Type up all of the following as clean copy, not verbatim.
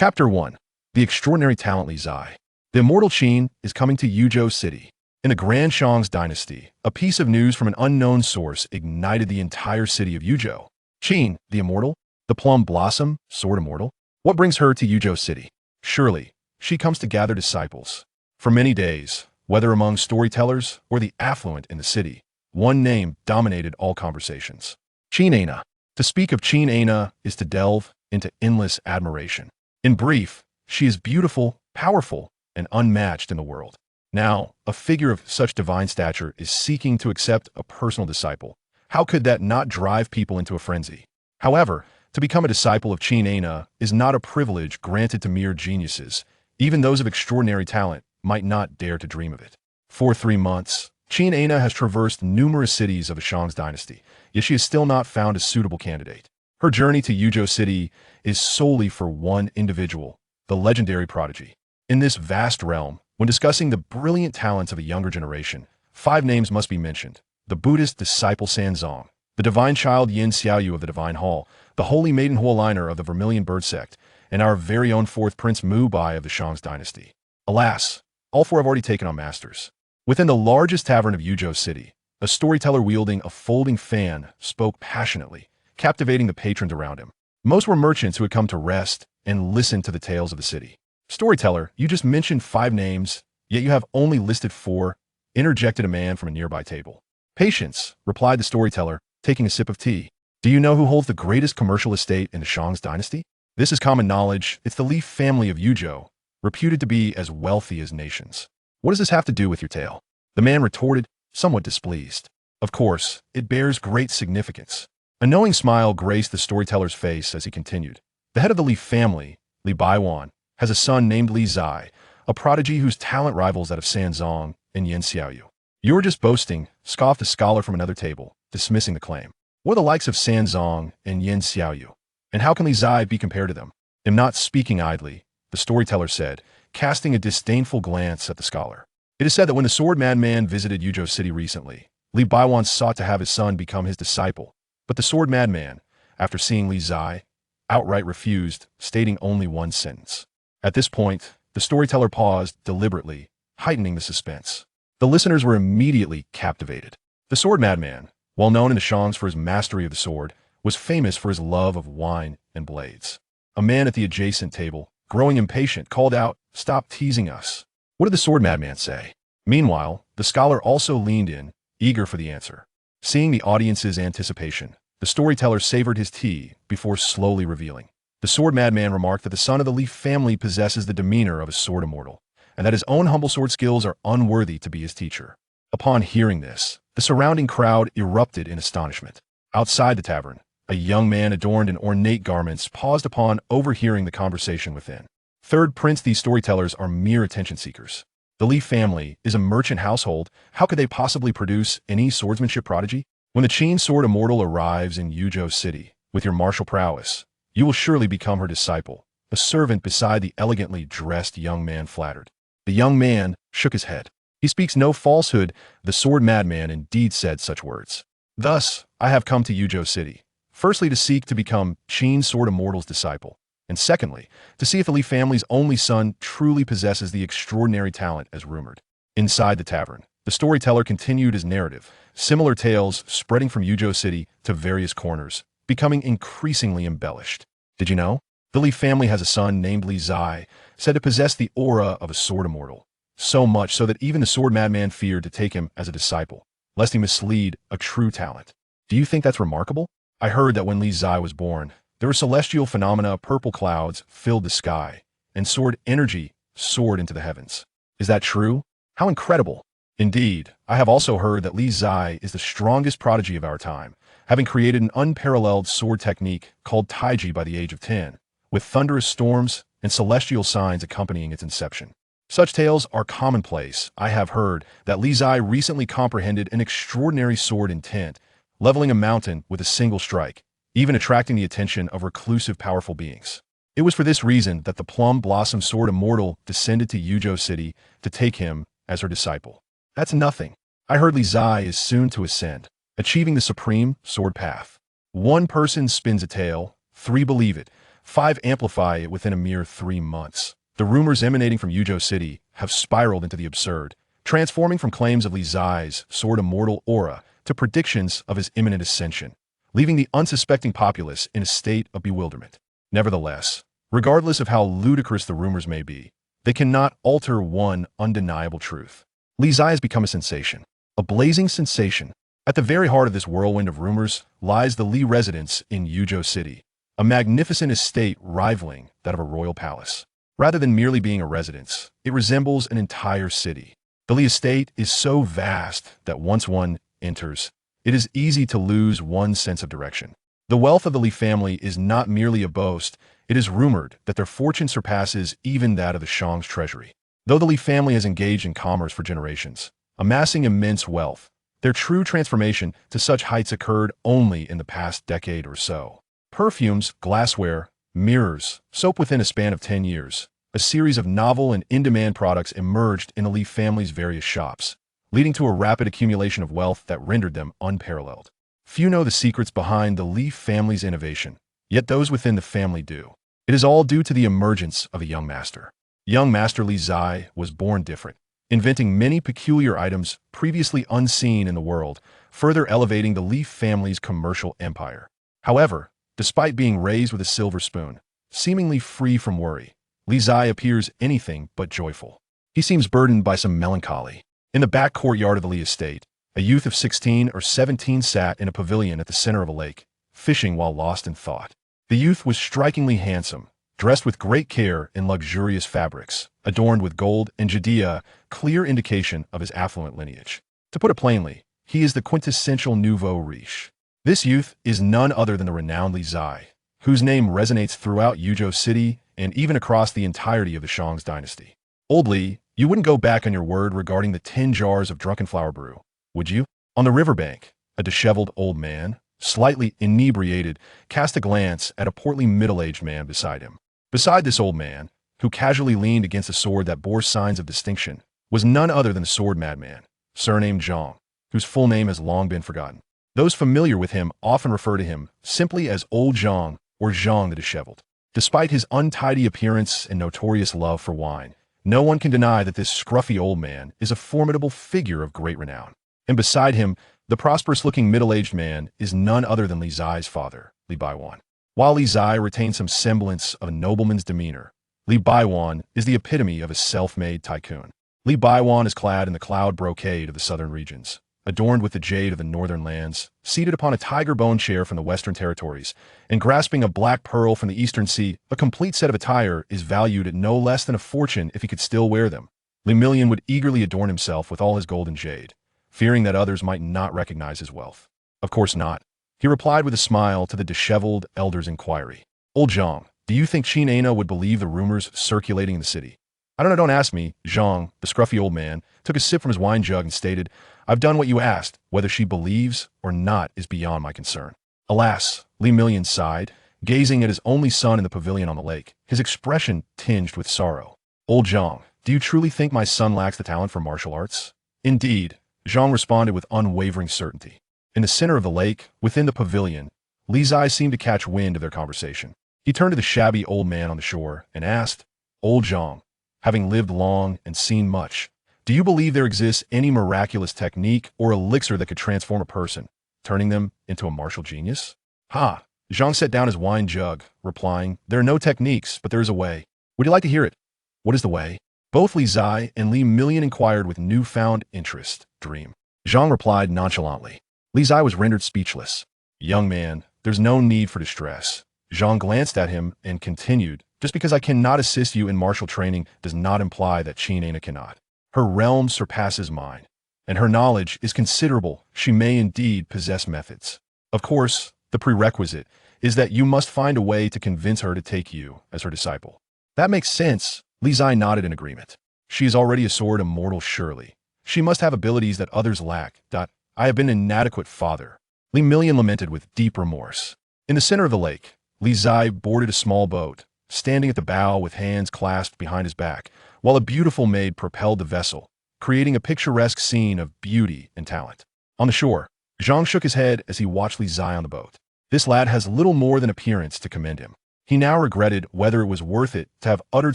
Chapter 1. The Extraordinary Talent Qingzhi. The immortal Qin is coming to Yuzhou City. In the Grand Shang's dynasty, a piece of news from an unknown source ignited the entire city of Yuzhou. Qin, the immortal? The plum blossom, sword immortal? What brings her to Yuzhou City? Surely, she comes to gather disciples. For many days, whether among storytellers or the affluent in the city, one name dominated all conversations. Qingzhi. To speak of Qingzhi is to delve into endless admiration. In brief, she is beautiful, powerful, and unmatched in the world. Now, a figure of such divine stature is seeking to accept a personal disciple. How could that not drive people into a frenzy? However, to become a disciple of Qingzhi is not a privilege granted to mere geniuses. Even those of extraordinary talent might not dare to dream of it. For 3 months, Qingzhi has traversed numerous cities of the Shang's dynasty, yet she has still not found a suitable candidate. Her journey to Yuzhou City is solely for one individual, the legendary Prodigy. In this vast realm, when discussing the brilliant talents of a younger generation, 5 names must be mentioned: the Buddhist disciple Sanzong, the divine child Yin Xiaoyu of the Divine Hall, the holy maiden Huoliner of the Vermilion Bird Sect, and our very own 4th Prince Mu Bai of the Shang's dynasty. Alas, all 4 have already taken on masters. Within the largest tavern of Yuzhou City, a storyteller wielding a folding fan spoke passionately, captivating the patrons around him. Most were merchants who had come to rest and listen to the tales of the city. "Storyteller, you just mentioned 5 names, yet you have only listed 4, interjected a man from a nearby table. "Patience," replied the storyteller, taking a sip of tea. "Do you know who holds the greatest commercial estate in the Shang's dynasty? This is common knowledge. It's the Leaf family of Yuzhou, reputed to be as wealthy as nations. What does this have to do with your tale?" The man retorted, somewhat displeased. "Of course, it bears great significance." A knowing smile graced the storyteller's face as he continued. "The head of the Leaf family, Li Baiwan, has a son named Qingzhi, a prodigy whose talent rivals that of Sanzong and Yin Xiaoyu." "You're just boasting," scoffed a scholar from another table, dismissing the claim. "What are the likes of Sanzong and Yin Xiaoyu? And how can Qingzhi be compared to them?" "I'm not speaking idly," the storyteller said, casting a disdainful glance at the scholar. "It is said that when the sword madman visited Yuzhou City recently, Li Baiwan sought to have his son become his disciple. But the sword madman, after seeing Qingzhi, outright refused, stating only one sentence." At this point, the storyteller paused deliberately, heightening the suspense. The listeners were immediately captivated. The sword madman, well known in the Shangs for his mastery of the sword, was famous for his love of wine and blades. A man at the adjacent table, growing impatient, called out, "Stop teasing us. What did the sword madman say?" Meanwhile, the scholar also leaned in, eager for the answer. Seeing the audience's anticipation, the storyteller savored his tea before slowly revealing. The sword madman remarked that the son of the Leaf family possesses the demeanor of a sword immortal, and that his own humble sword skills are unworthy to be his teacher. Upon hearing this, the surrounding crowd erupted in astonishment. Outside the tavern, a young man adorned in ornate garments paused upon overhearing the conversation within. "Third Prince, these storytellers are mere attention seekers. The Leaf family is a merchant household. How could they possibly produce any swordsmanship prodigy? When the Qin sword immortal arrives in Yuzhou City, with your martial prowess, you will surely become her disciple," a servant beside the elegantly dressed young man flattered. The young man shook his head. "He speaks no falsehood. The sword madman indeed said such words. Thus, I have come to Yuzhou City, firstly to seek to become Qin sword immortal's disciple, and secondly, to see if the Li family's only son truly possesses the extraordinary talent as rumored." Inside the tavern, the storyteller continued his narrative, similar tales spreading from Yuzhou City to various corners, becoming increasingly embellished. "Did you know? The Li family has a son named Qingzhi, said to possess the aura of a sword immortal. So much so that even the sword madman feared to take him as a disciple, lest he mislead a true talent. Do you think that's remarkable? I heard that when Qingzhi was born, there were celestial phenomena, purple clouds filled the sky, and sword energy soared into the heavens. Is that true? How incredible!" "Indeed, I have also heard that Qingzhi is the strongest prodigy of our time, having created an unparalleled sword technique called taiji by the age of 10, with thunderous storms and celestial signs accompanying its inception. Such tales are commonplace. I have heard that Qingzhi recently comprehended an extraordinary sword intent, leveling a mountain with a single strike, even attracting the attention of reclusive powerful beings. It was for this reason that the Plum Blossom Sword Immortal descended to Yuzhou City to take him as her disciple. That's nothing. I heard Qingzhi is soon to ascend, achieving the supreme sword path. One person spins a tale, 3 believe it, 5 amplify it within a mere 3 months. The rumors emanating from Yuzhou City have spiraled into the absurd, transforming from claims of Li Zai's soared immortal aura to predictions of his imminent ascension, leaving the unsuspecting populace in a state of bewilderment. Nevertheless, regardless of how ludicrous the rumors may be, they cannot alter one undeniable truth. Li Zai has become a sensation, a blazing sensation. At the very heart of this whirlwind of rumors lies the Li residence in Yuzhou City, a magnificent estate rivaling that of a royal palace. Rather than merely being a residence, it resembles an entire city. The Li estate is so vast that once one enters, it is easy to lose one's sense of direction. The wealth of the Li family is not merely a boast, it is rumored that their fortune surpasses even that of the Shang's treasury. Though the Li family has engaged in commerce for generations, amassing immense wealth, their true transformation to such heights occurred only in the past decade or so. Perfumes, glassware, mirrors, soap within a span of 10 years. A series of novel and in-demand products emerged in the Li family's various shops, leading to a rapid accumulation of wealth that rendered them unparalleled. Few know the secrets behind the Li family's innovation, yet those within the family do. It is all due to the emergence of a young master. Young Master Li Zai was born different, inventing many peculiar items previously unseen in the world, further elevating the Li family's commercial empire. However, despite being raised with a silver spoon, seemingly free from worry, Li Zai appears anything but joyful. He seems burdened by some melancholy. In the back courtyard of the Li estate, a youth of 16 or 17 sat in a pavilion at the center of a lake, fishing while lost in thought. The youth was strikingly handsome, dressed with great care in luxurious fabrics, adorned with gold and jade, a clear indication of his affluent lineage. To put it plainly, he is the quintessential nouveau riche. This youth is none other than the renowned Li Zai, whose name resonates throughout Yuzhou City and even across the entirety of the Shang's dynasty. Old Li, you wouldn't go back on your word regarding the 10 jars of drunken flower brew, would you? On the riverbank, a disheveled old man, slightly inebriated, cast a glance at a portly middle-aged man beside him. Beside this old man, who casually leaned against a sword that bore signs of distinction, was none other than the sword madman, surnamed Zhang, whose full name has long been forgotten. Those familiar with him often refer to him simply as Old Zhang or Zhang the Disheveled. Despite his untidy appearance and notorious love for wine, no one can deny that this scruffy old man is a formidable figure of great renown. And beside him, the prosperous-looking middle-aged man is none other than Li Zai's father, Li Baiwan. While Li Zai retains some semblance of a nobleman's demeanor, Li Baiwan is the epitome of a self-made tycoon. Li Baiwan is clad in the cloud brocade of the southern regions, adorned with the jade of the northern lands, seated upon a tiger bone chair from the western territories, and grasping a black pearl from the eastern sea. A complete set of attire is valued at no less than a fortune if he could still wear them. Li Million would eagerly adorn himself with all his gold and jade, fearing that others might not recognize his wealth. Of course not. He replied with a smile to the disheveled elder's inquiry. Old Zhang, do you think Qingzhi would believe the rumors circulating in the city? I don't ask me. Zhang, the scruffy old man, took a sip from his wine jug and stated, I've done what you asked. Whether she believes or not is beyond my concern. Alas, Li Million sighed, gazing at his only son in the pavilion on the lake, his expression tinged with sorrow. Old Zhang, do you truly think my son lacks the talent for martial arts? Indeed, Zhang responded with unwavering certainty. In the center of the lake, within the pavilion, Li Zai seemed to catch wind of their conversation. He turned to the shabby old man on the shore and asked, Old Zhang, having lived long and seen much, do you believe there exists any miraculous technique or elixir that could transform a person, turning them into a martial genius? Ha! Zhang set down his wine jug, replying, There are no techniques, but there is a way. Would you like to hear it? What is the way? Both Li Zai and Li Million inquired with newfound interest. Dream. Zhang replied nonchalantly. Li Zai was rendered speechless. Young man, there's no need for distress. Zhang glanced at him and continued, Just because I cannot assist you in martial training does not imply that Qingzhi cannot. Her realm surpasses mine, and her knowledge is considerable. She may indeed possess methods. Of course, the prerequisite is that you must find a way to convince her to take you as her disciple. That makes sense. Li Zai nodded in agreement. She is already a sword immortal, surely. She must have abilities that others lack. I have been an inadequate father. Li Million lamented with deep remorse. In the center of the lake, Li Zai boarded a small boat, standing at the bow with hands clasped behind his back, while a beautiful maid propelled the vessel, creating a picturesque scene of beauty and talent. On the shore, Zhang shook his head as he watched Li Zai on the boat. This lad has little more than appearance to commend him. He now regretted whether it was worth it to have uttered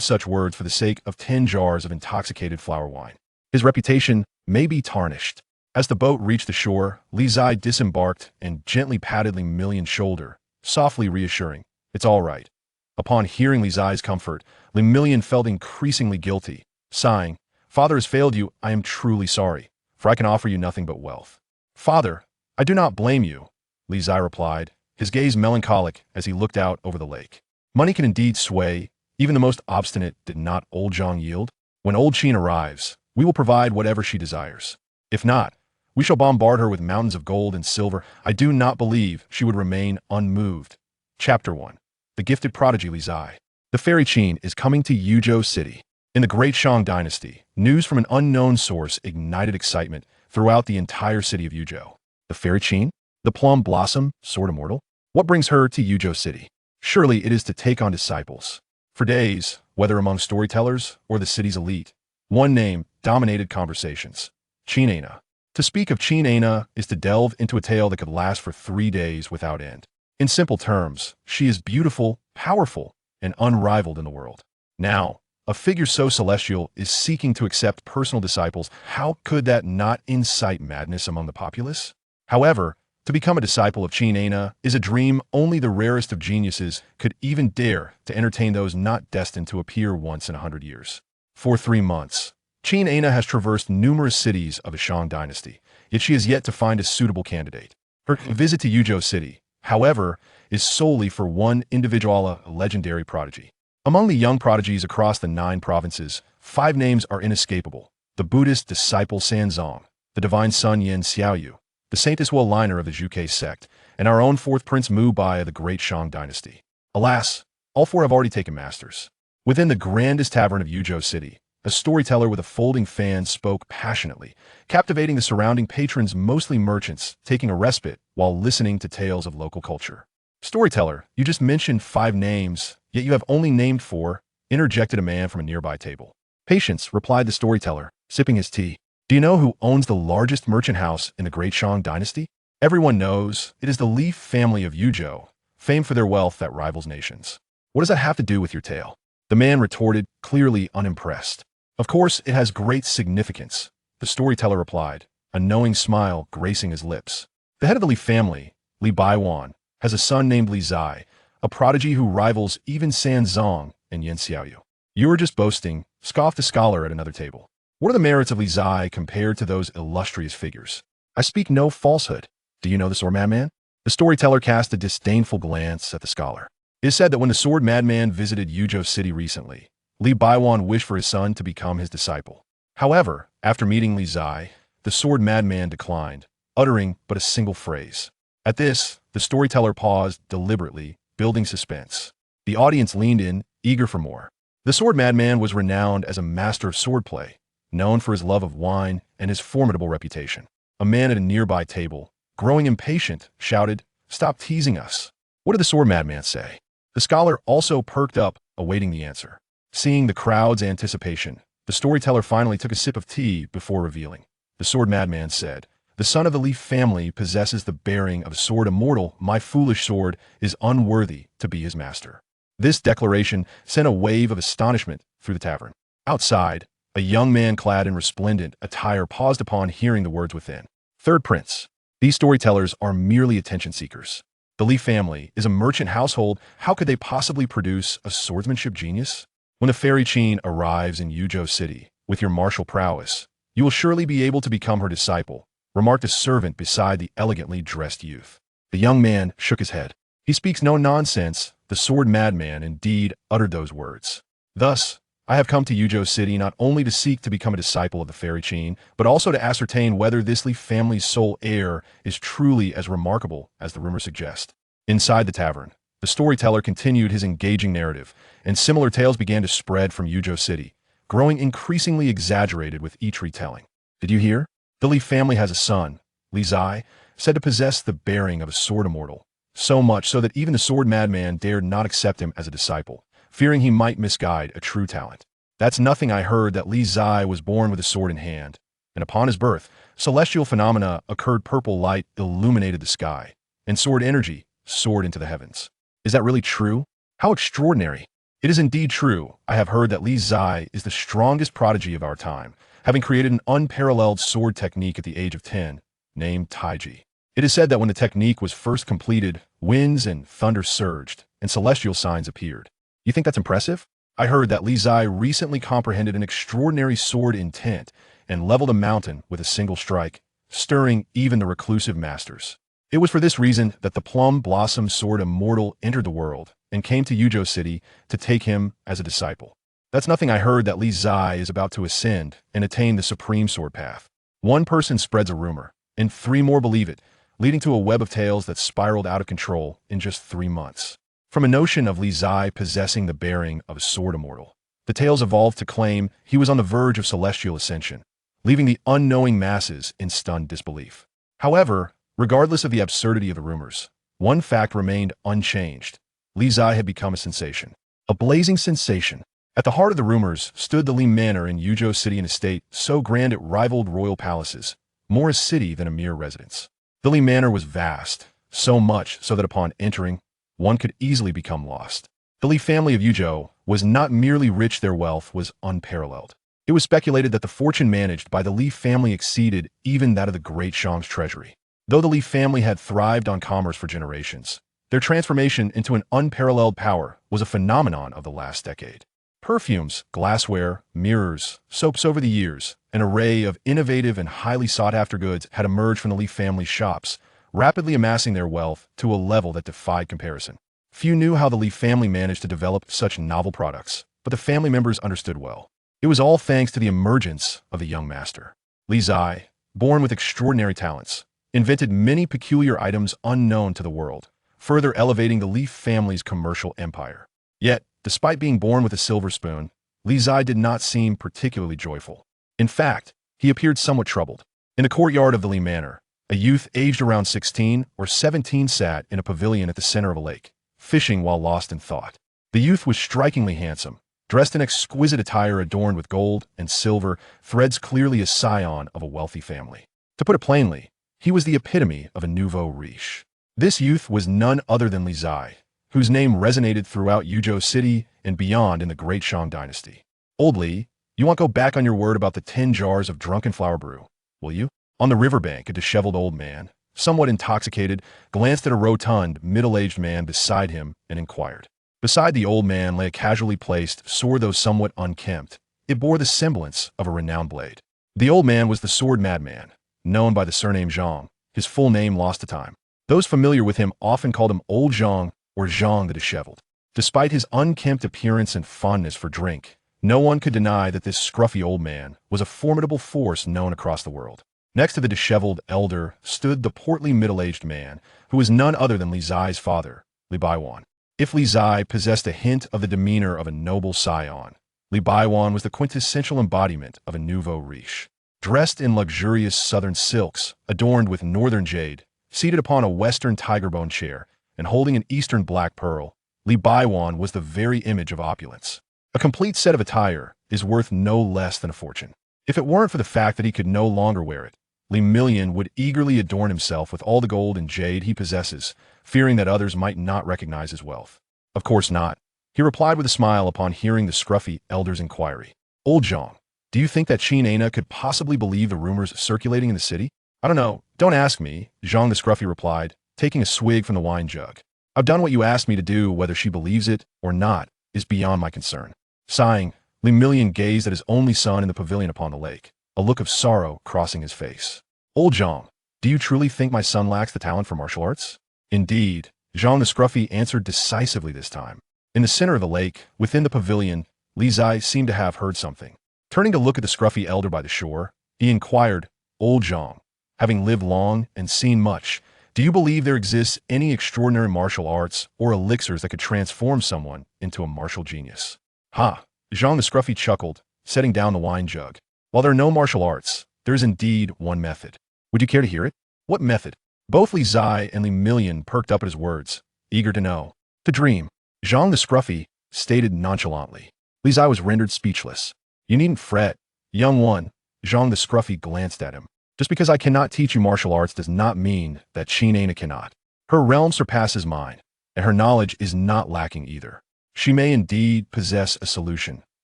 such words for the sake of 10 jars of intoxicated flower wine. His reputation may be tarnished. As the boat reached the shore, Li Zai disembarked and gently patted Li Million's shoulder, softly reassuring, "It's all right." Upon hearing Li Zai's comfort, Li Million felt increasingly guilty, sighing, "Father has failed you. I am truly sorry, for I can offer you nothing but wealth." "Father, I do not blame you," Li Zai replied, his gaze melancholic as he looked out over the lake. "Money can indeed sway. Even the most obstinate did not old Zhang yield. When old Qin arrives, we will provide whatever she desires. If not, we shall bombard her with mountains of gold and silver. I do not believe she would remain unmoved." Chapter 1. The Gifted Prodigy Li Zai. The fairy Qin is coming to Yuzhou City. In the Great Shang Dynasty, news from an unknown source ignited excitement throughout the entire city of Yuzhou. The fairy Qin? The plum blossom, sword immortal? What brings her to Yuzhou City? Surely it is to take on disciples. For days, whether among storytellers or the city's elite, one name dominated conversations: Qingzhi. To speak of Qingzhi is to delve into a tale that could last for 3 days without end. In simple terms, she is beautiful, powerful, and unrivaled in the world. Now, a figure so celestial is seeking to accept personal disciples. How could that not incite madness among the populace? However, to become a disciple of Qingzhi is a dream only the rarest of geniuses could even dare to entertain, those not destined to appear once in 100 years. For 3 months, Qingzhi has traversed numerous cities of the Shang dynasty, yet she has yet to find a suitable candidate. Her visit to Yuzhou City, however, is solely for one individual, a legendary prodigy. Among the young prodigies across the 9 provinces, 5 names are inescapable: the Buddhist disciple Sanzong, the divine son Yan Xiaoyu, the Saintess Liner of the Zhuge sect, and our own 4th Prince Mu Bai of the Great Shang dynasty. Alas, all 4 have already taken masters. Within the grandest tavern of Yuzhou City, a storyteller with a folding fan spoke passionately, captivating the surrounding patrons, mostly merchants, taking a respite while listening to tales of local culture. "Storyteller, you just mentioned 5 names, yet you have only named 4, interjected a man from a nearby table. "Patience," replied the storyteller, sipping his tea. "Do you know who owns the largest merchant house in the Great Shang dynasty? Everyone knows it is the Li family of Yuzhou, famed for their wealth that rivals nations." "What does that have to do with your tale?" the man retorted, clearly unimpressed. "Of course it has great significance," the storyteller replied, a knowing smile gracing his lips. "The head of the Li family, Li Baiwan, has a son named Li Zai, a prodigy who rivals even Sanzong and Yan Xiaoyu." "You were just boasting," scoffed a scholar at another table. "What are the merits of Li Zai compared to those illustrious figures?" "I speak no falsehood. Do you know the sword madman?" The storyteller cast a disdainful glance at the scholar. "It is said that when the sword madman visited Yuzhou City recently, Li Baiwan wished for his son to become his disciple. However, after meeting Li Zai, the sword madman declined, uttering but a single phrase." At this, the storyteller paused deliberately, building suspense. The audience leaned in, eager for more. The sword madman was renowned as a master of swordplay, known for his love of wine and his formidable reputation. A man at a nearby table, growing impatient, shouted, "Stop teasing us. What did the sword madman say?" The scholar also perked up, awaiting the answer. Seeing the crowd's anticipation, the storyteller finally took a sip of tea before revealing. The sword madman said, "The son of the Li family possesses the bearing of a sword immortal. My foolish sword is unworthy to be his master." This declaration sent a wave of astonishment through the tavern. Outside, a young man clad in resplendent attire paused upon hearing the words within. "Third Prince, these storytellers are merely attention seekers. The Li family is a merchant household. How could they possibly produce a swordsmanship genius? When the fairy Qin arrives in Yuzhou City, with your martial prowess, you will surely be able to become her disciple," remarked a servant beside the elegantly dressed youth. The young man shook his head. "He speaks no nonsense." The sword madman indeed uttered those words. "Thus, I have come to Yuzhou City not only to seek to become a disciple of the fairy Qin, but also to ascertain whether this Li family's sole heir is truly as remarkable as the rumors suggest." Inside the tavern, the storyteller continued his engaging narrative, and similar tales began to spread from Yuzhou City, growing increasingly exaggerated with each retelling. "Did you hear? The Li family has a son, Li Zai, said to possess the bearing of a sword immortal, so much so that even the sword madman dared not accept him as a disciple, fearing he might misguide a true talent. That's nothing. I heard that Li Zai was born with a sword in hand, and upon his birth, celestial phenomena occurred. Purple light illuminated the sky, and sword energy soared into the heavens." "Is that really true?" How extraordinary! It is indeed true. I have heard that Li Zai is the strongest prodigy of our time, having created an unparalleled sword technique at the age of 10, named Taiji. It is said that when the technique was first completed, winds and thunder surged, and celestial signs appeared. You think that's impressive? I heard that Li Zai recently comprehended an extraordinary sword intent and leveled a mountain with a single strike, stirring even the reclusive masters. It was for this reason that the Plum Blossom Sword Immortal entered the world and came to Yuzhou City to take him as a disciple. That's nothing. I heard that Li Zai is about to ascend and attain the supreme sword path. One person spreads a rumor, and 3 more believe it, leading to a web of tales that spiraled out of control in just 3 months. From a notion of Li Zai possessing the bearing of a sword immortal, the tales evolved to claim he was on the verge of celestial ascension, leaving the unknowing masses in stunned disbelief. However, regardless of the absurdity of the rumors, one fact remained unchanged. Li Zai had become a sensation. A blazing sensation. At the heart of the rumors stood the Li Manor in Yuzhou City, an estate so grand it rivaled royal palaces, more a city than a mere residence. The Li Manor was vast, so much so that upon entering, one could easily become lost. The Li family of Yuzhou was not merely rich, their wealth was unparalleled. It was speculated that the fortune managed by the Li family exceeded even that of the great Shang's treasury. Though the Li family had thrived on commerce for generations, their transformation into an unparalleled power was a phenomenon of the last decade. Perfumes, glassware, mirrors, soaps. Over the years, an array of innovative and highly sought-after goods had emerged from the Li family's shops, rapidly amassing their wealth to a level that defied comparison. Few knew how the Li family managed to develop such novel products, but the family members understood well. It was all thanks to the emergence of the young master. Li Zai, born with extraordinary talents, invented many peculiar items unknown to the world, further elevating the Li family's commercial empire. Yet, despite being born with a silver spoon, Li Zai did not seem particularly joyful. In fact, he appeared somewhat troubled. In the courtyard of the Li Manor, a youth aged around 16 or 17 sat in a pavilion at the center of a lake, fishing while lost in thought. The youth was strikingly handsome, dressed in exquisite attire adorned with gold and silver threads, clearly a scion of a wealthy family. To put it plainly, he was the epitome of a nouveau riche. This youth was none other than Li Zai, whose name resonated throughout Yuzhou City and beyond in the Great Shang dynasty. Old Li, you won't go back on your word about the 10 jars of drunken flower brew, will you? On the riverbank, a disheveled old man, somewhat intoxicated, glanced at a rotund, middle-aged man beside him and inquired. Beside the old man lay a casually placed sword, though somewhat unkempt. It bore the semblance of a renowned blade. The old man was the sword madman, known by the surname Zhang, his full name lost to time. Those familiar with him often called him Old Zhang or Zhang the Disheveled. Despite his unkempt appearance and fondness for drink, no one could deny that this scruffy old man was a formidable force known across the world. Next to the disheveled elder stood the portly middle-aged man, who was none other than Li Zai's father, Li Baiwan. If Li Zai possessed a hint of the demeanor of a noble scion, Li Baiwan was the quintessential embodiment of a nouveau riche. Dressed in luxurious southern silks, adorned with northern jade, seated upon a western tiger-bone chair, and holding an eastern black pearl, Li Baiwan was the very image of opulence. A complete set of attire is worth no less than a fortune. If it weren't for the fact that he could no longer wear it, Li Million would eagerly adorn himself with all the gold and jade he possesses, fearing that others might not recognize his wealth. Of course not, he replied with a smile upon hearing the scruffy elder's inquiry. Old Zhang, do you think that Qingzhi could possibly believe the rumors circulating in the city? I don't know, don't ask me, Zhang the scruffy replied, taking a swig from the wine jug. I've done what you asked me to do. Whether she believes it or not is beyond my concern. Sighing, Li Million gazed at his only son in the pavilion upon the lake, a look of sorrow crossing his face. Old Zhang, do you truly think my son lacks the talent for martial arts? Indeed, Zhang the scruffy answered decisively this time. In the center of the lake, within the pavilion, Li Zai seemed to have heard something. Turning to look at the scruffy elder by the shore, he inquired, Old Zhang, having lived long and seen much, do you believe there exists any extraordinary martial arts or elixirs that could transform someone into a martial genius? Ha! Zhang the scruffy chuckled, setting down the wine jug. While there are no martial arts, there is indeed one method. Would you care to hear it? What method? Both Li Zai and Li Million perked up at his words, eager to know. To dream. Zhang the scruffy stated nonchalantly. Li Zai was rendered speechless. You needn't fret, young one. Zhang the scruffy glanced at him. Just because I cannot teach you martial arts does not mean that Qingzhi cannot. Her realm surpasses mine, and her knowledge is not lacking either. She may indeed possess a solution,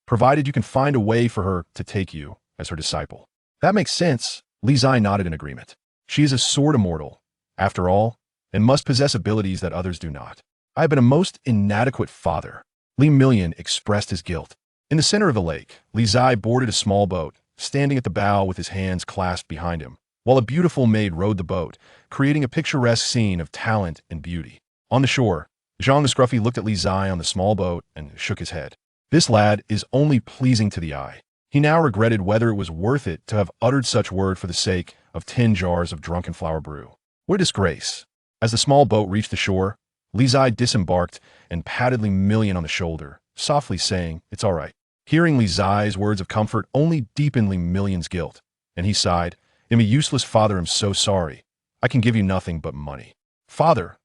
provided you can find a way for her to take you as her disciple. That makes sense. Li Zai nodded in agreement. She is a sword immortal, after all, and must possess abilities that others do not. I have been a most inadequate father. Li Million expressed his guilt. In the center of the lake, Li Zai boarded a small boat, standing at the bow with his hands clasped behind him, while a beautiful maid rowed the boat, creating a picturesque scene of talent and beauty. On the shore, Zhang the Scruffy looked at Li Zai on the small boat and shook his head. This lad is only pleasing to the eye. He now regretted whether it was worth it to have uttered such word for the sake of 10 jars of drunken flower brew. What a disgrace. As the small boat reached the shore, Li Zai disembarked and patted Li Million on the shoulder, softly saying, "It's all right." Hearing Li Zai's words of comfort only deepened Li Million's guilt, and he sighed, "I'm a useless father, I'm so sorry. I can give you nothing but money." "Father,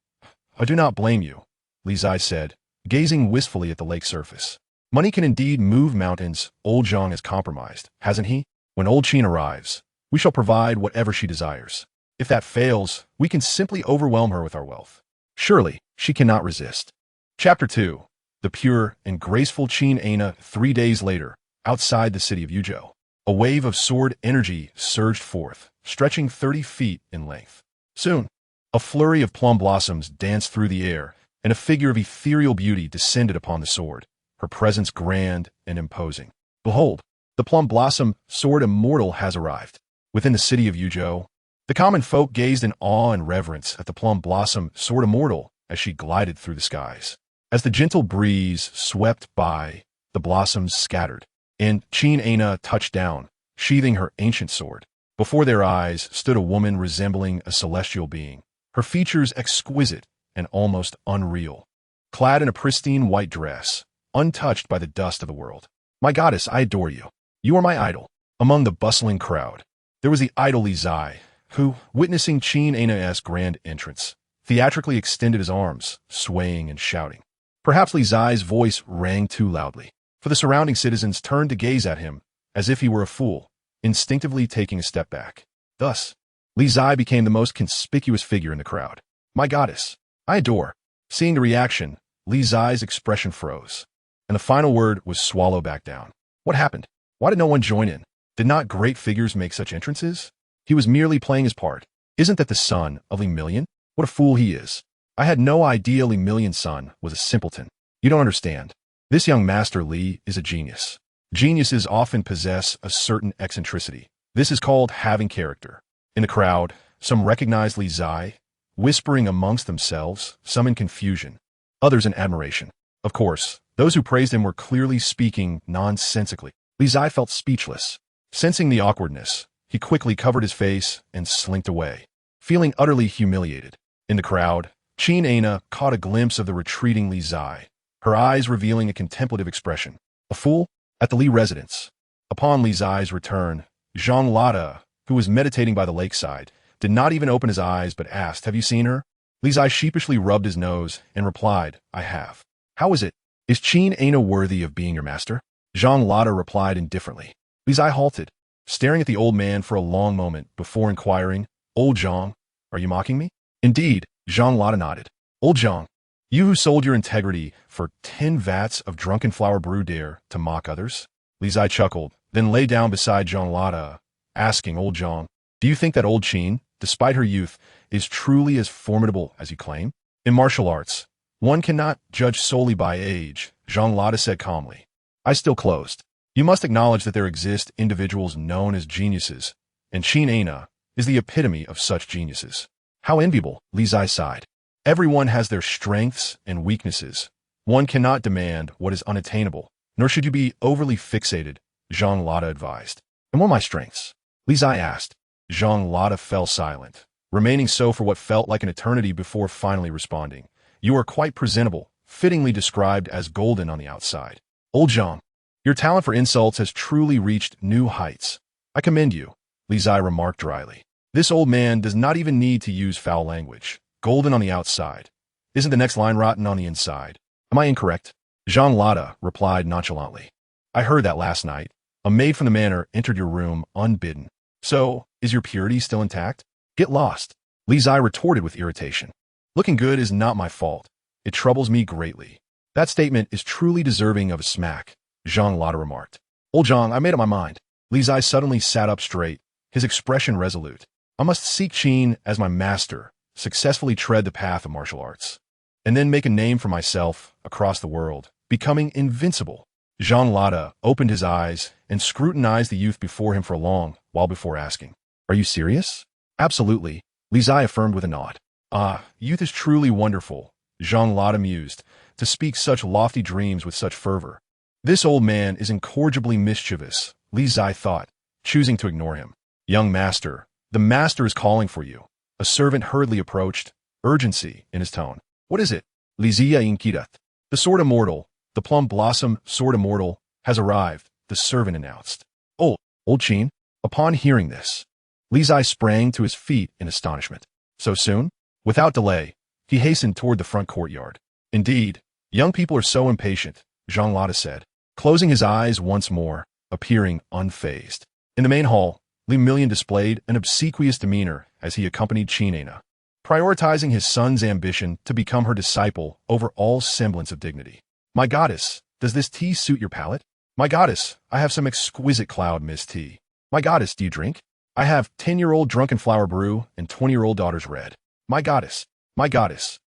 I do not blame you," Li Zai said, gazing wistfully at the lake surface. "Money can indeed move mountains. Old Zhang is compromised, hasn't he? When old Qin arrives, we shall provide whatever she desires. If that fails, we can simply overwhelm her with our wealth. Surely, she cannot resist." Chapter 2. The pure and graceful Qin Ana. 3 days later, outside the city of Yuzhou, a wave of sword energy surged forth, stretching 30 feet in length. Soon, a flurry of plum blossoms danced through the air, and a figure of ethereal beauty descended upon the sword, her presence grand and imposing. "Behold, the plum blossom sword immortal has arrived." Within the city of Yuzhou, the common folk gazed in awe and reverence at the plum blossom sword immortal as she glided through the skies. As the gentle breeze swept by, the blossoms scattered, and Qin Ana touched down, sheathing her ancient sword. Before their eyes stood a woman resembling a celestial being, her features exquisite and almost unreal, clad in a pristine white dress, untouched by the dust of the world. "My goddess, I adore you. You are my idol." Among the bustling crowd, there was the idol Li Zai, who, witnessing Qin Ana's grand entrance, theatrically extended his arms, swaying and shouting. Perhaps Li Zai's voice rang too loudly, for the surrounding citizens turned to gaze at him as if he were a fool, instinctively taking a step back. Thus, Li Zai became the most conspicuous figure in the crowd. "My goddess, I adore." Seeing the reaction, Li Zai's expression froze, and the final word was swallowed back down. What happened? Why did no one join in? Did not great figures make such entrances? He was merely playing his part. Isn't that the son of Li Million? What a fool he is. I had no idea Li Million's son was a simpleton. You don't understand. This young master Li is a genius. Geniuses often possess a certain eccentricity. This is called having character. In the crowd, some recognized Li Zai, whispering amongst themselves, some in confusion, others in admiration. Of course, those who praised him were clearly speaking nonsensically. Li Zai felt speechless. Sensing the awkwardness, he quickly covered his face and slinked away, feeling utterly humiliated. In the crowd, Qin Ana caught a glimpse of the retreating Li Zai, her eyes revealing a contemplative expression. A fool? At the Li residence. Upon Li Zai's return, Zhang Lada, who was meditating by the lakeside, did not even open his eyes but asked, "Have you seen her?" Li Zai sheepishly rubbed his nose and replied, "I have." "How is it? Is Qin Ana worthy of being your master?" Zhang Lada replied indifferently. Li Zai halted, staring at the old man for a long moment before inquiring, "Old Zhang, are you mocking me?" "Indeed," Zhang Lada nodded. "Old Zhang, you who sold your integrity for 10 vats of drunken flower brew dare to mock others?" Li Zai chuckled, then lay down beside Zhang Lada, asking Old Zhang, "Do you think that old Qin, despite her youth, is truly as formidable as you claim?" "In martial arts, one cannot judge solely by age," Zhang Lada said calmly. "I still closed. You must acknowledge that there exist individuals known as geniuses, and Qin Ana is the epitome of such geniuses." "How enviable," Li Zai sighed. "Everyone has their strengths and weaknesses. One cannot demand what is unattainable, nor should you be overly fixated," Zhang Lada advised. "And what are my strengths?" Li Zai asked. Zhang Lada fell silent, remaining so for what felt like an eternity before finally responding. "You are quite presentable, fittingly described as golden on the outside. Old Zhang, your talent for insults has truly reached new heights. I commend you," Li Zai remarked dryly. "This old man does not even need to use foul language. Golden on the outside. Isn't the next line rotten on the inside? Am I incorrect?" Zhang Lada replied nonchalantly. "I heard that last night. A maid from the manor entered your room unbidden. So, is your purity still intact? Get lost," Li Zai retorted with irritation. "Looking good is not my fault. It troubles me greatly. That statement is truly deserving of a smack, Zhang Lada remarked. Old Zhang, I made up my mind. Li Zai suddenly sat up straight, his expression resolute. I must seek Qin as my master, successfully tread the path of martial arts, and then make a name for myself across the world, becoming invincible. Zhang Lada opened his eyes and scrutinized the youth before him for a long while before asking, Are you serious? Absolutely, Li Zai affirmed with a nod. Ah, youth is truly wonderful, Zhang Lada mused, to speak such lofty dreams with such fervor. This old man is incorrigibly mischievous, Li Zai thought, choosing to ignore him. Young master, the master is calling for you. A servant hurriedly approached, urgency in his tone. What is it? Li Zia Inkidath. The sword immortal, the plum blossom sword immortal, has arrived, the servant announced. Old Qin. Upon hearing this, Li Zai sprang to his feet in astonishment. So soon? Without delay, he hastened toward the front courtyard. Indeed, young people are so impatient, Zhang Lada said, closing his eyes once more, appearing unfazed. In the main hall, Li Million displayed an obsequious demeanor as he accompanied Qingzhi, prioritizing his son's ambition to become her disciple over all semblance of dignity. My goddess, does this tea suit your palate? My goddess, I have some exquisite cloud mist tea. My goddess, do you drink? I have 10-year-old drunken flower brew and 20-year-old daughter's red. My goddess,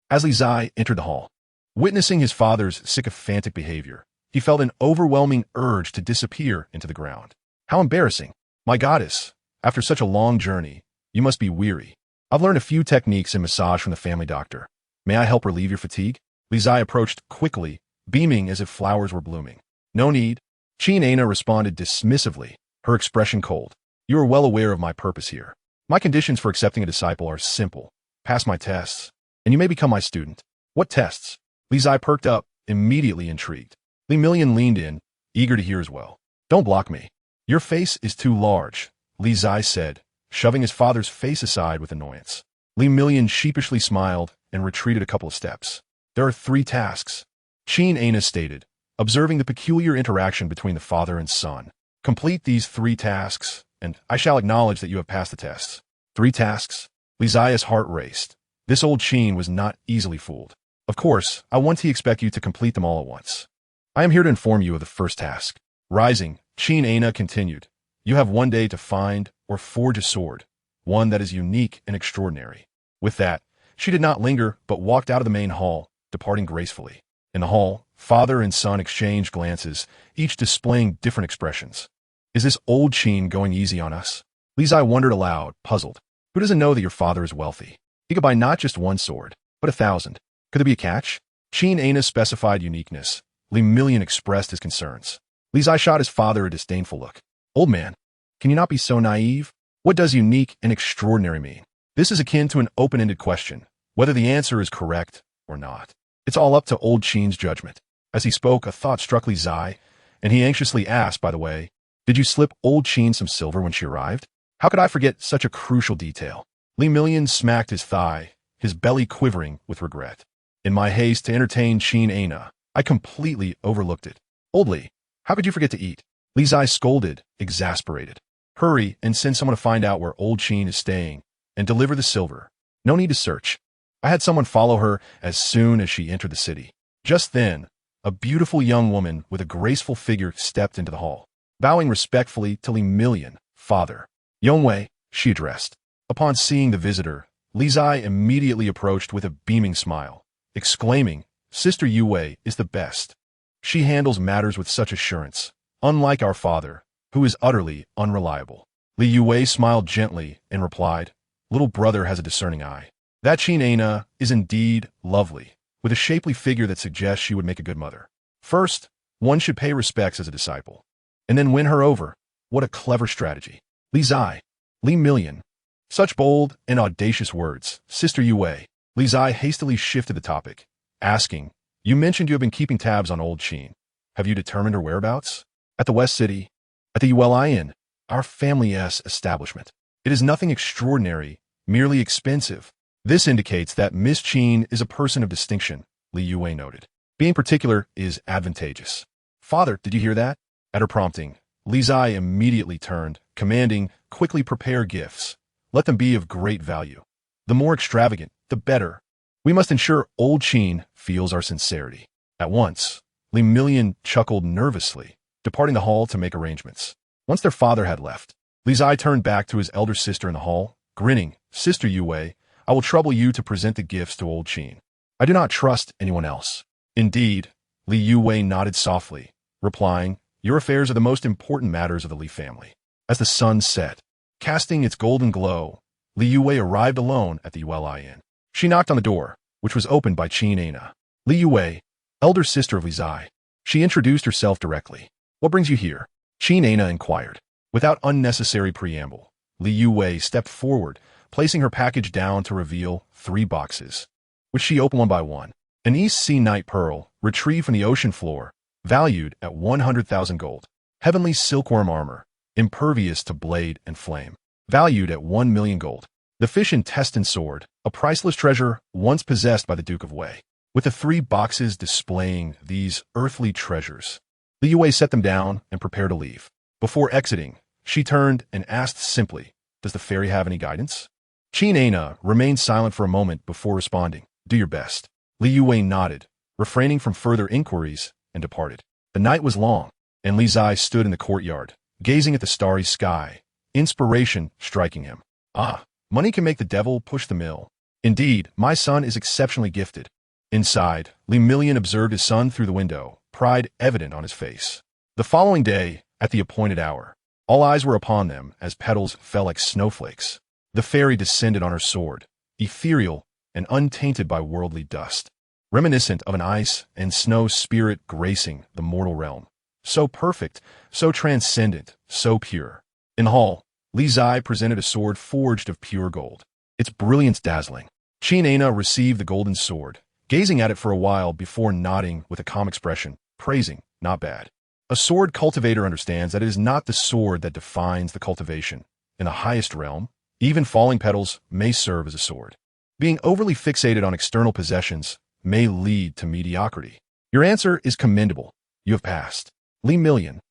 as Li Zai entered the hall. Witnessing his father's sycophantic behavior, he felt an overwhelming urge to disappear into the ground. How embarrassing. My goddess, after such a long journey, you must be weary. I've learned a few techniques in massage from the family doctor. May I help relieve your fatigue? Li Zai approached quickly, beaming as if flowers were blooming. No need. Qingzhi responded dismissively, her expression cold. You are well aware of my purpose here. My conditions for accepting a disciple are simple. Pass my tests, and you may become my student. What tests? Li Zai perked up, immediately intrigued. Li Million leaned in, eager to hear as well. Don't block me. Your face is too large, Li Zai said, shoving his father's face aside with annoyance. Li Million sheepishly smiled and retreated a couple of steps. There are 3 tasks, Qingzhi stated, observing the peculiar interaction between the father and son. Complete these 3 tasks, and I shall acknowledge that you have passed the tests. 3 tasks? Li Zai's heart raced. This old Qin was not easily fooled. Of course, I want to expect you to complete them all at once. I am here to inform you of the first task. Rising, Qingzhi continued. You have 1 day to find or forge a sword, one that is unique and extraordinary. With that, she did not linger but walked out of the main hall, departing gracefully. In the hall, father and son exchanged glances, each displaying different expressions. Is this old Qin going easy on us? Li Zai wondered aloud, puzzled. Who doesn't know that your father is wealthy? He could buy not just 1 sword, but 1,000. Could there be a catch? Qingzhi specified uniqueness. Li Million expressed his concerns. Li Zai shot his father a disdainful look. Old man, can you not be so naive? What does unique and extraordinary mean? This is akin to an open-ended question, whether the answer is correct or not. It's all up to old Qin's judgment. As he spoke, a thought struck Li Zai, and he anxiously asked, by the way, did you slip old Qin some silver when she arrived? How could I forget such a crucial detail? Li Million smacked his thigh, his belly quivering with regret. In my haste to entertain Qingzhi, I completely overlooked it. Old Li, how could you forget to eat? Li Zai scolded, exasperated. Hurry and send someone to find out where old Qin is staying, and deliver the silver. No need to search. I had someone follow her as soon as she entered the city. Just then, a beautiful young woman with a graceful figure stepped into the hall. Bowing respectfully to Li Million, father. Yongwei, she addressed. Upon seeing the visitor, Li Zai immediately approached with a beaming smile, exclaiming, Sister Yue is the best. She handles matters with such assurance, unlike our father, who is utterly unreliable. Li Yue smiled gently and replied, Little brother has a discerning eye. That Qingzhi is indeed lovely, with a shapely figure that suggests she would make a good mother. First, one should pay respects as a disciple, and then win her over. What a clever strategy. Li Zai, Li Million. Such bold and audacious words, Sister Yue. Li Zai hastily shifted the topic, asking, You mentioned you have been keeping tabs on old Qin. Have you determined her whereabouts? At the West City, at the Uli Inn, our family's establishment. It is nothing extraordinary, merely expensive. This indicates that Miss Qin is a person of distinction, Li Yue noted. Being particular is advantageous. Father, did you hear that? At her prompting, Li Zai immediately turned, commanding, Quickly prepare gifts. Let them be of great value. The more extravagant, the better. We must ensure old Qin feels our sincerity. At once, Li Million chuckled nervously, departing the hall to make arrangements. Once their father had left, Li Zai turned back to his elder sister in the hall, grinning. Sister Yue, I will trouble you to present the gifts to old Qin. I do not trust anyone else. Indeed, Li Yue nodded softly, replying, your affairs are the most important matters of the Li family. As the sun set, casting its golden glow, Li Yue arrived alone at the Yueli Inn. She knocked on the door, which was opened by Qingzhi. Li Yue, elder sister of Li Zai. She introduced herself directly. What brings you here? Qingzhi inquired. Without unnecessary preamble, Li Yue stepped forward, placing her package down to reveal 3 boxes, which she opened one by one. An East Sea Night Pearl, retrieved from the ocean floor, valued at 100,000 gold. Heavenly Silkworm Armor, impervious to blade and flame, valued at 1 million gold. The Fish Intestine Sword, a priceless treasure once possessed by the Duke of Wei. With the 3 boxes displaying these earthly treasures, Li Yue set them down and prepared to leave. Before exiting, she turned and asked simply, does the fairy have any guidance? Qingzhi remained silent for a moment before responding, do your best. Li Yue nodded, refraining from further inquiries, and departed. The night was long, and Li Zai stood in the courtyard, gazing at the starry sky, inspiration striking him. Ah, money can make the devil push the mill. Indeed, my son is exceptionally gifted. Inside, Li Million observed his son through the window, pride evident on his face. The following day, at the appointed hour, all eyes were upon them as petals fell like snowflakes. The fairy descended on her sword, ethereal and untainted by worldly dust, reminiscent of an ice and snow spirit gracing the mortal realm. So perfect, so transcendent, so pure. In the hall, Li Zai presented a sword forged of pure gold, its brilliance dazzling. Qingzhi received the golden sword, gazing at it for a while before nodding with a calm expression, praising, not bad. A sword cultivator understands that it is not the sword that defines the cultivation. In the highest realm, even falling petals may serve as a sword. Being overly fixated on external possessions may lead to mediocrity. Your answer is commendable. You have passed. Li Million.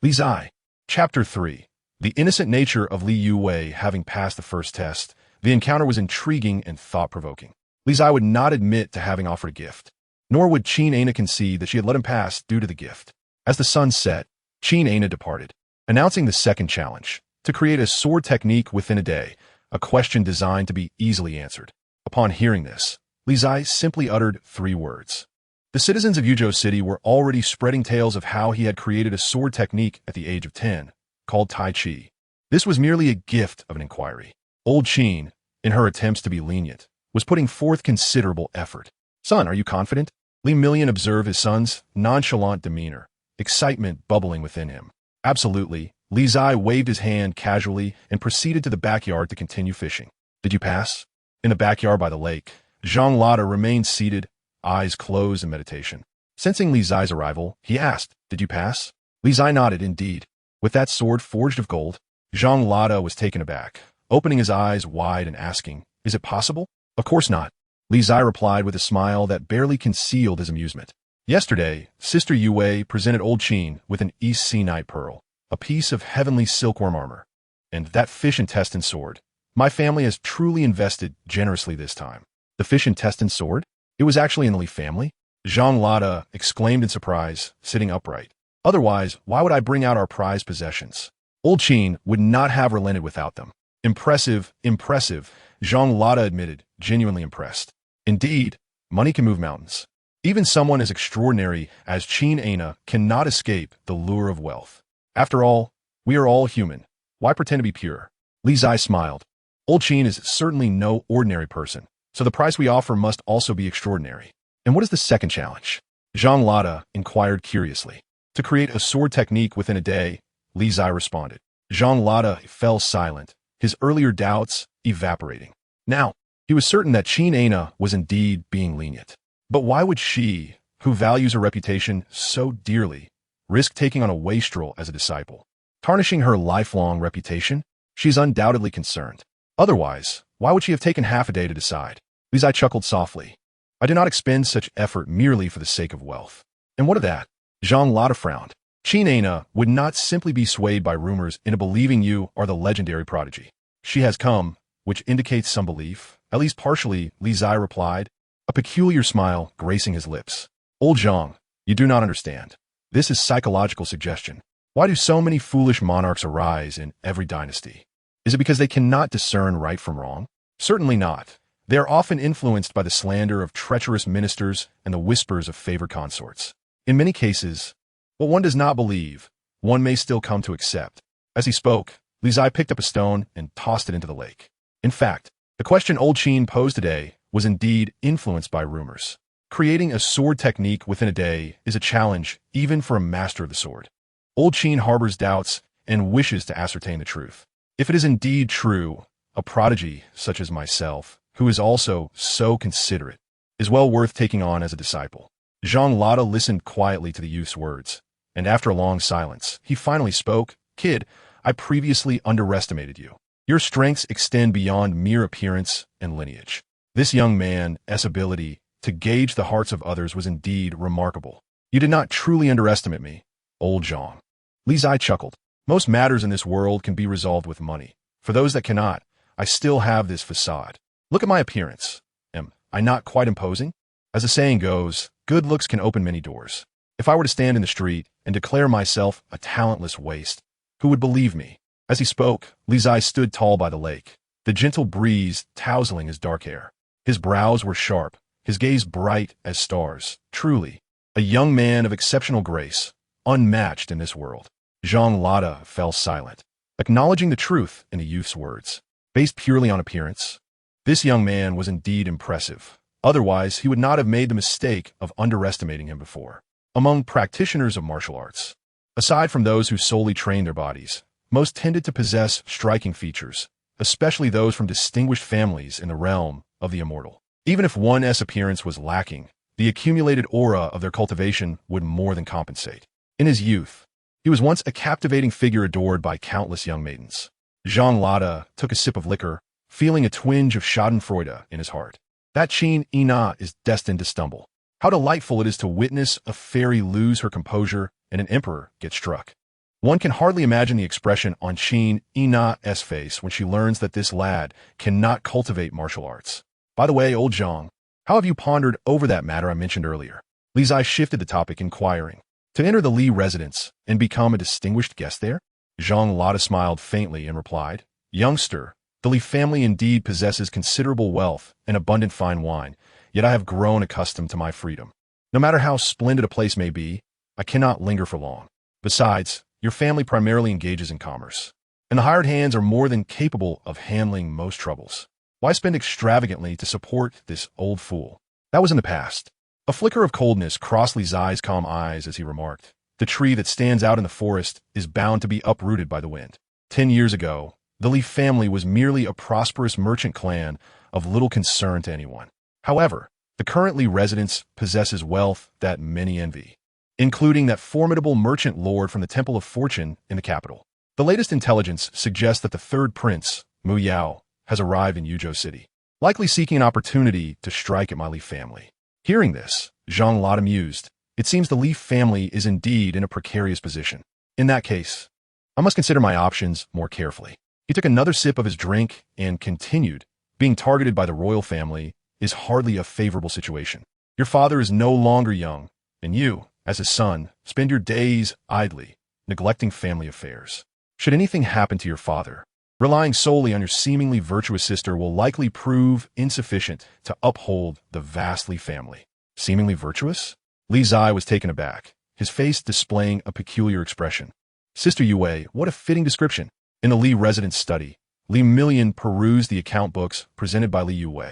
Li Zai. Chapter 3. The innocent nature of Li Yue having passed the first test, the encounter was intriguing and thought-provoking. Li Zai would not admit to having offered a gift, nor would Qingzhi concede that she had let him pass due to the gift. As the sun set, Qingzhi departed, announcing the second challenge, to create a sword technique within a day, a question designed to be easily answered. Upon hearing this, Li Zai simply uttered 3 words. The citizens of Yuzhou City were already spreading tales of how he had created a sword technique at the age of 10, called Tai Chi. This was merely a gift of an inquiry. Old Qin, in her attempts to be lenient, was putting forth considerable effort. Son, are you confident? Li Million observed his son's nonchalant demeanor, excitement bubbling within him. Absolutely. Li Zai waved his hand casually and proceeded to the backyard to continue fishing. Did you pass? In the backyard by the lake, Zhang Lada remained seated, eyes closed in meditation. Sensing Li Zai's arrival, he asked, did you pass? Li Zai nodded, indeed. With that sword forged of gold, Zhang Lada was taken aback, opening his eyes wide and asking, is it possible? Of course not. Li Zai replied with a smile that barely concealed his amusement. Yesterday, Sister Yue presented old Qin with an East Sea Night Pearl, a piece of heavenly silkworm armor, and that fish intestine sword. My family has truly invested generously this time. The fish intestine sword? It was actually in the Li family? Zhang Lada exclaimed in surprise, sitting upright. Otherwise, why would I bring out our prized possessions? Old Qin would not have relented without them. Impressive, impressive, Zhang Lada admitted, genuinely impressed. Indeed, money can move mountains. Even someone as extraordinary as Qingzhi cannot escape the lure of wealth. After all, we are all human. Why pretend to be pure? Li Zai smiled. Old Qin is certainly no ordinary person, so the price we offer must also be extraordinary. And what is the second challenge? Zhang Lada inquired curiously. To create a sword technique within a day, Li Zai responded. Zhang Lada fell silent, his earlier doubts evaporating. Now, he was certain that Qingzhi was indeed being lenient. But why would she, who values her reputation so dearly, risk taking on a wastrel as a disciple? Tarnishing her lifelong reputation? She's undoubtedly concerned. Otherwise, why would she have taken half a day to decide? Li Zai chuckled softly. I do not expend such effort merely for the sake of wealth. And what of that? Zhang Lada frowned. Qingzhi would not simply be swayed by rumors into believing you are the legendary prodigy. She has come, which indicates some belief, at least partially, Li Zai replied, a peculiar smile gracing his lips. Old Zhang, You do not understand. This is psychological suggestion. Why do so many foolish monarchs arise in every dynasty? Is it because they cannot discern right from wrong? Certainly not. They are often influenced by the slander of treacherous ministers and the whispers of favored consorts. In many cases, what one does not believe, one may still come to accept. As he spoke, Li Zai picked up a stone and tossed it into the lake. In fact, the question old Qin posed today was indeed influenced by rumors. Creating a sword technique within a day is a challenge even for a master of the sword. Old Qin harbors doubts and wishes to ascertain the truth. If it is indeed true, a prodigy such as myself, who is also so considerate, is well worth taking on as a disciple. Zhang Lada listened quietly to the youth's words, and after a long silence, he finally spoke. Kid, I previously underestimated you. Your strengths extend beyond mere appearance and lineage. This young man's ability to gauge the hearts of others was indeed remarkable. You did not truly underestimate me, old Zhang. Li Zai chuckled. Most matters in this world can be resolved with money. For those that cannot, I still have this facade. Look at my appearance. Am I not quite imposing? As the saying goes, good looks can open many doors. If I were to stand in the street and declare myself a talentless waste, who would believe me? As he spoke, Li Zai stood tall by the lake, the gentle breeze tousling his dark hair. His brows were sharp, his gaze bright as stars. Truly, a young man of exceptional grace, unmatched in this world. Zhang Lada fell silent, acknowledging the truth in the youth's words. Based purely on appearance, this young man was indeed impressive. Otherwise, he would not have made the mistake of underestimating him before. Among practitioners of martial arts, aside from those who solely train their bodies, most tended to possess striking features, especially those from distinguished families in the realm of the immortal. Even if one's appearance was lacking, the accumulated aura of their cultivation would more than compensate. In his youth, he was once a captivating figure adored by countless young maidens. Zhang Lada took a sip of liquor, feeling a twinge of schadenfreude in his heart. That Qin Ina is destined to stumble. How delightful it is to witness a fairy lose her composure and an emperor get struck. One can hardly imagine the expression on Qin Ina's face when she learns that this lad cannot cultivate martial arts. By the way, old Zhang, how have you pondered over that matter I mentioned earlier? Li Zai shifted the topic, inquiring. To enter the Li residence and become a distinguished guest there? Zhang Lada smiled faintly and replied, Youngster, the Li family indeed possesses considerable wealth and abundant fine wine, yet I have grown accustomed to my freedom. No matter how splendid a place may be, I cannot linger for long. Besides, your family primarily engages in commerce, and the hired hands are more than capable of handling most troubles. Why spend extravagantly to support this old fool? That was in the past. A flicker of coldness crossed Li Zai's calm eyes as he remarked, the tree that stands out in the forest is bound to be uprooted by the wind. 10 years ago, the Li family was merely a prosperous merchant clan of little concern to anyone. However, the current Li residence possesses wealth that many envy, including that formidable merchant lord from the Temple of Fortune in the capital. The latest intelligence suggests that the third prince, Mu Yao, has arrived in Yuzhou City, likely seeking an opportunity to strike at my Li family. Hearing this, Zhang Lada mused. It seems the Li family is indeed in a precarious position. In that case, I must consider my options more carefully. He took another sip of his drink and continued, being targeted by the royal family is hardly a favorable situation. Your father is no longer young, and you, as his son, spend your days idly, neglecting family affairs. Should anything happen to your father, relying solely on your seemingly virtuous sister will likely prove insufficient to uphold the vast Li family. Seemingly virtuous? Li Zai was taken aback, his face displaying a peculiar expression. Sister Yue, what a fitting description. In the Li residence study, Li Million perused the account books presented by Li Yue.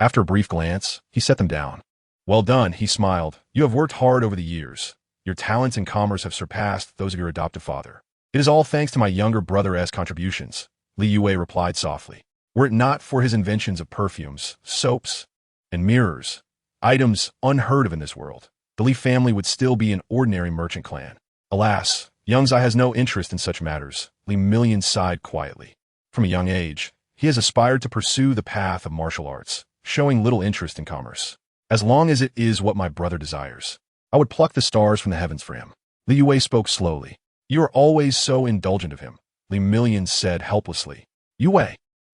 After a brief glance, he set them down. Well done, he smiled. You have worked hard over the years. Your talents in commerce have surpassed those of your adoptive father. It is all thanks to my younger brother's contributions, Li Yue replied softly. Were it not for his inventions of perfumes, soaps, and mirrors, items unheard of in this world, the Li family would still be an ordinary merchant clan. Alas, Qingzhi has no interest in such matters, Li Million sighed quietly. From a young age, he has aspired to pursue the path of martial arts, showing little interest in commerce. As long as it is what my brother desires, I would pluck the stars from the heavens for him. Li Yue spoke slowly. You are always so indulgent of him, Li Million said helplessly. Yue,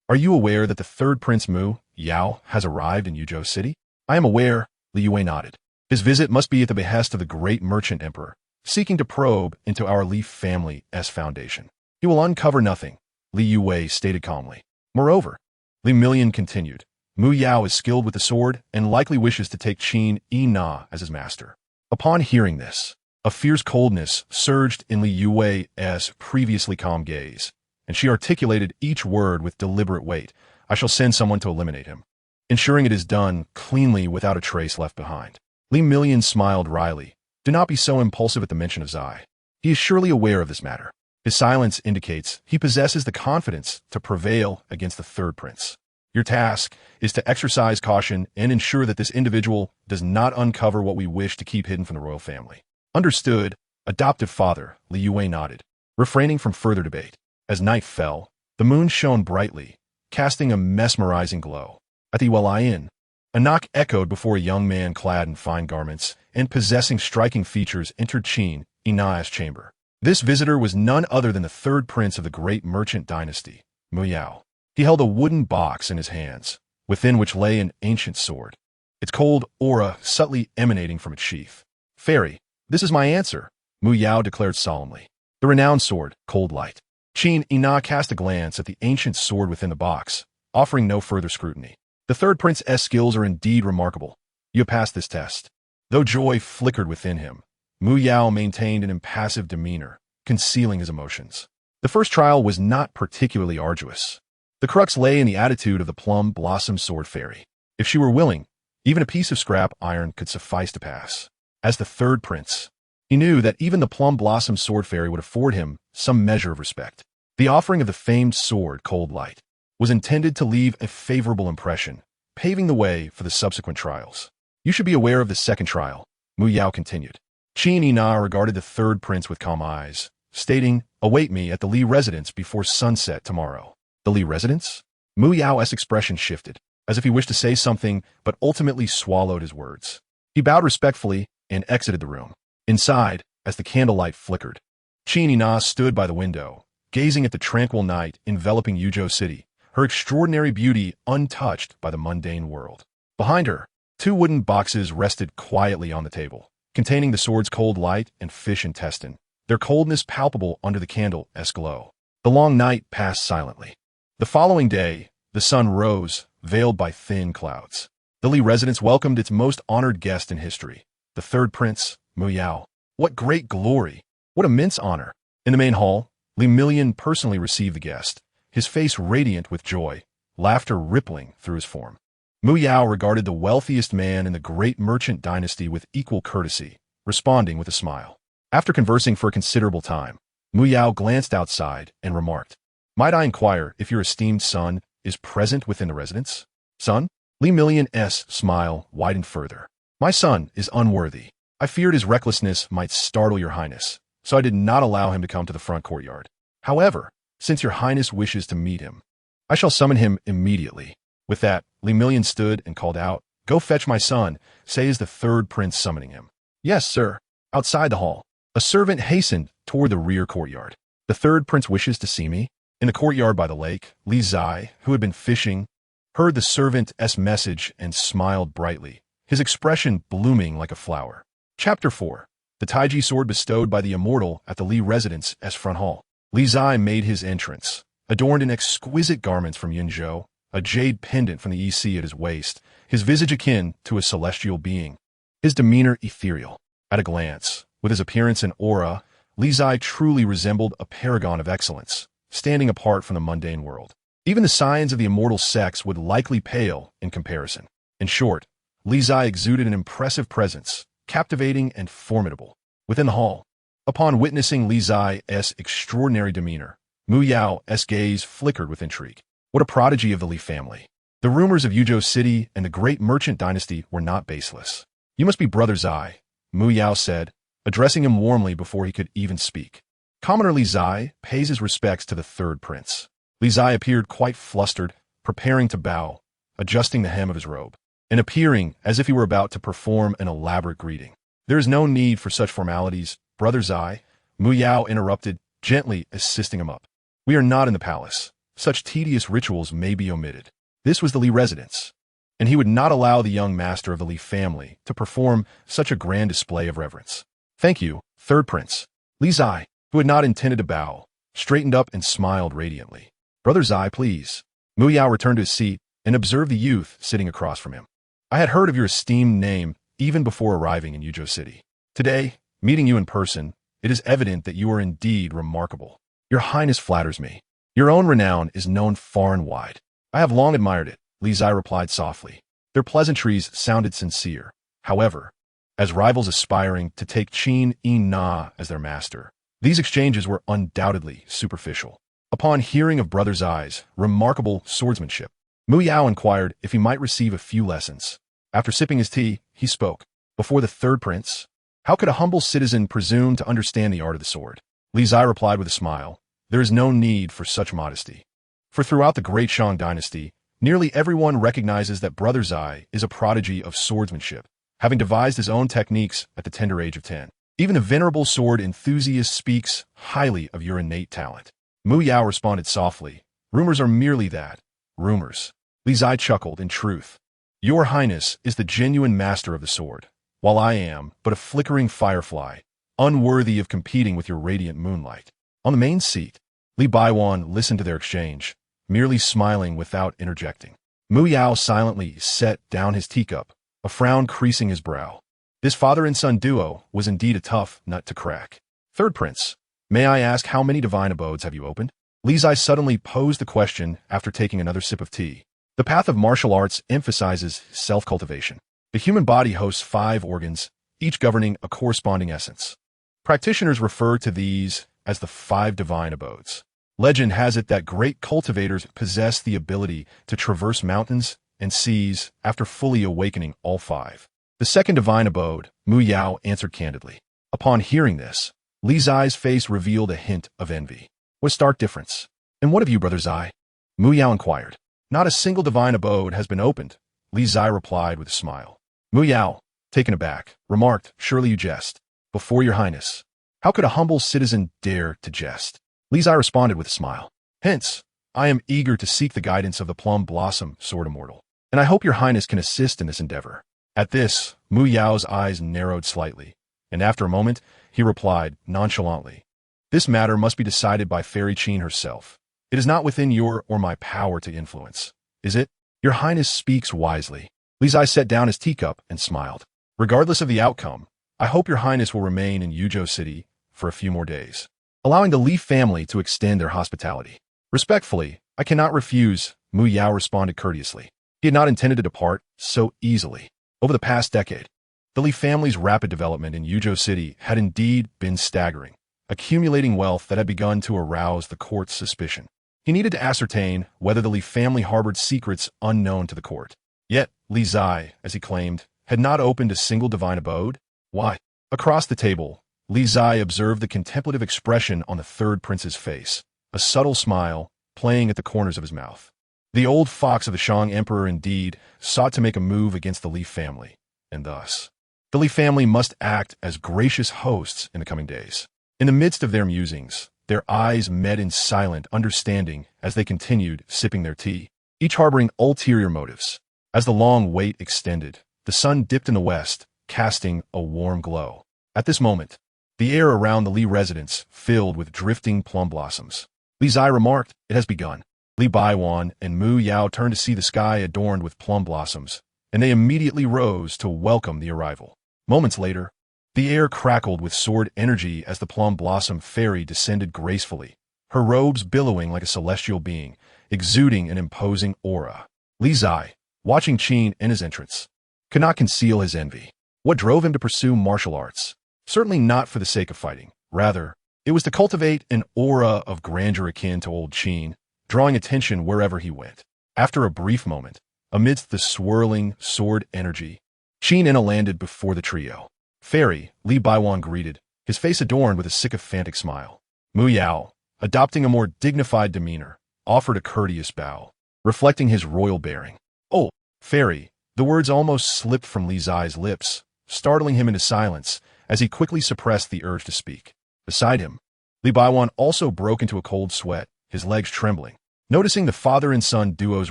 are you aware that the third Prince Mu Yao has arrived in Yuzhou City? I am aware, Li Yue nodded. His visit must be at the behest of the great merchant emperor, seeking to probe into our Li family's foundation. He will uncover nothing, Li Yue stated calmly. Moreover, Li Million continued, Mu Yao is skilled with the sword and likely wishes to take Qingzhi Na as his master. Upon hearing this, a fierce coldness surged in Li Yue's previously calm gaze, and she articulated each word with deliberate weight. I shall send someone to eliminate him, ensuring it is done cleanly without a trace left behind. Li Million smiled wryly. Do not be so impulsive at the mention of Zai. He is surely aware of this matter. His silence indicates he possesses the confidence to prevail against the third prince. Your task is to exercise caution and ensure that this individual does not uncover what we wish to keep hidden from the royal family. Understood, adoptive father, Li Yue nodded, refraining from further debate. As night fell, the moon shone brightly, casting a mesmerizing glow. At the Wali Inn, a knock echoed before a young man clad in fine garments and possessing striking features entered Qingzhi Na's chamber. This visitor was none other than the third prince of the great merchant dynasty, Mu Yao. He held a wooden box in his hands, within which lay an ancient sword, its cold aura subtly emanating from its sheath. Fairy, this is my answer, Mu Yao declared solemnly. The renowned sword, Cold Light. Qingzhi Na cast a glance at the ancient sword within the box, offering no further scrutiny. The third prince's skills are indeed remarkable. You have passed this test. Though joy flickered within him, Mu Yao maintained an impassive demeanor, concealing his emotions. The first trial was not particularly arduous. The crux lay in the attitude of the plum blossom sword fairy. If she were willing, even a piece of scrap iron could suffice to pass. As the third prince, he knew that even the plum blossom sword fairy would afford him some measure of respect. The offering of the famed sword, Cold Light, was intended to leave a favorable impression, paving the way for the subsequent trials. You should be aware of the second trial, Mu Yao continued. Qingzhi Na regarded the third prince with calm eyes, stating, await me at the Li residence before sunset tomorrow. The Li residence? Mu Yao's expression shifted, as if he wished to say something, but ultimately swallowed his words. He bowed respectfully and exited the room. Inside, as the candlelight flickered, Qingzhi Na stood by the window, gazing at the tranquil night enveloping Yuzhou City, her extraordinary beauty untouched by the mundane world. Behind her, two wooden boxes rested quietly on the table, containing the sword's Cold Light and fish intestine, their coldness palpable under the candle's glow. The long night passed silently. The following day, the sun rose, veiled by thin clouds. The Li residence welcomed its most honored guest in history, the third prince, Mu Yao. What great glory! What immense honor! In the main hall, Li Million personally received the guest, his face radiant with joy, laughter rippling through his form. Mu Yao regarded the wealthiest man in the great merchant dynasty with equal courtesy, responding with a smile. After conversing for a considerable time, Mu Yao glanced outside and remarked, might I inquire if your esteemed son is present within the residence? Son? Li Million's smile widened further. My son is unworthy. I feared his recklessness might startle your highness, so I did not allow him to come to the front courtyard. However, since your highness wishes to meet him, I shall summon him immediately. With that, Li Million stood and called out, go fetch my son, say is the third prince summoning him. Yes, sir. Outside the hall, a servant hastened toward the rear courtyard. The third prince wishes to see me. In the courtyard by the lake, Li Zai, who had been fishing, heard the servant's message and smiled brightly, his expression blooming like a flower. Chapter 4. The Taiji sword bestowed by the immortal at the Li residence's front hall. Li Zai made his entrance, adorned in exquisite garments from Yunzhou, a jade pendant from the EC at his waist, his visage akin to a celestial being, his demeanor ethereal. At a glance, with his appearance and aura, Li Zai truly resembled a paragon of excellence, standing apart from the mundane world. Even the scions of the immortal sex would likely pale in comparison. In short, Li Zai exuded an impressive presence, captivating and formidable. Within the hall, upon witnessing Li Zai's extraordinary demeanor, Mu Yao's gaze flickered with intrigue. What a prodigy of the Li family. The rumors of Yuzhou City and the great merchant dynasty were not baseless. You must be Brother Zai, Mu Yao said, addressing him warmly before he could even speak. Commoner Li Zai pays his respects to the third prince. Li Zai appeared quite flustered, preparing to bow, adjusting the hem of his robe, and appearing as if he were about to perform an elaborate greeting. There is no need for such formalities, Brother Zai, Mu Yao interrupted, gently assisting him up. We are not in the palace. Such tedious rituals may be omitted. This was the Li residence. and he would not allow the young master of the Li family to perform such a grand display of reverence. Thank you, third prince. Li Zai, who had not intended to bow, straightened up and smiled radiantly. Brother Zai, please. Mu Yao returned to his seat and observed the youth sitting across from him. I had heard of your esteemed name even before arriving in Yuzhou City. Today, meeting you in person, it is evident that you are indeed remarkable. Your Highness flatters me. Your own renown is known far and wide. I have long admired it, Li Zai replied softly. Their pleasantries sounded sincere. However, as rivals aspiring to take Qin Yi Na as their master, these exchanges were undoubtedly superficial. Upon hearing of Brother Zai's remarkable swordsmanship, Mu Yao inquired if he might receive a few lessons. After sipping his tea, he spoke. Before the third prince, how could a humble citizen presume to understand the art of the sword? Li Zai replied with a smile. There is no need for such modesty. For throughout the great Shang dynasty, nearly everyone recognizes that Brother Zai is a prodigy of swordsmanship, having devised his own techniques at the tender age of 10. Even a venerable sword enthusiast speaks highly of your innate talent. Mu Yao responded softly. Rumors are merely that. Rumors. Li Zai chuckled. In truth, your Highness is the genuine master of the sword, while I am but a flickering firefly, unworthy of competing with your radiant moonlight. On the main seat, Li Baiwan listened to their exchange, merely smiling without interjecting. Mu Yao silently set down his teacup, a frown creasing his brow. This father and son duo was indeed a tough nut to crack. Third prince, may I ask how many divine abodes have you opened? Li Zai suddenly posed the question after taking another sip of tea. The path of martial arts emphasizes self-cultivation. The human body hosts 5 organs, each governing a corresponding essence. Practitioners refer to these as the 5 divine abodes. Legend has it that great cultivators possess the ability to traverse mountains and seas after fully awakening all 5. The second divine abode, Mu Yao answered candidly. Upon hearing this, Li Zai's face revealed a hint of envy. What a stark difference. And what of you, Brother Zai? Mu Yao inquired. Not a single divine abode has been opened, Li Zai replied with a smile. Mu Yao, taken aback, remarked, surely you jest. Before your Highness. How could a humble citizen dare to jest? Li Zai responded with a smile. Hence, I am eager to seek the guidance of the Plum Blossom Sword Immortal, and I hope your Highness can assist in this endeavor. At this, Mu Yao's eyes narrowed slightly, and after a moment, he replied nonchalantly. This matter must be decided by Fairy Qin herself. It is not within your or my power to influence, is it? Your Highness speaks wisely. Li Zai set down his teacup and smiled. Regardless of the outcome, I hope your Highness will remain in Yuzhou City for a few more days, allowing the Li family to extend their hospitality. Respectfully, I cannot refuse, Mu Yao responded courteously. He had not intended to depart so easily. Over the past decade, the Li family's rapid development in Yuzhou City had indeed been staggering, accumulating wealth that had begun to arouse the court's suspicion. He needed to ascertain whether the Li family harbored secrets unknown to the court. Yet, Li Zai, as he claimed, had not opened a single divine abode. Why? Across the table, Li Zai observed the contemplative expression on the third prince's face, a subtle smile playing at the corners of his mouth. The old fox of the Shang Emperor indeed sought to make a move against the Li family, and thus, the Li family must act as gracious hosts in the coming days. In the midst of their musings, their eyes met in silent understanding as they continued sipping their tea, each harboring ulterior motives. As the long wait extended, the sun dipped in the west, casting a warm glow. At this moment, the air around the Li residence filled with drifting plum blossoms. Li Zai remarked, it has begun. Li Baiwan and Mu Yao turned to see the sky adorned with plum blossoms, and they immediately rose to welcome the arrival. Moments later, the air crackled with sword energy as the plum blossom fairy descended gracefully, her robes billowing like a celestial being, exuding an imposing aura. Li Zai, watching Qin in his entrance, could not conceal his envy. What drove him to pursue martial arts? Certainly not for the sake of fighting. Rather, it was to cultivate an aura of grandeur akin to old Qin, drawing attention wherever he went. After a brief moment, amidst the swirling sword energy, Qin Ina landed before the trio. Fairy, Li Baiwan greeted, his face adorned with a sycophantic smile. Mu Yao, adopting a more dignified demeanor, offered a courteous bow, reflecting his royal bearing. Oh, Fairy, the words almost slipped from Li Zai's lips, startling him into silence as he quickly suppressed the urge to speak. Beside him, Li Baiwan also broke into a cold sweat, his legs trembling. Noticing the father and son duo's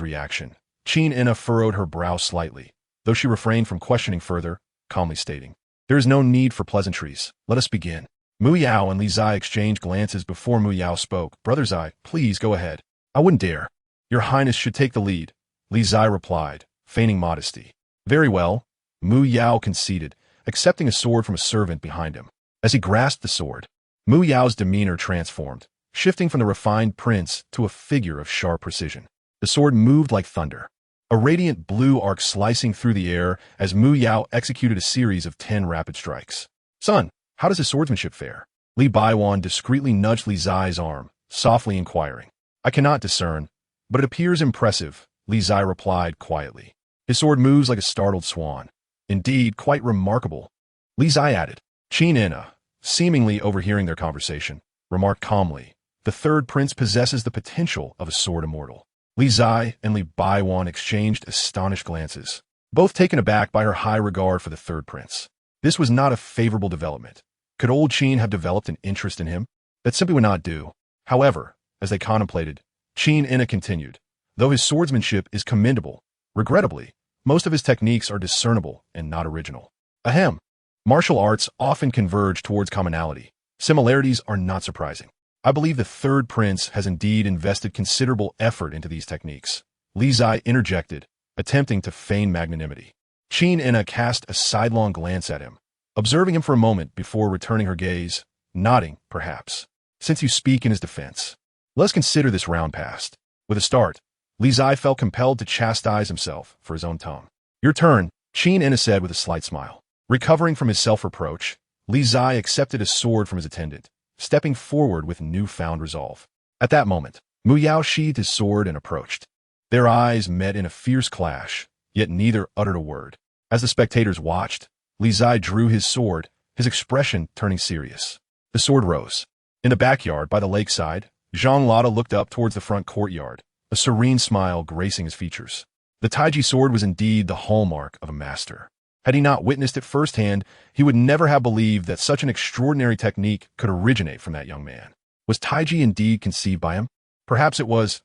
reaction, Qin Ina furrowed her brow slightly, though she refrained from questioning further, calmly stating, "There is no need for pleasantries. Let us begin." Mu Yao and Li Zai exchanged glances before Mu Yao spoke. "Brother Zai, please go ahead." "I wouldn't dare. Your Highness should take the lead," Li Zai replied, feigning modesty. "Very well," Mu Yao conceded, accepting a sword from a servant behind him. As he grasped the sword, Mu Yao's demeanor transformed, shifting from the refined prince to a figure of sharp precision. The sword moved like thunder, a radiant blue arc slicing through the air as Mu Yao executed a series of 10 rapid strikes. "Son, how does his swordsmanship fare?" Li Baiwan discreetly nudged Li Zai's arm, softly inquiring. "I cannot discern, but it appears impressive," Li Zai replied quietly. "His sword moves like a startled swan. Indeed, quite remarkable." Li Zai added. Qin Ina, seemingly overhearing their conversation, remarked calmly, "The third prince possesses the potential of a sword immortal." Li Zai and Li Baiwan exchanged astonished glances, both taken aback by her high regard for the third prince. This was not a favorable development. Could old Qin have developed an interest in him? That simply would not do. However, as they contemplated, Qin Ina continued, "Though his swordsmanship is commendable, regrettably, most of his techniques are discernible and not original." Ahem. Martial arts often converge towards commonality. Similarities are not surprising. I believe the third prince has indeed invested considerable effort into these techniques. Li Zai interjected, attempting to feign magnanimity. Qin Ina cast a sidelong glance at him, observing him for a moment before returning her gaze, nodding, perhaps. "Since you speak in his defense, let us consider this round past." With a start, Li Zai felt compelled to chastise himself for his own tongue. "Your turn," Qin Ina said with a slight smile. Recovering from his self-reproach, Li Zai accepted a sword from his attendant, stepping forward with newfound resolve. At that moment, Mu Yao sheathed his sword and approached. Their eyes met in a fierce clash, yet neither uttered a word. As the spectators watched, Li Zai drew his sword, his expression turning serious. The sword rose. In the backyard by the lakeside, Zhang Lada looked up towards the front courtyard, a serene smile gracing his features. The Taiji sword was indeed the hallmark of a master. Had he not witnessed it firsthand, he would never have believed that such an extraordinary technique could originate from that young man. Was Taiji indeed conceived by him? Perhaps it was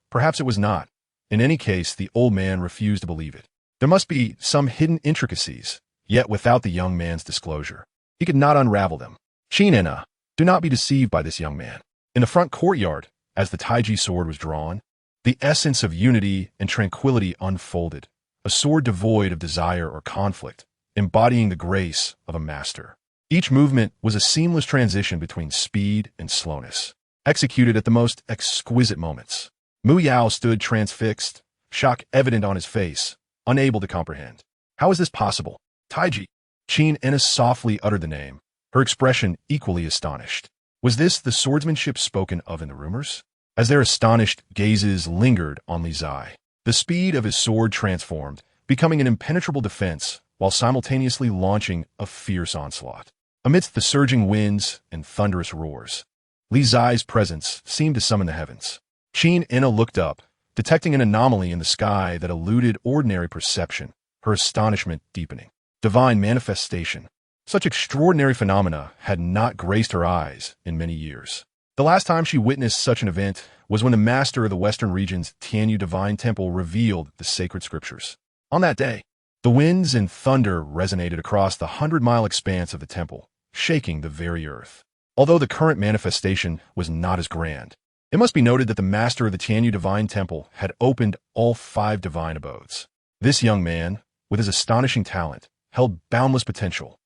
not. In any case, the old man refused to believe it. There must be some hidden intricacies, yet without the young man's disclosure, he could not unravel them. Qin Ina, do not be deceived by this young man. In the front courtyard, as the Taiji sword was drawn, the essence of unity and tranquility unfolded, a sword devoid of desire or conflict, embodying the grace of a master. Each movement was a seamless transition between speed and slowness, executed at the most exquisite moments. Mu Yao stood transfixed, shock evident on his face, unable to comprehend. How is this possible? Taiji. Qin Ina softly uttered the name, her expression equally astonished. Was this the swordsmanship spoken of in the rumors? As their astonished gazes lingered on Li Zai, the speed of his sword transformed, becoming an impenetrable defense, while simultaneously launching a fierce onslaught. Amidst the surging winds and thunderous roars, Li Zai's presence seemed to summon the heavens. Qin Ina looked up, detecting an anomaly in the sky that eluded ordinary perception, her astonishment deepening. Divine manifestation. Such extraordinary phenomena had not graced her eyes in many years. The last time she witnessed such an event was when the master of the Western region's Tianyu Divine Temple revealed the sacred scriptures. On that day, the winds and thunder resonated across the 100-mile expanse of the temple, shaking the very earth. Although the current manifestation was not as grand, it must be noted that the master of the Tianyu Divine Temple had opened all 5 divine abodes. This young man, with his astonishing talent, held boundless potential.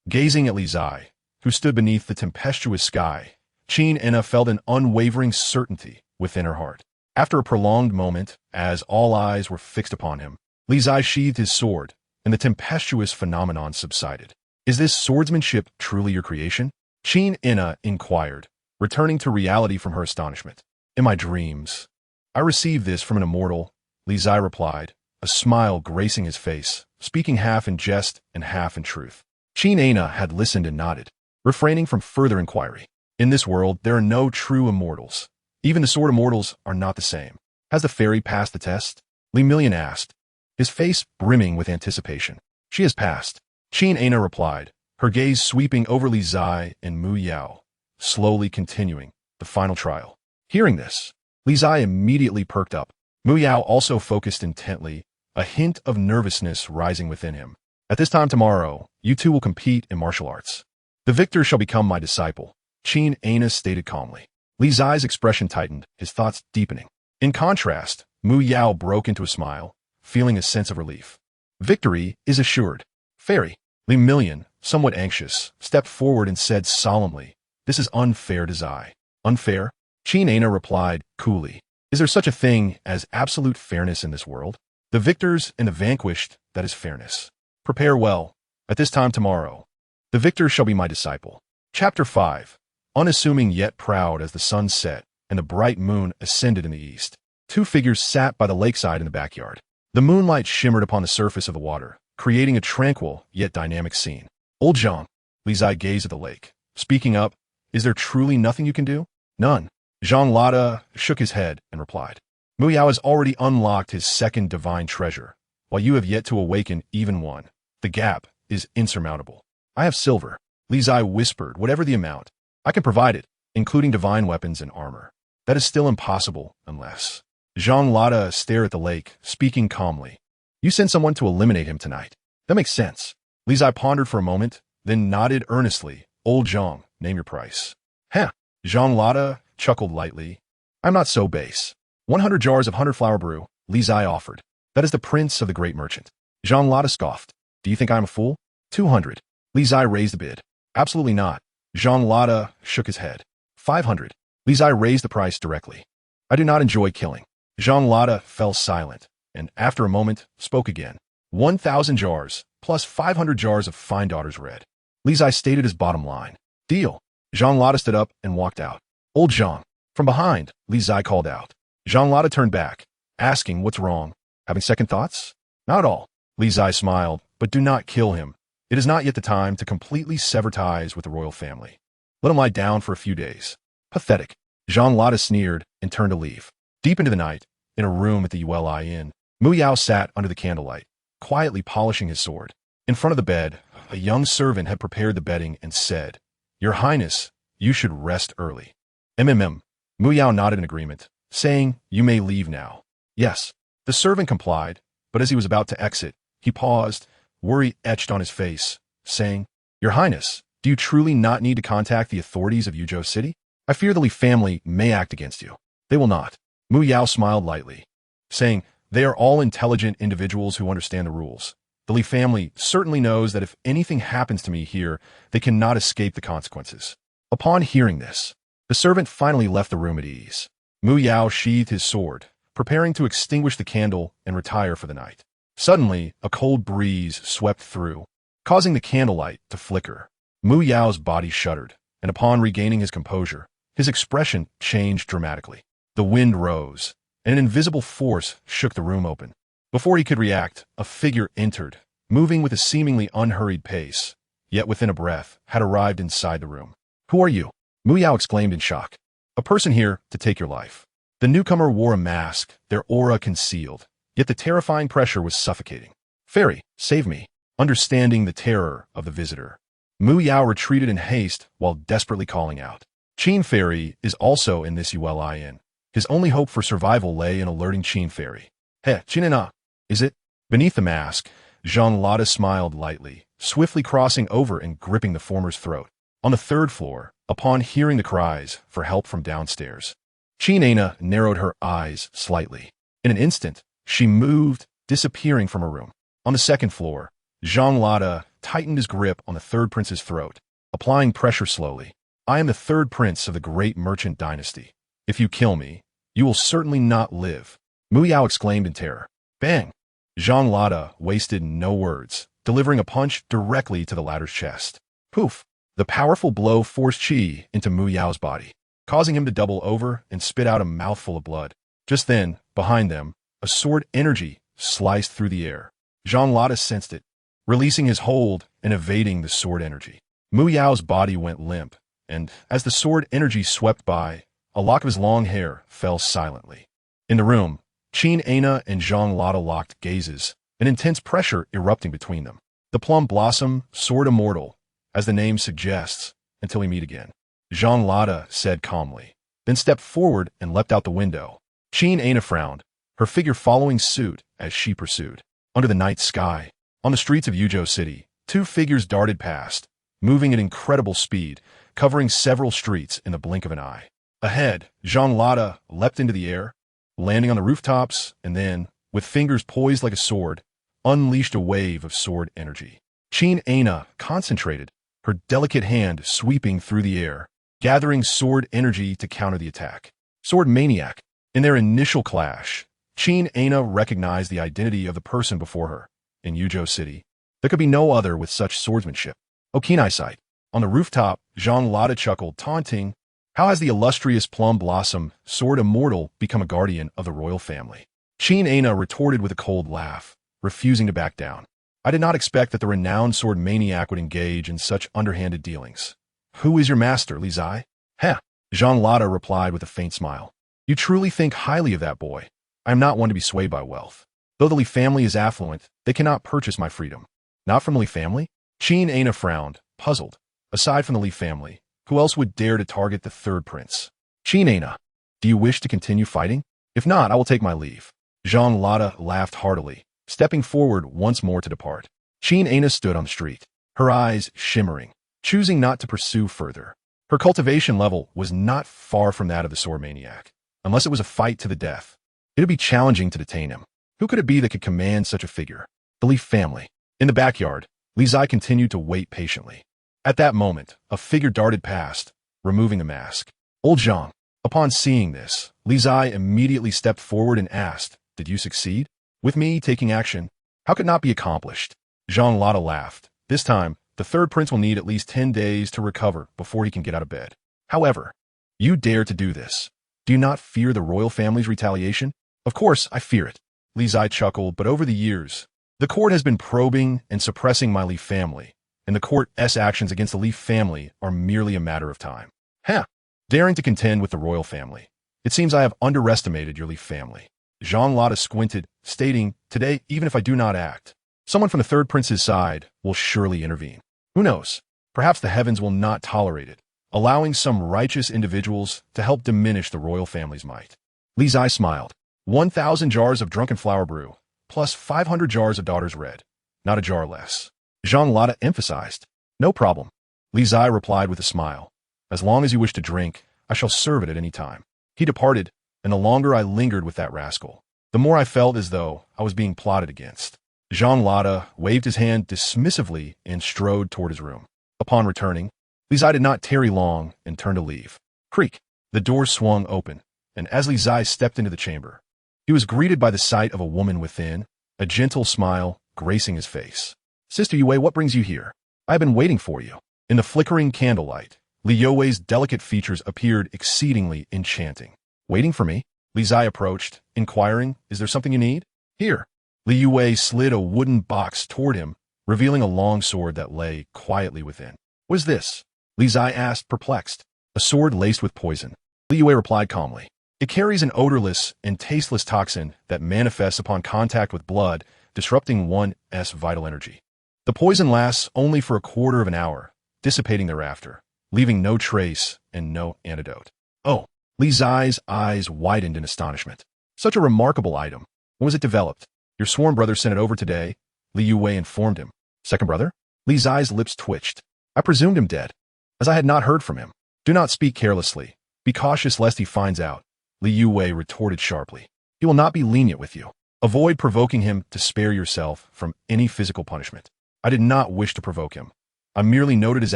Gazing at Li Zai, who stood beneath the tempestuous sky, Qin Ina felt an unwavering certainty within her heart. After a prolonged moment, as all eyes were fixed upon him, Li Zai sheathed his sword, and the tempestuous phenomenon subsided. "Is this swordsmanship truly your creation?" Qin Ina inquired, returning to reality from her astonishment. "In my dreams, I received this from an immortal," Li Zai replied, a smile gracing his face, speaking half in jest and half in truth. Qin Ina had listened and nodded, refraining from further inquiry. In this world, there are no true immortals. Even the sword immortals are not the same. Has the fairy passed the test? Li Million asked, his face brimming with anticipation. "She has passed," Qin Ina replied, her gaze sweeping over Li Zai and Mu Yao, slowly continuing the final trial. Hearing this, Li Zai immediately perked up. Mu Yao also focused intently, a hint of nervousness rising within him. At this time tomorrow, you two will compete in martial arts. The victor shall become my disciple, Qingzhi stated calmly. Li Zai's expression tightened, his thoughts deepening. In contrast, Mu Yao broke into a smile, feeling a sense of relief. Victory is assured. Fairy. Li Million, somewhat anxious, stepped forward and said solemnly, "This is unfair to Zai." Unfair? Qingzhi replied coolly. Is there such a thing as absolute fairness in this world? The victors and the vanquished, that is fairness. Prepare well. At this time tomorrow, the victor shall be my disciple. Chapter 5. Unassuming yet proud as the sun set and the bright moon ascended in the east, two figures sat by the lakeside in the backyard. The moonlight shimmered upon the surface of the water, creating a tranquil yet dynamic scene. Old Zhang, Li Zai gazed at the lake. Speaking up, is there truly nothing you can do? None. Zhang Lada shook his head and replied. Mu Yao has already unlocked his second divine treasure, while you have yet to awaken even one. The gap is insurmountable. I have silver, Li Zai whispered, whatever the amount. I can provide it, including divine weapons and armor. That is still impossible unless... Zhang Lada stared at the lake, speaking calmly. You send someone to eliminate him tonight. That makes sense. Li Zai pondered for a moment, then nodded earnestly. Old Zhang, name your price. Huh. Zhang Lada chuckled lightly. I'm not so base. 100 jars of 100-flower brew, Li Zai offered. That is the prince of the great merchant. Zhang Lada scoffed. Do you think I am a fool? 200. Li Zai raised the bid. Absolutely not. Zhang Lada shook his head. 500. Li Zai raised the price directly. I do not enjoy killing. Zhang Lada fell silent, and after a moment, spoke again. 1,000 jars, plus 500 jars of fine daughter's red. Li Zai stated his bottom line. Deal. Zhang Lada stood up and walked out. Old Zhang. From behind, Li Zai called out. Zhang Lada turned back, asking what's wrong. Having second thoughts? Not at all. Li Zai smiled, but do not kill him. It is not yet the time to completely sever ties with the royal family. Let him lie down for a few days. Pathetic. Zhang Lada sneered and turned to leave. Deep into the night, in a room at the Uli Inn, Mu Yao sat under the candlelight, quietly polishing his sword. In front of the bed, a young servant had prepared the bedding and said, Your Highness, you should rest early. Mu Yao nodded in agreement, saying, You may leave now. Yes. The servant complied, but as he was about to exit, he paused, worry etched on his face, saying, Your Highness, do you truly not need to contact the authorities of Yuzhou City? I fear the Li family may act against you. They will not. Mu Yao smiled lightly, saying, They are all intelligent individuals who understand the rules. The Li family certainly knows that if anything happens to me here, they cannot escape the consequences. Upon hearing this, the servant finally left the room at ease. Mu Yao sheathed his sword, preparing to extinguish the candle and retire for the night. Suddenly, a cold breeze swept through, causing the candlelight to flicker. Mu Yao's body shuddered, and upon regaining his composure, his expression changed dramatically. The wind rose, and an invisible force shook the room open. Before he could react, a figure entered, moving with a seemingly unhurried pace, yet within a breath, had arrived inside the room. Who are you? Mu Yao exclaimed in shock. A person here to take your life. The newcomer wore a mask, their aura concealed, yet the terrifying pressure was suffocating. Fairy, save me. Understanding the terror of the visitor, Mu Yao retreated in haste while desperately calling out. Qin Fairy is also in this Uli Inn. His only hope for survival lay in alerting Qin Fairy. Hey, Qinina, is it? Beneath the mask, Zhang Lada smiled lightly, swiftly crossing over and gripping the former's throat. On the third floor, upon hearing the cries for help from downstairs, Qinina narrowed her eyes slightly. In an instant, she moved, disappearing from her room. On the second floor, Zhang Lada tightened his grip on the third prince's throat, applying pressure slowly. I am the third prince of the great merchant dynasty. If you kill me, you will certainly not live. Mu Yao exclaimed in terror. Bang! Zhang Lada wasted no words, delivering a punch directly to the latter's chest. Poof! The powerful blow forced qi into Mu Yao's body, causing him to double over and spit out a mouthful of blood. Just then, behind them, a sword energy sliced through the air. Zhang Lada sensed it, releasing his hold and evading the sword energy. Mu Yao's body went limp, and as the sword energy swept by, a lock of his long hair fell silently. In the room, Qingzhi and Zhang Lada locked gazes, an intense pressure erupting between them. The plum blossom, sword immortal, as the name suggests, until we meet again. Zhang Lada said calmly, then stepped forward and leapt out the window. Qingzhi frowned, her figure following suit as she pursued. Under the night sky, on the streets of Yuzhou City, two figures darted past, moving at incredible speed, covering several streets in the blink of an eye. Ahead, Zhang Lada leapt into the air, landing on the rooftops, and then, with fingers poised like a sword, unleashed a wave of sword energy. Qingzhi concentrated, her delicate hand sweeping through the air, gathering sword energy to counter the attack. Sword Maniac. In their initial clash, Qingzhi recognized the identity of the person before her. In Yuzhou City, there could be no other with such swordsmanship. O keen eyesight. On the rooftop, Zhang Lada chuckled, taunting, "How has the illustrious Plum Blossom, Sword Immortal, become a guardian of the royal family?" Qingzhi retorted with a cold laugh, refusing to back down. "I did not expect that the renowned sword maniac would engage in such underhanded dealings. Who is your master, Li Zai?" "Heh," Zhang Lada replied with a faint smile. "You truly think highly of that boy. I am not one to be swayed by wealth. Though the Li family is affluent, they cannot purchase my freedom." "Not from the Li family?" Qingzhi frowned, puzzled. Aside from the Li family, who else would dare to target the third prince? "Qingzhi, do you wish to continue fighting? If not, I will take my leave." Zhang Lada laughed heartily, stepping forward once more to depart. Qingzhi stood on the street, her eyes shimmering, choosing not to pursue further. Her cultivation level was not far from that of the sword maniac. Unless it was a fight to the death, it would be challenging to detain him. Who could it be that could command such a figure? The Li family. In the backyard, Li Zai continued to wait patiently. At that moment, a figure darted past, removing the mask. Old Zhang. Upon seeing this, Li Zai immediately stepped forward and asked, "Did you succeed? With me taking action, how could it not be accomplished?" Zhang Lada laughed. "This time, the third prince will need at least 10 days to recover before he can get out of bed. However, you dare to do this. Do you not fear the royal family's retaliation?" "Of course, I fear it." Li Zai chuckled, "But over the years, the court has been probing and suppressing my Li family, and the court's actions against the Li family are merely a matter of time." "Huh. Daring to contend with the royal family. It seems I have underestimated your Li family." Zhang Lada squinted, stating, "Today, even if I do not act, someone from the third prince's side will surely intervene. Who knows? Perhaps the heavens will not tolerate it, allowing some righteous individuals to help diminish the royal family's might." Li Zai smiled. 1,000 jars of drunken flower brew, plus 500 jars of daughter's red. Not a jar less. Zhang Lada emphasized. "No problem." Li Zai replied with a smile. "As long as you wish to drink, I shall serve it at any time." He departed, and the longer I lingered with that rascal, the more I felt as though I was being plotted against. Zhang Lada waved his hand dismissively and strode toward his room. Upon returning, Li Zai did not tarry long and turned to leave. Creak. The door swung open, and as Li Zai stepped into the chamber, he was greeted by the sight of a woman within, a gentle smile gracing his face. "Sister Yue, what brings you here? I have been waiting for you." In the flickering candlelight, Li Yue's delicate features appeared exceedingly enchanting. "Waiting for me?" Li Zai approached, inquiring, "Is there something you need?" "Here." Li Yue slid a wooden box toward him, revealing a long sword that lay quietly within. "What is this?" Li Zai asked, perplexed. "A sword laced with poison." Li Yue replied calmly. "It carries an odorless and tasteless toxin that manifests upon contact with blood, disrupting one's vital energy. The poison lasts only for a quarter of an hour, dissipating thereafter, leaving no trace and no antidote." "Oh." Li Zai's eyes widened in astonishment. "Such a remarkable item. When was it developed?" "Your sworn brother sent it over today," Li Yue informed him. "Second brother?" Li Zai's lips twitched. "I presumed him dead, as I had not heard from him." "Do not speak carelessly. Be cautious lest he finds out," Li Yue retorted sharply. "He will not be lenient with you. Avoid provoking him to spare yourself from any physical punishment." "I did not wish to provoke him. I merely noted his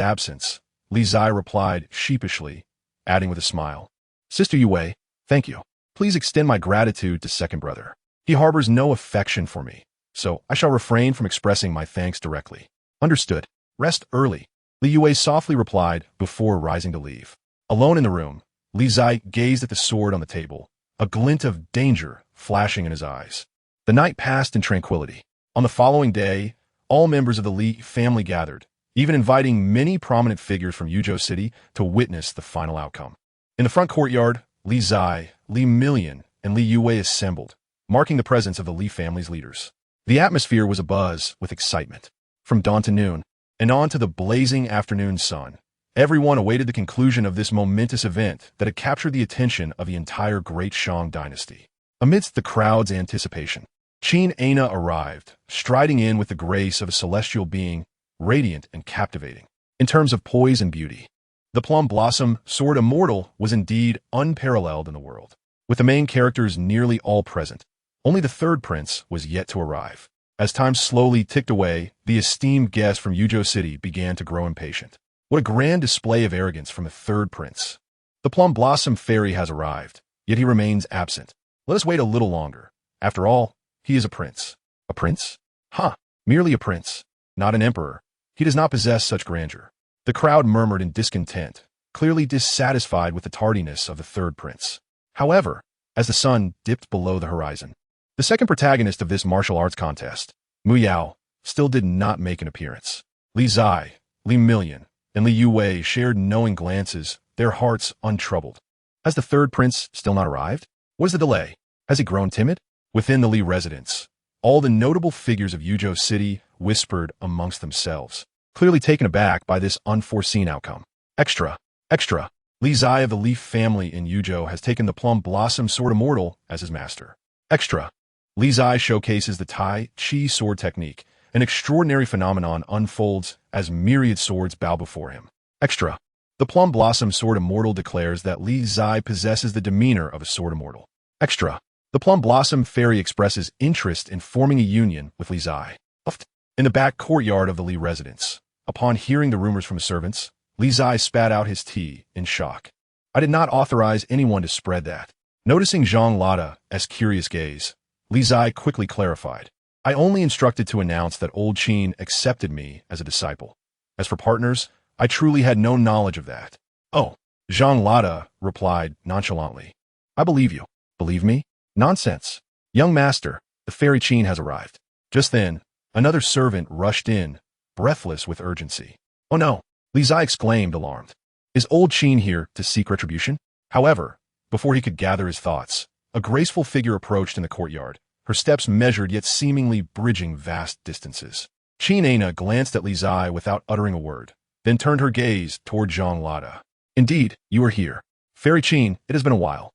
absence," Li Zai replied sheepishly, adding with a smile. "Sister Yue, thank you. Please extend my gratitude to second brother. He harbors no affection for me, so I shall refrain from expressing my thanks directly." "Understood. Rest early," Li Yue softly replied before rising to leave. Alone in the room, Li Zai gazed at the sword on the table, a glint of danger flashing in his eyes. The night passed in tranquility. On the following day, all members of the Li family gathered, even inviting many prominent figures from Yuzhou City to witness the final outcome. In the front courtyard, Li Zai, Li Million, and Li Yue assembled, marking the presence of the Li family's leaders. The atmosphere was abuzz with excitement. From dawn to noon, and on to the blazing afternoon sun, everyone awaited the conclusion of this momentous event that had captured the attention of the entire Great Shang dynasty. Amidst the crowd's anticipation, Qingzhi arrived, striding in with the grace of a celestial being, radiant and captivating. In terms of poise and beauty, the plum blossom sword immortal was indeed unparalleled in the world. With the main characters nearly all present, only the third prince was yet to arrive. As time slowly ticked away, the esteemed guest from Yuzhou City began to grow impatient. What a grand display of arrogance from a third prince. The plum blossom fairy has arrived, yet he remains absent. Let us wait a little longer. After all, he is a prince. A prince? Huh, merely a prince, not an emperor. He does not possess such grandeur. The crowd murmured in discontent, clearly dissatisfied with the tardiness of the third prince. However, as the sun dipped below the horizon, the second protagonist of this martial arts contest, Mu Yao, still did not make an appearance. Li Zai, Li Million, and Li Yuwei shared knowing glances, their hearts untroubled. Has the third prince still not arrived? What is the delay? Has he grown timid? Within the Li residence, all the notable figures of Yuzhou City whispered amongst themselves, clearly taken aback by this unforeseen outcome. Extra, extra, Li Zai of the Leaf family in Yuzhou has taken the Plum Blossom Sword Immortal as his master. Extra, Li Zai showcases the Tai Chi sword technique. An extraordinary phenomenon unfolds as myriad swords bow before him. Extra, the Plum Blossom Sword Immortal declares that Li Zai possesses the demeanor of a sword immortal. Extra, the Plum Blossom Fairy expresses interest in forming a union with Li Zai. In the back courtyard of the Li residence, upon hearing the rumors from the servants, Li Zai spat out his tea in shock. I did not authorize anyone to spread that. Noticing Zhang Lada's curious gaze, Li Zai quickly clarified. I only instructed to announce that old Qin accepted me as a disciple. As for partners, I truly had no knowledge of that. Oh, Zhang Lada replied nonchalantly. I believe you. Believe me? Nonsense. Young master, the fairy Qin has arrived. Just then, another servant rushed in, breathless with urgency. Oh no, Li Zai exclaimed, alarmed. Is old Qin here to seek retribution? However, before he could gather his thoughts, a graceful figure approached in the courtyard, her steps measured yet seemingly bridging vast distances. Qingzhi glanced at Li Zai without uttering a word, then turned her gaze toward Zhang Lada. Indeed, you are here. Fairy Qin, it has been a while.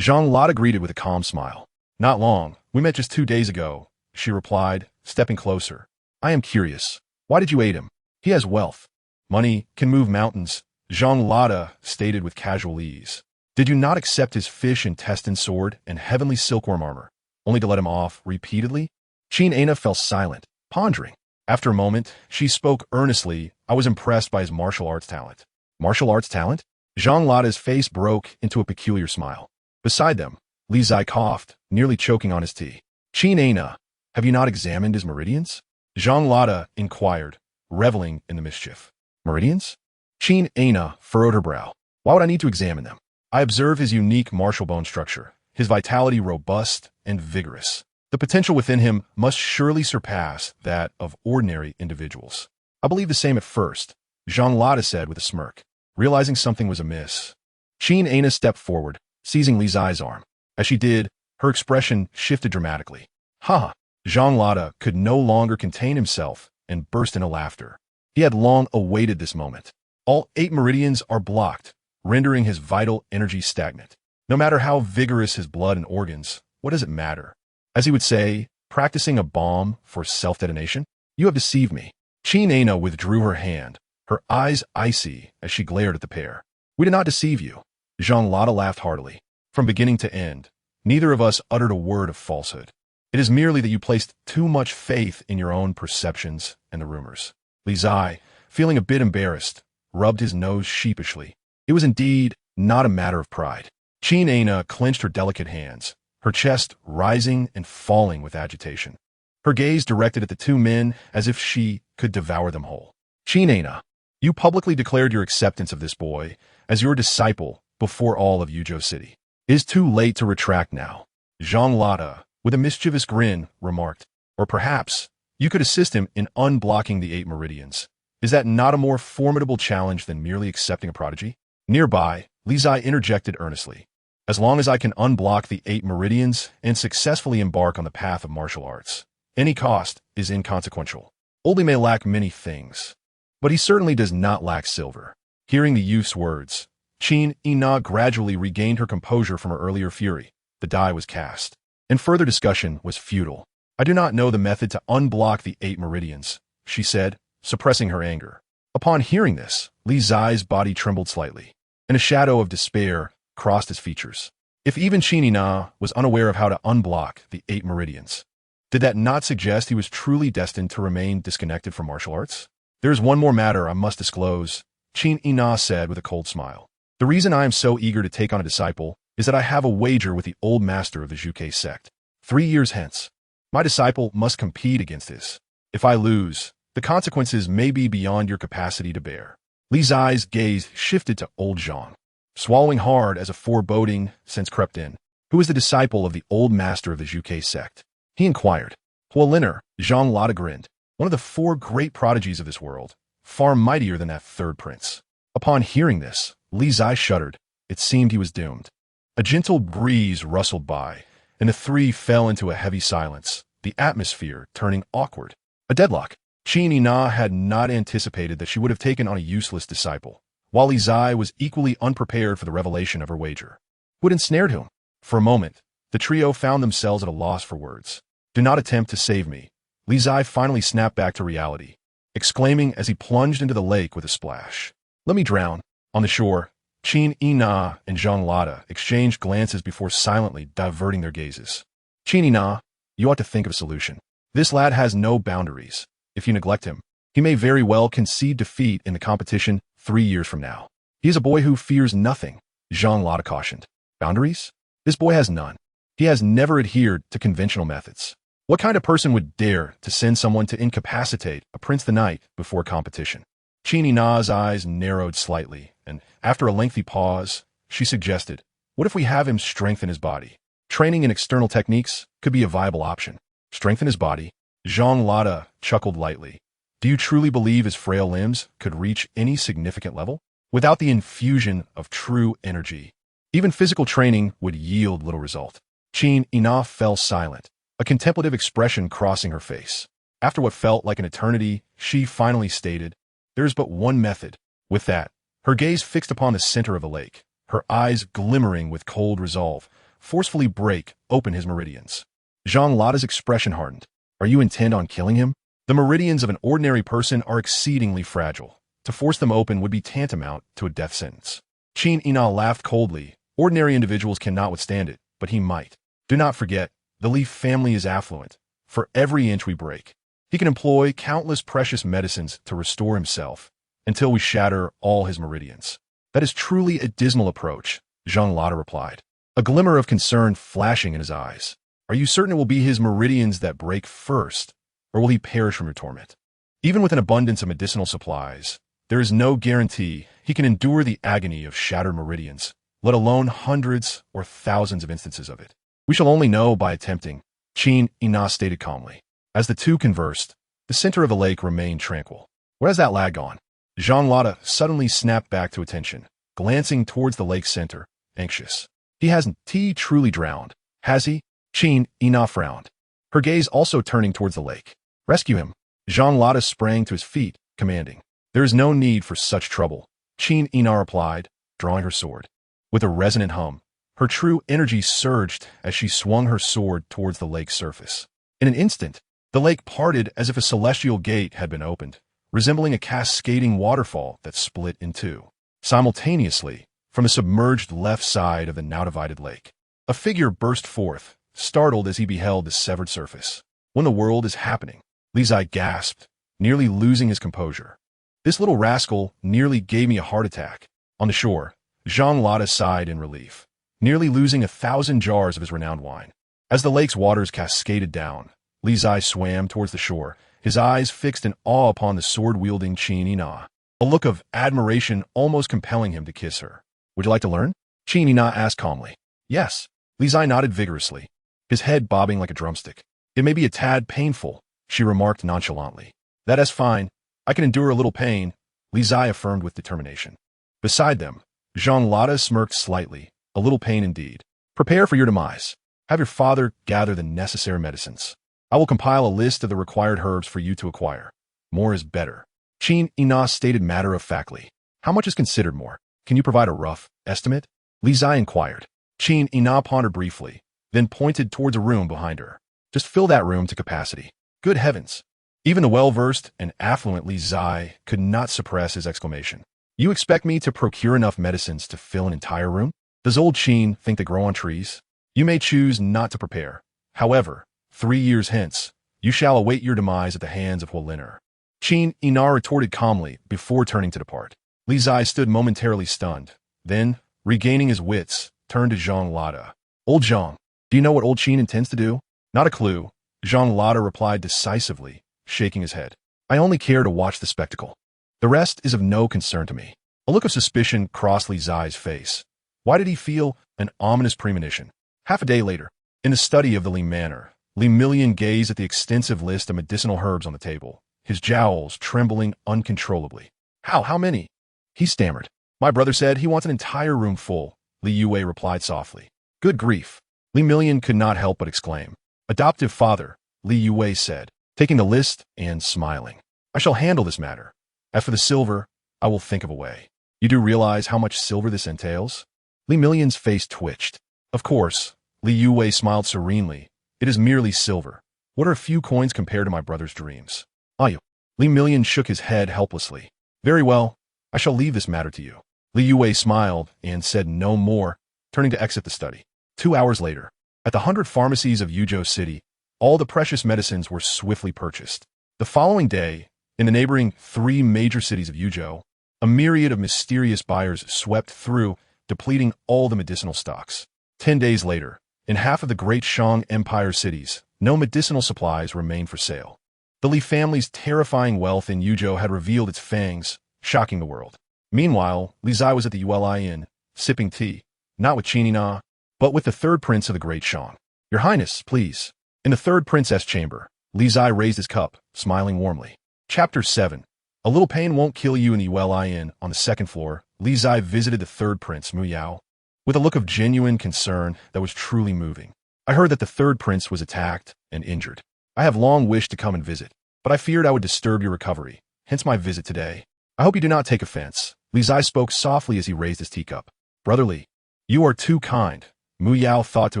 Zhang Lada greeted with a calm smile. Not long, we met just 2 days ago, she replied, stepping closer. I am curious. Why did you aid him? He has wealth. Money can move mountains, Zhang Lada stated with casual ease. Did you not accept his fish intestine sword and heavenly silkworm armor, only to let him off repeatedly? Qingzhi fell silent, pondering. After a moment, she spoke earnestly. I was impressed by his martial arts talent. Martial arts talent? Zhang Lada's face broke into a peculiar smile. Beside them, Li Zai coughed, nearly choking on his tea. Qingzhi, have you not examined his meridians? Zhang Lada inquired, reveling in the mischief. Meridians? Qingzhi furrowed her brow. Why would I need to examine them? I observe his unique martial bone structure, his vitality robust and vigorous. The potential within him must surely surpass that of ordinary individuals. I believed the same at first, Zhang Lada said with a smirk. Realizing something was amiss, Qingzhi stepped forward, seizing Li Zai's arm. As she did, her expression shifted dramatically. Ha! Zhang Lada could no longer contain himself and burst into laughter. He had long awaited this moment. All 8 meridians are blocked, rendering his vital energy stagnant. No matter how vigorous his blood and organs, what does it matter? As he would say, practicing a bomb for self-detonation? You have deceived me. Qingzhi withdrew her hand, her eyes icy as she glared at the pair. We did not deceive you. Zhang Lada laughed heartily. From beginning to end, neither of us uttered a word of falsehood. It is merely that you placed too much faith in your own perceptions and the rumors. Li Zai, feeling a bit embarrassed, rubbed his nose sheepishly. It was indeed not a matter of pride. Qingzhi clenched her delicate hands, her chest rising and falling with agitation. Her gaze directed at the 2 men as if she could devour them whole. Qingzhi, you publicly declared your acceptance of this boy as your disciple before all of Yuzhou City. It is too late to retract now. Zhang Lada, with a mischievous grin, remarked. Or perhaps you could assist him in unblocking the 8 meridians. Is that not a more formidable challenge than merely accepting a prodigy? Nearby, Li Zai interjected earnestly. As long as I can unblock the 8 meridians and successfully embark on the path of martial arts, any cost is inconsequential. Oldie may lack many things, but he certainly does not lack silver. Hearing the youth's words, Qingzhi gradually regained her composure from her earlier fury. The die was cast, and further discussion was futile. I do not know the method to unblock the 8 meridians, she said, suppressing her anger. Upon hearing this, Li Zai's body trembled slightly, and a shadow of despair crossed his features. If even Qingzhi Na was unaware of how to unblock the 8 meridians, did that not suggest he was truly destined to remain disconnected from martial arts? There is one more matter I must disclose, Qingzhi Na said with a cold smile. The reason I am so eager to take on a disciple is that I have a wager with the old master of the Zhuge sect. 3 years hence, my disciple must compete against his. If I lose, the consequences may be beyond your capacity to bear. Li Zai's gaze shifted to old Zhang, swallowing hard as a foreboding sense crept in. Who is the disciple of the old master of the Zhuge sect? He inquired. Huoliner, Zhang Lada grinned. One of the 4 great prodigies of this world, far mightier than that third prince. Upon hearing this, Li Zai shuddered. It seemed he was doomed. A gentle breeze rustled by, and the 3 fell into a heavy silence, the atmosphere turning awkward. A deadlock. Qingzhi Na had not anticipated that she would have taken on a useless disciple, while Li Zai was equally unprepared for the revelation of her wager. Who had ensnared whom? For a moment, the trio found themselves at a loss for words. Do not attempt to save me. Li Zai finally snapped back to reality, exclaiming as he plunged into the lake with a splash. Let me drown. On the shore, Qingzhi Na and Zhang Lada exchanged glances before silently diverting their gazes. Qingzhi Na, you ought to think of a solution. This lad has no boundaries. If you neglect him, he may very well concede defeat in the competition 3 years from now. He is a boy who fears nothing, Zhang Lada cautioned. Boundaries? This boy has none. He has never adhered to conventional methods. What kind of person would dare to send someone to incapacitate a prince the night before competition? Qingzhi Na's eyes narrowed slightly, and after a lengthy pause, she suggested, what if we have him strengthen his body? Training in external techniques could be a viable option. Strengthen his body? Zhang Lada chuckled lightly. Do you truly believe his frail limbs could reach any significant level? Without the infusion of true energy, even physical training would yield little result. Qingzhi Na fell silent, a contemplative expression crossing her face. After what felt like an eternity, she finally stated, there is but one method. With that, her gaze fixed upon the center of the lake, her eyes glimmering with cold resolve, forcefully break open his meridians. Zhang Lada's expression hardened. Are you intent on killing him? The meridians of an ordinary person are exceedingly fragile. To force them open would be tantamount to a death sentence. Qingzhi Na laughed coldly. Ordinary individuals cannot withstand it, but he might. Do not forget, the Li family is affluent. For every inch we break, he can employ countless precious medicines to restore himself until we shatter all his meridians. That is truly a dismal approach, Zhang Lada replied, a glimmer of concern flashing in his eyes. Are you certain it will be his meridians that break first, or will he perish from your torment? Even with an abundance of medicinal supplies, there is no guarantee he can endure the agony of shattered meridians, let alone hundreds or thousands of instances of it. We shall only know by attempting, Qingzhi Na stated calmly. As the 2 conversed, the center of the lake remained tranquil. Where has that lad gone? Zhang Lada suddenly snapped back to attention, glancing towards the lake's center, anxious. He hasn't truly drowned, has he? Qingzhi Na frowned, her gaze also turning towards the lake. Rescue him. Zhang Lada sprang to his feet, commanding. There is no need for such trouble, Qingzhi Na replied, drawing her sword. With a resonant hum, her true energy surged as she swung her sword towards the lake's surface. In an instant, the lake parted as if a celestial gate had been opened, resembling a cascading waterfall that split in 2. Simultaneously, from the submerged left side of the now divided lake, a figure burst forth, startled as he beheld the severed surface. When the world is happening, Li Zai gasped, nearly losing his composure. This little rascal nearly gave me a heart attack. On the shore, Zhang Lada sighed in relief, nearly losing 1,000 jars of his renowned wine. As the lake's waters cascaded down, Li Zai swam towards the shore, his eyes fixed in awe upon the sword-wielding Qingzhi Na, a look of admiration almost compelling him to kiss her. Would you like to learn? Qingzhi Na asked calmly. Yes. Li Zai nodded vigorously, his head bobbing like a drumstick. It may be a tad painful, she remarked nonchalantly. That is fine. I can endure a little pain, Li Zai affirmed with determination. Beside them, Zhang Lada smirked slightly. A little pain indeed. Prepare for your demise. Have your father gather the necessary medicines. I will compile a list of the required herbs for you to acquire. More is better. Qingzhi Na stated matter-of-factly. How much is considered more? Can you provide a rough estimate? Li Zai inquired. Qingzhi Na pondered briefly, then pointed towards a room behind her. Just fill that room to capacity. Good heavens. Even the well-versed and affluent Li Zai could not suppress his exclamation. You expect me to procure enough medicines to fill an entire room? Does old Qin think they grow on trees? You may choose not to prepare. However, 3 years hence, you shall await your demise at the hands of Huoliner. Qin Inar retorted calmly before turning to depart. Li Zai stood momentarily stunned. Then, regaining his wits, turned to Zhang Lada. Old Zhang, do you know what old Qin intends to do? Not a clue, Zhang Lada replied decisively, shaking his head. I only care to watch the spectacle. The rest is of no concern to me. A look of suspicion crossed Li Zai's face. Why did he feel an ominous premonition? Half a day later, in the study of the Li Manor, Li Million gazed at the extensive list of medicinal herbs on the table, his jowls trembling uncontrollably. How many? He stammered. My brother said he wants an entire room full, Li Yue replied softly. Good grief. Li Million could not help but exclaim. Adoptive father, Li Yue said, taking the list and smiling. I shall handle this matter. As for the silver, I will think of a way. You do realize how much silver this entails? Li Million's face twitched. Of course, Li Yue smiled serenely. It is merely silver. What are a few coins compared to my brother's dreams? Ayu. Li Million shook his head helplessly. Very well, I shall leave this matter to you. Li Yue smiled and said no more, turning to exit the study. 2 hours later, at the 100 pharmacies of Yuzhou City, all the precious medicines were swiftly purchased. The following day, in the neighboring 3 major cities of Yuzhou, a myriad of mysterious buyers swept through, depleting all the medicinal stocks. 10 days later, in half of the great Shang Empire cities, no medicinal supplies remained for sale. The Li family's terrifying wealth in Yuzhou had revealed its fangs, shocking the world. Meanwhile, Li Zai was at the Uli Inn, sipping tea, not with Qinina, but with the third prince of the great Shang. Your Highness, please. In the third princess chamber, Li Zai raised his cup, smiling warmly. Chapter 7. A little pain won't kill you in the Uli Inn. On the second floor, Li Zai visited the third prince, Mu Yao, with a look of genuine concern that was truly moving. I heard that the third prince was attacked and injured. I have long wished to come and visit, but I feared I would disturb your recovery, hence my visit today. I hope you do not take offense. Li Zai spoke softly as he raised his teacup. Brother Li, you are too kind, Mu Yao thought to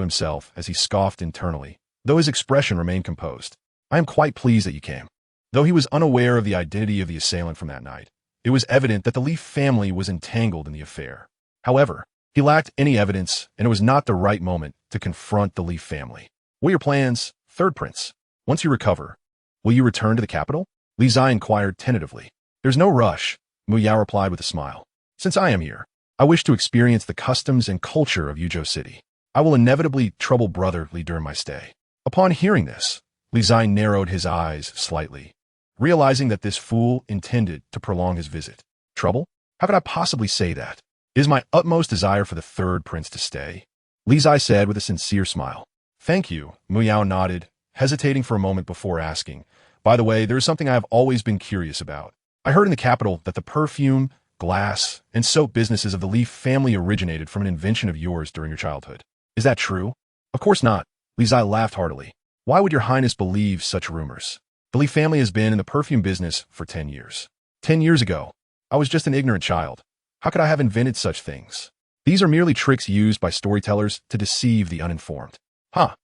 himself as he scoffed internally, though his expression remained composed. I am quite pleased that you came. Though he was unaware of the identity of the assailant from that night, it was evident that the Li family was entangled in the affair. However, he lacked any evidence, and it was not the right moment to confront the Li family. What are your plans, third prince? Once you recover, will you return to the capital? Li Zai inquired tentatively. There's no rush, Mu Yao replied with a smile. Since I am here, I wish to experience the customs and culture of Yuzhou City. I will inevitably trouble Brother Li during my stay. Upon hearing this, Li Zai narrowed his eyes slightly, realizing that this fool intended to prolong his visit. Trouble? How could I possibly say that? It is my utmost desire for the third prince to stay, Li Zai said with a sincere smile. Thank you, Mu Yao nodded, hesitating for a moment before asking. By the way, there is something I have always been curious about. I heard in the capital that the perfume, glass, and soap businesses of the Li family originated from an invention of yours during your childhood. Is that true? Of course not, Li Zai laughed heartily. Why would your highness believe such rumors? The Li family has been in the perfume business for 10 years. 10 years ago, I was just an ignorant child. How could I have invented such things? These are merely tricks used by storytellers to deceive the uninformed.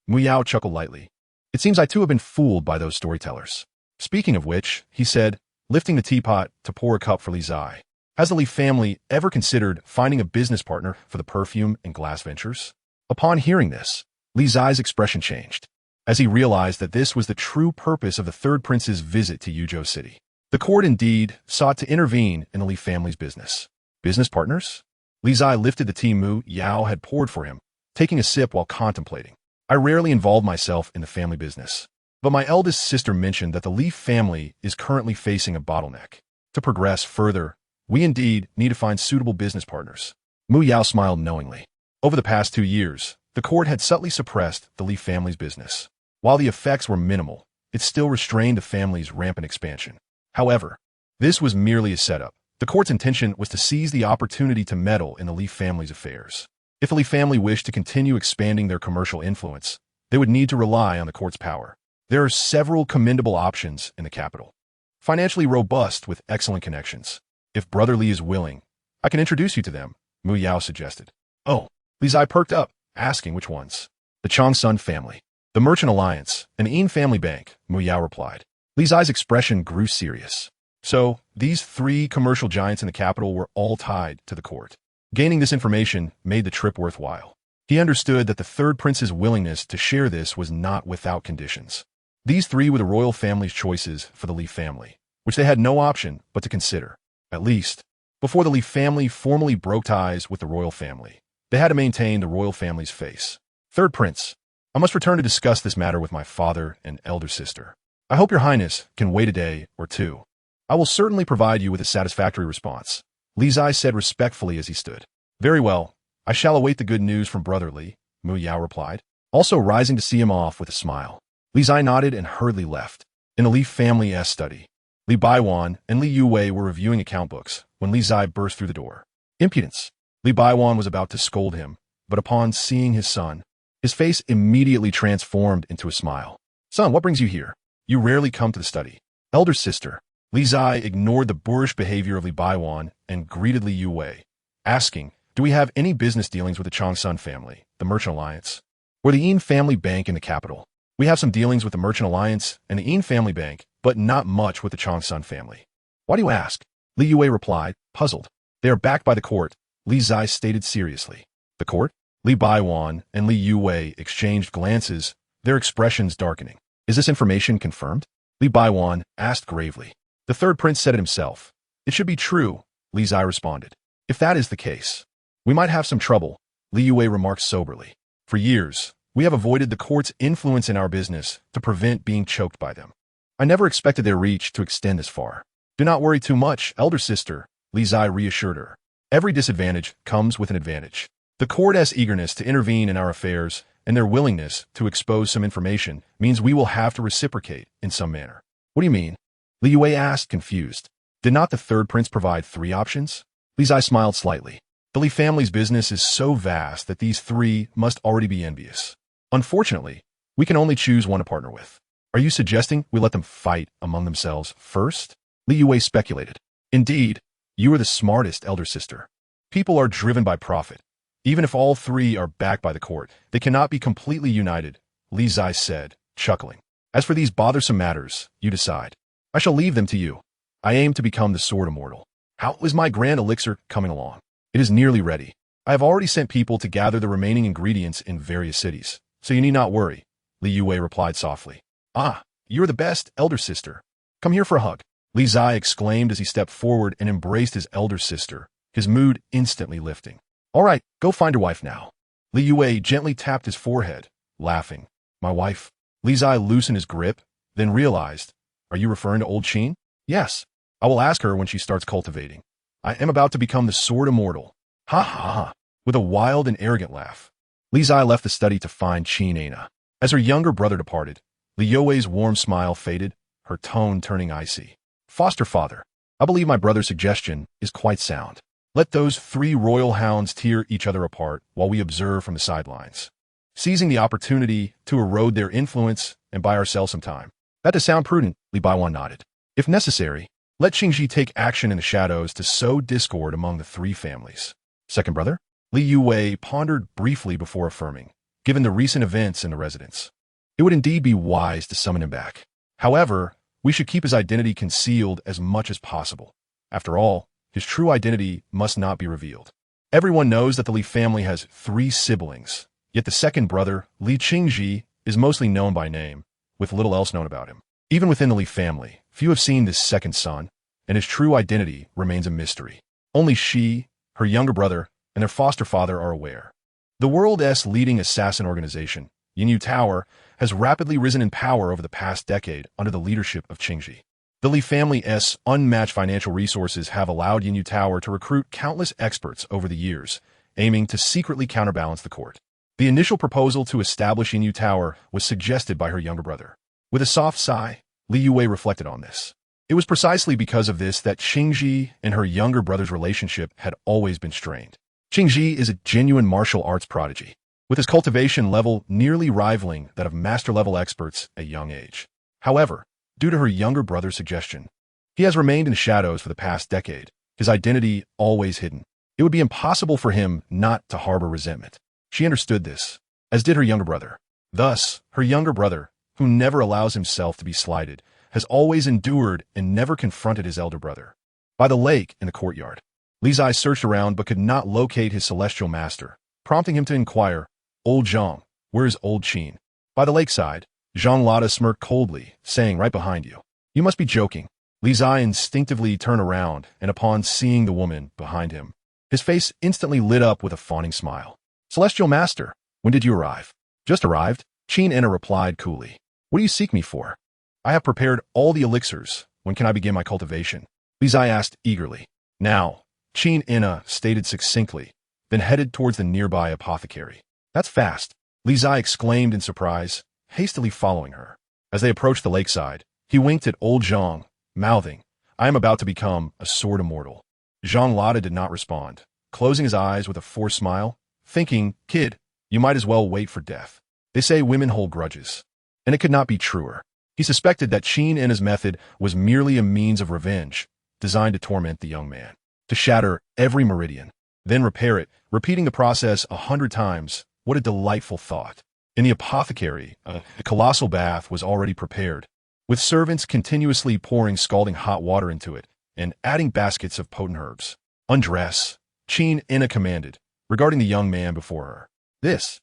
Mu Yao chuckled lightly. It seems I too have been fooled by those storytellers. Speaking of which, he said, lifting the teapot to pour a cup for Li Zai. Has the Li family ever considered finding a business partner for the perfume and glass ventures? Upon hearing this, Li Zai's expression changed, as he realized that this was the true purpose of the third prince's visit to Yuzhou City. The court indeed sought to intervene in the Li family's business. Business partners? Li Zai lifted the tea Mu Yao had poured for him, taking a sip while contemplating. I rarely involve myself in the family business, but my eldest sister mentioned that the Li family is currently facing a bottleneck. To progress further, we indeed need to find suitable business partners. Mu Yao smiled knowingly. Over the past 2 years, the court had subtly suppressed the Li family's business. While the effects were minimal, it still restrained the family's rampant expansion. However, this was merely a setup. The court's intention was to seize the opportunity to meddle in the Li family's affairs. If the Li family wished to continue expanding their commercial influence, they would need to rely on the court's power. There are several commendable options in the capital. Financially robust with excellent connections. If Brother Li is willing, I can introduce you to them, Mu Yao suggested. Oh, Li Zai perked up, asking which ones. The Changsun family. The Merchant Alliance, an Yin family bank, Mu Yao replied. Li Zai's expression grew serious. So, these three commercial giants in the capital were all tied to the court. Gaining this information made the trip worthwhile. He understood that the third prince's willingness to share this was not without conditions. These three were the royal family's choices for the Li family, which they had no option but to consider, at least, before the Li family formally broke ties with the royal family. They had to maintain the royal family's face. Third prince, I must return to discuss this matter with my father and elder sister. I hope your highness can wait a day or two. I will certainly provide you with a satisfactory response, Li Zai said respectfully as he stood. Very well, I shall await the good news from Brother Li, Mu Yao replied, also rising to see him off with a smile. Li Zai nodded and hurriedly left. In the Li family's study, Li Baiwan and Li Yuwei were reviewing account books when Li Zai burst through the door. Impudence! Li Baiwan was about to scold him, but upon seeing his son, his face immediately transformed into a smile. Son, what brings you here? You rarely come to the study. Elder sister, Li Zai ignored the boorish behavior of Li Baiwan and greeted Li Yuwei, asking, do we have any business dealings with the Qingzhi family, the Merchant Alliance, or the Yin family bank in the capital? We have some dealings with the Merchant Alliance and the Yin family bank, but not much with the Qingzhi family. Why do you ask? Li Yuwei replied, puzzled. They are backed by the court, Li Zai stated seriously. The court? Li Baiwan and Li Yuwei exchanged glances, their expressions darkening. Is this information confirmed? Li Baiwan asked gravely. The third prince said it himself. It should be true, Li Zai responded. If that is the case, we might have some trouble, Li Yuwei remarked soberly. For years, we have avoided the court's influence in our business to prevent being choked by them. I never expected their reach to extend this far. Do not worry too much, elder sister, Li Zai reassured her. Every disadvantage comes with an advantage. The court's eagerness to intervene in our affairs and their willingness to expose some information means we will have to reciprocate in some manner. What do you mean? Li Yuwei asked, confused. Did not the third prince provide three options? Li Zai smiled slightly. The Li family's business is so vast that these three must already be envious. Unfortunately, we can only choose one to partner with. Are you suggesting we let them fight among themselves first? Li Yuwei speculated. Indeed, you are the smartest, elder sister. People are driven by profit. Even if all three are backed by the court, they cannot be completely united, Li Zai said, chuckling. As for these bothersome matters, you decide. I shall leave them to you. I aim to become the sword immortal. How is my grand elixir coming along? It is nearly ready. I have already sent people to gather the remaining ingredients in various cities, so you need not worry, Li Yuwei replied softly. Ah, you're the best, elder sister. Come here for a hug, Li Zai exclaimed as he stepped forward and embraced his elder sister, his mood instantly lifting. All right, go find your wife now. Li Yuwei gently tapped his forehead, laughing. My wife? Li Zai loosened his grip, then realized, are you referring to old Qin? Yes. I will ask her when she starts cultivating. I am about to become the sword immortal. Ha ha ha. With a wild and arrogant laugh, Li Zai left the study to find Qin Ana. As her younger brother departed, Li Yuwei's warm smile faded, her tone turning icy. Foster father, I believe my brother's suggestion is quite sound. Let those three royal hounds tear each other apart while we observe from the sidelines, seizing the opportunity to erode their influence and buy ourselves some time. That does sound prudent, Li Baiwan nodded. If necessary, let Qingzhi take action in the shadows to sow discord among the three families. Second brother? Li Yuwei pondered briefly before affirming, given the recent events in the residence. It would indeed be wise to summon him back. However, we should keep his identity concealed as much as possible. After all, his true identity must not be revealed. Everyone knows that the Li family has three siblings, yet the second brother, Li Qingzhi, is mostly known by name, with little else known about him. Even within the Li family, few have seen this second son, and his true identity remains a mystery. Only she, her younger brother, and their foster father are aware. The world's leading assassin organization, Yin Tower, has rapidly risen in power over the past decade under the leadership of Qingzhi. The Li family's unmatched financial resources have allowed Yin Tower to recruit countless experts over the years, aiming to secretly counterbalance the court. The initial proposal to establish Yin Tower was suggested by her younger brother. With a soft sigh, Li Yuwei reflected on this. It was precisely because of this that Qingzhi and her younger brother's relationship had always been strained. Qingzhi is a genuine martial arts prodigy, with his cultivation level nearly rivaling that of master-level experts at a young age. However, due to her younger brother's suggestion, he has remained in the shadows for the past decade, his identity always hidden. It would be impossible for him not to harbor resentment. She understood this, as did her younger brother. Thus, her younger brother, who never allows himself to be slighted, has always endured and never confronted his elder brother. By the lake in the courtyard, Li's eyes searched around but could not locate his celestial master, prompting him to inquire, "Old Zhang, where is old Qin?" By the lakeside, Zhang Lada smirked coldly, saying, "Right behind you." "You must be joking." Li's eye instinctively turned around, and upon seeing the woman behind him, his face instantly lit up with a fawning smile. "Celestial Master, when did you arrive?" "Just arrived," Qin Enna replied coolly. "What do you seek me for?" "I have prepared all the elixirs. When can I begin my cultivation?" Li's eye asked eagerly. "Now," Qin Enna stated succinctly, then headed towards the nearby apothecary. "That's fast," Li's eye exclaimed in surprise, hastily following her. As they approached the lakeside, he winked at old Zhang, mouthing, "I am about to become a sword immortal." Zhang Lada did not respond, closing his eyes with a forced smile, thinking, "Kid, you might as well wait for death. They say women hold grudges." And it could not be truer. He suspected that Qin Enna's method was merely a means of revenge, designed to torment the young man, to shatter every meridian, then repair it, repeating the process 100 times. What a delightful thought. In the apothecary, a colossal bath was already prepared, with servants continuously pouring scalding hot water into it and adding baskets of potent herbs. "Undress," Qin Enna commanded, regarding the young man before her. This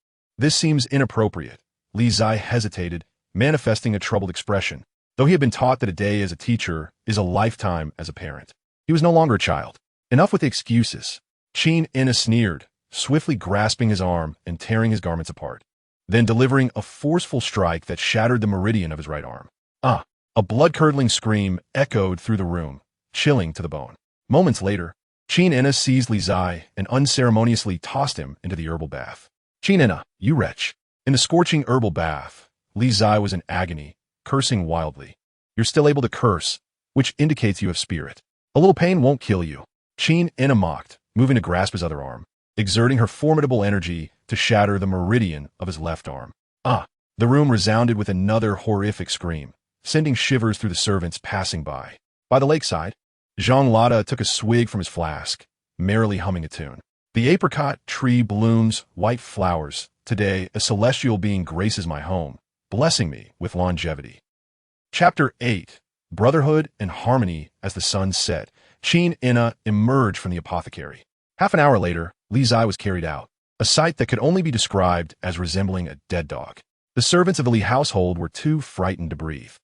seems inappropriate." Li Zai hesitated, manifesting a troubled expression, though he had been taught that a day as a teacher is a lifetime as a parent. He was no longer a child. Enough with the excuses. Qin Enna sneered, swiftly grasping his arm and tearing his garments apart, then delivering a forceful strike that shattered the meridian of his right arm. "Ah!" A blood-curdling scream echoed through the room, chilling to the bone. Moments later, Qin Enna seized Li Zai and unceremoniously tossed him into the herbal bath. "Qin Enna, you wretch!" In the scorching herbal bath, Li Zai was in agony, cursing wildly. "You're still able to curse, which indicates you have spirit. A little pain won't kill you." Qin Enna mocked, moving to grasp his other arm, exerting her formidable energy to shatter the meridian of his left arm. "Ah!" The room resounded with another horrific scream, sending shivers through the servants passing by. By the lakeside, Zhang Lada took a swig from his flask, merrily humming a tune. "The apricot tree blooms white flowers. Today, a celestial being graces my home, blessing me with longevity." Chapter 8. Brotherhood and Harmony. As the sun set, Qin Enna emerged from the apothecary. Half an hour later, Li Zai was carried out, a sight that could only be described as resembling a dead dog. The servants of the Li household were too frightened to breathe,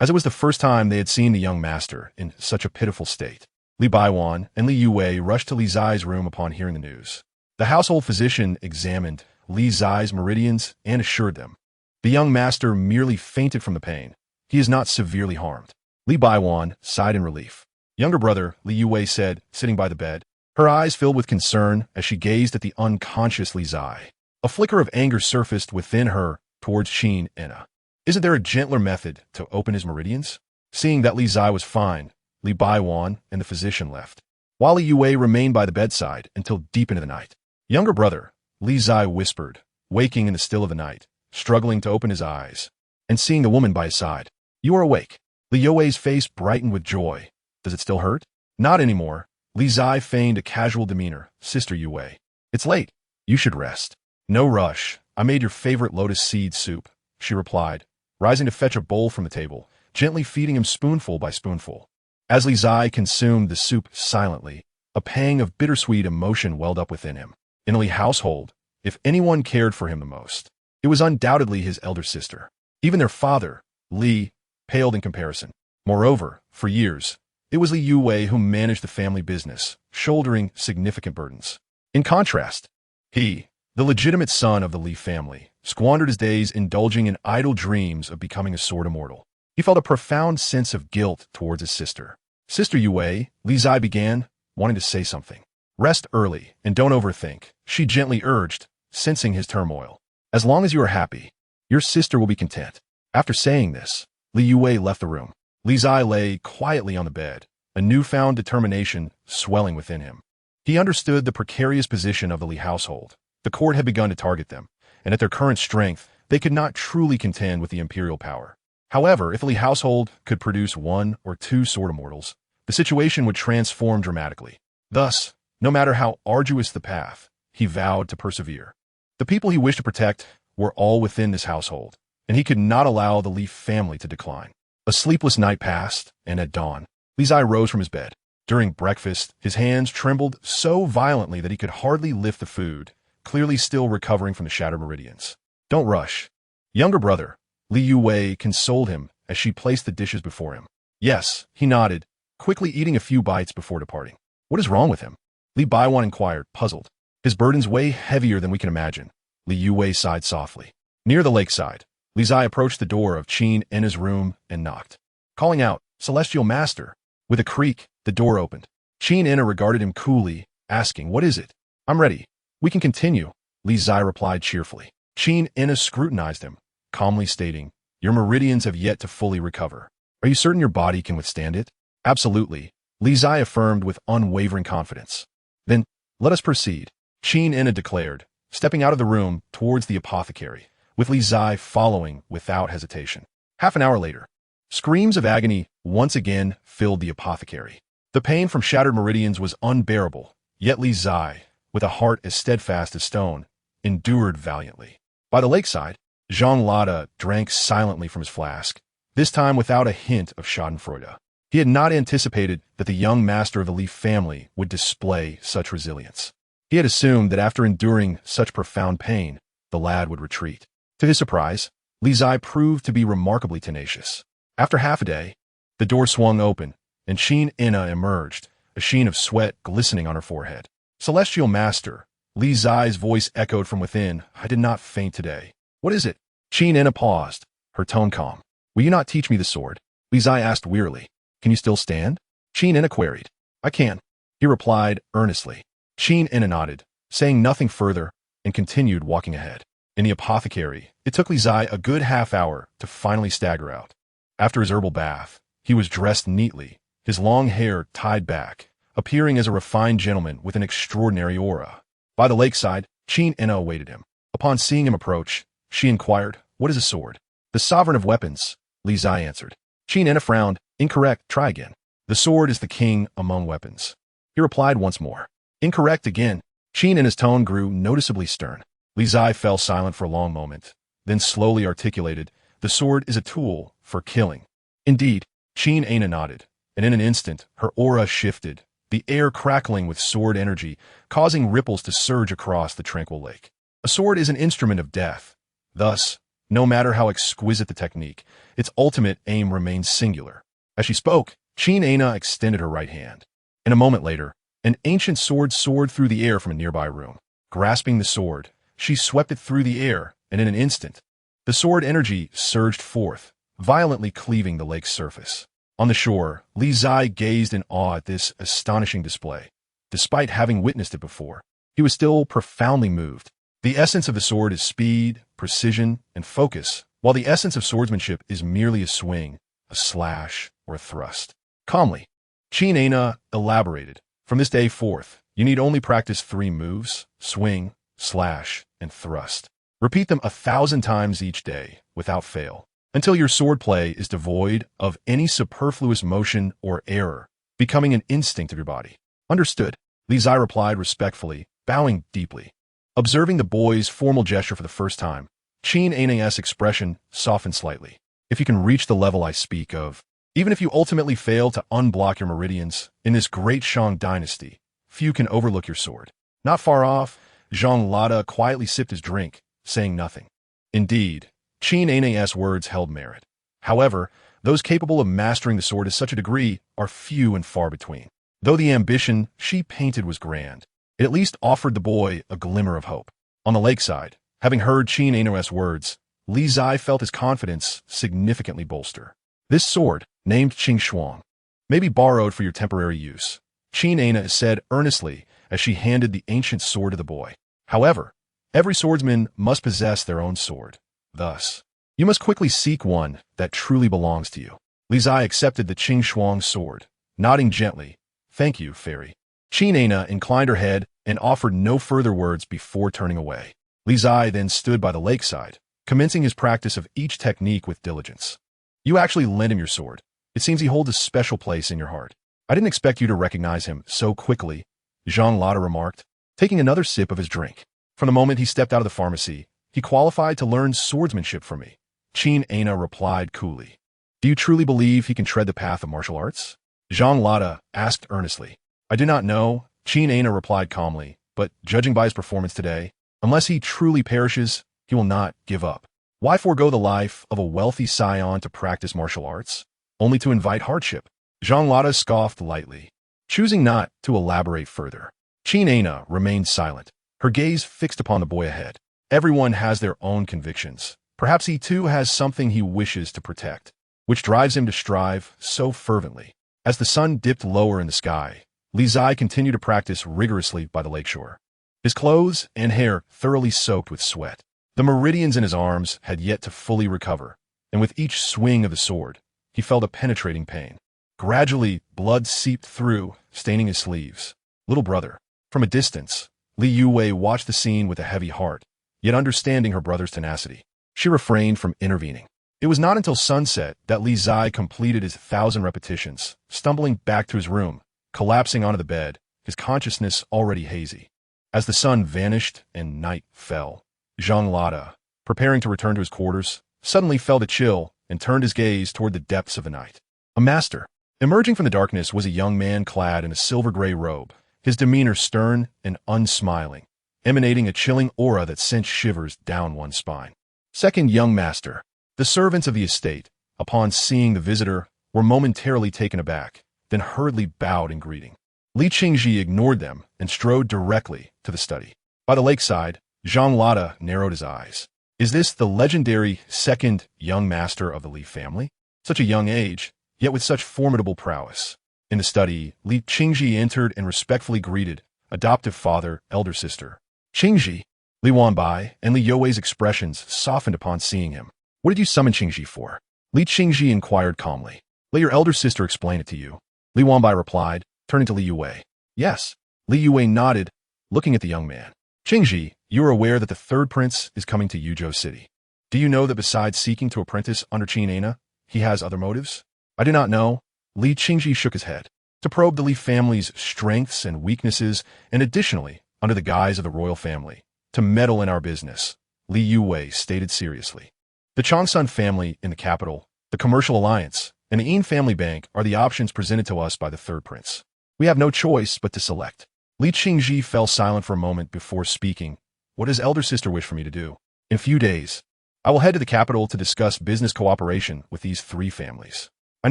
as it was the first time they had seen the young master in such a pitiful state. Li Baiwan and Li Yue rushed to Li Zai's room upon hearing the news. The household physician examined Li Zai's meridians and assured them, "The young master merely fainted from the pain. He is not severely harmed." Li Baiwan sighed in relief. "Younger brother," Li Yue said, sitting by the bed, her eyes filled with concern as she gazed at the unconscious Li Zai. A flicker of anger surfaced within her towards Qin Enna. "Isn't there a gentler method to open his meridians?" Seeing that Li Zai was fine, Li Baiwan and the physician left, while Li Yue remained by the bedside until deep into the night. "Younger brother," Li Zai whispered, waking in the still of the night, struggling to open his eyes, and seeing the woman by his side. "You are awake." Li Yue's face brightened with joy. "Does it still hurt?" "Not anymore." Li Zai feigned a casual demeanor. "Sister Yue, it's late. You should rest." "No rush. I made your favorite lotus seed soup," she replied, rising to fetch a bowl from the table, gently feeding him spoonful by spoonful. As Li Zai consumed the soup silently, a pang of bittersweet emotion welled up within him. In the Li household, if anyone cared for him the most, it was undoubtedly his elder sister. Even their father, Li, paled in comparison. Moreover, for years, it was Li Yue who managed the family business, shouldering significant burdens. In contrast, he, the legitimate son of the Li family, squandered his days indulging in idle dreams of becoming a sword immortal. He felt a profound sense of guilt towards his sister. "Sister Yue," Li Zai began, wanting to say something. "Rest early and don't overthink," she gently urged, sensing his turmoil. "As long as you are happy, your sister will be content." After saying this, Li Yue left the room. Li Zai lay quietly on the bed, a newfound determination swelling within him. He understood the precarious position of the Li household. The court had begun to target them, and at their current strength, they could not truly contend with the imperial power. However, if the Li household could produce 1 or 2 sword immortals, the situation would transform dramatically. Thus, no matter how arduous the path, he vowed to persevere. The people he wished to protect were all within this household, and he could not allow the Li family to decline. A sleepless night passed, and at dawn, Li Zai rose from his bed. During breakfast, his hands trembled so violently that he could hardly lift the food, clearly still recovering from the shattered meridians. Don't rush. Younger brother, Li Yuwei consoled him as she placed the dishes before him. Yes, he nodded, quickly eating a few bites before departing. What is wrong with him? Li Baiwan inquired, puzzled. His burdens weigh heavier than we can imagine. Li Yuwei sighed softly. Near the lakeside, Li Zai approached the door of Qin Enna's room and knocked. Calling out, Celestial Master. With a creak, the door opened. Qin Enna regarded him coolly, asking, What is it? I'm ready. We can continue, Li Zai replied cheerfully. Qin Enna scrutinized him, calmly stating, Your meridians have yet to fully recover. Are you certain your body can withstand it? Absolutely, Li Zai affirmed with unwavering confidence. Then, let us proceed, Qin Enna declared, stepping out of the room towards the apothecary, with Li Zai following without hesitation. Half an hour later, screams of agony once again filled the apothecary. The pain from shattered meridians was unbearable, yet Li Zai, with a heart as steadfast as stone, endured valiantly. By the lakeside, Zhang Lada drank silently from his flask, this time without a hint of schadenfreude. He had not anticipated that the young master of the Li family would display such resilience. He had assumed that after enduring such profound pain, the lad would retreat. To his surprise, Li Zai proved to be remarkably tenacious. After half a day, the door swung open, and Qin Enna emerged, a sheen of sweat glistening on her forehead. Celestial Master, Li Zai's voice echoed from within, I did not faint today. What is it? Qin Enna paused, her tone calm. Will you not teach me the sword? Li Zai asked wearily. Can you still stand? Qin Enna queried. I can, he replied earnestly. Qin Enna nodded, saying nothing further, and continued walking ahead. In the apothecary, it took Li Zai a good half hour to finally stagger out. After his herbal bath, he was dressed neatly, his long hair tied back, appearing as a refined gentleman with an extraordinary aura. By the lakeside, Qin Enna awaited him. Upon seeing him approach, she inquired, What is a sword? The sovereign of weapons, Li Zai answered. Qin Enna frowned. Incorrect, try again. The sword is the king among weapons. He replied once more. Incorrect again. Qin Enna's tone grew noticeably stern. Li Zai fell silent for a long moment, then slowly articulated, The sword is a tool for killing. Indeed, Qin Enna nodded, and in an instant, her aura shifted, the air crackling with sword energy, causing ripples to surge across the tranquil lake. A sword is an instrument of death. Thus, no matter how exquisite the technique, its ultimate aim remains singular. As she spoke, Qin Enna extended her right hand. And a moment later, an ancient sword soared through the air from a nearby room. Grasping the sword, she swept it through the air, and in an instant, the sword energy surged forth, violently cleaving the lake's surface. On the shore, Li Zai gazed in awe at this astonishing display. Despite having witnessed it before, he was still profoundly moved. The essence of the sword is speed, precision, and focus, while the essence of swordsmanship is merely a swing, a slash, or a thrust. Calmly, Qin Enna elaborated. From this day forth, you need only practice 3 moves, swing, slash, and thrust. Repeat them 1,000 times each day, without fail, until your swordplay is devoid of any superfluous motion or error, becoming an instinct of your body. Understood, Li Zai replied respectfully, bowing deeply. Observing the boy's formal gesture for the first time, Qin Enna's expression softened slightly. If you can reach the level I speak of, even if you ultimately fail to unblock your meridians in this great Shang dynasty, few can overlook your sword. Not far off, Zhang Lada quietly sipped his drink, saying nothing. Indeed, Qin Enna's words held merit. However, those capable of mastering the sword to such a degree are few and far between. Though the ambition she painted was grand, it at least offered the boy a glimmer of hope. On the lakeside, having heard Qin Enna's words, Li Zai felt his confidence significantly bolster. This sword, named Qingzhi, may be borrowed for your temporary use, Qin Enna said earnestly as she handed the ancient sword to the boy. However, every swordsman must possess their own sword. Thus, you must quickly seek one that truly belongs to you. Li Zai accepted the Qingzhi sword, nodding gently. Thank you, fairy. Qin Enna inclined her head and offered no further words before turning away. Li Zai then stood by the lakeside, commencing his practice of each technique with diligence. You actually lent him your sword. It seems he holds a special place in your heart. I didn't expect you to recognize him so quickly, Zhang Lada remarked, taking another sip of his drink. From the moment he stepped out of the pharmacy, He qualified to learn swordsmanship from me. Qingzhi replied coolly. Do you truly believe he can tread the path of martial arts? Zhang Lada asked earnestly. I do not know, Qingzhi replied calmly, but judging by his performance today, unless he truly perishes, he will not give up. Why forego the life of a wealthy scion to practice martial arts, only to invite hardship? Zhang Lada scoffed lightly, choosing not to elaborate further. Qingzhi remained silent, her gaze fixed upon the boy ahead. Everyone has their own convictions. Perhaps he too has something he wishes to protect, which drives him to strive so fervently. As the sun dipped lower in the sky, Li Zai continued to practice rigorously by the lakeshore. His clothes and hair thoroughly soaked with sweat. The meridians in his arms had yet to fully recover, and with each swing of the sword, he felt a penetrating pain. Gradually, blood seeped through, staining his sleeves. Little brother. From a distance, Li Yue watched the scene with a heavy heart, yet understanding her brother's tenacity. She refrained from intervening. It was not until sunset that Li Zai completed his 1,000 repetitions, stumbling back to his room, collapsing onto the bed, his consciousness already hazy. As the sun vanished and night fell, Zhang Lada, preparing to return to his quarters, suddenly felt a chill and turned his gaze toward the depths of the night. A master. Emerging from the darkness was a young man clad in a silver-gray robe, his demeanor stern and unsmiling, emanating a chilling aura that sent shivers down one's spine. Second young master. The servants of the estate, upon seeing the visitor, were momentarily taken aback, then hurriedly bowed in greeting. Li Qingzhi ignored them and strode directly to the study. By the lakeside, Zhang Lada narrowed his eyes. Is this the legendary second young master of the Li family? Such a young age, yet with such formidable prowess. In the study, Li Qingzhi entered and respectfully greeted adoptive father, elder sister. Qingzhi, Li Wanbai, and Li Youwei's expressions softened upon seeing him. What did you summon Qingzhi for? Li Qingzhi inquired calmly. Let your elder sister explain it to you. Li Wanbai replied, turning to Li Yue. Yes. Li Yue nodded, looking at the young man. Qingzhi, you are aware that the third prince is coming to Yuzhou City. Do you know that besides seeking to apprentice under Qingzhi, he has other motives? I do not know. Li Qingzhi shook his head. To probe the Li family's strengths and weaknesses, and additionally, under the guise of the royal family, to meddle in our business, Li Yue stated seriously. The Changsun family in the capital, the commercial alliance, and the Yin family bank are the options presented to us by the third prince. We have no choice but to select. Li Qingzhi fell silent for a moment before speaking. What does elder sister wish for me to do? In a few days, I will head to the capital to discuss business cooperation with these three families. I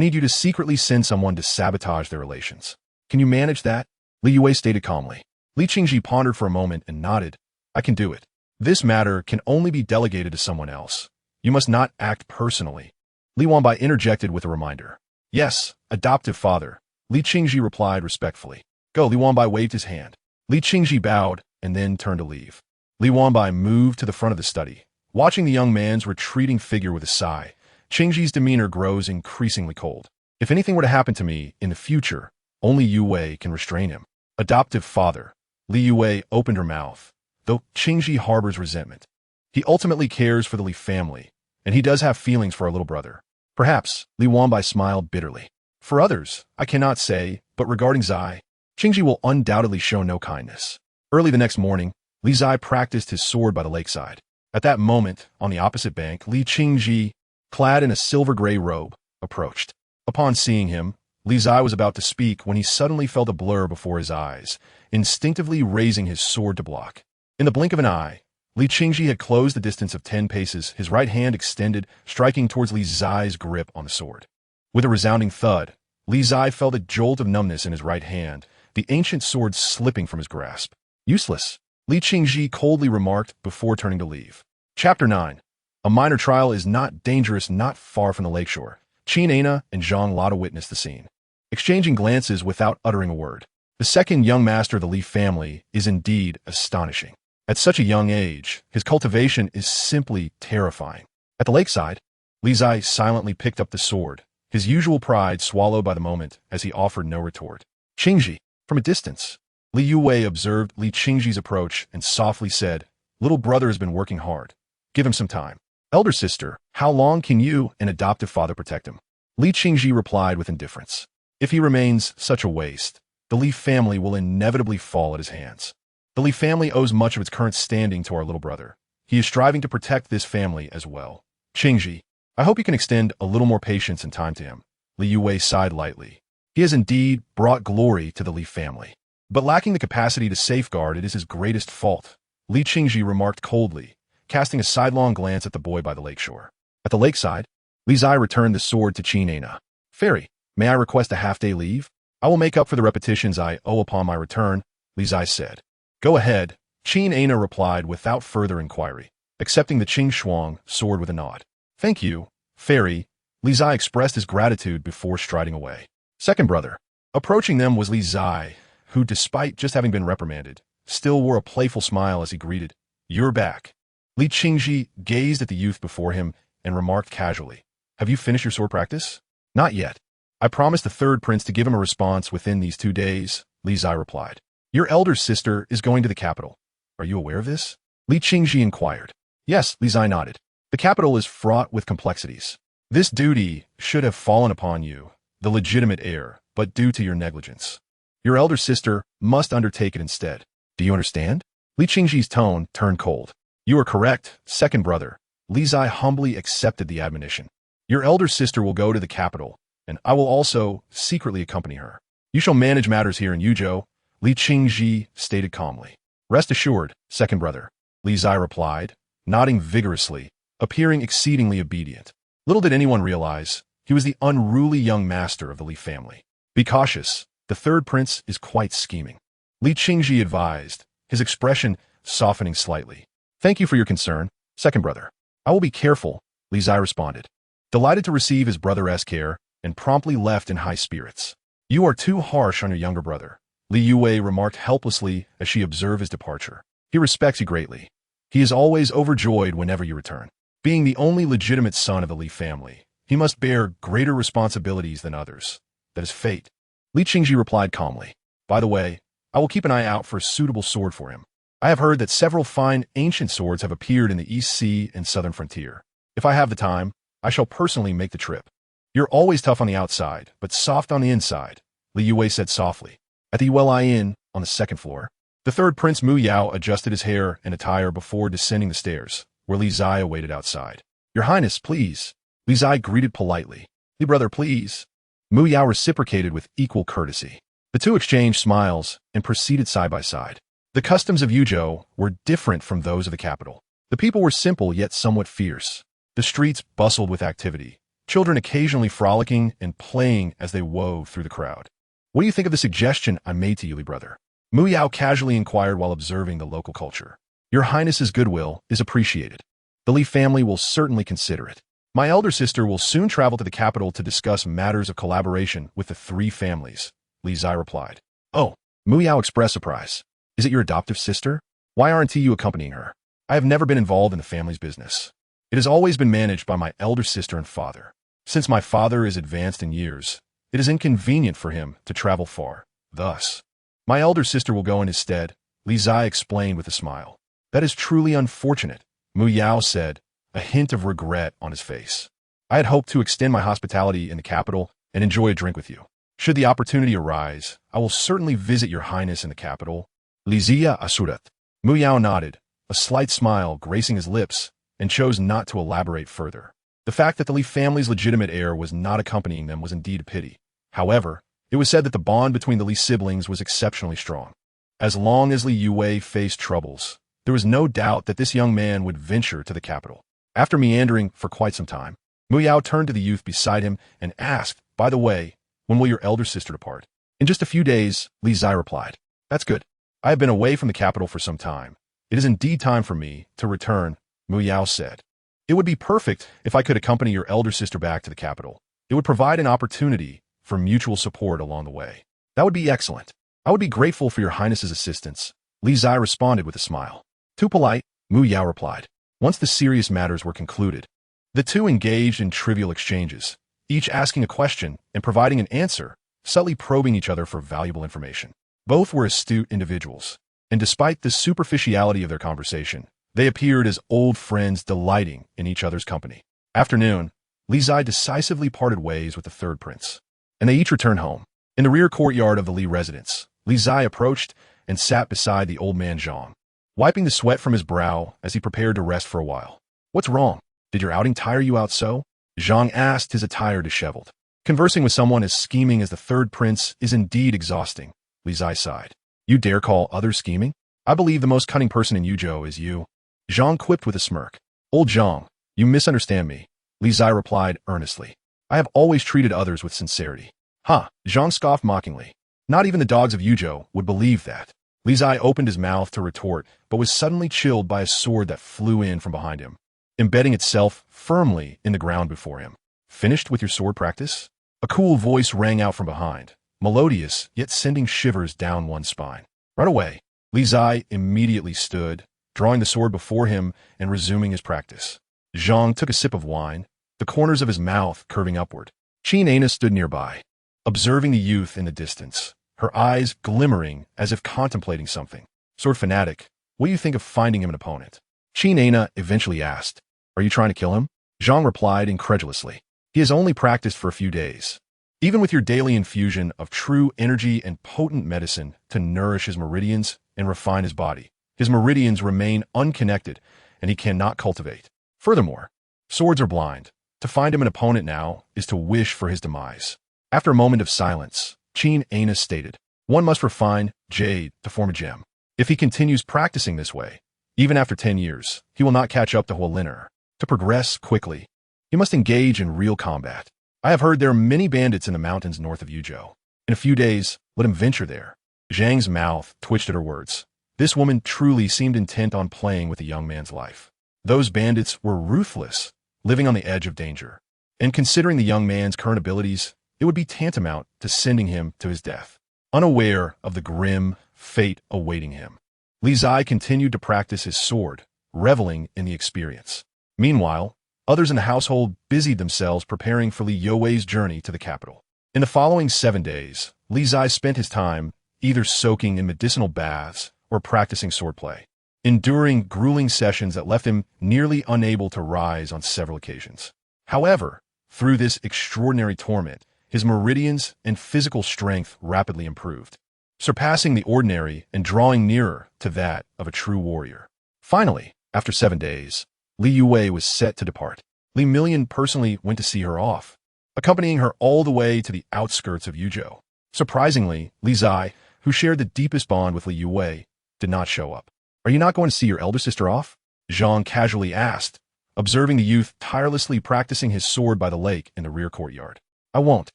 need you to secretly send someone to sabotage their relations. Can you manage that? Li Yue stated calmly. Li Qingzhi pondered for a moment and nodded. I can do it. This matter can only be delegated to someone else. You must not act personally. Li Wanbai interjected with a reminder. Yes, adoptive father. Li Qingzhi replied respectfully. Go, Li Wanbai waved his hand. Li Qingzhi bowed and then turned to leave. Li Wanbai moved to the front of the study. Watching the young man's retreating figure with a sigh, Qingzhi's demeanor grows increasingly cold. If anything were to happen to me in the future, only Yue can restrain him. Adoptive father. Li Yue opened her mouth, though Qingzhi harbors resentment. He ultimately cares for the Li family, and he does have feelings for our little brother. Perhaps, Li Wanbai smiled bitterly. For others, I cannot say, but regarding Zai, Qingzhi will undoubtedly show no kindness. Early the next morning, Li Zai practiced his sword by the lakeside. At that moment, on the opposite bank, Li Qingzhi, clad in a silver-gray robe, approached. Upon seeing him, Li Zai was about to speak when he suddenly felt a blur before his eyes, instinctively raising his sword to block. In the blink of an eye, Li Qingzhi had closed the distance of 10 paces, his right hand extended, striking towards Li Zai's grip on the sword. With a resounding thud, Li Zai felt a jolt of numbness in his right hand, the ancient sword slipping from his grasp. Useless, Li Qingzhi coldly remarked before turning to leave. Chapter 9. A minor trial is not dangerous not far from the lakeshore. Qingzhi and Zhang Lada witnessed the scene, exchanging glances without uttering a word. The second young master of the Li family is indeed astonishing. At such a young age, his cultivation is simply terrifying. At the lakeside, Li Zai silently picked up the sword, his usual pride swallowed by the moment as he offered no retort. Qingzhi, from a distance, Li Yue observed Li Qingzhi's approach and softly said, Little brother has been working hard. Give him some time. Elder sister, how long can you and adoptive father protect him? Li Qingzhi replied with indifference. If he remains such a waste, the Li family will inevitably fall at his hands. The Li family owes much of its current standing to our little brother. He is striving to protect this family as well. Qingzhi, I hope you can extend a little more patience and time to him. Li Yue sighed lightly. He has indeed brought glory to the Li family, but lacking the capacity to safeguard it is his greatest fault. Li Qingzhi remarked coldly, casting a sidelong glance at the boy by the lakeshore. At the lakeside, Li Zai returned the sword to Qin Ana. Fairy, may I request a half-day leave? I will make up for the repetitions I owe upon my return, Li Zai said. Go ahead, Qin Ana replied without further inquiry, accepting the Qing Shuang sword with a nod. Thank you, Fairy. Li Zai expressed his gratitude before striding away. Second brother. Approaching them was Li Zai, who, despite just having been reprimanded, still wore a playful smile as he greeted, You're back. Li Qingzhi gazed at the youth before him and remarked casually, Have you finished your sword practice? Not yet. I promised the third prince to give him a response within these 2 days, Li Zai replied. Your elder sister is going to the capital. Are you aware of this? Li Qingzhi inquired. Yes, Li Zai nodded. The capital is fraught with complexities. This duty should have fallen upon you, the legitimate heir, but due to your negligence. Your elder sister must undertake it instead. Do you understand? Li Qingzhi's tone turned cold. You are correct, second brother. Li Zai humbly accepted the admonition. Your elder sister will go to the capital, and I will also secretly accompany her. You shall manage matters here in Yuzhou, Li Qingzhi stated calmly. Rest assured, second brother, Li Zai replied, nodding vigorously, appearing exceedingly obedient. Little did anyone realize, he was the unruly young master of the Li family. Be cautious, the third prince is quite scheming. Li Qingzhi advised, his expression softening slightly. Thank you for your concern, second brother. I will be careful, Li Zai responded, delighted to receive his brother's care, and promptly left in high spirits. You are too harsh on your younger brother, Li Yue remarked helplessly as she observed his departure. He respects you greatly. He is always overjoyed whenever you return. Being the only legitimate son of the Li family, he must bear greater responsibilities than others. That is fate. Li Qingzhi replied calmly. By the way, I will keep an eye out for a suitable sword for him. I have heard that several fine ancient swords have appeared in the East Sea and Southern Frontier. If I have the time, I shall personally make the trip. You're always tough on the outside, but soft on the inside, Li Yue said softly. At the Yuelai Inn, on the second floor, the third Prince Mu Yao adjusted his hair and attire before descending the stairs, where Li Zai awaited outside. Your Highness, please. Li Zai greeted politely. Li brother, please. Mu Yao reciprocated with equal courtesy. The two exchanged smiles and proceeded side by side. The customs of Yuzhou were different from those of the capital. The people were simple yet somewhat fierce. The streets bustled with activity, children occasionally frolicking and playing as they wove through the crowd. What do you think of the suggestion I made to you, Li brother? Mu Yao casually inquired while observing the local culture. Your Highness's goodwill is appreciated. The Li family will certainly consider it. My elder sister will soon travel to the capital to discuss matters of collaboration with the 3 families, Li Zai replied. Oh, Mu Yao expressed surprise. Is it your adoptive sister? Why aren't you accompanying her? I have never been involved in the family's business. It has always been managed by my elder sister and father. Since my father is advanced in years, it is inconvenient for him to travel far. Thus, my elder sister will go in his stead, Li Zai explained with a smile. That is truly unfortunate, Mu Yao said, a hint of regret on his face. I had hoped to extend my hospitality in the capital and enjoy a drink with you. Should the opportunity arise, I will certainly visit your Highness in the capital. Li Zia Asurat. Mu Yao nodded, a slight smile gracing his lips, and chose not to elaborate further. The fact that the Li family's legitimate heir was not accompanying them was indeed a pity. However, it was said that the bond between the Li siblings was exceptionally strong. As long as Li Yue faced troubles, there was no doubt that this young man would venture to the capital. After meandering for quite some time, Mu Yao turned to the youth beside him and asked, By the way, when will your elder sister depart? In just a few days, Li Zai replied. That's good. I have been away from the capital for some time. It is indeed time for me to return, Mu Yao said. It would be perfect if I could accompany your elder sister back to the capital. It would provide an opportunity for mutual support along the way. That would be excellent. I would be grateful for your Highness's assistance, Li Zai responded with a smile. Too polite, Mu Yao replied. Once the serious matters were concluded, the two engaged in trivial exchanges, each asking a question and providing an answer, subtly probing each other for valuable information. Both were astute individuals, and despite the superficiality of their conversation, they appeared as old friends delighting in each other's company. Afternoon, Li Zai decisively parted ways with the third prince, and they each returned home. In the rear courtyard of the Li residence, Li Zai approached and sat beside the old man Zhang. wiping the sweat from his brow as he prepared to rest for a while. "What's wrong? Did your outing tire you out so?" Zhang asked, his attire disheveled. "Conversing with someone as scheming as the third prince is indeed exhausting," Li Zai sighed. "You dare call others scheming? I believe the most cunning person in Yuzhou is you." Zhang quipped with a smirk. "Old Zhang, you misunderstand me," Li Zai replied earnestly. "I have always treated others with sincerity." "Ha!" Zhang scoffed mockingly. "Not even the dogs of Yuzhou would believe that." Li Zai opened his mouth to retort, but was suddenly chilled by a sword that flew in from behind him, embedding itself firmly in the ground before him. "Finished with your sword practice?" A cool voice rang out from behind, melodious yet sending shivers down one's spine. "Right away." Li Zai immediately stood, drawing the sword before him and resuming his practice. Zhang took a sip of wine, the corners of his mouth curving upward. Qingzhi stood nearby, observing the youth in the distance, her eyes glimmering as if contemplating something. "Sword fanatic, what do you think of finding him an opponent?" Qingzhi eventually asked. "Are you trying to kill him?" Zhang replied incredulously. "He has only practiced for a few days. Even with your daily infusion of true energy and potent medicine to nourish his meridians and refine his body, his meridians remain unconnected and he cannot cultivate. Furthermore, swords are blind. To find him an opponent now is to wish for his demise." After a moment of silence, Qingzhi stated, "One must refine jade to form a gem. If he continues practicing this way, even after 10 years, he will not catch up to Huoliner. To progress quickly, he must engage in real combat. I have heard there are many bandits in the mountains north of Yuzhou. In a few days, let him venture there." Zhang's mouth twitched at her words. This woman truly seemed intent on playing with the young man's life. Those bandits were ruthless, living on the edge of danger. And considering the young man's current abilities, it would be tantamount to sending him to his death. Unaware of the grim fate awaiting him, Li Zai continued to practice his sword, reveling in the experience. Meanwhile, others in the household busied themselves preparing for Li Youwei's journey to the capital. In the following 7 days, Li Zai spent his time either soaking in medicinal baths or practicing swordplay, enduring grueling sessions that left him nearly unable to rise on several occasions. However, through this extraordinary torment, his meridians and physical strength rapidly improved, surpassing the ordinary and drawing nearer to that of a true warrior. Finally, after 7 days, Li Youwei was set to depart. Li Million personally went to see her off, accompanying her all the way to the outskirts of Yuzhou. Surprisingly, Li Zai, who shared the deepest bond with Li Youwei, did not show up. "Are you not going to see your elder sister off?" Zhang casually asked, observing the youth tirelessly practicing his sword by the lake in the rear courtyard. "I won't.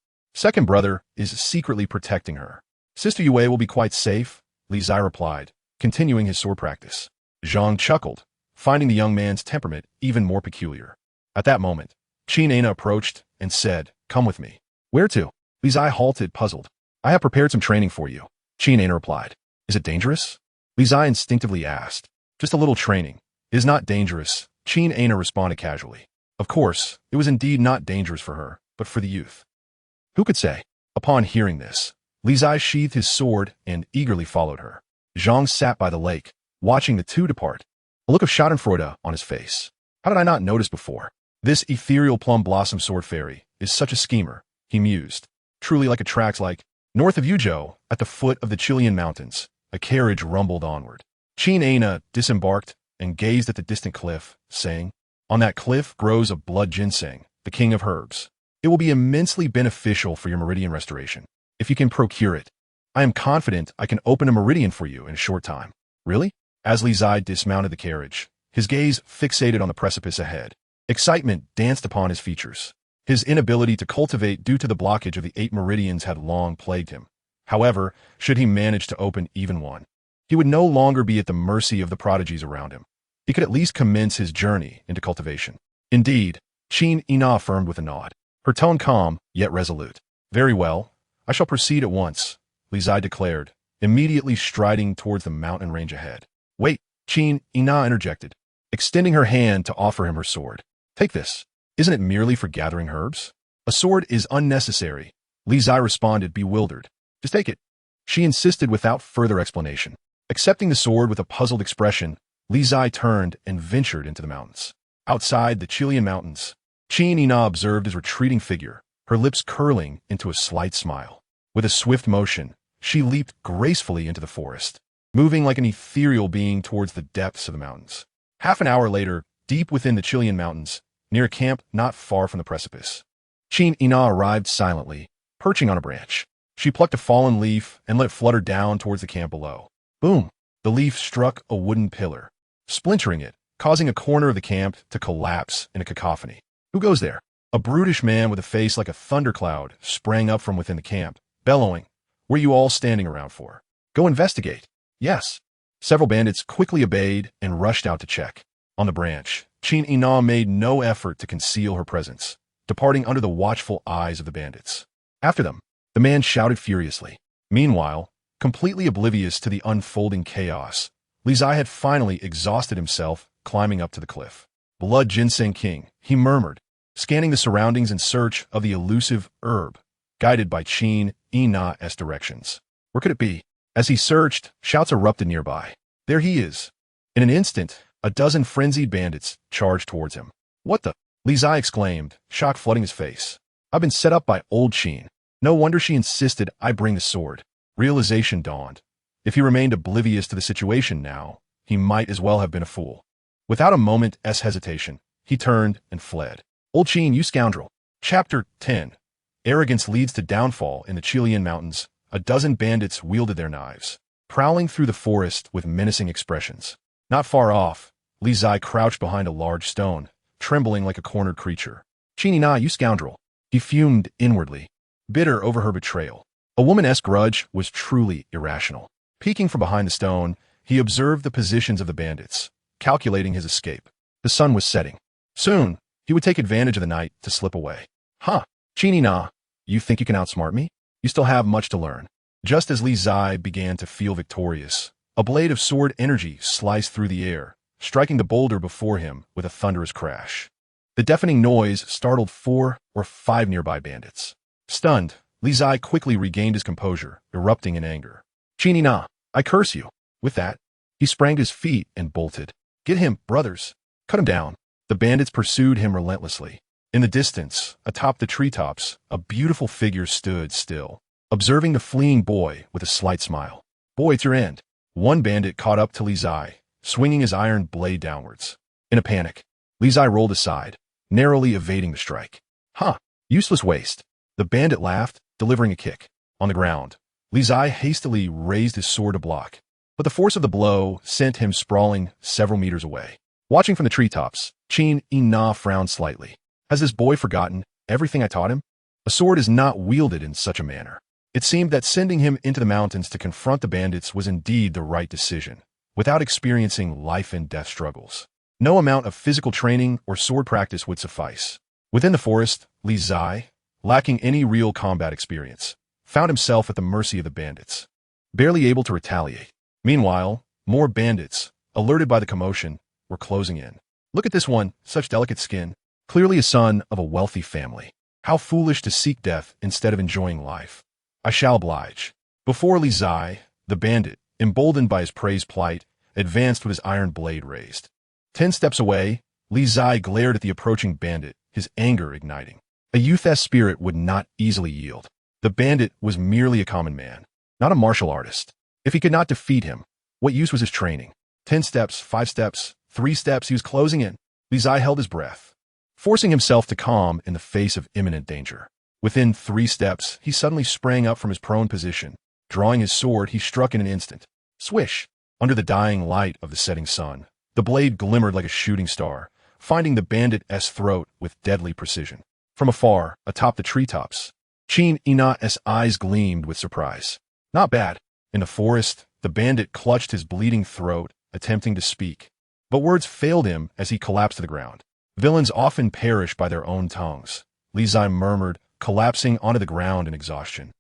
Second brother is secretly protecting her. Sister Yue will be quite safe," Li Zai replied, continuing his sword practice. Zhang chuckled, finding the young man's temperament even more peculiar. At that moment, Qingzhi approached and said, "Come with me." "Where to?" Li Zai halted, puzzled. "I have prepared some training for you," Qingzhi replied. "Is it dangerous?" Li Zai instinctively asked. "Just a little training. It is not dangerous," Qingzhi responded casually. Of course, it was indeed not dangerous for her, but for the youth. Who could say? Upon hearing this, Li Zai sheathed his sword and eagerly followed her. Zhang sat by the lake, watching the two depart, a look of schadenfreude on his face. How did I not notice before? This ethereal plum blossom sword fairy is such a schemer, he mused. Truly like attracts like. North of Yuzhou, at the foot of the Chilean mountains, a carriage rumbled onward. Qingzhi disembarked and gazed at the distant cliff, saying, "On that cliff grows a blood ginseng, the king of herbs. It will be immensely beneficial for your meridian restoration, if you can procure it. I am confident I can open a meridian for you in a short time." "Really?" As Li Zai dismounted the carriage, his gaze fixated on the precipice ahead. Excitement danced upon his features. His inability to cultivate due to the blockage of the 8 meridians had long plagued him. However, should he manage to open even one, he would no longer be at the mercy of the prodigies around him. He could at least commence his journey into cultivation. Indeed, Qingzhi affirmed with a nod, her tone calm yet resolute. "Very well, I shall proceed at once," Li Zai declared, immediately striding towards the mountain range ahead. "Wait," Qingzhi interjected, extending her hand to offer him her sword. "Take this. Isn't it merely for gathering herbs?" "A sword is unnecessary," Li Zai responded, bewildered. "Just take it." She insisted without further explanation. Accepting the sword with a puzzled expression, Li Zai turned and ventured into the mountains. Outside the Chilean mountains, Qingzhi observed his retreating figure, her lips curling into a slight smile. With a swift motion, she leaped gracefully into the forest. moving like an ethereal being towards the depths of the mountains. Half an hour later, deep within the Chilean mountains, near a camp not far from the precipice, Qingzhi arrived silently, perching on a branch. She plucked a fallen leaf and let it flutter down towards the camp below. Boom! The leaf struck a wooden pillar, splintering it, causing a corner of the camp to collapse in a cacophony. Who goes there? A brutish man with a face like a thundercloud sprang up from within the camp, bellowing, "What are you all standing around for? Go investigate." Yes. Several bandits quickly obeyed and rushed out to check. On the branch, Qingzhi made no effort to conceal her presence, departing under the watchful eyes of the bandits. After them, the man shouted furiously. Meanwhile, completely oblivious to the unfolding chaos, Li Zai had finally exhausted himself climbing up to the cliff. "Blood ginseng king," he murmured, scanning the surroundings in search of the elusive herb, guided by Qingzhi's directions. Where could it be? As he searched, shouts erupted nearby. There he is. In an instant, a dozen frenzied bandits charged towards him. "What the?" Li Zai exclaimed, shock flooding his face. "I've been set up by old Qin. No wonder she insisted I bring the sword." Realization dawned. If he remained oblivious to the situation now, he might as well have been a fool. Without a moment's hesitation, he turned and fled. "Old Qin, you scoundrel." Chapter 10. Arrogance leads to downfall. In the Chilean mountains, a dozen bandits wielded their knives, prowling through the forest with menacing expressions. Not far off, Li Zai crouched behind a large stone, trembling like a cornered creature. "Qingzhi, you scoundrel." He fumed inwardly, bitter over her betrayal. A woman's grudge was truly irrational. Peeking from behind the stone, he observed the positions of the bandits, calculating his escape. The sun was setting. Soon, he would take advantage of the night to slip away. "Huh, Qingzhi, you think you can outsmart me? You still have much to learn." Just as Li Zai began to feel victorious, a blade of sword energy sliced through the air, striking the boulder before him with a thunderous crash. The deafening noise startled 4 or 5 nearby bandits. Stunned, Li Zai quickly regained his composure, erupting in anger. "Qingzhi, I curse you." With that, he sprang to his feet and bolted. "Get him, brothers. Cut him down." The bandits pursued him relentlessly. In the distance, atop the treetops, a beautiful figure stood still, observing the fleeing boy with a slight smile. "Boy, it's your end." One bandit caught up to Li Zai, swinging his iron blade downwards. In a panic, Li Zai rolled aside, narrowly evading the strike. "Huh, useless waste." The bandit laughed, delivering a kick. On the ground, Li Zai hastily raised his sword to block, but the force of the blow sent him sprawling several meters away. Watching from the treetops, Qingzhi frowned slightly. Has this boy forgotten everything I taught him? A sword is not wielded in such a manner. It seemed that sending him into the mountains to confront the bandits was indeed the right decision, without experiencing life and death struggles. No amount of physical training or sword practice would suffice. Within the forest, Li Zai, lacking any real combat experience, found himself at the mercy of the bandits, barely able to retaliate. Meanwhile, more bandits, alerted by the commotion, were closing in. "Look at this one, such delicate skin. Clearly a son of a wealthy family. How foolish to seek death instead of enjoying life. I shall oblige." Before Li Zai, the bandit, emboldened by his prey's plight, advanced with his iron blade raised. 10 steps away, Li Zai glared at the approaching bandit, his anger igniting. A youth's spirit would not easily yield. The bandit was merely a common man, not a martial artist. If he could not defeat him, what use was his training? 10 steps, 5 steps, 3 steps, he was closing in. Li Zai held his breath, forcing himself to calm in the face of imminent danger. Within 3 steps, he suddenly sprang up from his prone position. Drawing his sword, he struck in an instant. Swish! Under the dying light of the setting sun, the blade glimmered like a shooting star, finding the bandit's throat with deadly precision. From afar, atop the treetops, Qingzhi's eyes gleamed with surprise. Not bad. In the forest, the bandit clutched his bleeding throat, attempting to speak, but words failed him as he collapsed to the ground. "Villains often perish by their own tongues," Li Zai murmured, collapsing onto the ground in exhaustion.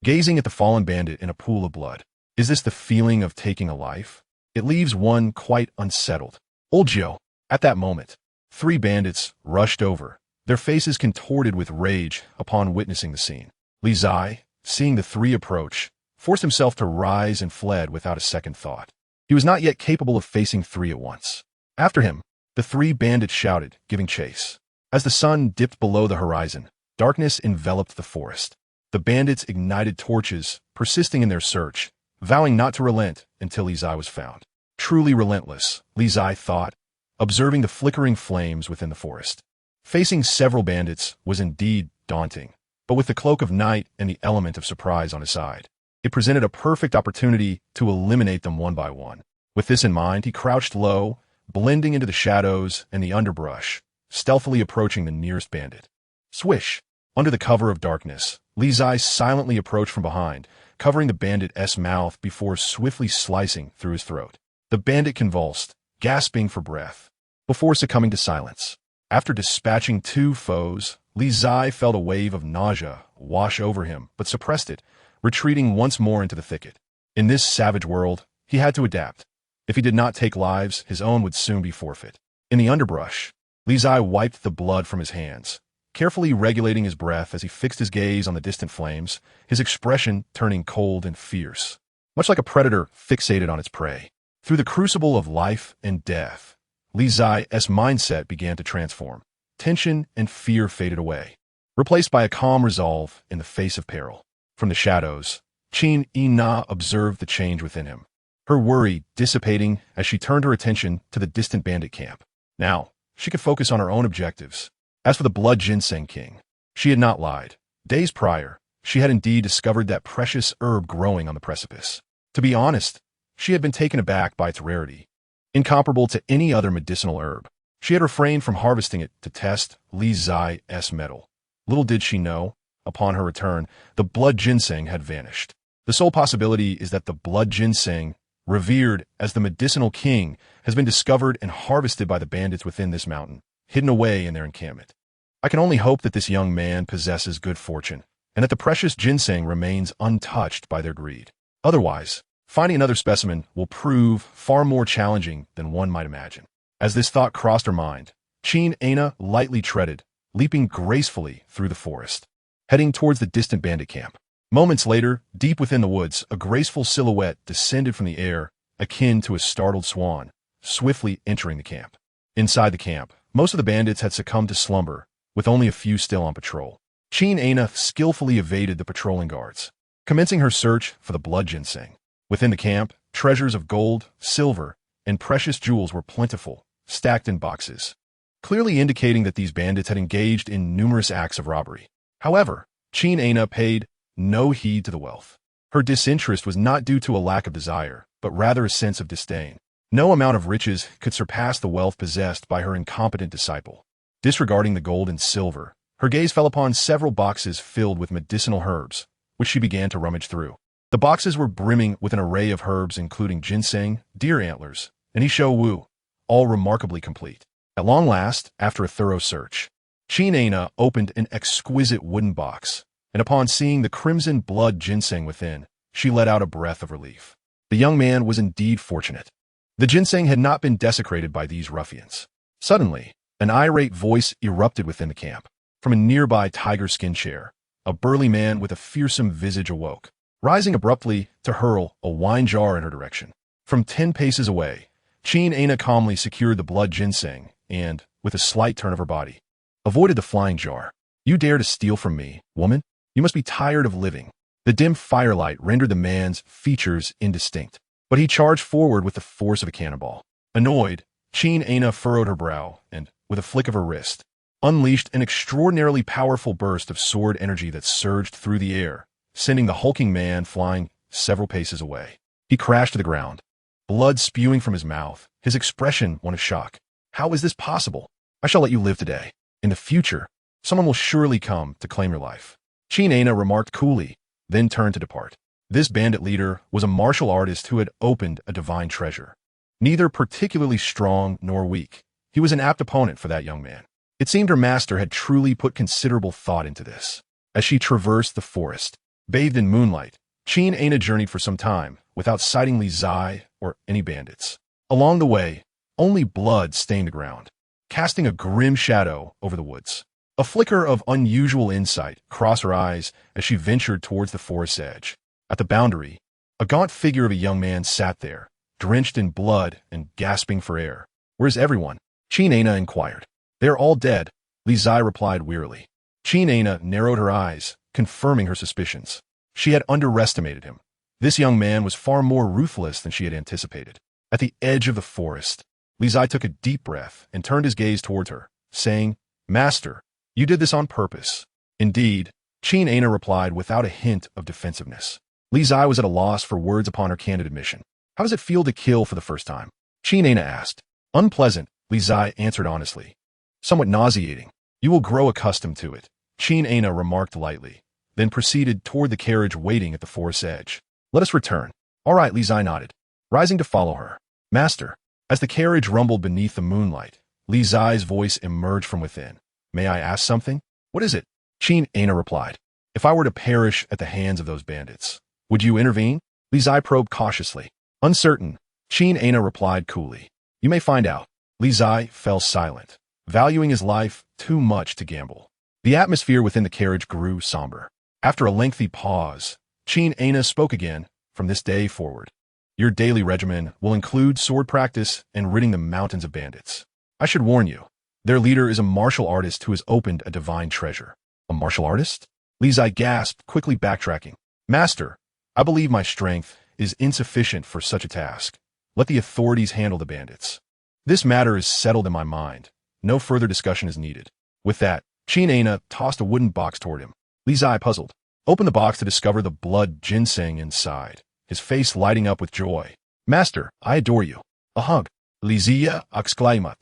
Gazing at the fallen bandit in a pool of blood. Is this the feeling of taking a life? It leaves one quite unsettled. "Old Joe." At that moment, 3 bandits rushed over, their faces contorted with rage upon witnessing the scene. Li Zai, seeing the 3 approach, forced himself to rise and fled without a second thought. He was not yet capable of facing 3 at once. After him, the 3 bandits shouted, giving chase. As the sun dipped below the horizon, darkness enveloped the forest. The bandits ignited torches, persisting in their search, vowing not to relent until Li Zai was found. Truly relentless, Li Zai thought, observing the flickering flames within the forest. Facing several bandits was indeed daunting, but with the cloak of night and the element of surprise on his side, it presented a perfect opportunity to eliminate them one by one. With this in mind, he crouched low, blending into the shadows and the underbrush, stealthily approaching the nearest bandit. Swish! Under the cover of darkness, Li Zai silently approached from behind, covering the bandit's mouth before swiftly slicing through his throat. The bandit convulsed, gasping for breath, before succumbing to silence. After dispatching 2 foes, Li Zai felt a wave of nausea wash over him, but suppressed it, retreating once more into the thicket. In this savage world, he had to adapt. If he did not take lives, his own would soon be forfeit. In the underbrush, Li Zai wiped the blood from his hands, carefully regulating his breath as he fixed his gaze on the distant flames, his expression turning cold and fierce, much like a predator fixated on its prey. Through the crucible of life and death, Li Zai's mindset began to transform. Tension and fear faded away, replaced by a calm resolve in the face of peril. From the shadows, Qingzhi observed the change within him, her worry dissipating as she turned her attention to the distant bandit camp. Now, she could focus on her own objectives. As for the blood ginseng king, she had not lied. Days prior, she had indeed discovered that precious herb growing on the precipice. To be honest, she had been taken aback by its rarity. Incomparable to any other medicinal herb, she had refrained from harvesting it to test Li Zai's mettle. Little did she know, upon her return, the blood ginseng had vanished. The sole possibility is that the blood ginseng, revered as the medicinal king, has been discovered and harvested by the bandits within this mountain, hidden away in their encampment. I can only hope that this young man possesses good fortune, and that the precious ginseng remains untouched by their greed. Otherwise, finding another specimen will prove far more challenging than one might imagine. As this thought crossed her mind, Qingzhi lightly treaded, leaping gracefully through the forest, heading towards the distant bandit camp. Moments later, deep within the woods, a graceful silhouette descended from the air, akin to a startled swan, swiftly entering the camp. Inside the camp, most of the bandits had succumbed to slumber, with only a few still on patrol. Qingzhi skillfully evaded the patrolling guards, commencing her search for the blood ginseng. Within the camp, treasures of gold, silver, and precious jewels were plentiful, stacked in boxes, clearly indicating that these bandits had engaged in numerous acts of robbery. However, Qingzhi paid no heed to the wealth. Her disinterest was not due to a lack of desire, but rather a sense of disdain. No amount of riches could surpass the wealth possessed by her incompetent disciple. Disregarding the gold and silver, her gaze fell upon several boxes filled with medicinal herbs, which she began to rummage through. The boxes were brimming with an array of herbs including ginseng, deer antlers, and Isho Wu, all remarkably complete. At long last, after a thorough search, Qingzhi opened an exquisite wooden box, and upon seeing the crimson blood ginseng within, she let out a breath of relief. The young man was indeed fortunate. The ginseng had not been desecrated by these ruffians. Suddenly, an irate voice erupted within the camp. From a nearby tiger-skin chair, a burly man with a fearsome visage awoke, rising abruptly to hurl a wine jar in her direction. From 10 paces away, Qingzhi calmly secured the blood ginseng and, with a slight turn of her body, avoided the flying jar. "You dare to steal from me, woman? You must be tired of living." The dim firelight rendered the man's features indistinct, but he charged forward with the force of a cannonball. Annoyed, Qingzhi furrowed her brow and, with a flick of her wrist, unleashed an extraordinarily powerful burst of sword energy that surged through the air, sending the hulking man flying several paces away. He crashed to the ground, blood spewing from his mouth, his expression one of shock. "How is this possible? I shall let you live today. In the future, someone will surely come to claim your life." Qingzhi remarked coolly, then turned to depart. This bandit leader was a martial artist who had opened a divine treasure. Neither particularly strong nor weak, he was an apt opponent for that young man. It seemed her master had truly put considerable thought into this. As she traversed the forest, bathed in moonlight, Qingzhi journeyed for some time without sighting Li Zai or any bandits. Along the way, only blood stained the ground, casting a grim shadow over the woods. A flicker of unusual insight crossed her eyes as she ventured towards the forest's edge. At the boundary, a gaunt figure of a young man sat there, drenched in blood and gasping for air. "Where's everyone?" Qingzhi inquired. "They are all dead," Li Zai replied wearily. Qingzhi narrowed her eyes, confirming her suspicions. She had underestimated him. This young man was far more ruthless than she had anticipated. At the edge of the forest, Li Zai took a deep breath and turned his gaze towards her, saying, "Master, you did this on purpose." "Indeed," Qingzhi replied without a hint of defensiveness. Li Zai was at a loss for words upon her candid admission. "How does it feel to kill for the first time?" Qingzhi asked. "Unpleasant," Li Zai answered honestly. "Somewhat nauseating. You will grow accustomed to it," Qingzhi remarked lightly, then proceeded toward the carriage waiting at the forest's edge. "Let us return." "All right," Li Zai nodded, rising to follow her. "Master." As the carriage rumbled beneath the moonlight, Li Zai's voice emerged from within. "May I ask something?" "What is it?" Qingzhi replied. "If I were to perish at the hands of those bandits, would you intervene?" Li Zai probed cautiously. "Uncertain," Qingzhi replied coolly. "You may find out." Li Zai fell silent, valuing his life too much to gamble. The atmosphere within the carriage grew somber. After a lengthy pause, Qingzhi spoke again. "From this day forward, your daily regimen will include sword practice and ridding the mountains of bandits. I should warn you, their leader is a martial artist who has opened a divine treasure." "A martial artist?" Li Zai gasped, quickly backtracking. "Master, I believe my strength is insufficient for such a task. Let the authorities handle the bandits. This matter is settled in my mind. No further discussion is needed." With that, Qingzhi tossed a wooden box toward him. Li Zai, puzzled, opened the box to discover the blood ginseng inside, his face lighting up with joy. "Master, I adore you." "A hug," Li Zai exclaimed,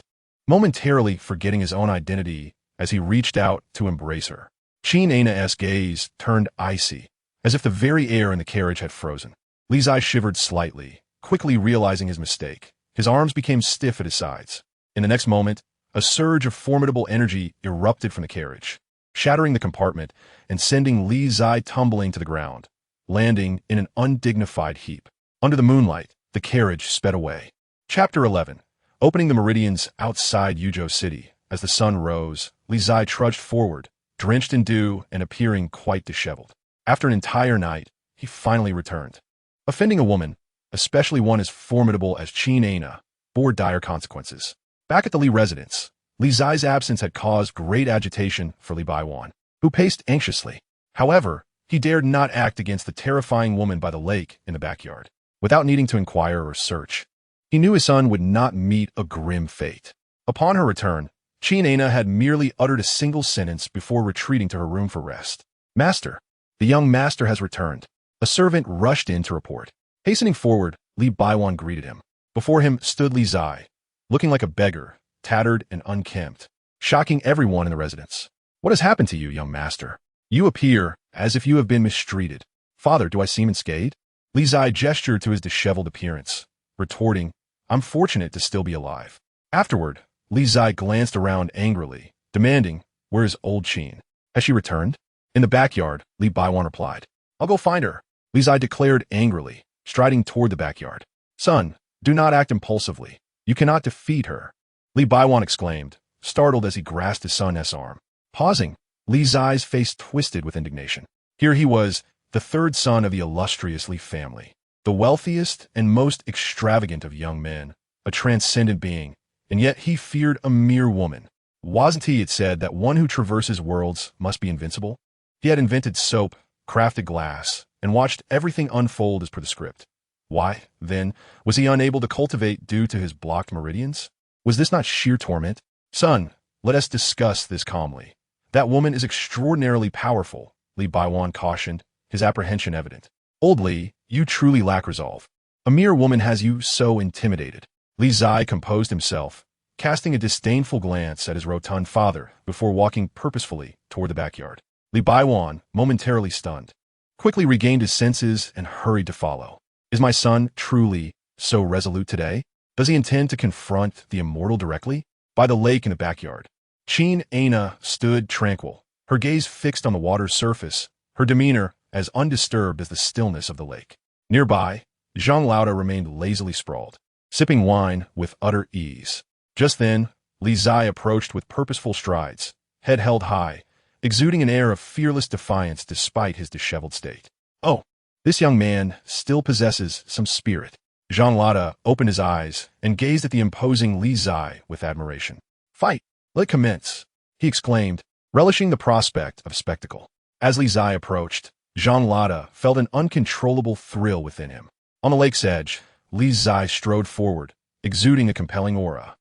momentarily forgetting his own identity as he reached out to embrace her. Qingzhi's gaze turned icy, as if the very air in the carriage had frozen. Li Zai shivered slightly, quickly realizing his mistake. His arms became stiff at his sides. In the next moment, a surge of formidable energy erupted from the carriage, shattering the compartment and sending Li Zai tumbling to the ground, landing in an undignified heap. Under the moonlight, the carriage sped away. Chapter 11. Opening the meridians outside Yuzhou City. As the sun rose, Li Zai trudged forward, drenched in dew and appearing quite disheveled. After an entire night, he finally returned. Offending a woman, especially one as formidable as Qingzhi, bore dire consequences. Back at the Li residence, Li Zai's absence had caused great agitation for Li Baiwan, who paced anxiously. However, he dared not act against the terrifying woman by the lake in the backyard, without needing to inquire or search. He knew his son would not meet a grim fate. Upon her return, Qingzhi had merely uttered a single sentence before retreating to her room for rest. "Master, the young master has returned." A servant rushed in to report. Hastening forward, Li Baiwan greeted him. Before him stood Li Zai, looking like a beggar, tattered and unkempt, shocking everyone in the residence. "What has happened to you, young master? You appear as if you have been mistreated." "Father, do I seem unscathed?" Li Zai gestured to his disheveled appearance, retorting, "I'm fortunate to still be alive." Afterward, Li Zai glanced around angrily, demanding, "Where is old Qin? Has she returned?" "In the backyard," Li Baiwan replied. "I'll go find her," Li Zai declared angrily, striding toward the backyard. "Son, do not act impulsively. You cannot defeat her," Li Baiwan exclaimed, startled as he grasped his son's arm. Pausing, Li Zai's face twisted with indignation. Here he was, the third son of the illustrious Li family, the wealthiest and most extravagant of young men, a transcendent being, and yet he feared a mere woman. Wasn't he, it said, that one who traverses worlds must be invincible? He had invented soap, crafted glass, and watched everything unfold as per the script. Why, then, was he unable to cultivate due to his blocked meridians? Was this not sheer torment? "Son, let us discuss this calmly. That woman is extraordinarily powerful," Li Baiwan cautioned, his apprehension evident. "Old Li, you truly lack resolve. A mere woman has you so intimidated." Li Zai composed himself, casting a disdainful glance at his rotund father before walking purposefully toward the backyard. Li Baiwan, momentarily stunned, quickly regained his senses and hurried to follow. Is my son truly so resolute today? Does he intend to confront the immortal directly? By the lake in the backyard, Qingzhi stood tranquil, her gaze fixed on the water's surface, her demeanor as undisturbed as the stillness of the lake. Nearby, Zhang Lauda remained lazily sprawled, sipping wine with utter ease. Just then, Li Zai approached with purposeful strides, head held high, exuding an air of fearless defiance despite his disheveled state. "Oh, this young man still possesses some spirit." Zhang Lauda opened his eyes and gazed at the imposing Li Zai with admiration. "Fight! Let it commence!" he exclaimed, relishing the prospect of spectacle. As Li Zai approached, Zhang Lada felt an uncontrollable thrill within him. On the lake's edge, Li Zai strode forward, exuding a compelling aura.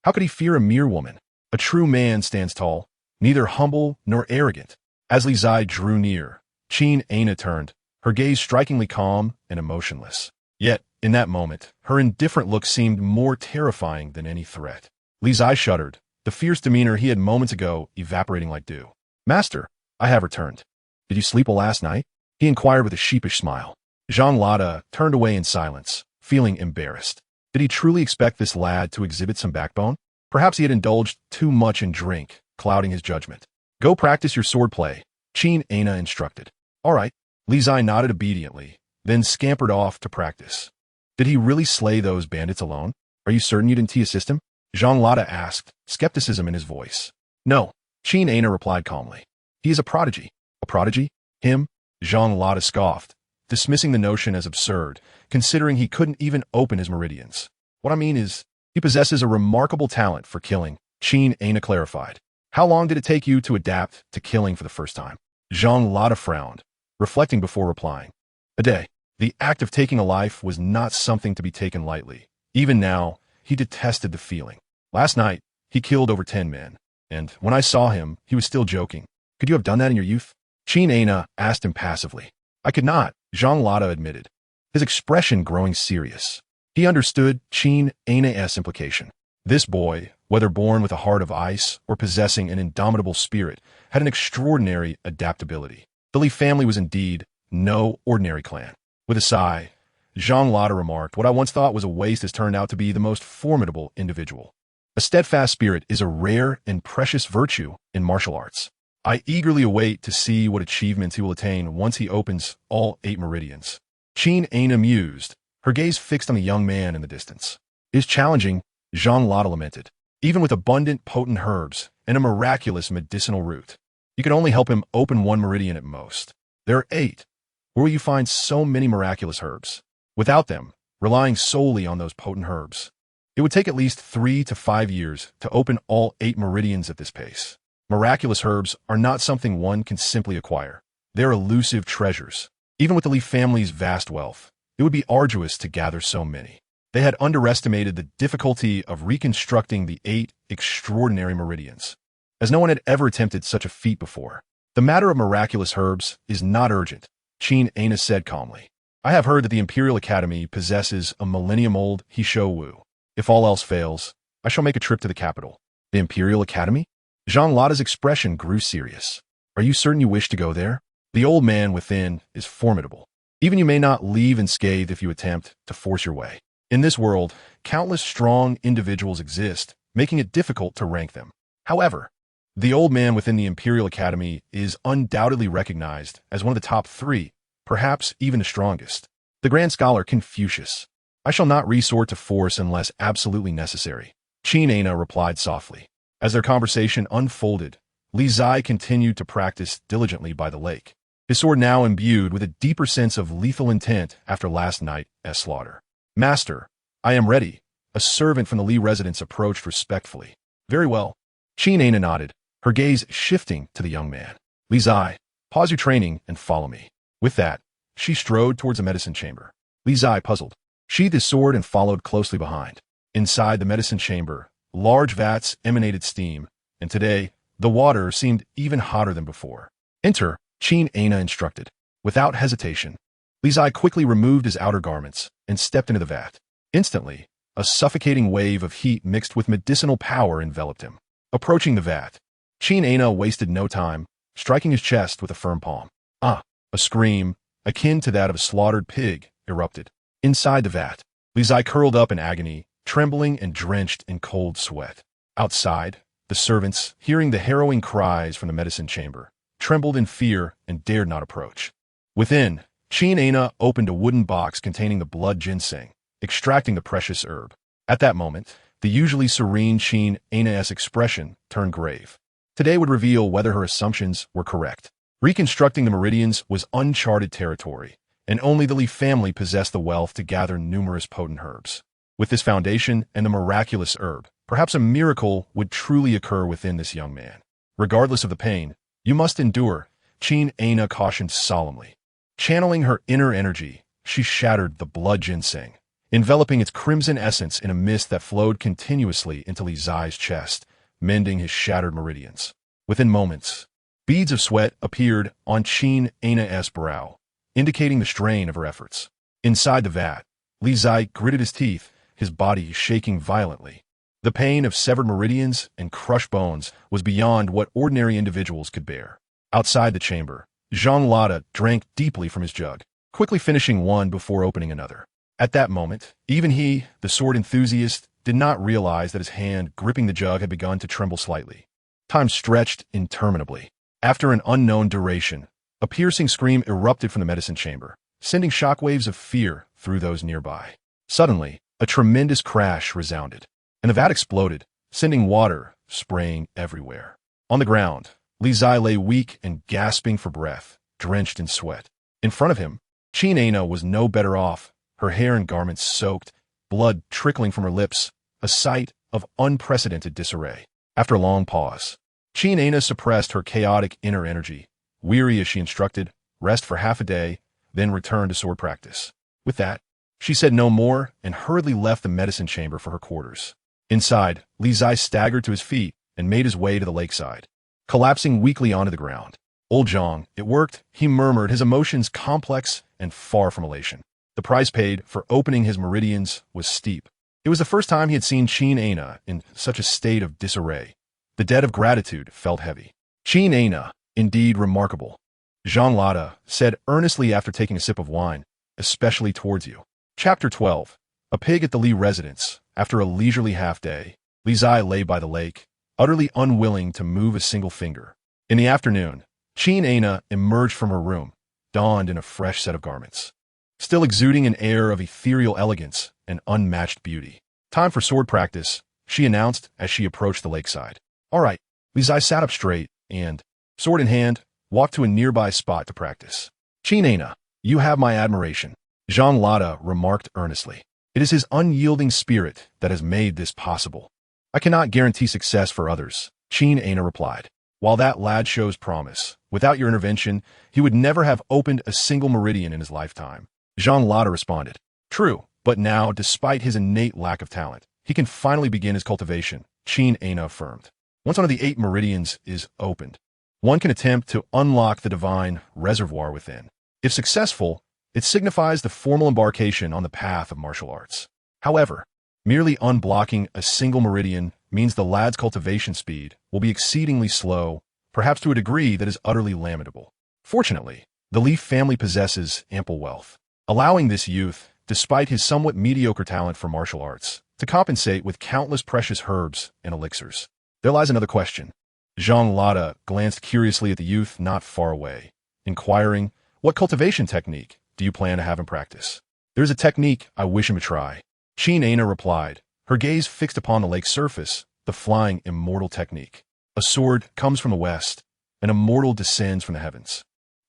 How could he fear a mere woman? A true man stands tall, neither humble nor arrogant. As Li Zai drew near, Qingzhi turned, her gaze strikingly calm and emotionless. Yet, in that moment, her indifferent look seemed more terrifying than any threat. Li Zai shuddered, the fierce demeanor he had moments ago evaporating like dew. "Master, I have returned. Did you sleep well last night?" he inquired with a sheepish smile. Zhang Lada turned away in silence, feeling embarrassed. Did he truly expect this lad to exhibit some backbone? Perhaps he had indulged too much in drink, clouding his judgment. "Go practice your swordplay," Qingzhi instructed. "All right." Li Zai nodded obediently, then scampered off to practice. Did he really slay those bandits alone? "Are you certain you didn't assist him?" Zhang Lada asked, skepticism in his voice. "No," Qingzhi replied calmly. "He is a prodigy." "A prodigy? Him?" Zhang Lada scoffed, dismissing the notion as absurd, considering he couldn't even open his meridians. "What I mean is, he possesses a remarkable talent for killing," Qingzhi clarified. "How long did it take you to adapt to killing for the first time?" Zhang Lada frowned, reflecting before replying. "A day." The act of taking a life was not something to be taken lightly. Even now, he detested the feeling. "Last night, he killed over 10 men, and when I saw him, he was still joking. Could you have done that in your youth?" Qingzhi asked impassively. "I could not," Zhang Lada admitted, his expression growing serious. He understood Qingzhi's implication. This boy, whether born with a heart of ice or possessing an indomitable spirit, had an extraordinary adaptability. The Li family was indeed no ordinary clan. With a sigh, Zhang Lada remarked, "What I once thought was a waste has turned out to be the most formidable individual. A steadfast spirit is a rare and precious virtue in martial arts. I eagerly await to see what achievements he will attain once he opens all 8 meridians." Qingzhi mused, her gaze fixed on the young man in the distance. "It is challenging," Zhang Lada lamented. "Even with abundant potent herbs and a miraculous medicinal root, you can only help him open 1 meridian at most. There are 8. Where will you find so many miraculous herbs? Without them, relying solely on those potent herbs, it would take at least 3 to 5 years to open all 8 meridians at this pace. Miraculous herbs are not something one can simply acquire. They're elusive treasures. Even with the Li family's vast wealth, it would be arduous to gather so many." They had underestimated the difficulty of reconstructing the 8 extraordinary meridians, as no one had ever attempted such a feat before. "The matter of miraculous herbs is not urgent," Qingzhi said calmly. "I have heard that the Imperial Academy possesses a millennium-old Hisho Wu. If all else fails, I shall make a trip to the capital." "The Imperial Academy?" Zhang Lada's expression grew serious. "Are you certain you wish to go there? The old man within is formidable. Even you may not leave unscathed if you attempt to force your way. In this world, countless strong individuals exist, making it difficult to rank them. However, the old man within the Imperial Academy is undoubtedly recognized as one of the top 3, perhaps even the strongest. The Grand Scholar Confucius. I shall not resort to force unless absolutely necessary," Qingzhi replied softly. As their conversation unfolded, Li Zai continued to practice diligently by the lake, his sword now imbued with a deeper sense of lethal intent after last night's slaughter. "Master, I am ready," a servant from the Li residence approached respectfully. "Very well." Qingzhi nodded, her gaze shifting to the young man. "Li Zai, pause your training and follow me." With that, she strode towards the medicine chamber. Li Zai, puzzled, sheathed his sword and followed closely behind. Inside the medicine chamber, large vats emanated steam, and today, the water seemed even hotter than before. "Enter," Qingzhi instructed. Without hesitation, Li Zai quickly removed his outer garments and stepped into the vat. Instantly, a suffocating wave of heat mixed with medicinal power enveloped him. Approaching the vat, Qingzhi wasted no time, striking his chest with a firm palm. "Ah!" A scream, akin to that of a slaughtered pig, erupted. Inside the vat, Li Zai curled up in agony, trembling and drenched in cold sweat. Outside, the servants, hearing the harrowing cries from the medicine chamber, trembled in fear and dared not approach. Within, Qingzhi opened a wooden box containing the blood ginseng, extracting the precious herb. At that moment, the usually serene Qingzhi's expression turned grave. Today would reveal whether her assumptions were correct. Reconstructing the meridians was uncharted territory, and only the Li family possessed the wealth to gather numerous potent herbs. With this foundation and the miraculous herb, perhaps a miracle would truly occur within this young man. Regardless of the pain, you must endure, Qingzhi cautioned solemnly. Channeling her inner energy, she shattered the blood ginseng, enveloping its crimson essence in a mist that flowed continuously into Li Zai's chest, mending his shattered meridians. Within moments, beads of sweat appeared on Qingzhi's brow, indicating the strain of her efforts. Inside the vat, Li Zai gritted his teeth, his body shaking violently. The pain of severed meridians and crushed bones was beyond what ordinary individuals could bear. Outside the chamber, Jean Lotta drank deeply from his jug, quickly finishing one before opening another. At that moment, even he, the sword enthusiast, did not realize that his hand gripping the jug had begun to tremble slightly. Time stretched interminably. After an unknown duration, a piercing scream erupted from the medicine chamber, sending shockwaves of fear through those nearby. Suddenly, a tremendous crash resounded, and the vat exploded, sending water spraying everywhere. On the ground, Li Zai lay weak and gasping for breath, drenched in sweat. In front of him, Qingzhi was no better off, her hair and garments soaked, blood trickling from her lips, a sight of unprecedented disarray. After a long pause, Qingzhi suppressed her chaotic inner energy, weary as she instructed, rest for half a day, then return to sword practice. With that, she said no more and hurriedly left the medicine chamber for her quarters. Inside, Li Zai staggered to his feet and made his way to the lakeside, collapsing weakly onto the ground. Old Zhang, it worked, he murmured, his emotions complex and far from elation. The price paid for opening his meridians was steep. It was the first time he had seen Qingzhi in such a state of disarray. The debt of gratitude felt heavy. Qingzhi, indeed remarkable, Jean Lotta said earnestly after taking a sip of wine, especially towards you. Chapter 12. A pig at the Li residence. After a leisurely half-day, Li Zai lay by the lake, utterly unwilling to move a single finger. In the afternoon, Qingzhi emerged from her room, donned in a fresh set of garments, still exuding an air of ethereal elegance and unmatched beauty. Time for sword practice, she announced as she approached the lakeside. All right, Li Zai sat up straight and, sword in hand, walked to a nearby spot to practice. Qingzhi, you have my admiration, Jean Lotta remarked earnestly. It is his unyielding spirit that has made this possible. I cannot guarantee success for others, Qingzhi replied. While that lad shows promise, without your intervention, he would never have opened a single meridian in his lifetime. Jean Lotta responded. True, but now, despite his innate lack of talent, he can finally begin his cultivation, Qingzhi affirmed. Once one of the 8 meridians is opened, one can attempt to unlock the divine reservoir within. If successful, it signifies the formal embarkation on the path of martial arts. However, merely unblocking a single meridian means the lad's cultivation speed will be exceedingly slow, perhaps to a degree that is utterly lamentable. Fortunately, the Li family possesses ample wealth, allowing this youth, despite his somewhat mediocre talent for martial arts, to compensate with countless precious herbs and elixirs. There lies another question. Jean Lotta glanced curiously at the youth not far away, inquiring, what cultivation technique do you plan to have him practice? There's a technique I wish him to try. Qingzhi replied, her gaze fixed upon the lake's surface, the flying immortal technique. A sword comes from the west, an immortal descends from the heavens.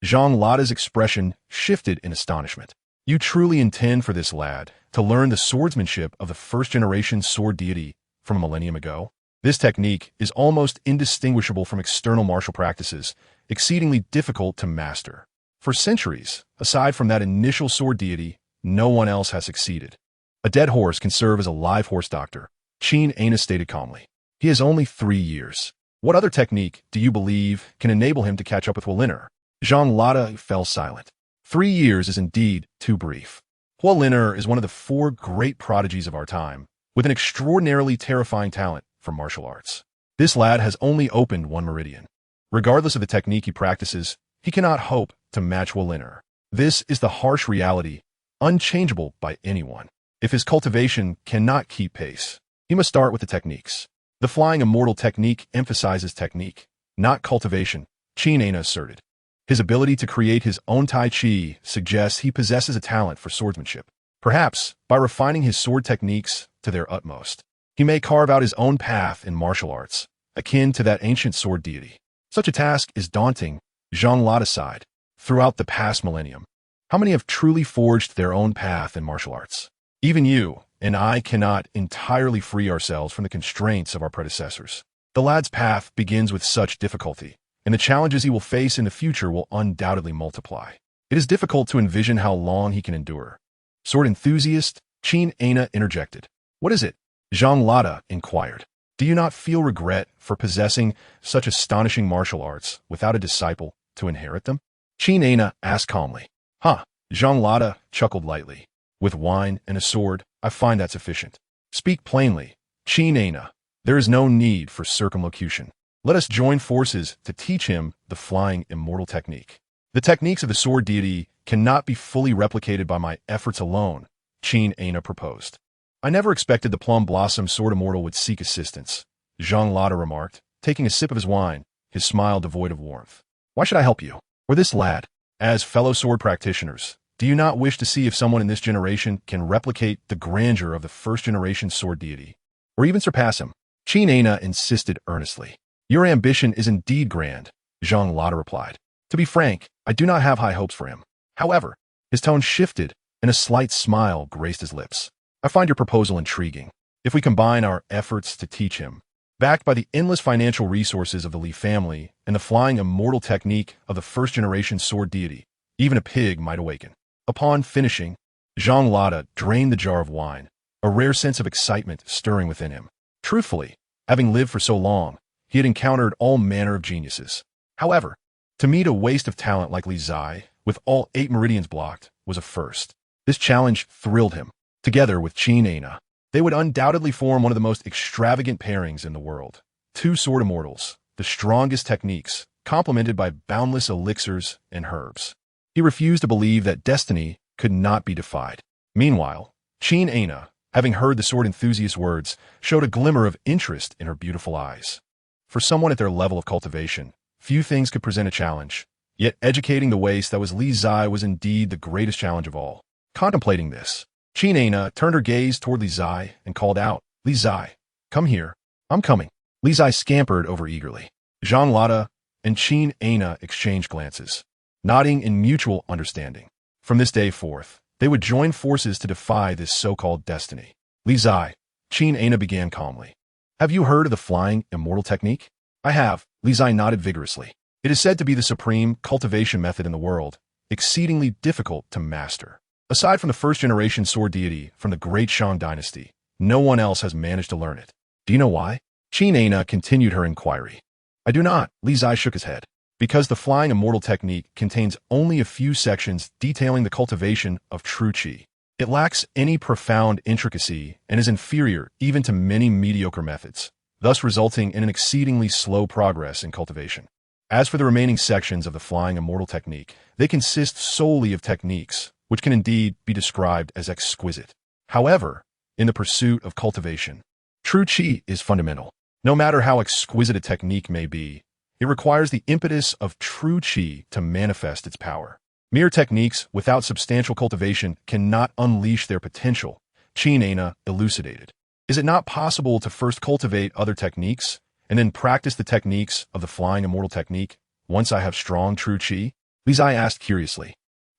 Jean Lotta's expression shifted in astonishment. You truly intend for this lad to learn the swordsmanship of the first-generation sword deity from a millennium ago? This technique is almost indistinguishable from external martial practices, exceedingly difficult to master. For centuries, aside from that initial sword deity, no one else has succeeded. A dead horse can serve as a live horse doctor, Qingzhi stated calmly. He has only 3 years. What other technique do you believe can enable him to catch up with Huoliner? Jean Lotta fell silent. 3 years is indeed too brief. Huoliner is one of the 4 great prodigies of our time, with an extraordinarily terrifying talent for martial arts. This lad has only opened 1 meridian. Regardless of the technique he practices, he cannot hope to match Huoliner. This is the harsh reality, unchangeable by anyone. If his cultivation cannot keep pace, he must start with the techniques. The flying immortal technique emphasizes technique, not cultivation, Qingzhi asserted. His ability to create his own Tai Chi suggests he possesses a talent for swordsmanship. Perhaps, by refining his sword techniques to their utmost, he may carve out his own path in martial arts, akin to that ancient sword deity. Such a task is daunting, Jean Lotta sighed. Throughout the past millennium, how many have truly forged their own path in martial arts? Even you and I cannot entirely free ourselves from the constraints of our predecessors. The lad's path begins with such difficulty, and the challenges he will face in the future will undoubtedly multiply. It is difficult to envision how long he can endure. Sword enthusiast, Qingzhi interjected. What is it? Zhang Lada inquired. Do you not feel regret for possessing such astonishing martial arts without a disciple to inherit them? Qingzhi asked calmly. Huh, Zhang Lada chuckled lightly. With wine and a sword, I find that sufficient. Speak plainly, Qingzhi. There is no need for circumlocution. Let us join forces to teach him the flying immortal technique. The techniques of the sword deity cannot be fully replicated by my efforts alone, Qingzhi proposed. I never expected the Plum Blossom Sword Immortal would seek assistance, Zhang Lada remarked, taking a sip of his wine, his smile devoid of warmth. Why should I help you? Or this lad? As fellow sword practitioners, do you not wish to see if someone in this generation can replicate the grandeur of the first-generation sword deity, or even surpass him? Qingzhi insisted earnestly. Your ambition is indeed grand, Zhang Lada replied. To be frank, I do not have high hopes for him. However, his tone shifted, and a slight smile graced his lips. I find your proposal intriguing. If we combine our efforts to teach him, backed by the endless financial resources of the Li family and the flying immortal technique of the first-generation sword deity, even a pig might awaken. Upon finishing, Zhang Lada drained the jar of wine, a rare sense of excitement stirring within him. Truthfully, having lived for so long, he had encountered all manner of geniuses. However, to meet a waste of talent like Li Zai, with all 8 meridians blocked, was a first. This challenge thrilled him. Together with Qingzhi, they would undoubtedly form one of the most extravagant pairings in the world. 2 sword immortals, the strongest techniques, complemented by boundless elixirs and herbs. He refused to believe that destiny could not be defied. Meanwhile, Qingzhi, having heard the sword enthusiast's words, showed a glimmer of interest in her beautiful eyes. For someone at their level of cultivation, few things could present a challenge, yet educating the waste that was Li Zai was indeed the greatest challenge of all. Contemplating this, Qingzhi turned her gaze toward Li Zai and called out, Li Zai, come here. I'm coming. Li Zai scampered over eagerly. Zhang Lada and Qingzhi exchanged glances, nodding in mutual understanding. From this day forth, they would join forces to defy this so-called destiny. Li Zai, Qingzhi began calmly. Have you heard of the flying immortal technique? I have, Li Zai nodded vigorously. It is said to be the supreme cultivation method in the world, exceedingly difficult to master. Aside from the first-generation sword deity from the great Shang dynasty, no one else has managed to learn it. Do you know why? Qingzhi continued her inquiry. I do not, Li Zai shook his head. Because the flying immortal technique contains only a few sections detailing the cultivation of true qi. It lacks any profound intricacy and is inferior even to many mediocre methods, thus resulting in an exceedingly slow progress in cultivation. As for the remaining sections of the flying immortal technique, they consist solely of techniques, which can indeed be described as exquisite. However, in the pursuit of cultivation, true qi is fundamental. No matter how exquisite a technique may be, it requires the impetus of true qi to manifest its power. Mere techniques without substantial cultivation cannot unleash their potential, Qingzhi elucidated. Is it not possible to first cultivate other techniques, and then practice the techniques of the flying immortal technique once I have strong true qi? Li Zai asked curiously.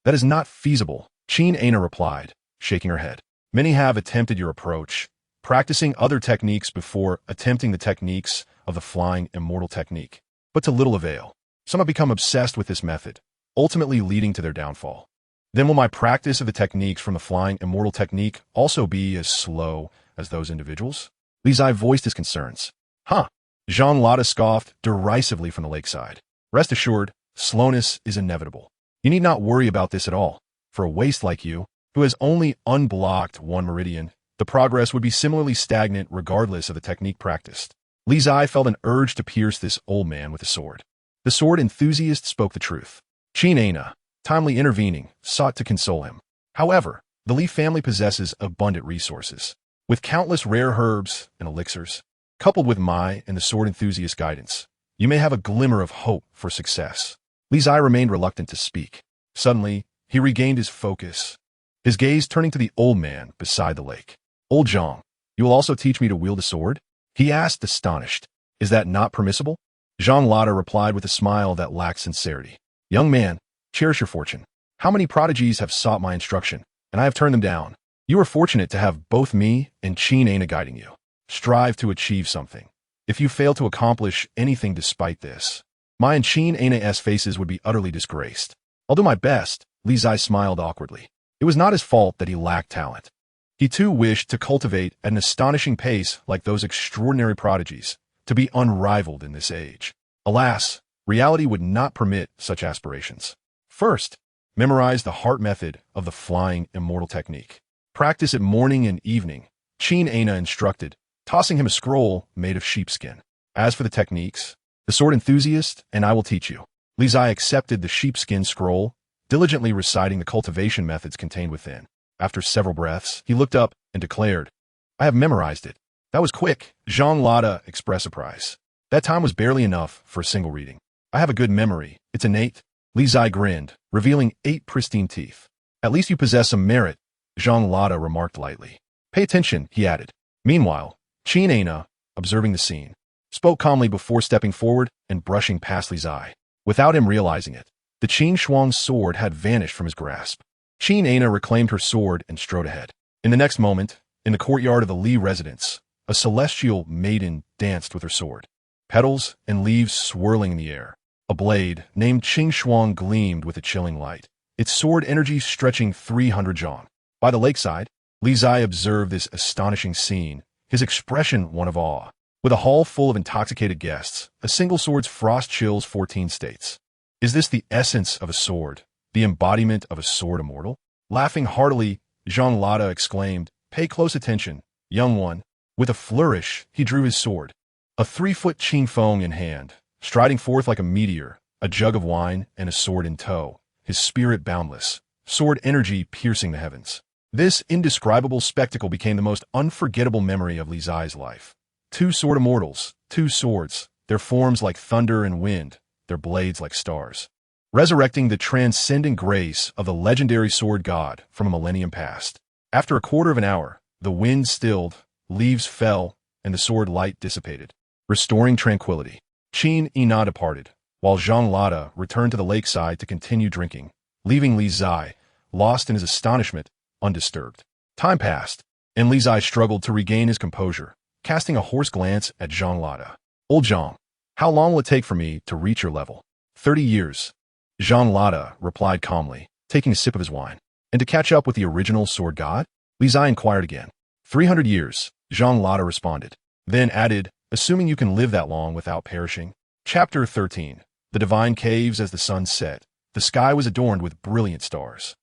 That is not feasible, Qingzhi replied, shaking her head. Many have attempted your approach, practicing other techniques before attempting the techniques of the flying immortal technique, but to little avail. Some have become obsessed with this method, ultimately leading to their downfall. Then will my practice of the techniques from the flying immortal technique also be as slow as those individuals? Li Zai voiced his concerns. Huh. Zhang Lada scoffed derisively from the lakeside. Rest assured, slowness is inevitable. You need not worry about this at all. For a waste like you, who has only unblocked 1 meridian, the progress would be similarly stagnant regardless of the technique practiced. Li Zai felt an urge to pierce this old man with a sword. The sword enthusiast spoke the truth. Qingzhi, timely intervening, sought to console him. However, the Li family possesses abundant resources. With countless rare herbs and elixirs, coupled with my and the sword enthusiast's guidance, you may have a glimmer of hope for success. Li Zai remained reluctant to speak. Suddenly, he regained his focus, his gaze turning to the old man beside the lake. Old Zhang, you will also teach me to wield a sword? He asked, astonished. Is that not permissible? Zhang Lada replied with a smile that lacked sincerity. Young man, cherish your fortune. How many prodigies have sought my instruction, and I have turned them down? You are fortunate to have both me and Qingzhi guiding you. Strive to achieve something. If you fail to accomplish anything despite this, my and Qingzhi's faces would be utterly disgraced. I'll do my best, Li Zai smiled awkwardly. It was not his fault that he lacked talent. He too wished to cultivate at an astonishing pace like those extraordinary prodigies, to be unrivaled in this age. Alas, reality would not permit such aspirations. First, memorize the heart method of the flying immortal technique. Practice it morning and evening, Qingzhi instructed, tossing him a scroll made of sheepskin. As for the techniques, the sword enthusiast and I will teach you. Li Zai accepted the sheepskin scroll, diligently reciting the cultivation methods contained within. After several breaths, he looked up and declared, I have memorized it. That was quick. Zhang Lada expressed surprise. That time was barely enough for a single reading. I have a good memory. It's innate. Li Zai grinned, revealing 8 pristine teeth. At least you possess some merit, Zhang Lada remarked lightly. Pay attention, he added. Meanwhile, Qingzhi, observing the scene, spoke calmly before stepping forward and brushing past Li Zai. Without him realizing it, the Qing Shuang's sword had vanished from his grasp. Qingzhi reclaimed her sword and strode ahead. In the next moment, in the courtyard of the Li residence, a celestial maiden danced with her sword. Petals and leaves swirling in the air. A blade, named Qing Shuang, gleamed with a chilling light, its sword energy stretching 300 zhang. By the lakeside, Li Zai observed this astonishing scene, his expression one of awe. With a hall full of intoxicated guests, a single sword's frost chills 14 states. Is this the essence of a sword, the embodiment of a sword immortal? Laughing heartily, Zhang Lada exclaimed, Pay close attention, young one. With a flourish, he drew his sword, a 3-foot Qing Feng in hand, striding forth like a meteor, a jug of wine and a sword in tow, his spirit boundless, sword energy piercing the heavens. This indescribable spectacle became the most unforgettable memory of Li Zai's life. 2 sword immortals, 2 swords, their forms like thunder and wind, their blades like stars, resurrecting the transcendent grace of the legendary sword god from a millennium past. After a quarter of an hour, the wind stilled, leaves fell, and the sword light dissipated, restoring tranquility. Qingzhi departed, while Zhang Lada returned to the lakeside to continue drinking, leaving Li Zai, lost in his astonishment, undisturbed. Time passed, and Li Zai struggled to regain his composure, casting a hoarse glance at Zhang Lada. Old Zhang, how long will it take for me to reach your level? 30 years. Zhang Lada replied calmly, taking a sip of his wine. And to catch up with the original sword god? Li Zai inquired again. 300 years, Zhang Lada responded, then added, assuming you can live that long without perishing. Chapter 13. The Divine Caves. As the sun set, the sky was adorned with brilliant stars.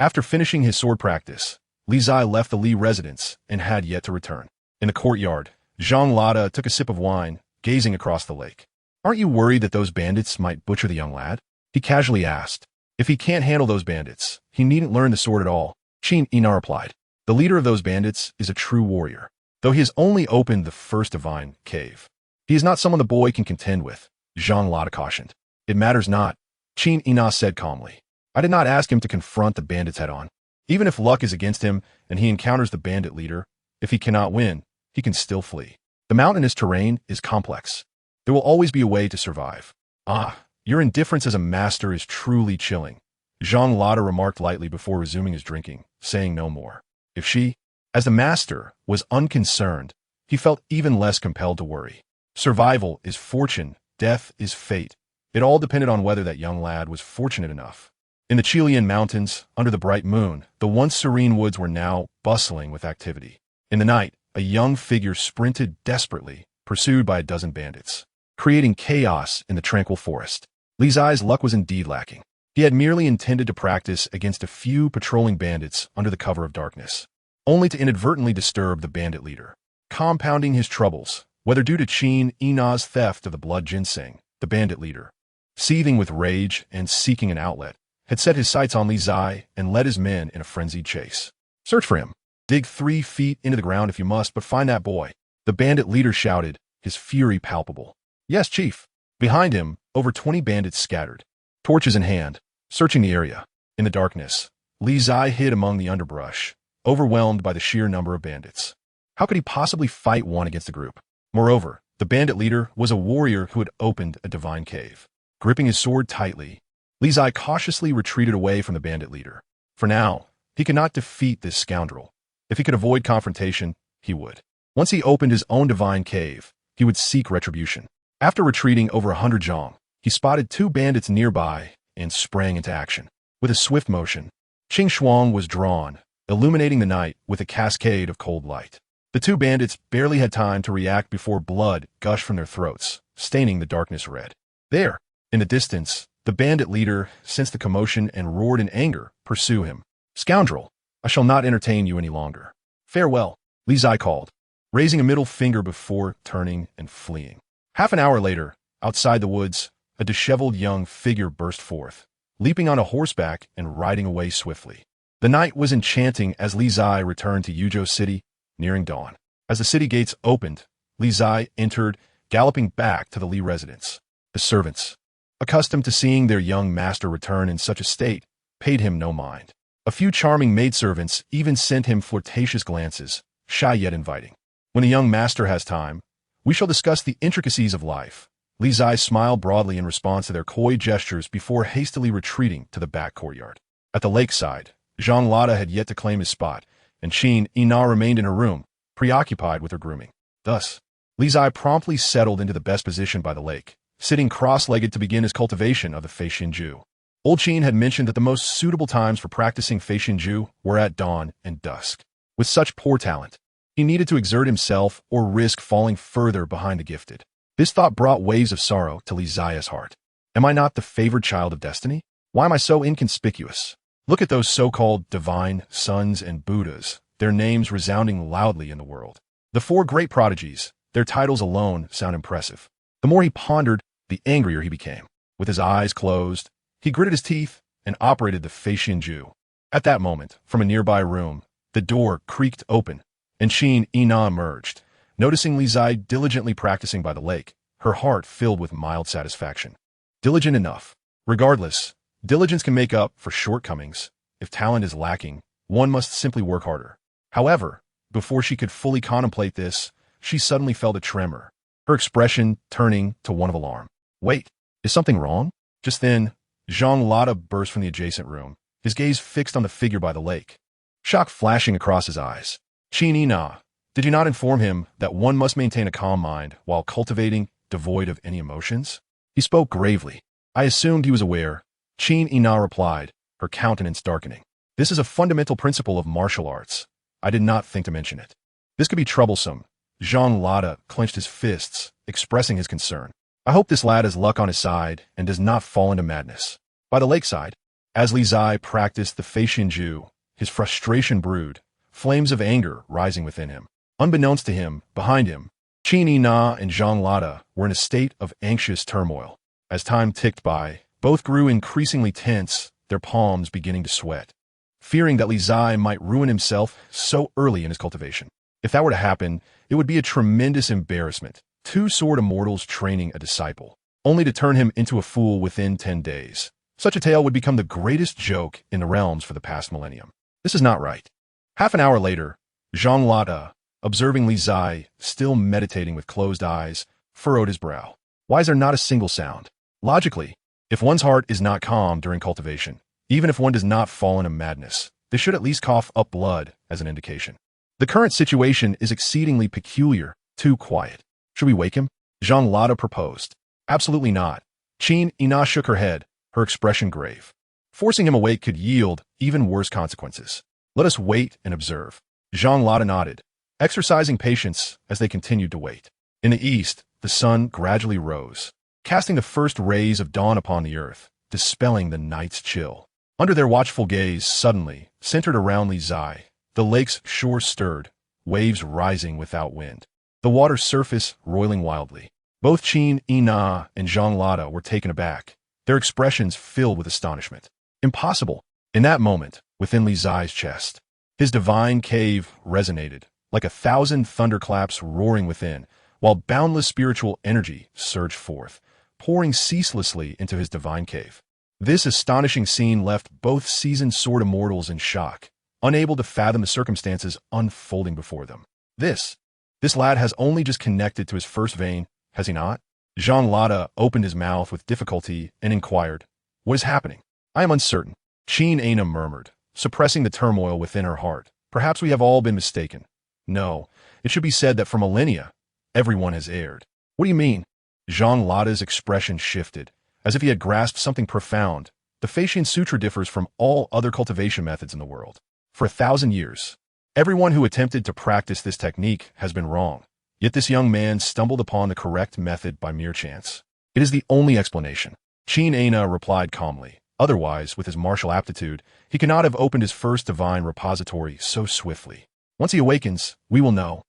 After finishing his sword practice, Li Zai left the Li residence and had yet to return. In the courtyard, Zhang Lada took a sip of wine, gazing across the lake. Aren't you worried that those bandits might butcher the young lad? He casually asked. If he can't handle those bandits, he needn't learn the sword at all. Qingzhi replied. The leader of those bandits is a true warrior, though he has only opened the first divine cave. He is not someone the boy can contend with, Zhang Lada cautioned. It matters not, Qingzhi said calmly. I did not ask him to confront the bandits head-on. Even if luck is against him and he encounters the bandit leader, if he cannot win, he can still flee. The mountainous terrain is complex. There will always be a way to survive. Ah, your indifference as a master is truly chilling, Zhang Lada remarked lightly before resuming his drinking, saying no more. If she, as the master, was unconcerned, he felt even less compelled to worry. Survival is fortune, death is fate. It all depended on whether that young lad was fortunate enough. In the Chilean mountains, under the bright moon, the once serene woods were now bustling with activity. In the night, a young figure sprinted desperately, pursued by a dozen bandits, creating chaos in the tranquil forest. Li Zai's luck was indeed lacking. He had merely intended to practice against a few patrolling bandits under the cover of darkness, only to inadvertently disturb the bandit leader. Compounding his troubles, whether due to Qingzhi's theft of the blood ginseng, the bandit leader, seething with rage and seeking an outlet, had set his sights on Li Zai and led his men in a frenzied chase. Search for him. Dig 3 feet into the ground if you must, but find that boy, the bandit leader shouted, his fury palpable. Yes, chief. Behind him, over 20 bandits scattered, torches in hand, searching the area. In the darkness, Li Zai hid among the underbrush, overwhelmed by the sheer number of bandits. How could he possibly fight one against a group? Moreover, the bandit leader was a warrior who had opened a divine cave. Gripping his sword tightly, Li Zai cautiously retreated away from the bandit leader. For now, he could not defeat this scoundrel. If he could avoid confrontation, he would. Once he opened his own divine cave, he would seek retribution. After retreating over 100 zhang, he spotted 2 bandits nearby and sprang into action. With a swift motion, Qingzhi was drawn, illuminating the night with a cascade of cold light. The two bandits barely had time to react before blood gushed from their throats, staining the darkness red. There, in the distance, the bandit leader sensed the commotion and roared in anger, "Pursue him. Scoundrel, I shall not entertain you any longer. Farewell," Li Zai called, raising a middle finger before turning and fleeing. Half an hour later, outside the woods, a disheveled young figure burst forth, leaping on a horseback and riding away swiftly. The night was enchanting as Li Zai returned to Yuzhou City, nearing dawn. As the city gates opened, Li Zai entered, galloping back to the Li residence. The servants, accustomed to seeing their young master return in such a state, paid him no mind. A few charming maidservants even sent him flirtatious glances, shy yet inviting. When the young master has time, we shall discuss the intricacies of life. Li Zai smiled broadly in response to their coy gestures before hastily retreating to the back courtyard. At the lakeside, Zhang Lada had yet to claim his spot, and Qin Yina remained in her room, preoccupied with her grooming. Thus, Li Zai promptly settled into the best position by the lake, sitting cross-legged to begin his cultivation of the Fei Xinju. Old Qin had mentioned that the most suitable times for practicing Fei Xinju were at dawn and dusk. With such poor talent, he needed to exert himself or risk falling further behind the gifted. This thought brought waves of sorrow to Li Zai's heart. Am I not the favored child of destiny? Why am I so inconspicuous? Look at those so-called divine sons and Buddhas, their names resounding loudly in the world. The four great prodigies, their titles alone sound impressive. The more he pondered, the angrier he became. With his eyes closed, he gritted his teeth and operated the Fei Xinju. At that moment, from a nearby room, the door creaked open, and Qin Yina emerged. Noticing Li Zai diligently practicing by the lake, her heart filled with mild satisfaction. Diligent enough. Regardless, diligence can make up for shortcomings. If talent is lacking, one must simply work harder. However, before she could fully contemplate this, she suddenly felt a tremor, her expression turning to one of alarm. Wait, is something wrong? Just then, Zhang Lada burst from the adjacent room, his gaze fixed on the figure by the lake, shock flashing across his eyes. Qin Yina, did you not inform him that one must maintain a calm mind while cultivating, devoid of any emotions? He spoke gravely. I assumed he was aware. Qin Yina replied, her countenance darkening. This is a fundamental principle of martial arts. I did not think to mention it. This could be troublesome. Zhang Lada clenched his fists, expressing his concern. I hope this lad has luck on his side and does not fall into madness. By the lakeside, as Li Zai practiced the Fei Xinju, his frustration brewed, flames of anger rising within him. Unbeknownst to him, behind him, Qin Yina and Zhang Lada were in a state of anxious turmoil. As time ticked by, both grew increasingly tense, their palms beginning to sweat, fearing that Li Zai might ruin himself so early in his cultivation. If that were to happen, it would be a tremendous embarrassment. Two sword immortals training a disciple, only to turn him into a fool within 10 days. Such a tale would become the greatest joke in the realms for the past millennium. This is not right. Half an hour later, Zhang Lada, observing Li Zai, still meditating with closed eyes, furrowed his brow. Why is there not a single sound? Logically, if one's heart is not calm during cultivation, even if one does not fall into madness, they should at least cough up blood as an indication. The current situation is exceedingly peculiar, too quiet. Should we wake him? Zhang Lada proposed. Absolutely not. Qin Yina shook her head, her expression grave. Forcing him awake could yield even worse consequences. Let us wait and observe. Zhang Lada nodded, exercising patience as they continued to wait. In the east, the sun gradually rose, casting the first rays of dawn upon the earth, dispelling the night's chill. Under their watchful gaze, suddenly, centered around Li Zai, the lake's shore stirred, waves rising without wind, the water's surface roiling wildly. Both Qin Yina and Zhang Lada were taken aback, their expressions filled with astonishment. Impossible. In that moment, within Li Zai's chest, his divine cave resonated, like 1,000 thunderclaps roaring within, while boundless spiritual energy surged forth, pouring ceaselessly into his divine cave. This astonishing scene left both seasoned sword immortals in shock, unable to fathom the circumstances unfolding before them. This lad has only just connected to his first vein, has he not? Zhang Lada opened his mouth with difficulty and inquired, what is happening? I am uncertain. Qin Yina murmured, suppressing the turmoil within her heart. Perhaps we have all been mistaken. No, it should be said that for millennia, everyone has erred. What do you mean? Zhang Lada's expression shifted, as if he had grasped something profound, the Faxian Sutra differs from all other cultivation methods in the world. For 1,000 years, everyone who attempted to practice this technique has been wrong. Yet this young man stumbled upon the correct method by mere chance. It is the only explanation. Qingzhi replied calmly. Otherwise, with his martial aptitude, he could not have opened his first divine repository so swiftly. Once he awakens, we will know.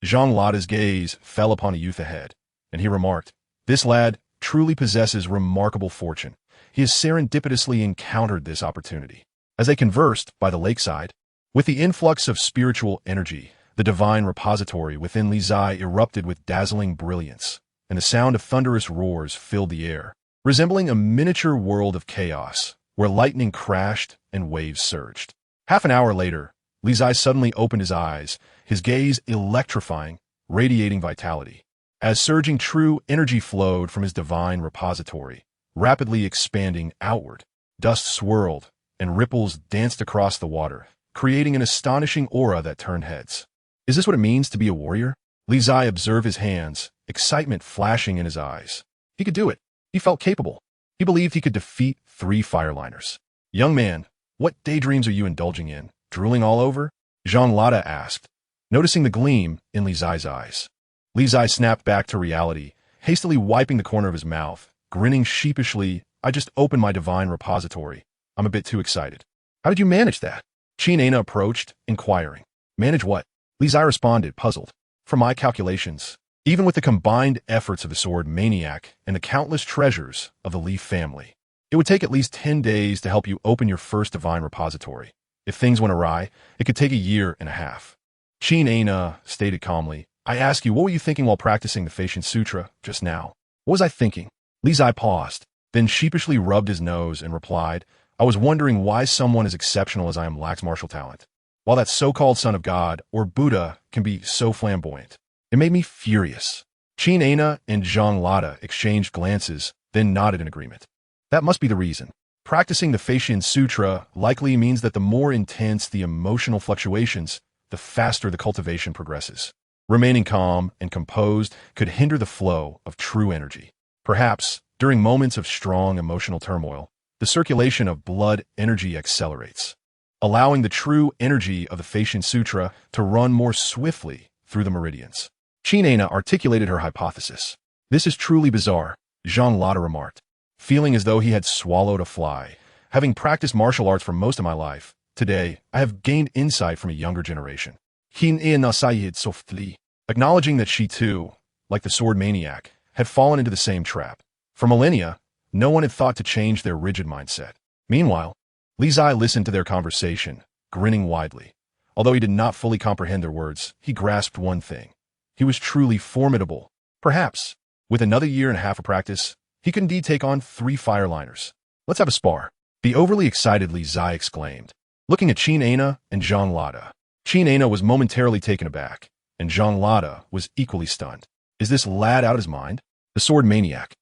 Zhang Lada's gaze fell upon a youth ahead, and he remarked, "This lad truly possesses remarkable fortune. He has serendipitously encountered this opportunity." As they conversed by the lakeside, with the influx of spiritual energy, the divine repository within Li Zai erupted with dazzling brilliance, and the sound of thunderous roars filled the air, resembling a miniature world of chaos, where lightning crashed and waves surged. Half an hour later, Li Zai suddenly opened his eyes, his gaze electrifying, radiating vitality. As surging true energy flowed from his divine repository, rapidly expanding outward, dust swirled, and ripples danced across the water, creating an astonishing aura that turned heads. Is this what it means to be a warrior? Li Zai observed his hands, excitement flashing in his eyes. He could do it. He felt capable. He believed he could defeat 3 fireliners. "Young man, what daydreams are you indulging in? Drooling all over?" Zhang Lada asked, noticing the gleam in Li Zai's eyes. Li Zai snapped back to reality, hastily wiping the corner of his mouth, grinning sheepishly. "I just opened my divine repository. I'm a bit too excited." "How did you manage that?" Qingzhi approached, inquiring. "Manage what?" Li Zai responded, puzzled. "From my calculations, even with the combined efforts of the sword maniac and the countless treasures of the Leaf family, it would take at least 10 days to help you open your first divine repository. If things went awry, it could take 1.5 years. Qingzhi stated calmly, "I ask you, what were you thinking while practicing the Faxian Sutra just now?" "What was I thinking?" Li Zai paused, then sheepishly rubbed his nose and replied, "I was wondering why someone as exceptional as I am lacks martial talent. While that so-called son of God, or Buddha, can be so flamboyant. It made me furious." Qingzhi and Zhang Lada exchanged glances, then nodded in agreement. That must be the reason. Practicing the Faxian Sutra likely means that the more intense the emotional fluctuations, the faster the cultivation progresses. Remaining calm and composed could hinder the flow of true energy. Perhaps, during moments of strong emotional turmoil, the circulation of blood energy accelerates, allowing the true energy of the Faxian Sutra to run more swiftly through the meridians. Qingzhi articulated her hypothesis. "This is truly bizarre," Zhang Lada remarked, feeling as though he had swallowed a fly. "Having practiced martial arts for most of my life, today I have gained insight from a younger generation." Qingzhi sighed softly, acknowledging that she too, like the sword maniac, had fallen into the same trap. For millennia, no one had thought to change their rigid mindset. Meanwhile, Li Zai listened to their conversation, grinning widely. Although he did not fully comprehend their words, he grasped one thing. He was truly formidable. Perhaps, with another 1.5 years of practice, he could indeed take on 3 fireliners. "Let's have a spar." The overly excited Li Zai exclaimed, looking at Qingzhi and Zhang Lada. Qingzhi was momentarily taken aback, and Zhang Lada was equally stunned. Is this lad out of his mind? The sword maniac.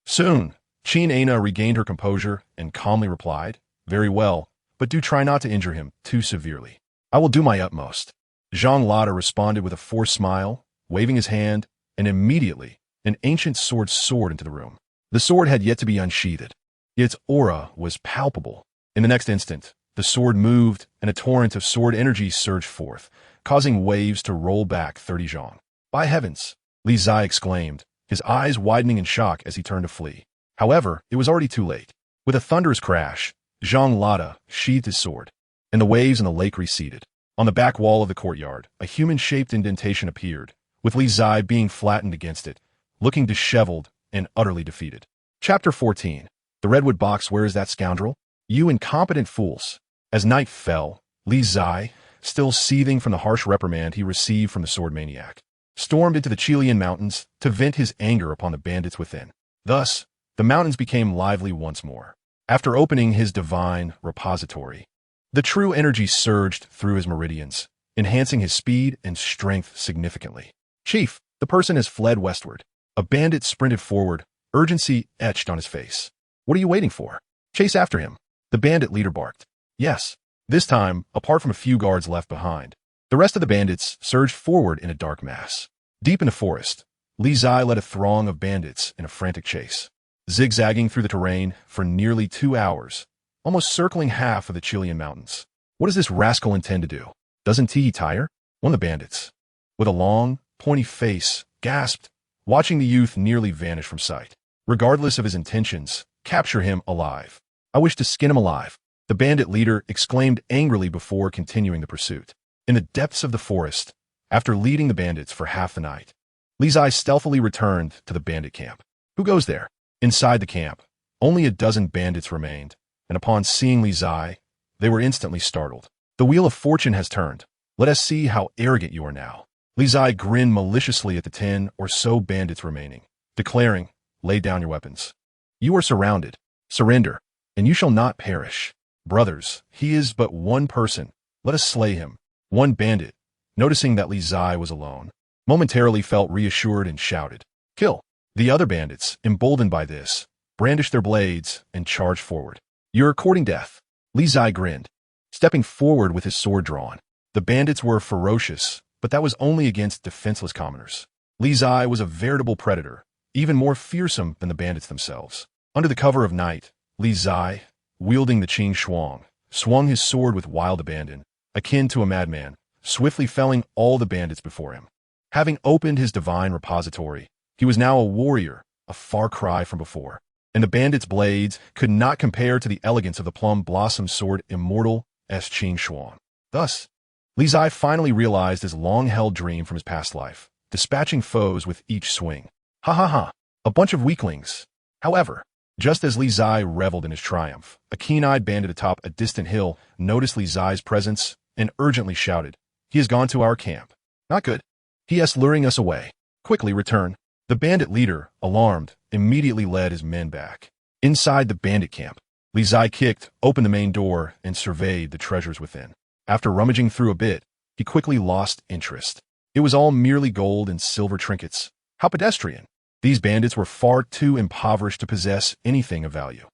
Soon, Qingzhi regained her composure and calmly replied, "Very well, but do try not to injure him too severely." "I will do my utmost." Zhang Lada responded with a forced smile, waving his hand, and immediately an ancient sword soared into the room. The sword had yet to be unsheathed. Its aura was palpable. In the next instant, the sword moved, and a torrent of sword energy surged forth, causing waves to roll back 30 zhang. "By heavens!" Li Zai exclaimed, his eyes widening in shock as he turned to flee. However, it was already too late. With a thunderous crash, Zhang Lada sheathed his sword, and the waves in the lake receded. On the back wall of the courtyard, a human-shaped indentation appeared, with Li Zai being flattened against it, looking disheveled and utterly defeated. Chapter 14. The Redwood Box. Where is that scoundrel? You incompetent fools. As night fell, Li Zai, still seething from the harsh reprimand he received from the sword maniac, stormed into the Chilean mountains to vent his anger upon the bandits within. Thus, the mountains became lively once more. After opening his divine repository, the true energy surged through his meridians, enhancing his speed and strength significantly. "Chief, the person has fled westward." A bandit sprinted forward, urgency etched on his face. "What are you waiting for? Chase after him," the bandit leader barked. "Yes." This time, apart from a few guards left behind, the rest of the bandits surged forward in a dark mass. Deep in the forest, Li Zai led a throng of bandits in a frantic chase. zigzagging through the terrain for nearly 2 hours, almost circling half of the Chilean mountains. What does this rascal intend to do? Doesn't he tire? One of the bandits, with a long, pointy face, gasped, watching the youth nearly vanish from sight. Regardless of his intentions, capture him alive. I wish to skin him alive, the bandit leader exclaimed angrily before continuing the pursuit. In the depths of the forest, after leading the bandits for half the night, Qingzhi stealthily returned to the bandit camp. Who goes there? Inside the camp, only a dozen bandits remained, and upon seeing Qingzhi, they were instantly startled. The wheel of fortune has turned. Let us see how arrogant you are now. Qingzhi grinned maliciously at the 10 or so bandits remaining, declaring, lay down your weapons. You are surrounded. Surrender, and you shall not perish. Brothers, he is but one person. Let us slay him. One bandit, noticing that Qingzhi was alone, momentarily felt reassured and shouted, kill. The other bandits, emboldened by this, brandished their blades and charged forward. You're courting death. Qingzhi grinned, stepping forward with his sword drawn. The bandits were ferocious, but that was only against defenseless commoners. Qingzhi was a veritable predator, even more fearsome than the bandits themselves. Under the cover of night, Qingzhi, wielding the Qingzhi, swung his sword with wild abandon, akin to a madman, swiftly felling all the bandits before him. Having opened his divine repository, he was now a warrior, a far cry from before, and the bandits' blades could not compare to the elegance of the plum blossom sword immortal as Qingzhi. Thus, Qingzhi finally realized his long-held dream from his past life, dispatching foes with each swing. Ha ha ha, a bunch of weaklings. However, just as Qingzhi reveled in his triumph, a keen-eyed bandit atop a distant hill noticed Qingzhi's presence and urgently shouted, he has gone to our camp. Not good. He is luring us away. Quickly return. The bandit leader, alarmed, immediately led his men back. Inside the bandit camp, Qingzhi kicked open the main door and surveyed the treasures within. After rummaging through a bit, he quickly lost interest. It was all merely gold and silver trinkets. How pedestrian. These bandits were far too impoverished to possess anything of value.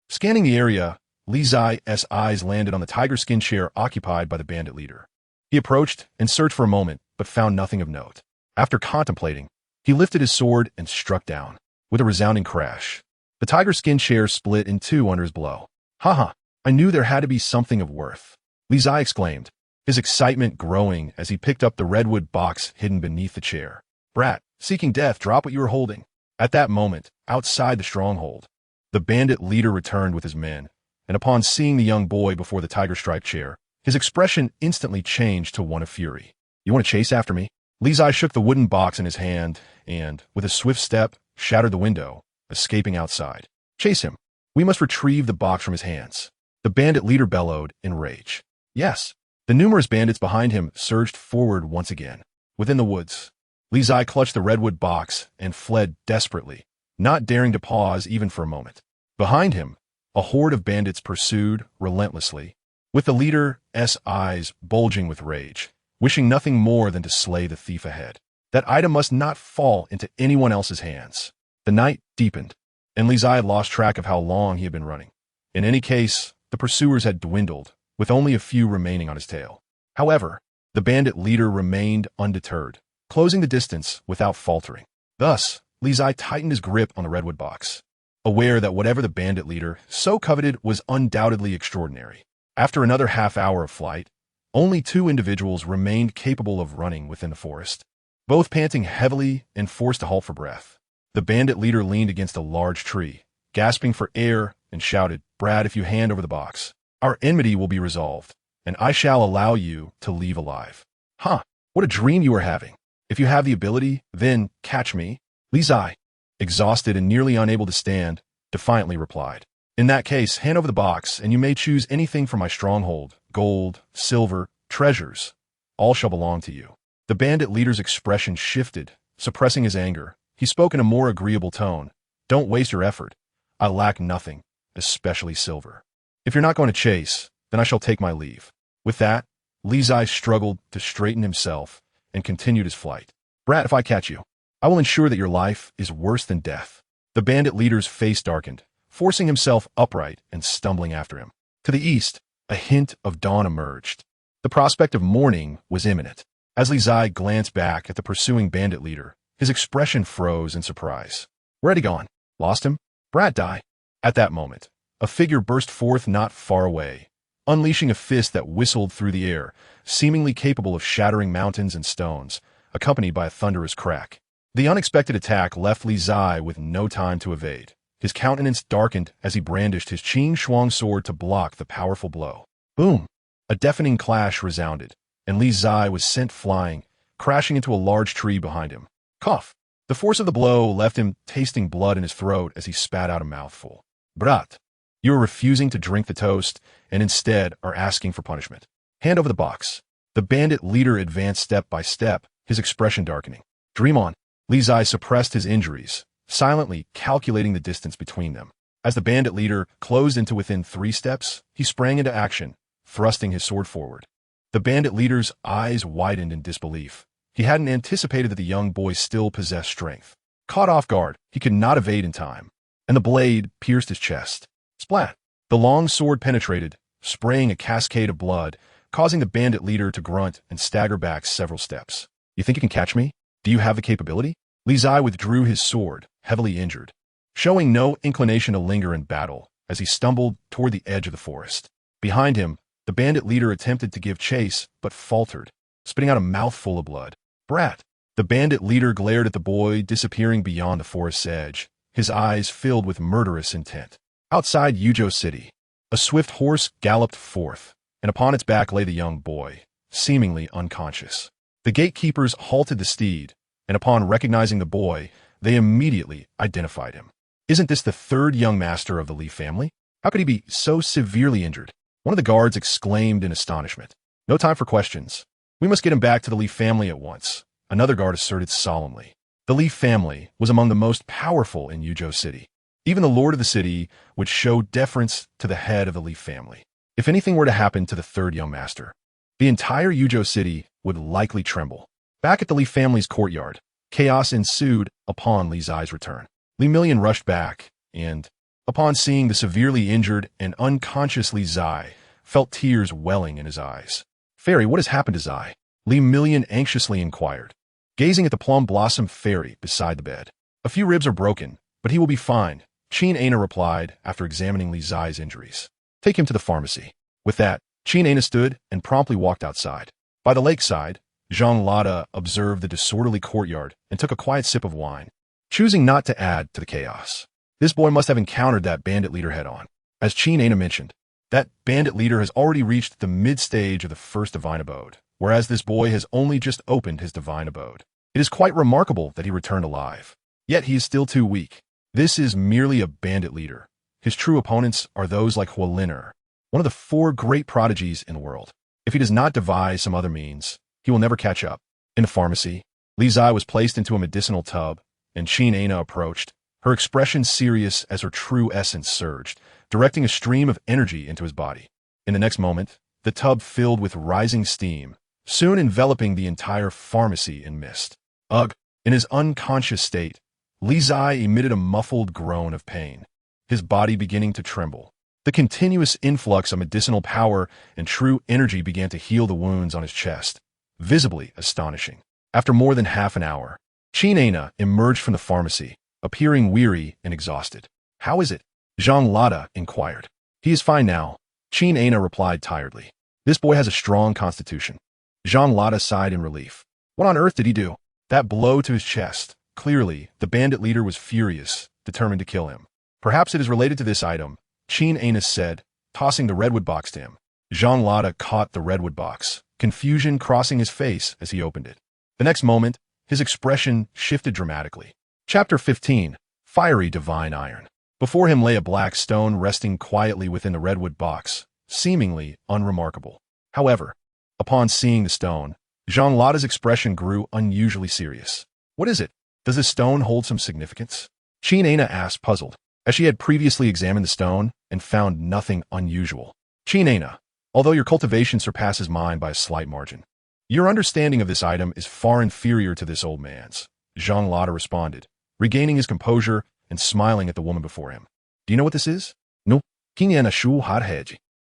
Scanning the area, Qingzhi's eyes landed on the tiger skin chair occupied by the bandit leader. He approached and searched for a moment, but found nothing of note. After contemplating, he lifted his sword and struck down. With a resounding crash, the tiger skin chair split in two under his blow. Ha! I knew there had to be something of worth, Qingzhi exclaimed, his excitement growing as he picked up the redwood box hidden beneath the chair. Brat, seeking death, drop what you were holding. At that moment, outside the stronghold, the bandit leader returned with his men, and upon seeing the young boy before the tiger-striped chair, his expression instantly changed to one of fury. You want to chase after me? Qingzhi shook the wooden box in his hand and, with a swift step, shattered the window, escaping outside. Chase him. We must retrieve the box from his hands. The bandit leader bellowed in rage. Yes. The numerous bandits behind him surged forward once again. Within the woods, Qingzhi clutched the redwood box and fled desperately, not daring to pause even for a moment. Behind him, a horde of bandits pursued relentlessly, with the leader's eyes bulging with rage, wishing nothing more than to slay the thief ahead. That item must not fall into anyone else's hands. The night deepened, and Qingzhi had lost track of how long he had been running. In any case, the pursuers had dwindled, with only a few remaining on his tail. However, the bandit leader remained undeterred, closing the distance without faltering. Thus, Qingzhi tightened his grip on the redwood box, aware that whatever the bandit leader so coveted was undoubtedly extraordinary. After another half-hour of flight, only two individuals remained capable of running within the forest, both panting heavily and forced to halt for breath. The bandit leader leaned against a large tree, gasping for air, and shouted, Brad, if you hand over the box, our enmity will be resolved, and I shall allow you to leave alive. What a dream you are having. If you have the ability, then catch me. Qingzhi, exhausted and nearly unable to stand, defiantly replied. In that case, hand over the box, and you may choose anything from my stronghold, gold, silver, treasures. All shall belong to you. The bandit leader's expression shifted, suppressing his anger. He spoke in a more agreeable tone. Don't waste your effort. I lack nothing, especially silver. If you're not going to chase, then I shall take my leave. With that, Qingzhi struggled to straighten himself and continued his flight. Brat, if I catch you, I will ensure that your life is worse than death. The bandit leader's face darkened, forcing himself upright and stumbling after him. To the east, a hint of dawn emerged. The prospect of morning was imminent. As Qingzhi glanced back at the pursuing bandit leader, his expression froze in surprise. Where had he gone? Lost him? Brat die. At that moment, a figure burst forth not far away, unleashing a fist that whistled through the air, seemingly capable of shattering mountains and stones, accompanied by a thunderous crack. The unexpected attack left Li Zai with no time to evade. His countenance darkened as he brandished his Qingzhi sword to block the powerful blow. Boom! A deafening clash resounded, and Li Zai was sent flying, crashing into a large tree behind him. Cough! The force of the blow left him tasting blood in his throat as he spat out a mouthful. Brat, you are refusing to drink the toast, and instead are asking for punishment. Hand over the box. The bandit leader advanced step by step, his expression darkening. Dream on. Li Zai suppressed his injuries, silently calculating the distance between them. As the bandit leader closed into within 3 steps, he sprang into action, thrusting his sword forward. The bandit leader's eyes widened in disbelief. He hadn't anticipated that the young boy still possessed strength. Caught off guard, he could not evade in time, and the blade pierced his chest. Splat! The long sword penetrated, spraying a cascade of blood, causing the bandit leader to grunt and stagger back several steps. You think you can catch me? Do you have the capability? Li Zai withdrew his sword, heavily injured, showing no inclination to linger in battle as he stumbled toward the edge of the forest. Behind him, the bandit leader attempted to give chase, but faltered, spitting out a mouthful of blood. Brat! The bandit leader glared at the boy disappearing beyond the forest's edge, his eyes filled with murderous intent. Outside Yuzhou City, a swift horse galloped forth, and upon its back lay the young boy, seemingly unconscious. The gatekeepers halted the steed, and upon recognizing the boy, they immediately identified him. Isn't this the 3rd young master of the Li family? How could he be so severely injured? One of the guards exclaimed in astonishment. No time for questions. We must get him back to the Li family at once, another guard asserted solemnly. The Li family was among the most powerful in Yuzhou City. Even the lord of the city would show deference to the head of the Li family. If anything were to happen to the 3rd young master, the entire Yuzhou City would likely tremble. Back at the Li family's courtyard, chaos ensued upon Li Zai's return. Li Million rushed back, and, upon seeing the severely injured and unconscious Li Zai, felt tears welling in his eyes. Fairy, what has happened to Zai? Li Million anxiously inquired, gazing at the plum blossom fairy beside the bed. A few ribs are broken, but he will be fine, Qingzhi replied after examining Li Zai's injuries. Take him to the pharmacy. With that, Qingzhi stood and promptly walked outside. By the lakeside, Zhang Lada observed the disorderly courtyard and took a quiet sip of wine, choosing not to add to the chaos. This boy must have encountered that bandit leader head-on. As Qingzhi mentioned, that bandit leader has already reached the mid-stage of the 1st divine abode, whereas this boy has only just opened his divine abode. It is quite remarkable that he returned alive. Yet he is still too weak. This is merely a bandit leader. His true opponents are those like Huoliner, one of the 4 great prodigies in the world. If he does not devise some other means, he will never catch up. In the pharmacy, Li Zai was placed into a medicinal tub, and Qingzhi approached, her expression serious as her true essence surged, directing a stream of energy into his body. In the next moment, the tub filled with rising steam, soon enveloping the entire pharmacy in mist. Ugh! In his unconscious state, Li Zai emitted a muffled groan of pain, his body beginning to tremble. The continuous influx of medicinal power and true energy began to heal the wounds on his chest, visibly astonishing. After more than half an hour, Qingzhi emerged from the pharmacy, appearing weary and exhausted. How is it? Zhang Lada inquired. He is fine now, Qingzhi replied tiredly. This boy has a strong constitution. Zhang Lada sighed in relief. What on earth did he do? That blow to his chest. Clearly, the bandit leader was furious, determined to kill him. Perhaps it is related to this item, Qingzhi said, tossing the redwood box to him. Zhang Lada caught the redwood box, confusion crossing his face as he opened it. The next moment, his expression shifted dramatically. Chapter 15, Fiery Divine Iron. Before him lay a black stone resting quietly within the redwood box, seemingly unremarkable. However, upon seeing the stone, Zhang Lada's expression grew unusually serious. What is it? Does this stone hold some significance? Qingzhi asked, puzzled, as she had previously examined the stone and found nothing unusual. Qingzhi, although your cultivation surpasses mine by a slight margin, your understanding of this item is far inferior to this old man's, Zhang Lada responded, regaining his composure and smiling at the woman before him. Do you know what this is? No.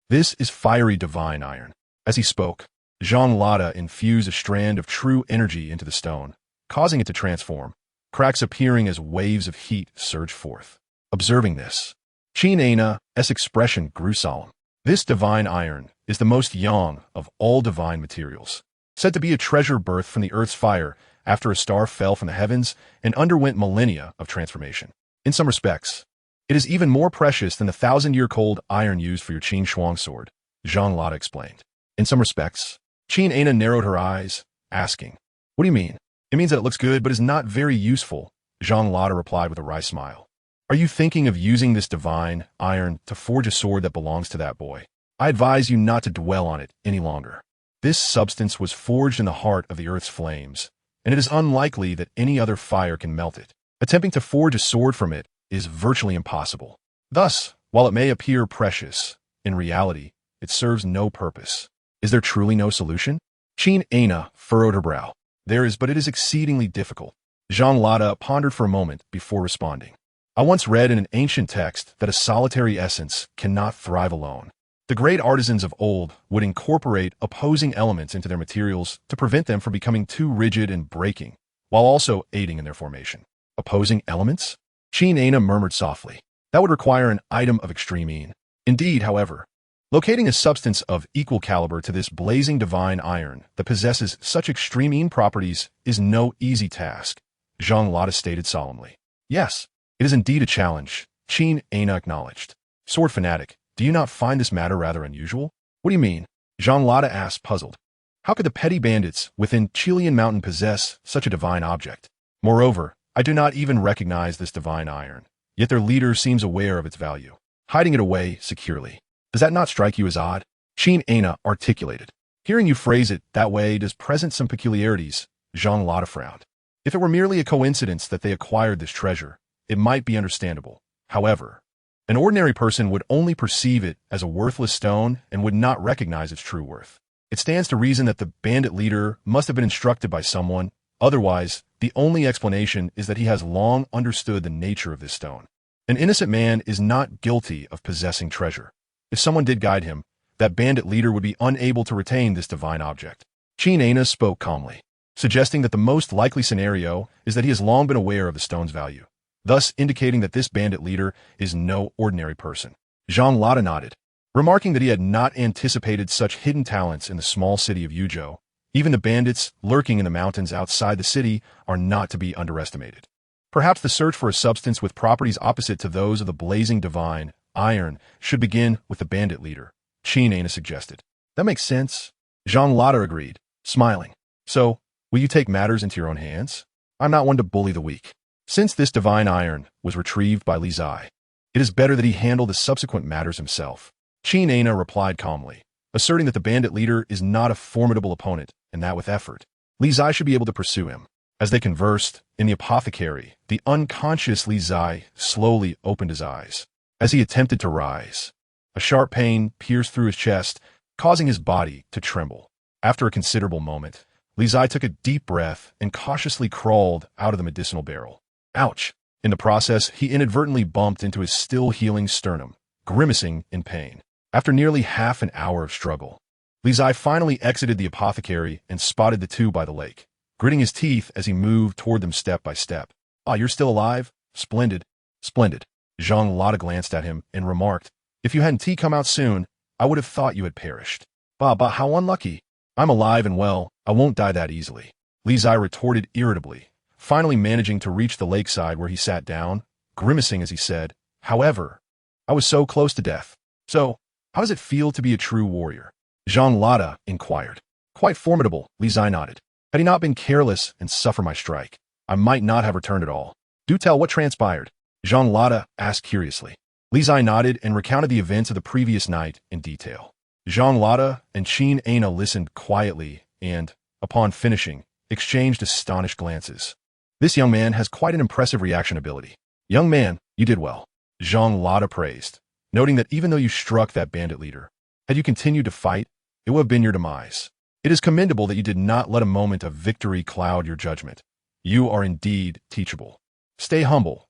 This is fiery divine iron. As he spoke, Zhang Lada infused a strand of true energy into the stone, causing it to transform, cracks appearing as waves of heat surged forth. Observing this, Qingzhi's expression grew solemn. This divine iron is the most yang of all divine materials, said to be a treasure birthed from the earth's fire after a star fell from the heavens and underwent millennia of transformation. In some respects, it is even more precious than the 1,000-year-old iron used for your Qin Shuang sword, Zhang Lada explained. In some respects, Qingzhi narrowed her eyes, asking, "What do you mean?" "It means that it looks good but is not very useful," Zhang Lada replied with a wry smile. "Are you thinking of using this divine iron to forge a sword that belongs to that boy? I advise you not to dwell on it any longer. This substance was forged in the heart of the earth's flames, and it is unlikely that any other fire can melt it. Attempting to forge a sword from it is virtually impossible. Thus, while it may appear precious, in reality, it serves no purpose. Is there truly no solution?" Qingzhi furrowed her brow. "There is, but it is exceedingly difficult." Zhang Lada pondered for a moment before responding. "I once read in an ancient text that a solitary essence cannot thrive alone. The great artisans of old would incorporate opposing elements into their materials to prevent them from becoming too rigid and breaking, while also aiding in their formation." "Opposing elements?" Qingzhi murmured softly. "That would require an item of extreme mean. Indeed, however, locating a substance of equal caliber to this blazing divine iron that possesses such extreme properties is no easy task," Zhang Lada stated solemnly. "Yes, it is indeed a challenge," Qingzhi acknowledged. "Sword fanatic, do you not find this matter rather unusual?" "What do you mean?" Zhang Lada asked, puzzled. "How could the petty bandits within Chilean Mountain possess such a divine object? Moreover, I do not even recognize this divine iron, yet their leader seems aware of its value, hiding it away securely. Does that not strike you as odd?" Qingzhi articulated. "Hearing you phrase it that way does present some peculiarities," Zhang Lada frowned. "If it were merely a coincidence that they acquired this treasure, it might be understandable. However, an ordinary person would only perceive it as a worthless stone and would not recognize its true worth. It stands to reason that the bandit leader must have been instructed by someone. Otherwise, the only explanation is that he has long understood the nature of this stone. An innocent man is not guilty of possessing treasure. If someone did guide him, that bandit leader would be unable to retain this divine object." Qingzhi spoke calmly, suggesting that the most likely scenario is that he has long been aware of the stone's value, thus indicating that this bandit leader is no ordinary person. Zhang Lada nodded, remarking that he had not anticipated such hidden talents in the small city of Yuzhou. Even the bandits lurking in the mountains outside the city are not to be underestimated. Perhaps the search for a substance with properties opposite to those of the blazing divine iron should begin with the bandit leader, Qingzhi suggested. "That makes sense," Zhang Lada agreed, smiling. "So, will you take matters into your own hands? I'm not one to bully the weak. Since this divine iron was retrieved by Li Zai, it is better that he handle the subsequent matters himself." Qingzhi replied calmly, asserting that the bandit leader is not a formidable opponent and that with effort, Li Zai should be able to pursue him. As they conversed in the apothecary, the unconscious Li Zai slowly opened his eyes. As he attempted to rise, a sharp pain pierced through his chest, causing his body to tremble. After a considerable moment, Li Zai took a deep breath and cautiously crawled out of the medicinal barrel. Ouch! In the process, he inadvertently bumped into his still-healing sternum, grimacing in pain. After nearly half an hour of struggle, Li Zai finally exited the apothecary and spotted the two by the lake, gritting his teeth as he moved toward them step by step. "Ah, you're still alive? Splendid. Splendid." Zhang Lada glanced at him and remarked, "If you hadn't come out soon, I would have thought you had perished." But how unlucky." "I'm alive and well. I won't die that easily," Li Zai retorted irritably, finally managing to reach the lakeside where he sat down, grimacing as he said, "However, I was so close to death. So, how does it feel to be a true warrior?" Zhang Lada inquired. "Quite formidable," Li Zai nodded. "Had he not been careless and suffered my strike, I might not have returned at all." "Do tell what transpired," Zhang Lada asked curiously. Li Zai nodded and recounted the events of the previous night in detail. Zhang Lada and Qingzhi listened quietly and, upon finishing, exchanged astonished glances. "This young man has quite an impressive reaction ability." "Young man, you did well," Zhang Lada praised, noting that even though you struck that bandit leader, had you continued to fight, it would have been your demise. "It is commendable that you did not let a moment of victory cloud your judgment. You are indeed teachable." Stay humble,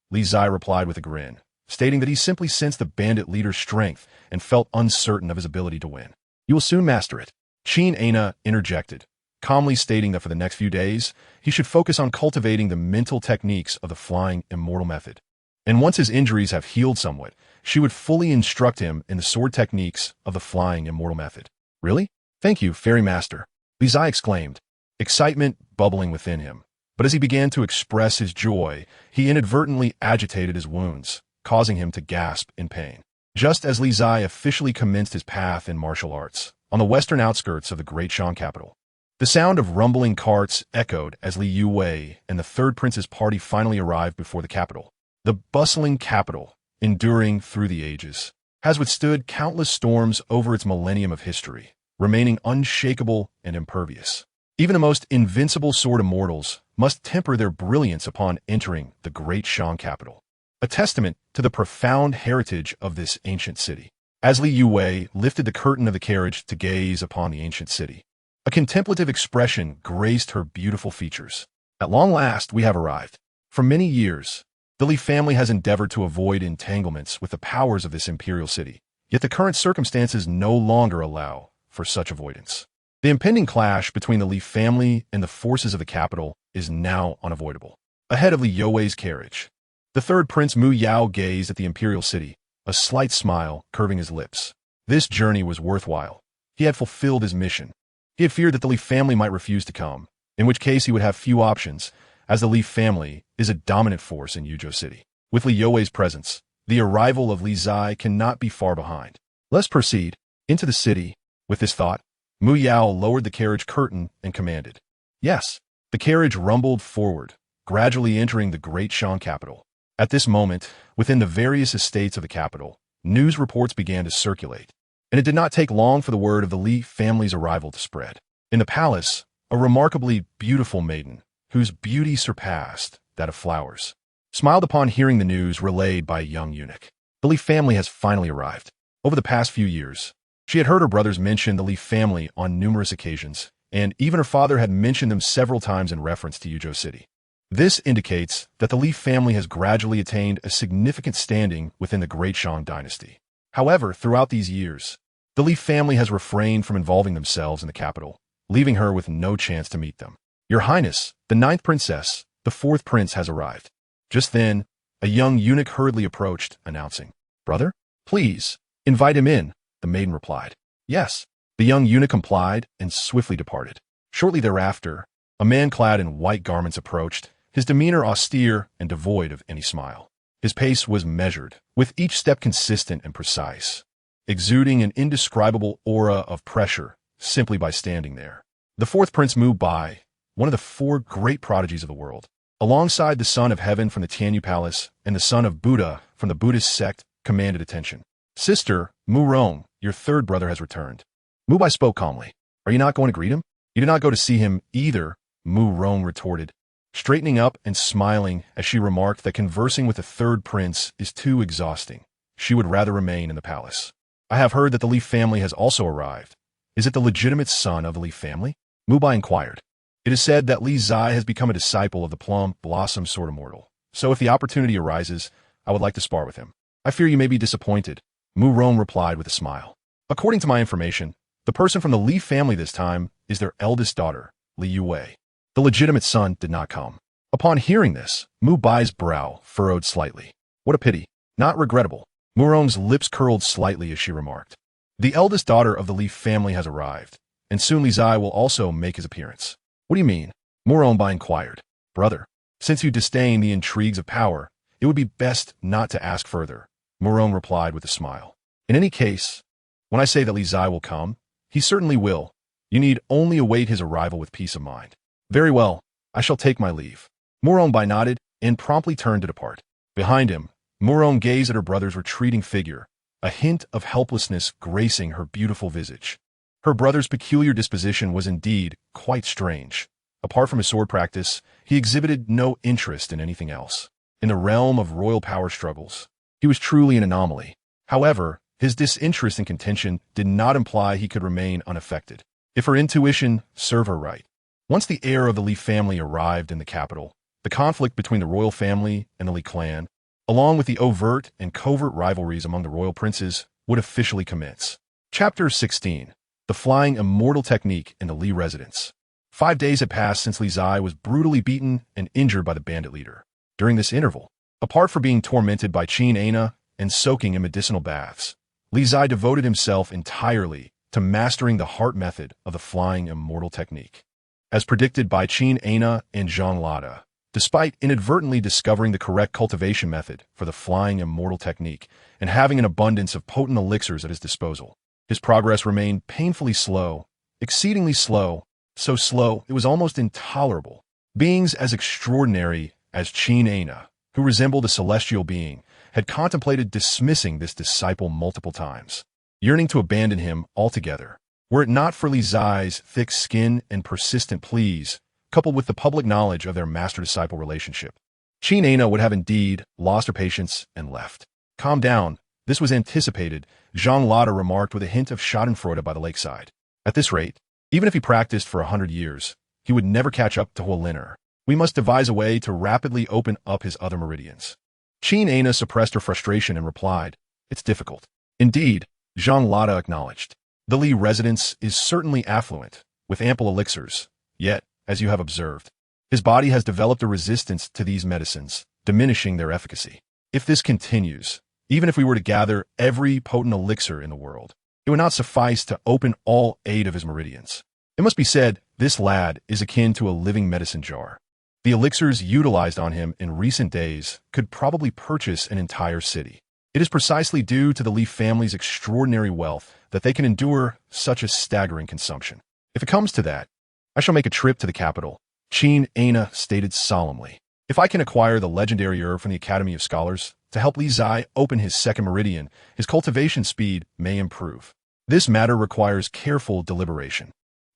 Li Zai replied with a grin, stating that he simply sensed the bandit leader's strength and felt uncertain of his ability to win. "You will soon master it," Qingzhi interjected, calmly stating that for the next few days, he should focus on cultivating the mental techniques of the flying immortal method. And once his injuries have healed somewhat, she would fully instruct him in the sword techniques of the flying immortal method. Really? Thank you, Fairy Master, Li Zai exclaimed, excitement bubbling within him. But as he began to express his joy, he inadvertently agitated his wounds, causing him to gasp in pain. Just as Li Zai officially commenced his path in martial arts, on the western outskirts of the great Shan capital, the sound of rumbling carts echoed as Li Yuwei and the third prince's party finally arrived before the capital. The bustling capital, enduring through the ages, has withstood countless storms over its millennium of history, remaining unshakable and impervious. Even the most invincible sword immortals must temper their brilliance upon entering the great Shan capital, a testament to the profound heritage of this ancient city. As Li Yuwei lifted the curtain of the carriage to gaze upon the ancient city, a contemplative expression graced her beautiful features. At long last, we have arrived. For many years, the Li family has endeavored to avoid entanglements with the powers of this imperial city, yet the current circumstances no longer allow for such avoidance. The impending clash between the Li family and the forces of the capital is now unavoidable. Ahead of Li Yuwei's carriage, the third prince Mu Yao gazed at the imperial city, a slight smile curving his lips. This journey was worthwhile. He had fulfilled his mission. He had feared that the Li family might refuse to come, in which case he would have few options, as the Li family is a dominant force in Yuzhou City. With Li Yuwei's presence, the arrival of Li Zai cannot be far behind. Let's proceed into the city. With this thought, Mu Yao lowered the carriage curtain and commanded. Yes, the carriage rumbled forward, gradually entering the great Shan capital. At this moment, within the various estates of the capital, news reports began to circulate, and it did not take long for the word of the Li family's arrival to spread. In the palace, a remarkably beautiful maiden, whose beauty surpassed that of flowers, smiled upon hearing the news relayed by a young eunuch. The Li family has finally arrived. Over the past few years, she had heard her brothers mention the Li family on numerous occasions, and even her father had mentioned them several times in reference to Yuzhou City. This indicates that the Li family has gradually attained a significant standing within the Great Shan dynasty. However, throughout these years, the Li family has refrained from involving themselves in the capital, leaving her with no chance to meet them. Your Highness, the ninth princess, the fourth prince has arrived. Just then, a young eunuch hurriedly approached, announcing, Brother, please, invite him in, the maiden replied. Yes. The young eunuch complied and swiftly departed. Shortly thereafter, a man clad in white garments approached, his demeanor austere and devoid of any smile. His pace was measured, with each step consistent and precise, exuding an indescribable aura of pressure simply by standing there. The fourth prince Mu Bai, one of the four great prodigies of the world, alongside the son of heaven from the Tianyu Palace and the son of Buddha from the Buddhist sect, commanded attention. Sister, Mu Rong, your third brother has returned. Mu Bai spoke calmly. Are you not going to greet him? You did not go to see him either, Mu Rong retorted, straightening up and smiling as she remarked that conversing with the third prince is too exhausting. She would rather remain in the palace. I have heard that the Li family has also arrived. Is it the legitimate son of the Li family? Mu Bai inquired. It is said that Li Zai has become a disciple of the Plum Blossom Sword Immortal, so if the opportunity arises, I would like to spar with him. I fear you may be disappointed, Mu Rong replied with a smile. According to my information, the person from the Li family this time is their eldest daughter, Li Yuwei. The legitimate son did not come. Upon hearing this, Mu Bai's brow furrowed slightly. What a pity. Not regrettable. Mu Rong's lips curled slightly as she remarked. The eldest daughter of the Li family has arrived, and soon Li Zai will also make his appearance. What do you mean? Mu Rong Bai inquired. Brother, since you disdain the intrigues of power, it would be best not to ask further, Mu Rong replied with a smile. In any case, when I say that Li Zai will come, he certainly will. You need only await his arrival with peace of mind. Very well, I shall take my leave. Mu Rong Bai nodded and promptly turned to depart. Behind him, Mu Rong gazed at her brother's retreating figure, a hint of helplessness gracing her beautiful visage. Her brother's peculiar disposition was indeed quite strange. Apart from his sword practice, he exhibited no interest in anything else. In the realm of royal power struggles, he was truly an anomaly. However, his disinterest in contention did not imply he could remain unaffected. If her intuition served her right. Once the heir of the Li family arrived in the capital, the conflict between the royal family and the Li clan, along with the overt and covert rivalries among the royal princes, would officially commence. Chapter 16. The Flying Immortal Technique in the Li Residence. 5 days had passed since Li Zai was brutally beaten and injured by the bandit leader. During this interval, Apart from being tormented by Qingzhi and soaking in medicinal baths, Li Zai devoted himself entirely to mastering the heart method of the flying immortal technique. As predicted by Qingzhi and Zhang Lada, despite inadvertently discovering the correct cultivation method for the flying immortal technique and having an abundance of potent elixirs at his disposal, his progress remained painfully slow, exceedingly slow, so slow it was almost intolerable. Beings as extraordinary as Qingzhi, who resembled a celestial being, had contemplated dismissing this disciple multiple times, yearning to abandon him altogether, were it not for Li Zai's thick skin and persistent pleas, coupled with the public knowledge of their master-disciple relationship. Qingzhi would have indeed lost her patience and left. Calm down, this was anticipated, Zhang Lada remarked with a hint of schadenfreude by the lakeside. At this rate, even if he practiced for 100 years, he would never catch up to Huoliner. We must devise a way to rapidly open up his other meridians. Qingzhi suppressed her frustration and replied, "It's difficult." Indeed, Zhang Lada acknowledged. The Li residence is certainly affluent, with ample elixirs, yet, as you have observed, his body has developed a resistance to these medicines, diminishing their efficacy. If this continues, even if we were to gather every potent elixir in the world, it would not suffice to open all 8 of his meridians. It must be said, this lad is akin to a living medicine jar. The elixirs utilized on him in recent days could probably purchase an entire city. It is precisely due to the Li family's extraordinary wealth that they can endure such a staggering consumption. If it comes to that, I shall make a trip to the capital, Qingzhi stated solemnly. If I can acquire the legendary herb from the Academy of Scholars to help Li Zai open his second meridian, his cultivation speed may improve. This matter requires careful deliberation.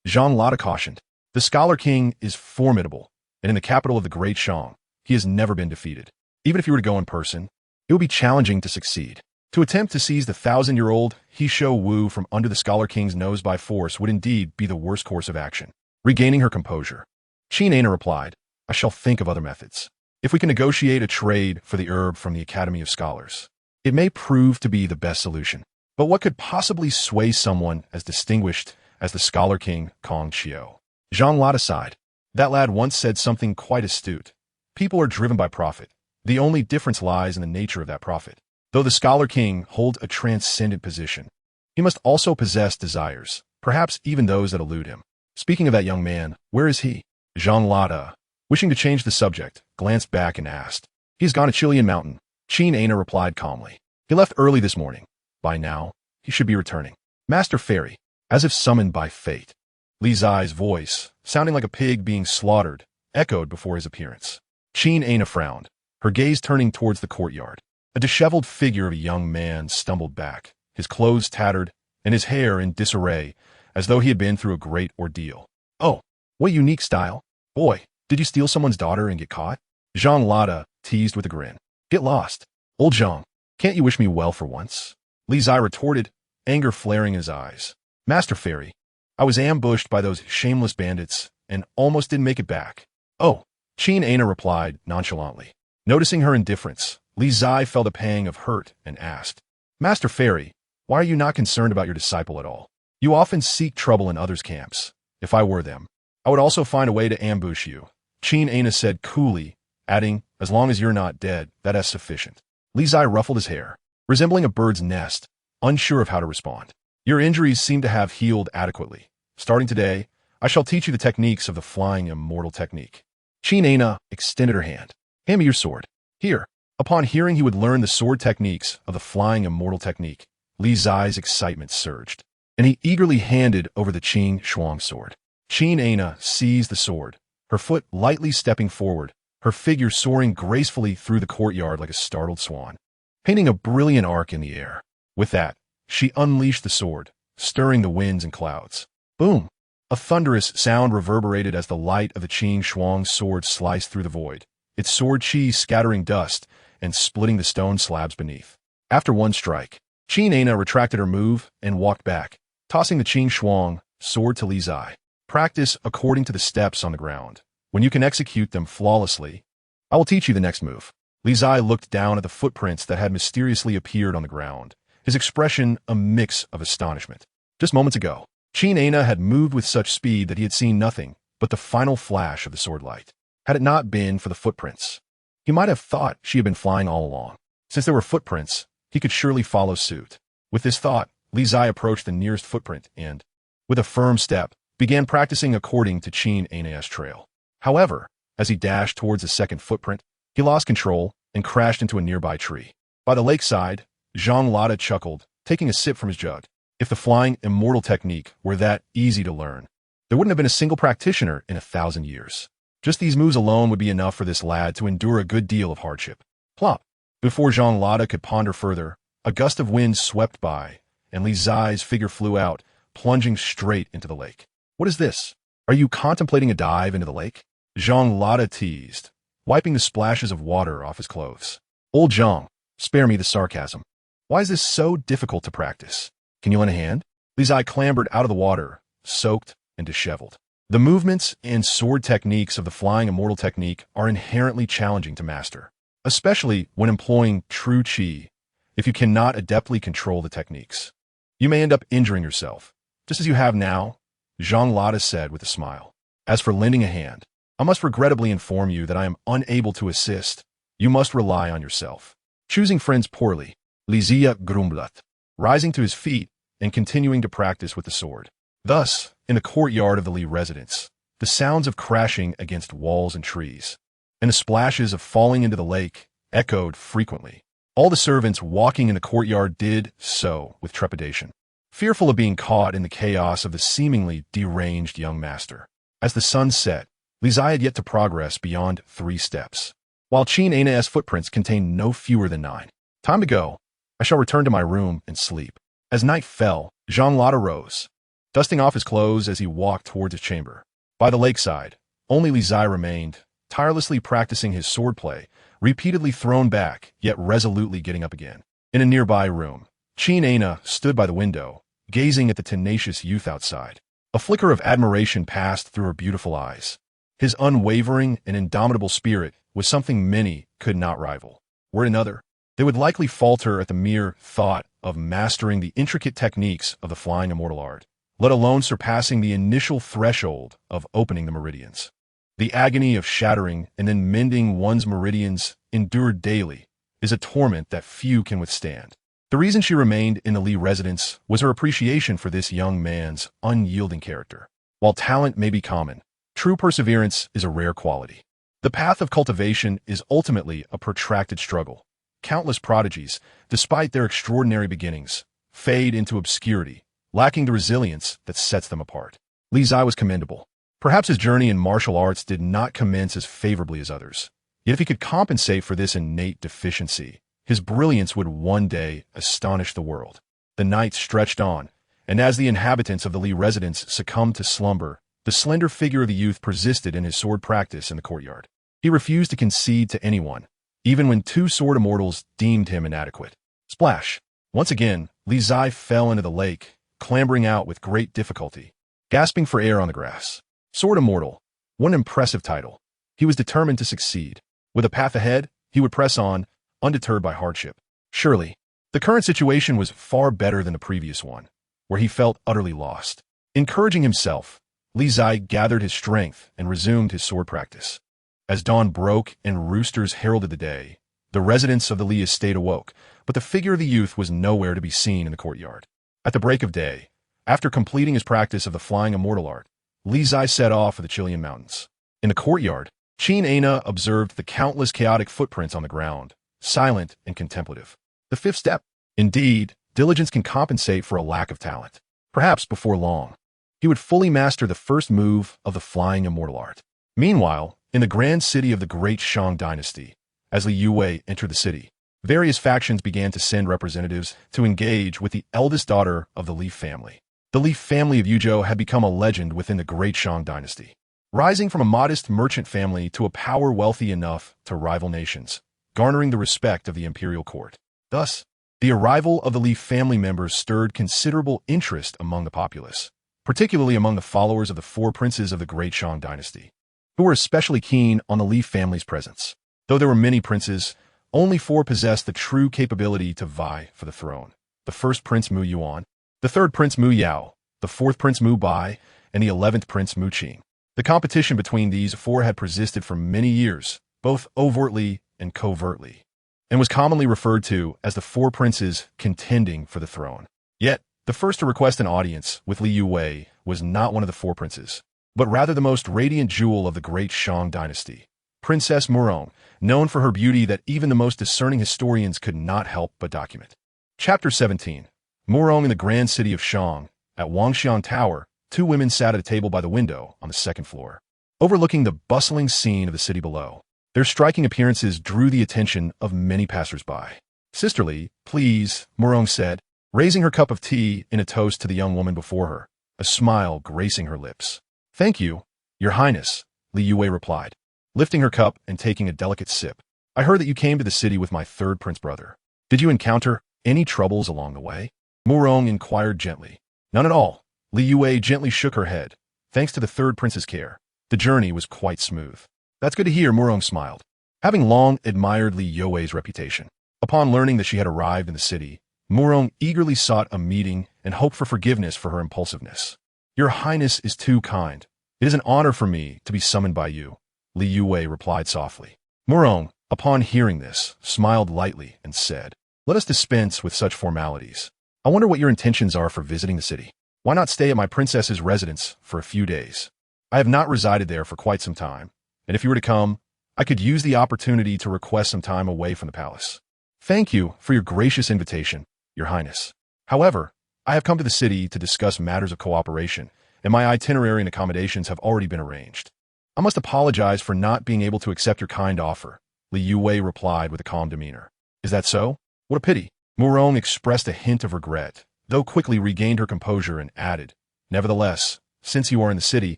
Zhang Lada cautioned. The Scholar King is formidable, and in the capital of the Great Shang, he has never been defeated. Even if he were to go in person, it would be challenging to succeed. To attempt to seize the 1,000-year-old Heeshou Wu from under the Scholar King's nose by force would indeed be the worst course of action. Regaining her composure, Qingzhi replied, "I shall think of other methods. If we can negotiate a trade for the herb from the Academy of Scholars, it may prove to be the best solution. But what could possibly sway someone as distinguished as the Scholar King Kong Qiu?" Zhang Lada sighed. That lad once said something quite astute. People are driven by profit. The only difference lies in the nature of that profit. Though the Scholar King holds a transcendent position, he must also possess desires, perhaps even those that elude him. Speaking of that young man, where is he? Zhang Lada, wishing to change the subject, glanced back and asked. He's gone to Chilean Mountain. Qingzhi replied calmly. He left early this morning. By now, he should be returning. Master Fairy, as if summoned by fate. Li Zai's voice, sounding like a pig being slaughtered, echoed before his appearance. Qingzhi frowned, her gaze turning towards the courtyard. A disheveled figure of a young man stumbled back, his clothes tattered, and his hair in disarray, as though he had been through a great ordeal. "Oh, what unique style. Boy, did you steal someone's daughter and get caught?" Zhang Lada teased with a grin. "Get lost. Old Zhang, can't you wish me well for once?" Li Zai retorted, anger flaring in his eyes. "Master Fairy, I was ambushed by those shameless bandits and almost didn't make it back." "Oh," Qingzhi replied nonchalantly. Noticing her indifference, Li Zai felt a pang of hurt and asked, "Master Fairy, why are you not concerned about your disciple at all? You often seek trouble in others' camps. If I were them, I would also find a way to ambush you." Qingzhi said coolly, adding, "As long as you're not dead, that is sufficient." Li Zai ruffled his hair, resembling a bird's nest, unsure of how to respond. "Your injuries seem to have healed adequately. Starting today, I shall teach you the techniques of the flying immortal technique." Qingzhi extended her hand. "Hand me your sword." "Here." Upon hearing he would learn the sword techniques of the flying immortal technique, Li Zai's excitement surged, and he eagerly handed over the Qing Shuang sword. Qingzhi seized the sword, her foot lightly stepping forward, her figure soaring gracefully through the courtyard like a startled swan, painting a brilliant arc in the air. With that, she unleashed the sword, stirring the winds and clouds. Boom! A thunderous sound reverberated as the light of the Qing Shuang sword sliced through the void, its sword chi scattering dust and splitting the stone slabs beneath. After one strike, Qingzhi retracted her move and walked back, tossing the Qing Shuang sword to Li Zai. "Practice according to the steps on the ground. When you can execute them flawlessly, I will teach you the next move." Li Zai looked down at the footprints that had mysteriously appeared on the ground, his expression a mix of astonishment. Just moments ago, Qingzhi had moved with such speed that he had seen nothing but the final flash of the sword light. Had it not been for the footprints, He might have thought she had been flying all along. Since there were footprints, he could surely follow suit. With this thought, Li Zai approached the nearest footprint and, with a firm step, began practicing according to Qingzhi's trail. However, as he dashed towards the second footprint, he lost control and crashed into a nearby tree. By the lakeside, Zhang Lada chuckled, taking a sip from his jug. If the flying immortal technique were that easy to learn, there wouldn't have been a single practitioner in 1,000 years. Just these moves alone would be enough for this lad to endure a good deal of hardship. Plop! Before Zhang Lada could ponder further, a gust of wind swept by, and Li Zai's figure flew out, plunging straight into the lake. What is this? Are you contemplating a dive into the lake? Zhang Lada teased, wiping the splashes of water off his clothes. Old Zhang, spare me the sarcasm. Why is this so difficult to practice? Can you lend a hand? Li Zai clambered out of the water, soaked and disheveled. The movements and sword techniques of the flying immortal technique are inherently challenging to master, especially when employing true qi. If you cannot adeptly control the techniques, you may end up injuring yourself, just as you have now, Zhang Lada said with a smile. As for lending a hand, I must regrettably inform you that I am unable to assist. You must rely on yourself. Choosing friends poorly, Li Zia grumbled, rising to his feet and continuing to practice with the sword. Thus, in the courtyard of the Li residence, the sounds of crashing against walls and trees, and the splashes of falling into the lake echoed frequently. All the servants walking in the courtyard did so with trepidation, fearful of being caught in the chaos of the seemingly deranged young master. As the sun set, Li Zai had yet to progress beyond 3 steps, while Qingzhi's footprints contained no fewer than 9. Time to go. I shall return to my room and sleep. As night fell, Zhang Lada rose, dusting off his clothes as he walked towards his chamber. By the lakeside, only Li Zai remained, tirelessly practicing his swordplay, repeatedly thrown back, yet resolutely getting up again. In a nearby room, Qingzhi stood by the window, gazing at the tenacious youth outside. A flicker of admiration passed through her beautiful eyes. His unwavering and indomitable spirit was something many could not rival. Were it another, they would likely falter at the mere thought of mastering the intricate techniques of the flying immortal art, let alone surpassing the initial threshold of opening the meridians. The agony of shattering and then mending one's meridians endured daily is a torment that few can withstand. The reason she remained in the Li residence was her appreciation for this young man's unyielding character. While talent may be common, true perseverance is a rare quality. The path of cultivation is ultimately a protracted struggle. Countless prodigies, despite their extraordinary beginnings, fade into obscurity, lacking the resilience that sets them apart. Li Zai was commendable. Perhaps his journey in martial arts did not commence as favorably as others. Yet if he could compensate for this innate deficiency, his brilliance would one day astonish the world. The night stretched on, and as the inhabitants of the Li residence succumbed to slumber, the slender figure of the youth persisted in his sword practice in the courtyard. He refused to concede to anyone, even when 2 sword immortals deemed him inadequate. Splash! Once again, Li Zai fell into the lake, clambering out with great difficulty, gasping for air on the grass. Sword Immortal, what an impressive title. He was determined to succeed. With a path ahead, he would press on, undeterred by hardship. Surely, the current situation was far better than the previous one, where he felt utterly lost. Encouraging himself, Li Zai gathered his strength and resumed his sword practice. As dawn broke and roosters heralded the day, the residents of the Li estate awoke, but the figure of the youth was nowhere to be seen in the courtyard. At the break of day, after completing his practice of the flying immortal art, Li Zai set off for the Chilean mountains. In the courtyard, Qingzhi observed the countless chaotic footprints on the ground, silent and contemplative. The 5th step. Indeed, diligence can compensate for a lack of talent. Perhaps before long, he would fully master the first move of the flying immortal art. Meanwhile, in the grand city of the great Shang dynasty, as Li Yue entered the city, various factions began to send representatives to engage with the eldest daughter of the Li family. The Li family of Yuzhou had become a legend within the great Shang dynasty, rising from a modest merchant family to a power wealthy enough to rival nations, garnering the respect of the imperial court. Thus, the arrival of the Li family members stirred considerable interest among the populace, particularly among the followers of the 4 princes of the great Shang dynasty, who were especially keen on the Li family's presence. Though there were many princes, only 4 possessed the true capability to vie for the throne. The first Prince Mu Yuan, the 3rd Prince Mu Yao, the 4th Prince Mu Bai, and the 11th Prince Mu Qing. The competition between these 4 had persisted for many years, both overtly and covertly, and was commonly referred to as the four princes contending for the throne. Yet, the first to request an audience with Li Yuwei was not one of the four princes, but rather the most radiant jewel of the great Shang dynasty, Princess Murong, known for her beauty that even the most discerning historians could not help but document. Chapter 17. Murong in the grand city of Shang. At Misty Tower, two women sat at a table by the window on the second floor, overlooking the bustling scene of the city below. Their striking appearances drew the attention of many passers-by. "Sisterly, please," Murong said, raising her cup of tea in a toast to the young woman before her, a smile gracing her lips. "Thank you, Your Highness," Li Yuwei replied, lifting her cup and taking a delicate sip. "I heard that you came to the city with my third prince brother. Did you encounter any troubles along the way?" Murong inquired gently. "None at all." Li Yuwei gently shook her head. "Thanks to the third prince's care, the journey was quite smooth." "That's good to hear," Murong smiled. Having long admired Li Yuwei's reputation, upon learning that she had arrived in the city, Murong eagerly sought a meeting and hoped for forgiveness for her impulsiveness. "Your Highness is too kind. It is an honor for me to be summoned by you," Li Yuwei replied softly. Murong, upon hearing this, smiled lightly and said, "Let us dispense with such formalities. I wonder what your intentions are for visiting the city. Why not stay at my princess's residence for a few days? I have not resided there for quite some time, and if you were to come, I could use the opportunity to request some time away from the palace." "Thank you for your gracious invitation, Your Highness. However, I have come to the city to discuss matters of cooperation, and my itinerary and accommodations have already been arranged. I must apologize for not being able to accept your kind offer," Li Yuwei replied with a calm demeanor. "Is that so? What a pity." Murong expressed a hint of regret, though quickly regained her composure and added, "Nevertheless, since you are in the city,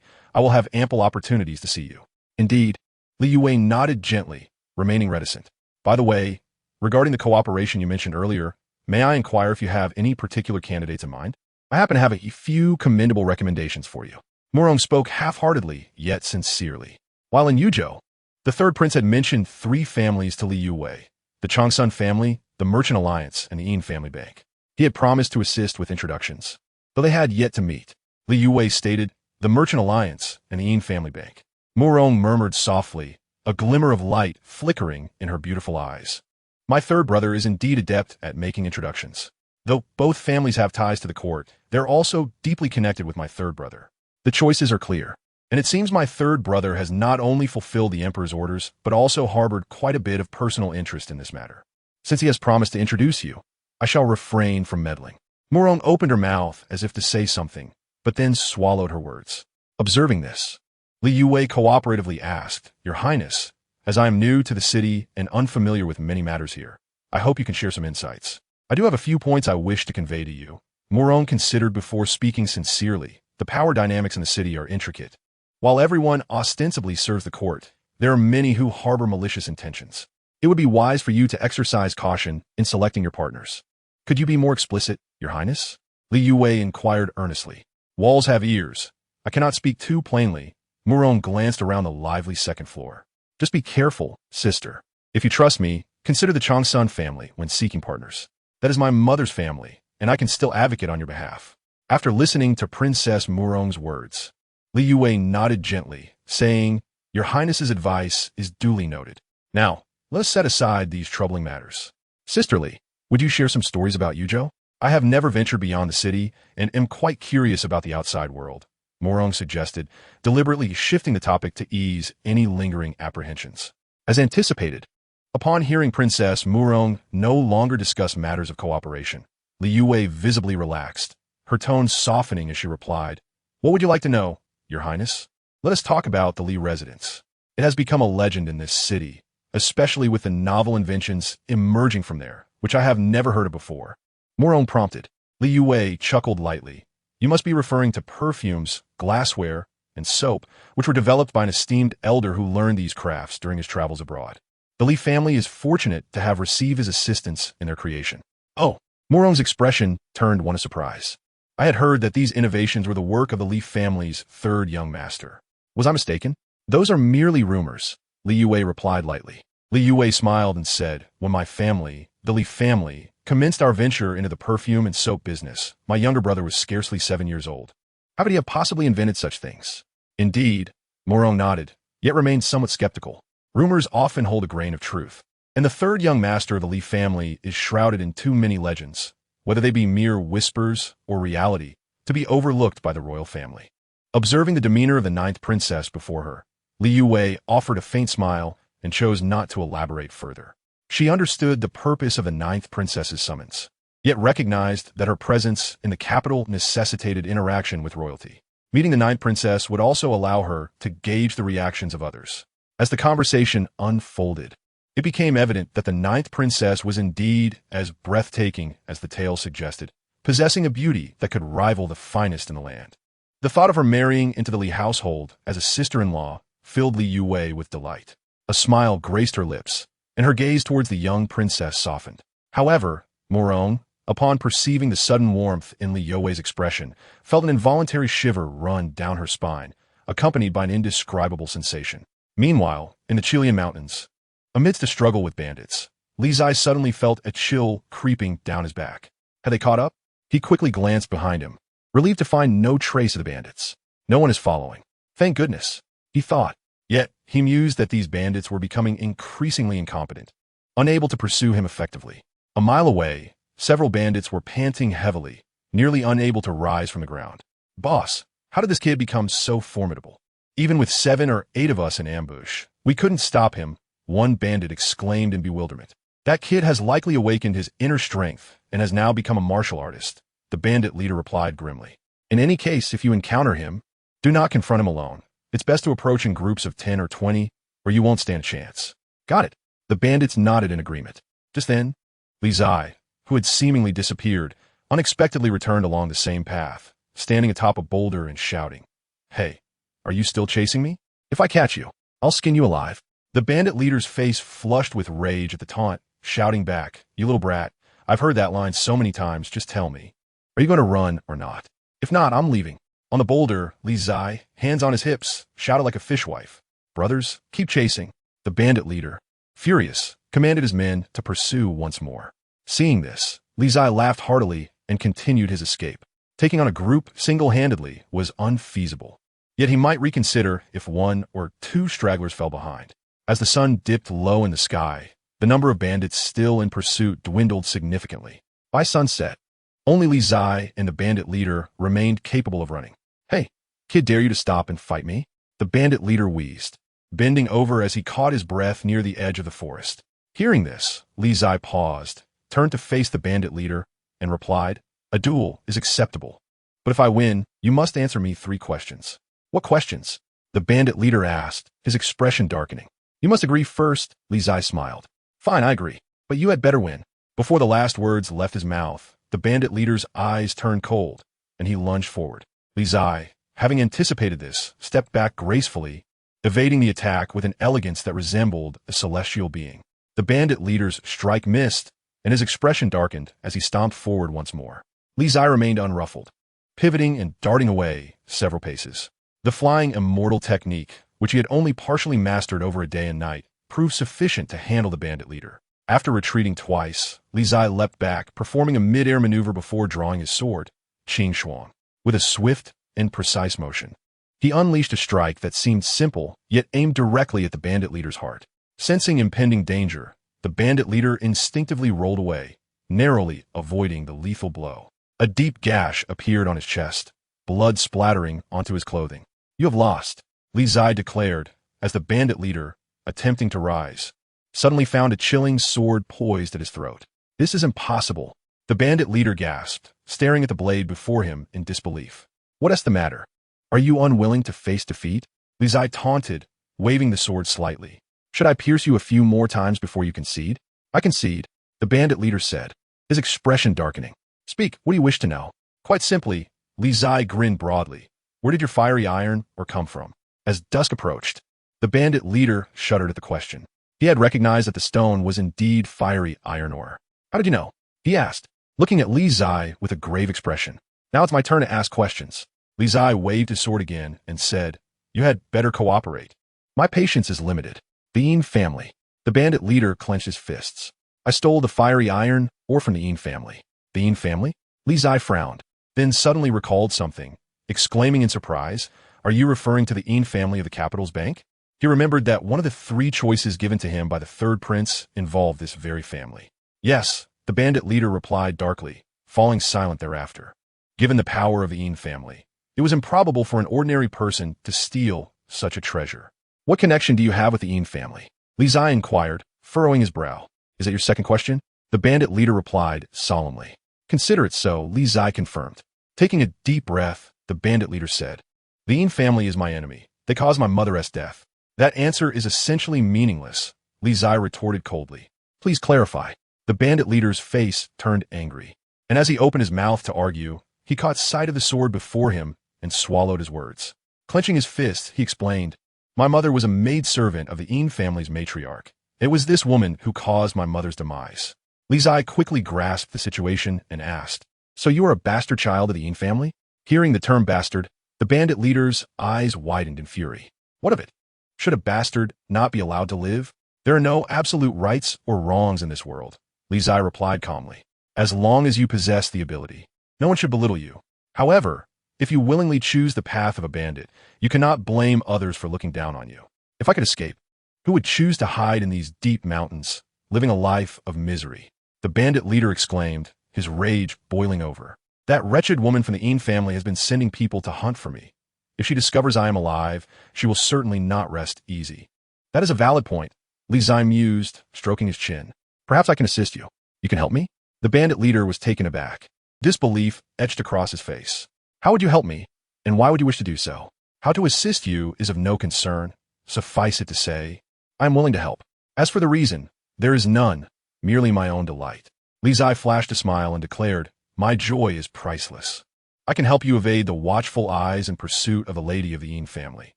I will have ample opportunities to see you." "Indeed." Li Yuwei nodded gently, remaining reticent. "By the way, regarding the cooperation you mentioned earlier, may I inquire if you have any particular candidates in mind? I happen to have a few commendable recommendations for you." Murong spoke half-heartedly, yet sincerely. While in Yuzhou, the third prince had mentioned three families to Li Yuwei: the Qingzhi family, the Merchant Alliance, and the Yin family bank. He had promised to assist with introductions, though they had yet to meet. Li Yuwei stated, "The Merchant Alliance and the Yin family bank." Murong murmured softly, a glimmer of light flickering in her beautiful eyes. "My third brother is indeed adept at making introductions. Though both families have ties to the court, they're also deeply connected with my third brother. The choices are clear, and it seems my third brother has not only fulfilled the emperor's orders, but also harbored quite a bit of personal interest in this matter. Since he has promised to introduce you, I shall refrain from meddling." Murong opened her mouth as if to say something, but then swallowed her words. Observing this, Li Yuwei cooperatively asked, "Your Highness, as I am new to the city and unfamiliar with many matters here, I hope you can share some insights. I do have a few points I wish to convey to you." Murong considered before speaking sincerely. The power dynamics in the city are intricate. While everyone ostensibly serves the court, there are many who harbor malicious intentions. It would be wise for you to exercise caution in selecting your partners. "Could you be more explicit, Your Highness?" Li Yuwei inquired earnestly. "Walls have ears. I cannot speak too plainly." Murong glanced around the lively second floor. "Just be careful, sister. If you trust me, consider the Qingzhi family when seeking partners. That is my mother's family, and I can still advocate on your behalf." After listening to Princess Murong's words, Li Yuwei nodded gently, saying, "Your Highness's advice is duly noted. Now, let us set aside these troubling matters. Sisterly, would you share some stories about Yuzhou? I have never ventured beyond the city and am quite curious about the outside world," Murong suggested, deliberately shifting the topic to ease any lingering apprehensions. As anticipated, upon hearing Princess Murong no longer discuss matters of cooperation, Li Yuwei visibly relaxed, her tone softening as she replied, "What would you like to know, Your Highness? Let us talk about the Li residence. It has become a legend in this city, especially with the novel inventions emerging from there, which I have never heard of before." Murong prompted. Li Yuwei chuckled lightly. "You must be referring to perfumes, glassware, and soap, which were developed by an esteemed elder who learned these crafts during his travels abroad. The Li family is fortunate to have received his assistance in their creation." "Oh." Murong's expression turned one of surprise. "I had heard that these innovations were the work of the Li family's third young master. Was I mistaken?" "Those are merely rumors," Li Yuwei replied lightly. Li Yuwei smiled and said, "When my family, the Li family, commenced our venture into the perfume and soap business, my younger brother was scarcely 7 years old. How could he have possibly invented such things?" "Indeed," Murong nodded, yet remained somewhat skeptical. "Rumors often hold a grain of truth. And the third young master of the Li family is shrouded in too many legends, whether they be mere whispers or reality, to be overlooked by the royal family. Observing the demeanor of the ninth princess before her, Li Yuwei offered a faint smile and chose not to elaborate further. She understood the purpose of the ninth princess's summons, yet recognized that her presence in the capital necessitated interaction with royalty. Meeting the ninth princess would also allow her to gauge the reactions of others. As the conversation unfolded, it became evident that the ninth princess was indeed as breathtaking as the tale suggested, possessing a beauty that could rival the finest in the land. The thought of her marrying into the Li household as a sister-in-law filled Li Yuwei with delight. A smile graced her lips, and her gaze towards the young princess softened. However, Morone, upon perceiving the sudden warmth in Li Yuwei's expression, felt an involuntary shiver run down her spine, accompanied by an indescribable sensation. Meanwhile, in the Chilean mountains, amidst a struggle with bandits, Li Zai suddenly felt a chill creeping down his back. Had they caught up? He quickly glanced behind him, relieved to find no trace of the bandits. No one is following. Thank goodness, he thought. Yet, he mused that these bandits were becoming increasingly incompetent, unable to pursue him effectively. A mile away, several bandits were panting heavily, nearly unable to rise from the ground. Boss, how did this kid become so formidable? Even with 7 or 8 of us in ambush, we couldn't stop him, one bandit exclaimed in bewilderment. That kid has likely awakened his inner strength and has now become a martial artist, the bandit leader replied grimly. In any case, if you encounter him, do not confront him alone. It's best to approach in groups of 10 or 20, or you won't stand a chance. Got it. The bandits nodded in agreement. Just then, Li Zai, who had seemingly disappeared, unexpectedly returned along the same path, standing atop a boulder and shouting, "Hey, are you still chasing me? If I catch you, I'll skin you alive." The bandit leader's face flushed with rage at the taunt, shouting back, "You little brat, I've heard that line so many times, just tell me. Are you going to run or not? If not, I'm leaving." On the boulder, Li Zai, hands on his hips, shouted like a fishwife, "Brothers, keep chasing." The bandit leader, furious, commanded his men to pursue once more. Seeing this, Li Zai laughed heartily and continued his escape. Taking on a group single-handedly was unfeasible. Yet he might reconsider if 1 or 2 stragglers fell behind. As the sun dipped low in the sky, the number of bandits still in pursuit dwindled significantly. By sunset, only Li Zai and the bandit leader remained capable of running. "Hey, kid, dare you to stop and fight me?" The bandit leader wheezed, bending over as he caught his breath near the edge of the forest. Hearing this, Li Zai paused, turned to face the bandit leader, and replied, "A duel is acceptable. But if I win, you must answer me 3 questions." "What questions?" the bandit leader asked, his expression darkening. "You must agree first," Li Zai smiled. "Fine, I agree. But you had better win." Before the last words left his mouth, the bandit leader's eyes turned cold, and he lunged forward. Li Zai, having anticipated this, stepped back gracefully, evading the attack with an elegance that resembled a celestial being. The bandit leader's strike missed, and his expression darkened as he stomped forward once more. Li Zai remained unruffled, pivoting and darting away several paces. The flying immortal technique, which he had only partially mastered over a day and night, proved sufficient to handle the bandit leader. After retreating twice, Li Zai leapt back, performing a mid-air maneuver before drawing his sword, Qingzhi. With a swift and precise motion, he unleashed a strike that seemed simple, yet aimed directly at the bandit leader's heart. Sensing impending danger, the bandit leader instinctively rolled away, narrowly avoiding the lethal blow. A deep gash appeared on his chest, blood splattering onto his clothing. "You have lost," Li Zai declared, as the bandit leader, attempting to rise, suddenly found a chilling sword poised at his throat. "This is impossible," the bandit leader gasped, staring at the blade before him in disbelief. "What is the matter? Are you unwilling to face defeat?" Li Zai taunted, waving the sword slightly. "Should I pierce you a few more times before you concede?" "I concede," the bandit leader said, his expression darkening. "Speak, what do you wish to know?" "Quite simply," Li Zai grinned broadly. "Where did your fiery iron ore come from?" As dusk approached, the bandit leader shuddered at the question. He had recognized that the stone was indeed fiery iron ore. "How did you know?" he asked, looking at Li Zai with a grave expression. "Now it's my turn to ask questions." Li Zai waved his sword again and said, "You had better cooperate. My patience is limited." "The Yin family." The bandit leader clenched his fists. "I stole the fiery iron ore from the Yin family." "The Yin family?" Li Zai frowned, then suddenly recalled something, exclaiming in surprise, "Are you referring to the Yin family of the capital's bank?" He remembered that one of the three choices given to him by the third prince involved this very family. Yes, the bandit leader replied darkly, falling silent thereafter. Given the power of the Yin family, it was improbable for an ordinary person to steal such a treasure. What connection do you have with the Yin family? Li Zai inquired, furrowing his brow. Is that your second question? The bandit leader replied solemnly. Consider it so, Li Zai confirmed. Taking a deep breath, the bandit leader said, The Yin family is my enemy. They caused my mother's death. That answer is essentially meaningless, Li Zai retorted coldly. Please clarify. The bandit leader's face turned angry, and as he opened his mouth to argue, he caught sight of the sword before him and swallowed his words. Clenching his fist, he explained, My mother was a maidservant of the Yin family's matriarch. It was this woman who caused my mother's demise. Li Zai quickly grasped the situation and asked, So you are a bastard child of the Yin family? Hearing the term bastard, the bandit leader's eyes widened in fury. What of it? Should a bastard not be allowed to live? There are no absolute rights or wrongs in this world, Li Zai replied calmly. As long as you possess the ability, no one should belittle you. However, if you willingly choose the path of a bandit, you cannot blame others for looking down on you. If I could escape, who would choose to hide in these deep mountains, living a life of misery? The bandit leader exclaimed, his rage boiling over. That wretched woman from the Yin family has been sending people to hunt for me. If she discovers I am alive, she will certainly not rest easy. That is a valid point, Li Zai mused, stroking his chin. Perhaps I can assist you. You can help me? The bandit leader was taken aback. Disbelief etched across his face. How would you help me? And why would you wish to do so? How to assist you is of no concern. Suffice it to say, I am willing to help. As for the reason, there is none, merely my own delight. Li Zai flashed a smile and declared, My joy is priceless. I can help you evade the watchful eyes in pursuit of a lady of the Yin family.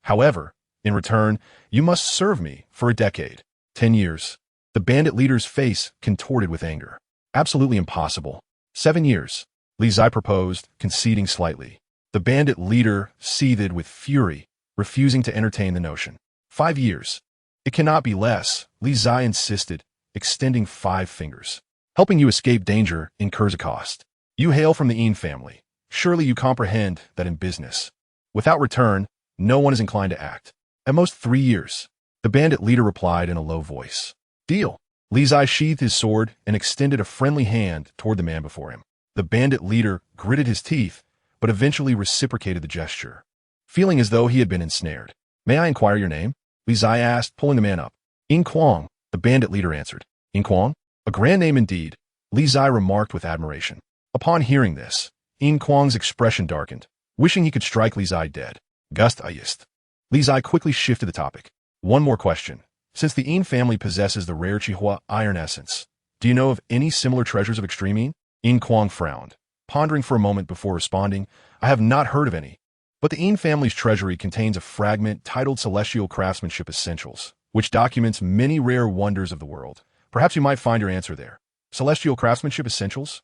However, in return, you must serve me for a decade. 10 years. The bandit leader's face contorted with anger. Absolutely impossible. 7 years. Li Zai proposed, conceding slightly. The bandit leader seethed with fury, refusing to entertain the notion. 5 years. It cannot be less, Li Zai insisted, extending 5 fingers. Helping you escape danger incurs a cost. You hail from the Yin family. Surely you comprehend that in business, without return, no one is inclined to act. At most 3 years. The bandit leader replied in a low voice. Deal. Li Zai sheathed his sword and extended a friendly hand toward the man before him. The bandit leader gritted his teeth, but eventually reciprocated the gesture, feeling as though he had been ensnared. May I inquire your name? Li Zai asked, pulling the man up. Yin Kuang, the bandit leader answered. Yin Kuang? A grand name indeed, Li Zai remarked with admiration. Upon hearing this, Yin Kuang's expression darkened, wishing he could strike Li Zai dead. Gust ayist. Li Zai quickly shifted the topic. One more question. Since the Yin family possesses the rare Qihua iron essence, do you know of any similar treasures of extreme Yin? Yin Kuang frowned, pondering for a moment before responding. I have not heard of any, but the Yin family's treasury contains a fragment titled Celestial Craftsmanship Essentials, which documents many rare wonders of the world. Perhaps you might find your answer there. Celestial Craftsmanship Essentials?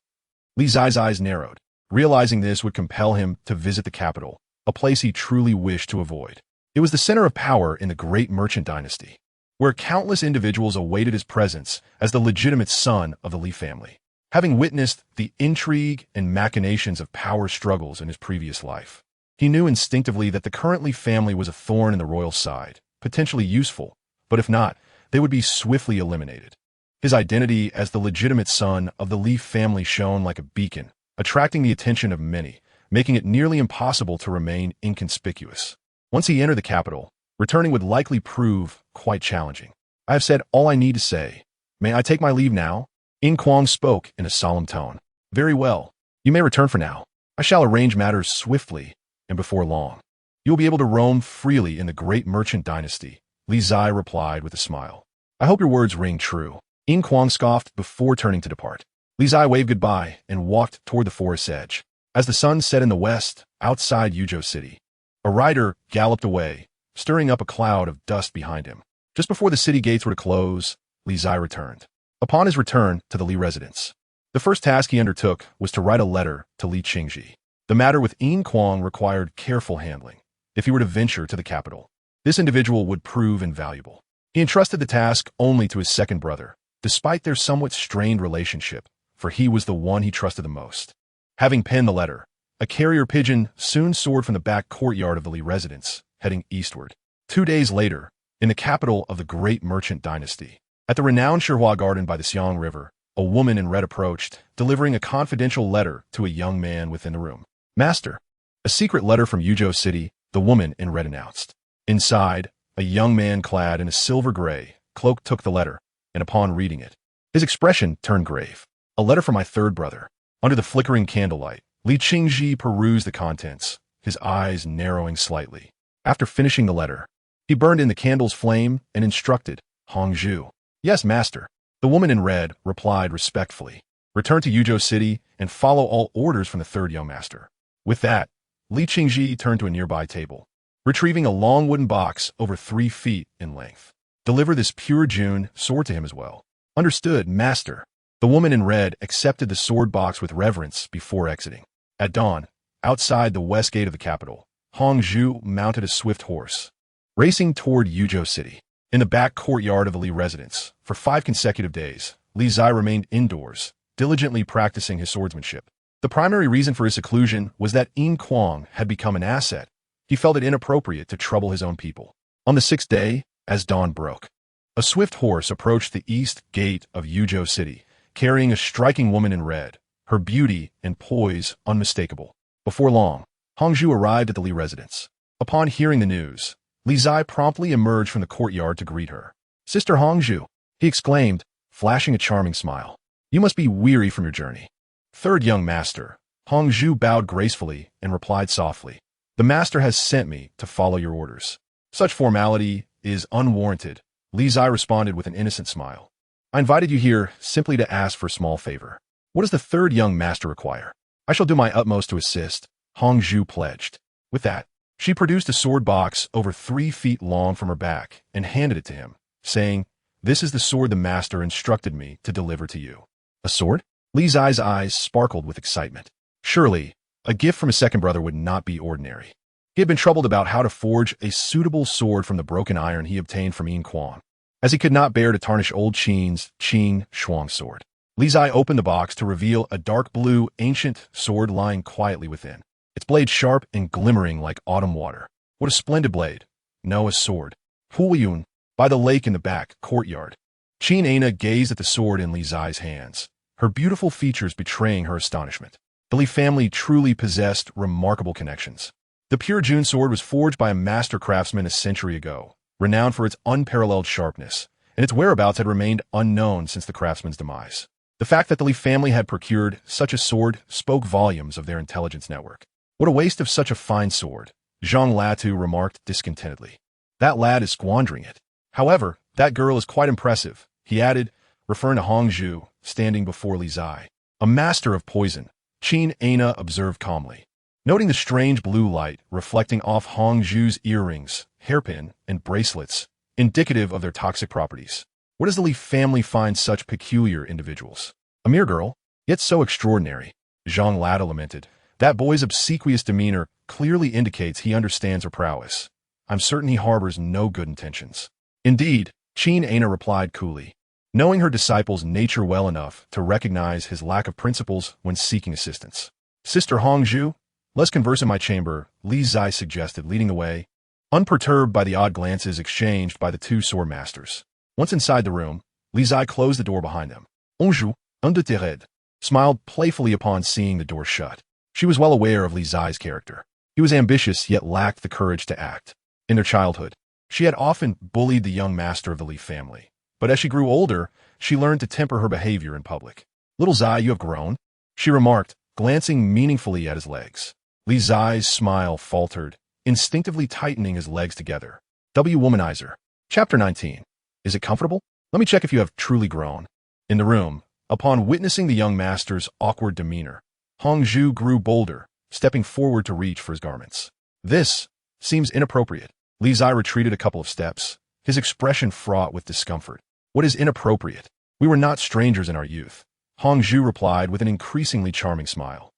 Li Zai's eyes narrowed, realizing this would compel him to visit the capital, a place he truly wished to avoid. It was the center of power in the great merchant dynasty, where countless individuals awaited his presence as the legitimate son of the Li family. Having witnessed the intrigue and machinations of power struggles in his previous life, he knew instinctively that the current Li family was a thorn in the royal side, potentially useful, but if not, they would be swiftly eliminated. His identity as the legitimate son of the Li family shone like a beacon, attracting the attention of many, making it nearly impossible to remain inconspicuous. Once he entered the capital, returning would likely prove quite challenging. I have said all I need to say. May I take my leave now? Yin Kuang spoke in a solemn tone. Very well. You may return for now. I shall arrange matters swiftly, and before long, you will be able to roam freely in the great merchant dynasty, Li Zai replied with a smile. I hope your words ring true. Yin Kuang scoffed before turning to depart. Li Zai waved goodbye and walked toward the forest's edge. As the sun set in the west, outside Yuzhou City, a rider galloped away, stirring up a cloud of dust behind him. Just before the city gates were to close, Li Zai returned. Upon his return to the Li residence, the first task he undertook was to write a letter to Li Qingzhi. The matter with Yin Kuang required careful handling. If he were to venture to the capital, this individual would prove invaluable. He entrusted the task only to his second brother, despite their somewhat strained relationship, for he was the one he trusted the most. Having penned the letter, a carrier pigeon soon soared from the back courtyard of the Li residence, heading eastward. 2 days later, in the capital of the great merchant dynasty. At the renowned Shihua Garden by the Xiang River, a woman in red approached, delivering a confidential letter to a young man within the room. Master, a secret letter from Yuzhou City, the woman in red announced. Inside, a young man clad in a silver-gray cloak took the letter, and upon reading it, his expression turned grave. A letter from my third brother. Under the flickering candlelight, Qingzhi perused the contents, his eyes narrowing slightly. After finishing the letter, he burned in the candle's flame and instructed, Hongzhu. Yes, master. The woman in red replied respectfully. Return to Yuzhou City and follow all orders from the third young master. With that, Qingzhi turned to a nearby table, retrieving a long wooden box over 3 feet in length. Deliver this pure June sword to him as well. Understood, master. The woman in red accepted the sword box with reverence before exiting. At dawn, outside the west gate of the capital, Hongzhu mounted a swift horse, racing toward Yuzhou City. In the back courtyard of the Li residence, for 5 consecutive days, Li Zai remained indoors, diligently practicing his swordsmanship. The primary reason for his seclusion was that Yin Kuang had become an asset. He felt it inappropriate to trouble his own people. On the 6th day, as dawn broke, a swift horse approached the east gate of Yuzhou City, carrying a striking woman in red, her beauty and poise unmistakable. Before long, Hongzhu arrived at the Li residence. Upon hearing the news, Li Zai promptly emerged from the courtyard to greet her. Sister Hongzhu, he exclaimed, flashing a charming smile. You must be weary from your journey. Third young master, Hongzhu bowed gracefully and replied softly. The master has sent me to follow your orders. Such formality is unwarranted, Li Zai responded with an innocent smile. I invited you here simply to ask for a small favor. What does the third young master require? I shall do my utmost to assist, Hongzhu pledged. With that, she produced a sword box over 3 feet long from her back and handed it to him, saying, This is the sword the master instructed me to deliver to you. A sword? Li Zai's eyes sparkled with excitement. Surely, a gift from his second brother would not be ordinary. He had been troubled about how to forge a suitable sword from the broken iron he obtained from Yin Kuang, as he could not bear to tarnish old Qing's Qing Shuang sword. Li Zai opened the box to reveal a dark blue, ancient sword lying quietly within, its blade sharp and glimmering like autumn water. What a splendid blade. No, a sword. Huyun, by the lake in the back courtyard. Qin Ana gazed at the sword in Li Zai's hands, her beautiful features betraying her astonishment. The Li family truly possessed remarkable connections. The pure June sword was forged by a master craftsman a century ago, renowned for its unparalleled sharpness, and its whereabouts had remained unknown since the craftsman's demise. The fact that the Li family had procured such a sword spoke volumes of their intelligence network. What a waste of such a fine sword, Zhang Latu remarked discontentedly. That lad is squandering it. However, that girl is quite impressive, he added, referring to Hongzhu, standing before Li Zai. A master of poison, Qin Ana observed calmly, noting the strange blue light reflecting off Hongzhu's earrings, hairpin, and bracelets, indicative of their toxic properties. Where does the Li family find such peculiar individuals? A mere girl, yet so extraordinary, Zhang Lada lamented. That boy's obsequious demeanor clearly indicates he understands her prowess. I'm certain he harbors no good intentions. Indeed, Qin Ana replied coolly, knowing her disciple's nature well enough to recognize his lack of principles when seeking assistance. Sister Hongzhu, let's converse in my chamber, Li Zai suggested, leading the way, unperturbed by the odd glances exchanged by the 2 sword masters. Once inside the room, Li Zai closed the door behind them. Hongzhu, undeterred, smiled playfully upon seeing the door shut. She was well aware of Li Zai's character. He was ambitious yet lacked the courage to act. In their childhood, she had often bullied the young master of the Li family, but as she grew older, she learned to temper her behavior in public. Little Zai, you have grown, she remarked, glancing meaningfully at his legs. Li Zai's smile faltered, instinctively tightening his legs together. Womanizer. Chapter 19. Is it comfortable? Let me check if you have truly grown. In the room, upon witnessing the young master's awkward demeanor, Hongzhu grew bolder, stepping forward to reach for his garments. This seems inappropriate. Li Zai retreated a couple of steps, his expression fraught with discomfort. What is inappropriate? We were not strangers in our youth, Hongzhu replied with an increasingly charming smile.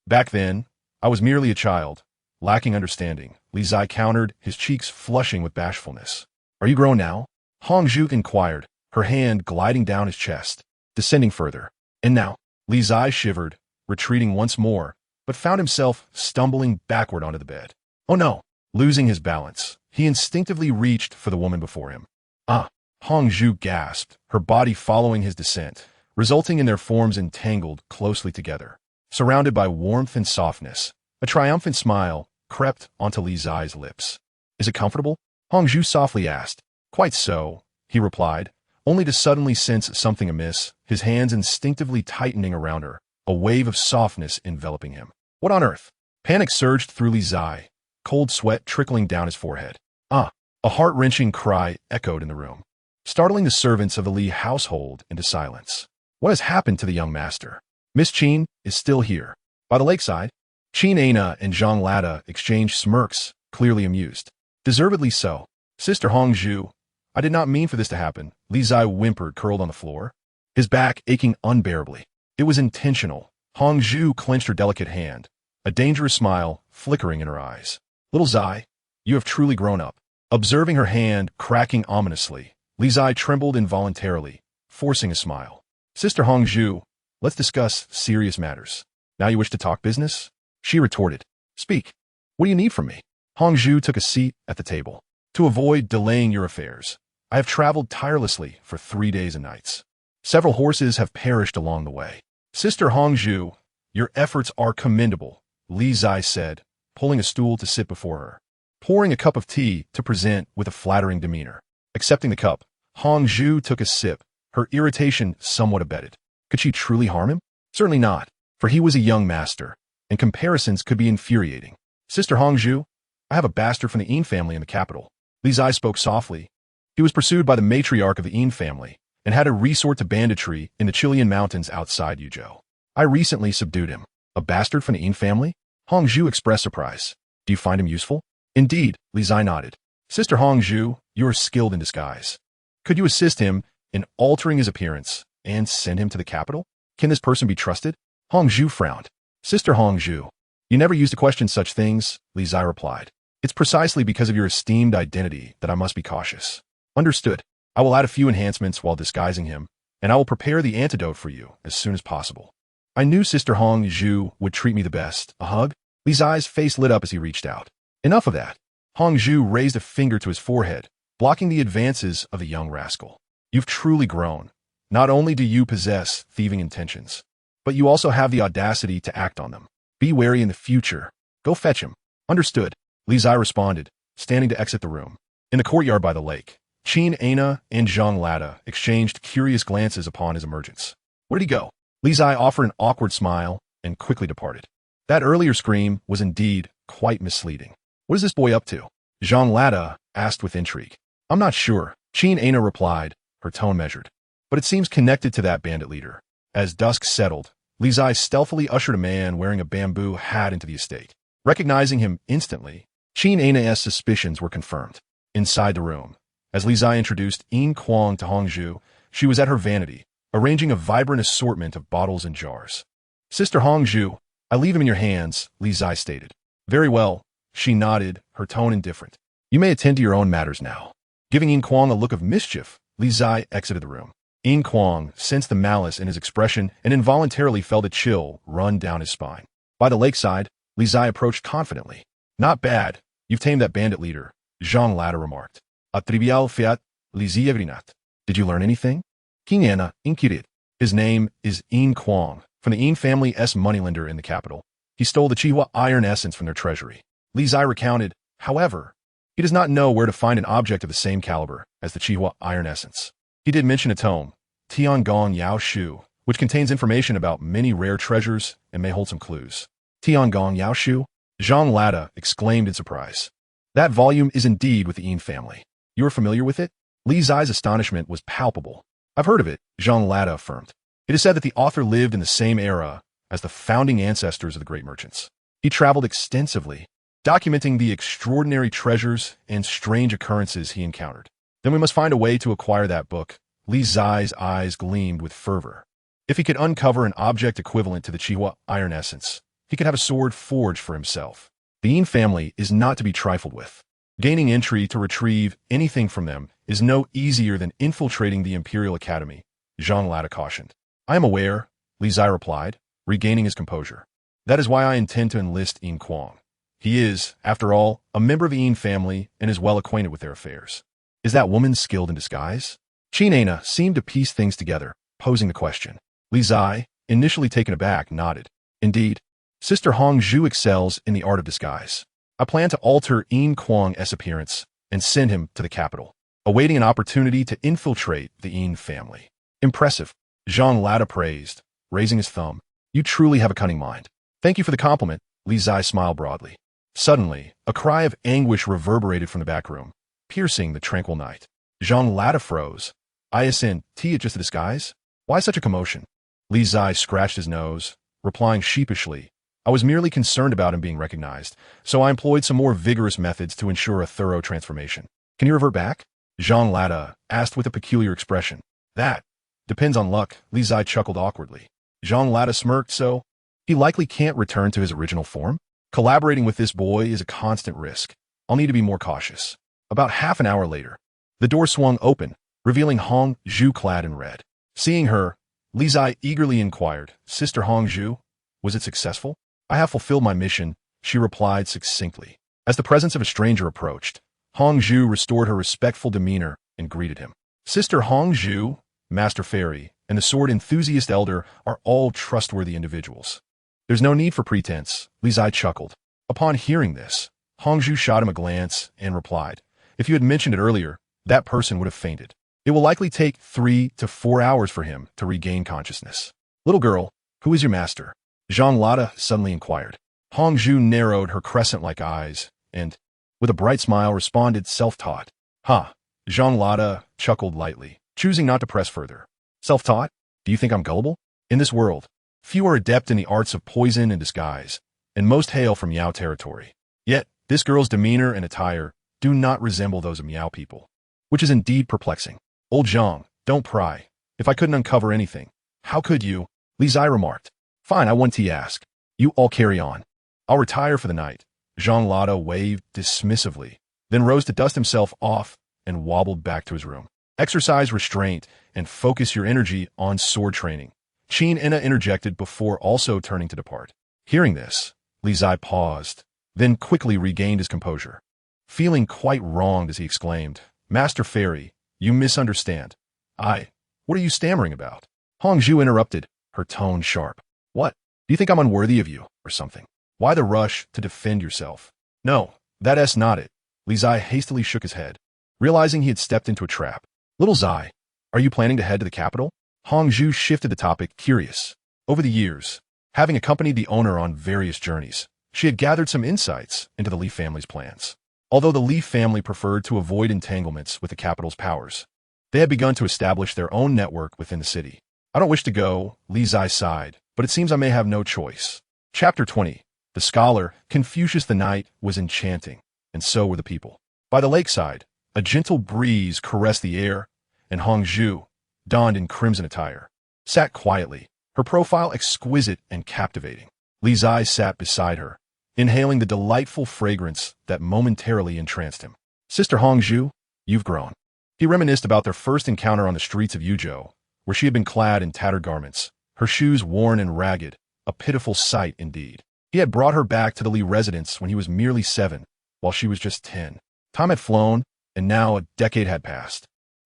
Back then, I was merely a child, lacking understanding, Li Zai countered, his cheeks flushing with bashfulness. Are you grown now? Hongzhu inquired, her hand gliding down his chest, descending further. And now? Li Zai shivered, retreating once more, but found himself stumbling backward onto the bed. Oh no! Losing his balance, He instinctively reached for the woman before him. Ah! Qingzhi gasped, her body following his descent, resulting in their forms entangled closely together. Surrounded by warmth and softness, a triumphant smile crept onto Li Zai's lips. Is it comfortable? Qingzhi softly asked. Quite so, he replied, only to suddenly sense something amiss, his hands instinctively tightening around her, a wave of softness enveloping him. What on earth? Panic surged through Li Zai, cold sweat trickling down his forehead. Ah! A heart-wrenching cry echoed in the room, startling the servants of the Li household into silence. What has happened to the young master? Miss Qin is still here. By the lakeside, Qin Ana and Zhang Lada exchanged smirks, clearly amused. Deservedly so. Sister Qingzhi, I did not mean for this to happen, Li Zai whimpered, curled on the floor, his back aching unbearably. It was intentional. Qingzhi clenched her delicate hand, a dangerous smile flickering in her eyes. Little Zai, you have truly grown up. Observing her hand cracking ominously, Li Zai trembled involuntarily, forcing a smile. Sister Qingzhi, let's discuss serious matters. Now you wish to talk business? She retorted. Speak. What do you need from me? Qingzhi took a seat at the table. To avoid delaying your affairs, I have traveled tirelessly for 3 days and nights. Several horses have perished along the way. Sister Qingzhi, your efforts are commendable, Li Zai said, pulling a stool to sit before her. Pouring a cup of tea to present with a flattering demeanor. Accepting the cup, Qingzhi took a sip, her irritation somewhat abated. Could she truly harm him? Certainly not, for he was a young master, and comparisons could be infuriating. Sister Qingzhi, I have a bastard from the Yin family in the capital. Li Zai spoke softly. He was pursued by the matriarch of the Yin family, and had to resort to banditry in the Chilean mountains outside Yuzhou. I recently subdued him. A bastard from the Yin family? Qingzhi expressed surprise. Do you find him useful? Indeed, Li Zai nodded. Sister Qingzhi, you are skilled in disguise. Could you assist him in altering his appearance and send him to the capital? Can this person be trusted? Qingzhi frowned. Sister Qingzhi, you never used to question such things, Li Zai replied. It's precisely because of your esteemed identity that I must be cautious. Understood. I will add a few enhancements while disguising him, and I will prepare the antidote for you as soon as possible. I knew Sister Qingzhi would treat me the best. A hug? Li Zai's face lit up as he reached out. Enough of that. Qingzhi raised a finger to his forehead, blocking the advances of the young rascal. You've truly grown. Not only do you possess thieving intentions, but you also have the audacity to act on them. Be wary in the future. Go fetch him. Understood, Li Zai responded, standing to exit the room. In the courtyard by the lake, Qin Ana and Zhang Lada exchanged curious glances upon his emergence. Where did he go? Li Zai offered an awkward smile and quickly departed. That earlier scream was indeed quite misleading. What is this boy up to? Zhang Lada asked with intrigue. I'm not sure, Qin Ana replied, her tone measured. But it seems connected to that bandit leader. As dusk settled, Li Zai stealthily ushered a man wearing a bamboo hat into the estate. Recognizing him instantly, Qin Ana's suspicions were confirmed. Inside the room, as Li Zai introduced Yin Quang to Qingzhi, she was at her vanity, arranging a vibrant assortment of bottles and jars. Sister Qingzhi, I leave him in your hands, Li Zai stated. Very well, she nodded, her tone indifferent. You may attend to your own matters now. Giving Yin Quang a look of mischief, Li Zai exited the room. Yin Quang sensed the malice in his expression and involuntarily felt a chill run down his spine. By the lakeside, Li Zai approached confidently. Not bad, you've tamed that bandit leader, Zhang Lada remarked. A trivial fiat, Li Zai agrinat. Did you learn anything? King Ana inquired. His name is Yin Quang, from the Yin family's moneylender in the capital. He stole the Qihua iron essence from their treasury. Li Zai recounted, however, he does not know where to find an object of the same caliber as the Qihua iron essence. He did mention a tome, Tiangong Yao Shu, which contains information about many rare treasures and may hold some clues. Tiangong Yao Shu? Zhang Lada exclaimed in surprise. That volume is indeed with the Yin family. You are familiar with it? Li Zai's astonishment was palpable. I've heard of it, Zhang Lada affirmed. It is said that the author lived in the same era as the founding ancestors of the great merchants. He traveled extensively, documenting the extraordinary treasures and strange occurrences he encountered. Then we must find a way to acquire that book. Li Zai's eyes gleamed with fervor. If he could uncover an object equivalent to the Qihua iron essence, he could have a sword forged for himself. The Yin family is not to be trifled with. Gaining entry to retrieve anything from them is no easier than infiltrating the Imperial Academy, Zhang Lada cautioned. I am aware, Li Zai replied, regaining his composure. That is why I intend to enlist Yin Quang. He is, after all, a member of the Yin family and is well acquainted with their affairs. Is that woman skilled in disguise? Qingzhi seemed to piece things together, posing the question. Li Zai, initially taken aback, nodded. Indeed, Sister Hongzhu excels in the art of disguise. I plan to alter Yin Kuang's appearance and send him to the capital, awaiting an opportunity to infiltrate the Yin family. Impressive, Zhang Lada praised, raising his thumb. You truly have a cunning mind. Thank you for the compliment, Li Zai smiled broadly. Suddenly, a cry of anguish reverberated from the back room, piercing the tranquil night. Zhang Lada froze. Isn't it just a disguise? Why such a commotion? Li Zai scratched his nose, replying sheepishly, I was merely concerned about him being recognized, so I employed some more vigorous methods to ensure a thorough transformation. Can you revert back? Zhang Lada asked with a peculiar expression. That depends on luck, Li Zai chuckled awkwardly. Zhang Lada smirked, so he likely can't return to his original form? Collaborating with this boy is a constant risk. I'll need to be more cautious. About half an hour later, the door swung open, revealing Hongzhu clad in red. Seeing her, Li Zai eagerly inquired, Sister Hongzhu, was it successful? I have fulfilled my mission, she replied succinctly. As the presence of a stranger approached, Hongzhu restored her respectful demeanor and greeted him. Sister Hongzhu, Master Fairy, and the sword enthusiast elder are all trustworthy individuals. There's no need for pretense, Li Zai chuckled. Upon hearing this, Hongzhu shot him a glance and replied, if you had mentioned it earlier, that person would have fainted. It will likely take 3 to 4 hours for him to regain consciousness. Little girl, who is your master? Zhang Lada suddenly inquired. Hongzhu narrowed her crescent-like eyes and, with a bright smile, responded, self-taught. Ha! Zhang Lada chuckled lightly, choosing not to press further. Self-taught? Do you think I'm gullible? In this world, few are adept in the arts of poison and disguise, and most hail from Miao territory. Yet, this girl's demeanor and attire do not resemble those of Miao people, which is indeed perplexing. Old Zhang, don't pry. If I couldn't uncover anything, how could you? Li Zai remarked. Fine, I want to ask. You all carry on. I'll retire for the night. Zhang Lada waved dismissively, then rose to dust himself off and wobbled back to his room. Exercise restraint and focus your energy on sword training. Qingzhi interjected before also turning to depart. Hearing this, Li Zai paused, then quickly regained his composure. Feeling quite wronged as he exclaimed, Master Fairy, you misunderstand. What are you stammering about? Hongzhu interrupted, her tone sharp. What? Do you think I'm unworthy of you, or something? Why the rush to defend yourself? No, that's not it. Li Zai hastily shook his head, realizing he had stepped into a trap. Little Zai, are you planning to head to the capital? Hongzhu shifted the topic, curious. Over the years, having accompanied the owner on various journeys, she had gathered some insights into the Li family's plans. Although the Li family preferred to avoid entanglements with the capital's powers, they had begun to establish their own network within the city. I don't wish to go, Li Zai sighed, but it seems I may have no choice. Chapter 20. The scholar, Confucius the Knight, was enchanting, and so were the people. By the lakeside, a gentle breeze caressed the air, and Hongzhu, donned in crimson attire, sat quietly, her profile exquisite and captivating. Li Zai sat beside her, inhaling the delightful fragrance that momentarily entranced him. Sister Hongzhu, you've grown. He reminisced about their first encounter on the streets of Yuzhou, where she had been clad in tattered garments, her shoes worn and ragged, a pitiful sight indeed. He had brought her back to the Li residence when he was merely 7, while she was just 10. Time had flown, and now a decade had passed.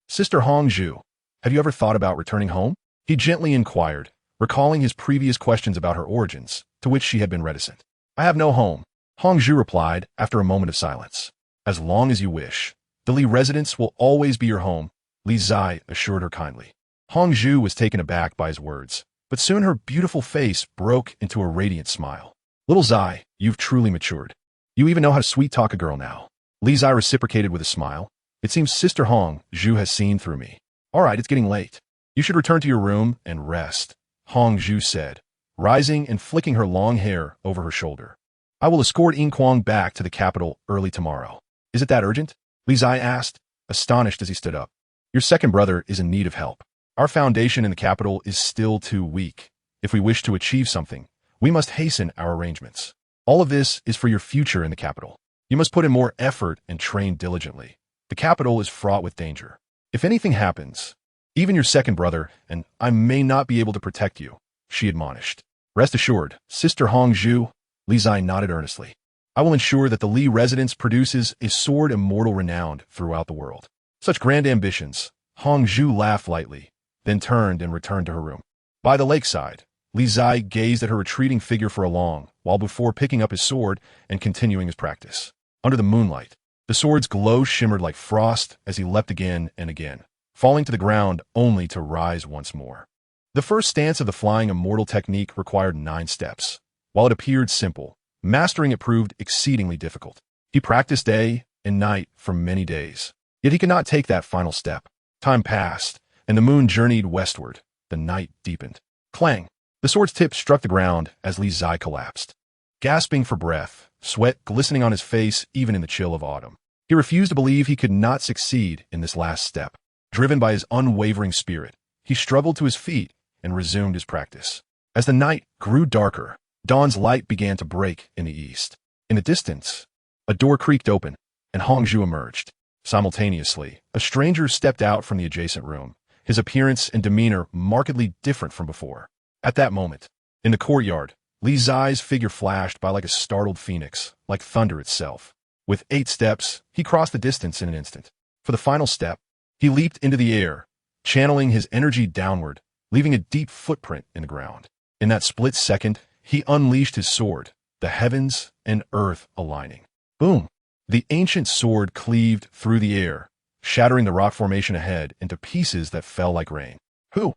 Sister Hongzhu, have you ever thought about returning home? He gently inquired, recalling his previous questions about her origins, to which she had been reticent. I have no home, Hongzhu replied after a moment of silence. As long as you wish. The Li residence will always be your home, Li Zai assured her kindly. Hongzhu was taken aback by his words, but soon her beautiful face broke into a radiant smile. Little Zai, you've truly matured. You even know how to sweet-talk a girl now. Li Zai reciprocated with a smile. It seems Sister Hongzhu has seen through me. All right, it's getting late. You should return to your room and rest, Hongzhu said, rising and flicking her long hair over her shoulder. I will escort Yin Kuang back to the capital early tomorrow. Is it that urgent? Li Zai asked, astonished as he stood up. Your second brother is in need of help. Our foundation in the capital is still too weak. If we wish to achieve something, we must hasten our arrangements. All of this is for your future in the capital. You must put in more effort and train diligently. The capital is fraught with danger. If anything happens, even your second brother and I may not be able to protect you, she admonished. Rest assured, Sister Hongzhu, Li Zai nodded earnestly. I will ensure that the Li residence produces a sword immortal renowned throughout the world. Such grand ambitions. Hongzhu laughed lightly, then turned and returned to her room. By the lakeside, Li Zai gazed at her retreating figure for a long while before picking up his sword and continuing his practice. Under the moonlight, the sword's glow shimmered like frost as he leapt again and again, falling to the ground only to rise once more. The first stance of the flying immortal technique required 9 steps. While it appeared simple, mastering it proved exceedingly difficult. He practiced day and night for many days, yet he could not take that final step. Time passed, and the moon journeyed westward. The night deepened. Clang! The sword's tip struck the ground as Li Zai collapsed. Gasping for breath, sweat glistening on his face even in the chill of autumn, he refused to believe he could not succeed in this last step. Driven by his unwavering spirit, he struggled to his feet and resumed his practice. As the night grew darker, dawn's light began to break in the east. In the distance, a door creaked open, and Hongzhu emerged. Simultaneously, a stranger stepped out from the adjacent room, his appearance and demeanor markedly different from before. At that moment, in the courtyard, Li Zai's figure flashed by like a startled phoenix, like thunder itself. With 8 steps, he crossed the distance in an instant. For the final step, he leaped into the air, channeling his energy downward, leaving a deep footprint in the ground. In that split second, he unleashed his sword, the heavens and earth aligning. Boom! The ancient sword cleaved through the air, shattering the rock formation ahead into pieces that fell like rain. Who?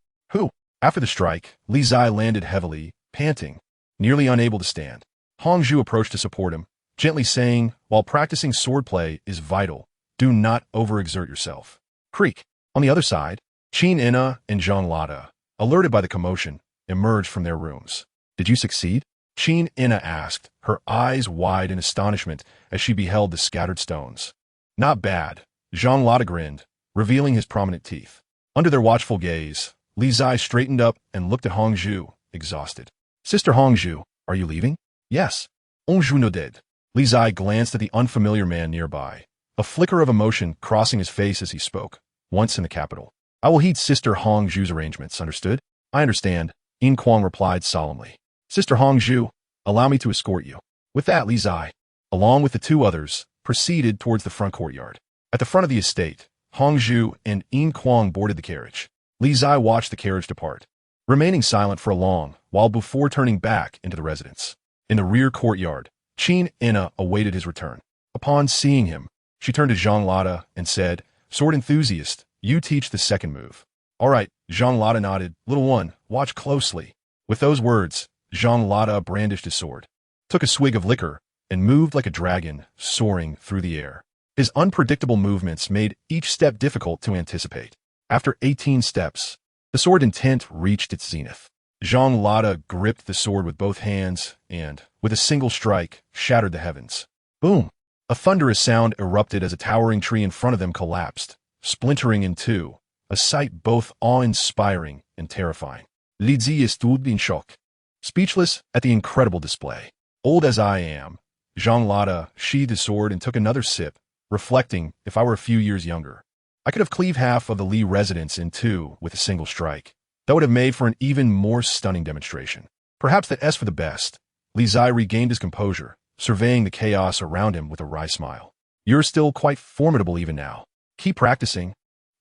After the strike, Li Zai landed heavily, panting, nearly unable to stand. Hongzhu approached to support him, gently saying, while practicing swordplay is vital, do not overexert yourself. Creak! On the other side, Qingzhi and Zhang Lada, alerted by the commotion, emerged from their rooms. Did you succeed? Qingzhi asked, her eyes wide in astonishment as she beheld the scattered stones. Not bad, Zhang Lada grinned, revealing his prominent teeth. Under their watchful gaze, Li Zai straightened up and looked at Hongzhu, exhausted. Sister Hongzhu, are you leaving? Yes. Hongzhu nodded. Li Zai glanced at the unfamiliar man nearby, a flicker of emotion crossing his face as he spoke. Once in the capital, I will heed Sister Hongzhu's arrangements, understood? I understand, Yin Kuang replied solemnly. Sister Hongzhu, allow me to escort you. With that, Li Zai, along with the 2 others, proceeded towards the front courtyard. At the front of the estate, Hongzhu and Yin Kuang boarded the carriage. Li Zai watched the carriage depart, remaining silent for a long while before turning back into the residence. In the rear courtyard, Qingzhi awaited his return. Upon seeing him, she turned to Zhang Lada and said, Sword enthusiast, you teach the second move. All right, Zhang Lada nodded. Little one, watch closely. With those words, Zhang Lada brandished his sword, took a swig of liquor, and moved like a dragon, soaring through the air. His unpredictable movements made each step difficult to anticipate. After 18 steps, the sword intent reached its zenith. Zhang Lada gripped the sword with both hands and, with a single strike, shattered the heavens. Boom! A thunderous sound erupted as a towering tree in front of them collapsed, splintering in 2, a sight both awe-inspiring and terrifying. Li Zi stood in shock, speechless at the incredible display. Old as I am, Zhang Lada sheathed his sword and took another sip, reflecting, if I were a few years younger, I could have cleaved half of the Li residence in 2 with a single strike. That would have made for an even more stunning demonstration. Perhaps that's for the best. Li Zai regained his composure, surveying the chaos around him with a wry smile. You're still quite formidable even now. Keep practicing,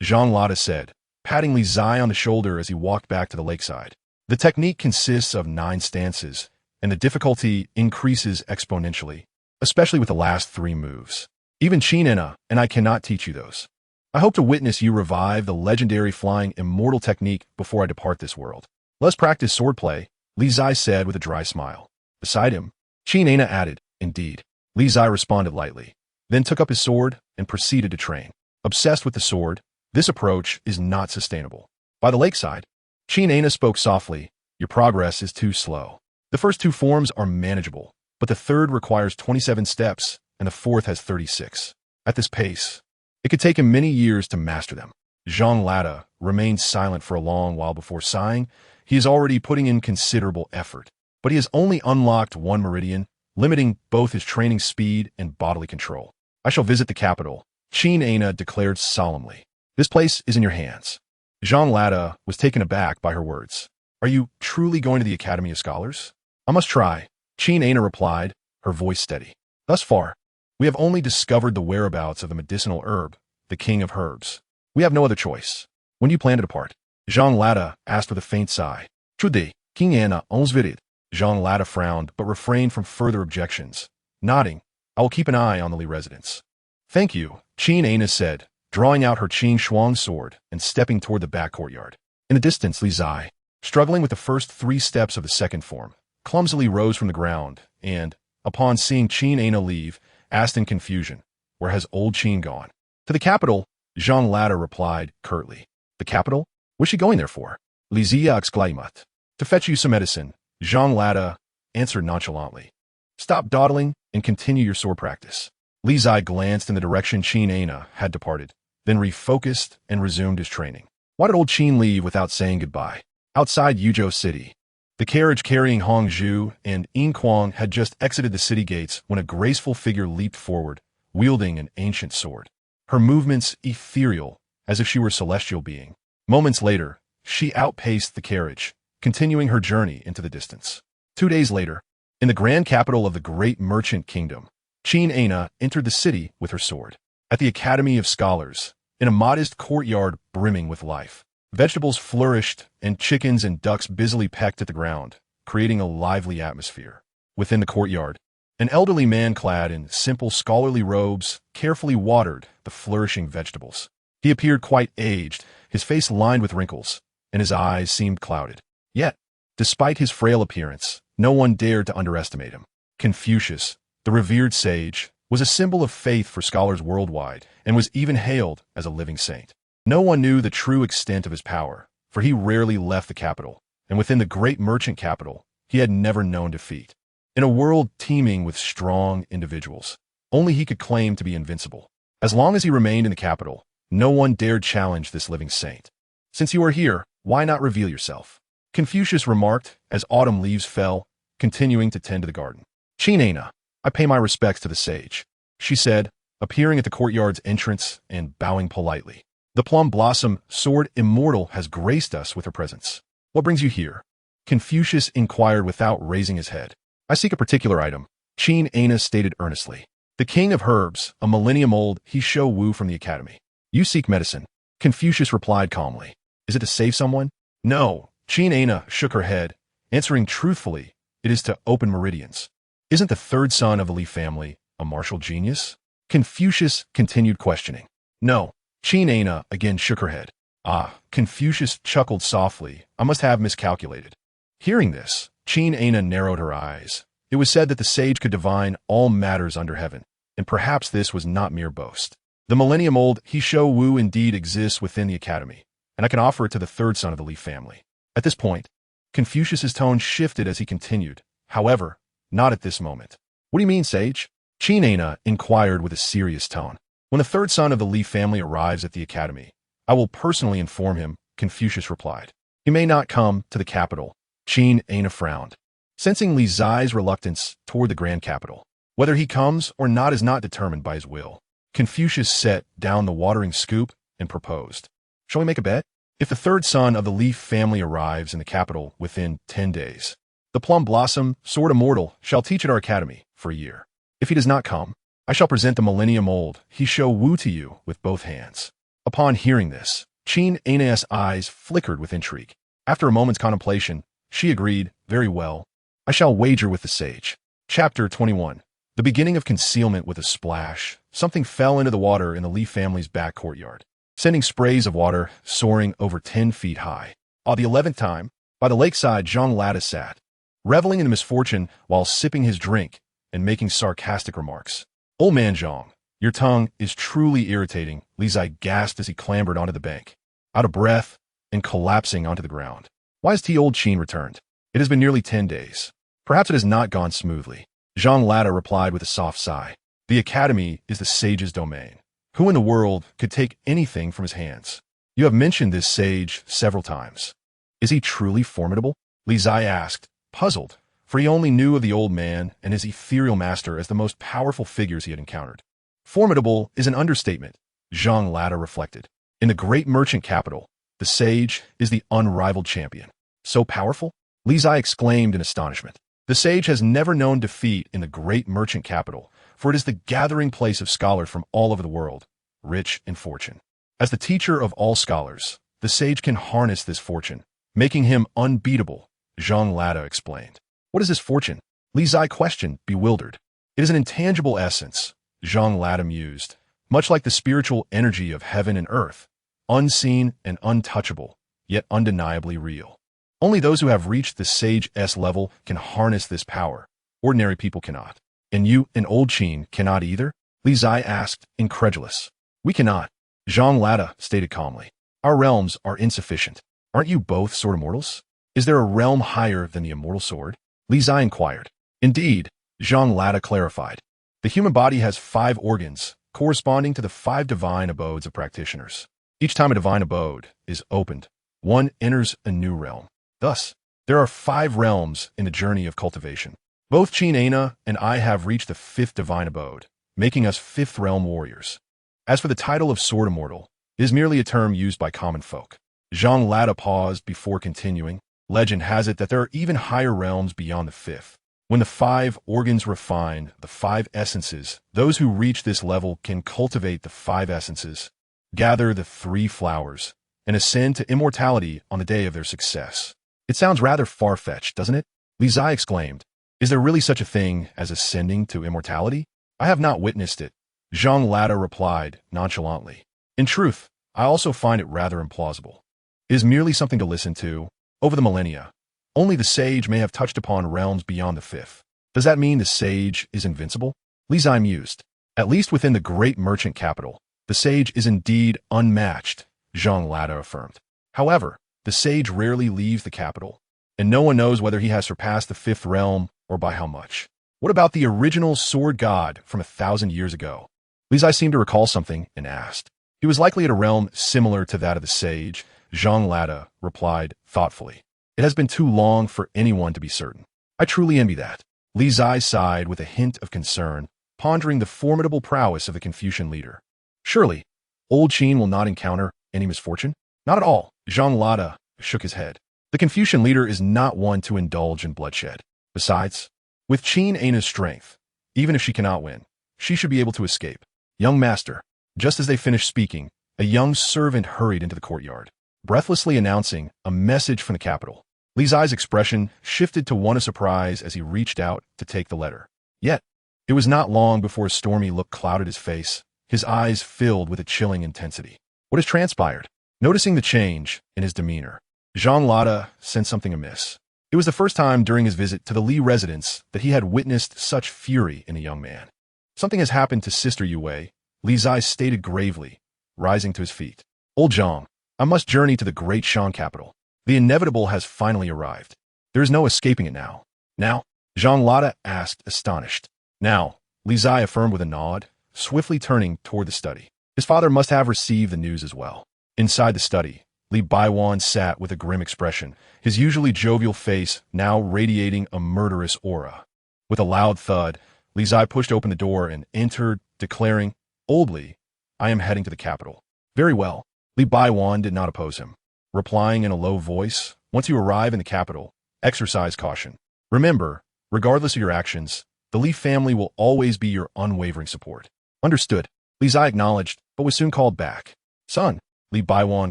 Zhang Lada said, patting Li Zai on the shoulder as he walked back to the lakeside. The technique consists of 9 stances, and the difficulty increases exponentially, especially with the last 3 moves. Even Qingzhi and I cannot teach you those. I hope to witness you revive the legendary flying immortal technique before I depart this world. Let's practice swordplay, Li Zai said with a dry smile. Beside him, Qingzhi added, Indeed. Li Zai responded lightly, then took up his sword and proceeded to train. Obsessed with the sword, this approach is not sustainable. By the lakeside, Qingzhi spoke softly, Your progress is too slow. The first 2 forms are manageable, but the third requires 27 steps, and the fourth has 36. At this pace, it could take him many years to master them. Zhang Lada remained silent for a long while before sighing. He is already putting in considerable effort, but he has only unlocked 1 meridian, limiting both his training speed and bodily control. I shall visit the capital, Qingzhi declared solemnly. This place is in your hands. Zhang Lada was taken aback by her words. Are you truly going to the Academy of Scholars? I must try, Qingzhi replied, her voice steady. Thus far, we have only discovered the whereabouts of the medicinal herb, the king of herbs. We have no other choice. When do you plan to depart? Jean Latta asked with a faint sigh. Trudy, King Anna, ons virid. Jean Latta frowned, but refrained from further objections. Nodding, I will keep an eye on the Li residence. Thank you, Qin Ana said, drawing out her Qing Shuang sword and stepping toward the back courtyard. In the distance, Li Zai, struggling with the first 3 steps of the second form, clumsily rose from the ground and, upon seeing Qin Ana leave, asked in confusion, where has old Qin gone? To the capital, Jean Latta replied curtly. The capital? What's she going there for? Li Zia exclaimed. To fetch you some medicine, Jean Latta answered nonchalantly. Stop dawdling and continue your sword practice. Li Zai glanced in the direction Qin Ana had departed, then refocused and resumed his training. Why did old Qin leave without saying goodbye? Outside Yuzhou City, the carriage carrying Hong Zhu and Yin Kuang had just exited the city gates when a graceful figure leaped forward, wielding an ancient sword. Her movements ethereal, as if she were a celestial being. Moments later, she outpaced the carriage, continuing her journey into the distance. 2 days later, in the grand capital of the great merchant kingdom, Qin Ana entered the city with her sword. At the Academy of Scholars, in a modest courtyard brimming with life, vegetables flourished and chickens and ducks busily pecked at the ground, creating a lively atmosphere. Within the courtyard, an elderly man clad in simple scholarly robes carefully watered the flourishing vegetables. He appeared quite aged, his face lined with wrinkles, and his eyes seemed clouded. Yet, despite his frail appearance, no one dared to underestimate him. Confucius, the revered sage, was a symbol of faith for scholars worldwide and was even hailed as a living saint. No one knew the true extent of his power, for he rarely left the capital, and within the great merchant capital, he had never known defeat. In a world teeming with strong individuals, only he could claim to be invincible. As long as he remained in the capital, no one dared challenge this living saint. Since you are here, why not reveal yourself? Confucius remarked as autumn leaves fell, continuing to tend to the garden. Qin Ana, I pay my respects to the sage, she said, appearing at the courtyard's entrance and bowing politely. The plum blossom sword immortal has graced us with her presence. What brings you here? Confucius inquired without raising his head. I seek a particular item, Qin Ana stated earnestly. The king of herbs, a millennium old, he show Wu from the academy. You seek medicine. Confucius replied calmly. Is it to save someone? No. Qin Ana shook her head, answering truthfully, it is to open meridians. Isn't the third son of the Li family a martial genius? Confucius continued questioning. No. Qin Ana again shook her head. Ah, Confucius chuckled softly. I must have miscalculated. Hearing this, Qin Ana narrowed her eyes. It was said that the sage could divine all matters under heaven, and perhaps this was not mere boast. The millennium-old He Shou Wu indeed exists within the academy, and I can offer it to the third son of the Li family. At this point, Confucius's tone shifted as he continued. However, not at this moment. What do you mean, sage? Qin Ana inquired with a serious tone. When the third son of the Li family arrives at the academy, I will personally inform him, Confucius replied. He may not come to the capital. Qin Ana frowned, sensing Li Zai's reluctance toward the grand capital. Whether he comes or not is not determined by his will. Confucius set down the watering scoop and proposed. Shall we make a bet? If the third son of the Li family arrives in the capital within 10 days, the plum blossom, sword immortal, shall teach at our academy for a year. If he does not come, I shall present the millennium old He Shou Wu to you with both hands. Upon hearing this, Qin Ana's eyes flickered with intrigue. After a moment's contemplation, she agreed, very well. I shall wager with the sage. Chapter 21. The beginning of concealment with a splash. Something fell into the water in the Li family's back courtyard, sending sprays of water soaring over 10 feet high. On the 11th time, by the lakeside, Jean Latta sat, reveling in the misfortune while sipping his drink and making sarcastic remarks. Old man Zhang, your tongue is truly irritating, Li Zai gasped as he clambered onto the bank, out of breath and collapsing onto the ground. Why has old Qin returned? It has been nearly 10 days. Perhaps it has not gone smoothly. Jean Latta replied with a soft sigh. The academy is the sage's domain. Who in the world could take anything from his hands? You have mentioned this sage several times. Is he truly formidable? Li Zai asked, puzzled, for he only knew of the old man and his ethereal master as the most powerful figures he had encountered. Formidable is an understatement, Jean Latta reflected. In the great merchant capital, the sage is the unrivaled champion. So powerful? Li Zai exclaimed in astonishment. The sage has never known defeat in the great merchant capital, for it is the gathering place of scholars from all over the world, rich in fortune. As the teacher of all scholars, the sage can harness this fortune, making him unbeatable, Zhang Lada explained. What is this fortune? Li Zai questioned, bewildered. It is an intangible essence, Zhang Lada mused, much like the spiritual energy of heaven and earth, unseen and untouchable, yet undeniably real. Only those who have reached the sage-s level can harness this power. Ordinary people cannot. And you, an old Qin, cannot either? Li Zai asked, incredulous. We cannot, Zhang Lada stated calmly. Our realms are insufficient. Aren't you both sword immortals? Is there a realm higher than the immortal sword? Li Zai inquired. Indeed, Zhang Lada clarified. The human body has 5 organs, corresponding to the 5 divine abodes of practitioners. Each time a divine abode is opened, one enters a new realm. Thus, there are 5 realms in the journey of cultivation. Both Qin Ana and I have reached the 5th divine abode, making us 5th realm warriors. As for the title of sword immortal, it is merely a term used by common folk. Zhang Lada paused before continuing. Legend has it that there are even higher realms beyond the 5th. When the 5 organs refine the 5 essences, those who reach this level can cultivate the 5 essences, gather the 3 flowers, and ascend to immortality on the day of their success. It sounds rather far-fetched, doesn't it? Li Zai exclaimed. Is there really such a thing as ascending to immortality? I have not witnessed it, Zhang Lada replied nonchalantly. In truth, I also find it rather implausible. It is merely something to listen to. Over the millennia, only the sage may have touched upon realms beyond the 5th. Does that mean the sage is invincible? Li Zai mused. At least within the great merchant capital, the sage is indeed unmatched, Zhang Lada affirmed. However, the sage rarely leaves the capital, and no one knows whether he has surpassed the 5th realm or by how much. What about the original sword god from 1,000 years ago? Li Zai seemed to recall something and asked. He was likely at a realm similar to that of the sage, Zhang Lada replied thoughtfully. It has been too long for anyone to be certain. I truly envy that. Li Zai sighed with a hint of concern, pondering the formidable prowess of the Confucian leader. Surely, old Qin will not encounter any misfortune? Not at all, Zhang Lada shook his head. The Confucian leader is not one to indulge in bloodshed. Besides, with Qin Ana's strength, even if she cannot win, she should be able to escape. Young master, just as they finished speaking, a young servant hurried into the courtyard, breathlessly announcing a message from the capital. Li Zai's expression shifted to one of surprise as he reached out to take the letter. Yet, it was not long before a stormy look clouded his face, his eyes filled with a chilling intensity. What has transpired? Noticing the change in his demeanor, Zhang Lada sensed something amiss. It was the first time during his visit to the Li residence that he had witnessed such fury in a young man. Something has happened to Sister Yue, Li Zai stated gravely, rising to his feet. Old Zhang, I must journey to the great Shan capital. The inevitable has finally arrived. There is no escaping it now. Now? Zhang Lada asked, astonished. Now, Li Zai affirmed with a nod, swiftly turning toward the study. His father must have received the news as well. Inside the study, Li Baiwan sat with a grim expression, his usually jovial face now radiating a murderous aura. With a loud thud, Li Zai pushed open the door and entered, declaring, Old Li, I am heading to the capital. Very well. Li Baiwan did not oppose him, replying in a low voice, once you arrive in the capital, exercise caution. Remember, regardless of your actions, the Li family will always be your unwavering support. Understood. Li Zai acknowledged, but was soon called back. Son, Li Baiwan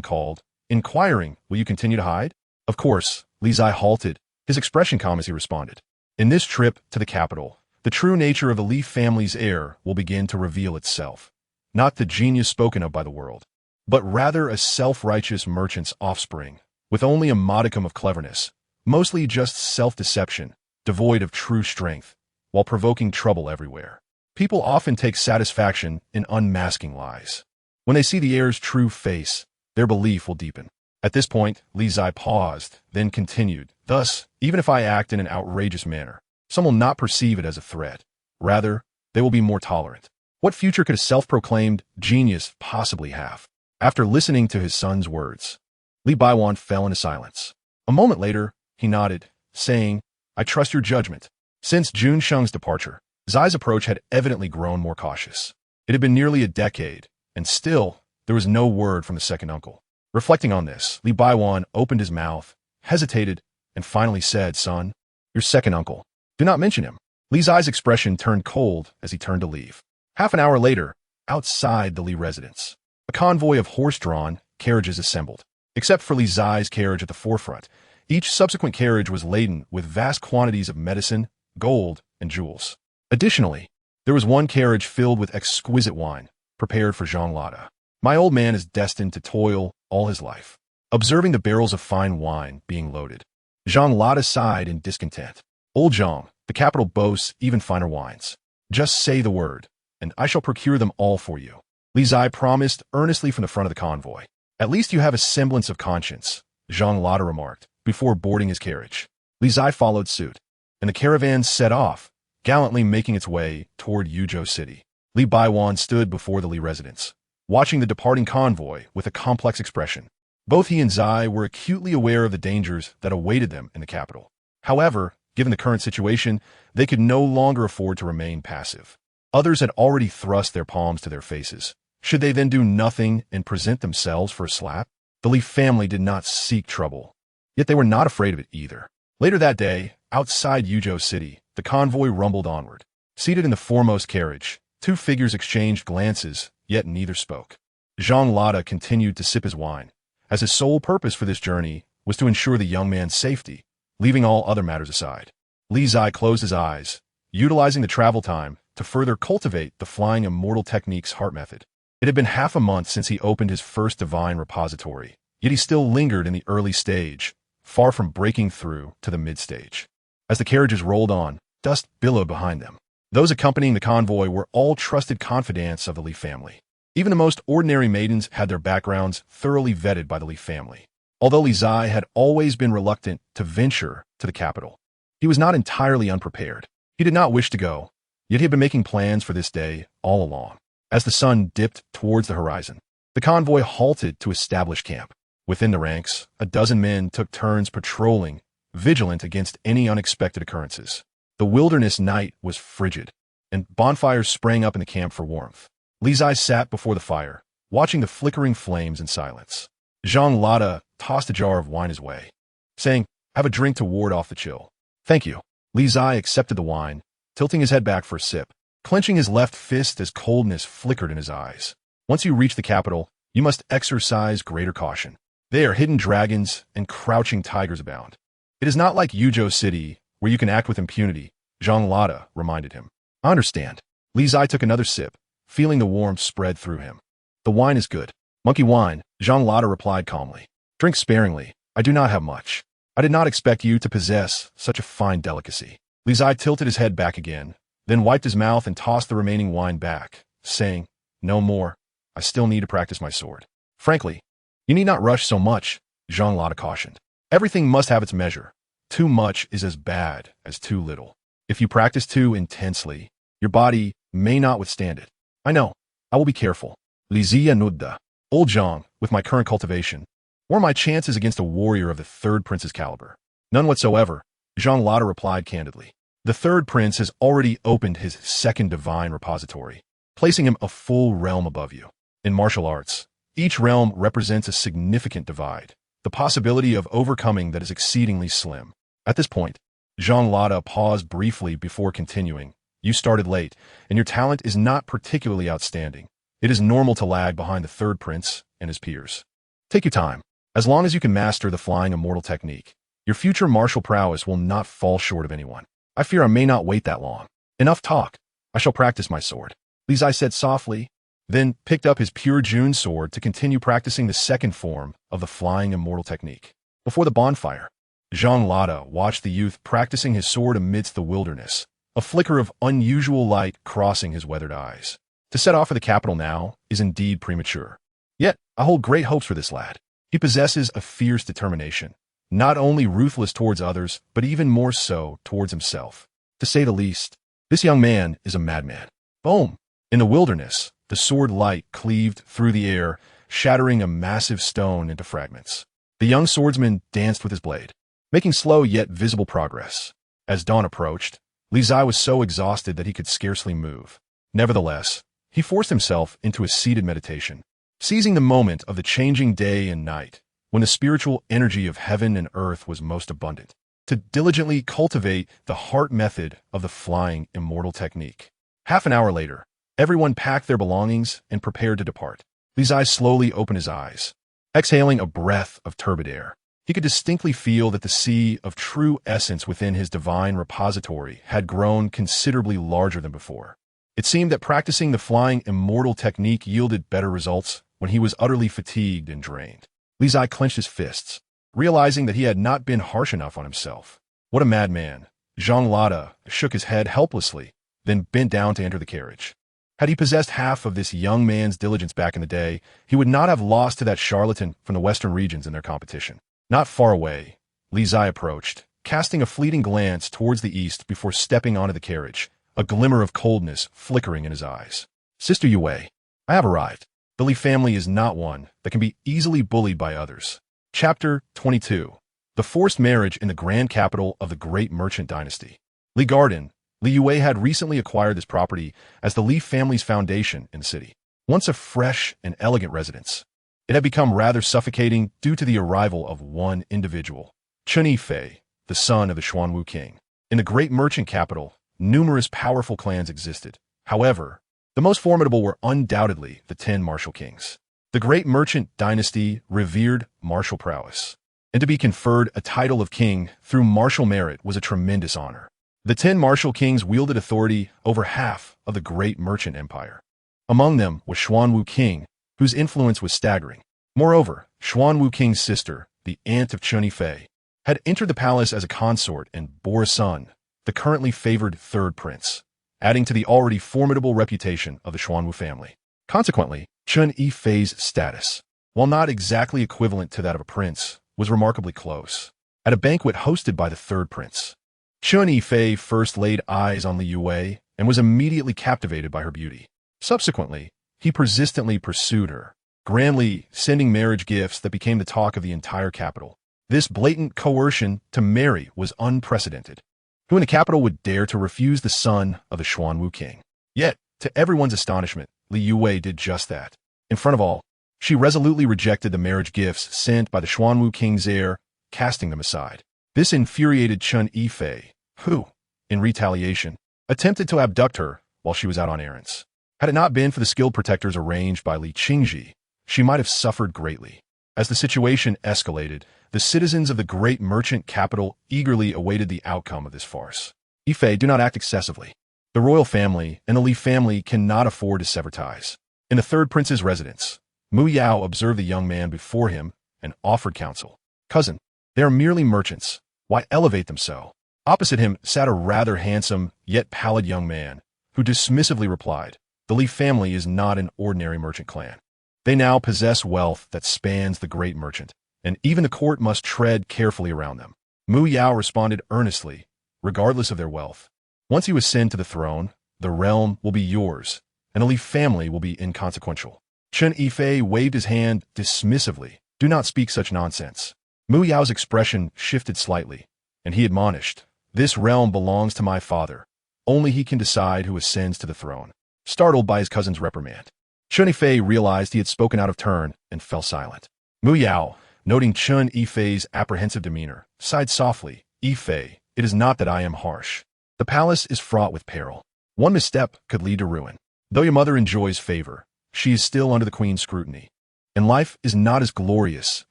called, inquiring, will you continue to hide? Of course, Li Zai halted, his expression calm as he responded. In this trip to the capital, the true nature of the Li family's heir will begin to reveal itself. Not the genius spoken of by the world, but rather a self-righteous merchant's offspring, with only a modicum of cleverness, mostly just self-deception, devoid of true strength, while provoking trouble everywhere. People often take satisfaction in unmasking lies. When they see the heir's true face, their belief will deepen. At this point, Li Zai paused, then continued, Thus, even if I act in an outrageous manner, some will not perceive it as a threat. Rather, they will be more tolerant. What future could a self-proclaimed genius possibly have? After listening to his son's words, Li Baiwan fell into silence. A moment later, he nodded, saying, I trust your judgment. Since Jun Sheng's departure, Zai's approach had evidently grown more cautious. It had been nearly a decade, and still, there was no word from the second uncle. Reflecting on this, Li Baiwan opened his mouth, hesitated, and finally said, Son, your second uncle. Do not mention him. Li Zai's expression turned cold as he turned to leave. Half an hour later, outside the Li residence, a convoy of horse-drawn carriages assembled. Except for Li Zai's carriage at the forefront, each subsequent carriage was laden with vast quantities of medicine, gold, and jewels. Additionally, there was one carriage filled with exquisite wine, prepared for Zhang Lada. My old man is destined to toil all his life. Observing the barrels of fine wine being loaded, Zhang Lada sighed in discontent. Old Zhang, the capital boasts even finer wines. Just say the word, and I shall procure them all for you. Li Zai promised earnestly from the front of the convoy. At least you have a semblance of conscience, Zhang Lada remarked, before boarding his carriage. Li Zai followed suit, and the caravan set off, gallantly making its way toward Yuzhou City. Li Baiwan stood before the Li residence, watching the departing convoy with a complex expression. Both he and Zai were acutely aware of the dangers that awaited them in the capital. However, given the current situation, they could no longer afford to remain passive. Others had already thrust their palms to their faces. Should they then do nothing and present themselves for a slap? The Li family did not seek trouble, yet they were not afraid of it either. Later that day, outside Yuzhou City, the convoy rumbled onward. Seated in the foremost carriage, two figures exchanged glances, yet neither spoke. Zhang Lada continued to sip his wine, as his sole purpose for this journey was to ensure the young man's safety, leaving all other matters aside. Li Zai closed his eyes, utilizing the travel time to further cultivate the Flying Immortal Technique's heart method. It had been half a month since he opened his first divine repository, yet he still lingered in the early stage, far from breaking through to the mid-stage. As the carriages rolled on, dust billowed behind them. Those accompanying the convoy were all trusted confidants of the Li family. Even the most ordinary maidens had their backgrounds thoroughly vetted by the Li family. Although Li Zai had always been reluctant to venture to the capital, he was not entirely unprepared. He did not wish to go, yet he had been making plans for this day all along. As the sun dipped towards the horizon, the convoy halted to establish camp. Within the ranks, a dozen men took turns patrolling, vigilant against any unexpected occurrences. The wilderness night was frigid, and bonfires sprang up in the camp for warmth. Li Zai sat before the fire, watching the flickering flames in silence. Zhang Lada tossed a jar of wine his way, saying, "Have a drink to ward off the chill." "Thank you." Li Zai accepted the wine, tilting his head back for a sip, clenching his left fist as coldness flickered in his eyes. Once you reach the capital, you must exercise greater caution. There, hidden dragons and crouching tigers abound. It is not like Yuzhou City, where you can act with impunity, Zhang Lada reminded him. "I understand." Li Zai took another sip, feeling the warmth spread through him. "The wine is good." "Monkey wine," Zhang Lada replied calmly. "Drink sparingly. I do not have much. I did not expect you to possess such a fine delicacy." Li Zai tilted his head back again, then wiped his mouth and tossed the remaining wine back, saying, "No more. I still need to practice my sword." "Frankly, you need not rush so much," Zhang Lada cautioned. "Everything must have its measure. Too much is as bad as too little. If you practice too intensely, your body may not withstand it." "I know. I will be careful." Li Zia Nudda. "Old Zhang, with my current cultivation, what are my chances against a warrior of the third prince's caliber?" "None whatsoever," Zhang Lada replied candidly. The third prince has already opened his second divine repository, placing him a full realm above you. In martial arts, each realm represents a significant divide, the possibility of overcoming that is exceedingly slim. At this point, Zhang Lada paused briefly before continuing. "You started late, and your talent is not particularly outstanding. It is normal to lag behind the third prince and his peers. Take your time. As long as you can master the Flying Immortal Technique, your future martial prowess will not fall short of anyone. I fear I may not wait that long. Enough talk. I shall practice my sword." Li Zai said softly, then picked up his pure June sword to continue practicing the second form of the Flying Immortal Technique. Before the bonfire, Zhang Lada watched the youth practicing his sword amidst the wilderness, a flicker of unusual light crossing his weathered eyes. To set off for the capital now is indeed premature. Yet, I hold great hopes for this lad. He possesses a fierce determination, not only ruthless towards others, but even more so towards himself. To say the least, this young man is a madman. Boom! In the wilderness, the sword light cleaved through the air, shattering a massive stone into fragments. The young swordsman danced with his blade, making slow yet visible progress. As dawn approached, Li Zai was so exhausted that he could scarcely move. Nevertheless, he forced himself into a seated meditation, seizing the moment of the changing day and night, when the spiritual energy of heaven and earth was most abundant. to diligently cultivate the heart method of the flying immortal technique. Half an hour later, everyone packed their belongings and prepared to depart. Li Zai slowly opened his eyes, exhaling a breath of turbid air. He could distinctly feel that the sea of true essence within his divine repository had grown considerably larger than before. It seemed that practicing the flying immortal technique yielded better results when he was utterly fatigued and drained. Li Zai clenched his fists, realizing that he had not been harsh enough on himself. What a madman! Zhang Lada shook his head helplessly, then bent down to enter the carriage. Had he possessed half of this young man's diligence back in the day, he would not have lost to that charlatan from the western regions in their competition. Not far away, Li Zai approached, casting a fleeting glance towards the east before stepping onto the carriage, a glimmer of coldness flickering in his eyes. Sister Yue, I have arrived. The Li family is not one that can be easily bullied by others. Chapter 22. The Forced Marriage in the Grand Capital of the Great Merchant Dynasty. Li Garden. Li Yue had recently acquired this property as the Li family's foundation in the city. Once a fresh and elegant residence, it had become rather suffocating due to the arrival of one individual, Qingzhi, the son of the Xuanwu king. In the great merchant capital, numerous powerful clans existed. However, the most formidable were undoubtedly the 10 martial kings. The great merchant dynasty revered martial prowess, and to be conferred a title of king through martial merit was a tremendous honor. The 10 martial kings wielded authority over half of the great merchant empire. Among them was Xuanwu king, whose influence was staggering. Moreover, Xuanwu king's sister, the aunt of Qingzhi, had entered the palace as a consort and bore a son, the currently favored third prince, adding to the already formidable reputation of the Xuanwu family. Consequently, Qingzhi's status, while not exactly equivalent to that of a prince, was remarkably close. At a banquet hosted by the third prince, Qingzhi first laid eyes on Li Yue and was immediately captivated by her beauty. Subsequently, he persistently pursued her, grandly sending marriage gifts that became the talk of the entire capital. This blatant coercion to marry was unprecedented. Who in the capital would dare to refuse the son of the Xuanwu king? Yet, to everyone's astonishment, Li Yue did just that. In front of all, she resolutely rejected the marriage gifts sent by the Xuanwu king's heir, casting them aside. This infuriated Qingzhi, who, in retaliation, attempted to abduct her while she was out on errands. Had it not been for the skilled protectors arranged by Li Qingzhi, she might have suffered greatly. As the situation escalated, the citizens of the great merchant capital eagerly awaited the outcome of this farce. Ife, do not act excessively. The royal family and the Li family cannot afford to sever ties. In the third prince's residence, Mu Yao observed the young man before him and offered counsel. Cousin, they are merely merchants. Why elevate them so? Opposite him sat a rather handsome, yet pallid young man, who dismissively replied, the Li family is not an ordinary merchant clan. They now possess wealth that spans the great merchant, and even the court must tread carefully around them. Mu Yao responded earnestly, regardless of their wealth. Once you ascend to the throne, the realm will be yours, and the Li family will be inconsequential. Qingzhi waved his hand dismissively. Do not speak such nonsense. Mu Yao's expression shifted slightly, and he admonished, this realm belongs to my father. Only he can decide who ascends to the throne. Startled by his cousin's reprimand, Qingzhi realized he had spoken out of turn and fell silent. Mu Yao, noting Qingzhi's apprehensive demeanor, sighed softly. Ife, it is not that I am harsh. The palace is fraught with peril. One misstep could lead to ruin. Though your mother enjoys favor, she is still under the queen's scrutiny, and life is not as glorious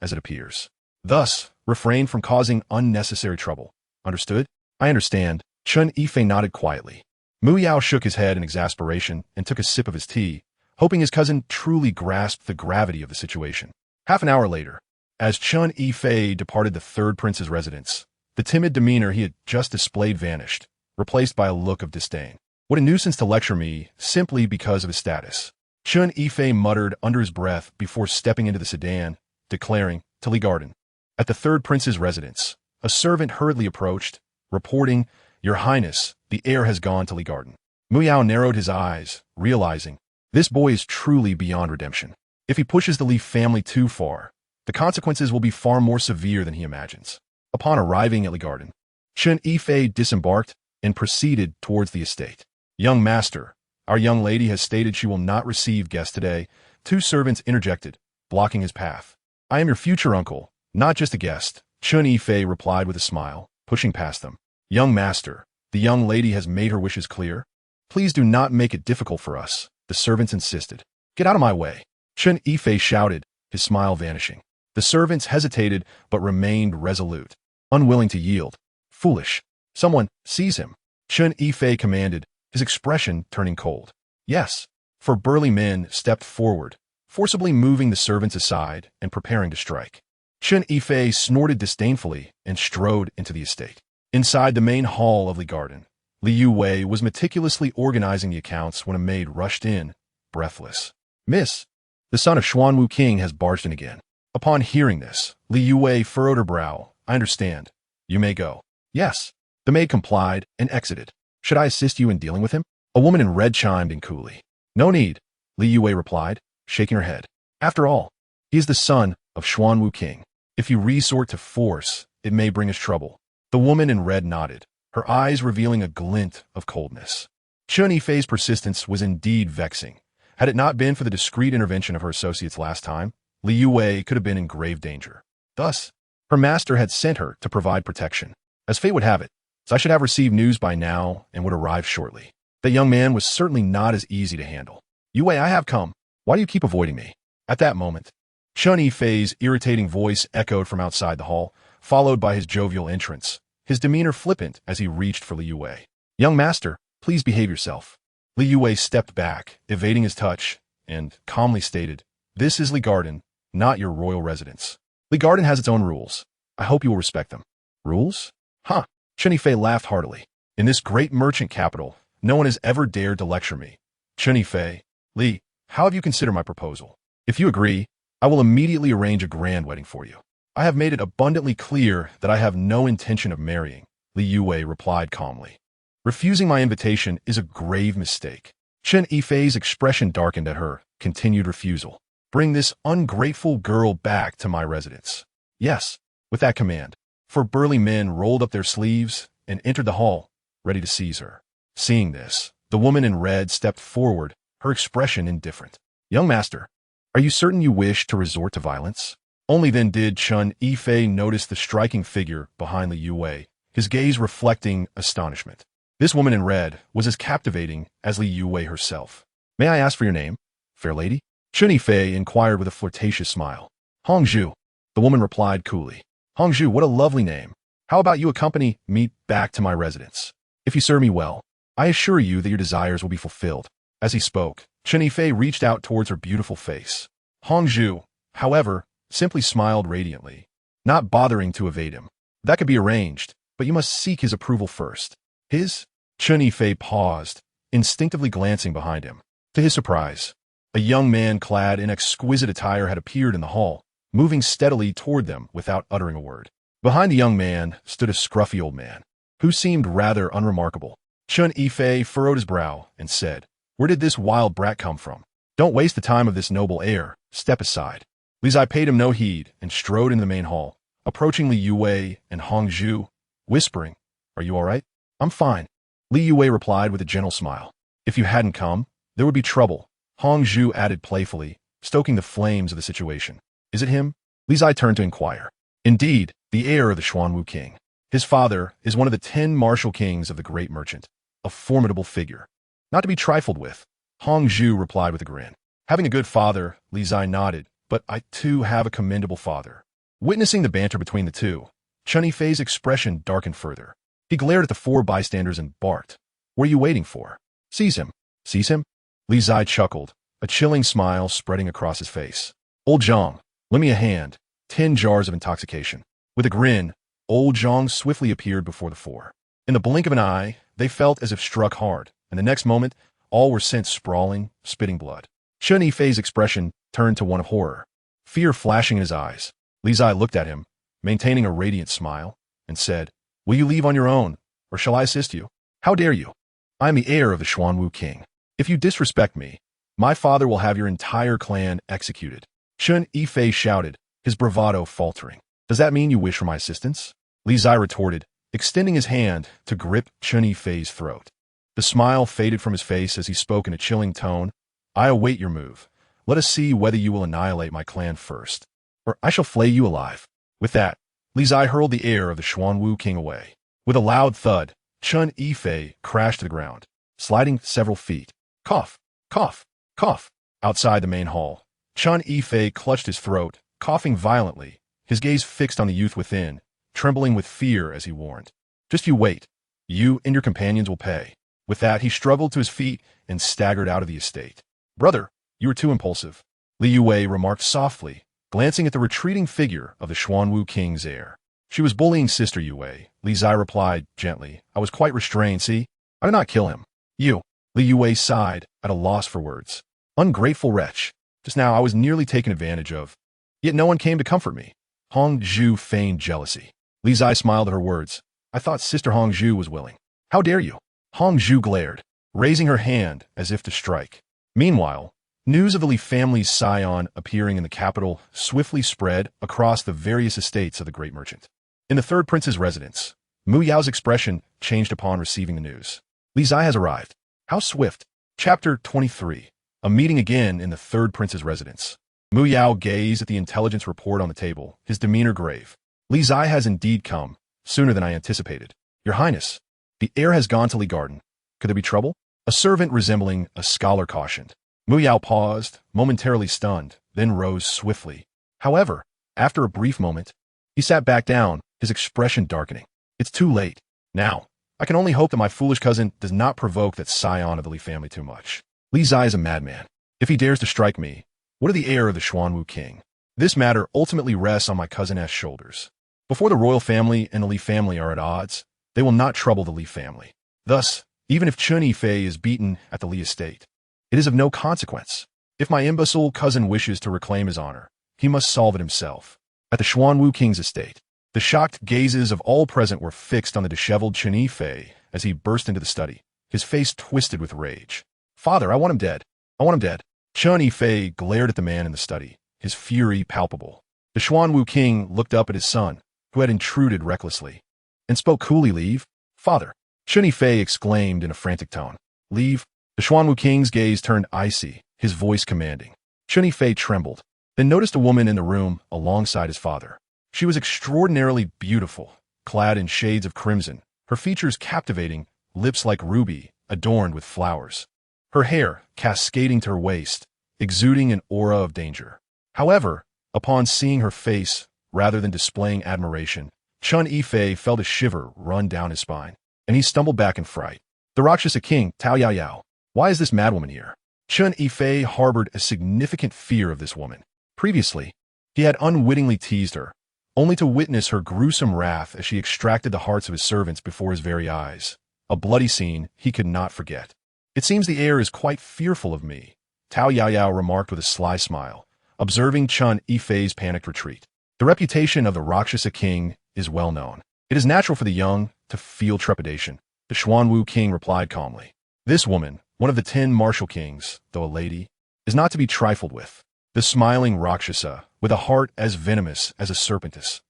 as it appears. Thus, refrain from causing unnecessary trouble. Understood? I understand. Qingzhi nodded quietly. Mu Yao shook his head in exasperation and took a sip of his tea, hoping his cousin truly grasped the gravity of the situation. Half an hour later, as Qingzhi departed the third prince's residence, the timid demeanor he had just displayed vanished, replaced by a look of disdain. What a nuisance to lecture me simply because of his status. Qingzhi muttered under his breath before stepping into the sedan, declaring, to Li Garden. At the third prince's residence, a servant hurriedly approached, reporting, Your Highness, the heir has gone to Li Garden. Mu Yao narrowed his eyes, realizing, this boy is truly beyond redemption. If he pushes the Li family too far, the consequences will be far more severe than he imagines. Upon arriving at Li Garden, Qingzhi disembarked and proceeded towards the estate. Young master, our young lady has stated she will not receive guests today. Two servants interjected, blocking his path. I am your future uncle, not just a guest, Qingzhi replied with a smile. pushing past them. Young master, the young lady has made her wishes clear. Please do not make it difficult for us, the servants insisted. Get out of my way. Qingzhi shouted, his smile vanishing. The servants hesitated but remained resolute, unwilling to yield. Foolish. Someone, seize him. Qingzhi commanded, his expression turning cold. Yes. Four burly men stepped forward, forcibly moving the servants aside and preparing to strike. Qingzhi snorted disdainfully and strode into the estate. Inside the main hall of the garden, Liu Wei was meticulously organizing the accounts when a maid rushed in, breathless. Miss, the son of Xuanwu King has barged in again. Upon hearing this, Liu Wei furrowed her brow. I understand. You may go. Yes. The maid complied and exited. Should I assist you in dealing with him? A woman in red chimed in coolly. No need, Liu Wei replied, shaking her head. After all, he is the son of Xuanwu King. If you resort to force, it may bring us trouble. The woman in red nodded, her eyes revealing a glint of coldness. Qingzhi's persistence was indeed vexing. Had it not been for the discreet intervention of her associates last time, Liu Wei could have been in grave danger. Thus, her master had sent her to provide protection. As fate would have it, I should have received news by now and would arrive shortly. The young man was certainly not as easy to handle. Liu Wei, I have come. Why do you keep avoiding me? At that moment, Qingzhi's irritating voice echoed from outside the hall, followed by his jovial entrance, his demeanor flippant as he reached for Liu Wei. Young master, please behave yourself. Liu Wei stepped back, evading his touch, and calmly stated, This is Li Garden, not your royal residence. Li Garden has its own rules. I hope you will respect them. Rules? Huh. Qingzhi laughed heartily. In this great merchant capital, no one has ever dared to lecture me. Qingzhi, Li, how have you considered my proposal? If you agree, I will immediately arrange a grand wedding for you. I have made it abundantly clear that I have no intention of marrying, Liu Wei replied calmly. Refusing my invitation is a grave mistake. Qingzhi's expression darkened at her continued refusal. Bring this ungrateful girl back to my residence. Yes, with that command, four burly men rolled up their sleeves and entered the hall, ready to seize her. Seeing this, the woman in red stepped forward, her expression indifferent. Young master, are you certain you wish to resort to violence? Only then did Qingzhi notice the striking figure behind Liu Wei, his gaze reflecting astonishment. This woman in red was as captivating as Liu Wei herself. May I ask for your name, fair lady? Qingzhi inquired with a flirtatious smile. Hongzhu, the woman replied coolly. Hongzhu, what a lovely name. How about you accompany me back to my residence? If you serve me well, I assure you that your desires will be fulfilled. As he spoke, Qingzhi reached out towards her beautiful face. Hongzhu, however, simply smiled radiantly, not bothering to evade him. That could be arranged, but you must seek his approval first. His? Qingzhi paused, instinctively glancing behind him. To his surprise, a young man clad in exquisite attire had appeared in the hall, moving steadily toward them without uttering a word. Behind the young man stood a scruffy old man, who seemed rather unremarkable. Qingzhi furrowed his brow and said, Where did this wild brat come from? Don't waste the time of this noble heir. Step aside. Li Zai paid him no heed and strode into the main hall, approaching Liu Wei and Hongzhu, whispering, Are you all right? I'm fine. Liu Wei replied with a gentle smile. If you hadn't come, there would be trouble, Hongzhu added playfully, stoking the flames of the situation. Is it him? Li Zai turned to inquire. Indeed, the heir of the Xuanwu King. His father is one of the 10 martial kings of the great merchant, a formidable figure. Not to be trifled with, Hongzhu replied with a grin. Having a good father, Li Zai nodded, but I too have a commendable father. Witnessing the banter between the two, Qingzhi's expression darkened further. He glared at the 4 bystanders and barked. What are you waiting for? Seize him. Seize him? Li Zai chuckled, a chilling smile spreading across his face. Old Zhang, lend me a hand. 10 jars of intoxication. With a grin, old Zhang swiftly appeared before the 4. In the blink of an eye, they felt as if struck hard, and the next moment, all were sent sprawling, spitting blood. Qingzhi's expression turned to one of horror, fear flashing in his eyes. Li Zai looked at him, maintaining a radiant smile, and said, Will you leave on your own, or shall I assist you? How dare you? I am the heir of the Xuanwu King. If you disrespect me, my father will have your entire clan executed. Qingzhi shouted, his bravado faltering. Does that mean you wish for my assistance? Li Zai retorted, extending his hand to grip Qingzhi's throat. The smile faded from his face as he spoke in a chilling tone. I await your move. Let us see whether you will annihilate my clan first, or I shall flay you alive. With that, Li Zai hurled the heir of the Xuanwu king away. With a loud thud, Chun Yifei crashed to the ground, sliding several feet. Cough, cough, cough. Outside the main hall, Chun Yifei clutched his throat, coughing violently, his gaze fixed on the youth within, trembling with fear as he warned. Just you wait. You and your companions will pay. With that, he struggled to his feet and staggered out of the estate. Brother, you were too impulsive, Li Yue remarked softly, glancing at the retreating figure of the Xuanwu king's heir. She was bullying Sister Yue, Li Zai replied gently. I was quite restrained, see? I did not kill him. You, Li Yue sighed, at a loss for words. Ungrateful wretch. Just now I was nearly taken advantage of. Yet no one came to comfort me. Hong Zhu feigned jealousy. Li Zai smiled at her words. I thought Sister Hong Zhu was willing. How dare you? Hong Zhu glared, raising her hand as if to strike. Meanwhile, news of the Li family's scion appearing in the capital swiftly spread across the various estates of the great merchant. In the third prince's residence, Mu Yao's expression changed upon receiving the news. Li Zai has arrived. How swift. Chapter 23. A meeting again in the third prince's residence. Mu Yao gazed at the intelligence report on the table, his demeanor grave. Li Zai has indeed come, sooner than I anticipated. Your Highness, the heir has gone to Li Garden. Could there be trouble? A servant resembling a scholar cautioned. Mu Yao paused, momentarily stunned, then rose swiftly. However, after a brief moment, he sat back down, his expression darkening. It's too late. Now, I can only hope that my foolish cousin does not provoke that scion of the Li family too much. Li Zai is a madman. If he dares to strike me, what of the heir of the Xuanwu king? This matter ultimately rests on my cousin S shoulders. Before the royal family and the Li family are at odds, they will not trouble the Li family. Thus, even if Chun Yifei is beaten at the Li estate, it is of no consequence. If my imbecile cousin wishes to reclaim his honor, he must solve it himself. At the Xuanwu king's estate, the shocked gazes of all present were fixed on the disheveled Chun Yifei as he burst into the study, his face twisted with rage. Father, I want him dead. I want him dead. Chun Yifei glared at the man in the study, his fury palpable. The Xuanwu king looked up at his son, who had intruded recklessly, and spoke coolly. Leave. Father. Chun Yifei exclaimed in a frantic tone. Leave. The Xuanwu king's gaze turned icy, his voice commanding. Chun Yifei trembled, then noticed a woman in the room alongside his father. She was extraordinarily beautiful, clad in shades of crimson, her features captivating, lips like ruby, adorned with flowers. Her hair, cascading to her waist, exuding an aura of danger. However, upon seeing her face, rather than displaying admiration, Chun Yifei felt a shiver run down his spine, and he stumbled back in fright. The Rakshasa king, Tao Yao Yao. Why is this madwoman here? Chun Yifei harbored a significant fear of this woman. Previously, he had unwittingly teased her, only to witness her gruesome wrath as she extracted the hearts of his servants before his very eyes. A bloody scene he could not forget. It seems the heir is quite fearful of me, Tao Yao Yao remarked with a sly smile, observing Chun Yifei's panicked retreat. The reputation of the Rakshasa king is well known. It is natural for the young to feel trepidation, the Xuanwu king replied calmly. This woman, one of the 10 martial kings, though a lady, is not to be trifled with. The smiling Rakshasa, with a heart as venomous as a serpentess.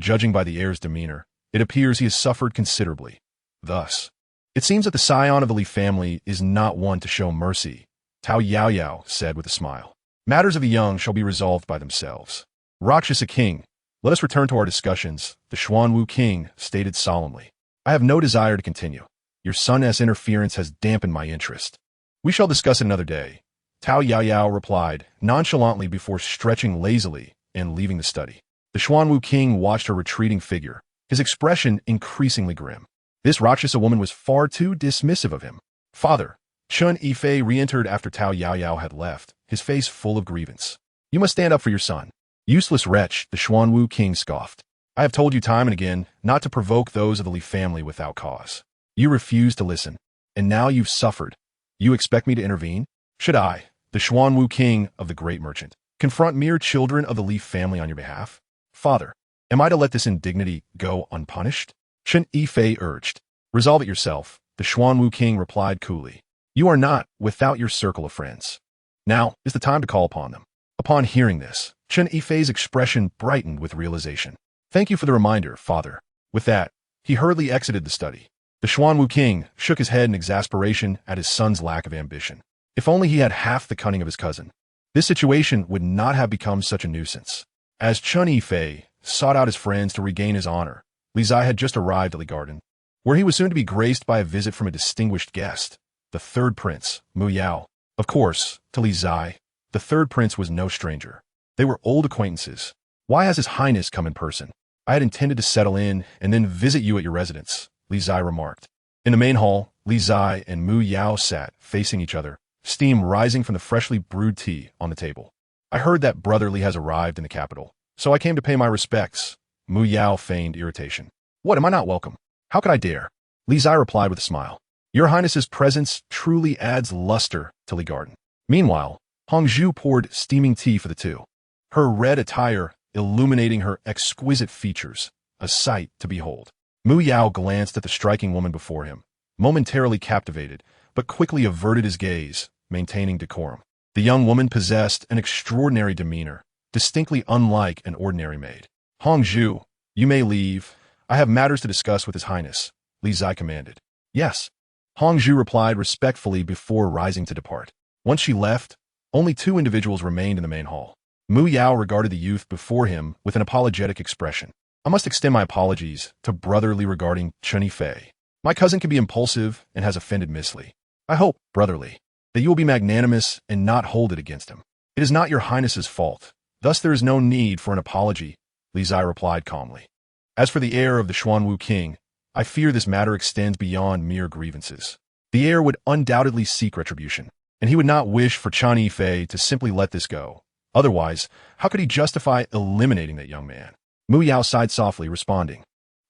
Judging by the heir's demeanor, it appears he has suffered considerably. Thus, it seems that the scion of the Li family is not one to show mercy, Tao Yao Yao said with a smile. Matters of the young shall be resolved by themselves. Rakshasa king, let us return to our discussions, the Xuanwu king stated solemnly. I have no desire to continue. Your son's interference has dampened my interest. We shall discuss it another day, Tao Yao Yao replied nonchalantly before stretching lazily and leaving the study. The Xuanwu king watched her retreating figure, his expression increasingly grim. This Rakshasa woman was far too dismissive of him. Father. Chun Yifei re-entered after Tao Yao Yao had left, his face full of grievance. You must stand up for your son. Useless wretch, the Xuanwu king scoffed. I have told you time and again not to provoke those of the Li family without cause. You refused to listen, and now you've suffered. You expect me to intervene? Should I, the Xuanwu king of the great merchant, confront mere children of the Li family on your behalf? Father, am I to let this indignity go unpunished? Chun Yifei urged. Resolve it yourself, the Xuanwu king replied coolly. You are not without your circle of friends. Now is the time to call upon them. Upon hearing this, Chun Yifei's expression brightened with realization. Thank you for the reminder, father. With that, he hurriedly exited the study. The Xuanwu king shook his head in exasperation at his son's lack of ambition. If only he had half the cunning of his cousin, this situation would not have become such a nuisance. As Chun Yifei sought out his friends to regain his honor. Li Zai had just arrived at the garden, where he was soon to be graced by a visit from a distinguished guest, the third prince, Mu Yao. Of course, to Li Zai, the third prince was no stranger. They were old acquaintances. Why has His Highness come in person? I had intended to settle in and then visit you at your residence, Li Zai remarked. In the main hall, Li Zai and Mu Yao sat, facing each other, steam rising from the freshly brewed tea on the table. I heard that Brother Li has arrived in the capital, so I came to pay my respects. Mu Yao feigned irritation. What, am I not welcome? How could I dare? Li Zai replied with a smile. Your Highness's presence truly adds luster to Li Garden. Meanwhile, Qingzhi poured steaming tea for the two, her red attire illuminating her exquisite features, a sight to behold. Mu Yao glanced at the striking woman before him, momentarily captivated, but quickly averted his gaze, maintaining decorum. The young woman possessed an extraordinary demeanor, distinctly unlike an ordinary maid. Qingzhi, you may leave. I have matters to discuss with His Highness, Li Zai commanded. Yes. Qingzhi replied respectfully before rising to depart. Once she left, only two individuals remained in the main hall. Mu Yao regarded the youth before him with an apologetic expression. I must extend my apologies to Brother Li regarding Qingzhi Fei. My cousin can be impulsive and has offended Miss Li. I hope, Brother Li, that you will be magnanimous and not hold it against him. It is not your Highness's fault. Thus there is no need for an apology, Li Zai replied calmly. As for the heir of the Xuanwu king, I fear this matter extends beyond mere grievances. The heir would undoubtedly seek retribution, and he would not wish for Qingzhi Fei to simply let this go. Otherwise, how could he justify eliminating that young man? Mu Yao sighed softly, responding,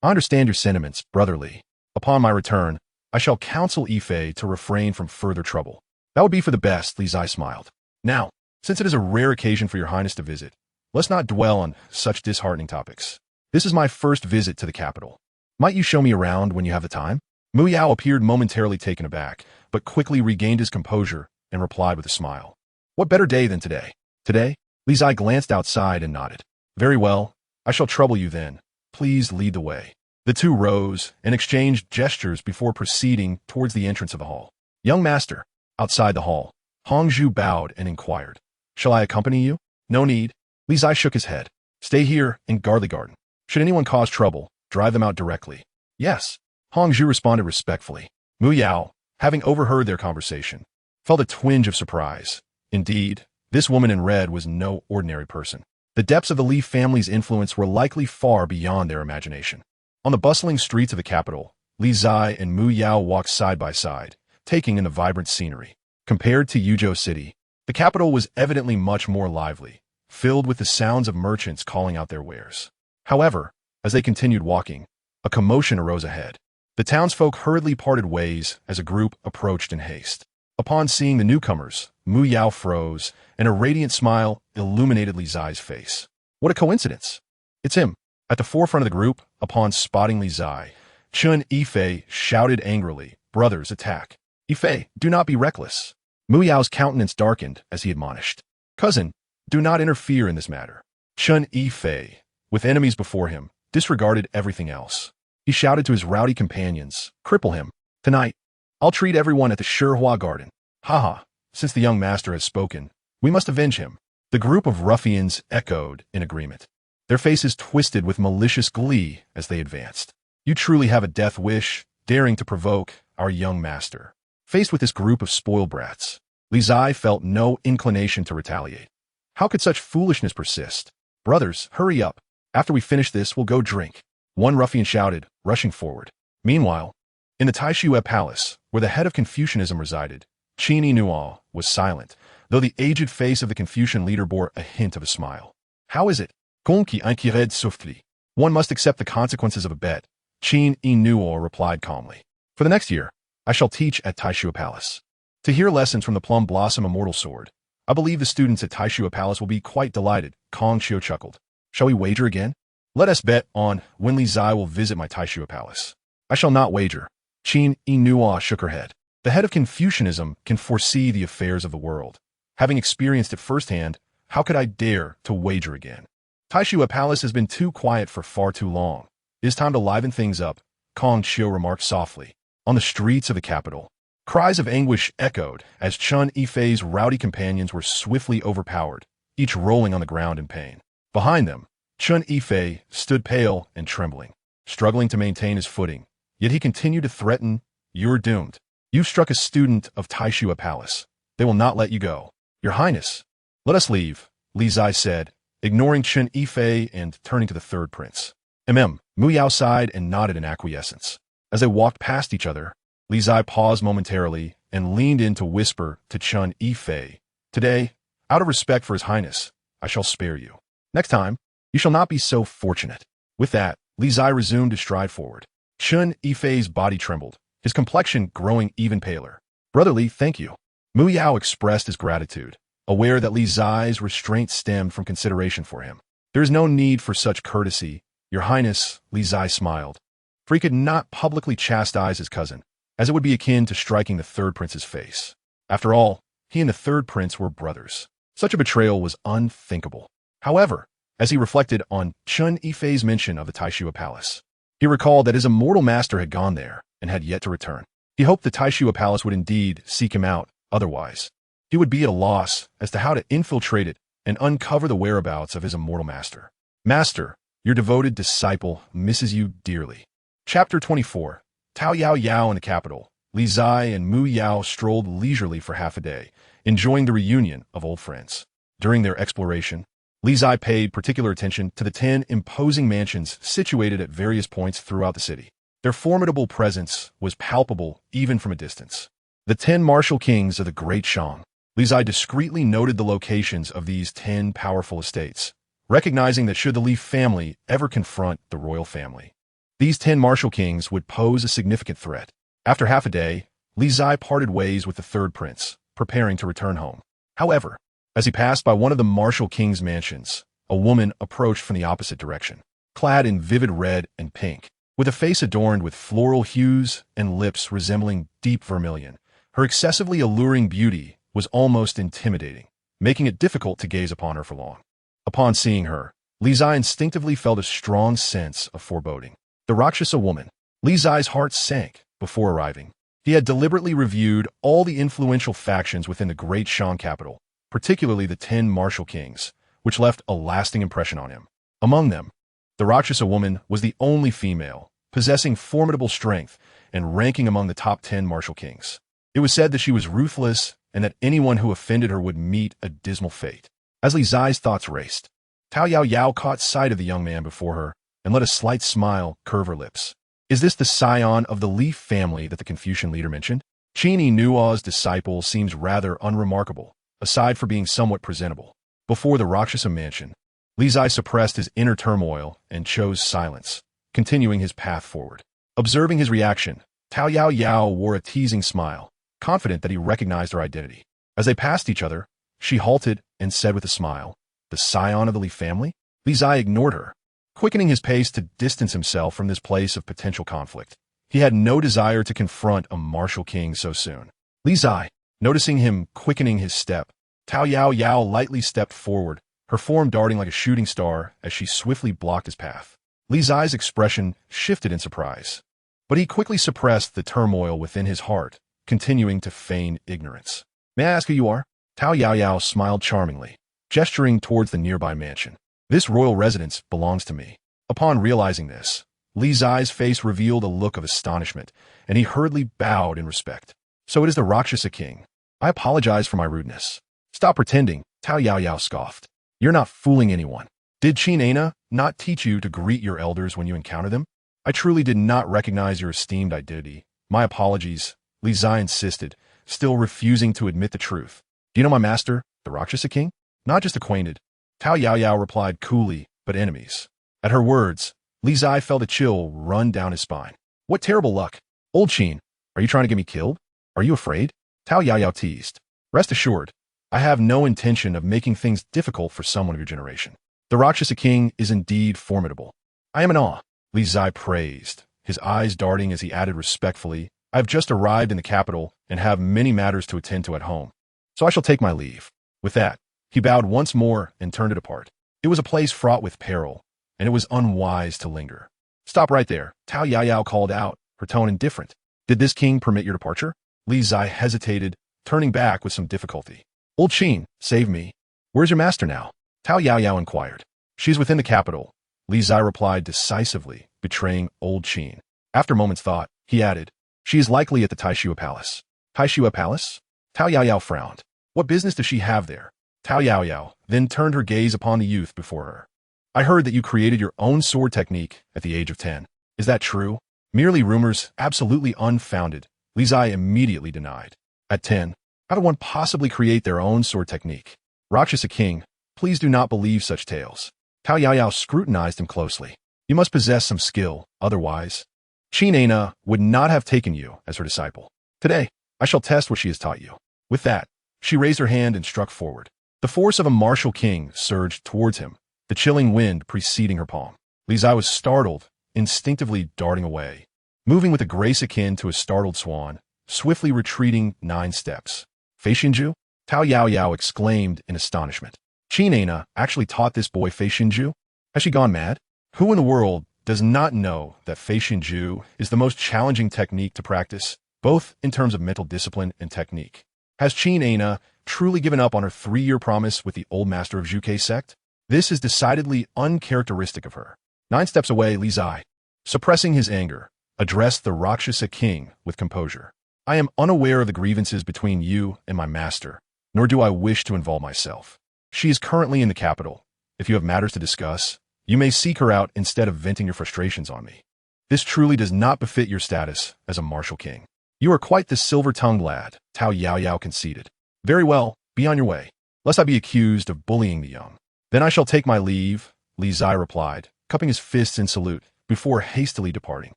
I understand your sentiments, Brother Li. Upon my return, I shall counsel Yifei to refrain from further trouble. That would be for the best, Li Zai smiled. Now, since it is a rare occasion for your Highness to visit, let's not dwell on such disheartening topics. This is my first visit to the capital. Might you show me around when you have the time? Mu Yao appeared momentarily taken aback, but quickly regained his composure and replied with a smile. What better day than today? Today? Li Zai glanced outside and nodded. Very well, I shall trouble you then. Please lead the way. The two rose and exchanged gestures before proceeding towards the entrance of the hall. Young master, outside the hall, Qingzhi bowed and inquired. Shall I accompany you? No need. Li Zai shook his head. Stay here and guard the garden. Should anyone cause trouble, drive them out directly. Yes. Qingzhi responded respectfully. Mu Yao, having overheard their conversation, felt a twinge of surprise. Indeed, this woman in red was no ordinary person. The depths of the Li family's influence were likely far beyond their imagination. On the bustling streets of the capital, Li Zai and Mu Yao walked side by side, taking in the vibrant scenery. Compared to Yuzhou City, the capital was evidently much more lively, filled with the sounds of merchants calling out their wares. However, as they continued walking, a commotion arose ahead. The townsfolk hurriedly parted ways as a group approached in haste. Upon seeing the newcomers, Mu Yao froze, and a radiant smile illuminated Li Zai's face. What a coincidence! It's him. At the forefront of the group, upon spotting Li Zai, Qingzhi Fei shouted angrily, Brothers, attack. Yifei, do not be reckless. Mu Yao's countenance darkened as he admonished. Cousin, do not interfere in this matter. Qingzhi Fei, with enemies before him, disregarded everything else. He shouted to his rowdy companions, cripple him. Tonight, I'll treat everyone at the Shihua Garden. Haha, since the young master has spoken, we must avenge him. The group of ruffians echoed in agreement, their faces twisted with malicious glee as they advanced. You truly have a death wish, daring to provoke our young master. Faced with this group of spoiled brats, Li Zai felt no inclination to retaliate. How could such foolishness persist? Brothers, hurry up. After we finish this, we'll go drink. One ruffian shouted, rushing forward. Meanwhile, in the Taishue Palace, where the head of Confucianism resided, Qin Nuo was silent, though the aged face of the Confucian leader bore a hint of a smile. How is it? Gongqi inquired softly. One must accept the consequences of a bet, Qin Nuo replied calmly. For the next year, I shall teach at Taishue Palace. To hear lessons from the Plum Blossom Immortal Sword, I believe the students at Taishue Palace will be quite delighted, Qingzhi chuckled. Shall we wager again? Let us bet on when Li Zai will visit my Taishue Palace. I shall not wager. Qin Nuo shook her head. The head of Confucianism can foresee the affairs of the world. Having experienced it firsthand, how could I dare to wager again? Taishue Palace has been too quiet for far too long. It is time to liven things up, Qingzhi remarked softly. On the streets of the capital, cries of anguish echoed as Qingzhi Fei's rowdy companions were swiftly overpowered, each rolling on the ground in pain. Behind them, Chun Yifei stood pale and trembling, struggling to maintain his footing, yet he continued to threaten, "You're doomed. You've struck a student of Taishua Palace. They will not let you go. Your Highness." "Let us leave," Li Zai said, ignoring Chun Yifei and turning to the third prince. Mu Yao sighed and nodded in acquiescence. As they walked past each other, Li Zai paused momentarily and leaned in to whisper to Chun Yifei, "Today, out of respect for His Highness, I shall spare you. Next time, you shall not be so fortunate." With that, Li Zai resumed to stride forward. Chun Yifei's body trembled, his complexion growing even paler. "Brotherly, thank you." Mu Yao expressed his gratitude, aware that Li Zai's restraint stemmed from consideration for him. "There is no need for such courtesy, Your Highness," Li Zai smiled, for he could not publicly chastise his cousin, as it would be akin to striking the third prince's face. After all, he and the third prince were brothers. Such a betrayal was unthinkable. However, as he reflected on Chun Yifei's mention of the Taishua Palace, he recalled that his immortal master had gone there and had yet to return. He hoped the Taishua Palace would indeed seek him out, otherwise he would be at a loss as to how to infiltrate it and uncover the whereabouts of his immortal master. "Master, your devoted disciple misses you dearly." Chapter 24. Tao Yao Yao in the capital. Li Zai and Mu Yao strolled leisurely for half a day, enjoying the reunion of old friends. During their exploration, Li Zai paid particular attention to the 10 imposing mansions situated at various points throughout the city. Their formidable presence was palpable even from a distance. The 10 martial kings of the Great Shang. Li Zai discreetly noted the locations of these 10 powerful estates, recognizing that should the Li family ever confront the royal family, these 10 martial kings would pose a significant threat. After half a day, Li Zai parted ways with the third prince, preparing to return home. However, as he passed by one of the martial king's mansions, a woman approached from the opposite direction, clad in vivid red and pink, with a face adorned with floral hues and lips resembling deep vermilion. Her excessively alluring beauty was almost intimidating, making it difficult to gaze upon her for long. Upon seeing her, Li Zai instinctively felt a strong sense of foreboding. The Rakshasa woman. Li Zai's heart sank before arriving. He had deliberately reviewed all the influential factions within the Great Shang capital, particularly the 10 martial kings, which left a lasting impression on him. Among them, the Rakshasa woman was the only female, possessing formidable strength and ranking among the top 10 martial kings. It was said that she was ruthless and that anyone who offended her would meet a dismal fate. As Li Zai's thoughts raced, Tao Yao Yao caught sight of the young man before her and let a slight smile curve her lips. "Is this the scion of the Li family that the Confucian leader mentioned?" Qingzhi Nuo's disciple seems rather unremarkable, aside for being somewhat presentable. Before the Rakshasa mansion, Li Zai suppressed his inner turmoil and chose silence, continuing his path forward. Observing his reaction, Tao Yao Yao wore a teasing smile, confident that he recognized her identity. As they passed each other, she halted and said with a smile, "The scion of the Li family?" Li Zai ignored her, quickening his pace to distance himself from this place of potential conflict. He had no desire to confront a martial king so soon. Li Zai, noticing him quickening his step, Tao Yao Yao lightly stepped forward, her form darting like a shooting star as she swiftly blocked his path. Li Zai's expression shifted in surprise, but he quickly suppressed the turmoil within his heart, continuing to feign ignorance. "May I ask who you are?" Tao Yao Yao smiled charmingly, gesturing towards the nearby mansion. "This royal residence belongs to me." Upon realizing this, Li Zai's face revealed a look of astonishment, and he hurriedly bowed in respect. "So it is the Rakshasa king. I apologize for my rudeness." "Stop pretending," Tao Yao Yao scoffed. "You're not fooling anyone. Did Qingzhi not teach you to greet your elders when you encounter them?" "I truly did not recognize your esteemed identity. My apologies," Li Zai insisted, still refusing to admit the truth. "Do you know my master, the Rakshasa king?" "Not just acquainted," Tao Yao Yao replied coolly, "but enemies." At her words, Li Zai felt a chill run down his spine. "What terrible luck! Old Qin, are you trying to get me killed? Are you afraid?" Tao Yao Yao teased. "Rest assured, I have no intention of making things difficult for someone of your generation. The Rakshasa king is indeed formidable." "I am in awe," Li Zai praised, his eyes darting as he added respectfully, "I have just arrived in the capital and have many matters to attend to at home, so I shall take my leave." With that, he bowed once more and turned to depart. It was a place fraught with peril, and it was unwise to linger. "Stop right there," Tao Yao Yao called out, her tone indifferent. "Did this king permit your departure?" Li Zai hesitated, turning back with some difficulty. "Old Qin, save me. Where's your master now?" Tao Yao Yao inquired. She is within the capital, Li Zai replied decisively, betraying old Qin. After a moment's thought, he added, she is likely at the Taishua Palace. Taishua Palace? Tao Yaoyao frowned. What business does she have there? Tao Yaoyao then turned her gaze upon the youth before her. I heard that you created your own sword technique at the age of 10. Is that true? Merely rumors, absolutely unfounded, Li Zai immediately denied. At 10, how did one possibly create their own sword technique? Rakshasa King, please do not believe such tales. Tao Yaoyao scrutinized him closely. You must possess some skill, otherwise. Qin Aina would not have taken you as her disciple. Today, I shall test what she has taught you. With that, she raised her hand and struck forward. The force of a martial king surged towards him, the chilling wind preceding her palm. Li Zai was startled, instinctively darting away, moving with a grace akin to a startled swan, swiftly retreating 9 steps. Feishinju? Tao Yaoyao exclaimed in astonishment. Qin Aina actually taught this boy Feishinju? Has she gone mad? Who in the world does not know that Feishinju is the most challenging technique to practice, both in terms of mental discipline and technique? Has Qin Aina truly given up on her 3-year promise with the old master of Zhuke sect? This is decidedly uncharacteristic of her. 9 steps away, Li Zai, suppressing his anger, addressed the Rakshasa king with composure. I am unaware of the grievances between you and my master, nor do I wish to involve myself. She is currently in the capital. If you have matters to discuss, you may seek her out instead of venting your frustrations on me. This truly does not befit your status as a martial king. You are quite the silver-tongued lad, Tao Yaoyao conceded. Very well, be on your way, lest I be accused of bullying the young. Then I shall take my leave, Li Zai replied, cupping his fists in salute, before hastily departing.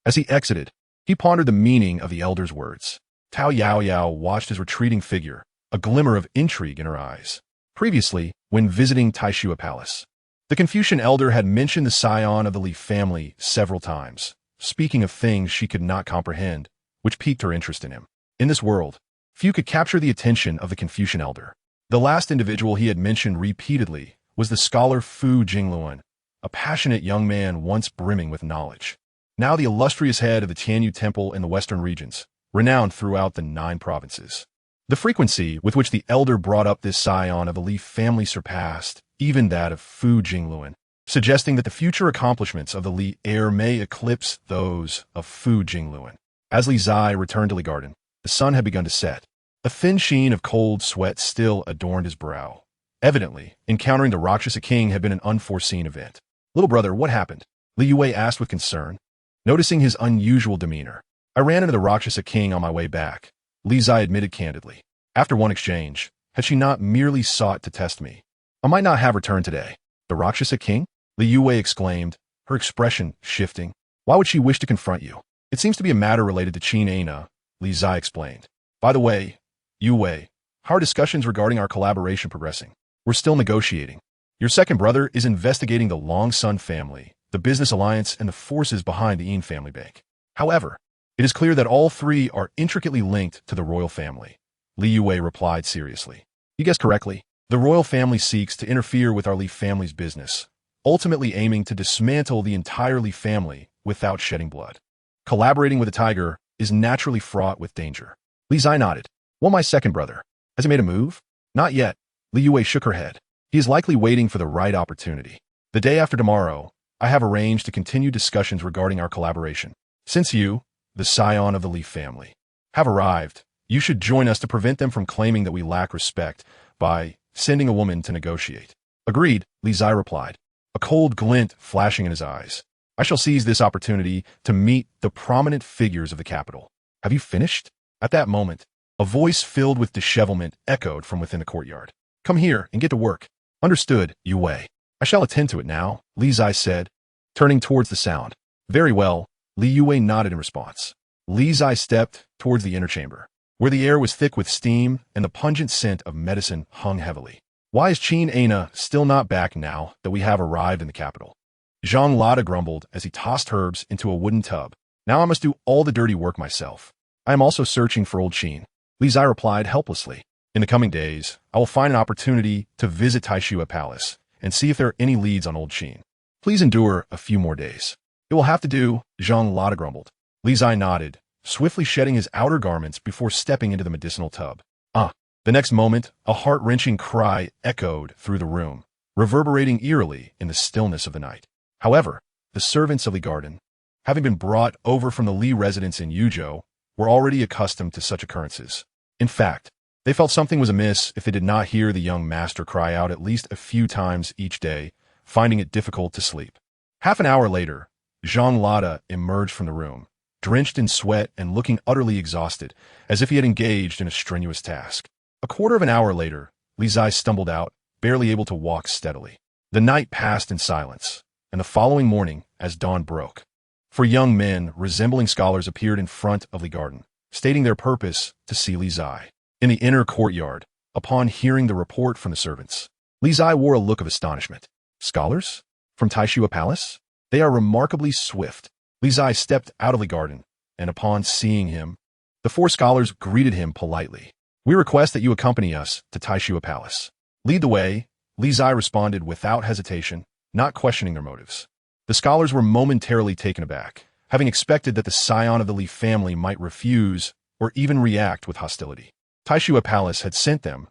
As he exited, he pondered the meaning of the elder's words. Tao Yaoyao watched his retreating figure, a glimmer of intrigue in her eyes. Previously, when visiting Taishua Palace, the Confucian elder had mentioned the scion of the Li family several times, speaking of things she could not comprehend, which piqued her interest in him. In this world, few could capture the attention of the Confucian elder. The last individual he had mentioned repeatedly was the scholar Fu Jingluan, a passionate young man once brimming with knowledge. Now the illustrious head of the Tianyu Temple in the western regions, renowned throughout the 9 provinces. The frequency with which the elder brought up this scion of the Li family surpassed even that of Fu Jingluan, suggesting that the future accomplishments of the Li heir may eclipse those of Fu Jingluan. As Li Zai returned to Li Garden, the sun had begun to set. A thin sheen of cold sweat still adorned his brow. Evidently, encountering the Rakshasa king had been an unforeseen event. Little brother, what happened? Li Yue asked with concern. Noticing his unusual demeanor, I ran into the Rakshasa king on my way back, Li Zai admitted candidly. After one exchange, had she not merely sought to test me? I might not have returned today. The Rakshasa king? Li Yue exclaimed, her expression shifting. Why would she wish to confront you? It seems to be a matter related to Qin Aina, Li Zai explained. By the way, Yue, how are discussions regarding our collaboration progressing? We're still negotiating. Your second brother is investigating the Long Sun family, the business alliance, and the forces behind the Yin family bank. However, it is clear that all 3 are intricately linked to the royal family, Li Yue replied seriously. You guessed correctly. The royal family seeks to interfere with our Li family's business, ultimately aiming to dismantle the entire Li family without shedding blood. Collaborating with a tiger is naturally fraught with danger. Li Zai nodded. Well, my second brother, has he made a move? Not yet. Li Yue shook her head. He is likely waiting for the right opportunity. The day after tomorrow, I have arranged to continue discussions regarding our collaboration. Since you, the scion of the Li family, have arrived, you should join us to prevent them from claiming that we lack respect by sending a woman to negotiate. Agreed, Li Zai replied, a cold glint flashing in his eyes. I shall seize this opportunity to meet the prominent figures of the capital. Have you finished? At that moment, a voice filled with dishevelment echoed from within the courtyard. Come here and get to work. Understood, Yue. I shall attend to it now, Li Zai said, turning towards the sound. Very well, Li Yue nodded in response. Li Zai stepped towards the inner chamber, where the air was thick with steam and the pungent scent of medicine hung heavily. Why is Qin Aina still not back now that we have arrived in the capital? Zhang Lada grumbled as he tossed herbs into a wooden tub. Now I must do all the dirty work myself. I am also searching for old Qin. Li Zai replied helplessly. In the coming days, I will find an opportunity to visit Taishua Palace and see if there are any leads on old Qin. Please endure a few more days. It will have to do, Zhang Lada grumbled. Li Zai nodded, swiftly shedding his outer garments before stepping into the medicinal tub. The next moment, a heart-wrenching cry echoed through the room. reverberating eerily in the stillness of the night. However, the servants of Li Garden, having been brought over from the Li residence in Yuzhou, were already accustomed to such occurrences. In fact, they felt something was amiss if they did not hear the young master cry out at least a few times each day, finding it difficult to sleep. Half an hour later, Zhang Lada emerged from the room, drenched in sweat and looking utterly exhausted, as if he had engaged in a strenuous task. A quarter of an hour later, Li Zai stumbled out, barely able to walk steadily. The night passed in silence, and the following morning, as dawn broke, 4 young men resembling scholars appeared in front of Li Garden, stating their purpose to see Li Zai. In the inner courtyard, upon hearing the report from the servants, Li Zai wore a look of astonishment. Scholars? From Taishua Palace? They are remarkably swift. Li Zai stepped out of the garden, and upon seeing him, the 4 scholars greeted him politely. We request that you accompany us to Taishua Palace. Lead the way, Li Zai responded without hesitation, not questioning their motives. The scholars were momentarily taken aback, having expected that the scion of the Li family might refuse or even react with hostility. Taishua Palace had sent them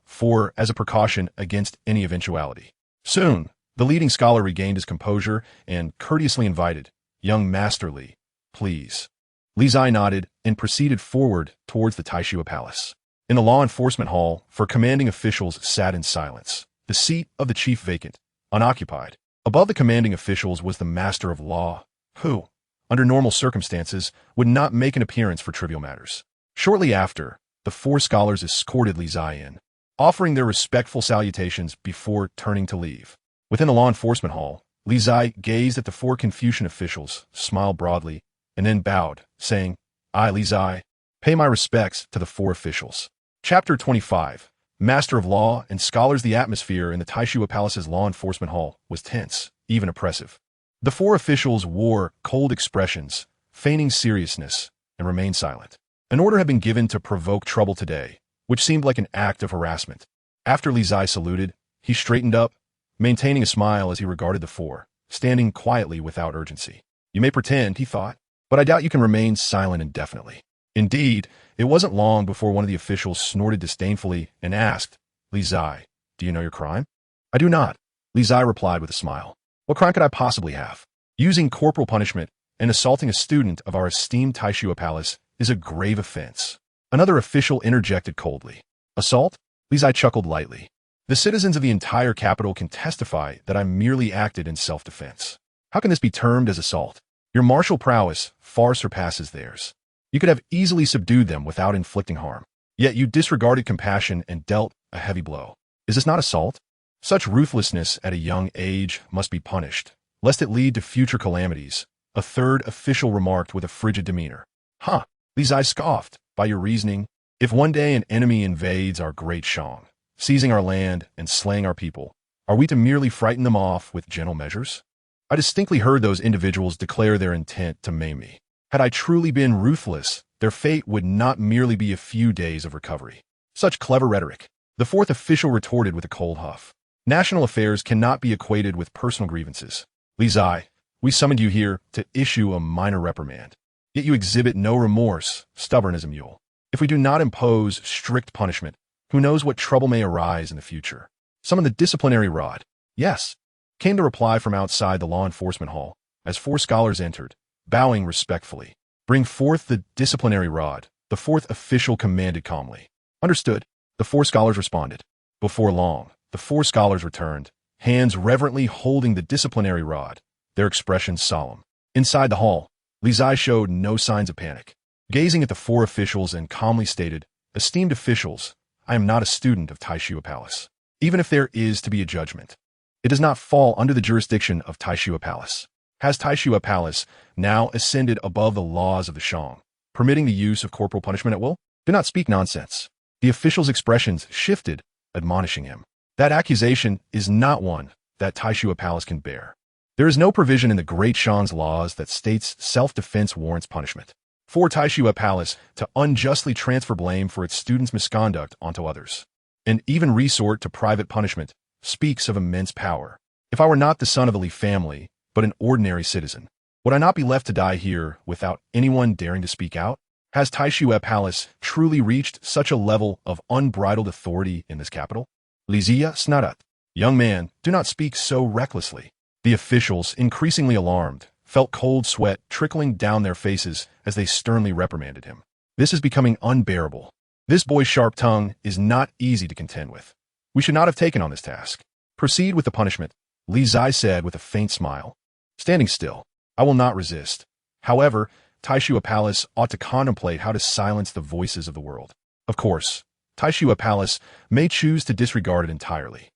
as a precaution against any eventuality. Soon, the leading scholar regained his composure and courteously invited, "Young Master Li, please." Li Zai nodded and proceeded forward towards the Taishua Palace. In the law enforcement hall, 4 commanding officials sat in silence, the seat of the chief vacant, unoccupied. Above the commanding officials was the master of law, who, under normal circumstances, would not make an appearance for trivial matters. Shortly after, the 4 scholars escorted Li Zai in, offering their respectful salutations before turning to leave. Within the law enforcement hall, Li Zai gazed at the 4 Confucian officials, smiled broadly, and then bowed, saying, "I, Li Zai, pay my respects to the 4 officials." Chapter 25. Master of Law and Scholars. The atmosphere in the Taishua Palace's law enforcement hall was tense, even oppressive. The 4 officials wore cold expressions, feigning seriousness, and remained silent. An order had been given to provoke trouble today, which seemed like an act of harassment. After Li Zai saluted, he straightened up, maintaining a smile as he regarded the 4, standing quietly without urgency. You may pretend, he thought, but I doubt you can remain silent indefinitely. Indeed, it wasn't long before one of the officials snorted disdainfully and asked, "Li Zai, do you know your crime?" "I do not," Li Zai replied with a smile. "What crime could I possibly have? Using corporal punishment and assaulting a student of our esteemed Taishua Palace is a grave offense." Another official interjected coldly. "Assault?" Li Zai chuckled lightly. "The citizens of the entire capital can testify that I merely acted in self-defense. How can this be termed as assault? Your martial prowess far surpasses theirs. You could have easily subdued them without inflicting harm. Yet you disregarded compassion and dealt a heavy blow. Is this not assault? Such ruthlessness at a young age must be punished, lest it lead to future calamities," a 3rd official remarked with a frigid demeanor. "Huh," Li Zai scoffed. "By your reasoning, if one day an enemy invades our great Shang, seizing our land and slaying our people, are we to merely frighten them off with gentle measures? I distinctly heard those individuals declare their intent to maim me. Had I truly been ruthless, their fate would not merely be a few days of recovery." Such clever rhetoric. The 4th official retorted with a cold huff. "National affairs cannot be equated with personal grievances. Li Zai, we summoned you here to issue a minor reprimand. Yet you exhibit no remorse, stubborn as a mule. If we do not impose strict punishment, who knows what trouble may arise in the future? Summon the disciplinary rod." "Yes," came the reply from outside the law enforcement hall, as 4 scholars entered, bowing respectfully. "Bring forth the disciplinary rod," the 4th official commanded calmly. "Understood," the 4 scholars responded. Before long, the 4 scholars returned, hands reverently holding the disciplinary rod, their expressions solemn. Inside the hall, Li Zai showed no signs of panic. Gazing at the 4 officials and calmly stated, "Esteemed officials, I am not a student of Taishua Palace. Even if there is to be a judgment, it does not fall under the jurisdiction of Taishua Palace. Has Taishua Palace now ascended above the laws of the Shang, permitting the use of corporal punishment at will? Do not speak nonsense." The official's expressions shifted, admonishing him. "That accusation is not one that Taishua Palace can bear. There is no provision in the Great Shang's laws that states self-defense warrants punishment. For Taishua Palace to unjustly transfer blame for its students' misconduct onto others, and even resort to private punishment, speaks of immense power. If I were not the son of the Li family, but an ordinary citizen, would I not be left to die here without anyone daring to speak out? Has Taishua Palace truly reached such a level of unbridled authority in this capital?" Li Zia Snarat. "Young man, do not speak so recklessly." The officials, increasingly alarmed, felt cold sweat trickling down their faces as they sternly reprimanded him. "This is becoming unbearable. This boy's sharp tongue is not easy to contend with. We should not have taken on this task. Proceed with the punishment," Li Zai said with a faint smile. Standing still, "I will not resist. However, Taishua Palace ought to contemplate how to silence the voices of the world. Of course, Taishua Palace may choose to disregard it entirely."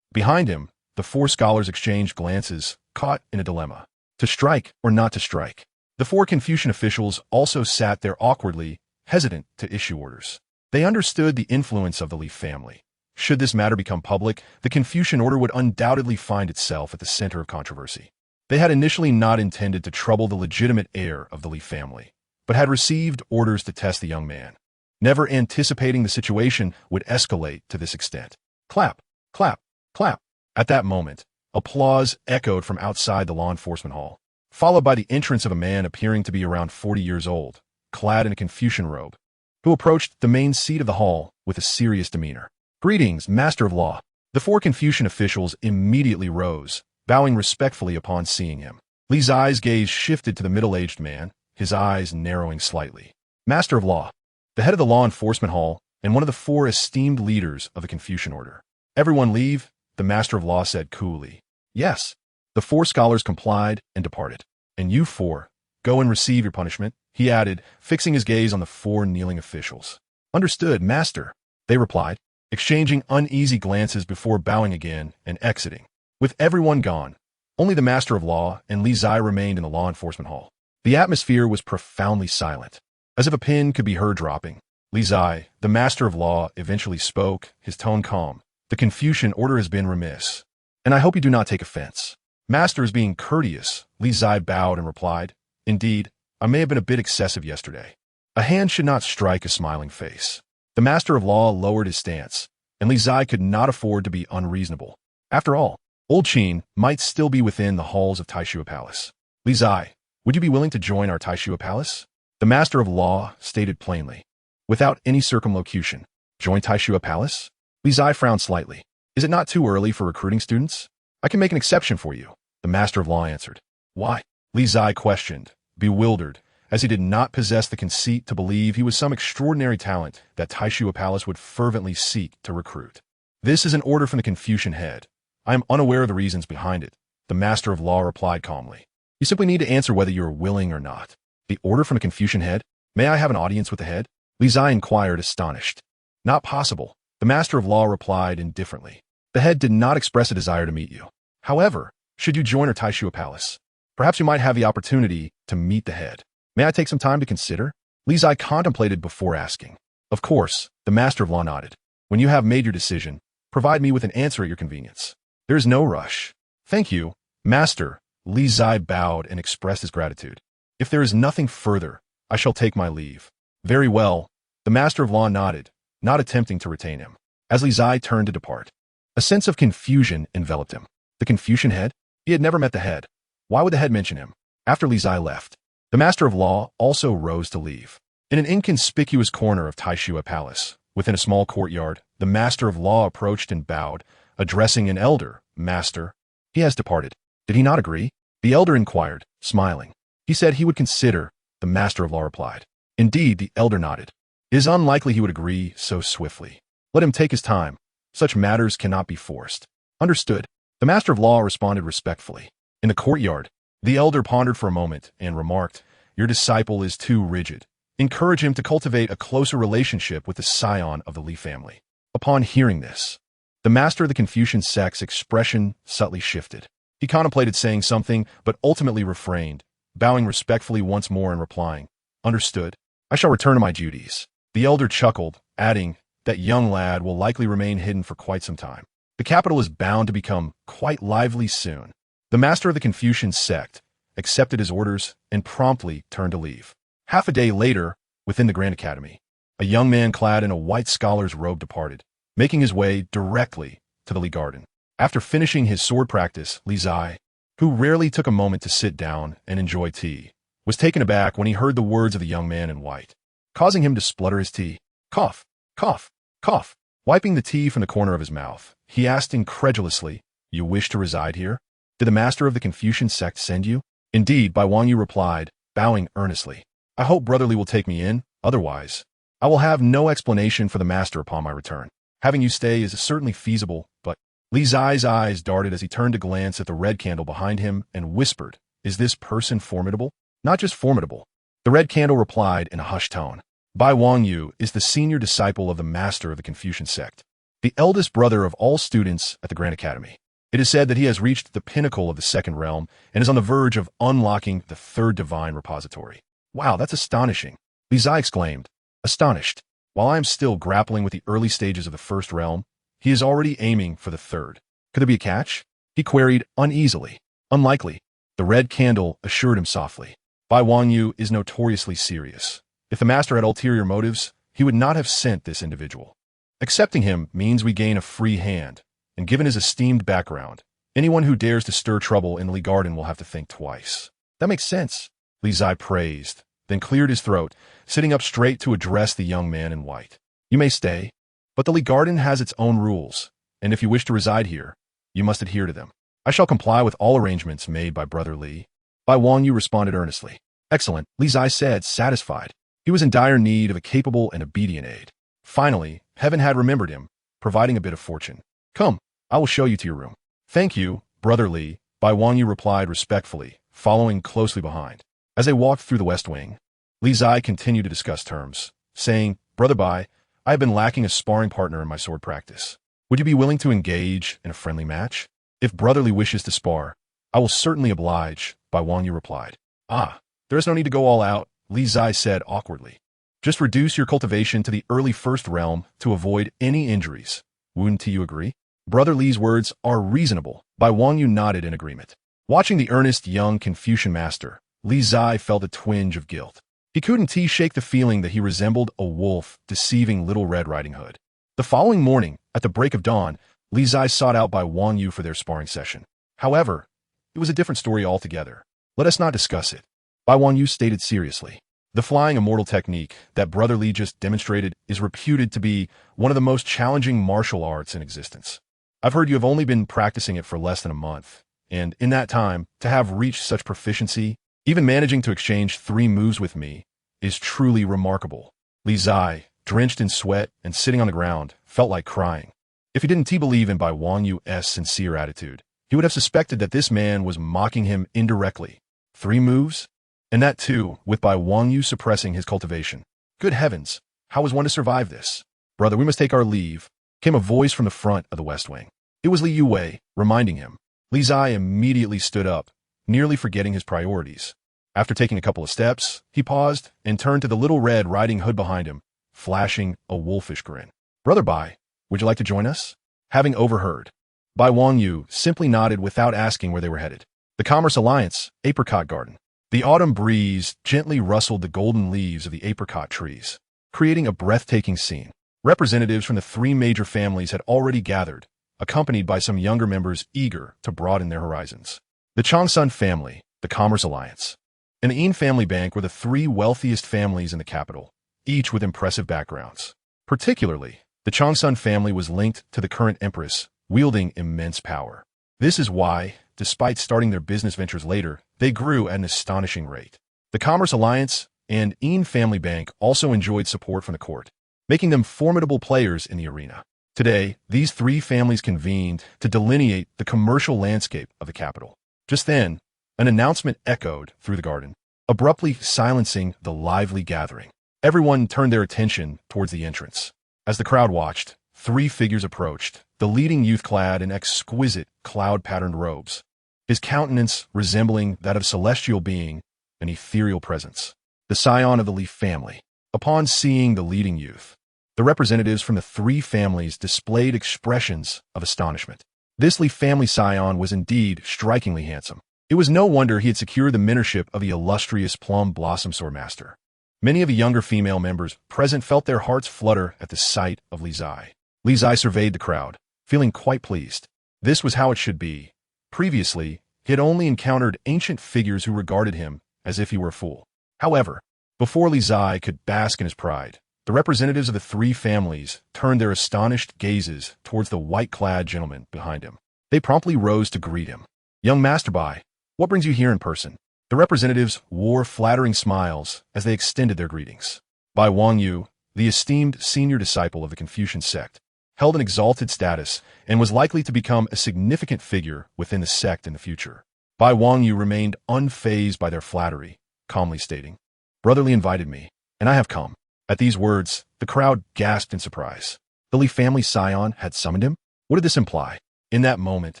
Behind him, the four scholars exchanged glances, caught in a dilemma. To strike or not to strike. The four Confucian officials also sat there awkwardly, hesitant to issue orders. They understood the influence of the Li family. Should this matter become public, the Confucian order would undoubtedly find itself at the center of controversy. They had initially not intended to trouble the legitimate heir of the Li family, but had received orders to test the young man, never anticipating the situation would escalate to this extent. Clap, clap, clap. At that moment, applause echoed from outside the law enforcement hall, followed by the entrance of a man appearing to be around 40 years old, clad in a Confucian robe, who approached the main seat of the hall with a serious demeanor. "Greetings, Master of Law." The four Confucian officials immediately rose, bowing respectfully upon seeing him. Li Zai's gaze shifted to the middle-aged man, his eyes narrowing slightly. "Master of Law," the head of the law enforcement hall and one of the four esteemed leaders of the Confucian order. "Everyone leave," the Master of Law said coolly. "Yes." The four scholars complied and departed. "And you four, go and receive your punishment," he added, fixing his gaze on the four kneeling officials. "Understood, Master," they replied, exchanging uneasy glances before bowing again and exiting. With everyone gone, only the Master of Law and Li Zai remained in the law enforcement hall. The atmosphere was profoundly silent, as if a pin could be heard dropping. Li Zai, the Master of Law, eventually spoke, his tone calm. "The Confucian order has been remiss, and I hope you do not take offense." "Master is being courteous," Li Zai bowed and replied. "Indeed, I may have been a bit excessive yesterday." A hand should not strike a smiling face. The Master of Law lowered his stance, and Li Zai could not afford to be unreasonable. After all, Old Qin might still be within the halls of Taishua Palace. "Li Zai, would you be willing to join our Taishua Palace?" The Master of Law stated plainly, without any circumlocution. "Join Taishua Palace?" Li Zai frowned slightly. "Is it not too early for recruiting students? I can make an exception for you," the Master of Law answered. "Why?" Li Zai questioned, bewildered, as he did not possess the conceit to believe he was some extraordinary talent that Taishua Palace would fervently seek to recruit. "This is an order from the Confucian head. I am unaware of the reasons behind it," the Master of Law replied calmly. "You simply need to answer whether you are willing or not." "The order from the Confucian head? May I have an audience with the head?" Li Zai inquired, astonished. "Not possible," the Master of Law replied indifferently. "The head did not express a desire to meet you. However, should you join our Taishua Palace, perhaps you might have the opportunity to meet the head. May I take some time to consider?" Li Zai contemplated before asking. "Of course," the Master of Law nodded. "When you have made your decision, provide me with an answer at your convenience. There is no rush." "Thank you, Master." Li Zai bowed and expressed his gratitude. "If there is nothing further, I shall take my leave." "Very well," the Master of Law nodded, not attempting to retain him. As Li Zai turned to depart, a sense of confusion enveloped him. The Confucian head? He had never met the head. Why would the head mention him? After Li Zai left, the Master of Law also rose to leave. In an inconspicuous corner of Taishua Palace, within a small courtyard, the Master of Law approached and bowed, addressing an elder. "Master." "He has departed." "Did he not agree?" the elder inquired, smiling. "He said he would consider," the Master of Law replied. Indeed, the elder nodded. "It is unlikely he would agree so swiftly. Let him take his time. Such matters cannot be forced." "Understood," the Master of Law responded respectfully. In the courtyard, the elder pondered for a moment and remarked, "Your disciple is too rigid. Encourage him to cultivate a closer relationship with the scion of the Li family." Upon hearing this, the Master of the Confucian sect's expression subtly shifted. He contemplated saying something, but ultimately refrained, bowing respectfully once more and replying, "Understood. I shall return to my duties." The elder chuckled, adding, "That young lad will likely remain hidden for quite some time. The capital is bound to become quite lively soon." The Master of the Confucian sect accepted his orders and promptly turned to leave. Half a day later, within the Grand Academy, a young man clad in a white scholar's robe departed, making his way directly to the Li Garden. After finishing his sword practice, Li Zai, who rarely took a moment to sit down and enjoy tea, was taken aback when he heard the words of the young man in white, causing him to splutter his tea. Cough, cough, cough. Wiping the tea from the corner of his mouth, He asked incredulously, "You wish to reside here? Did the master of the Confucian sect send you?" "Indeed," Bai Wangyu replied, bowing earnestly. "I hope Brother Li will take me in, otherwise I will have no explanation for the master upon my return. Having you stay is certainly feasible, but—" Li Zai's eyes darted as he turned to glance at the red candle behind him and whispered, "Is this person formidable?" "Not just formidable," the red candle replied in a hushed tone. "Bai Wangyu is the senior disciple of the master of the Confucian sect, the eldest brother of all students at the Grand Academy. It is said that he has reached the pinnacle of the second realm and is on the verge of unlocking the third divine repository." "Wow, that's astonishing," Li Zai exclaimed, astonished. "While I am still grappling with the early stages of the first realm, he is already aiming for the third. Could there be a catch?" he queried uneasily. "Unlikely," the red candle assured him softly. "Bai Wangyu is notoriously serious. If the master had ulterior motives, he would not have sent this individual. Accepting him means we gain a free hand, and given his esteemed background, anyone who dares to stir trouble in the Li Garden will have to think twice." "That makes sense," Li Zai praised, then cleared his throat, sitting up straight to address the young man in white. "You may stay, but the Li Garden has its own rules, and if you wish to reside here, you must adhere to them." "I shall comply with all arrangements made by Brother Li," Bai Wangyu responded earnestly. "Excellent," Li Zai said, satisfied. He was in dire need of a capable and obedient aide. Finally, heaven had remembered him, providing a bit of fortune. "Come, I will show you to your room." "Thank you, Brother Li," Bai Wangyu replied respectfully, following closely behind. As they walked through the West Wing, Li Zai continued to discuss terms, saying, "Brother Bai, I have been lacking a sparring partner in my sword practice. Would you be willing to engage in a friendly match?" "If Brother Li wishes to spar, I will certainly oblige," Bai Wangyu replied. "Ah, there is no need to go all out," Li Zai said awkwardly. "Just reduce your cultivation to the early first realm to avoid any injuries. Wouldn't you agree?" Brother Li's words are reasonable. Bai Wangyu nodded in agreement. Watching the earnest young Confucian master, Li Zai felt a twinge of guilt. He couldn't shake the feeling that he resembled a wolf deceiving Little Red Riding Hood. The following morning, at the break of dawn, Li Zai sought out Bai Wangyu for their sparring session. However, it was a different story altogether. "Let us not discuss it," Bai Wangyu stated seriously. "The flying immortal technique that Brother Li just demonstrated is reputed to be one of the most challenging martial arts in existence. I've heard you have only been practicing it for less than a month, and in that time, to have reached such proficiency, even managing to exchange 3 moves with me, is truly remarkable." Li Zai, drenched in sweat and sitting on the ground, felt like crying. If he didn't believe in Bai Wangyu's sincere attitude, he would have suspected that this man was mocking him indirectly. 3 moves? And that too, with Bai Wangyu suppressing his cultivation. Good heavens, how was one to survive this? "Brother, we must take our leave," came a voice from the front of the West Wing. It was Li Yue, reminding him. Li Zai immediately stood up, nearly forgetting his priorities. After taking a couple of steps, he paused and turned to the Little Red Riding Hood behind him, flashing a wolfish grin. "Brother Bai, would you like to join us?" Having overheard, Bai Wangyu simply nodded without asking where they were headed. The Commerce Alliance, Apricot Garden. The autumn breeze gently rustled the golden leaves of the apricot trees, creating a breathtaking scene. Representatives from the 3 major families had already gathered, accompanied by some younger members eager to broaden their horizons. The Qingzhi family, the Commerce Alliance, and the Yin family bank were the 3 wealthiest families in the capital, each with impressive backgrounds. Particularly, the Qingzhi family was linked to the current empress, wielding immense power. This is why, despite starting their business ventures later, they grew at an astonishing rate. The Commerce Alliance and Yin family bank also enjoyed support from the court, making them formidable players in the arena. Today, these 3 families convened to delineate the commercial landscape of the capital. Just then, an announcement echoed through the garden, abruptly silencing the lively gathering. Everyone turned their attention towards the entrance. As the crowd watched, 3 figures approached, the leading youth clad in exquisite cloud-patterned robes, his countenance resembling that of a celestial being, an ethereal presence. The scion of the Li family. Upon seeing the leading youth, the representatives from the 3 families displayed expressions of astonishment. This Li family scion was indeed strikingly handsome. It was no wonder he had secured the mentorship of the illustrious Plum Blossom Swordmaster. Many of the younger female members present felt their hearts flutter at the sight of Li Zai. Li Zai surveyed the crowd, feeling quite pleased. This was how it should be. Previously, he had only encountered ancient figures who regarded him as if he were a fool. However, before Li Zai could bask in his pride, The representatives of the three families turned their astonished gazes towards the white-clad gentleman behind him. They promptly rose to greet him. "Young Master Bai, what brings you here in person?" The representatives wore flattering smiles as they extended their greetings. Bai Wangyu, the esteemed senior disciple of the Confucian sect, held an exalted status and was likely to become a significant figure within the sect in the future. Bai Wangyu remained unfazed by their flattery, calmly stating, "Brotherly invited me, and I have come." At these words, the crowd gasped in surprise. The Li family scion had summoned him? What did this imply? In that moment,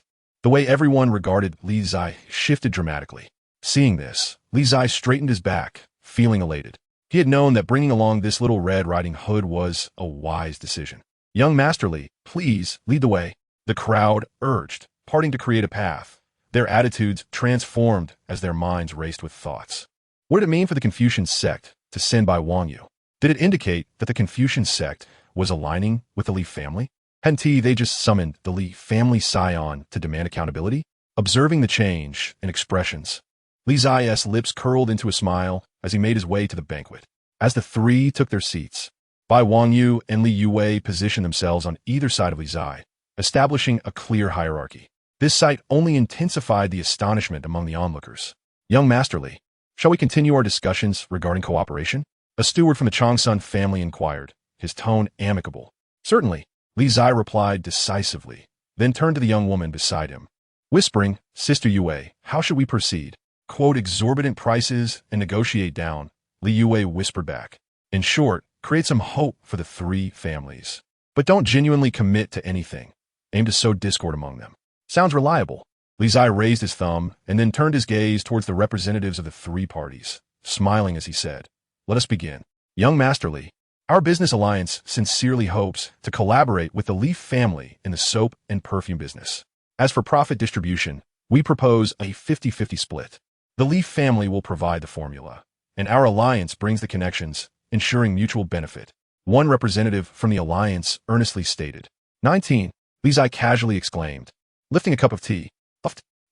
the way everyone regarded Li Zai shifted dramatically. Seeing this, Li Zai straightened his back, feeling elated. He had known that bringing along this little Red Riding Hood was a wise decision. "Young Master Li, please lead the way," the crowd urged, parting to create a path. Their attitudes transformed as their minds raced with thoughts. What did it mean for the Confucian sect to send Bai Wangyu? Did it indicate that the Confucian sect was aligning with the Li family? Hadn't they just summoned the Li family scion to demand accountability? Observing the change in expressions, Li Zai's lips curled into a smile as he made his way to the banquet. As the three took their seats, Bai Wangyu and Li Yue positioned themselves on either side of Li Zai, establishing a clear hierarchy. This sight only intensified the astonishment among the onlookers. "Young Master Li, shall we continue our discussions regarding cooperation?" A steward from the Qingzhi family inquired, his tone amicable. "Certainly," Li Zai replied decisively, then turned to the young woman beside him. Whispering, "Sister Yue, how should we proceed? Quote exorbitant prices and negotiate down," Li Yue whispered back. "In short, create some hope for the three families. But don't genuinely commit to anything. Aim to sow discord among them." "Sounds reliable." Li Zai raised his thumb and then turned his gaze towards the representatives of the three parties, smiling as he said, "Let us begin. Young Master Li, our business alliance sincerely hopes to collaborate with the Li family in the soap and perfume business. As for profit distribution, we propose a 50-50 split. The Li family will provide the formula, and our alliance brings the connections, ensuring mutual benefit." One representative from the alliance earnestly stated. 19. Li Zai casually exclaimed, lifting a cup of tea.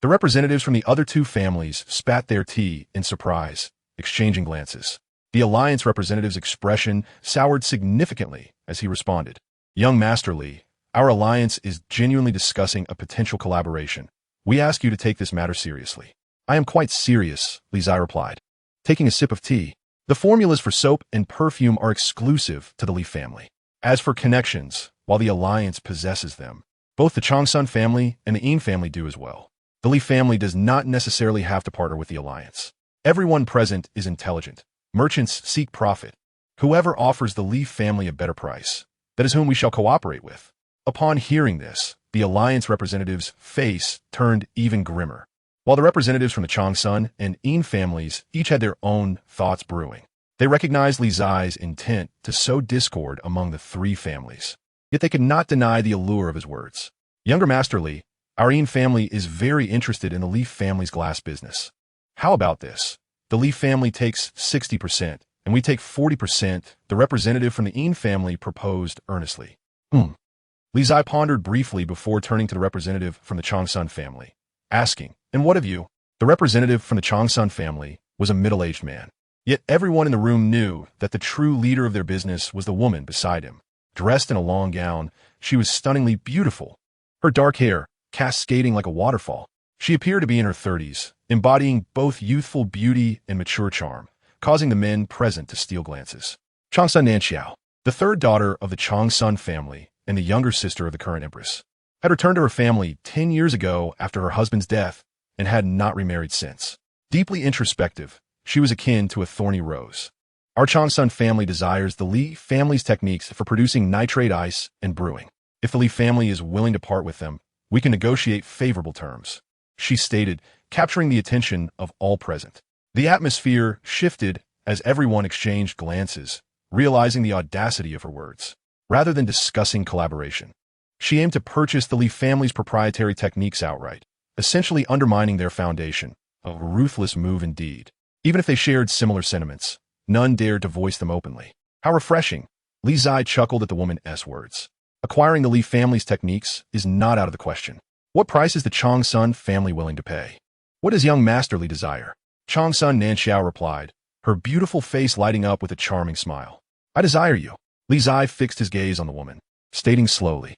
The representatives from the other two families spat their tea in surprise, exchanging glances. The alliance representative's expression soured significantly as he responded, "Young Master Li, our alliance is genuinely discussing a potential collaboration. We ask you to take this matter seriously." "I am quite serious," Li Zai replied, taking a sip of tea. "The formulas for soap and perfume are exclusive to the Li family. As for connections, while the alliance possesses them, both the Qingzhi family and the Yin family do as well. The Li family does not necessarily have to partner with the alliance. Everyone present is intelligent. Merchants seek profit. Whoever offers the Li family a better price, that is whom we shall cooperate with." Upon hearing this, the alliance representative's face turned even grimmer, while the representatives from the Qingzhi and Yin families each had their own thoughts brewing. They recognized Li Zai's intent to sow discord among the three families, yet they could not deny the allure of his words. "Younger Master Li, our Yin family is very interested in the Li family's glass business. How about this? The Li family takes 60%, and we take 40%, the representative from the Yin family proposed earnestly. Li Zai pondered briefly before turning to the representative from the Qingzhi family, asking, "And what of you?" The representative from the Qingzhi family was a middle-aged man. Yet everyone in the room knew that the true leader of their business was the woman beside him. Dressed in a long gown, she was stunningly beautiful, her dark hair cascading like a waterfall. She appeared to be in her 30s, embodying both youthful beauty and mature charm, causing the men present to steal glances. Qingzhi Nanxiao, the third daughter of the Qingzhi family and the younger sister of the current empress, had returned to her family 10 years ago after her husband's death and had not remarried since. Deeply introspective, she was akin to a thorny rose. Our Qingzhi family desires the Li family's techniques for producing nitrate ice and brewing. If the Li family is willing to part with them, we can negotiate favorable terms, she stated, capturing the attention of all present. The atmosphere shifted as everyone exchanged glances, realizing the audacity of her words. Rather than discussing collaboration, she aimed to purchase the Li family's proprietary techniques outright, essentially undermining their foundation. A ruthless move indeed. Even if they shared similar sentiments, none dared to voice them openly. How refreshing! Li Zai chuckled at the woman's words. Acquiring the Li family's techniques is not out of the question. What price is the Qingzhi family willing to pay? What does young Master Li desire? Qingzhi Nanxiao replied, her beautiful face lighting up with a charming smile. I desire you. Li Zai fixed his gaze on the woman, stating slowly.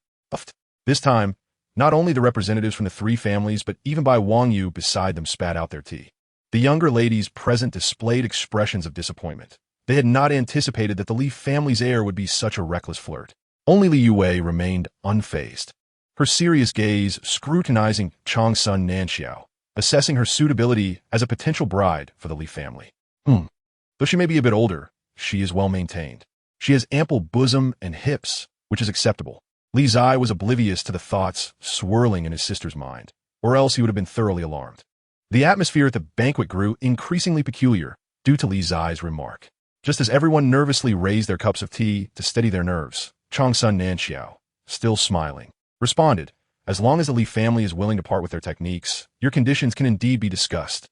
This time, not only the representatives from the three families, but even by Wang Yu beside them spat out their tea. The younger ladies present displayed expressions of disappointment. They had not anticipated that the Li family's heir would be such a reckless flirt. Only Li Yue remained unfazed, her serious gaze scrutinizing Qingzhi Nanxiao, assessing her suitability as a potential bride for the Li family. Though she may be a bit older, she is well maintained. She has ample bosom and hips, which is acceptable. Li Zai was oblivious to the thoughts swirling in his sister's mind, or else he would have been thoroughly alarmed. The atmosphere at the banquet grew increasingly peculiar due to Li Zai's remark. Just as everyone nervously raised their cups of tea to steady their nerves, Qingzhi Nanxiao, still smiling, responded, "As long as the Li family is willing to part with their techniques, your conditions can indeed be discussed."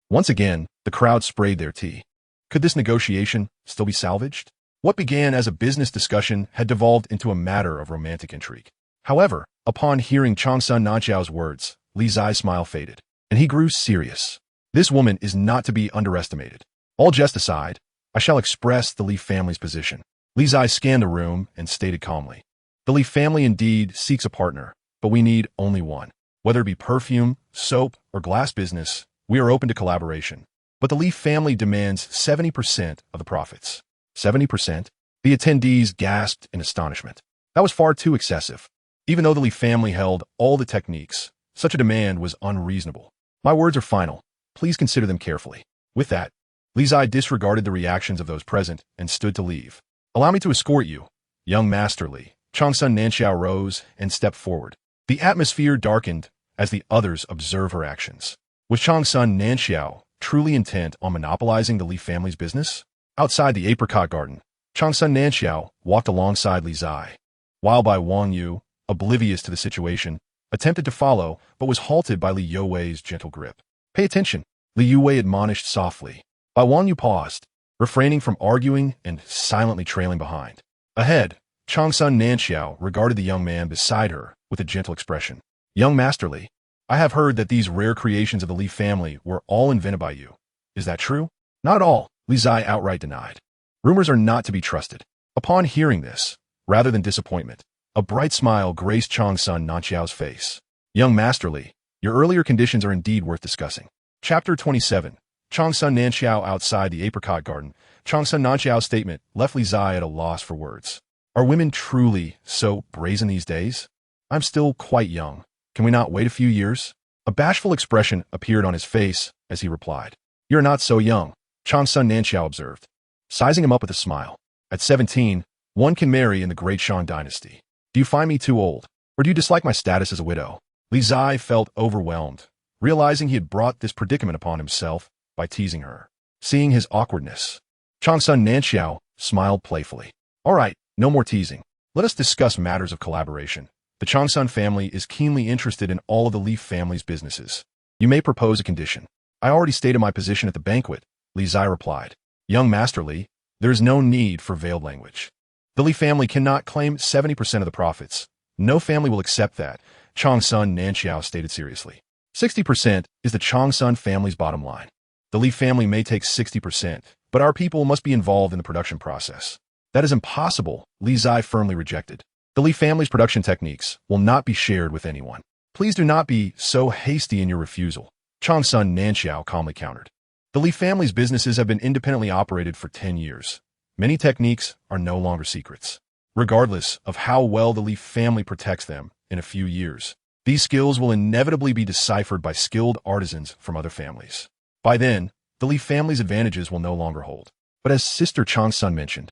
Once again, the crowd sprayed their tea. Could this negotiation still be salvaged? What began as a business discussion had devolved into a matter of romantic intrigue. However, upon hearing Qingzhi Nanxiao's words, Li Zai's smile faded, and he grew serious. This woman is not to be underestimated. All jest aside, I shall express the Li family's position. Li Zai scanned the room and stated calmly, "The Li family indeed seeks a partner, but we need only one. Whether it be perfume, soap, or glass business, we are open to collaboration. But the Li family demands 70% of the profits." 70%? The attendees gasped in astonishment. That was far too excessive. Even though the Li family held all the techniques, such a demand was unreasonable. My words are final. Please consider them carefully. With that, Li Zai disregarded the reactions of those present and stood to leave. "Allow me to escort you, young Master Li." Qingzhi Nanxiao rose and stepped forward. The atmosphere darkened as the others observed her actions. Was Qingzhi Nanxiao truly intent on monopolizing the Li family's business? Outside the apricot garden, Qingzhi Nanxiao walked alongside Li Zai, while Wang Yu, oblivious to the situation, attempted to follow but was halted by Li Yue's gentle grip. "Pay attention," Li Yue admonished softly. Wang Yu paused, refraining from arguing and silently trailing behind. Ahead, Qingzhi Nanxiao regarded the young man beside her with a gentle expression. "Young Master Li, I have heard that these rare creations of the Li family were all invented by you. Is that true?" "Not at all," Li Zai outright denied. "Rumors are not to be trusted." Upon hearing this, rather than disappointment, a bright smile graced Qingzhi Nanxiao's face. "Young Master Li, your earlier conditions are indeed worth discussing." Chapter 27. Qingzhi Nanxiao outside the apricot garden. Qingzhi Nanxiao's statement left Li Zai at a loss for words. Are women truly so brazen these days? I'm still quite young. Can we not wait a few years? A bashful expression appeared on his face as he replied. "You're not so young," Qingzhi Nanxiao observed, sizing him up with a smile. "At 17, one can marry in the great Shan dynasty. Do you find me too old? Or do you dislike my status as a widow?" Li Zai felt overwhelmed, realizing he had brought this predicament upon himself by teasing her. Seeing his awkwardness, Qingzhi Nanxiao smiled playfully. "All right, no more teasing. Let us discuss matters of collaboration. The Qingzhi family is keenly interested in all of the Li family's businesses. You may propose a condition." "I already stated my position at the banquet," Li Zai replied. "Young Master Li, there is no need for veiled language. The Li family cannot claim 70% of the profits. No family will accept that," Qingzhi Nanxiao stated seriously. 60% is the Qingzhi family's bottom line. The Li family may take 60%, but our people must be involved in the production process. "That is impossible," Li Zai firmly rejected. "The Li family's production techniques will not be shared with anyone. Please do not be so hasty in your refusal," Qingzhi Nanxiao calmly countered. "The Li family's businesses have been independently operated for 10 years. Many techniques are no longer secrets. Regardless of how well the Li family protects them in a few years, these skills will inevitably be deciphered by skilled artisans from other families. By then, the Li family's advantages will no longer hold." "But as Sister Qingzhi mentioned,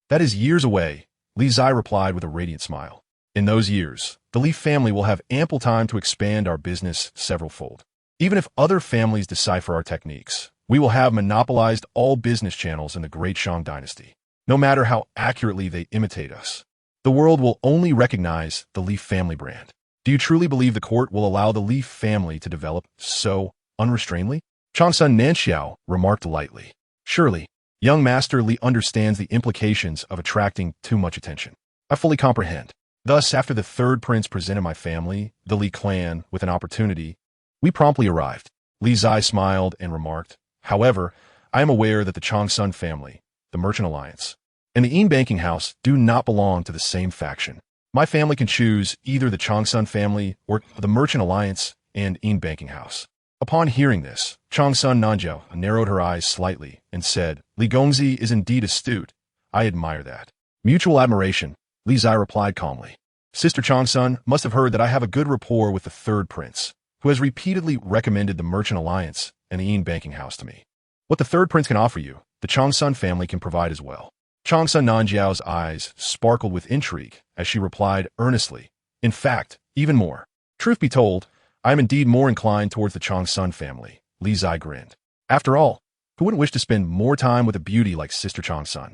that is years away," Li Zai replied with a radiant smile. "In those years, the Li family will have ample time to expand our business several-fold. Even if other families decipher our techniques, we will have monopolized all business channels in the great Shang dynasty. No matter how accurately they imitate us, the world will only recognize the Li family brand. Do you truly believe the court will allow the Li family to develop so unrestrainedly?" Qingzhi Nanxiao remarked lightly. "Surely, young Master Li understands the implications of attracting too much attention. I fully comprehend. Thus, after the third prince presented my family, the Li clan, with an opportunity, we promptly arrived." Li Zai smiled and remarked, "However, I am aware that the Qingzhi family, the Merchant Alliance, and the Yin banking house do not belong to the same faction. My family can choose either the Qingzhi family or the Merchant Alliance and Yin banking house. Upon hearing this, Qingzhi Nanjiao narrowed her eyes slightly and said, Li Gongzi is indeed astute. I admire that. Mutual admiration, Li Zai replied calmly. Sister Qingzhi must have heard that I have a good rapport with the third prince, who has repeatedly recommended the Merchant Alliance and the Yin banking house to me. What the third prince can offer you, the Qingzhi family can provide as well. Qingzhi Nanjiao's eyes sparkled with intrigue as she replied earnestly, in fact, even more. Truth be told, I am indeed more inclined towards the Qingzhi family, Li Zai grinned. After all, who wouldn't wish to spend more time with a beauty like Sister Qingzhi?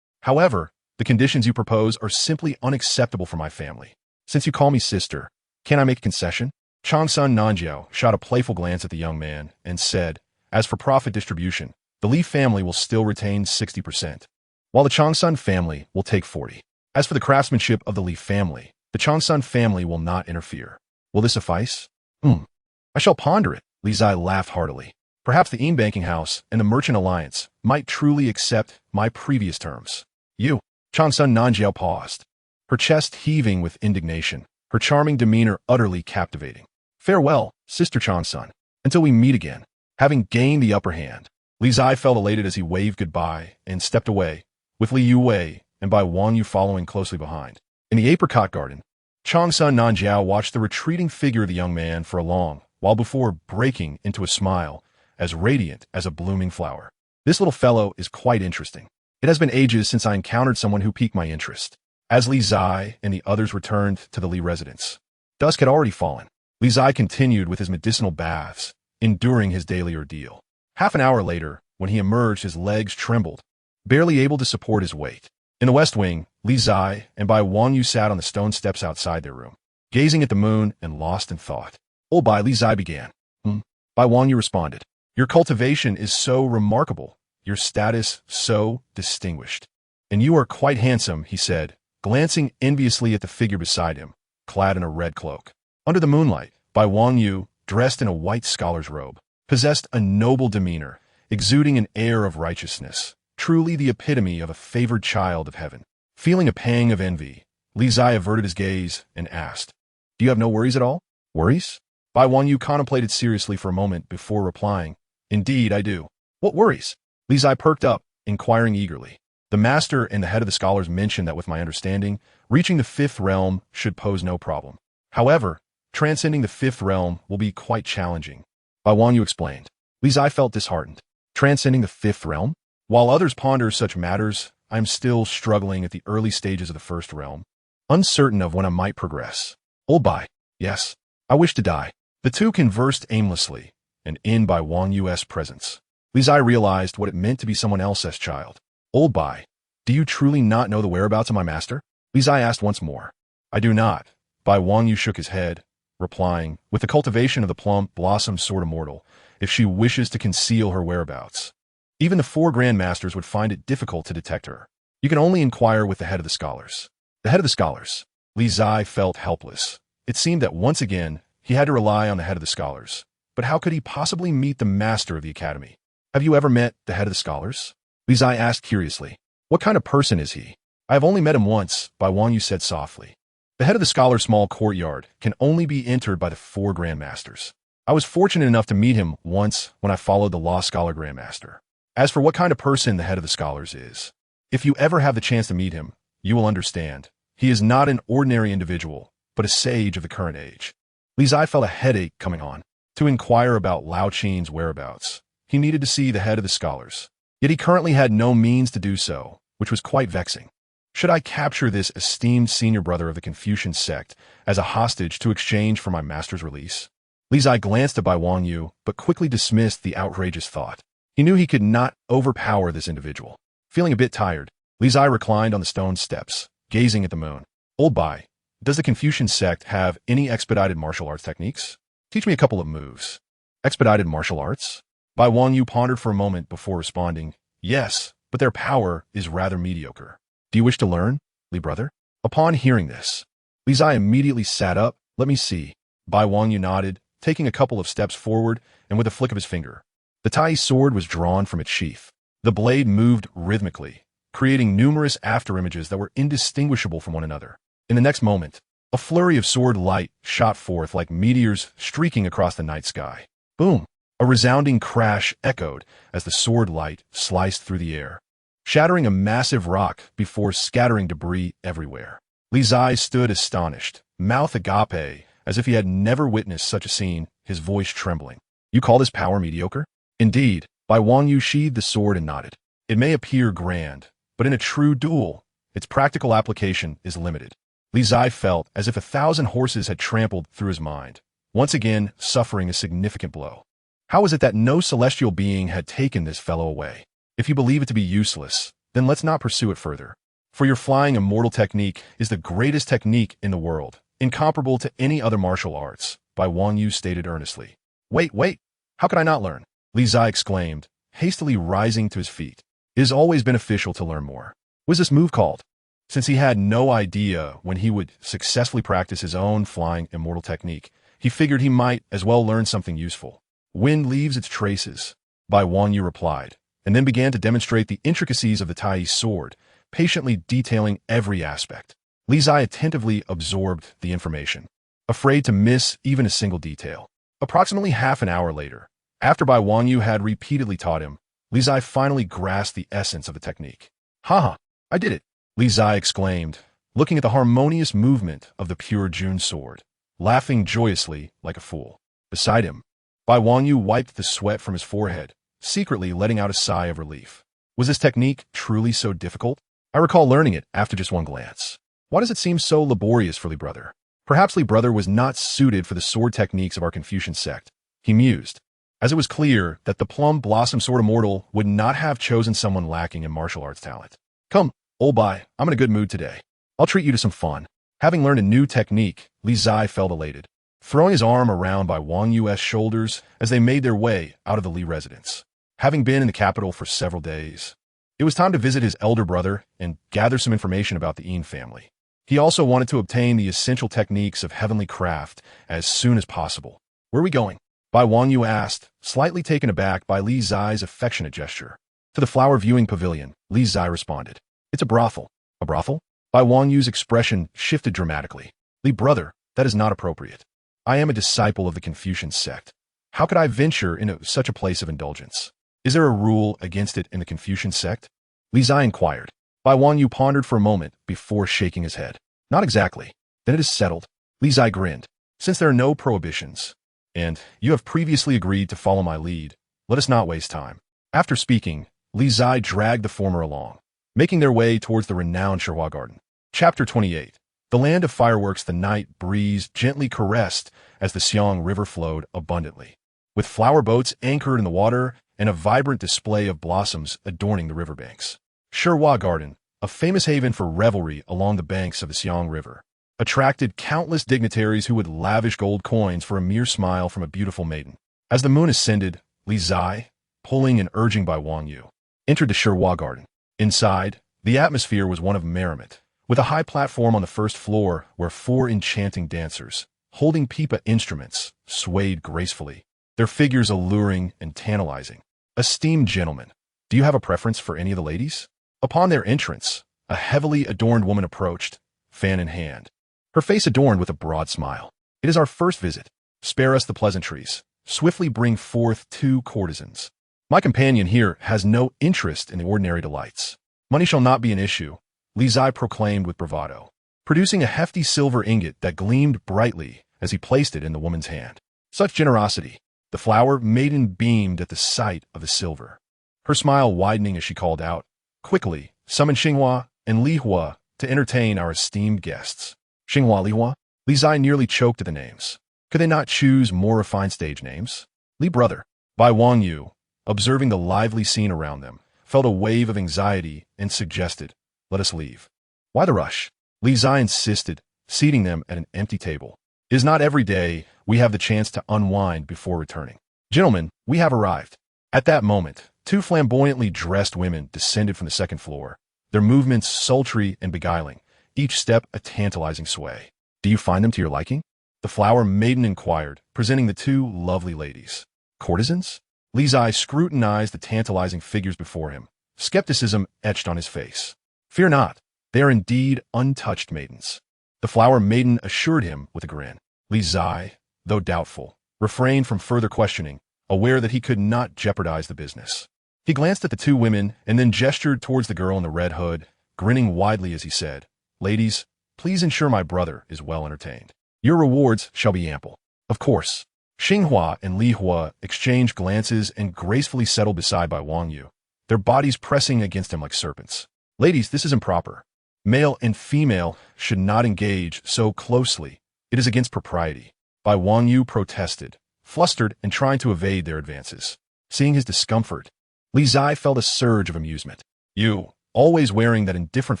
However, the conditions you propose are simply unacceptable for my family. Since you call me sister, can I make a concession? Qingzhi Nanjiao shot a playful glance at the young man and said, as for profit distribution, the Li family will still retain 60%, while the Qingzhi family will take 40%. As for the craftsmanship of the Li family, the Qingzhi family will not interfere. Will this suffice? I shall ponder it, Li Zai laughed heartily. Perhaps the Yin banking house and the Merchant Alliance might truly accept my previous terms. You, Qingzhi Nanjiao paused, her chest heaving with indignation, her charming demeanor utterly captivating. Farewell, Sister Qingzhi, until we meet again. Having gained the upper hand, Li Zai felt elated as he waved goodbye and stepped away, with Li Yuwei and Bai Wanyu following closely behind. In the apricot garden, Qingzhi Nanjiao watched the retreating figure of the young man for a long while before breaking into a smile as radiant as a blooming flower. This little fellow is quite interesting. It has been ages since I encountered someone who piqued my interest. As Li Zai and the others returned to the Li residence, dusk had already fallen. Li Zai continued with his medicinal baths, enduring his daily ordeal. Half an hour later, when he emerged, his legs trembled, barely able to support his weight. In the west wing, Li Zai and Bai Wanyu sat on the stone steps outside their room, gazing at the moon and lost in thought. "Oh, Bai," Li Zai began. Bai Wanyu responded. "Your cultivation is so remarkable, your status so distinguished. And you are quite handsome," he said, glancing enviously at the figure beside him, clad in a red cloak. Under the moonlight, Bai Wanyu, dressed in a white scholar's robe, possessed a noble demeanor, exuding an air of righteousness, truly the epitome of a favored child of heaven. Feeling a pang of envy, Li Zai averted his gaze and asked, "Do you have no worries at all?" "Worries?" Bai Wanyu contemplated seriously for a moment before replying, "Indeed, I do." "What worries?" Li Zai perked up, inquiring eagerly. "The master and the head of the scholars mentioned that with my understanding, reaching the fifth realm should pose no problem. However, transcending the fifth realm will be quite challenging," Bai Wanyu explained. Li Zai felt disheartened. Transcending the fifth realm? While others ponder such matters, I am still struggling at the early stages of the first realm, uncertain of when I might progress. "Old Bai, yes, I wish to die." The two conversed aimlessly, and in Bai Wanyu's presence, Li Zai realized what it meant to be someone else's child. "Old Bai, do you truly not know the whereabouts of my master?" Li Zai asked once more. "I do not." Bai Wanyu shook his head, replying, "With the cultivation of the plum blossom sort of mortal, if she wishes to conceal her whereabouts, even the 4 grandmasters would find it difficult to detect her. You can only inquire with the head of the scholars." The head of the scholars. Li Zai felt helpless. It seemed that once again, he had to rely on the head of the scholars. But how could he possibly meet the master of the academy? "Have you ever met the head of the scholars?" Li Zai asked curiously. "What kind of person is he?" "I have only met him once," Bai Wanyu said softly. "The head of the scholars' small courtyard can only be entered by the 4 grandmasters. I was fortunate enough to meet him once when I followed the law scholar grandmaster. As for what kind of person the head of the scholars is, if you ever have the chance to meet him, you will understand. He is not an ordinary individual, but a sage of the current age." Li Zai felt a headache coming on. To inquire about Lao Qin's whereabouts, he needed to see the head of the scholars. Yet he currently had no means to do so, which was quite vexing. Should I capture this esteemed senior brother of the Confucian sect as a hostage to exchange for my master's release? Li Zai glanced at Bai Wanyu, but quickly dismissed the outrageous thought. He knew he could not overpower this individual. Feeling a bit tired, Li Zai reclined on the stone steps, gazing at the moon. "Old Bai, does the Confucian sect have any expedited martial arts techniques? Teach me a couple of moves." "Expedited martial arts?" Bai Wanyu pondered for a moment before responding, "Yes, but their power is rather mediocre. Do you wish to learn, Li brother?" Upon hearing this, Li Zai immediately sat up. "Let me see." Bai Wanyu nodded, taking a couple of steps forward, and with a flick of his finger, the Tai sword was drawn from its sheath. The blade moved rhythmically, creating numerous afterimages that were indistinguishable from one another. In the next moment, a flurry of sword light shot forth like meteors streaking across the night sky. Boom! A resounding crash echoed as the sword light sliced through the air, shattering a massive rock before scattering debris everywhere. Li Zai stood astonished, mouth agape, as if he had never witnessed such a scene, his voice trembling. You call this power mediocre? Indeed. Bai Wangyu sheathed the sword and nodded. It may appear grand, but in a true duel, its practical application is limited. Li Zai felt as if 1,000 horses had trampled through his mind, once again suffering a significant blow. How was it that no celestial being had taken this fellow away? If you believe it to be useless, then let's not pursue it further. For your flying immortal technique is the greatest technique in the world, incomparable to any other martial arts, Bai Wangyu stated earnestly. Wait, how could I not learn? Li Zai exclaimed, hastily rising to his feet. It is always beneficial to learn more. What was this move called? Since he had no idea when he would successfully practice his own flying immortal technique, he figured he might as well learn something useful. Wind leaves its traces, Bai Wangyu replied, and then began to demonstrate the intricacies of the Tai sword, patiently detailing every aspect. Li Zai attentively absorbed the information, afraid to miss even a single detail. Approximately half an hour later, after Bai Wangyu had repeatedly taught him, Li Zai finally grasped the essence of the technique. Ha! I did it! Li Zai exclaimed, looking at the harmonious movement of the pure June sword, laughing joyously like a fool. Beside him, Bai Wangyu wiped the sweat from his forehead, secretly letting out a sigh of relief. Was this technique truly so difficult? I recall learning it after just one glance. Why does it seem so laborious for Li Brother? Perhaps Li Brother was not suited for the sword techniques of our Confucian sect, he mused, as it was clear that the Plum Blossom Sword Immortal would not have chosen someone lacking in martial arts talent. Come, old Bai, I'm in a good mood today. I'll treat you to some fun. Having learned a new technique, Li Zai felt elated, throwing his arm around Bai Wangyu's shoulders as they made their way out of the Li residence. Having been in the capital for several days, it was time to visit his elder brother and gather some information about the Yin family. He also wanted to obtain the essential techniques of heavenly craft as soon as possible. Where are we going? Bai Wangyu asked, slightly taken aback by Li Zai's affectionate gesture. To the flower viewing pavilion, Li Zai responded. It's a brothel. A brothel? Bai Wangyu's expression shifted dramatically. Li Brother, that is not appropriate. I am a disciple of the Confucian sect. How could I venture into such a place of indulgence? Is there a rule against it in the Confucian sect? Li Zai inquired. Bai Wangyu pondered for a moment before shaking his head. Not exactly. Then it is settled. Li Zai grinned. Since there are no prohibitions, and you have previously agreed to follow my lead, let us not waste time. After speaking, Li Zai dragged the former along, making their way towards the renowned Shihua Garden. Chapter 28. The land of fireworks. The night breeze gently caressed as the Xiang River flowed abundantly, with flower boats anchored in the water and a vibrant display of blossoms adorning the riverbanks. Shihua Garden, a famous haven for revelry along the banks of the Xiang River, attracted countless dignitaries who would lavish gold coins for a mere smile from a beautiful maiden. As the moon ascended, Li Zai, pulling and urging Bai Wangyu, entered the Shihua Garden. Inside, the atmosphere was one of merriment, with a high platform on the first floor where 4 enchanting dancers, holding pipa instruments, swayed gracefully, their figures alluring and tantalizing. Esteemed gentlemen, do you have a preference for any of the ladies? Upon their entrance, a heavily adorned woman approached, fan in hand, her face adorned with a broad smile. It is our first visit. Spare us the pleasantries. Swiftly bring forth 2 courtesans. My companion here has no interest in the ordinary delights. Money shall not be an issue, Li Zai proclaimed with bravado, producing a hefty silver ingot that gleamed brightly as he placed it in the woman's hand. Such generosity! The flower maiden beamed at the sight of the silver, her smile widening as she called out, Quickly, summon Qinghua and Li Hua to entertain our esteemed guests. Qinghua, Li Hua? Li Zai nearly choked at the names. Could they not choose more refined stage names? Li Brother. Bai Wangyu, observing the lively scene around them, felt a wave of anxiety and suggested, Let us leave. Why the rush? Li Zai insisted, seating them at an empty table. It is not every day we have the chance to unwind before returning. Gentlemen, we have arrived. At that moment, 2 flamboyantly dressed women descended from the second floor, their movements sultry and beguiling, each step a tantalizing sway. Do you find them to your liking? The flower maiden inquired, presenting the 2 lovely ladies. Courtesans? Li Zai scrutinized the tantalizing figures before him, skepticism etched on his face. "Fear not, they are indeed untouched maidens," the flower maiden assured him with a grin. Li Zai, though doubtful, refrained from further questioning, aware that he could not jeopardize the business. He glanced at the two women and then gestured towards the girl in the red hood, grinning widely as he said, "Ladies, please ensure my brother is well entertained. Your rewards shall be ample." Of course. Xinghua and Li Hua exchanged glances and gracefully settled beside by Wang Yu, their bodies pressing against him like serpents. "Ladies, this is improper. Male and female should not engage so closely. It is against propriety." Bai Wang Yu protested, flustered and trying to evade their advances. Seeing his discomfort, Li Zai felt a surge of amusement. "You, always wearing that indifferent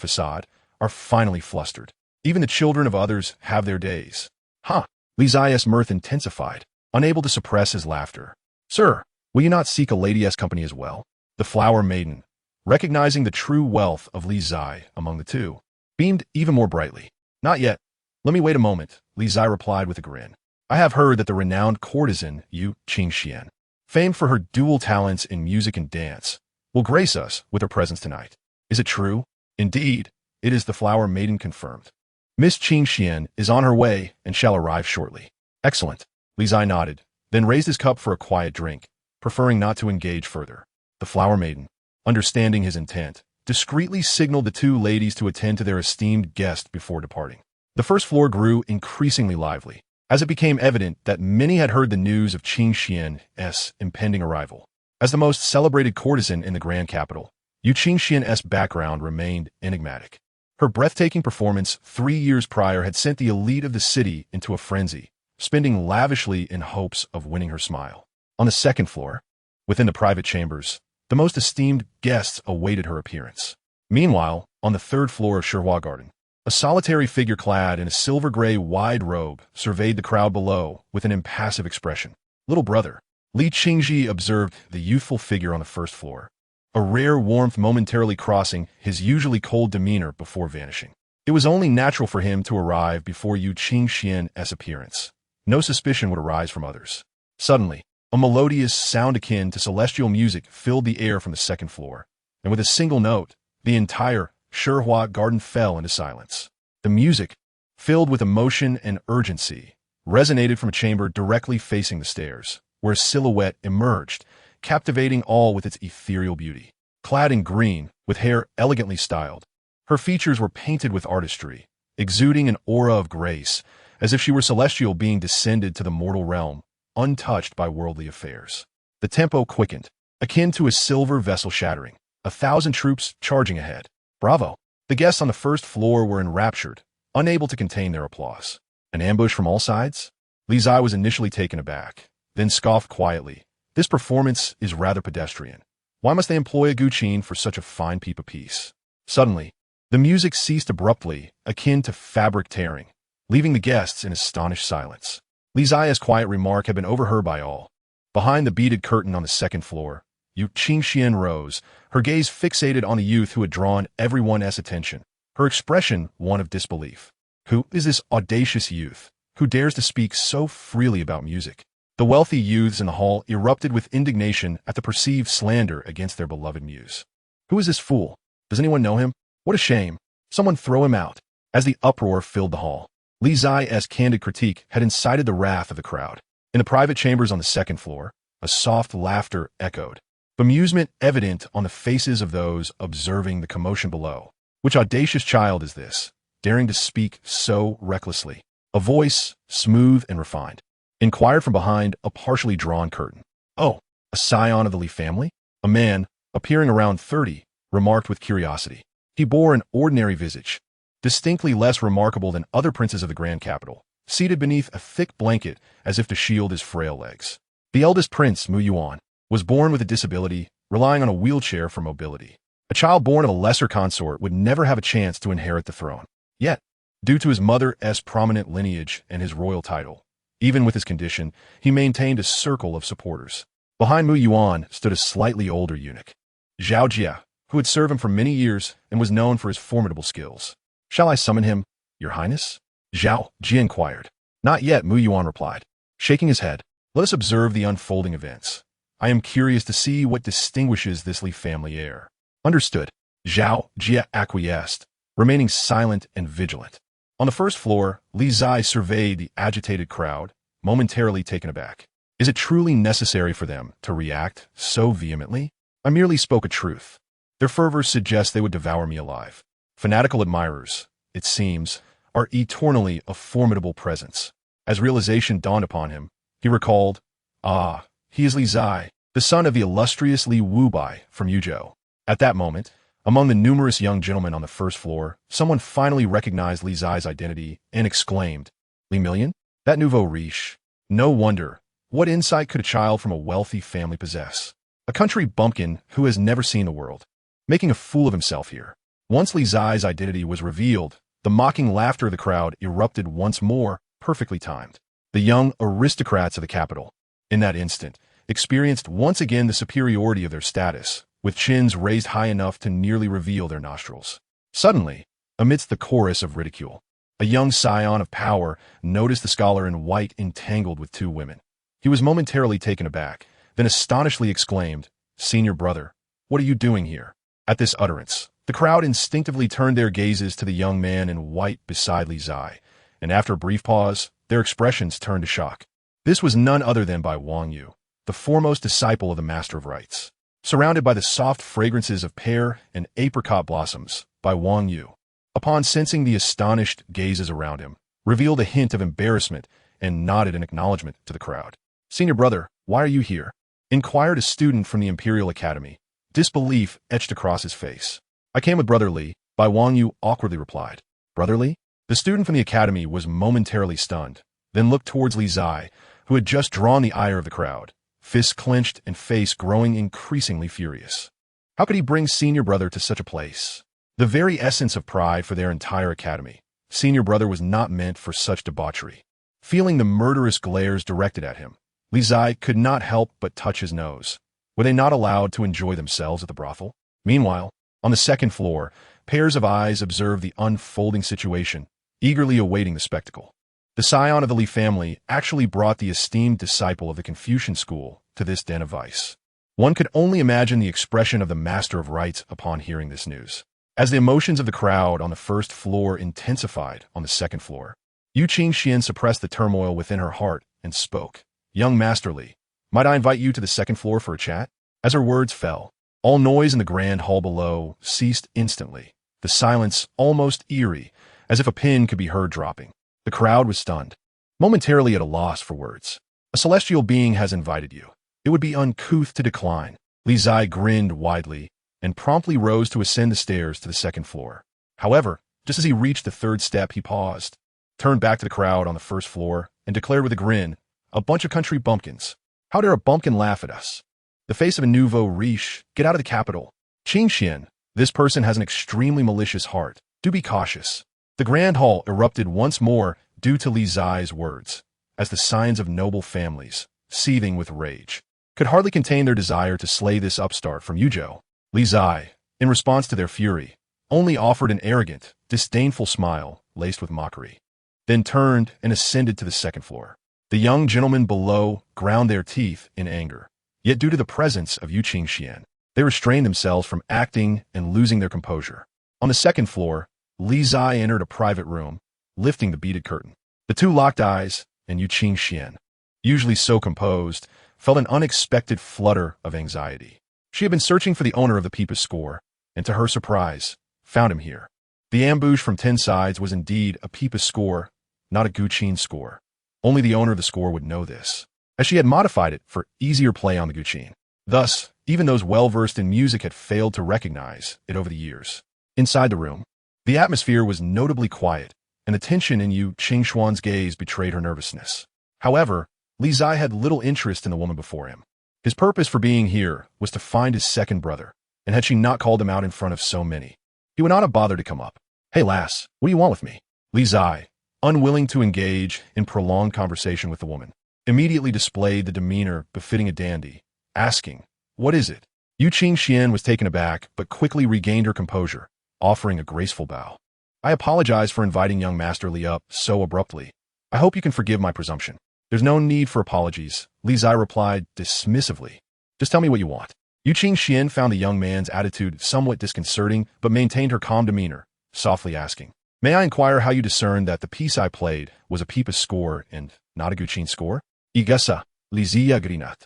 facade, are finally flustered. Even the children of others have their days." "Huh." Li Zai's mirth intensified, unable to suppress his laughter. "Sir, will you not seek a lady's company as well?" The flower maiden, recognizing the true wealth of Li Zai among the two, beamed even more brightly. "Not yet. Let me wait a moment," Li Zai replied with a grin. "I have heard that the renowned courtesan Yu Qingzhi, famed for her dual talents in music and dance, will grace us with her presence tonight. Is it true?" "Indeed, it is," the flower maiden confirmed. "Miss Qingzhi is on her way and shall arrive shortly." "Excellent." Li Zai nodded, then raised his cup for a quiet drink, preferring not to engage further. The flower maiden, understanding his intent, discreetly signaled the two ladies to attend to their esteemed guest before departing. The first floor grew increasingly lively, as it became evident that many had heard the news of Qingzhi's impending arrival. As the most celebrated courtesan in the grand capital, Yu Qingzhi's background remained enigmatic. Her breathtaking performance 3 years prior had sent the elite of the city into a frenzy, spending lavishly in hopes of winning her smile. On the second floor, within the private chambers, the most esteemed guests awaited her appearance. Meanwhile, on the third floor of Shihua Garden, a solitary figure clad in a silver-gray wide robe surveyed the crowd below with an impassive expression. "Little brother," Li Qingzhi observed the youthful figure on the first floor, a rare warmth momentarily crossing his usually cold demeanor before vanishing. It was only natural for him to arrive before Yu Qingzhi's appearance. No suspicion would arise from others. Suddenly, a melodious sound akin to celestial music filled the air from the second floor, and with a single note, the entire Shihua Garden fell into silence. The music, filled with emotion and urgency, resonated from a chamber directly facing the stairs, where a silhouette emerged, captivating all with its ethereal beauty. Clad in green, with hair elegantly styled, her features were painted with artistry, exuding an aura of grace, as if she were celestial being descended to the mortal realm, untouched by worldly affairs. The tempo quickened, akin to a silver vessel shattering, 1,000 troops charging ahead. "Bravo!" The guests on the first floor were enraptured, unable to contain their applause. "An ambush from all sides?" Li Zai was initially taken aback, then scoffed quietly. "This performance is rather pedestrian. Why must they employ a guqin for such a fine peep of peace?" Suddenly, the music ceased abruptly, akin to fabric tearing, leaving the guests in astonished silence. Li Zai's quiet remark had been overheard by all. Behind the beaded curtain on the second floor, Yu Qingzhi rose, her gaze fixated on the youth who had drawn everyone's attention, her expression one of disbelief. Who is this audacious youth, who dares to speak so freely about music? The wealthy youths in the hall erupted with indignation at the perceived slander against their beloved muse. "Who is this fool? Does anyone know him? What a shame! Someone throw him out!" As the uproar filled the hall, Li Zai's candid critique had incited the wrath of the crowd. In the private chambers on the second floor, a soft laughter echoed, bemusement evident on the faces of those observing the commotion below. "Which audacious child is this, daring to speak so recklessly?" A voice, smooth and refined, inquired from behind a partially drawn curtain. "Oh, a scion of the Li family?" A man, appearing around 30, remarked with curiosity. He bore an ordinary visage, distinctly less remarkable than other princes of the grand capital, seated beneath a thick blanket as if to shield his frail legs. The eldest prince, Mu Yuan, was born with a disability, relying on a wheelchair for mobility. A child born of a lesser consort would never have a chance to inherit the throne. Yet, due to his mother's prominent lineage and his royal title, even with his condition, he maintained a circle of supporters. Behind Mu Yuan stood a slightly older eunuch, Zhao Jia, who had served him for many years and was known for his formidable skills. "Shall I summon him, Your Highness?" Zhao Jia inquired. "Not yet," Mu Yuan replied, shaking his head. "Let us observe the unfolding events. I am curious to see what distinguishes this Li family heir." Understood. Zhao Jia acquiesced, remaining silent and vigilant. On the first floor, Li Zai surveyed the agitated crowd, momentarily taken aback. Is it truly necessary for them to react so vehemently? I merely spoke a truth. Their fervor suggests they would devour me alive. Fanatical admirers, it seems, are eternally a formidable presence. As realization dawned upon him, he recalled, he is Li Zai, the son of the illustrious Li Wubai from Yuzhou. At that moment, among the numerous young gentlemen on the first floor, someone finally recognized Li Zai's identity and exclaimed, Li Million? That nouveau riche. No wonder. What insight could a child from a wealthy family possess? A country bumpkin who has never seen the world. Making a fool of himself here. Once Li Zai's identity was revealed, the mocking laughter of the crowd erupted once more, perfectly timed. The young aristocrats of the capital, in that instant, experienced once again the superiority of their status, with chins raised high enough to nearly reveal their nostrils. Suddenly, amidst the chorus of ridicule, a young scion of power noticed the scholar in white entangled with two women. He was momentarily taken aback, then astonishedly exclaimed, Senior brother, what are you doing here? At this utterance, the crowd instinctively turned their gazes to the young man in white beside Li Zai, and after a brief pause, their expressions turned to shock. This was none other than Bai Wangyu, the foremost disciple of the Master of Rites. Surrounded by the soft fragrances of pear and apricot blossoms, Bai Wangyu, upon sensing the astonished gazes around him, revealed a hint of embarrassment and nodded in acknowledgement to the crowd. Senior brother, why are you here? Inquired a student from the Imperial Academy. Disbelief etched across his face. I came with Brother Li, Bai Wangyu awkwardly replied. Brother Li? The student from the academy was momentarily stunned, then looked towards Li Zai, who had just drawn the ire of the crowd, fists clenched and face growing increasingly furious. How could he bring senior brother to such a place? The very essence of pride for their entire academy. Senior brother was not meant for such debauchery. Feeling the murderous glares directed at him, Li Zai could not help but touch his nose. Were they not allowed to enjoy themselves at the brothel? Meanwhile, on the second floor, pairs of eyes observed the unfolding situation, eagerly awaiting the spectacle. The scion of the Li family actually brought the esteemed disciple of the Confucian school to this den of vice. One could only imagine the expression of the Master of Rites upon hearing this news. As the emotions of the crowd on the first floor intensified on the second floor, Qingzhi suppressed the turmoil within her heart and spoke. Young Master Li, might I invite you to the second floor for a chat? As her words fell, all noise in the grand hall below ceased instantly, the silence almost eerie, as if a pin could be heard dropping. The crowd was stunned, momentarily at a loss for words. A celestial being has invited you. It would be uncouth to decline. Li Zai grinned widely and promptly rose to ascend the stairs to the second floor. However, just as he reached the third step, he paused, turned back to the crowd on the first floor, and declared with a grin, a bunch of country bumpkins. How dare a bumpkin laugh at us? The face of a nouveau riche, get out of the capital. Qingzhi, this person has an extremely malicious heart. Do be cautious. The grand hall erupted once more due to Li Zai's words, as the scions of noble families, seething with rage, could hardly contain their desire to slay this upstart from Yuzhou. Li Zai, in response to their fury, only offered an arrogant, disdainful smile laced with mockery, then turned and ascended to the second floor. The young gentlemen below ground their teeth in anger, yet due to the presence of Qingzhi, they restrained themselves from acting and losing their composure. On the second floor, Li Zai entered a private room, lifting the beaded curtain. The two locked eyes, and Qingzhi, usually so composed, felt an unexpected flutter of anxiety. She had been searching for the owner of the Peepa's score, and to her surprise, found him here. The ambush from 10 sides was indeed a Peepa's score, not a Guqin score. Only the owner of the score would know this, as she had modified it for easier play on the Guqin. Thus, even those well-versed in music had failed to recognize it over the years. Inside the room, the atmosphere was notably quiet, and the tension in Qingzhi's gaze betrayed her nervousness. However, Li Zai had little interest in the woman before him. His purpose for being here was to find his second brother, and had she not called him out in front of so many, he would not have bothered to come up. Hey lass, what do you want with me? Li Zai, unwilling to engage in prolonged conversation with the woman, immediately displayed the demeanor befitting a dandy, asking, what is it? Qingzhi was taken aback, but quickly regained her composure, offering a graceful bow. I apologize for inviting young Master Li up so abruptly. I hope you can forgive my presumption. There's no need for apologies, Li Zai replied dismissively. Just tell me what you want. Yu Qingxian found the young man's attitude somewhat disconcerting, but maintained her calm demeanor, softly asking, "May I inquire how you discerned that the piece I played was a pipa score and not a guqin score?" Igasa, Lizia Grinat.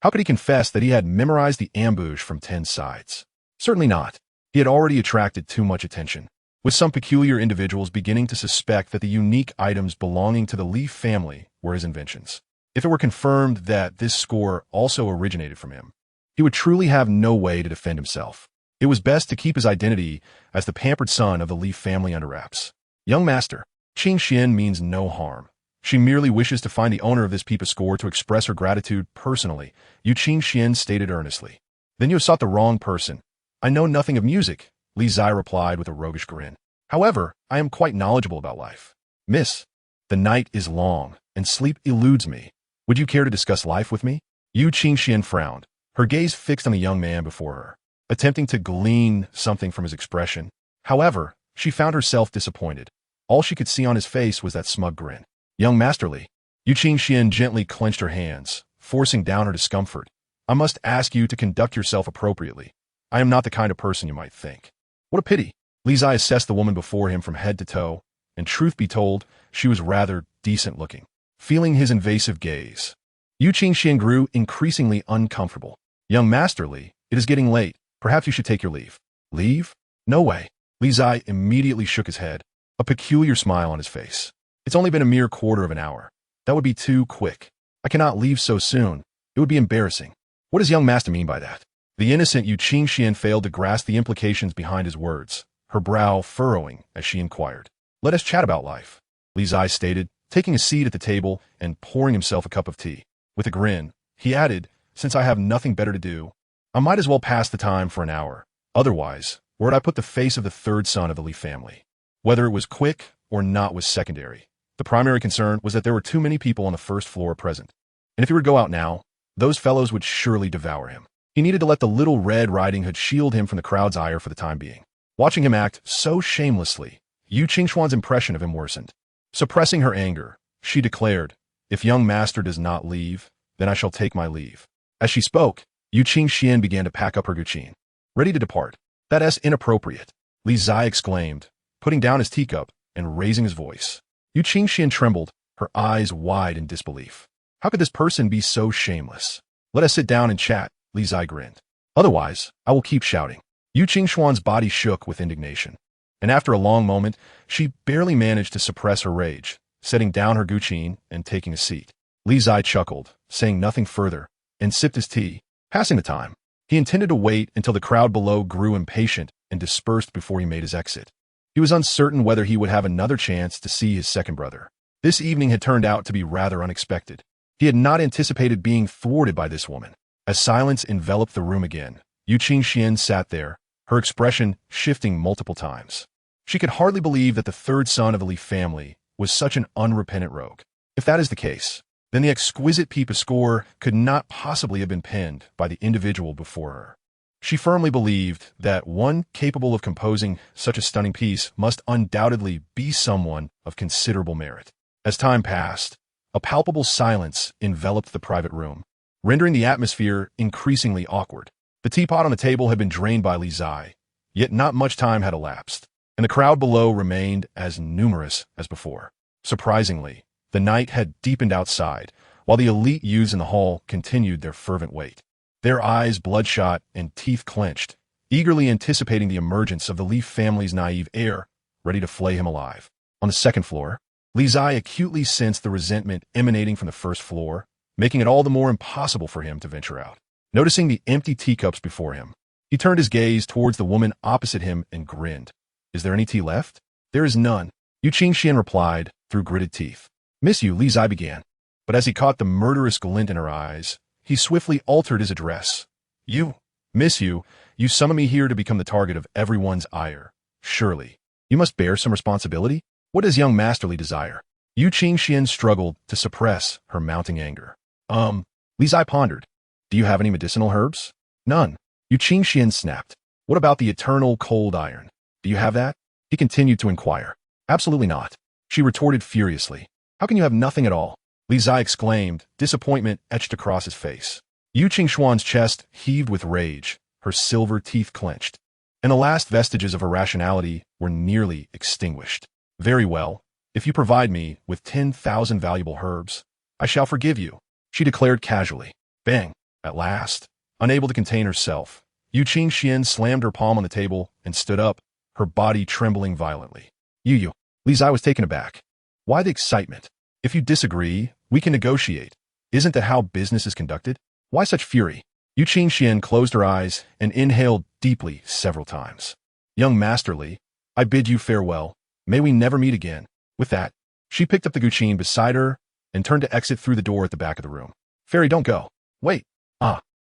How could he confess that he had memorized the ambush from 10 sides? Certainly not. He had already attracted too much attention, with some peculiar individuals beginning to suspect that the unique items belonging to the Leaf family were his inventions. If it were confirmed that this score also originated from him, he would truly have no way to defend himself. It was best to keep his identity as the pampered son of the Leaf family under wraps. Young master, Qingxian means no harm. She merely wishes to find the owner of this pipa score to express her gratitude personally, Yu Qingxian stated earnestly. Then you have sought the wrong person. I know nothing of music, Li Zai replied with a roguish grin. However, I am quite knowledgeable about life. Miss, the night is long, and sleep eludes me. Would you care to discuss life with me? Yu Qingxian frowned, her gaze fixed on the young man before her, attempting to glean something from his expression. However, she found herself disappointed. All she could see on his face was that smug grin. Young masterly, Yu Qingxian gently clenched her hands, forcing down her discomfort. I must ask you to conduct yourself appropriately. I am not the kind of person you might think. What a pity. Li Zai assessed the woman before him from head to toe, and truth be told, she was rather decent looking. Feeling his invasive gaze, Yu Qingxian grew increasingly uncomfortable. Young masterly, it is getting late. Perhaps you should take your leave. Leave? No way. Li Zai immediately shook his head, a peculiar smile on his face. It's only been a mere quarter of an hour. That would be too quick. I cannot leave so soon. It would be embarrassing. What does young master mean by that? The innocent Yu Qingxian failed to grasp the implications behind his words, her brow furrowing as she inquired. Let us chat about life, Li Zai stated, taking a seat at the table and pouring himself a cup of tea. With a grin, he added, since I have nothing better to do, I might as well pass the time for an hour. Otherwise, where'd I put the face of the third son of the Leaf family? Whether it was quick or not was secondary. The primary concern was that there were too many people on the first floor present. And if he were to go out now, those fellows would surely devour him. He needed to let the little Red Riding Hood shield him from the crowd's ire for the time being. Watching him act so shamelessly, Yu Qingxuan's impression of him worsened. Suppressing her anger, she declared, if young master does not leave, then I shall take my leave. As she spoke, Yu Qingxian began to pack up her guqin, ready to depart. That's inappropriate, Li Zai exclaimed, putting down his teacup and raising his voice. Yu Qingxian trembled, her eyes wide in disbelief. How could this person be so shameless? Let us sit down and chat, Li Zai grinned. Otherwise, I will keep shouting. Yu Qingxuan's body shook with indignation, and after a long moment, she barely managed to suppress her rage, setting down her guqin and taking a seat. Li Zai chuckled, saying nothing further, and sipped his tea, passing the time. He intended to wait until the crowd below grew impatient and dispersed before he made his exit. He was uncertain whether he would have another chance to see his second brother. This evening had turned out to be rather unexpected. He had not anticipated being thwarted by this woman. As silence enveloped the room again, Yu Qingxian sat there, her expression shifting multiple times. She could hardly believe that the third son of the Leaf family was such an unrepentant rogue. If that is the case, then the exquisite pipa score could not possibly have been penned by the individual before her. She firmly believed that one capable of composing such a stunning piece must undoubtedly be someone of considerable merit. As time passed, a palpable silence enveloped the private room, rendering the atmosphere increasingly awkward. The teapot on the table had been drained by Li Zai, yet not much time had elapsed, and the crowd below remained as numerous as before. Surprisingly, the night had deepened outside, while the elite youths in the hall continued their fervent wait. Their eyes bloodshot and teeth clenched, eagerly anticipating the emergence of the Leaf family's naive heir, ready to flay him alive. On the second floor, Li Zai acutely sensed the resentment emanating from the first floor, making it all the more impossible for him to venture out. Noticing the empty teacups before him, he turned his gaze towards the woman opposite him and grinned. Is there any tea left? There is none, Yu Qingxian replied through gritted teeth. Miss you, Li Zai began, but as he caught the murderous glint in her eyes, he swiftly altered his address. You, miss you summon me here to become the target of everyone's ire. Surely, you must bear some responsibility? What does young Masterly desire? Yu Qingxian struggled to suppress her mounting anger. Li Zai pondered. Do you have any medicinal herbs? None. Yu Qingxian snapped. What about the eternal cold iron? Do you have that? He continued to inquire. Absolutely not. She retorted furiously. How can you have nothing at all? Li Zai exclaimed, disappointment etched across his face. Yu Qingxuan's chest heaved with rage, her silver teeth clenched, and the last vestiges of her rationality were nearly extinguished. Very well, if you provide me with 10,000 valuable herbs, I shall forgive you, she declared casually. Bang! At last, unable to contain herself, Yu Qingxian slammed her palm on the table and stood up, her body trembling violently. Yu, Li Zai was taken aback. Why the excitement? If you disagree, we can negotiate. Isn't that how business is conducted? Why such fury? Yu Qingxian closed her eyes and inhaled deeply several times. Young Master Li, I bid you farewell. May we never meet again. With that, she picked up the guqin beside her and turned to exit through the door at the back of the room. Fairy, don't go. Wait.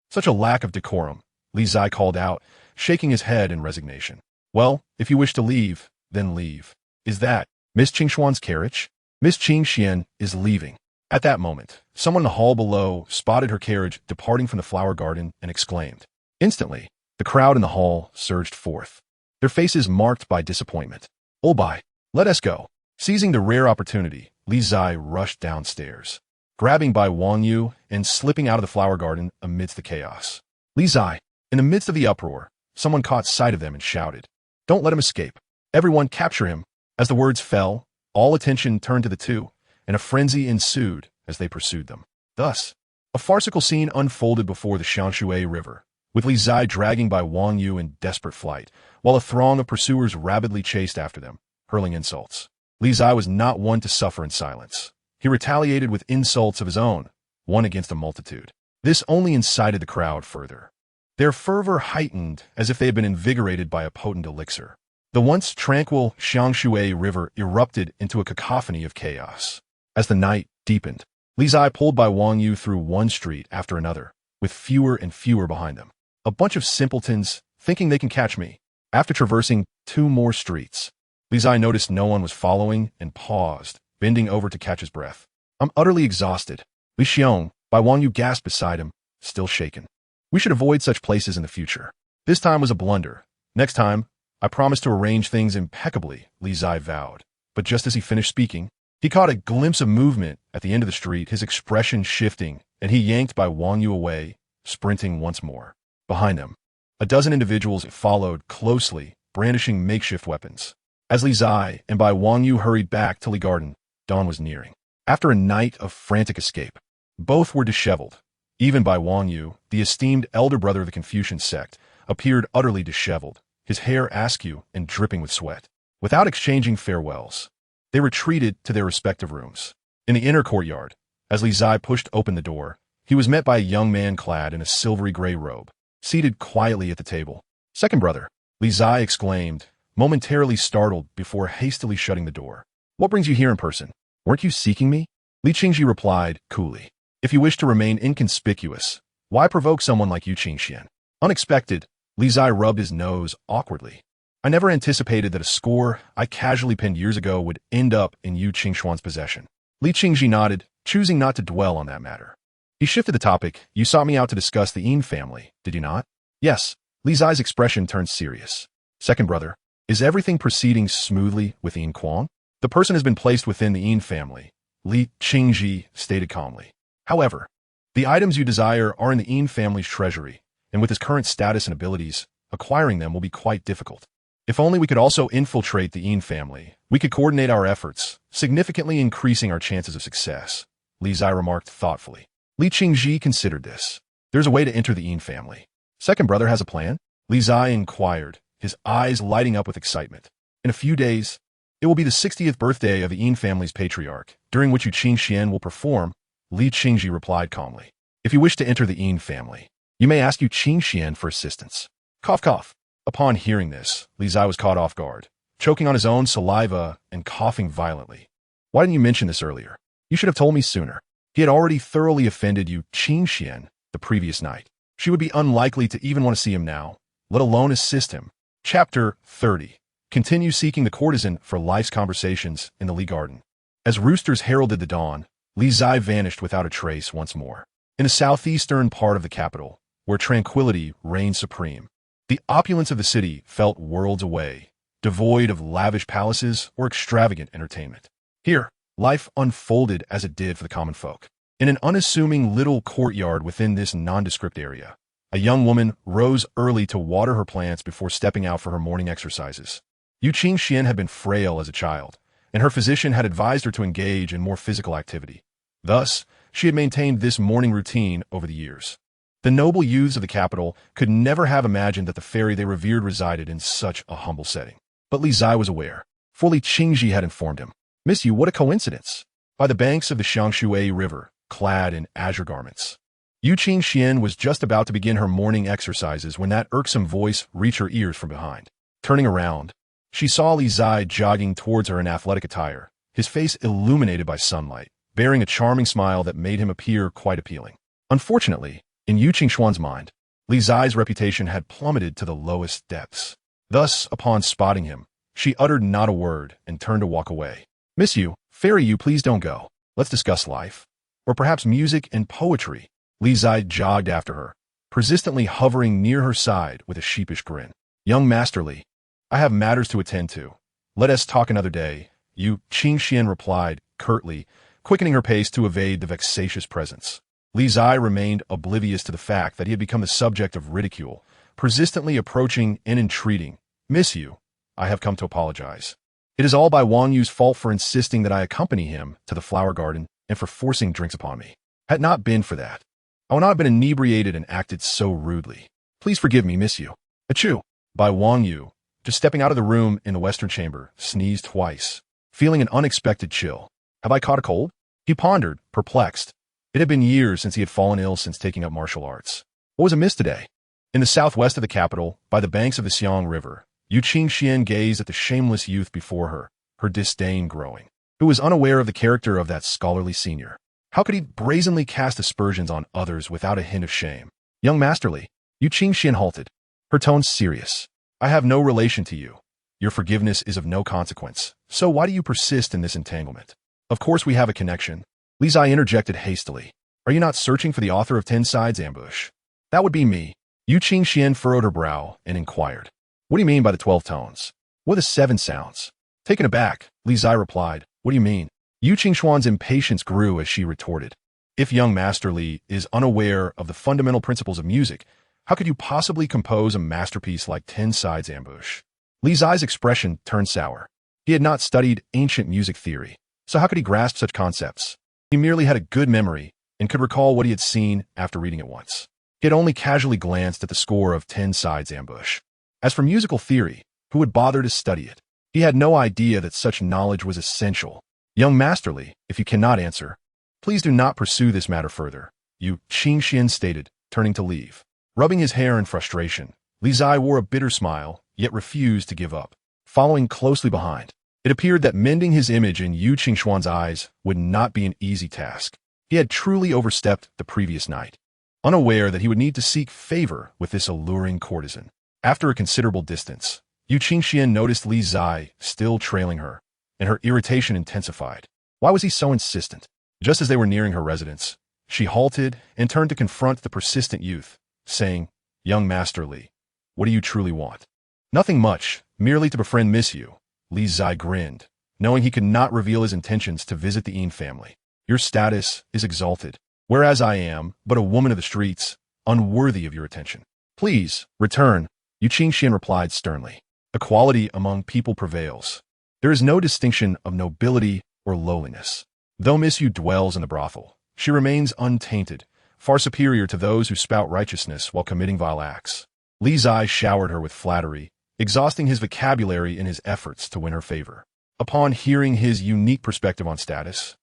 Such a lack of decorum, Li Zai called out, shaking his head in resignation. Well, if you wish to leave, then leave. Is that Miss Qingxuan's carriage? Miss Qingxian is leaving. At that moment, someone in the hall below spotted her carriage departing from the flower garden and exclaimed. Instantly, the crowd in the hall surged forth, their faces marked by disappointment. Oh bye, let us go. Seizing the rare opportunity, Li Zai rushed downstairs, grabbing by Wang Yu and slipping out of the flower garden amidst the chaos. Li Zai, in the midst of the uproar, someone caught sight of them and shouted, Don't let him escape. Everyone capture him. As the words fell, all attention turned to the two, and a frenzy ensued as they pursued them. Thus, a farcical scene unfolded before the Qiangzhi River, with Li Zai dragging by Wang Yu in desperate flight, while a throng of pursuers rapidly chased after them, hurling insults. Li Zai was not one to suffer in silence. He retaliated with insults of his own, one against a multitude. This only incited the crowd further. Their fervor heightened as if they had been invigorated by a potent elixir. The once tranquil Qiangzhi River erupted into a cacophony of chaos. As the night deepened, Li Zai pulled by Wang Yu through one street after another, with fewer and fewer behind them. A bunch of simpletons, thinking they can catch me. After traversing 2 more streets, Li Zai noticed no one was following and paused, bending over to catch his breath. I'm utterly exhausted. Li Xiong, by Wang Yu gasped beside him, still shaken. We should avoid such places in the future. This time was a blunder. Next time, I promise to arrange things impeccably, Li Zai vowed. But just as he finished speaking, he caught a glimpse of movement at the end of the street, his expression shifting, and he yanked by Wang Yu away, sprinting once more. Behind him, a dozen individuals followed closely, brandishing makeshift weapons. As Li Zai and Bai Wang Yu hurried back to Li Garden, dawn was nearing. After a night of frantic escape, both were disheveled. Even Bai Wang Yu, the esteemed elder brother of the Confucian sect, appeared utterly disheveled, his hair askew and dripping with sweat. Without exchanging farewells, they retreated to their respective rooms. In the inner courtyard, as Li Zai pushed open the door, he was met by a young man clad in a silvery gray robe, seated quietly at the table. Second brother, Li Zai exclaimed, momentarily startled before hastily shutting the door. What brings you here in person? Weren't you seeking me? Li Qingzhi replied, coolly. If you wish to remain inconspicuous, why provoke someone like Yu Qingxian? Unexpected, Li Zai rubbed his nose awkwardly. I never anticipated that a score I casually penned years ago would end up in Yu Qingxuan's possession. Li Qingzhi nodded, choosing not to dwell on that matter. He shifted the topic. You sought me out to discuss the Yin family, did you not? Yes. Li Zai's expression turned serious. Second brother, is everything proceeding smoothly with Yin Quan? The person has been placed within the Yin family, Li Qingzhi stated calmly. However, the items you desire are in the Yin family's treasury, and with his current status and abilities, acquiring them will be quite difficult. If only we could also infiltrate the Yin family, we could coordinate our efforts, significantly increasing our chances of success, Li Zai remarked thoughtfully. Li Qingzhi considered this. There's a way to enter the Yin family. Second brother has a plan? Li Zai inquired, his eyes lighting up with excitement. In a few days, it will be the 60th birthday of the Yin family's patriarch, during which Yu Qingxian will perform, Li Qingzhi replied calmly. If you wish to enter the Yin family, you may ask Yu Qingxian for assistance. Cough, cough. Upon hearing this, Li Zai was caught off guard, choking on his own saliva and coughing violently. Why didn't you mention this earlier? You should have told me sooner. He had already thoroughly offended Yu Qingxian the previous night. She would be unlikely to even want to see him now, let alone assist him. Chapter 30. Continue seeking the courtesan for life's conversations in the Li Garden. As roosters heralded the dawn, Li Zai vanished without a trace once more. In the southeastern part of the capital, where tranquility reigned supreme, the opulence of the city felt worlds away, devoid of lavish palaces or extravagant entertainment. Here, life unfolded as it did for the common folk. In an unassuming little courtyard within this nondescript area, a young woman rose early to water her plants before stepping out for her morning exercises. Qingzhi had been frail as a child, and her physician had advised her to engage in more physical activity. Thus, she had maintained this morning routine over the years. The noble youths of the capital could never have imagined that the fairy they revered resided in such a humble setting. But Li Zai was aware, for Li Qingzhi had informed him. "Miss you, what a coincidence!" By the banks of the Xiangshui River, clad in azure garments, Qingzhi was just about to begin her morning exercises when that irksome voice reached her ears from behind. Turning around, she saw Li Zai jogging towards her in athletic attire, his face illuminated by sunlight, bearing a charming smile that made him appear quite appealing. Unfortunately, in Qingzhi's mind, Li Zai's reputation had plummeted to the lowest depths. Thus, upon spotting him, she uttered not a word and turned to walk away. "Miss you, fairy you, please don't go. Let's discuss life. Or perhaps music and poetry." Li Zai jogged after her, persistently hovering near her side with a sheepish grin. "Young Master Li, I have matters to attend to. Let us talk another day," Qingzhi replied curtly, quickening her pace to evade the vexatious presence. Li Zai remained oblivious to the fact that he had become the subject of ridicule, persistently approaching and entreating. "Miss you, I have come to apologize. It is all by Wang Yu's fault for insisting that I accompany him to the flower garden and for forcing drinks upon me. Had it not been for that, I would not have been inebriated and acted so rudely. Please forgive me, miss you." Achoo! By Wang Yu, just stepping out of the room in the western chamber, sneezed twice, feeling an unexpected chill. "Have I caught a cold?" He pondered, perplexed. It had been years since he had fallen ill since taking up martial arts. What was amiss today? In the southwest of the capital, by the banks of the Xiang River, Qingzhi gazed at the shameless youth before her, her disdain growing. Who was unaware of the character of that scholarly senior? How could he brazenly cast aspersions on others without a hint of shame? "Young Master Li," Qingzhi halted, her tone serious. "I have no relation to you. Your forgiveness is of no consequence. So why do you persist in this entanglement?" "Of course we have a connection." Li Zai interjected hastily. "Are you not searching for the author of 10 Sides Ambush?" "That would be me." Qingzhi furrowed her brow and inquired. "What do you mean by the 12 tones? What are the 7 sounds?" Taken aback, Li Zai replied, "What do you mean?" Qingzhi's impatience grew as she retorted. "If young Master Li is unaware of the fundamental principles of music, how could you possibly compose a masterpiece like 10 Sides Ambush?" Li Zai's expression turned sour. He had not studied ancient music theory, so how could he grasp such concepts? He merely had a good memory and could recall what he had seen after reading it once. He had only casually glanced at the score of 10 Sides Ambush. As for musical theory, who would bother to study it? He had no idea that such knowledge was essential. "Young Master Li, if you cannot answer, please do not pursue this matter further," Qingzhi stated, turning to leave. Rubbing his hair in frustration, Li Zai wore a bitter smile, yet refused to give up. Following closely behind, it appeared that mending his image in Qingzhi's eyes would not be an easy task. He had truly overstepped the previous night, unaware that he would need to seek favor with this alluring courtesan. After a considerable distance, Qingzhi noticed Li Zai still trailing her, and her irritation intensified. Why was he so insistent? Just as they were nearing her residence, she halted and turned to confront the persistent youth, saying, "Young Master Li, what do you truly want?" "Nothing much, merely to befriend Miss you." Li Zai grinned, knowing he could not reveal his intentions to visit the Yin family. "Your status is exalted, whereas I am but a woman of the streets, unworthy of your attention. Please, return," Qingzhi replied sternly. "Equality among people prevails. There is no distinction of nobility or lowliness. Though Miss Yu dwells in the brothel, she remains untainted, far superior to those who spout righteousness while committing vile acts." Li Zai showered her with flattery, exhausting his vocabulary in his efforts to win her favor. Upon hearing his unique perspective on status,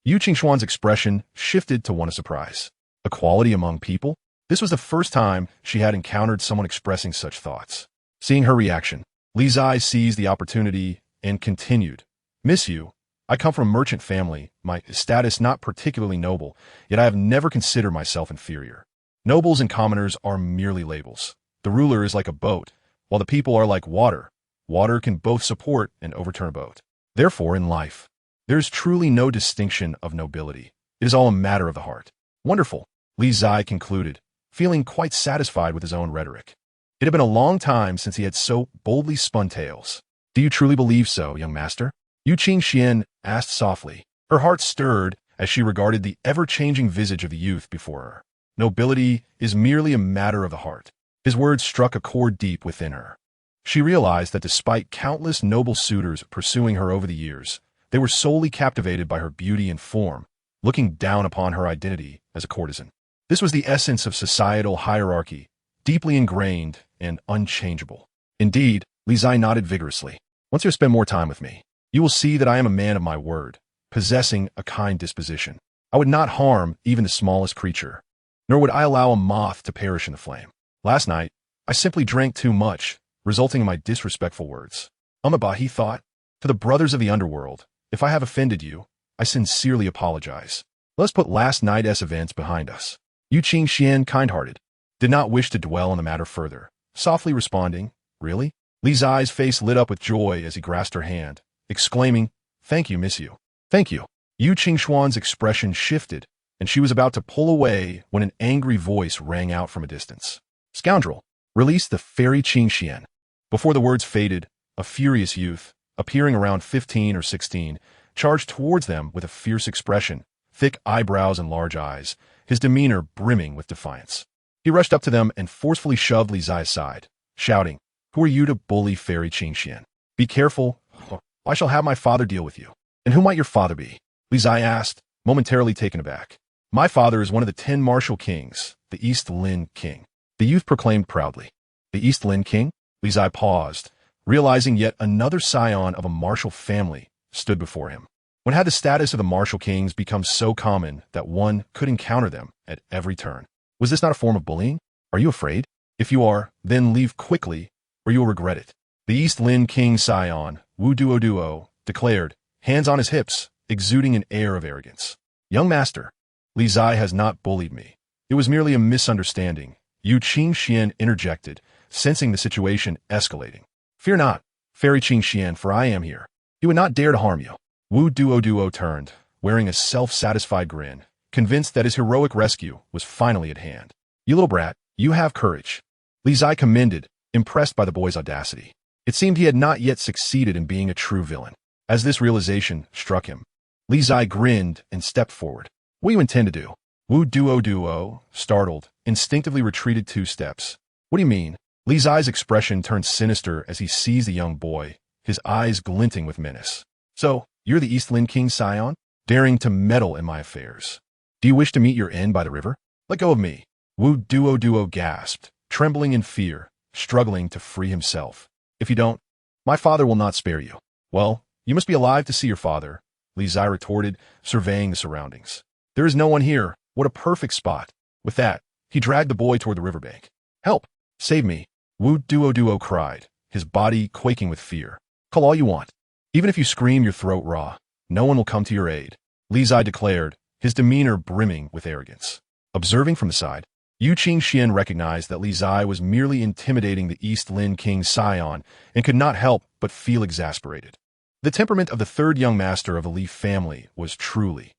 Qingzhi's expression shifted to one of surprise. Equality among people? This was the first time she had encountered someone expressing such thoughts. Seeing her reaction, Li Zai seized the opportunity and continued, "Miss you, I come from a merchant family, my status not particularly noble, yet I have never considered myself inferior. Nobles and commoners are merely labels. The ruler is like a boat, while the people are like water. Water can both support and overturn a boat. Therefore, in life, there is truly no distinction of nobility. It is all a matter of the heart." "Wonderful," Li Zai concluded, feeling quite satisfied with his own rhetoric. It had been a long time since he had so boldly spun tales. "Do you truly believe so, young master?" Qingzhi asked softly. Her heart stirred as she regarded the ever-changing visage of the youth before her. Nobility is merely a matter of the heart. His words struck a chord deep within her. She realized that despite countless noble suitors pursuing her over the years, they were solely captivated by her beauty and form, looking down upon her identity as a courtesan. This was the essence of societal hierarchy, deeply ingrained and unchangeable. Indeed, Li Zai nodded vigorously. Once you spend more time with me, you will see that I am a man of my word, possessing a kind disposition. I would not harm even the smallest creature, nor would I allow a moth to perish in the flame. Last night, I simply drank too much, resulting in my disrespectful words. Umaba, he thought, to the brothers of the underworld, if I have offended you, I sincerely apologize. Let's put last night's events behind us. Yu Qingzhi, kind-hearted, did not wish to dwell on the matter further, softly responding, really? Li Zai's face lit up with joy as he grasped her hand, exclaiming, thank you, miss you. Thank you. Yu Qingxuan's expression shifted, and she was about to pull away when an angry voice rang out from a distance. Scoundrel, release the fairy Qingzhi. Before the words faded, a furious youth, appearing around 15 or 16, charged towards them with a fierce expression, thick eyebrows and large eyes, his demeanor brimming with defiance. He rushed up to them and forcefully shoved Li Zai aside, shouting, who are you to bully fairy Qingzhi? Be careful, or I shall have my father deal with you. And who might your father be? Li Zai asked, momentarily taken aback. My father is one of the 10 martial kings, the East Lin King. The youth proclaimed proudly. The East Lin King? Li Zai paused, realizing yet another scion of a martial family stood before him. When had the status of the martial kings become so common that one could encounter them at every turn? Was this not a form of bullying? Are you afraid? If you are, then leave quickly, or you will regret it. The East Lin King scion, Wu Duo, declared, hands on his hips, exuding an air of arrogance. Young master, Li Zai has not bullied me. It was merely a misunderstanding. Yu Qingzhi interjected, sensing the situation escalating. Fear not, fairy Qingzhi, for I am here. He would not dare to harm you. Wu Duo turned, wearing a self-satisfied grin, convinced that his heroic rescue was finally at hand. You little brat, you have courage. Li Zai commended, impressed by the boy's audacity. It seemed he had not yet succeeded in being a true villain. As this realization struck him, Li Zai grinned and stepped forward. What do you intend to do? Wu Duo, startled, instinctively retreated 2 steps. What do you mean? Li Zai's expression turned sinister as he seized the young boy, his eyes glinting with menace. So, you're the East Lin King scion, daring to meddle in my affairs. Do you wish to meet your end by the river? Let go of me. Wu Duo gasped, trembling in fear, struggling to free himself. If you don't, my father will not spare you. Well, you must be alive to see your father, Li Zai retorted, surveying the surroundings. There is no one here. What a perfect spot. With that, he dragged the boy toward the riverbank. Help! Save me! Wu Duo cried, his body quaking with fear. Call all you want. Even if you scream your throat raw, no one will come to your aid, Li Zai declared, his demeanor brimming with arrogance. Observing from the side, Yu Qingzhi recognized that Li Zai was merely intimidating the East Lin King scion and could not help but feel exasperated. The temperament of the 3rd young master of the Li family was truly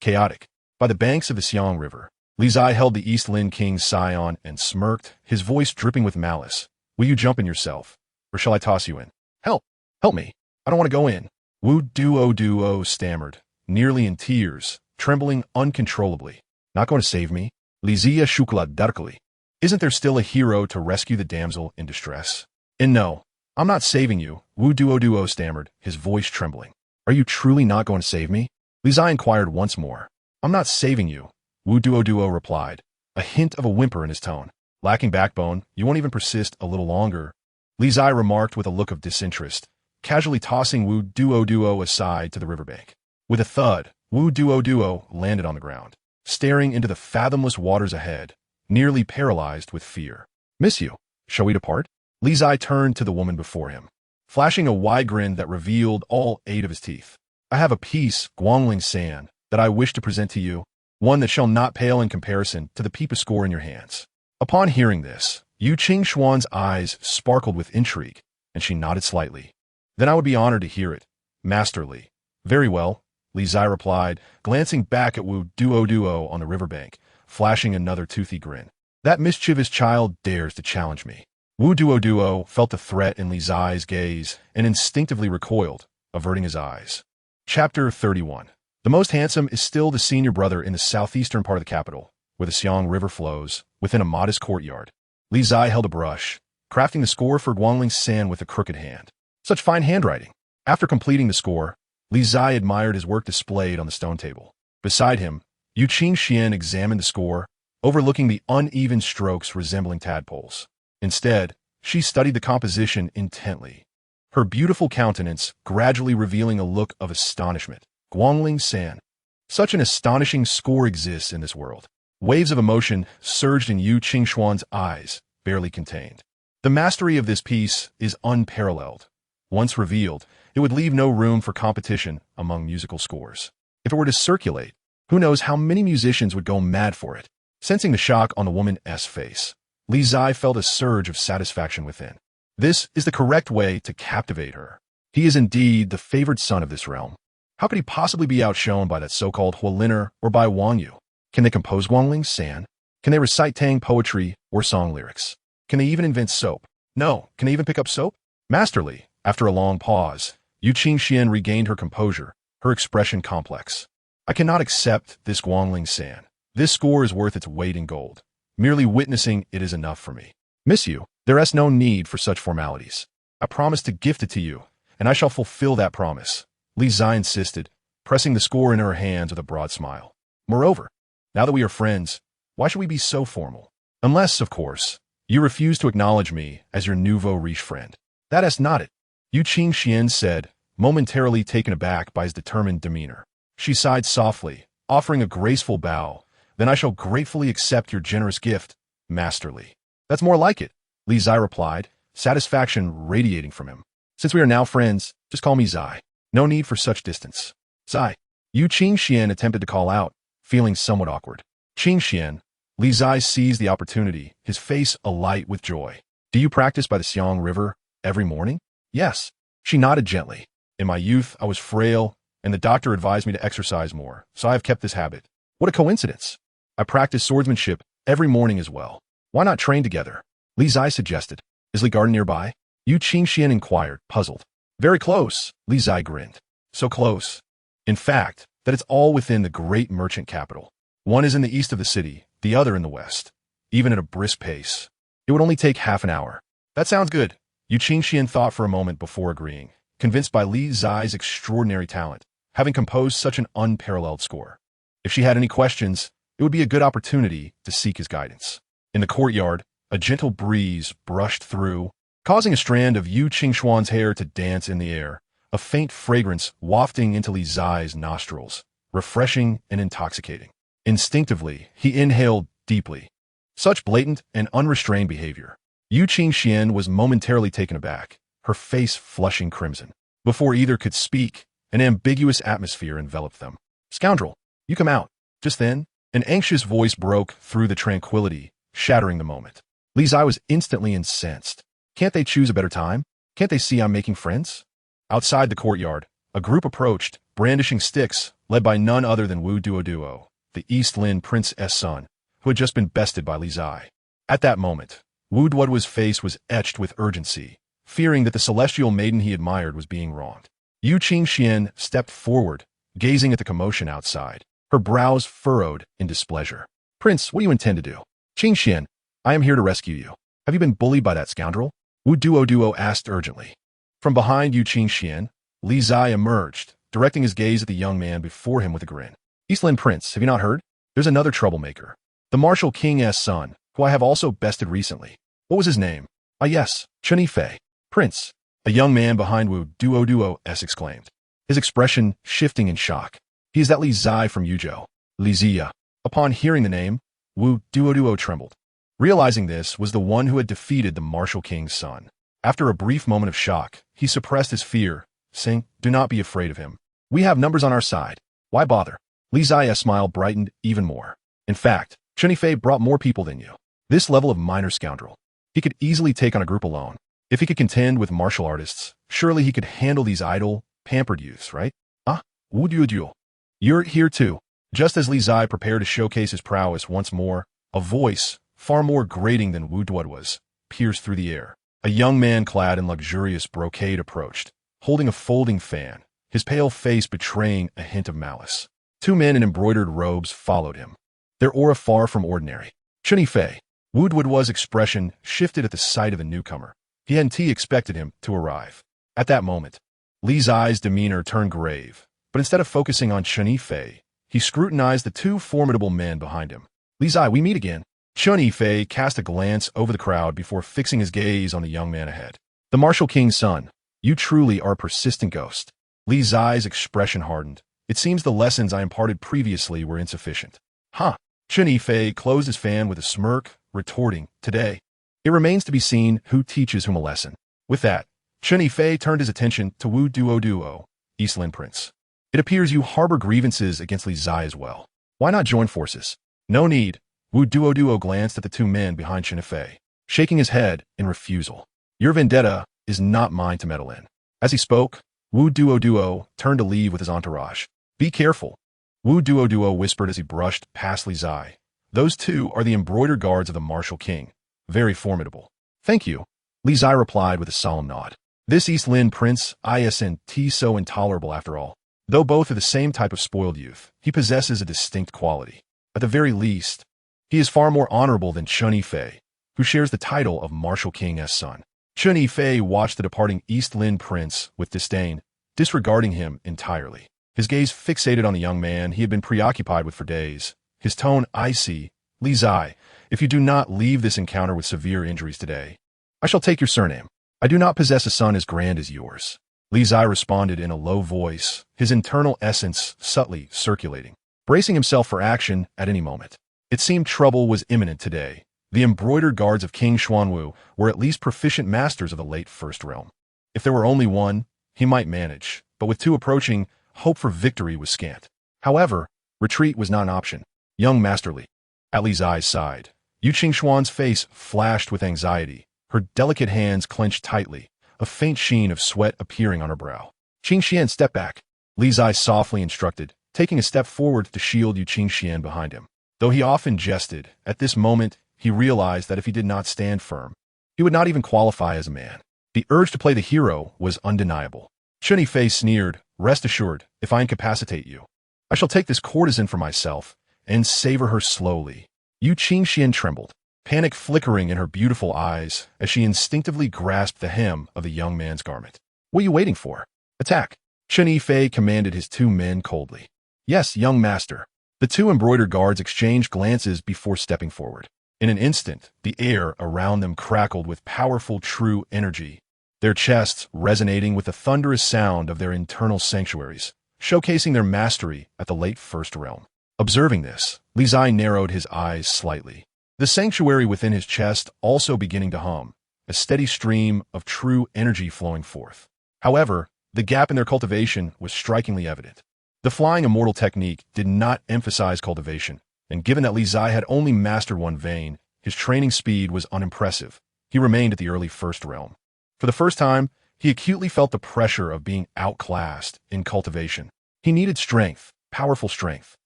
chaotic. By the banks of the Xiang River, Li Zai held the East Lin King scion and smirked, his voice dripping with malice. Will you jump in yourself, or shall I toss you in? Help! Help me! I don't want to go in. Wu Duo stammered, nearly in tears, trembling uncontrollably. Not going to save me? Li Zia shukla darkly. Isn't there still a hero to rescue the damsel in distress? And no, I'm not saving you, Wu Duo stammered, his voice trembling. Are you truly not going to save me? Li Zai inquired once more. I'm not saving you, Wu Duo replied, a hint of a whimper in his tone. Lacking backbone, you won't even persist a little longer, Li Zai remarked with a look of disinterest, casually tossing Wu Duo aside to the riverbank. With a thud, Wu Duo landed on the ground, staring into the fathomless waters ahead, nearly paralyzed with fear. Miss you. Shall we depart? Li Zai turned to the woman before him, flashing a wide grin that revealed all 8 of his teeth. I have a piece, Guangling sand, that I wish to present to you, one that shall not pale in comparison to the peep score in your hands. Upon hearing this, Yu Qingxuan's eyes sparkled with intrigue, and she nodded slightly. Then I would be honored to hear it, Master Li. Very well, Li Zai replied, glancing back at Wu Duo on the riverbank, flashing another toothy grin. That mischievous child dares to challenge me. Wu Duo felt the threat in Li Zai's gaze and instinctively recoiled, averting his eyes. Chapter 31. The most handsome is still the senior brother in the southeastern part of the capital, where the Xiang River flows, within a modest courtyard. Li Zai held a brush, crafting the score for Guangling's San with a crooked hand. Such fine handwriting. After completing the score, Li Zai admired his work displayed on the stone table. Beside him, Yu Qingxian examined the score, overlooking the uneven strokes resembling tadpoles. Instead, she studied the composition intently, her beautiful countenance gradually revealing a look of astonishment. Guangling San. Such an astonishing score exists in this world. Waves of emotion surged in Yu Qingxuan's eyes, barely contained. The mastery of this piece is unparalleled. Once revealed, it would leave no room for competition among musical scores. If it were to circulate, who knows how many musicians would go mad for it. Sensing the shock on the woman's face, Li Zai felt a surge of satisfaction within. This is the correct way to captivate her. He is indeed the favored son of this realm. How could he possibly be outshone by that so-called Hualiner or by Wang Yu? Can they compose Guangling's San? Can they recite Tang poetry or song lyrics? Can they even invent soap? No, can they even pick up soap? Masterly. After a long pause, Yu Qingxian regained her composure, her expression complex. I cannot accept this Guangling San. This score is worth its weight in gold. Merely witnessing it is enough for me. Miss you, there is no need for such formalities. I promise to gift it to you, and I shall fulfill that promise. Li Zai insisted, pressing the score in her hands with a broad smile. Moreover, now that we are friends, why should we be so formal? Unless, of course, you refuse to acknowledge me as your nouveau riche friend. That is not it, Yu Qingxian said, momentarily taken aback by his determined demeanor. She sighed softly, offering a graceful bow. Then I shall gratefully accept your generous gift, masterly. That's more like it, Li Zai replied, satisfaction radiating from him. Since we are now friends, just call me Zai. No need for such distance. Zai. Yu Qingxian attempted to call out, feeling somewhat awkward. Qingxian. Li Zai seized the opportunity, his face alight with joy. Do you practice by the Xiang River every morning? Yes. She nodded gently. In my youth, I was frail, and the doctor advised me to exercise more, so I have kept this habit. What a coincidence. I practice swordsmanship every morning as well. Why not train together? Li Zai suggested. Is Li Garden nearby? Yu Qingxian inquired, puzzled. Very close, Li Zai grinned. So close. In fact, that it's all within the great merchant capital. One is in the east of the city, the other in the west. Even at a brisk pace. It would only take half an hour. That sounds good. Yu Qingxian thought for a moment before agreeing, convinced by Li Zai's extraordinary talent, having composed such an unparalleled score. If she had any questions, it would be a good opportunity to seek his guidance. In the courtyard, a gentle breeze brushed through, causing a strand of Yu Qingxuan's hair to dance in the air, a faint fragrance wafting into Li Zai's nostrils, refreshing and intoxicating. Instinctively, he inhaled deeply. Such blatant and unrestrained behavior. Yu Qingxian was momentarily taken aback, her face flushing crimson. Before either could speak, an ambiguous atmosphere enveloped them. Scoundrel, you come out. Just then, an anxious voice broke through the tranquility, shattering the moment. Li Zai was instantly incensed. Can't they choose a better time? Can't they see I'm making friends? Outside the courtyard, a group approached, brandishing sticks, led by none other than Wu Duoduo, the East Lin prince's son, who had just been bested by Li Zai. At that moment, Wu Duoduo's face was etched with urgency, fearing that the celestial maiden he admired was being wronged. Yu Qingxian stepped forward, gazing at the commotion outside, her brows furrowed in displeasure. Prince, what do you intend to do? Qingxian, I am here to rescue you. Have you been bullied by that scoundrel? Wu Duoduo asked urgently. From behind Yu Qingxian, Li Zai emerged, directing his gaze at the young man before him with a grin. Eastland Prince, have you not heard? There's another troublemaker. The Martial King's son, who I have also bested recently. What was his name? Ah yes, Chunyi Fei. Prince, a young man behind Wu Duoduo exclaimed, his expression shifting in shock. He is that Li Zai from Yuzhou. Li Zia. Upon hearing the name, Wu Duoduo trembled. Realizing this was the one who had defeated the Martial King's son. After a brief moment of shock, he suppressed his fear, saying, do not be afraid of him. We have numbers on our side. Why bother? Li Zai's smile brightened even more. In fact, Chunyi Fei brought more people than you. This level of minor scoundrel. He could easily take on a group alone. If he could contend with martial artists, surely he could handle these idle, pampered youths, right? Ah, Wu Duoduo. You're here too. Just as Li Zai prepared to showcase his prowess once more, a voice, far more grating than Wu Duoduo's, pierced through the air. A young man clad in luxurious brocade approached, holding a folding fan, his pale face betraying a hint of malice. Two men in embroidered robes followed him, their aura far from ordinary. Qingzhi Fei. Wu Duoduo's expression shifted at the sight of the newcomer. He hadn't expected him to arrive. At that moment, Li Zai's demeanor turned grave, but instead of focusing on Qingzhi Fei, he scrutinized the two formidable men behind him. Li Zai, we meet again. Qingzhi Fei cast a glance over the crowd before fixing his gaze on the young man ahead. The Martial King's son, you truly are a persistent ghost. Li Zai's expression hardened. It seems the lessons I imparted previously were insufficient. Huh. Qingzhi Fei closed his fan with a smirk, retorting, today, it remains to be seen who teaches whom a lesson. With that, Qingzhi Fei turned his attention to Wu Duoduo, East Lin Prince. It appears you harbor grievances against Li Zai as well. Why not join forces? No need. Wu Duoduo glanced at the two men behind Qingzhi Fei, shaking his head in refusal. Your vendetta is not mine to meddle in. As he spoke, Wu Duoduo turned to leave with his entourage. Be careful. Wu Duoduo whispered as he brushed past Li Zai. Those two are the embroidered guards of the Martial King. Very formidable. Thank you. Li Zai replied with a solemn nod. This East Lin Prince isn't so intolerable after all. Though both are the same type of spoiled youth, he possesses a distinct quality. At the very least, he is far more honorable than Qingzhi Fei, who shares the title of Martial King's son. Qingzhi Fei watched the departing East Lin Prince with disdain, disregarding him entirely. His gaze fixated on the young man he had been preoccupied with for days. His tone icy. Li Zai, if you do not leave this encounter with severe injuries today, I shall take your surname. I do not possess a son as grand as yours. Li Zai responded in a low voice, his internal essence subtly circulating, bracing himself for action at any moment. It seemed trouble was imminent today. The embroidered guards of King Xuanwu were at least proficient masters of the late First Realm. If there were only one, he might manage, but with two approaching, hope for victory was scant. However, retreat was not an option. Young Master Li. At Li Zai's side, Yu Qingxuan's face flashed with anxiety, her delicate hands clenched tightly, a faint sheen of sweat appearing on her brow. Qingxian, step back. Li Zai softly instructed, taking a step forward to shield Yu Qingxian behind him. Though he often jested, at this moment, he realized that if he did not stand firm, he would not even qualify as a man. The urge to play the hero was undeniable. Qingzhi Fei sneered, rest assured, if I incapacitate you, I shall take this courtesan for myself and savor her slowly. Yu Qingxian trembled, panic flickering in her beautiful eyes as she instinctively grasped the hem of the young man's garment. What are you waiting for? Attack! Qingzhi Fei commanded his two men coldly. Yes, young master. The two embroidered guards exchanged glances before stepping forward. In an instant, the air around them crackled with powerful true energy, their chests resonating with the thunderous sound of their internal sanctuaries, showcasing their mastery at the late First Realm. Observing this, Li Zai narrowed his eyes slightly, the sanctuary within his chest also beginning to hum, a steady stream of true energy flowing forth. However, the gap in their cultivation was strikingly evident. The flying immortal technique did not emphasize cultivation, and given that Li Zai had only mastered one vein, his training speed was unimpressive. He remained at the early First Realm. For the first time, he acutely felt the pressure of being outclassed in cultivation. He needed strength, powerful strength.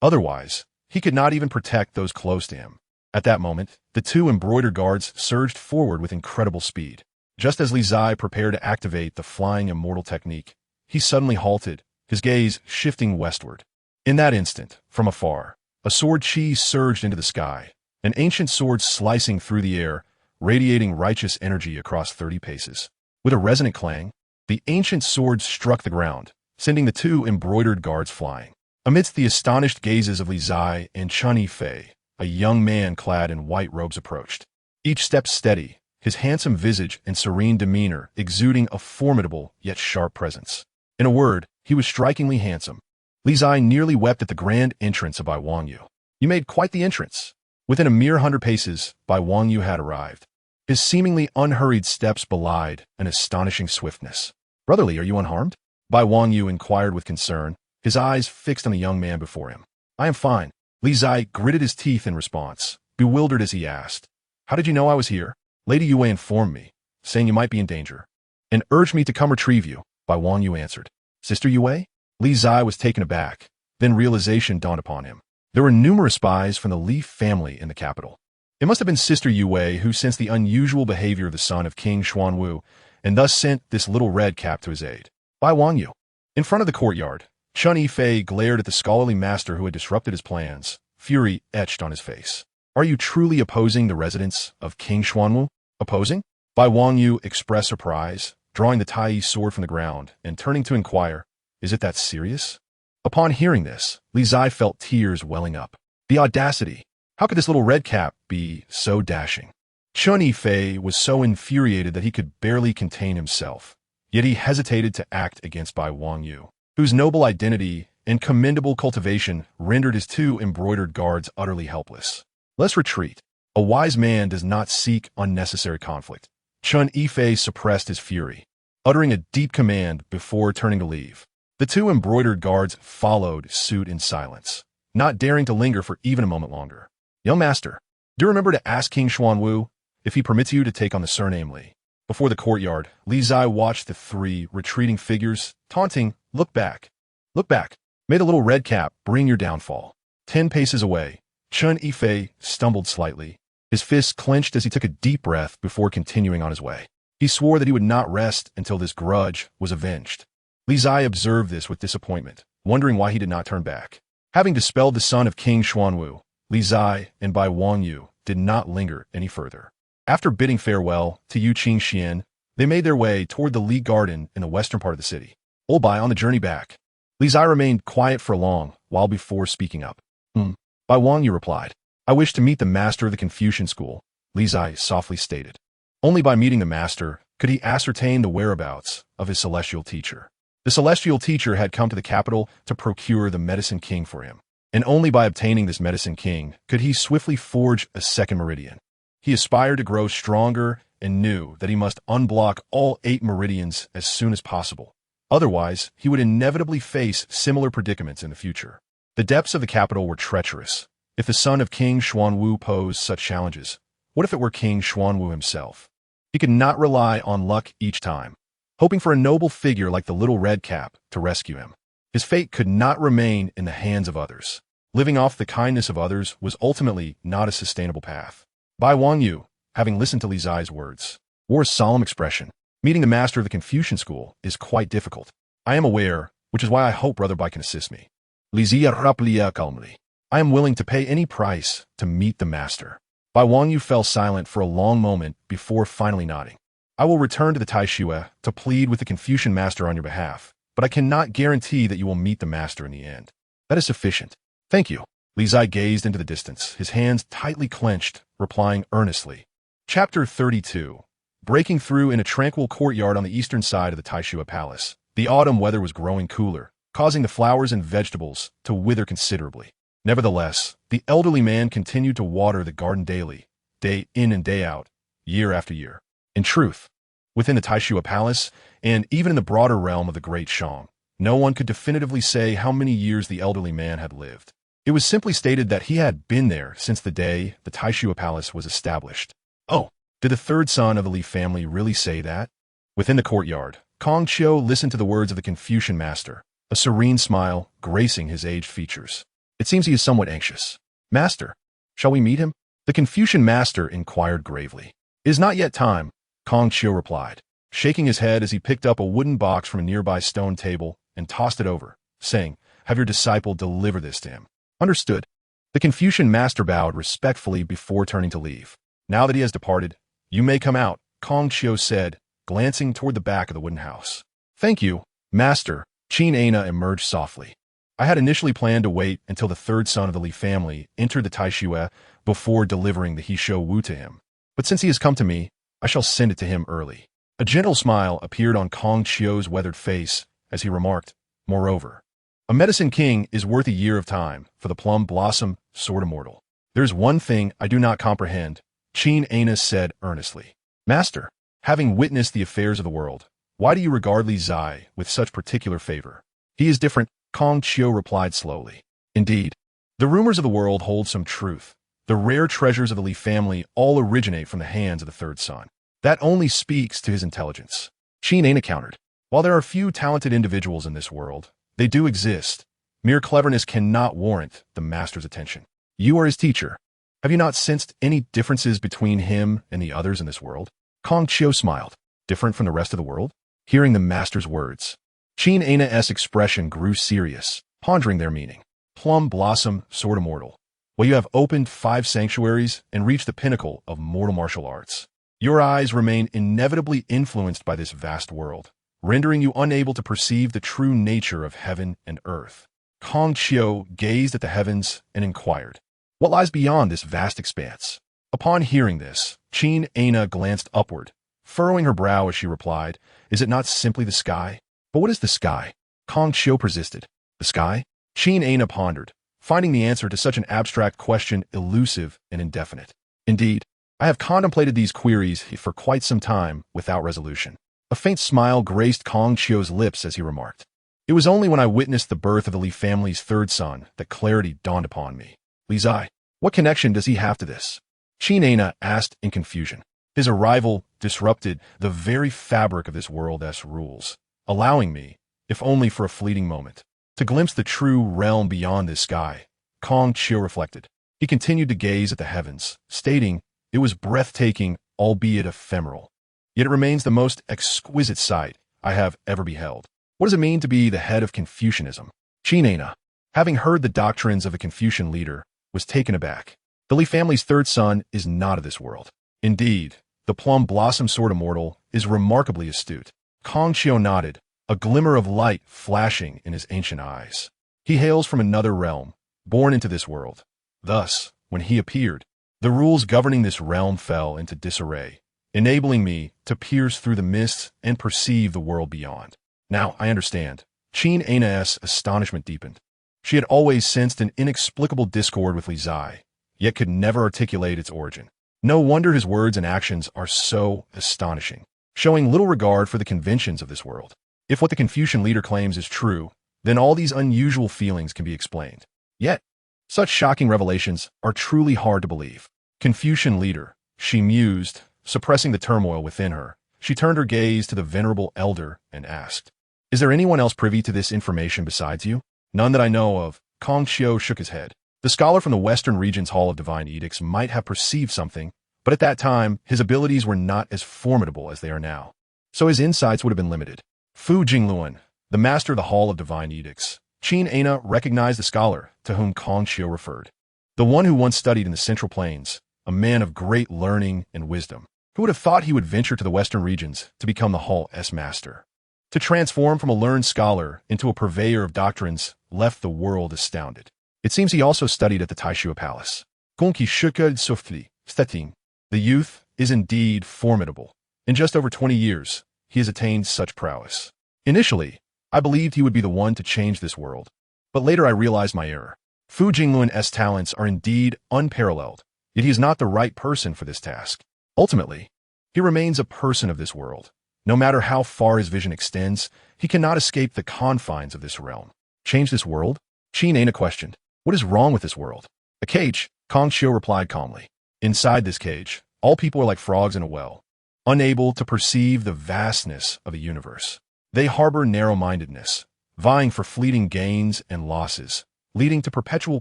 Otherwise, he could not even protect those close to him. At that moment, the two embroidered guards surged forward with incredible speed. Just as Li Zai prepared to activate the flying immortal technique, he suddenly halted, his gaze shifting westward. In that instant, from afar, a sword chi surged into the sky, an ancient sword slicing through the air, radiating righteous energy across 30 paces. With a resonant clang, the ancient sword struck the ground, sending the two embroidered guards flying. Amidst the astonished gazes of Li Zai and Qingzhi Fei, a young man clad in white robes approached. Each step steady, his handsome visage and serene demeanor exuding a formidable yet sharp presence. In a word, he was strikingly handsome. Li Zai nearly wept at the grand entrance of Bai Wangyu. You made quite the entrance. Within a mere 100 paces, Bai Wangyu had arrived. His seemingly unhurried steps belied an astonishing swiftness. Brother Li, are you unharmed? Bai Wangyu inquired with concern, his eyes fixed on the young man before him. I am fine. Li Zai gritted his teeth in response, bewildered as he asked. How did you know I was here? Lady Yue informed me, saying you might be in danger, and urged me to come retrieve you, Bai Wangyu answered. Sister Yue? Li Zai was taken aback, then realization dawned upon him. There were numerous spies from the Li family in the capital. It must have been Sister Yue who sensed the unusual behavior of the son of King Xuanwu, and thus sent this little red cap to his aid. Bai Wangyu. In front of the courtyard, Chun Yifei glared at the scholarly master who had disrupted his plans, fury etched on his face. Are you truly opposing the residents of King Xuanwu? Opposing? Bai Wangyu expressed surprise, drawing the Tai sword from the ground and turning to inquire, is it that serious? Upon hearing this, Li Zai felt tears welling up. The audacity! How could this little red cap be so dashing? Chun Yifei was so infuriated that he could barely contain himself, yet he hesitated to act against Bai Wangyu, whose noble identity and commendable cultivation rendered his two embroidered guards utterly helpless. Let's retreat. A wise man does not seek unnecessary conflict. Chun Yifei suppressed his fury, uttering a deep command before turning to leave. The two embroidered guards followed suit in silence, not daring to linger for even a moment longer. Young master, do remember to ask King Xuanwu if he permits you to take on the surname Li. Before the courtyard, Li Zai watched the three retreating figures, taunting, look back. Look back. May the little red cap bring your downfall. 10 paces away, Chun Yifei stumbled slightly. His fists clenched as he took a deep breath before continuing on his way. He swore that he would not rest until this grudge was avenged. Li Zai observed this with disappointment, wondering why he did not turn back. Having dispelled the son of King Xuanwu, Li Zai and Bai Wangyu did not linger any further. After bidding farewell to Yu Qingxian, they made their way toward the Li Garden in the western part of the city. Old Bai on the journey back. Li Zai remained quiet for a long while before speaking up. Bai Wangyu replied. I wish to meet the master of the Confucian school, Li Zai softly stated. Only by meeting the master could he ascertain the whereabouts of his celestial teacher. The celestial teacher had come to the capital to procure the medicine king for him, and only by obtaining this medicine king could he swiftly forge a second meridian. He aspired to grow stronger and knew that he must unblock all 8 meridians as soon as possible. Otherwise, he would inevitably face similar predicaments in the future. The depths of the capital were treacherous. If the son of King Xuanwu posed such challenges, what if it were King Xuanwu himself? He could not rely on luck each time, hoping for a noble figure like the little red cap to rescue him. His fate could not remain in the hands of others. Living off the kindness of others was ultimately not a sustainable path. Bai Wangyu, having listened to Li Zai's words, wore a solemn expression. Meeting the master of the Confucian school is quite difficult. I am aware, which is why I hope Brother Bai can assist me. Li Zia raplia calmly. I am willing to pay any price to meet the master. Bai Wangyu fell silent for a long moment before finally nodding. I will return to the Taishui to plead with the Confucian master on your behalf, but I cannot guarantee that you will meet the master in the end. That is sufficient. Thank you. Li Zai gazed into the distance, his hands tightly clenched, replying earnestly. Chapter 32. Breaking through in a tranquil courtyard on the eastern side of the Taishui Palace, the autumn weather was growing cooler, causing the flowers and vegetables to wither considerably. Nevertheless, the elderly man continued to water the garden daily, day in and day out, year after year. In truth, within the Taishui Palace, and even in the broader realm of the Great Shang, no one could definitively say how many years the elderly man had lived. It was simply stated that he had been there since the day the Taishui Palace was established. Oh, did the third son of the Li family really say that? Within the courtyard, Kong Qiu listened to the words of the Confucian master, a serene smile gracing his aged features. It seems he is somewhat anxious. Master, shall we meet him? The Confucian master inquired gravely. It is not yet time, Kong Qiu replied, shaking his head as he picked up a wooden box from a nearby stone table and tossed it over, saying, have your disciple deliver this to him. Understood. The Confucian master bowed respectfully before turning to leave. Now that he has departed, you may come out, Kong Qiu said, glancing toward the back of the wooden house. Thank you, master. Qingzhi emerged softly. I had initially planned to wait until the third son of the Li family entered the Taishui before delivering the He Wu to him. But since he has come to me, I shall send it to him early. A gentle smile appeared on Kong Qiu's weathered face as he remarked, moreover, a medicine king is worth a year of time for the plum blossom sword immortal. There is one thing I do not comprehend, Qingzhi said earnestly. Master, having witnessed the affairs of the world, why do you regard Li Zai with such particular favor? He is different, Kong Qiu replied slowly. Indeed, the rumors of the world hold some truth. The rare treasures of the Li family all originate from the hands of the third son. That only speaks to his intelligence. Qingzhi countered. While there are few talented individuals in this world, they do exist. Mere cleverness cannot warrant the master's attention. You are his teacher. Have you not sensed any differences between him and the others in this world? Kong Qiu smiled. Different from the rest of the world? Hearing the master's words, Qingzhi's expression grew serious, pondering their meaning. Plum blossom, sword immortal. Well, you have opened 5 sanctuaries and reached the pinnacle of mortal martial arts. Your eyes remain inevitably influenced by this vast world, rendering you unable to perceive the true nature of heaven and earth. Qingzhi gazed at the heavens and inquired, "What lies beyond this vast expanse?" Upon hearing this, Qingzhi glanced upward, furrowing her brow as she replied, "Is it not simply the sky?" "But what is the sky?" Qingzhi persisted. "The sky?" Qingzhi pondered, finding the answer to such an abstract question elusive and indefinite. "Indeed, I have contemplated these queries for quite some time without resolution." A faint smile graced Qingzhi's lips as he remarked, "It was only when I witnessed the birth of the Li family's 3rd son that clarity dawned upon me." "Li Zai, what connection does he have to this?" Qingzhi asked in confusion. "His arrival disrupted the very fabric of this world's rules, allowing me, if only for a fleeting moment, to glimpse the true realm beyond this sky." Qingzhi reflected. He continued to gaze at the heavens, stating, "It was breathtaking, albeit ephemeral. Yet it remains the most exquisite sight I have ever beheld." "What does it mean to be the head of Confucianism?" Qingzhi, having heard the doctrines of a Confucian leader, was taken aback. "The Li family's 3rd son is not of this world. Indeed, the plum blossom sword immortal is remarkably astute." Qingzhi nodded, a glimmer of light flashing in his ancient eyes. "He hails from another realm, born into this world. Thus, when he appeared, the rules governing this realm fell into disarray, enabling me to pierce through the mists and perceive the world beyond." "Now I understand." Qingzhi's astonishment deepened. She had always sensed an inexplicable discord with Li Zai, yet could never articulate its origin. No wonder his words and actions are so astonishing, showing little regard for the conventions of this world. If what the Confucian leader claims is true, then all these unusual feelings can be explained. Yet, such shocking revelations are truly hard to believe. "Confucian leader," she mused, suppressing the turmoil within her. She turned her gaze to the venerable elder and asked, "Is there anyone else privy to this information besides you?" "None that I know of." Qingzhi shook his head. The scholar from the Western region's Hall of Divine Edicts might have perceived something, but at that time, his abilities were not as formidable as they are now, so his insights would have been limited. Fu Jingluan, the master of the Hall of Divine Edicts. Qingzhi recognized the scholar to whom Qingzhi referred. The one who once studied in the Central Plains, a man of great learning and wisdom. Who would have thought he would venture to the Western regions to become the Hall's master? To transform from a learned scholar into a purveyor of doctrines left the world astounded. It seems he also studied at the Taishua Palace. Gonki Shuka Sofli, Stettin. The youth is indeed formidable. In just over 20 years, he has attained such prowess. Initially, I believed he would be the one to change this world, but later I realized my error. Fu Jingluan's talents are indeed unparalleled, yet he is not the right person for this task. Ultimately, he remains a person of this world. No matter how far his vision extends, he cannot escape the confines of this realm. Change this world? Qingzhi questioned. What is wrong with this world? A cage, Qingzhi replied calmly. Inside this cage, all people are like frogs in a well, unable to perceive the vastness of a universe. They harbor narrow-mindedness, vying for fleeting gains and losses, leading to perpetual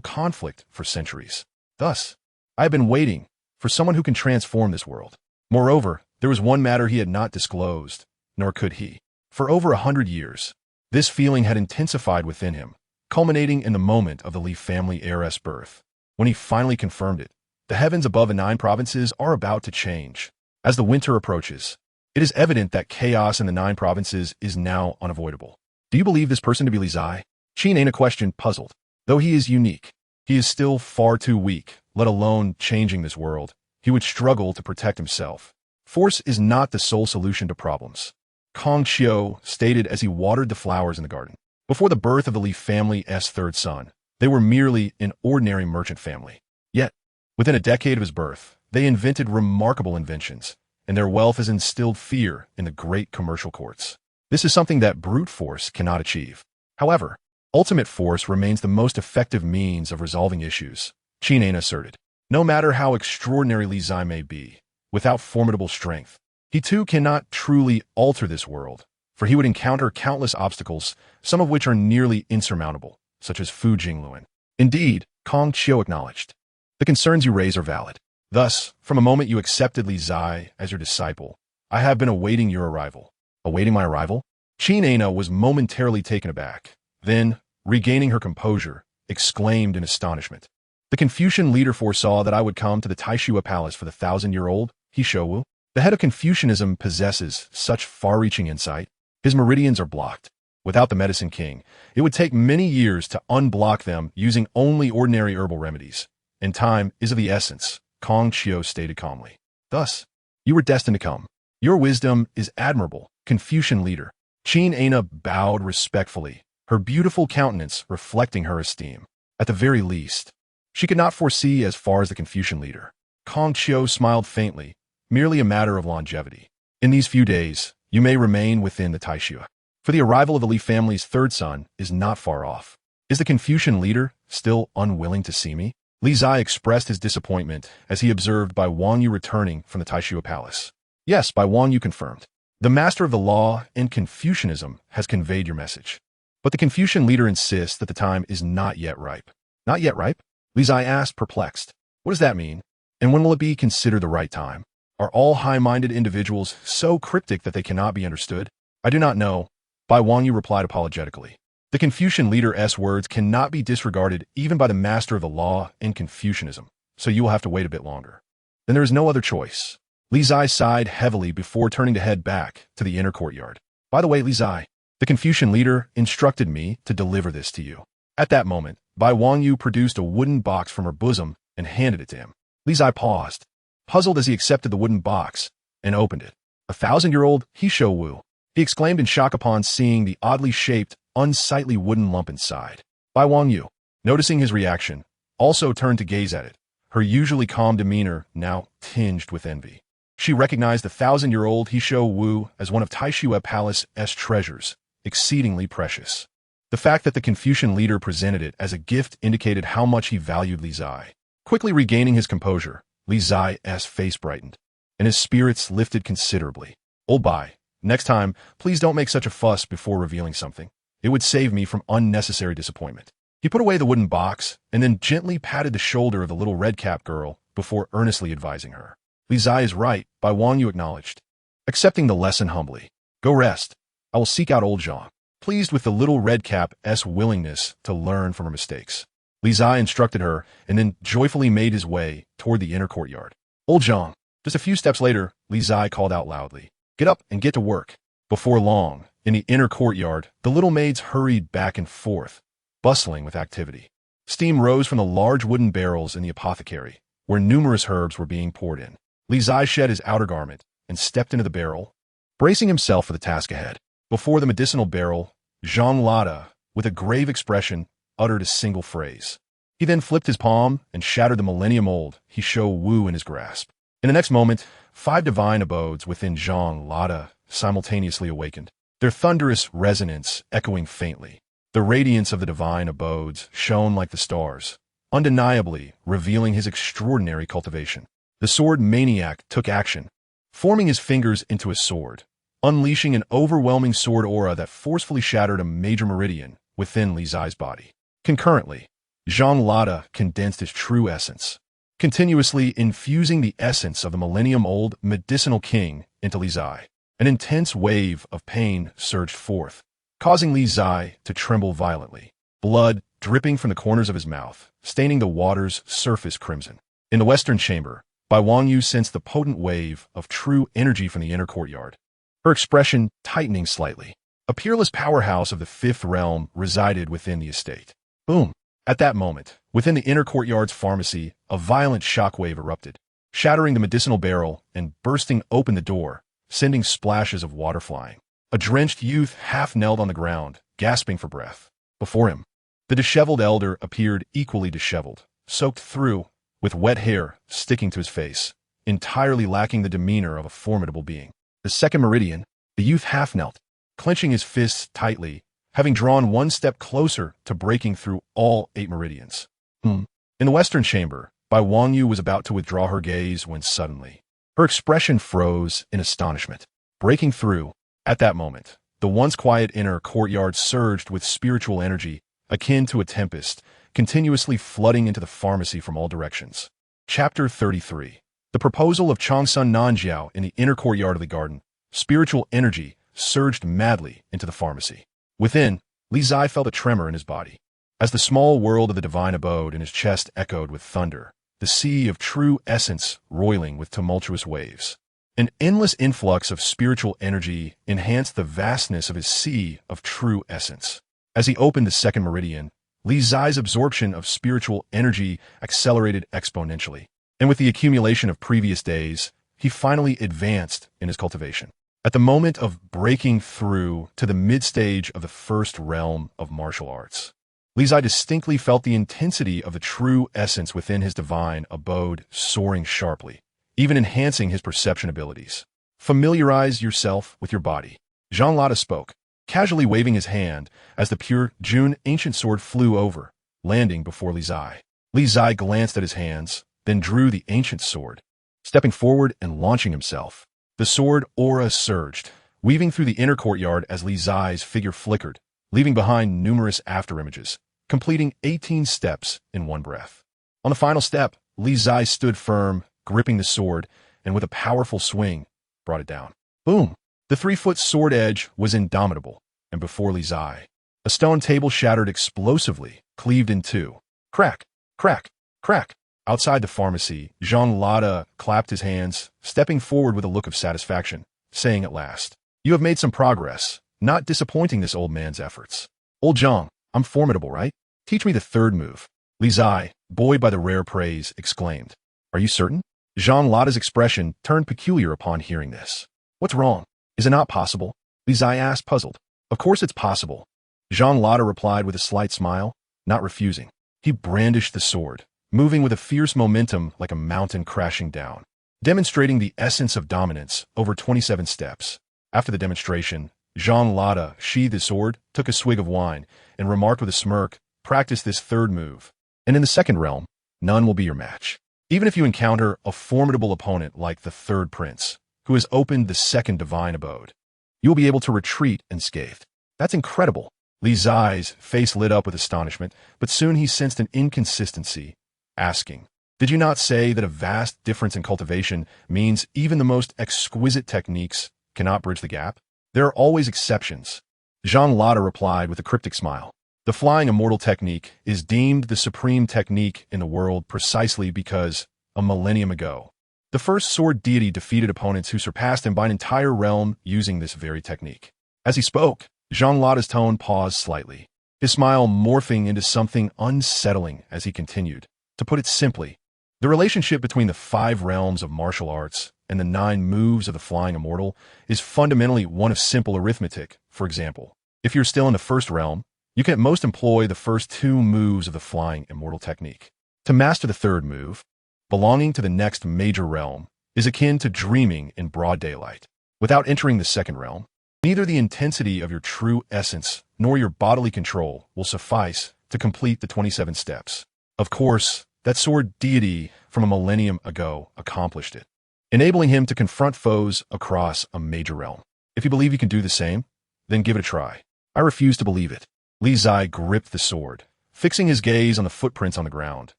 conflict for centuries. Thus, I have been waiting for someone who can transform this world. Moreover, there was one matter he had not disclosed, nor could he. For over 100 years, this feeling had intensified within him, culminating in the moment of the Li family heiress' birth. When he finally confirmed it, the heavens above the 9 provinces are about to change. As the winter approaches, it is evident that chaos in the 9 provinces is now unavoidable. Do you believe this person to be Li Zai? Qingzhi questioned, puzzled. Though he is unique, he is still far too weak, let alone changing this world. He would struggle to protect himself. Force is not the sole solution to problems, Qingzhi stated as he watered the flowers in the garden. Before the birth of the Li family's 3rd son, they were merely an ordinary merchant family. Yet, within a decade of his birth, they invented remarkable inventions, and their wealth has instilled fear in the great commercial courts. This is something that brute force cannot achieve. However, ultimate force remains the most effective means of resolving issues, Qingzhi asserted. No matter how extraordinary Li Zai may be, without formidable strength, he too cannot truly alter this world, for he would encounter countless obstacles, some of which are nearly insurmountable, such as Fu Jingluan. Indeed, Qingzhi acknowledged. The concerns you raise are valid. Thus, from a moment you accepted Li Zai as your disciple, I have been awaiting your arrival. Awaiting my arrival? Qingzhi was momentarily taken aback. Then, regaining her composure, exclaimed in astonishment. The Confucian leader foresaw that I would come to the Taishua Palace for the 1,000-year-old Hishowu. The head of Confucianism possesses such far-reaching insight. His meridians are blocked. Without the medicine king, it would take many years to unblock them using only ordinary herbal remedies. And time is of the essence, Kong Chiu stated calmly. Thus, you were destined to come. Your wisdom is admirable, Confucian leader. Qingzhi bowed respectfully, her beautiful countenance reflecting her esteem. At the very least, she could not foresee as far as the Confucian leader. Kong Chiu smiled faintly, merely a matter of longevity. In these few days, you may remain within the Taishua. For the arrival of the Li family's third son is not far off. Is the Confucian leader still unwilling to see me? Li Zai expressed his disappointment as he observed Bai Wangyu returning from the Taishua Palace. Yes, Bai Wangyu confirmed. The master of the law and Confucianism has conveyed your message. But the Confucian leader insists that the time is not yet ripe. Not yet ripe? Li Zai asked, perplexed. What does that mean? And when will it be considered the right time? Are all high-minded individuals so cryptic that they cannot be understood? I do not know, Bai Wangyu replied apologetically. The Confucian leader's words cannot be disregarded even by the master of the law and Confucianism, so you will have to wait a bit longer. Then there is no other choice. Li Zai sighed heavily before turning to head back to the inner courtyard. By the way, Li Zai, the Confucian leader instructed me to deliver this to you. At that moment, Bai Wangyu produced a wooden box from her bosom and handed it to him. Li Zai paused, puzzled as he accepted the wooden box, and opened it. 1,000-year-old Hishowu, he exclaimed in shock upon seeing the oddly shaped, unsightly wooden lump inside. Bai Wangyu, noticing his reaction, also turned to gaze at it, her usually calm demeanor now tinged with envy. She recognized the 1,000-year-old Hishowu as one of Taishua Palace's treasures, exceedingly precious. The fact that the Confucian leader presented it as a gift indicated how much he valued Li Zai. Quickly regaining his composure, Li Zai's face brightened, and his spirits lifted considerably. Old Bai, next time, please don't make such a fuss before revealing something. It would save me from unnecessary disappointment. He put away the wooden box and then gently patted the shoulder of the little red-capped girl before earnestly advising her. Li Zai is right, Bai Wangyu acknowledged, accepting the lesson humbly. Go rest. I will seek out old Zhang. Pleased with the little red-cap's willingness to learn from her mistakes, Li Zai instructed her and then joyfully made his way toward the inner courtyard. Old Zhang. Just a few steps later, Li Zai called out loudly. Get up and get to work. Before long, in the inner courtyard, the little maids hurried back and forth, bustling with activity. Steam rose from the large wooden barrels in the apothecary, where numerous herbs were being poured in. Li Zai shed his outer garment and stepped into the barrel, bracing himself for the task ahead. Before the medicinal barrel, Zhang Lada, with a grave expression, uttered a single phrase. He then flipped his palm and shattered the millennium-old Hishowu in his grasp. In the next moment, 5 divine abodes within Zhang Lada simultaneously awakened, their thunderous resonance echoing faintly. The radiance of the divine abodes shone like the stars, undeniably revealing his extraordinary cultivation. The sword maniac took action, forming his fingers into a sword, unleashing an overwhelming sword aura that forcefully shattered a major meridian within Li Zai's body. Concurrently, Zhang Lada condensed his true essence, continuously infusing the essence of the millennium-old medicinal king into Li Zai. An intense wave of pain surged forth, causing Li Zai to tremble violently, blood dripping from the corners of his mouth, staining the water's surface crimson. In the western chamber, Bai Wangyu sensed the potent wave of true energy from the inner courtyard, her expression tightening slightly. A peerless powerhouse of the fifth realm resided within the estate. Boom! At that moment, within the inner courtyard's pharmacy, a violent shockwave erupted, shattering the medicinal barrel and bursting open the door, sending splashes of water flying. A drenched youth half-knelt on the ground, gasping for breath. Before him, the disheveled elder appeared equally disheveled, soaked through, with wet hair sticking to his face, entirely lacking the demeanor of a formidable being. The second meridian, the youth half-knelt, clenching his fists tightly, having drawn one step closer to breaking through all 8 meridians. In the western chamber, Bai Wangyu was about to withdraw her gaze when suddenly, her expression froze in astonishment. Breaking through, at that moment, the once quiet inner courtyard surged with spiritual energy, akin to a tempest, continuously flooding into the pharmacy from all directions. Chapter 33. The proposal of Changsun Nanjiao in the inner courtyard of the garden. Spiritual energy surged madly into the pharmacy. Within, Li Zai felt a tremor in his body. As the small world of the divine abode in his chest echoed with thunder, the sea of true essence roiling with tumultuous waves. An endless influx of spiritual energy enhanced the vastness of his sea of true essence. As he opened the second meridian, Li Zai's absorption of spiritual energy accelerated exponentially. And with the accumulation of previous days, he finally advanced in his cultivation. At the moment of breaking through to the mid-stage of the first realm of martial arts, Li Zai distinctly felt the intensity of the true essence within his divine abode soaring sharply, even enhancing his perception abilities. Familiarize yourself with your body. Jean Lotta spoke, casually waving his hand as the pure June ancient sword flew over, landing before Li Zai. Li Zai glanced at his hands, then drew the ancient sword, stepping forward and launching himself. The sword aura surged, weaving through the inner courtyard as Li Zai's figure flickered, leaving behind numerous afterimages, completing 18 steps in one breath. On the final step, Li Zai stood firm, gripping the sword, and with a powerful swing, brought it down. Boom! The 3-foot sword edge was indomitable, and before Li Zai, a stone table shattered explosively, cleaved in two. Crack! Crack! Crack! Outside the pharmacy, Jean Lotta clapped his hands, stepping forward with a look of satisfaction, saying at last, "You have made some progress, not disappointing this old man's efforts. Old Zhang, I'm formidable, right? Teach me the third move." Li Zai, buoyed by the rare praise, exclaimed, "Are you certain?" Jean Lotta's expression turned peculiar upon hearing this. "What's wrong? Is it not possible?" Li Zai asked, puzzled. "Of course it's possible." Jean Lotta replied with a slight smile, not refusing. He brandished the sword, moving with a fierce momentum like a mountain crashing down, demonstrating the essence of dominance over 27 steps. After the demonstration, Jean Lotta sheathed his sword, took a swig of wine, and remarked with a smirk, "Practice this third move, and in the second realm, none will be your match. Even if you encounter a formidable opponent like the third prince, who has opened the second divine abode, you will be able to retreat unscathed." "That's incredible." Li Zai's face lit up with astonishment, but soon he sensed an inconsistency, asking, "Did you not say that a vast difference in cultivation means even the most exquisite techniques cannot bridge the gap? There are always exceptions." Jean Lotta replied with a cryptic smile. "The flying immortal technique is deemed the supreme technique in the world precisely because, a millennium ago, the first sword deity defeated opponents who surpassed him by an entire realm using this very technique." As he spoke, Jean Lotta's tone paused slightly, his smile morphing into something unsettling as he continued. "To put it simply, the relationship between the 5 realms of martial arts and the 9 moves of the flying immortal is fundamentally one of simple arithmetic. For example, if you're still in the first realm, you can at most employ the first 2 moves of the flying immortal technique. To master the third move, belonging to the next major realm, is akin to dreaming in broad daylight. Without entering the second realm, neither the intensity of your true essence nor your bodily control will suffice to complete the 27 steps. Of course, that sword deity from a millennium ago accomplished it, enabling him to confront foes across a major realm. If you believe you can do the same, then give it a try." "I refuse to believe it." Li Zai gripped the sword, fixing his gaze on the footprints on the ground,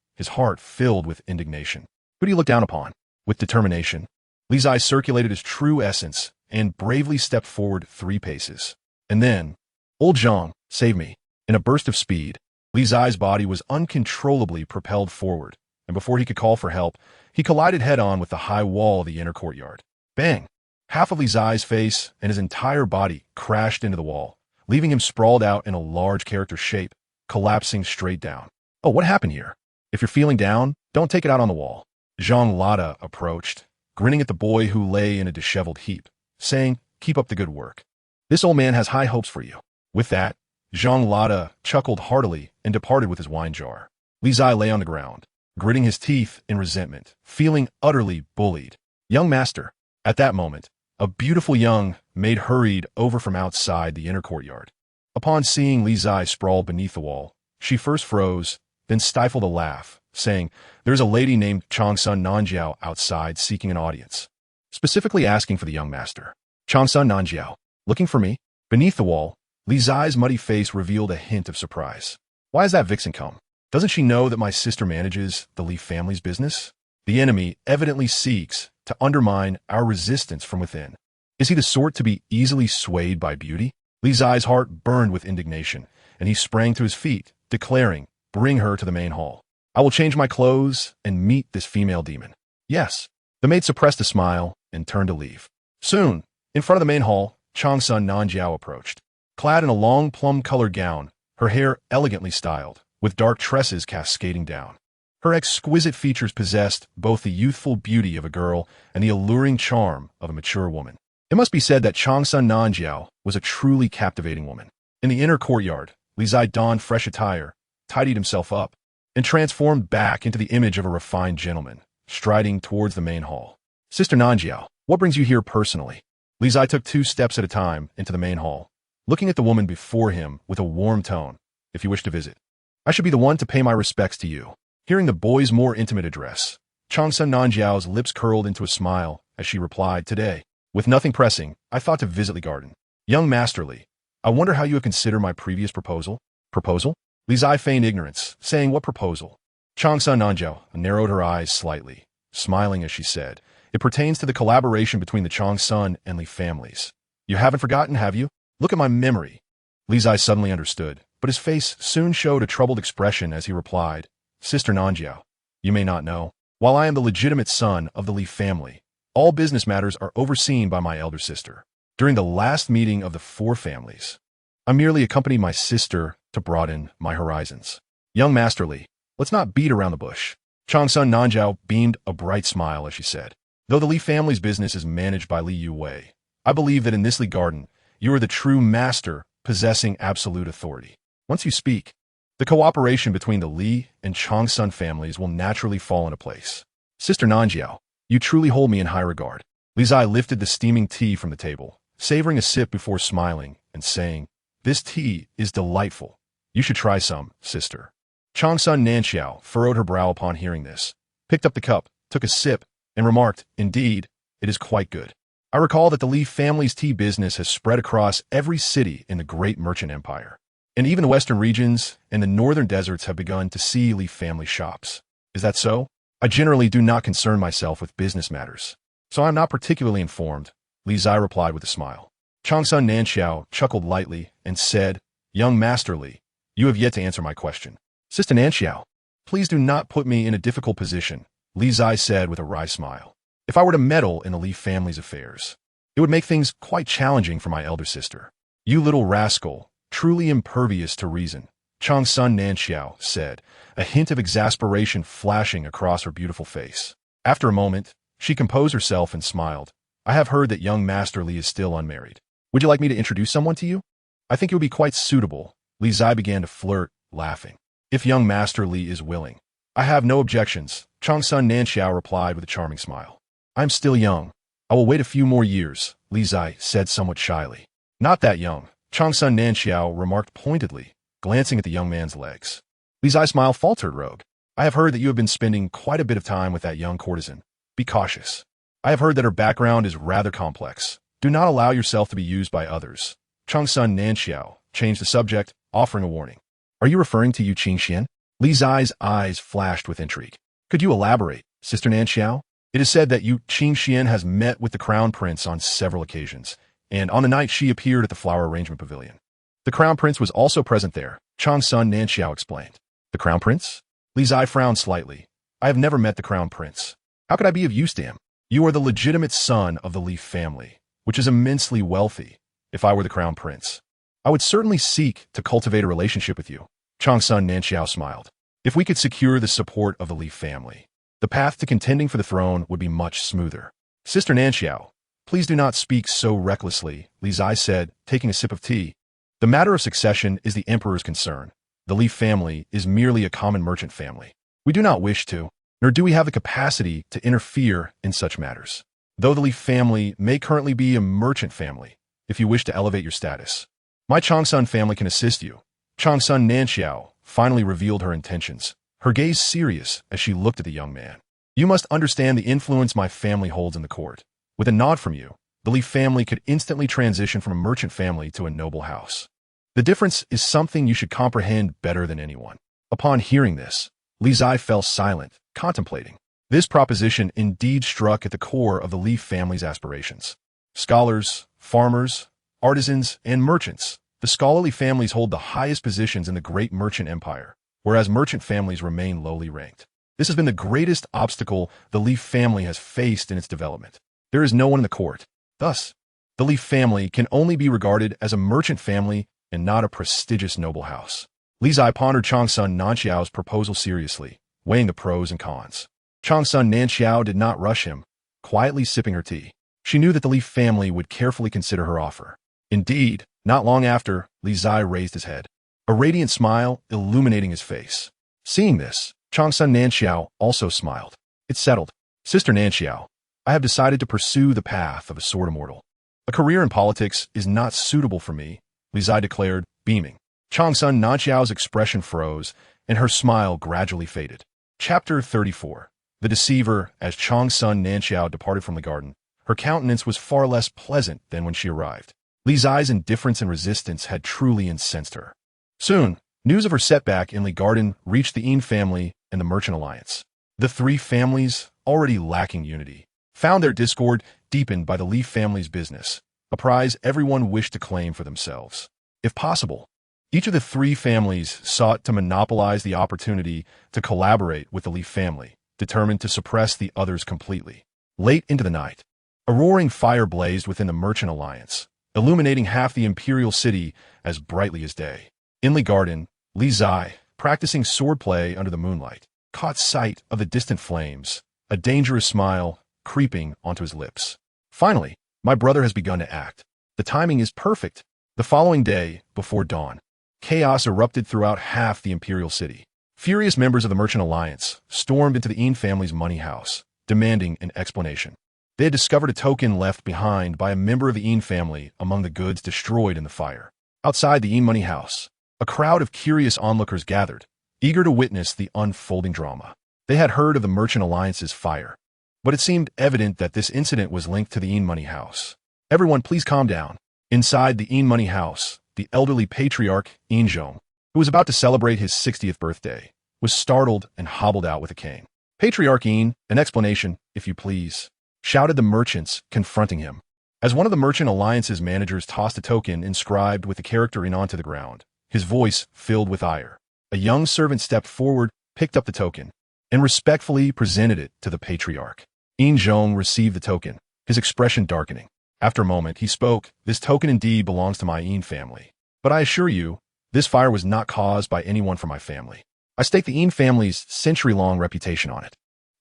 his heart filled with indignation. "Who do you look down upon?" With determination, Li Zai circulated his true essence and bravely stepped forward 3 paces. And then, "Old Zhang, save me." In a burst of speed, Li Zai's body was uncontrollably propelled forward, and before he could call for help, he collided head-on with the high wall of the inner courtyard. Bang! Half of Li Zai's face and his entire body crashed into the wall, leaving him sprawled out in a large character shape, collapsing straight down. "Oh, what happened here? If you're feeling down, don't take it out on the wall." Jean Lotta approached, grinning at the boy who lay in a disheveled heap, saying, "Keep up the good work. This old man has high hopes for you." With that, Jean Lotta chuckled heartily and departed with his wine jar. Li Zai lay on the ground, gritting his teeth in resentment, feeling utterly bullied. "Young master." At that moment, a beautiful young maid hurried over from outside the inner courtyard. Upon seeing Li Zai sprawled beneath the wall, she first froze, then stifled a laugh, saying, "There's a lady named Qingzhi Nanjiao outside seeking an audience, specifically asking for the young master." "Qingzhi Nanjiao, looking for me?" Beneath the wall, Li Zai's muddy face revealed a hint of surprise. "Why has that vixen come? Doesn't she know that my sister manages the Li family's business? The enemy evidently seeks to undermine our resistance from within." Is he the sort to be easily swayed by beauty? Li Zai's heart burned with indignation, and he sprang to his feet, declaring, "Bring her to the main hall. I will change my clothes and meet this female demon." "Yes." The maid suppressed a smile and turned to leave. Soon, in front of the main hall, Qingzhi Nanjiao approached. Clad in a long plum-colored gown, her hair elegantly styled, with dark tresses cascading down. Her exquisite features possessed both the youthful beauty of a girl and the alluring charm of a mature woman. It must be said that Qingzhi Nanjiao was a truly captivating woman. In the inner courtyard, Li Zai donned fresh attire, tidied himself up, and transformed back into the image of a refined gentleman, striding towards the main hall. "Sister Nanjiao, what brings you here personally?" Li Zai took 2 steps at a time into the main hall, looking at the woman before him with a warm tone. "If you wish to visit, I should be the one to pay my respects to you." Hearing the boy's more intimate address, Qingzhi Nanjiao's lips curled into a smile as she replied, "Today, with nothing pressing, I thought to visit the garden. Young Master Li, I wonder how you would consider my previous proposal?" "Proposal?" Li Zai feigned ignorance, saying, "What proposal?" Qingzhi Nanjiao narrowed her eyes slightly, smiling as she said, "It pertains to the collaboration between the Qingzhi and Li families. You haven't forgotten, have you? Look at my memory." Li Zai suddenly understood, but his face soon showed a troubled expression as he replied, "Sister Nanjiao, you may not know, while I am the legitimate son of the Li family, all business matters are overseen by my elder sister. During the last meeting of the 4 families, I merely accompanied my sister to broaden my horizons. Young Master Li, let's not beat around the bush." Qingzhi Nanjiao beamed a bright smile as she said, "Though the Li family's business is managed by Li Yuwei, I believe that in this Li garden, you are the true master possessing absolute authority. Once you speak, the cooperation between the Li and Qingzhi families will naturally fall into place. Sister Nanjiao, you truly hold me in high regard." Li Zai lifted the steaming tea from the table, savoring a sip before smiling and saying, "This tea is delightful. You should try some, sister." Qingzhi Nanjiao furrowed her brow upon hearing this, picked up the cup, took a sip, and remarked, "Indeed, it is quite good. I recall that the Li family's tea business has spread across every city in the great merchant empire, and even the western regions and the northern deserts have begun to see Li family shops. Is that so? I generally do not concern myself with business matters, so I am not particularly informed," Li Zai replied with a smile. Qingzhi Nanjiao chuckled lightly and said, "Young Master Li, you have yet to answer my question." "Sister Nanjiao, please do not put me in a difficult position," Li Zai said with a wry smile. "If I were to meddle in the Li family's affairs, it would make things quite challenging for my elder sister." "You little rascal, truly impervious to reason," Qingzhi Nanjiao said, a hint of exasperation flashing across her beautiful face. After a moment, she composed herself and smiled. "I have heard that young Master Li is still unmarried. Would you like me to introduce someone to you? I think it would be quite suitable." Li Zai began to flirt, laughing. "If young Master Li is willing, I have no objections," Qingzhi Nanjiao replied with a charming smile. "I am still young. I will wait a few more years," Li Zai said somewhat shyly. "Not that young," Qingzhi Nanjiao remarked pointedly, glancing at the young man's legs. Li Zai's smile faltered. "Rogue, I have heard that you have been spending quite a bit of time with that young courtesan. Be cautious. I have heard that her background is rather complex. Do not allow yourself to be used by others." Qingzhi Nanjiao changed the subject, offering a warning. "Are you referring to Yu Qingxian?" Li Zai's eyes flashed with intrigue. "Could you elaborate, Sister Nanjiao? It is said that Yu Qingxian has met with the Crown Prince on several occasions, and on the night she appeared at the Flower Arrangement Pavilion. The Crown Prince was also present there," Qingzhi Nanjiao explained. "The Crown Prince?" Li Zai frowned slightly. "I have never met the Crown Prince. How could I be of use to him? You are the legitimate son of the Li family, which is immensely wealthy. If I were the Crown Prince, I would certainly seek to cultivate a relationship with you." Qingzhi Nanjiao smiled. "If we could secure the support of the Li family, the path to contending for the throne would be much smoother." "Sister Nanjiao, please do not speak so recklessly," Li Zai said, taking a sip of tea. "The matter of succession is the emperor's concern. The Li family is merely a common merchant family. We do not wish to, nor do we have the capacity to interfere in such matters. Though the Li family may currently be a merchant family, if you wish to elevate your status, my Qingzhi family can assist you." Qingzhi Nanjiao finally revealed her intentions, her gaze serious as she looked at the young man. "You must understand the influence my family holds in the court. With a nod from you, the Li family could instantly transition from a merchant family to a noble house. The difference is something you should comprehend better than anyone." Upon hearing this, Li Zai fell silent, contemplating. This proposition indeed struck at the core of the Li family's aspirations. Scholars, farmers, artisans, and merchants. The scholarly families hold the highest positions in the great merchant empire, whereas merchant families remain lowly ranked. This has been the greatest obstacle the Leaf family has faced in its development. There is no one in the court. Thus, the Leaf family can only be regarded as a merchant family and not a prestigious noble house. Li Zai pondered Changsun Nanxiao's proposal seriously, weighing the pros and cons. Changsun Nanxiao did not rush him, quietly sipping her tea. She knew that the Leaf family would carefully consider her offer. Indeed, not long after, Li Zai raised his head, a radiant smile illuminating his face. Seeing this, Changsun Nanxiao also smiled. It's settled. Sister Nanxiao, I have decided to pursue the path of a sword immortal. A career in politics is not suitable for me, Li Zai declared, beaming. Changsun Nanxiao's expression froze, and her smile gradually faded. Chapter 34. The Deceiver. As Changsun Nanxiao departed from the garden, her countenance was far less pleasant than when she arrived. Li Zai's indifference and resistance had truly incensed her. Soon, news of her setback in Li Garden reached the Yin family and the Merchant Alliance. The three families, already lacking unity, found their discord deepened by the Li family's business, a prize everyone wished to claim for themselves. If possible, each of the three families sought to monopolize the opportunity to collaborate with the Li family, determined to suppress the others completely. Late into the night, a roaring fire blazed within the Merchant Alliance, illuminating half the imperial city as brightly as day. In Li Garden, Li Zai, practicing swordplay under the moonlight, caught sight of the distant flames, a dangerous smile creeping onto his lips. Finally, my brother has begun to act. The timing is perfect. The following day, before dawn, chaos erupted throughout half the imperial city. Furious members of the Merchant Alliance stormed into the Yin family's money house, demanding an explanation. They had discovered a token left behind by a member of the Yin family among the goods destroyed in the fire. Outside the Yin money house, a crowd of curious onlookers gathered, eager to witness the unfolding drama. They had heard of the Merchant Alliance's fire, but it seemed evident that this incident was linked to the Yin money house. Everyone, please calm down. Inside the Yin money house, the elderly patriarch, Qingzhi, who was about to celebrate his 60th birthday, was startled and hobbled out with a cane. Patriarch Yin, an explanation, if you please, shouted the merchants, confronting him. As one of the Merchant Alliance's managers tossed a token inscribed with the character in onto the ground, his voice filled with ire. A young servant stepped forward, picked up the token, and respectfully presented it to the patriarch. Qingzhi received the token, his expression darkening. After a moment, he spoke, "This token indeed belongs to my Yin family. But I assure you, this fire was not caused by anyone from my family. I stake the Yin family's century-long reputation on it.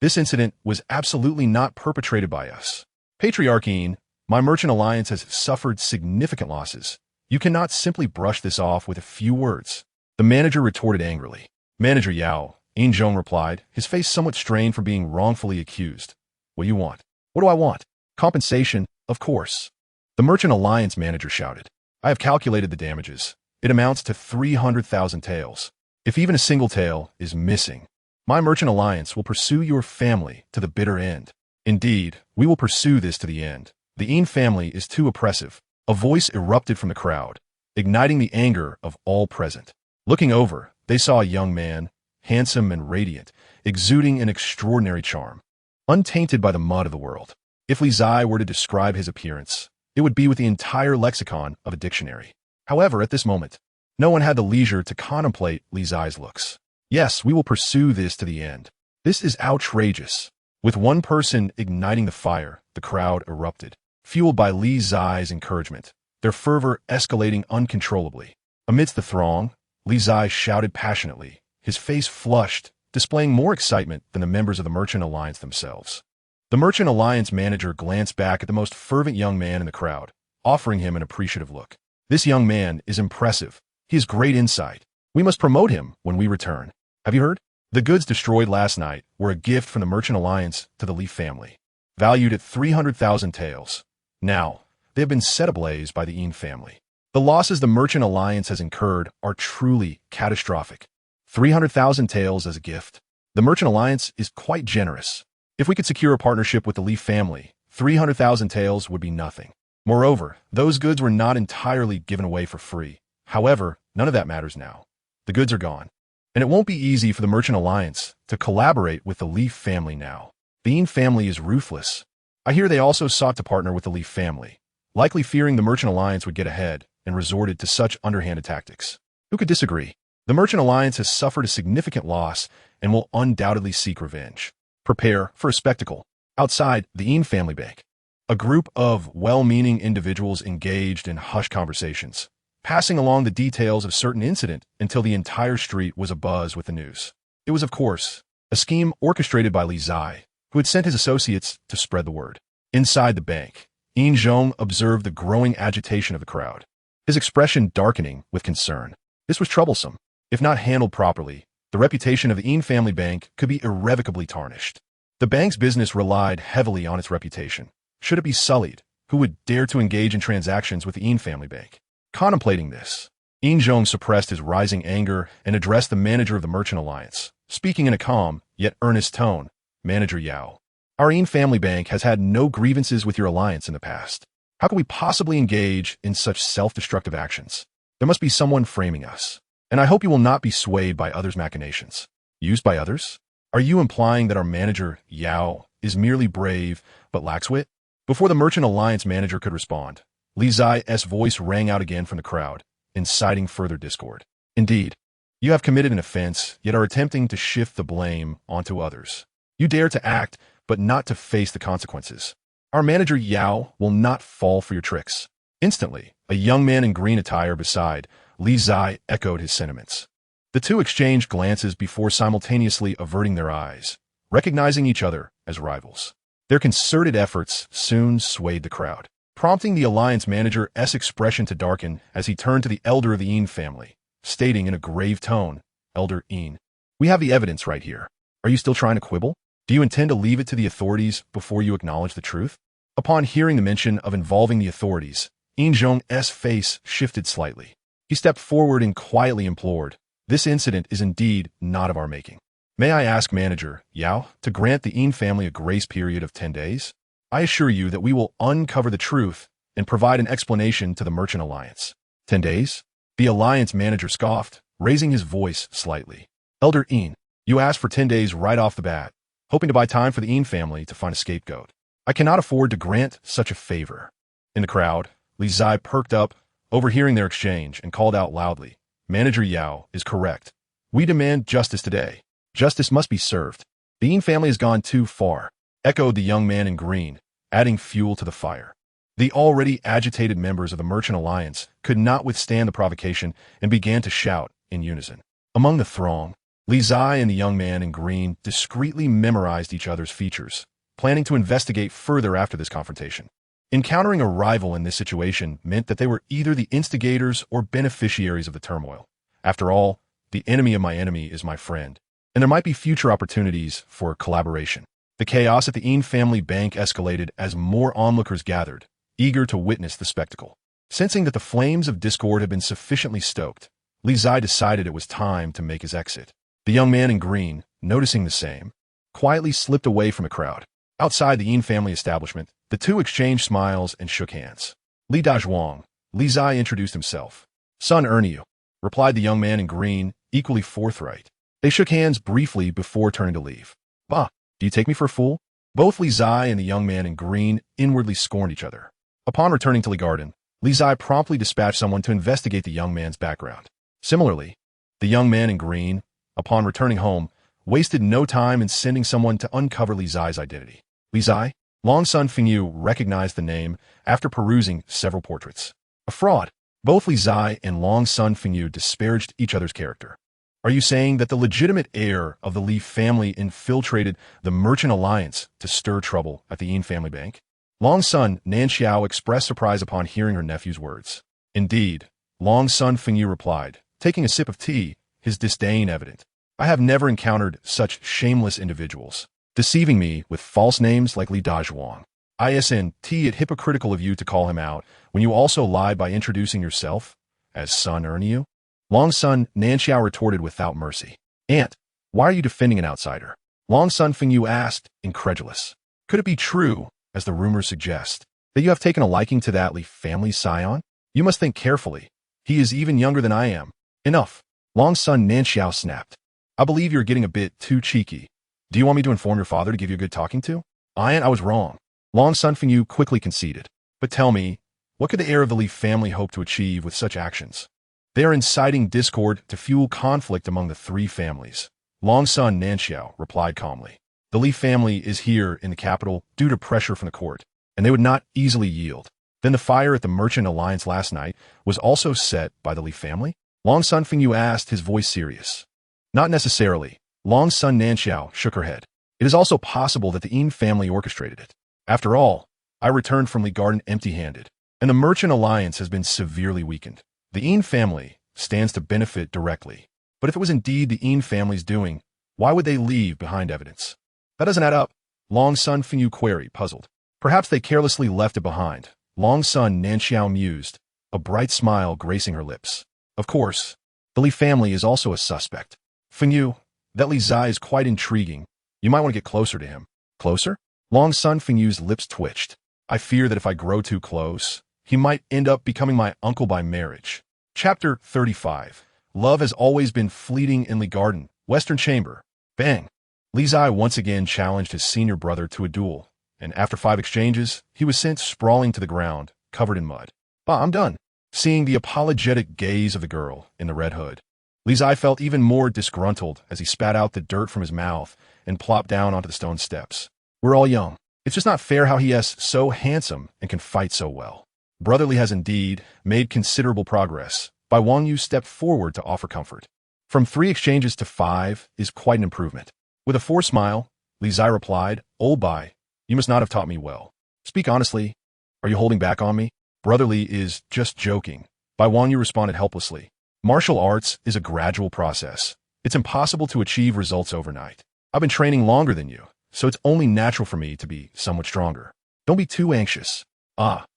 This incident was absolutely not perpetrated by us. Patriarch Yin, my Merchant Alliance has suffered significant losses. You cannot simply brush this off with a few words." The manager retorted angrily. "Manager Yao," Qingzhi replied, his face somewhat strained from being wrongfully accused. "What do you want?" "What do I want? Compensation, of course." The Merchant Alliance manager shouted. "I have calculated the damages. It amounts to 300,000 taels. If even a single tael is missing, my Merchant Alliance will pursue your family to the bitter end. Indeed, we will pursue this to the end. The Yin family is too oppressive." A voice erupted from the crowd, igniting the anger of all present. Looking over, they saw a young man, handsome and radiant, exuding an extraordinary charm, untainted by the mud of the world. If Li Zai were to describe his appearance, it would be with the entire lexicon of a dictionary. However, at this moment, no one had the leisure to contemplate Li Zai's looks. "Yes, we will pursue this to the end. This is outrageous." With one person igniting the fire, the crowd erupted, fueled by Li Zai's encouragement, their fervor escalating uncontrollably. Amidst the throng, Li Zai shouted passionately, his face flushed, displaying more excitement than the members of the Merchant Alliance themselves. The Merchant Alliance manager glanced back at the most fervent young man in the crowd, offering him an appreciative look. "This young man is impressive. He has great insight. We must promote him when we return. Have you heard? The goods destroyed last night were a gift from the Merchant Alliance to the Li family, valued at 300,000 taels. Now, they have been set ablaze by the Yin family. The losses the Merchant Alliance has incurred are truly catastrophic. 300,000 taels as a gift. The Merchant Alliance is quite generous. If we could secure a partnership with the Li family, 300,000 taels would be nothing. Moreover, those goods were not entirely given away for free. However, none of that matters now. The goods are gone. And it won't be easy for the Merchant Alliance to collaborate with the Li family now. The Yin family is ruthless. I hear they also sought to partner with the Li family, likely fearing the Merchant Alliance would get ahead and resorted to such underhanded tactics. Who could disagree? The Merchant Alliance has suffered a significant loss and will undoubtedly seek revenge. Prepare for a spectacle. Outside the Yin family bank, a group of well-meaning individuals engaged in hushed conversations, passing along the details of certain incident until the entire street was abuzz with the news. It was, of course, a scheme orchestrated by Li Zai, who had sent his associates to spread the word. Inside the bank, Yin Zhong observed the growing agitation of the crowd, his expression darkening with concern. This was troublesome. If not handled properly, the reputation of the Yin family bank could be irrevocably tarnished. The bank's business relied heavily on its reputation. Should it be sullied, who would dare to engage in transactions with the Yin family bank? Contemplating this, Yin Zhong suppressed his rising anger and addressed the manager of the Merchant Alliance, speaking in a calm, yet earnest tone. Manager Yao, our Yin family bank has had no grievances with your alliance in the past. How could we possibly engage in such self-destructive actions? There must be someone framing us. And I hope you will not be swayed by others' machinations. Used by others? Are you implying that our manager, Yao, is merely brave but lacks wit? Before the Merchant Alliance manager could respond, Li Zai's voice rang out again from the crowd, inciting further discord. Indeed, you have committed an offense, yet are attempting to shift the blame onto others. You dare to act, but not to face the consequences. Our manager Yao will not fall for your tricks. Instantly, a young man in green attire beside Li Zai echoed his sentiments. The two exchanged glances before simultaneously averting their eyes, recognizing each other as rivals. Their concerted efforts soon swayed the crowd, prompting the alliance manager's expression to darken as he turned to the elder of the Yin family, stating in a grave tone, Elder Yin, we have the evidence right here. Are you still trying to quibble? Do you intend to leave it to the authorities before you acknowledge the truth? Upon hearing the mention of involving the authorities, Yin Zhong's face shifted slightly. He stepped forward and quietly implored, this incident is indeed not of our making. May I ask Manager Yao to grant the Yin family a grace period of 10 days? I assure you that we will uncover the truth and provide an explanation to the Merchant Alliance. 10 days? The Alliance manager scoffed, raising his voice slightly. Elder Yin, you asked for 10 days right off the bat, hoping to buy time for the Yin family to find a scapegoat. I cannot afford to grant such a favor. In the crowd, Li Zai perked up, overhearing their exchange, and called out loudly, Manager Yao is correct. We demand justice today. Justice must be served. The Yin family has gone too far, echoed the young man in green, adding fuel to the fire. The already agitated members of the Merchant Alliance could not withstand the provocation and began to shout in unison. Among the throng, Li Zai and the young man in green discreetly memorized each other's features, planning to investigate further after this confrontation. Encountering a rival in this situation meant that they were either the instigators or beneficiaries of the turmoil. After all, the enemy of my enemy is my friend, and there might be future opportunities for collaboration. The chaos at the Yin family bank escalated as more onlookers gathered, eager to witness the spectacle. Sensing that the flames of discord had been sufficiently stoked, Li Zai decided it was time to make his exit. The young man in green, noticing the same, quietly slipped away from the crowd. Outside the Yin family establishment, the two exchanged smiles and shook hands. Li Dazhuang, Li Zai introduced himself. Son Erniu, replied the young man in green, equally forthright. They shook hands briefly before turning to leave. Bah, do you take me for a fool? Both Li Zai and the young man in green inwardly scorned each other. Upon returning to Li Garden, Li Zai promptly dispatched someone to investigate the young man's background. Similarly, the young man in green, upon returning home, wasted no time in sending someone to uncover Li Zai's identity. Li Zai, Long Sun Fingyu recognized the name after perusing several portraits. A fraud. Both Li Zai and Long Sun Fingyu disparaged each other's character. Are you saying that the legitimate heir of the Li family infiltrated the Merchant Alliance to stir trouble at the Yin family bank? Long Sun Nanxiao expressed surprise upon hearing her nephew's words. Indeed, Long Sun Fingyu replied, taking a sip of tea, his disdain evident. I have never encountered such shameless individuals, deceiving me with false names like Li Dazhuang. Isn't it hypocritical of you to call him out when you also lied by introducing yourself as Son Erniu? Long Sun Nanxiao retorted without mercy. Aunt, why are you defending an outsider? Long Sun Fingyu asked, incredulous. Could it be true, as the rumors suggest, that you have taken a liking to that Li family scion? You must think carefully. He is even younger than I am. Enough. Long Sun Nanxiao snapped. I believe you're getting a bit too cheeky. Do you want me to inform your father to give you a good talking to? I was wrong. Long Sun Fingyu quickly conceded. But tell me, What could the heir of the Li family hope to achieve with such actions? They are inciting discord to fuel conflict among the three families. Long's son Nanxiao replied calmly. The Li family is here in the capital due to pressure from the court, and they would not easily yield. Then the fire at the Merchant Alliance last night was also set by the Li family? Long's son Fengyu asked, his voice serious. Not necessarily. Long's son Nanxiao shook her head. It is also possible that the Yin family orchestrated it. After all, I returned from Li Garden empty-handed, and the Merchant Alliance has been severely weakened. The Yin family stands to benefit directly. But if it was indeed the Yin family's doing, why would they leave behind evidence? That doesn't add up, Long's son Fengyu queried, puzzled. Perhaps they carelessly left it behind. Long's son Nanxiao mused, a bright smile gracing her lips. Of course, the Li family is also a suspect. Fengyu, that Li Zai is quite intriguing. You might want to get closer to him. Closer? Long's son Fengyu's lips twitched. I fear that if I grow too close, he might end up becoming my uncle by marriage. Chapter 35. Love has always been fleeting in Li Garden, Western Chamber. Bang! Li Zai once again challenged his senior brother to a duel, and after 5 exchanges, he was sent sprawling to the ground, covered in mud. I'm done. Seeing the apologetic gaze of the girl in the red hood, Li Zai felt even more disgruntled as he spat out the dirt from his mouth and plopped down onto the stone steps. We're all young. It's just not fair how he is so handsome and can fight so well. Brother Li has indeed made considerable progress. Bai Wangyu stepped forward to offer comfort. From 3 exchanges to 5 is quite an improvement. With a forced smile, Li Zai replied, Old Bai, you must not have taught me well. Speak honestly. Are you holding back on me? Brother Li is just joking. Bai Wangyu responded helplessly. Martial arts is a gradual process. It's impossible to achieve results overnight. I've been training longer than you, so it's only natural for me to be somewhat stronger. Don't be too anxious.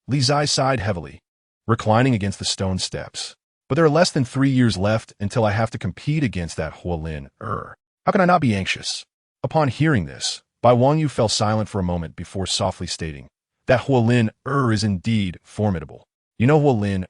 Li Zai sighed heavily, reclining against the stone steps. But there are less than 3 years left until I have to compete against that Huolin. How can I not be anxious? Upon hearing this, Bai Wangyu fell silent for a moment before softly stating, that Huolin is indeed formidable. You know Huolin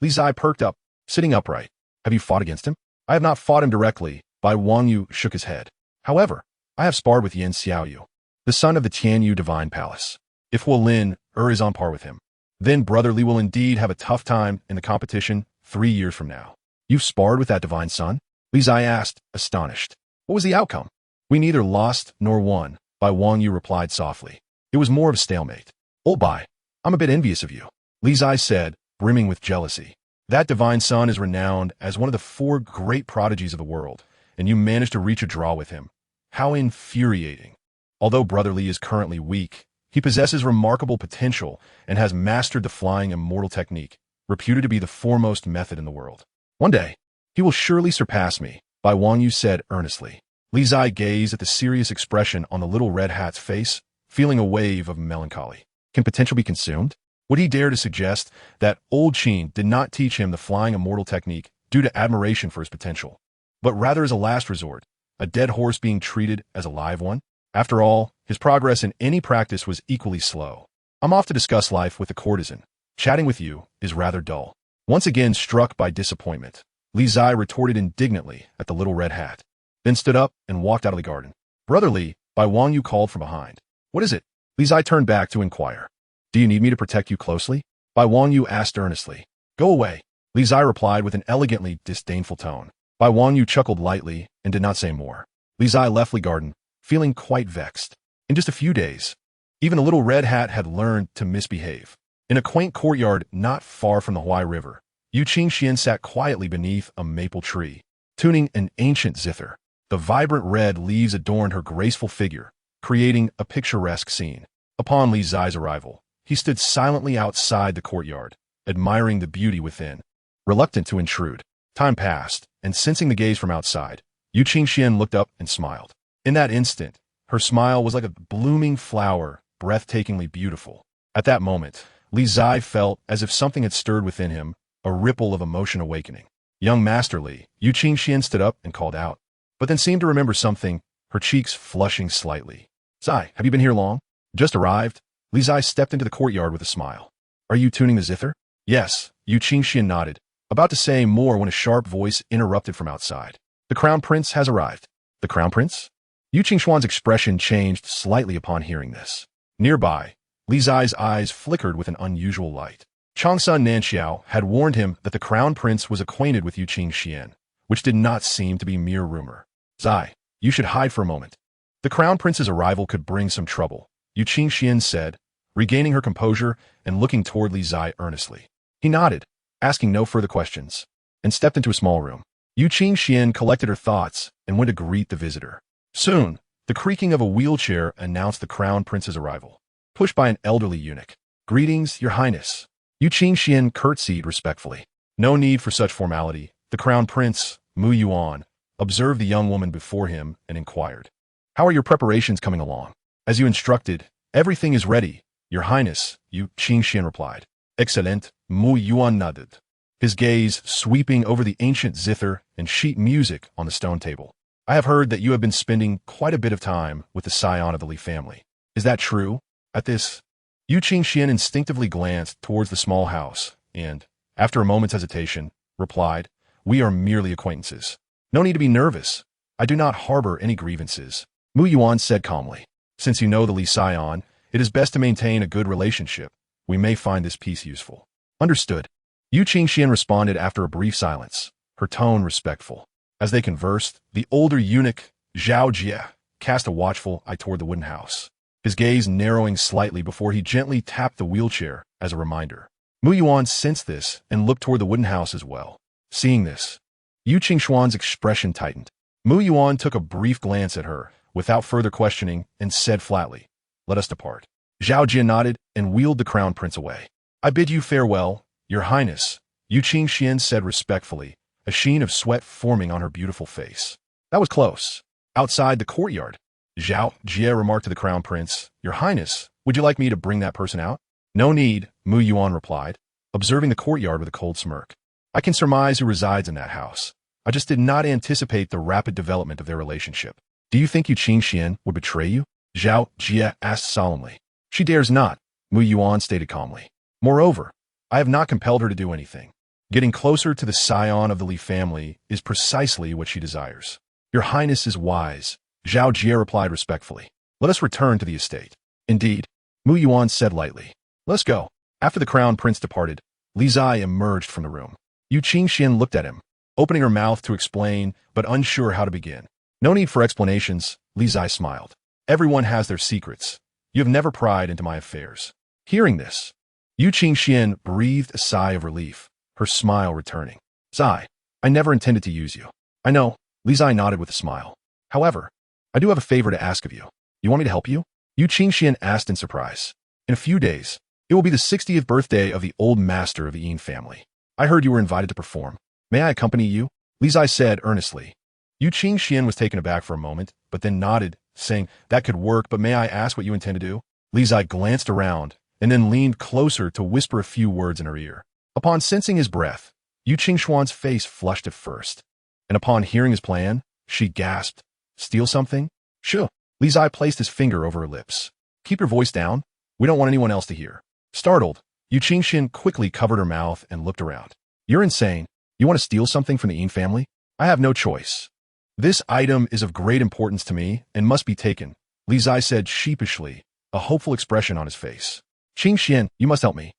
Li Zai perked up, sitting upright. Have you fought against him? I have not fought him directly. Bai Wangyu shook his head. However, I have sparred with Yin Xiaoyu, the son of the Tianyu Divine Palace. If Huolin is on par with him, then Brother Li will indeed have a tough time in the competition 3 years from now. You've sparred with that divine son? Li Zai asked, astonished. What was the outcome? We neither lost nor won, Bai Wangyu replied softly. It was more of a stalemate. Old Bai, I'm a bit envious of you, Li Zai said, brimming with jealousy. That divine son is renowned as one of the 4 great prodigies of the world, and you managed to reach a draw with him. How infuriating. Although Brother Li is currently weak, he possesses remarkable potential and has mastered the flying immortal technique, reputed to be the foremost method in the world. One day, he will surely surpass me, Bai Wangyu said earnestly. Li Zai gazed at the serious expression on the little red hat's face, feeling a wave of melancholy. Can potential be consumed? Would he dare to suggest that old Qin did not teach him the flying immortal technique due to admiration for his potential, but rather as a last resort, a dead horse being treated as a live one? After all, his progress in any practice was equally slow. I'm off to discuss life with the courtesan. Chatting with you is rather dull. Once again struck by disappointment, Li Zai retorted indignantly at the little red hat, then stood up and walked out of the garden. Brother Li, Bai Wangyu called from behind. What is it? Li Zai turned back to inquire. Do you need me to protect you closely? Bai Wangyu asked earnestly. Go away, Li Zai replied with an elegantly disdainful tone. Bai Wangyu chuckled lightly and did not say more. Li Zai left Li Garden, feeling quite vexed. In just a few days, even the little red hat had learned to misbehave. In a quaint courtyard not far from the Huai River, Yu Qingxian sat quietly beneath a maple tree, tuning an ancient zither. The vibrant red leaves adorned her graceful figure, creating a picturesque scene. Upon Li Zai's arrival, he stood silently outside the courtyard, admiring the beauty within. Reluctant to intrude, time passed, and sensing the gaze from outside, Yu Qingxian looked up and smiled. In that instant, her smile was like a blooming flower, breathtakingly beautiful. At that moment, Li Zai felt as if something had stirred within him, a ripple of emotion awakening. Young Master Li, Yu Qingxian stood up and called out, but then seemed to remember something, her cheeks flushing slightly. Zai, have you been here long? Just arrived? Li Zai stepped into the courtyard with a smile. Are you tuning the zither? Yes, Yu Qingxian nodded, about to say more when a sharp voice interrupted from outside. The Crown Prince has arrived. The Crown Prince? Yu Qingxuan's expression changed slightly upon hearing this. Nearby, Li Zai's eyes flickered with an unusual light. Changsha Nanxiao had warned him that the crown prince was acquainted with Yu Qingxian, which did not seem to be mere rumor. Zai, you should hide for a moment. The crown prince's arrival could bring some trouble, Yu Qingxian said, regaining her composure and looking toward Li Zai earnestly. He nodded, asking no further questions, and stepped into a small room. Yu Qingxian collected her thoughts and went to greet the visitor. Soon, the creaking of a wheelchair announced the crown prince's arrival, pushed by an elderly eunuch. Greetings, your highness. Yu Qingxian curtsied respectfully. No need for such formality. The crown prince, Mu Yuan, observed the young woman before him and inquired, how are your preparations coming along? As you instructed, everything is ready, your highness, Yu Qingxian replied. Excellent, Mu Yuan nodded, his gaze sweeping over the ancient zither and sheet music on the stone table. I have heard that you have been spending quite a bit of time with the scion of the Li family. Is that true? At this, Yu Qingxian instinctively glanced towards the small house and, after a moment's hesitation, replied, we are merely acquaintances. No need to be nervous. I do not harbor any grievances. Mu Yuan said calmly. Since you know the Li scion, it is best to maintain a good relationship. We may find this piece useful. Understood. Yu Qingxian responded after a brief silence, her tone respectful. As they conversed, the older eunuch, Zhao Jie, cast a watchful eye toward the wooden house, his gaze narrowing slightly before he gently tapped the wheelchair as a reminder. Mu Yuan sensed this and looked toward the wooden house as well. Seeing this, Yu Qingxuan's expression tightened. Mu Yuan took a brief glance at her, without further questioning, and said flatly, let us depart. Zhao Jie nodded and wheeled the crown prince away. I bid you farewell, your highness, Yu Qingxian said respectfully, a sheen of sweat forming on her beautiful face. That was close. Outside the courtyard, Zhao Jie remarked to the crown prince, your highness, would you like me to bring that person out? No need, Mu Yuan replied, observing the courtyard with a cold smirk. I can surmise who resides in that house. I just did not anticipate the rapid development of their relationship. Do you think Yu Qingxian would betray you? Zhao Jie asked solemnly. She dares not, Mu Yuan stated calmly. Moreover, I have not compelled her to do anything. Getting closer to the scion of the Li family is precisely what she desires. Your highness is wise, Zhao Jie replied respectfully. Let us return to the estate. Indeed, Mu Yuan said lightly. Let's go. After the crown prince departed, Li Zai emerged from the room. Yu Qingxian looked at him, opening her mouth to explain, but unsure how to begin. No need for explanations, Li Zai smiled. Everyone has their secrets. You have never pried into my affairs. Hearing this, Yu Qingxian breathed a sigh of relief, her smile returning. Zai, I never intended to use you. I know, Li Zai nodded with a smile. However, I do have a favor to ask of you. You want me to help you? Yu Qingxian asked in surprise. In a few days, it will be the 60th birthday of the old master of the Yin family. I heard you were invited to perform. May I accompany you? Li Zai said earnestly. Yu Qingxian was taken aback for a moment, but then nodded, saying, that could work, but may I ask what you intend to do? Li Zai glanced around, and then leaned closer to whisper a few words in her ear. Upon sensing his breath, Yu Qingxuan's face flushed at first, and upon hearing his plan, she gasped, steal something? Sure. Li Zai placed his finger over her lips. Keep your voice down. We don't want anyone else to hear. Startled, Yu Qingxian quickly covered her mouth and looked around. You're insane. You want to steal something from the Yin family? I have no choice. This item is of great importance to me and must be taken, Li Zai said sheepishly, a hopeful expression on his face. Qingxian, you must help me.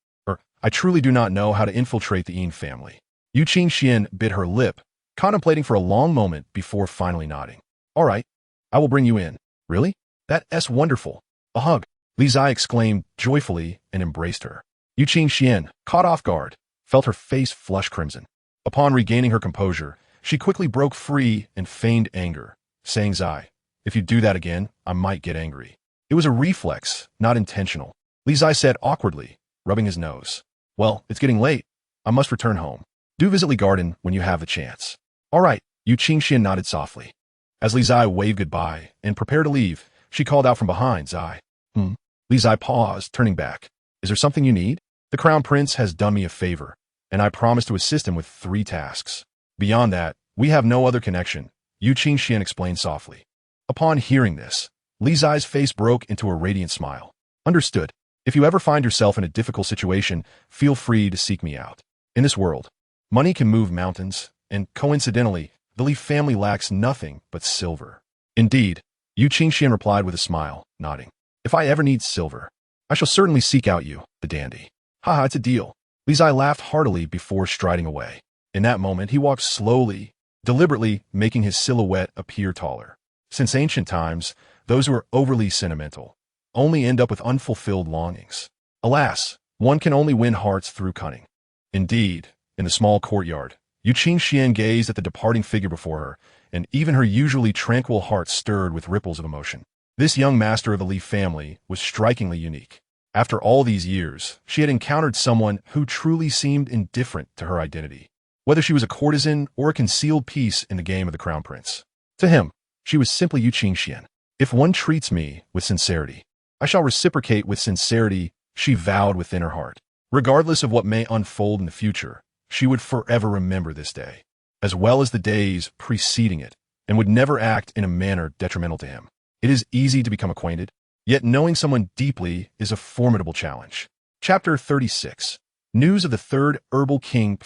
I truly do not know how to infiltrate the Yin family. Yu Qingxian bit her lip, contemplating for a long moment before finally nodding. All right, I will bring you in. Really? That's wonderful. A hug. Li Zai exclaimed joyfully and embraced her. Yu Qingxian, caught off guard, felt her face flush crimson. Upon regaining her composure, she quickly broke free and feigned anger, saying, Zai, if you do that again, I might get angry. It was a reflex, not intentional. Li Zai said awkwardly, rubbing his nose. Well, it's getting late. I must return home. Do visit Li Garden when you have the chance. All right, Yu Qingxian nodded softly. As Li Zai waved goodbye and prepared to leave, she called out from behind, Zai. Li Zai paused, turning back. Is there something you need? The crown prince has done me a favor, and I promise to assist him with 3 tasks. Beyond that, we have no other connection, Yu Qingxian explained softly. Upon hearing this, Li Zai's face broke into a radiant smile. Understood. If you ever find yourself in a difficult situation, feel free to seek me out. In this world, money can move mountains, and coincidentally, the Li family lacks nothing but silver. Indeed, Yu Qingxian replied with a smile, nodding. If I ever need silver, I shall certainly seek out you, the dandy. Haha, it's a deal. Li Zai laughed heartily before striding away. In that moment, he walked slowly, deliberately making his silhouette appear taller. Since ancient times, those who are overly sentimental only end up with unfulfilled longings. Alas, one can only win hearts through cunning. Indeed, in the small courtyard, Qingzhi gazed at the departing figure before her, and even her usually tranquil heart stirred with ripples of emotion. This young master of the Li family was strikingly unique. After all these years, she had encountered someone who truly seemed indifferent to her identity, whether she was a courtesan or a concealed piece in the game of the crown prince. To him, she was simply Qingzhi. If one treats me with sincerity, I shall reciprocate with sincerity, she vowed within her heart. Regardless of what may unfold in the future, she would forever remember this day, as well as the days preceding it, and would never act in a manner detrimental to him. It is easy to become acquainted, yet knowing someone deeply is a formidable challenge. Chapter 36. News of the Third Herbal King.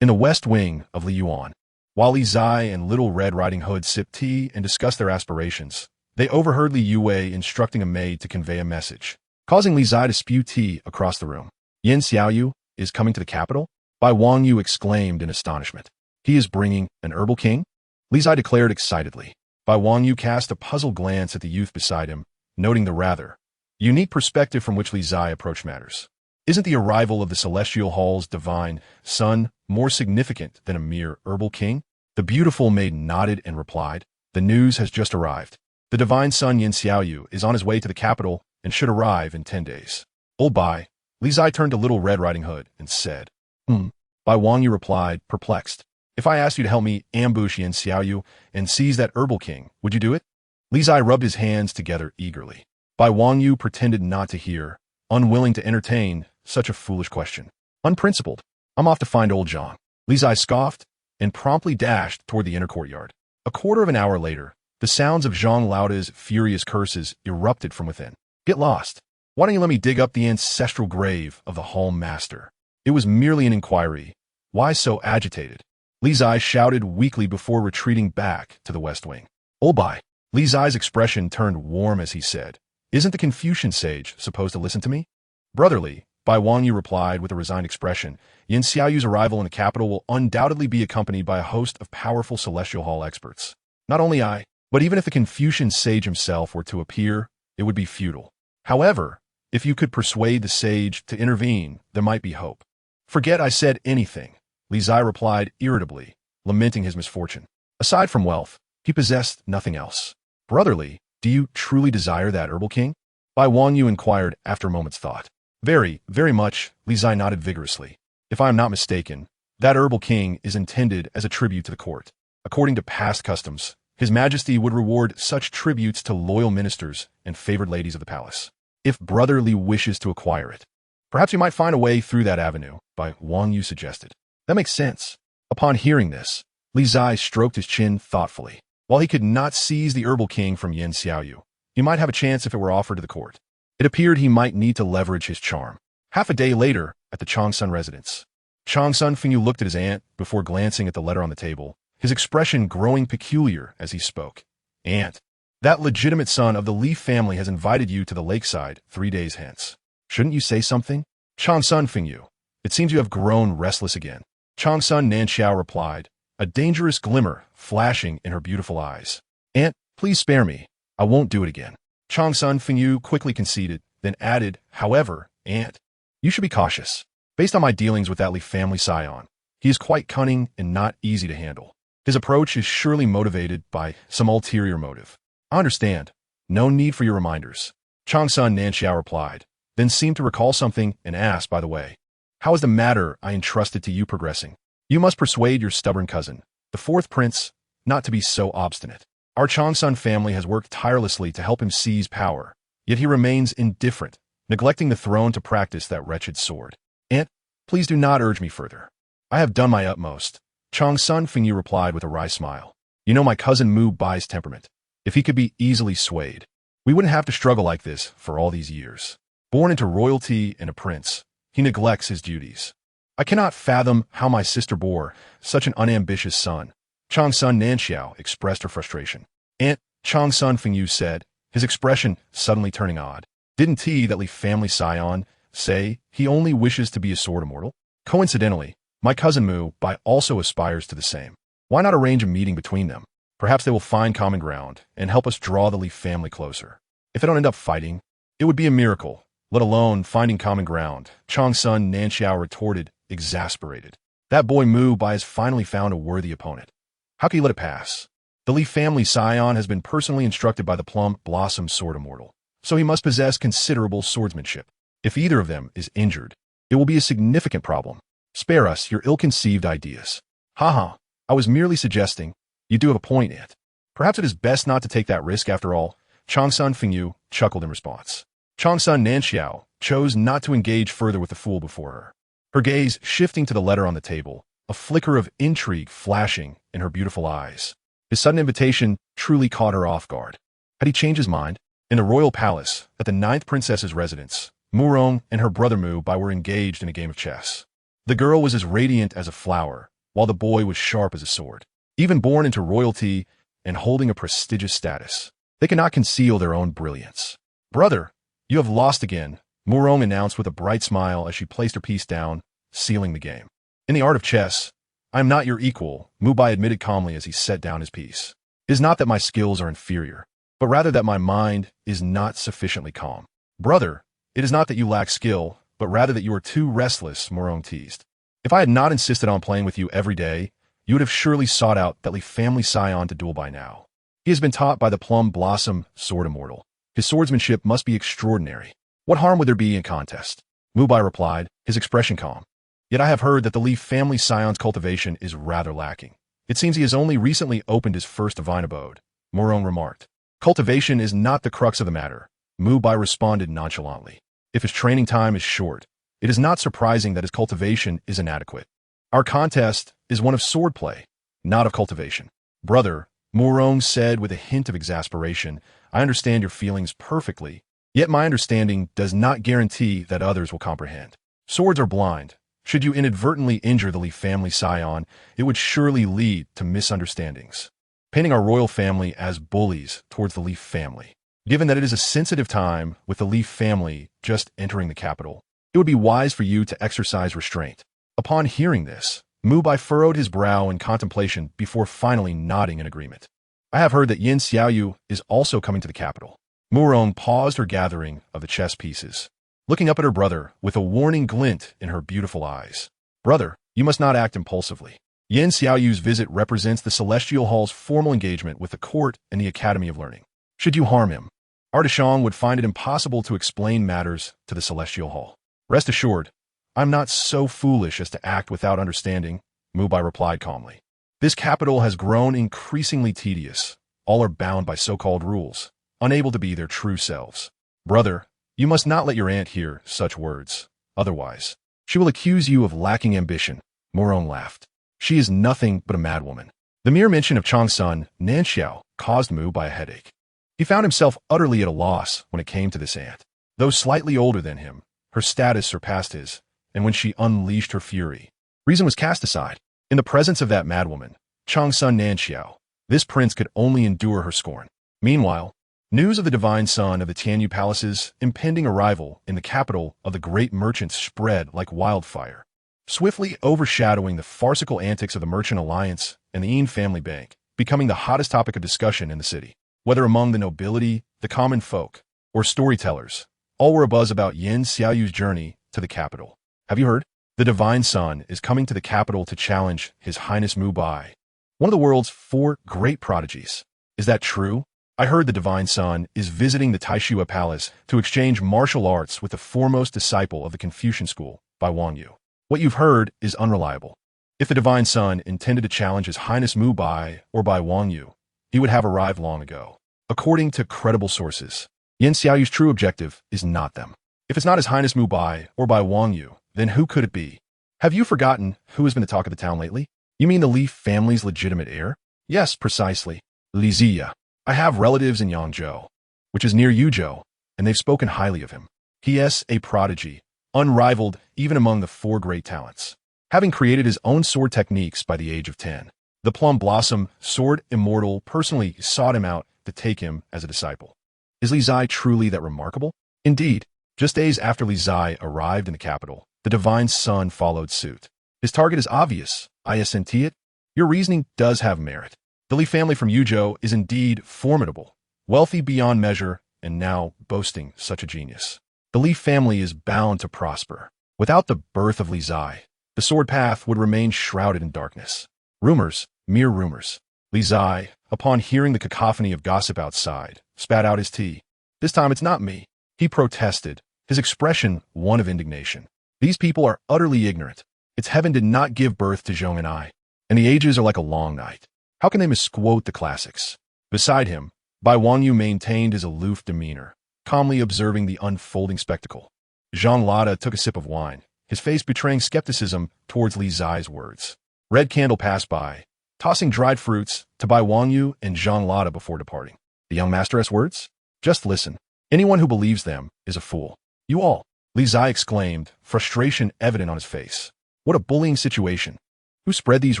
In the west wing of Li Yuan, while Li Zai and Little Red Riding Hood sipped tea and discussed their aspirations, they overheard Li Yue instructing a maid to convey a message, causing Li Zai to spew tea across the room. Yan Xiaoyu is coming to the capital? Bai Wangyu exclaimed in astonishment. He is bringing an herbal king? Li Zai declared excitedly. Bai Wangyu cast a puzzled glance at the youth beside him, noting the rather unique perspective from which Li Zai approached matters. Isn't the arrival of the Celestial Hall's divine son more significant than a mere herbal king? The beautiful maid nodded and replied, the news has just arrived. The divine son Yan Xiaoyu is on his way to the capital and should arrive in 10 days. Old Bai, Li Zai turned to Little Red Riding Hood and said, Bai Wangyu replied, perplexed. If I asked you to help me ambush Yan Xiaoyu and seize that herbal king, would you do it? Li Zai rubbed his hands together eagerly. Bai Wangyu pretended not to hear, unwilling to entertain such a foolish question. Unprincipled. I'm off to find old Zhang. Li Zai scoffed and promptly dashed toward the inner courtyard. A quarter of an hour later, the sounds of Zhang Laoda's furious curses erupted from within. Get lost. Why don't you let me dig up the ancestral grave of the Hall Master? It was merely an inquiry. Why so agitated? Li Zai shouted weakly before retreating back to the west wing. Old Bai. Li Zai's expression turned warm as he said, isn't the Confucian sage supposed to listen to me? Brotherly, Bai Wangyu replied with a resigned expression, Yan Xiaoyu's arrival in the capital will undoubtedly be accompanied by a host of powerful Celestial Hall experts. Not only I, but even if the Confucian sage himself were to appear, it would be futile. However, if you could persuade the sage to intervene, there might be hope. Forget I said anything, Li Zai replied irritably, lamenting his misfortune. Aside from wealth, he possessed nothing else. Brotherly, do you truly desire that herbal king? Bai Wangyu inquired after a moment's thought. Very, very much, Li Zai nodded vigorously. If I am not mistaken, that herbal king is intended as a tribute to the court. According to past customs, His Majesty would reward such tributes to loyal ministers and favored ladies of the palace. If Brotherly wishes to acquire it, perhaps you might find a way through that avenue, Bai Wangyu suggested. That makes sense. Upon hearing this, Li Zai stroked his chin thoughtfully. While he could not seize the herbal king from Yan Xiaoyu, he might have a chance if it were offered to the court. It appeared he might need to leverage his charm. Half a day later, at the Changsun residence, Changsun Fengyu looked at his aunt before glancing at the letter on the table, his expression growing peculiar as he spoke. Aunt, that legitimate son of the Li family has invited you to the lakeside 3 days hence. Shouldn't you say something? Changsun Fengyu, it seems you have grown restless again. Changsun Nanxiao replied, a dangerous glimmer flashing in her beautiful eyes. Aunt, please spare me. I won't do it again. Changsun Fengyu quickly conceded, then added, however, Aunt, you should be cautious. Based on my dealings with that Li family scion, he is quite cunning and not easy to handle. His approach is surely motivated by some ulterior motive. I understand. No need for your reminders. Changsun Nanxiao replied, then seemed to recall something and asked, by the way, how is the matter I entrusted to you progressing? You must persuade your stubborn cousin, the fourth prince, not to be so obstinate. Our Changsun family has worked tirelessly to help him seize power, yet he remains indifferent, neglecting the throne to practice that wretched sword. Aunt, please do not urge me further. I have done my utmost. Changsun Fengyu replied with a wry smile. You know my cousin Mu Bai's temperament. If he could be easily swayed, we wouldn't have to struggle like this for all these years. Born into royalty and a prince, he neglects his duties. I cannot fathom how my sister bore such an unambitious son. Changsun Nanxiao expressed her frustration. Aunt, Changsun Fengyu said, his expression suddenly turning odd. Didn't he, that Li family scion, say he only wishes to be a sword immortal? Coincidentally, my cousin Mu Bai also aspires to the same. Why not arrange a meeting between them? Perhaps they will find common ground and help us draw the Li family closer. If they don't end up fighting, it would be a miracle, let alone finding common ground, Chang's son Nanxiao retorted, exasperated. That boy Mu Bai has finally found a worthy opponent. How can you let it pass? The Li family scion has been personally instructed by the Plum Blossom Sword Immortal, so he must possess considerable swordsmanship. If either of them is injured, it will be a significant problem. Spare us your ill-conceived ideas. Haha, I was merely suggesting. You do have a point, Aunt. Perhaps it is best not to take that risk after all. Changsun Fingyu chuckled in response. Changsun Nanxiao chose not to engage further with the fool before her. Her gaze shifting to the letter on the table, a flicker of intrigue flashing in her beautiful eyes. His sudden invitation truly caught her off guard. Had he changed his mind? In the royal palace, at the 9th princess's residence, Murong and her brother Mu Bai were engaged in a game of chess. The girl was as radiant as a flower, while the boy was sharp as a sword. Even born into royalty and holding a prestigious status, they cannot conceal their own brilliance. Brother, you have lost again, Murong announced with a bright smile as she placed her piece down, sealing the game. In the art of chess, I am not your equal, Mu Bai admitted calmly as he set down his piece. It is not that my skills are inferior, but rather that my mind is not sufficiently calm. Brother, it is not that you lack skill, but rather that you are too restless, Murong teased. If I had not insisted on playing with you every day, you would have surely sought out that Li family scion to duel by now. He has been taught by the Plum Blossom Sword Immortal. His swordsmanship must be extraordinary. What harm would there be in contest? Mu Bai replied, his expression calm. Yet I have heard that the Li family scion's cultivation is rather lacking. It seems he has only recently opened his first divine abode, Murong remarked. Cultivation is not the crux of the matter, Mu Bai responded nonchalantly. If his training time is short, it is not surprising that his cultivation is inadequate. Our contest is one of swordplay, not of cultivation. Brother, Murong said with a hint of exasperation, I understand your feelings perfectly, yet my understanding does not guarantee that others will comprehend. Swords are blind. Should you inadvertently injure the Li family scion, it would surely lead to misunderstandings, painting our royal family as bullies towards the Li family. Given that it is a sensitive time with the Li family just entering the capital, it would be wise for you to exercise restraint. Upon hearing this, Mu Bai furrowed his brow in contemplation before finally nodding in agreement. I have heard that Yin Xiaoyu is also coming to the capital. Murong paused her gathering of the chess pieces, looking up at her brother with a warning glint in her beautiful eyes. Brother, you must not act impulsively. Yin Xiaoyu's visit represents the Celestial Hall's formal engagement with the court and the Academy of Learning. Should you harm him, Artichon would find it impossible to explain matters to the Celestial Hall. Rest assured, I'm not so foolish as to act without understanding, Mu Bai replied calmly. This capital has grown increasingly tedious. All are bound by so-called rules, unable to be their true selves. Brother, you must not let your aunt hear such words. Otherwise, she will accuse you of lacking ambition, Murong laughed. She is nothing but a madwoman. The mere mention of Changsun Nanxiao caused Mu Bai a headache. He found himself utterly at a loss when it came to this aunt. Though slightly older than him, her status surpassed his, and when she unleashed her fury, reason was cast aside. In the presence of that madwoman, Changsun Nanxiao, this prince could only endure her scorn. Meanwhile, news of the divine son of the Tianyu Palace's impending arrival in the capital of the great merchants spread like wildfire, swiftly overshadowing the farcical antics of the Merchant Alliance and the Yin Family Bank, becoming the hottest topic of discussion in the city. Whether among the nobility, the common folk, or storytellers, all were abuzz about Yin Xiaoyu's journey to the capital. Have you heard? The divine son is coming to the capital to challenge His Highness Mu Bai, one of the world's 4 great prodigies. Is that true? I heard the divine son is visiting the Taishua Palace to exchange martial arts with the foremost disciple of the Confucian school, by Wang Yu. What you've heard is unreliable. If the divine son intended to challenge His Highness Mu Bai or by Wang Yu, he would have arrived long ago. According to credible sources, Yin Xiaoyu's true objective is not them. If it's not His Highness Mu Bai or by Wang Yu, then who could it be? Have you forgotten who has been the talk of the town lately? You mean the Li family's legitimate heir? Yes, precisely. Li Ziya. I have relatives in Yangzhou, which is near Yuzhou, and they've spoken highly of him. He is a prodigy, unrivaled even among the 4 great talents, having created his own sword techniques by the age of 10. The Plum Blossom Sword Immortal personally sought him out to take him as a disciple. Is Li Zai truly that remarkable? Indeed, just days after Li Zai arrived in the capital, The divine son followed suit. His target is obvious. I assent it. Your reasoning does have merit. The Li family from Yuzhou is indeed formidable, wealthy beyond measure, and now boasting such a genius. The Li family is bound to prosper. Without the birth of Li Zai, the sword path would remain shrouded in darkness. Rumors, mere rumors. Li Zai, upon hearing the cacophony of gossip outside, spat out his tea. This time it's not me. He protested, his expression one of indignation. These people are utterly ignorant. Its heaven did not give birth to Zhong and I, and the ages are like a long night. How can they misquote the classics? Beside him, Bai Wangyu maintained his aloof demeanor, calmly observing the unfolding spectacle. Zhang Lada took a sip of wine, his face betraying skepticism towards Li Zai's words. Red Candle passed by, tossing dried fruits to Bai Wangyu and Zhang Lada before departing. The young master's words? Just listen. Anyone who believes them is a fool. You all, Li Zai exclaimed, frustration evident on his face. What a bullying situation. Who spread these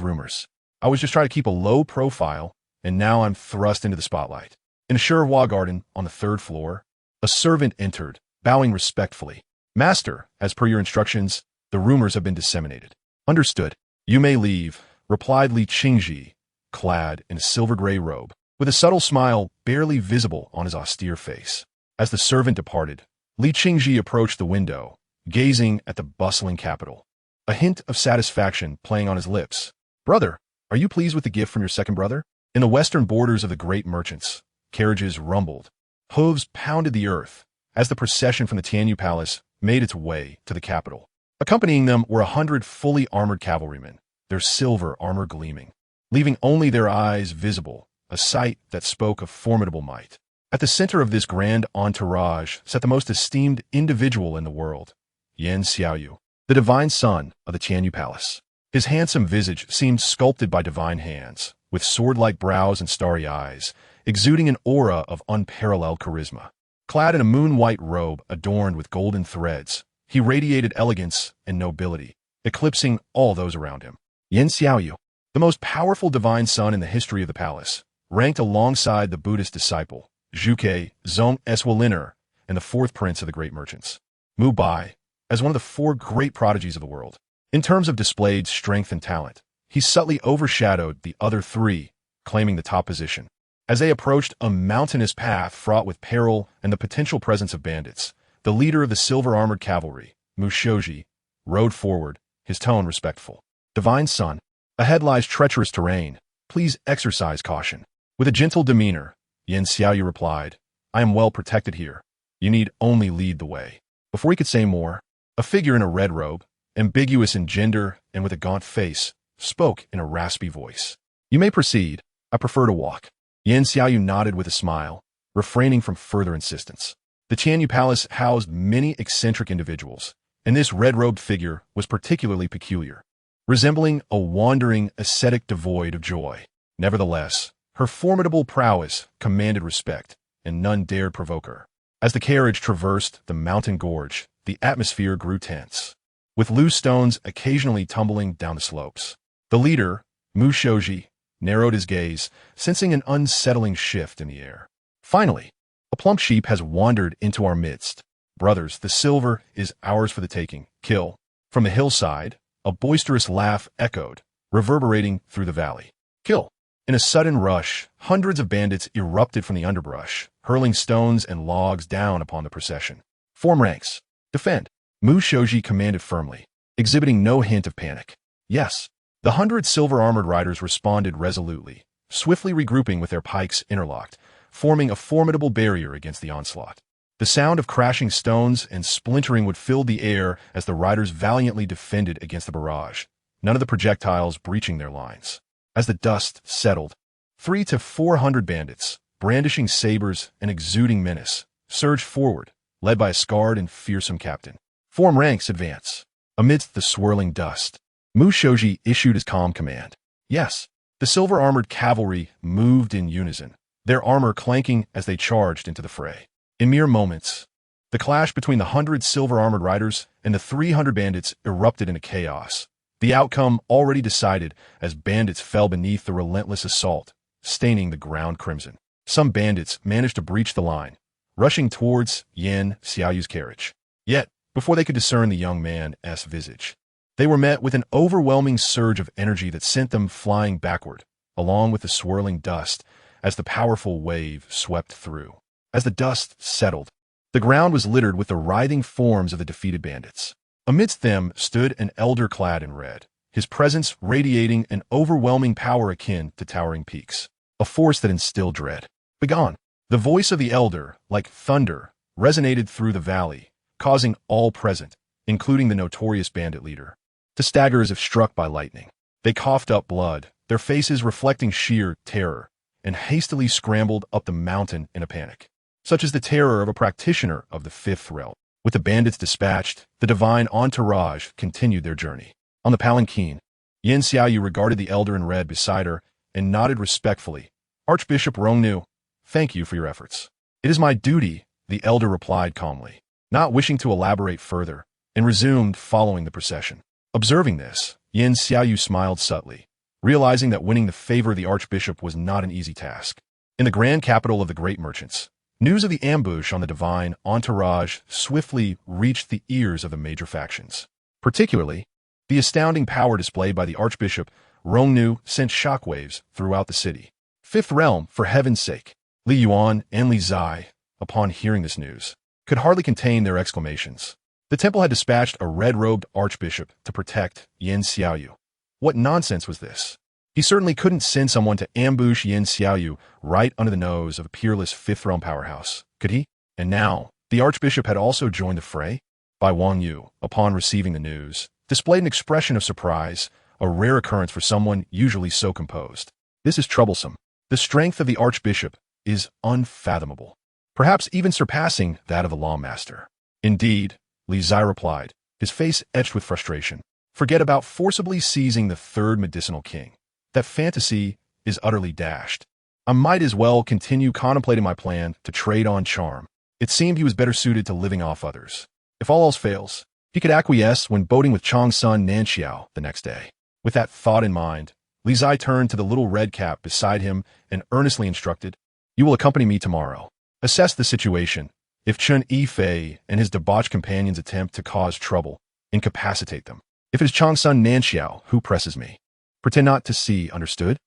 rumors? I was just trying to keep a low profile, and now I'm thrust into the spotlight. In a Shurhua garden on the 3rd floor, a servant entered, bowing respectfully. Master, as per your instructions, the rumors have been disseminated. Understood. You may leave, replied Li Qingzhi, clad in a silver-gray robe, with a subtle smile barely visible on his austere face. As the servant departed, Li Qingzhi approached the window, gazing at the bustling capital. A hint of satisfaction playing on his lips. Brother, are you pleased with the gift from your second brother? In the western borders of the great merchants, carriages rumbled. Hooves pounded the earth as the procession from the Tianyu Palace made its way to the capital. Accompanying them were 100 fully armored cavalrymen, their silver armor gleaming, leaving only their eyes visible, a sight that spoke of formidable might. At the center of this grand entourage sat the most esteemed individual in the world, Yan Xiaoyu, the divine son of the Tianyu Palace. His handsome visage seemed sculpted by divine hands, with sword-like brows and starry eyes, exuding an aura of unparalleled charisma. Clad in a moon-white robe adorned with golden threads, he radiated elegance and nobility, eclipsing all those around him. Yan Xiaoyu, the most powerful divine son in the history of the palace, ranked alongside the Buddhist disciple, Zhuke Zong Eswaliner, and the 4th prince of the great merchants, Mu Bai, as one of the 4 great prodigies of the world. In terms of displayed strength and talent, he subtly overshadowed the other 3, claiming the top position. As they approached a mountainous path fraught with peril and the potential presence of bandits, the leader of the silver-armored cavalry, Mu Shoji, rode forward, his tone respectful. Divine son, ahead lies treacherous terrain. Please exercise caution. With a gentle demeanor, Yan Xiaoyu replied, I am well protected here. You need only lead the way. Before he could say more, a figure in a red robe, ambiguous in gender and with a gaunt face, spoke in a raspy voice. You may proceed. I prefer to walk. Yan Xiaoyu nodded with a smile, refraining from further insistence. The Tianyu Palace housed many eccentric individuals, and this red-robed figure was particularly peculiar, resembling a wandering ascetic devoid of joy. Nevertheless, her formidable prowess commanded respect, and none dared provoke her. As the carriage traversed the mountain gorge, the atmosphere grew tense, with loose stones occasionally tumbling down the slopes. The leader, Mu Shoji, narrowed his gaze, sensing an unsettling shift in the air. Finally, a plump sheep has wandered into our midst. Brothers, the silver is ours for the taking. Kill. From the hillside, a boisterous laugh echoed, reverberating through the valley. Kill. In a sudden rush, hundreds of bandits erupted from the underbrush, hurling stones and logs down upon the procession. Form ranks. Defend. Mu Shoji commanded firmly, exhibiting no hint of panic. Yes. The 100 silver-armored riders responded resolutely, swiftly regrouping with their pikes interlocked, forming a formidable barrier against the onslaught. The sound of crashing stones and splintering would fill the air as the riders valiantly defended against the barrage, none of the projectiles breaching their lines. As the dust settled, 300 to 400 bandits, brandishing sabers and exuding menace, surged forward, led by a scarred and fearsome captain. Form ranks, advance. Amidst the swirling dust, Mu Shoji issued his calm command. Yes, the silver-armored cavalry moved in unison, their armor clanking as they charged into the fray. In mere moments, the clash between the 100 silver-armored riders and the 300 bandits erupted into chaos, the outcome already decided as bandits fell beneath the relentless assault, staining the ground crimson. Some bandits managed to breach the line, rushing towards Yan Xiaoyu's carriage. Yet, before they could discern the young man's visage. They were met with an overwhelming surge of energy that sent them flying backward, along with the swirling dust as the powerful wave swept through. As the dust settled, the ground was littered with the writhing forms of the defeated bandits. Amidst them stood an elder clad in red, his presence radiating an overwhelming power akin to towering peaks, a force that instilled dread. "Begone!" The voice of the elder, like thunder, resonated through the valley, causing all present, including the notorious bandit leader, to stagger as if struck by lightning. They coughed up blood, their faces reflecting sheer terror, and hastily scrambled up the mountain in a panic. Such is the terror of a practitioner of the fifth realm. With the bandits dispatched, the divine entourage continued their journey. On the palanquin, Yin Xiaoyu regarded the elder in red beside her and nodded respectfully. "Archbishop Rongnu, thank you for your efforts." "It is my duty," the elder replied calmly, not wishing to elaborate further, and resumed following the procession. Observing this, Yin Xiaoyu smiled subtly, realizing that winning the favor of the archbishop was not an easy task. In the grand capital of the great merchants, news of the ambush on the divine entourage swiftly reached the ears of the major factions. Particularly, the astounding power displayed by the Archbishop Rongnu sent shockwaves throughout the city. "Fifth realm, for heaven's sake!" Li Yuan and Li Zai, upon hearing this news, could hardly contain their exclamations. The temple had dispatched a red-robed archbishop to protect Yin Xiaoyu. What nonsense was this? He certainly couldn't send someone to ambush Yin Xiaoyu right under the nose of a peerless fifth realm powerhouse, could he? And now, the archbishop had also joined the fray? Bai Wangyu, upon receiving the news, displayed an expression of surprise, a rare occurrence for someone usually so composed. "This is troublesome. The strength of the archbishop is unfathomable, perhaps even surpassing that of the lawmaster." "Indeed," Li Zai replied, his face etched with frustration. "Forget about forcibly seizing the third medicinal king. That fantasy is utterly dashed. I might as well continue contemplating my plan to trade on charm." It seemed he was better suited to living off others. If all else fails, he could acquiesce when boating with Chang's son Nanxiao the next day. With that thought in mind, Li Zai turned to the little red cap beside him and earnestly instructed, "You will accompany me tomorrow. Assess the situation. If Chen Yifei and his debauched companions attempt to cause trouble, incapacitate them. If it is Chang's son Nanxiao who presses me, pretend not to see, understood?"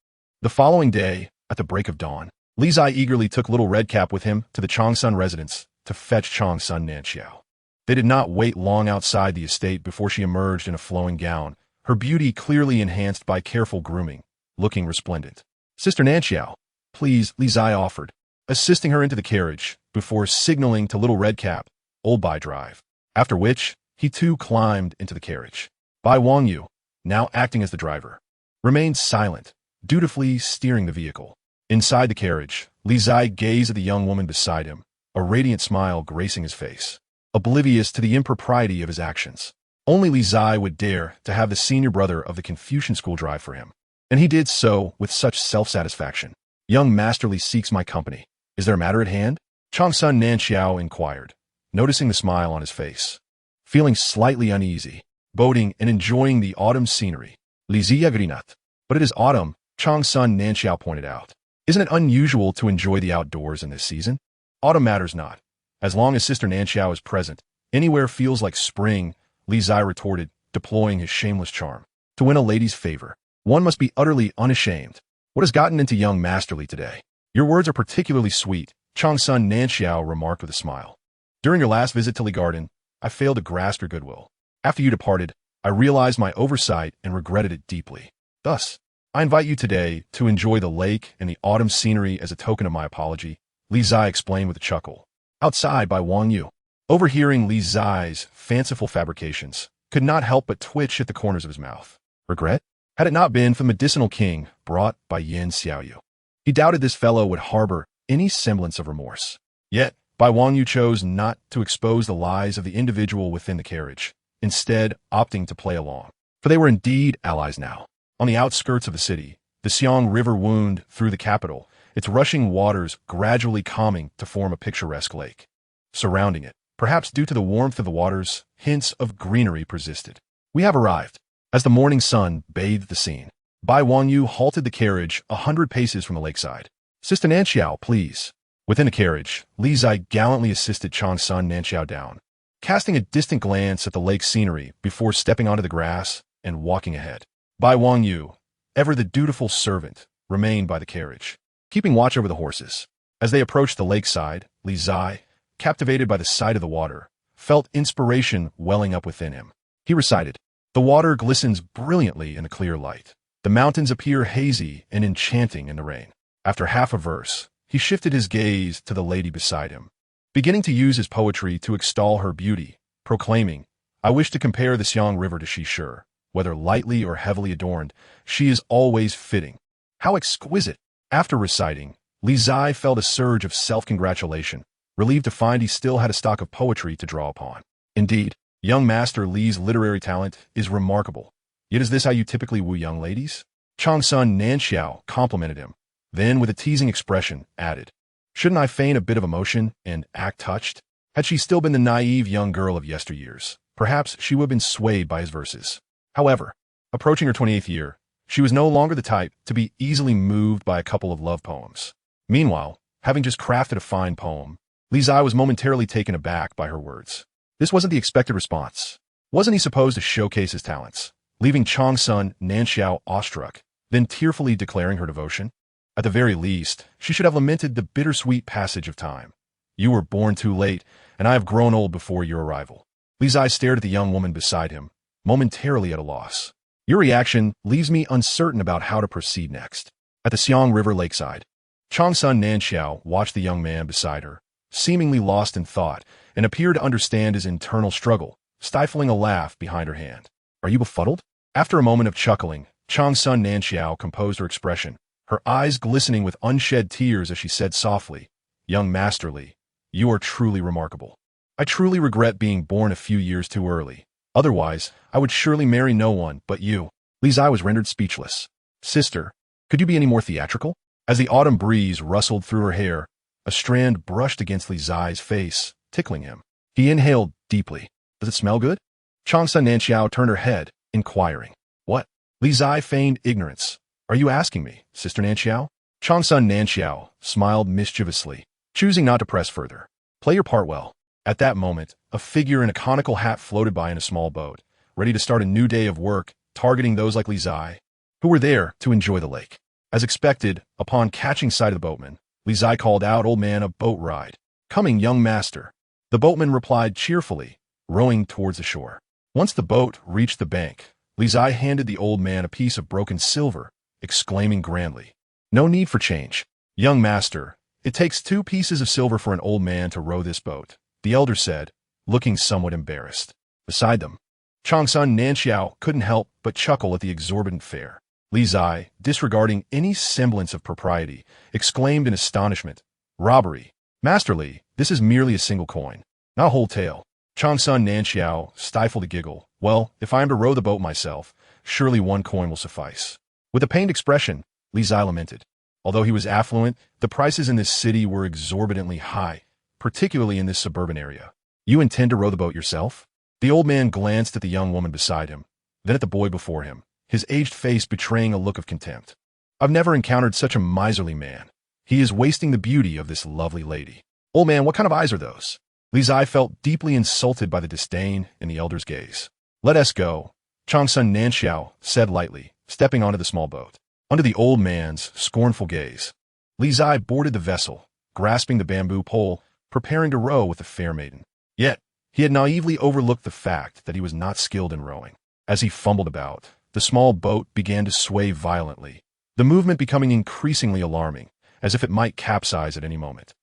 The following day, at the break of dawn, Li Zai eagerly took Little Red Cap with him to the Changsun residence to fetch Chang's son Nanxiao. They did not wait long outside the estate before she emerged in a flowing gown, her beauty clearly enhanced by careful grooming, looking resplendent. "Sister Nanxiao, please," Li Zai offered, assisting her into the carriage before signaling to Little Red Cap, "Old Bai drive." After which, he too climbed into the carriage. Bai Wangyu, now acting as the driver, remained silent, dutifully steering the vehicle. Inside the carriage, Li Zai gazed at the young woman beside him, a radiant smile gracing his face, oblivious to the impropriety of his actions. Only Li Zai would dare to have the senior brother of the Confucian school drive for him, and he did so with such self-satisfaction. "Young Master Li seeks my company. Is there a matter at hand?" Changsun Nanxiao inquired, noticing the smile on his face. Feeling slightly uneasy, boating and enjoying the autumn scenery, Li Ziya Grinat. "But it is autumn," Changsun Nanxiao pointed out. "Isn't it unusual to enjoy the outdoors in this season?" "Autumn matters not. As long as Sister Nanxiao is present, anywhere feels like spring," Li Zai retorted, deploying his shameless charm. "To win a lady's favor, one must be utterly unashamed. What has gotten into young Master Li today?" "Your words are particularly sweet," Changsun Nanxiao remarked with a smile. "During your last visit to Li Garden, I failed to grasp your goodwill. After you departed, I realized my oversight and regretted it deeply. Thus, I invite you today to enjoy the lake and the autumn scenery as a token of my apology," Li Zai explained with a chuckle. Outside by Wang Yu, overhearing Li Zai's fanciful fabrications, could not help but twitch at the corners of his mouth. Regret? Had it not been for the medicinal king brought by Yin Xiaoyu, he doubted this fellow would harbor any semblance of remorse. Yet, Bai Wangyu chose not to expose the lies of the individual within the carriage, instead opting to play along. For they were indeed allies now. On the outskirts of the city, the Xiang River wound through the capital, its rushing waters gradually calming to form a picturesque lake. Surrounding it, perhaps due to the warmth of the waters, hints of greenery persisted. "We have arrived." As the morning sun bathed the scene, Bai Wangyu halted the carriage 100 paces from the lakeside. "Sister Nanxiao, please." Within the carriage, Li Zai gallantly assisted Changsun Nanxiao down, casting a distant glance at the lake scenery before stepping onto the grass and walking ahead. Bai Wang Yu, ever the dutiful servant, remained by the carriage, keeping watch over the horses. As they approached the lakeside, Li Zai, captivated by the sight of the water, felt inspiration welling up within him. He recited, "The water glistens brilliantly in the clear light. The mountains appear hazy and enchanting in the rain." After half a verse, he shifted his gaze to the lady beside him, beginning to use his poetry to extol her beauty, proclaiming, "I wish to compare the Xiang River to Shishur. Whether lightly or heavily adorned, she is always fitting. How exquisite!" After reciting, Li Zai felt a surge of self-congratulation, relieved to find he still had a stock of poetry to draw upon. Indeed, young Master Li's literary talent is remarkable. Yet is this how you typically woo young ladies? Changsun Nanxiao complimented him, then with a teasing expression added, "Shouldn't I feign a bit of emotion and act touched?" Had she still been the naive young girl of yesteryears, perhaps she would have been swayed by his verses. However, approaching her 28th year, she was no longer the type to be easily moved by a couple of love poems. Meanwhile, having just crafted a fine poem, Li Zai was momentarily taken aback by her words. This wasn't the expected response. Wasn't he supposed to showcase his talents, leaving Changsun Nanxiao awestruck, then tearfully declaring her devotion? At the very least, she should have lamented the bittersweet passage of time. "You were born too late, and I have grown old before your arrival." Li Zai stared at the young woman beside him, momentarily at a loss. "Your reaction leaves me uncertain about how to proceed next." At the Xiang River lakeside, Changsun Nanxiao watched the young man beside her, seemingly lost in thought, and appeared to understand his internal struggle, stifling a laugh behind her hand. "Are you befuddled?" After a moment of chuckling, Changsun Nanxiao composed her expression, her eyes glistening with unshed tears as she said softly, "Young Master Li, you are truly remarkable. I truly regret being born a few years too early. Otherwise, I would surely marry no one but you." Li Zai was rendered speechless. "Sister, could you be any more theatrical?" As the autumn breeze rustled through her hair, a strand brushed against Li Zai's face, tickling him. He inhaled deeply. "Does it smell good?" Changsun Nanxiao turned her head, inquiring. "What?" Li Zai feigned ignorance. "Are you asking me, Sister Nanxiao?" Changsun Nanxiao smiled mischievously, choosing not to press further. "Play your part well." At that moment, a figure in a conical hat floated by in a small boat, ready to start a new day of work, targeting those like Li Zai, who were there to enjoy the lake. As expected, upon catching sight of the boatman, Li Zai called out, "Old man, a boat ride. Coming, young master." The boatman replied cheerfully, rowing towards the shore. Once the boat reached the bank, Li Zai handed the old man a piece of broken silver, exclaiming grandly, "No need for change. Young master, it takes 2 pieces of silver for an old man to row this boat," the elder said, looking somewhat embarrassed. Beside them, Changsun Nanxiao couldn't help but chuckle at the exorbitant fare. Li Zai, disregarding any semblance of propriety, exclaimed in astonishment, "Robbery! Master Li, this is merely a single coin, not a whole tale." Changsun Nanxiao stifled a giggle. "Well, if I am to row the boat myself, surely 1 coin will suffice." With a pained expression, Li Zai lamented. Although he was affluent, the prices in this city were exorbitantly high, particularly in this suburban area. "You intend to row the boat yourself?" The old man glanced at the young woman beside him, then at the boy before him, his aged face betraying a look of contempt. "I've never encountered such a miserly man. He is wasting the beauty of this lovely lady." "Old man, what kind of eyes are those?" Li Zai felt deeply insulted by the disdain in the elder's gaze. "Let us go," Changsun Nanxiao said lightly, stepping onto the small boat. Under the old man's scornful gaze, Li Zai boarded the vessel, grasping the bamboo pole, preparing to row with the fair maiden. Yet, he had naively overlooked the fact that he was not skilled in rowing. As he fumbled about, the small boat began to sway violently, the movement becoming increasingly alarming, as if it might capsize at any moment.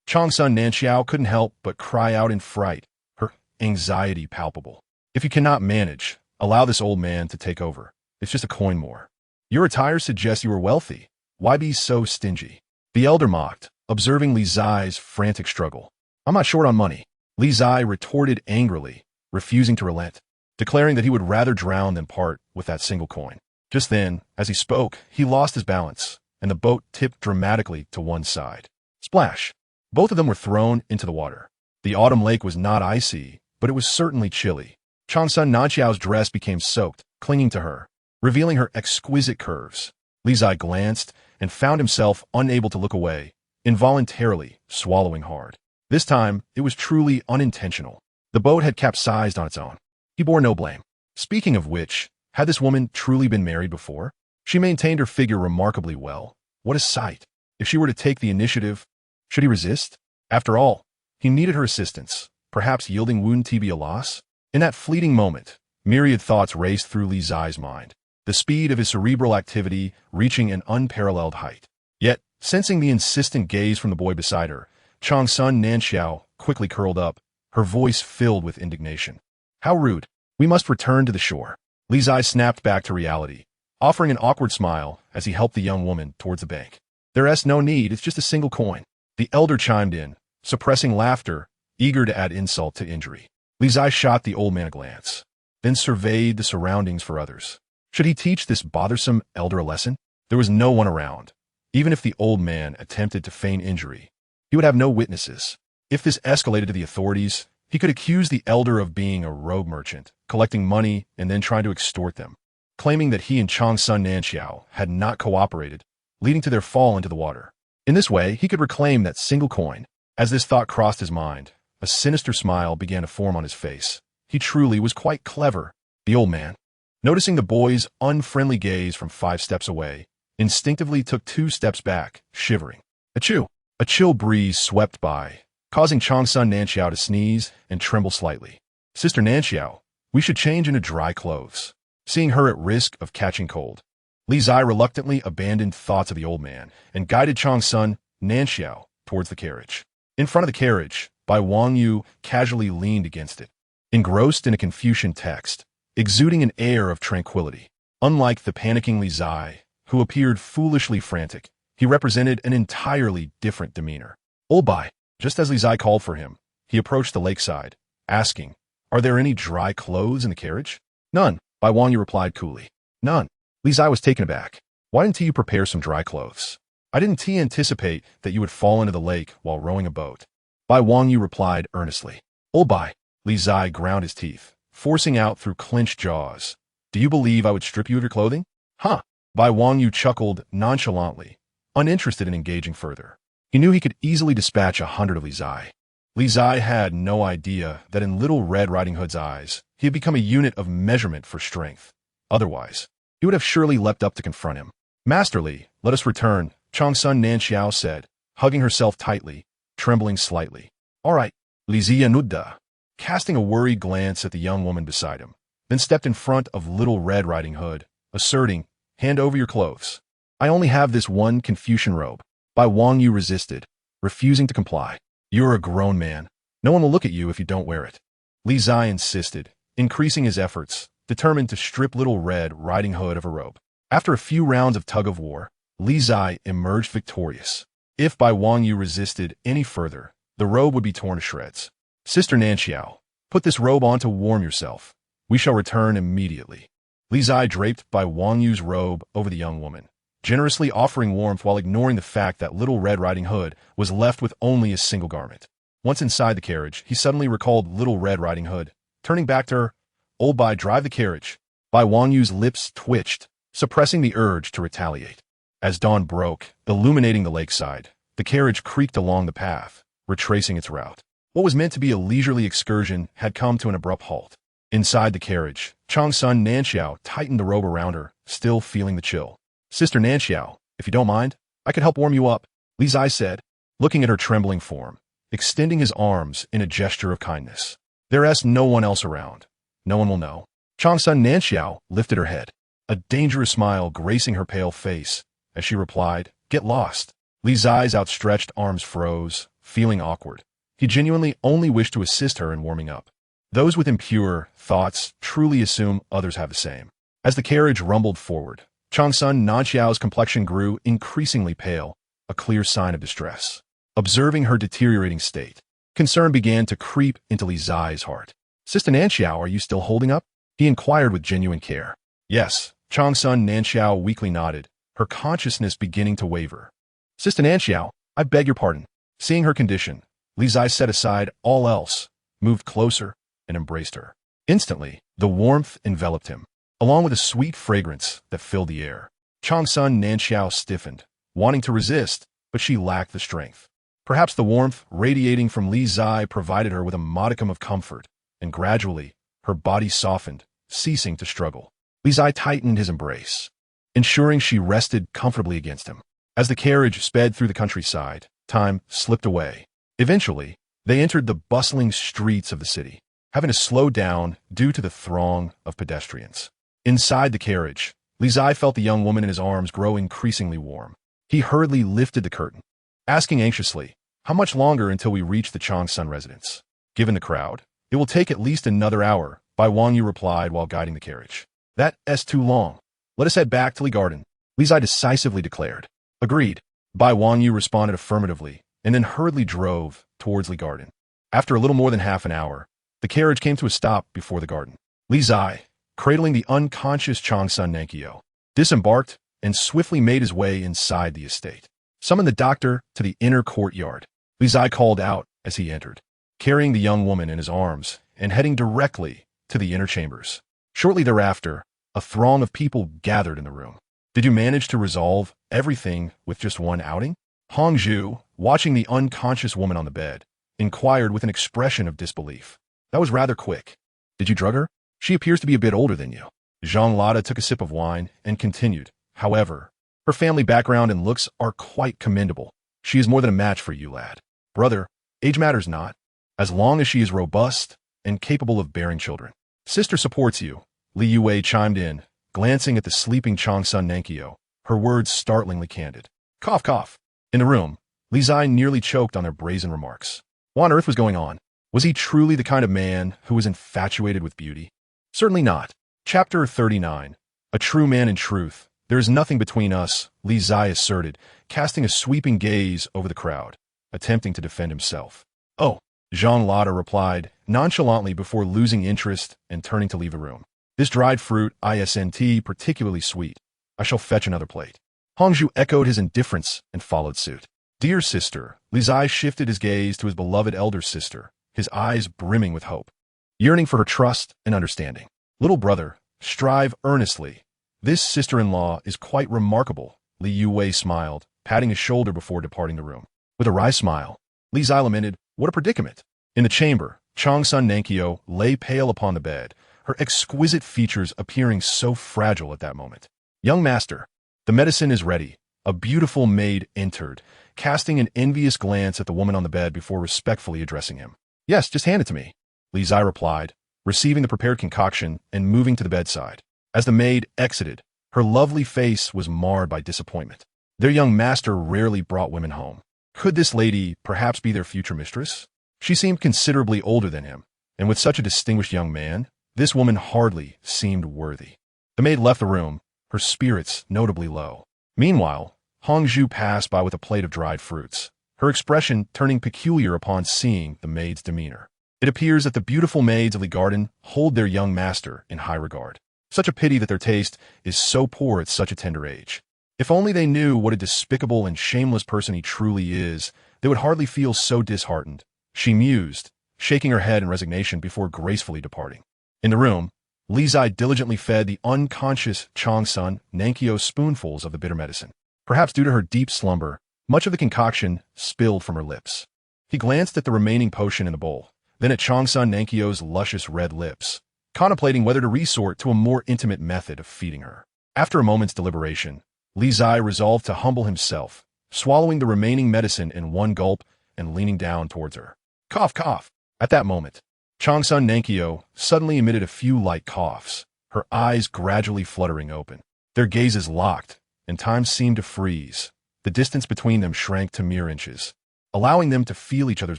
Changsun Nanxiao couldn't help but cry out in fright, her anxiety palpable. "If you cannot manage, allow this old man to take over. It's just a coin more. Your attire suggests you are wealthy. Why be so stingy?" The elder mocked, observing Li Zai's frantic struggle. "I'm not short on money," Li Zai retorted angrily, refusing to relent, declaring that he would rather drown than part with that single coin. Just then, as he spoke, he lost his balance, and the boat tipped dramatically to one side. Splash! Both of them were thrown into the water. The autumn lake was not icy, but it was certainly chilly. Changsun Nanxiao's dress became soaked, clinging to her, revealing her exquisite curves. Li Zai glanced and found himself unable to look away, involuntarily swallowing hard. This time, it was truly unintentional. The boat had capsized on its own. He bore no blame. Speaking of which, had this woman truly been married before? She maintained her figure remarkably well. What a sight! If she were to take the initiative, should he resist? After all, he needed her assistance. Perhaps yielding wouldn't be a loss? In that fleeting moment, myriad thoughts raced through Li Zai's mind, the speed of his cerebral activity reaching an unparalleled height. Yet, sensing the insistent gaze from the boy beside her, Qingzhi Nanxiao quickly curled up, her voice filled with indignation. How rude! We must return to the shore. Li Zai snapped back to reality, offering an awkward smile as he helped the young woman towards the bank. There's no need, it's just a single coin. The elder chimed in, suppressing laughter, eager to add insult to injury. Li Zai shot the old man a glance, then surveyed the surroundings for others. Should he teach this bothersome elder a lesson? There was no one around. Even if the old man attempted to feign injury, he would have no witnesses. If this escalated to the authorities, he could accuse the elder of being a rogue merchant, collecting money and then trying to extort them, claiming that he and Qingzhi Nanxiao had not cooperated, leading to their fall into the water. In this way, he could reclaim that single coin. As this thought crossed his mind, a sinister smile began to form on his face. He truly was quite clever. The old man, noticing the boy's unfriendly gaze from 5 steps away, instinctively took 2 steps back, shivering. Achoo! A chill breeze swept by, causing Qingzhi Nanxiao to sneeze and tremble slightly. Sister Nanxiao, we should change into dry clothes. Seeing her at risk of catching cold, Li Zai reluctantly abandoned thoughts of the old man and guided Qingzhi Nanxiao towards the carriage. In front of the carriage, Bai Wangyu casually leaned against it, engrossed in a Confucian text, exuding an air of tranquility. Unlike the panicking Li Zai, who appeared foolishly frantic, he represented an entirely different demeanor. Old Bai, just as Li Zai called for him, he approached the lakeside, asking, "Are there any dry clothes in the carriage?" "None," Bai Wangyu replied coolly. "None." Li Zai was taken aback. "Why didn't you prepare some dry clothes?" "I didn't anticipate that you would fall into the lake while rowing a boat," Bai Wangyu replied earnestly. "Old Bai," Li Zai ground his teeth, forcing out through clenched jaws. "Do you believe I would strip you of your clothing?" "Huh." Bai Wangyu chuckled nonchalantly, uninterested in engaging further. He knew he could easily dispatch 100 of Li Zai. Li Zai had no idea that in Little Red Riding Hood's eyes, he had become a unit of measurement for strength. Otherwise, he would have surely leapt up to confront him. "Masterly, let us return," Qingzhi Nanxiao said, hugging herself tightly, trembling slightly. "All right," Li Zia Nudda, casting a worried glance at the young woman beside him, then stepped in front of Little Red Riding Hood, asserting, "Hand over your clothes. I only have this one Confucian robe." Bai Wangyu resisted, refusing to comply. "You're a grown man. No one will look at you if you don't wear it." Li Zai insisted, increasing his efforts, determined to strip Little Red Riding Hood of her robe. After a few rounds of tug-of-war, Li Zai emerged victorious. If Bai Wangyu resisted any further, the robe would be torn to shreds. "Sister Nanxiao, put this robe on to warm yourself. We shall return immediately." Li Zai draped Bai Wangyu's robe over the young woman, generously offering warmth while ignoring the fact that Little Red Riding Hood was left with only a single garment. Once inside the carriage, he suddenly recalled Little Red Riding Hood. Turning back to her, "Old Bai, drive the carriage." Bai Wangyu's lips twitched, suppressing the urge to retaliate. As dawn broke, illuminating the lakeside, the carriage creaked along the path, retracing its route. What was meant to be a leisurely excursion had come to an abrupt halt. Inside the carriage, Qingzhi Nanxiao tightened the robe around her, still feeling the chill. "Sister Nanxiao, if you don't mind, I could help warm you up," Li Zai said, looking at her trembling form, extending his arms in a gesture of kindness. "There's no one else around. No one will know." Qingzhi Nanxiao lifted her head, a dangerous smile gracing her pale face, as she replied, "Get lost." Li Zai's outstretched arms froze, feeling awkward. He genuinely only wished to assist her in warming up. Those with impure thoughts truly assume others have the same. As the carriage rumbled forward, Qingzhi Nanxiao's complexion grew increasingly pale, a clear sign of distress. Observing her deteriorating state, concern began to creep into Li Zai's heart. "Sister Nanxiao, are you still holding up?" he inquired with genuine care. "Yes," Qingzhi Nanxiao weakly nodded, her consciousness beginning to waver. "Sister Nanxiao, I beg your pardon." Seeing her condition, Li Zai set aside all else, moved closer, and embraced her. Instantly, the warmth enveloped him, along with a sweet fragrance that filled the air. Qingzhi Nanxiao stiffened, wanting to resist, but she lacked the strength. Perhaps the warmth radiating from Li Zai provided her with a modicum of comfort, and gradually, her body softened, ceasing to struggle. Li Zai tightened his embrace, ensuring she rested comfortably against him. As the carriage sped through the countryside, time slipped away. Eventually, they entered the bustling streets of the city, having to slow down due to the throng of pedestrians. Inside the carriage, Li Zai felt the young woman in his arms grow increasingly warm. He hurriedly lifted the curtain, asking anxiously, "How much longer until we reach the Qingzhi residence?" Given the crowd, "It will take at least another hour," Bai Wangyu replied while guiding the carriage. "That's too long. Let us head back to Li Garden," Li Zai decisively declared. "Agreed." Bai Wangyu responded affirmatively, and then hurriedly drove towards Li Garden. After a little more than half an hour, the carriage came to a stop before the garden. Li Zai, cradling the unconscious Qingzhi Nankyo, disembarked and swiftly made his way inside the estate. "Summon the doctor to the inner courtyard," Li Zai called out as he entered, carrying the young woman in his arms and heading directly to the inner chambers. Shortly thereafter, a throng of people gathered in the room. "Did you manage to resolve everything with just one outing?" Hongzhu, watching the unconscious woman on the bed, inquired with an expression of disbelief. "That was rather quick. Did you drug her? She appears to be a bit older than you." Zhang Lada took a sip of wine and continued, "However, her family background and looks are quite commendable. She is more than a match for you, lad. Brother, age matters not, as long as she is robust and capable of bearing children." "Sister supports you," Li Yue chimed in, glancing at the sleeping Qingzhi Nankyo, her words startlingly candid. Cough, cough. In the room, Li Zai nearly choked on their brazen remarks. What on earth was going on? Was he truly the kind of man who was infatuated with beauty? Certainly not. Chapter 39. A true man in truth. There is nothing between us, Li Zai asserted, casting a sweeping gaze over the crowd, attempting to defend himself. "Oh," Zhang Lada replied, nonchalantly before losing interest and turning to leave the room. "This dried fruit isn't particularly sweet. I shall fetch another plate." Hongzhu echoed his indifference and followed suit. "Dear sister," Li Zai shifted his gaze to his beloved elder sister, his eyes brimming with hope, yearning for her trust and understanding. "Little brother, strive earnestly. This sister-in-law is quite remarkable," Li Yue smiled, patting his shoulder before departing the room. With a wry smile, Li Zai lamented, "What a predicament." In the chamber, Qingzhi Nankyo lay pale upon the bed, her exquisite features appearing so fragile at that moment. "Young master, the medicine is ready." A beautiful maid entered, casting an envious glance at the woman on the bed before respectfully addressing him. "Yes, just hand it to me," Li Zai replied, receiving the prepared concoction and moving to the bedside. As the maid exited, her lovely face was marred by disappointment. Their young master rarely brought women home. Could this lady perhaps be their future mistress? She seemed considerably older than him, and with such a distinguished young man, this woman hardly seemed worthy. The maid left the room, her spirits notably low. Meanwhile, Hongzhu passed by with a plate of dried fruits, her expression turning peculiar upon seeing the maid's demeanor. It appears that the beautiful maids of the garden hold their young master in high regard. Such a pity that their taste is so poor at such a tender age. If only they knew what a despicable and shameless person he truly is, they would hardly feel so disheartened, she mused, shaking her head in resignation before gracefully departing. In the room, Li Zai diligently fed the unconscious Qingzhi Nankyo spoonfuls of the bitter medicine. Perhaps due to her deep slumber, much of the concoction spilled from her lips. He glanced at the remaining potion in the bowl, then at Qingzhi Nankyo's luscious red lips, contemplating whether to resort to a more intimate method of feeding her. After a moment's deliberation, Li Zai resolved to humble himself, swallowing the remaining medicine in one gulp and leaning down towards her. Cough, cough. At that moment, Qingzhi Nankyo suddenly emitted a few light coughs, her eyes gradually fluttering open. Their gazes locked, and time seemed to freeze. The distance between them shrank to mere inches, allowing them to feel each other's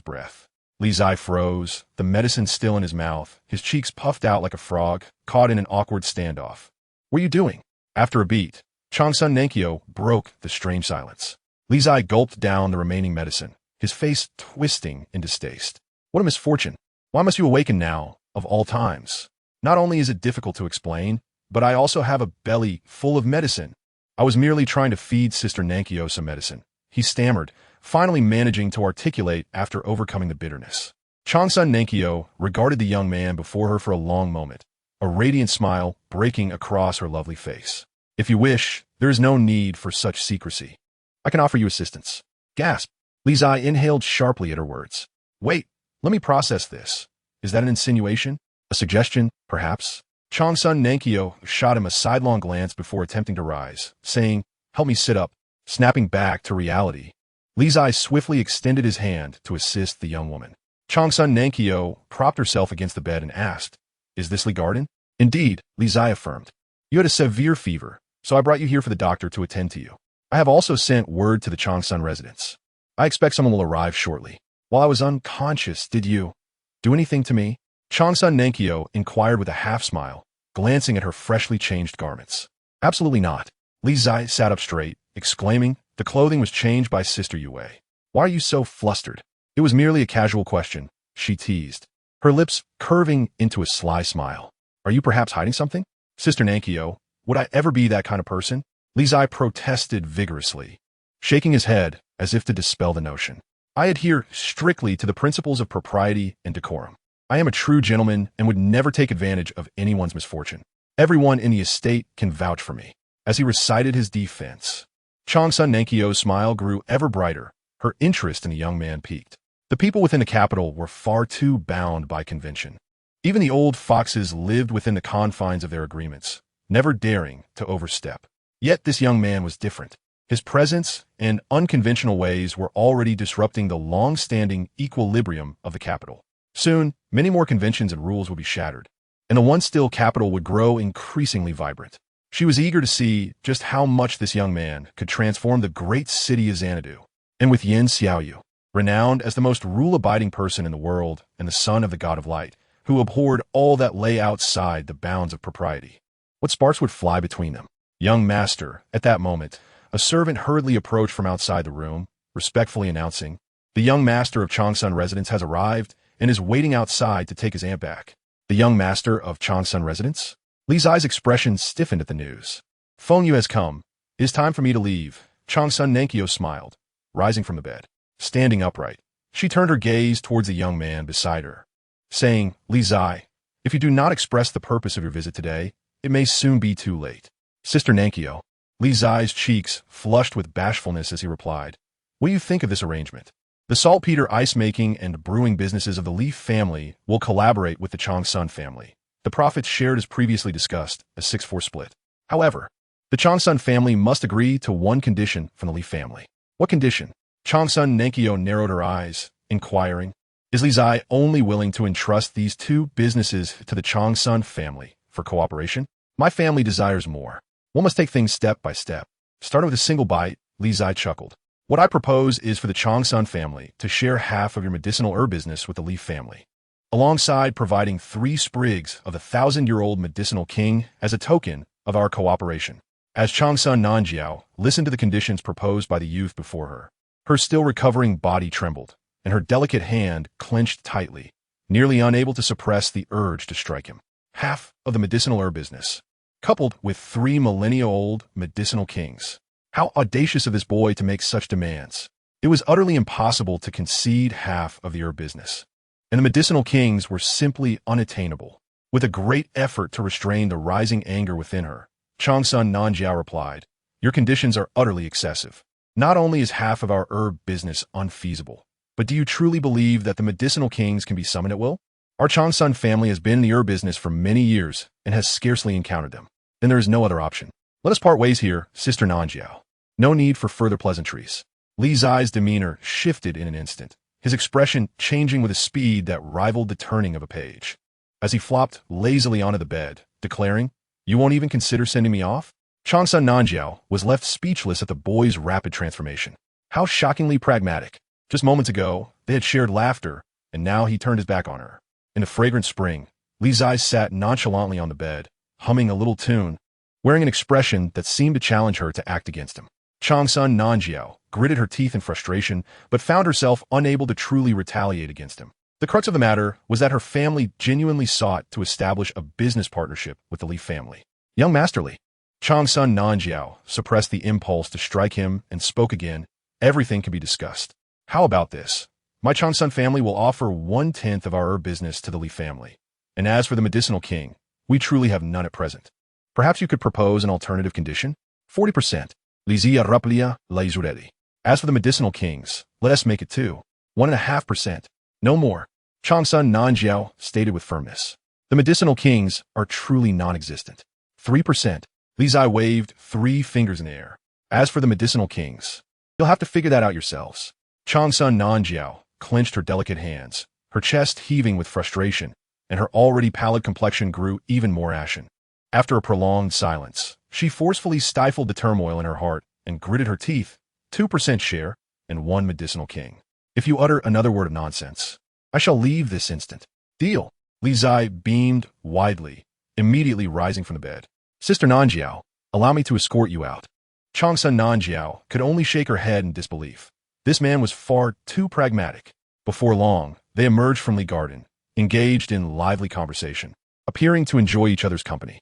breath. Li Zai froze, the medicine still in his mouth, his cheeks puffed out like a frog, caught in an awkward standoff. "What are you doing?" After a beat, Qingzhi Nankyo broke the strange silence. Li Zai gulped down the remaining medicine, his face twisting in distaste. "What a misfortune. Why must you awaken now, of all times? Not only is it difficult to explain, but I also have a belly full of medicine. I was merely trying to feed Sister Nankyo some medicine," he stammered, finally managing to articulate after overcoming the bitterness. Qingzhi Nankyo regarded the young man before her for a long moment, a radiant smile breaking across her lovely face. "If you wish, there is no need for such secrecy. I can offer you assistance." Gasp! Li Zai inhaled sharply at her words. "Wait, let me process this." Is that an insinuation? A suggestion, perhaps? Changsun Nankyo shot him a sidelong glance before attempting to rise, saying, "Help me sit up," snapping back to reality. Li Zai swiftly extended his hand to assist the young woman. Changsun Nankyo propped herself against the bed and asked, "Is this Li Garden?" "Indeed," Li Zai affirmed. "You had a severe fever, so I brought you here for the doctor to attend to you. I have also sent word to the Changsun residence. I expect someone will arrive shortly. While I was unconscious, did you do anything to me?" Changsun Nankyo inquired with a half-smile, glancing at her freshly changed garments. "Absolutely not." Li Zai sat up straight, exclaiming, "The clothing was changed by Sister Yue. Why are you so flustered?" "It was merely a casual question," she teased, her lips curving into a sly smile. "Are you perhaps hiding something?" "Sister Nankyo, would I ever be that kind of person?" Li Zai protested vigorously, shaking his head as if to dispel the notion. "I adhere strictly to the principles of propriety and decorum. I am a true gentleman and would never take advantage of anyone's misfortune. Everyone in the estate can vouch for me." As he recited his defense, Changsun Nankyo's smile grew ever brighter, her interest in the young man piqued. The people within the capital were far too bound by convention. Even the old foxes lived within the confines of their agreements, never daring to overstep. Yet this young man was different. His presence and unconventional ways were already disrupting the long-standing equilibrium of the capital. Soon, many more conventions and rules would be shattered, and the once still capital would grow increasingly vibrant. She was eager to see just how much this young man could transform the great city of Xanadu. And with Yin Xiaoyu, renowned as the most rule-abiding person in the world and the son of the god of light, who abhorred all that lay outside the bounds of propriety, what sparks would fly between them? "Young master," at that moment, a servant hurriedly approached from outside the room, respectfully announcing, "The young master of Changsun residence has arrived and is waiting outside to take his aunt back." "The young master of Changsun residence?" Li Zai's expression stiffened at the news. "Feng Yu has come. It is time for me to leave." Changsun Nankyo smiled, rising from the bed. Standing upright, she turned her gaze towards the young man beside her, saying, "Li Zai, if you do not express the purpose of your visit today, it may soon be too late." "Sister Nankyo." Li Zai's cheeks flushed with bashfulness as he replied, "What do you think of this arrangement? The saltpeter ice-making and brewing businesses of the Li family will collaborate with the Changsun family. The profits shared as previously discussed, a 6-4 split. However, the Changsun family must agree to one condition from the Li family." "What condition?" Changsun Nankyo narrowed her eyes, inquiring, "Is Li Zai only willing to entrust these two businesses to the Changsun family for cooperation? My family desires more. One must take things step by step." Starting with a single bite, Li Zai chuckled. "What I propose is for the Changsun family to share half of your medicinal herb business with the Li family, alongside providing 3 sprigs of the 1,000-year-old medicinal king as a token of our cooperation." As Changsun Nanjiao listened to the conditions proposed by the youth before her, her still recovering body trembled, and her delicate hand clenched tightly, nearly unable to suppress the urge to strike him. Half of the medicinal herb business, coupled with 3 millennia-old medicinal kings. How audacious of this boy to make such demands. It was utterly impossible to concede half of the herb business, and the medicinal kings were simply unattainable. With a great effort to restrain the rising anger within her, Changsun Nanjiao replied, "Your conditions are utterly excessive. Not only is half of our herb business unfeasible, but do you truly believe that the medicinal kings can be summoned at will? Our Changsun family has been in the herb business for many years and has scarcely encountered them. Then there is no other option. Let us part ways here, Sister Nanjiao. No need for further pleasantries." Li Zai's demeanor shifted in an instant, his expression changing with a speed that rivaled the turning of a page, as he flopped lazily onto the bed, declaring, "You won't even consider sending me off?" Changsun Nanjiao was left speechless at the boy's rapid transformation. How shockingly pragmatic. Just moments ago, they had shared laughter, and now he turned his back on her. In the fragrant spring, Li Zai sat nonchalantly on the bed, humming a little tune, wearing an expression that seemed to challenge her to act against him. Changsun Nanjiao gritted her teeth in frustration, but found herself unable to truly retaliate against him. The crux of the matter was that her family genuinely sought to establish a business partnership with the Li family. "Young Master Li." Changsun Nanjiao suppressed the impulse to strike him and spoke again, "Everything can be discussed. How about this? My Changsun family will offer 1/10 of our herb business to the Li family. And as for the medicinal king, we truly have none at present. Perhaps you could propose an alternative condition? 40%. Lizia raplia la izuredi. As for the medicinal kings, let us make it 2. 1.5%. No more." Changsun Nanjiao stated with firmness. The medicinal kings are truly non-existent. 3%. Li Zai waved 3 fingers in the air. As for the medicinal kings, you'll have to figure that out yourselves. Changsun Nanjiao clenched her delicate hands, her chest heaving with frustration, and her already pallid complexion grew even more ashen. After a prolonged silence, she forcefully stifled the turmoil in her heart and gritted her teeth. 2% share and 1 medicinal king. If you utter another word of nonsense, I shall leave this instant. Deal. Li Zai beamed widely, immediately rising from the bed. Sister Nanjiao, allow me to escort you out. Changsun Nanjiao could only shake her head in disbelief. This man was far too pragmatic. Before long, they emerged from Li Garden, engaged in lively conversation, appearing to enjoy each other's company.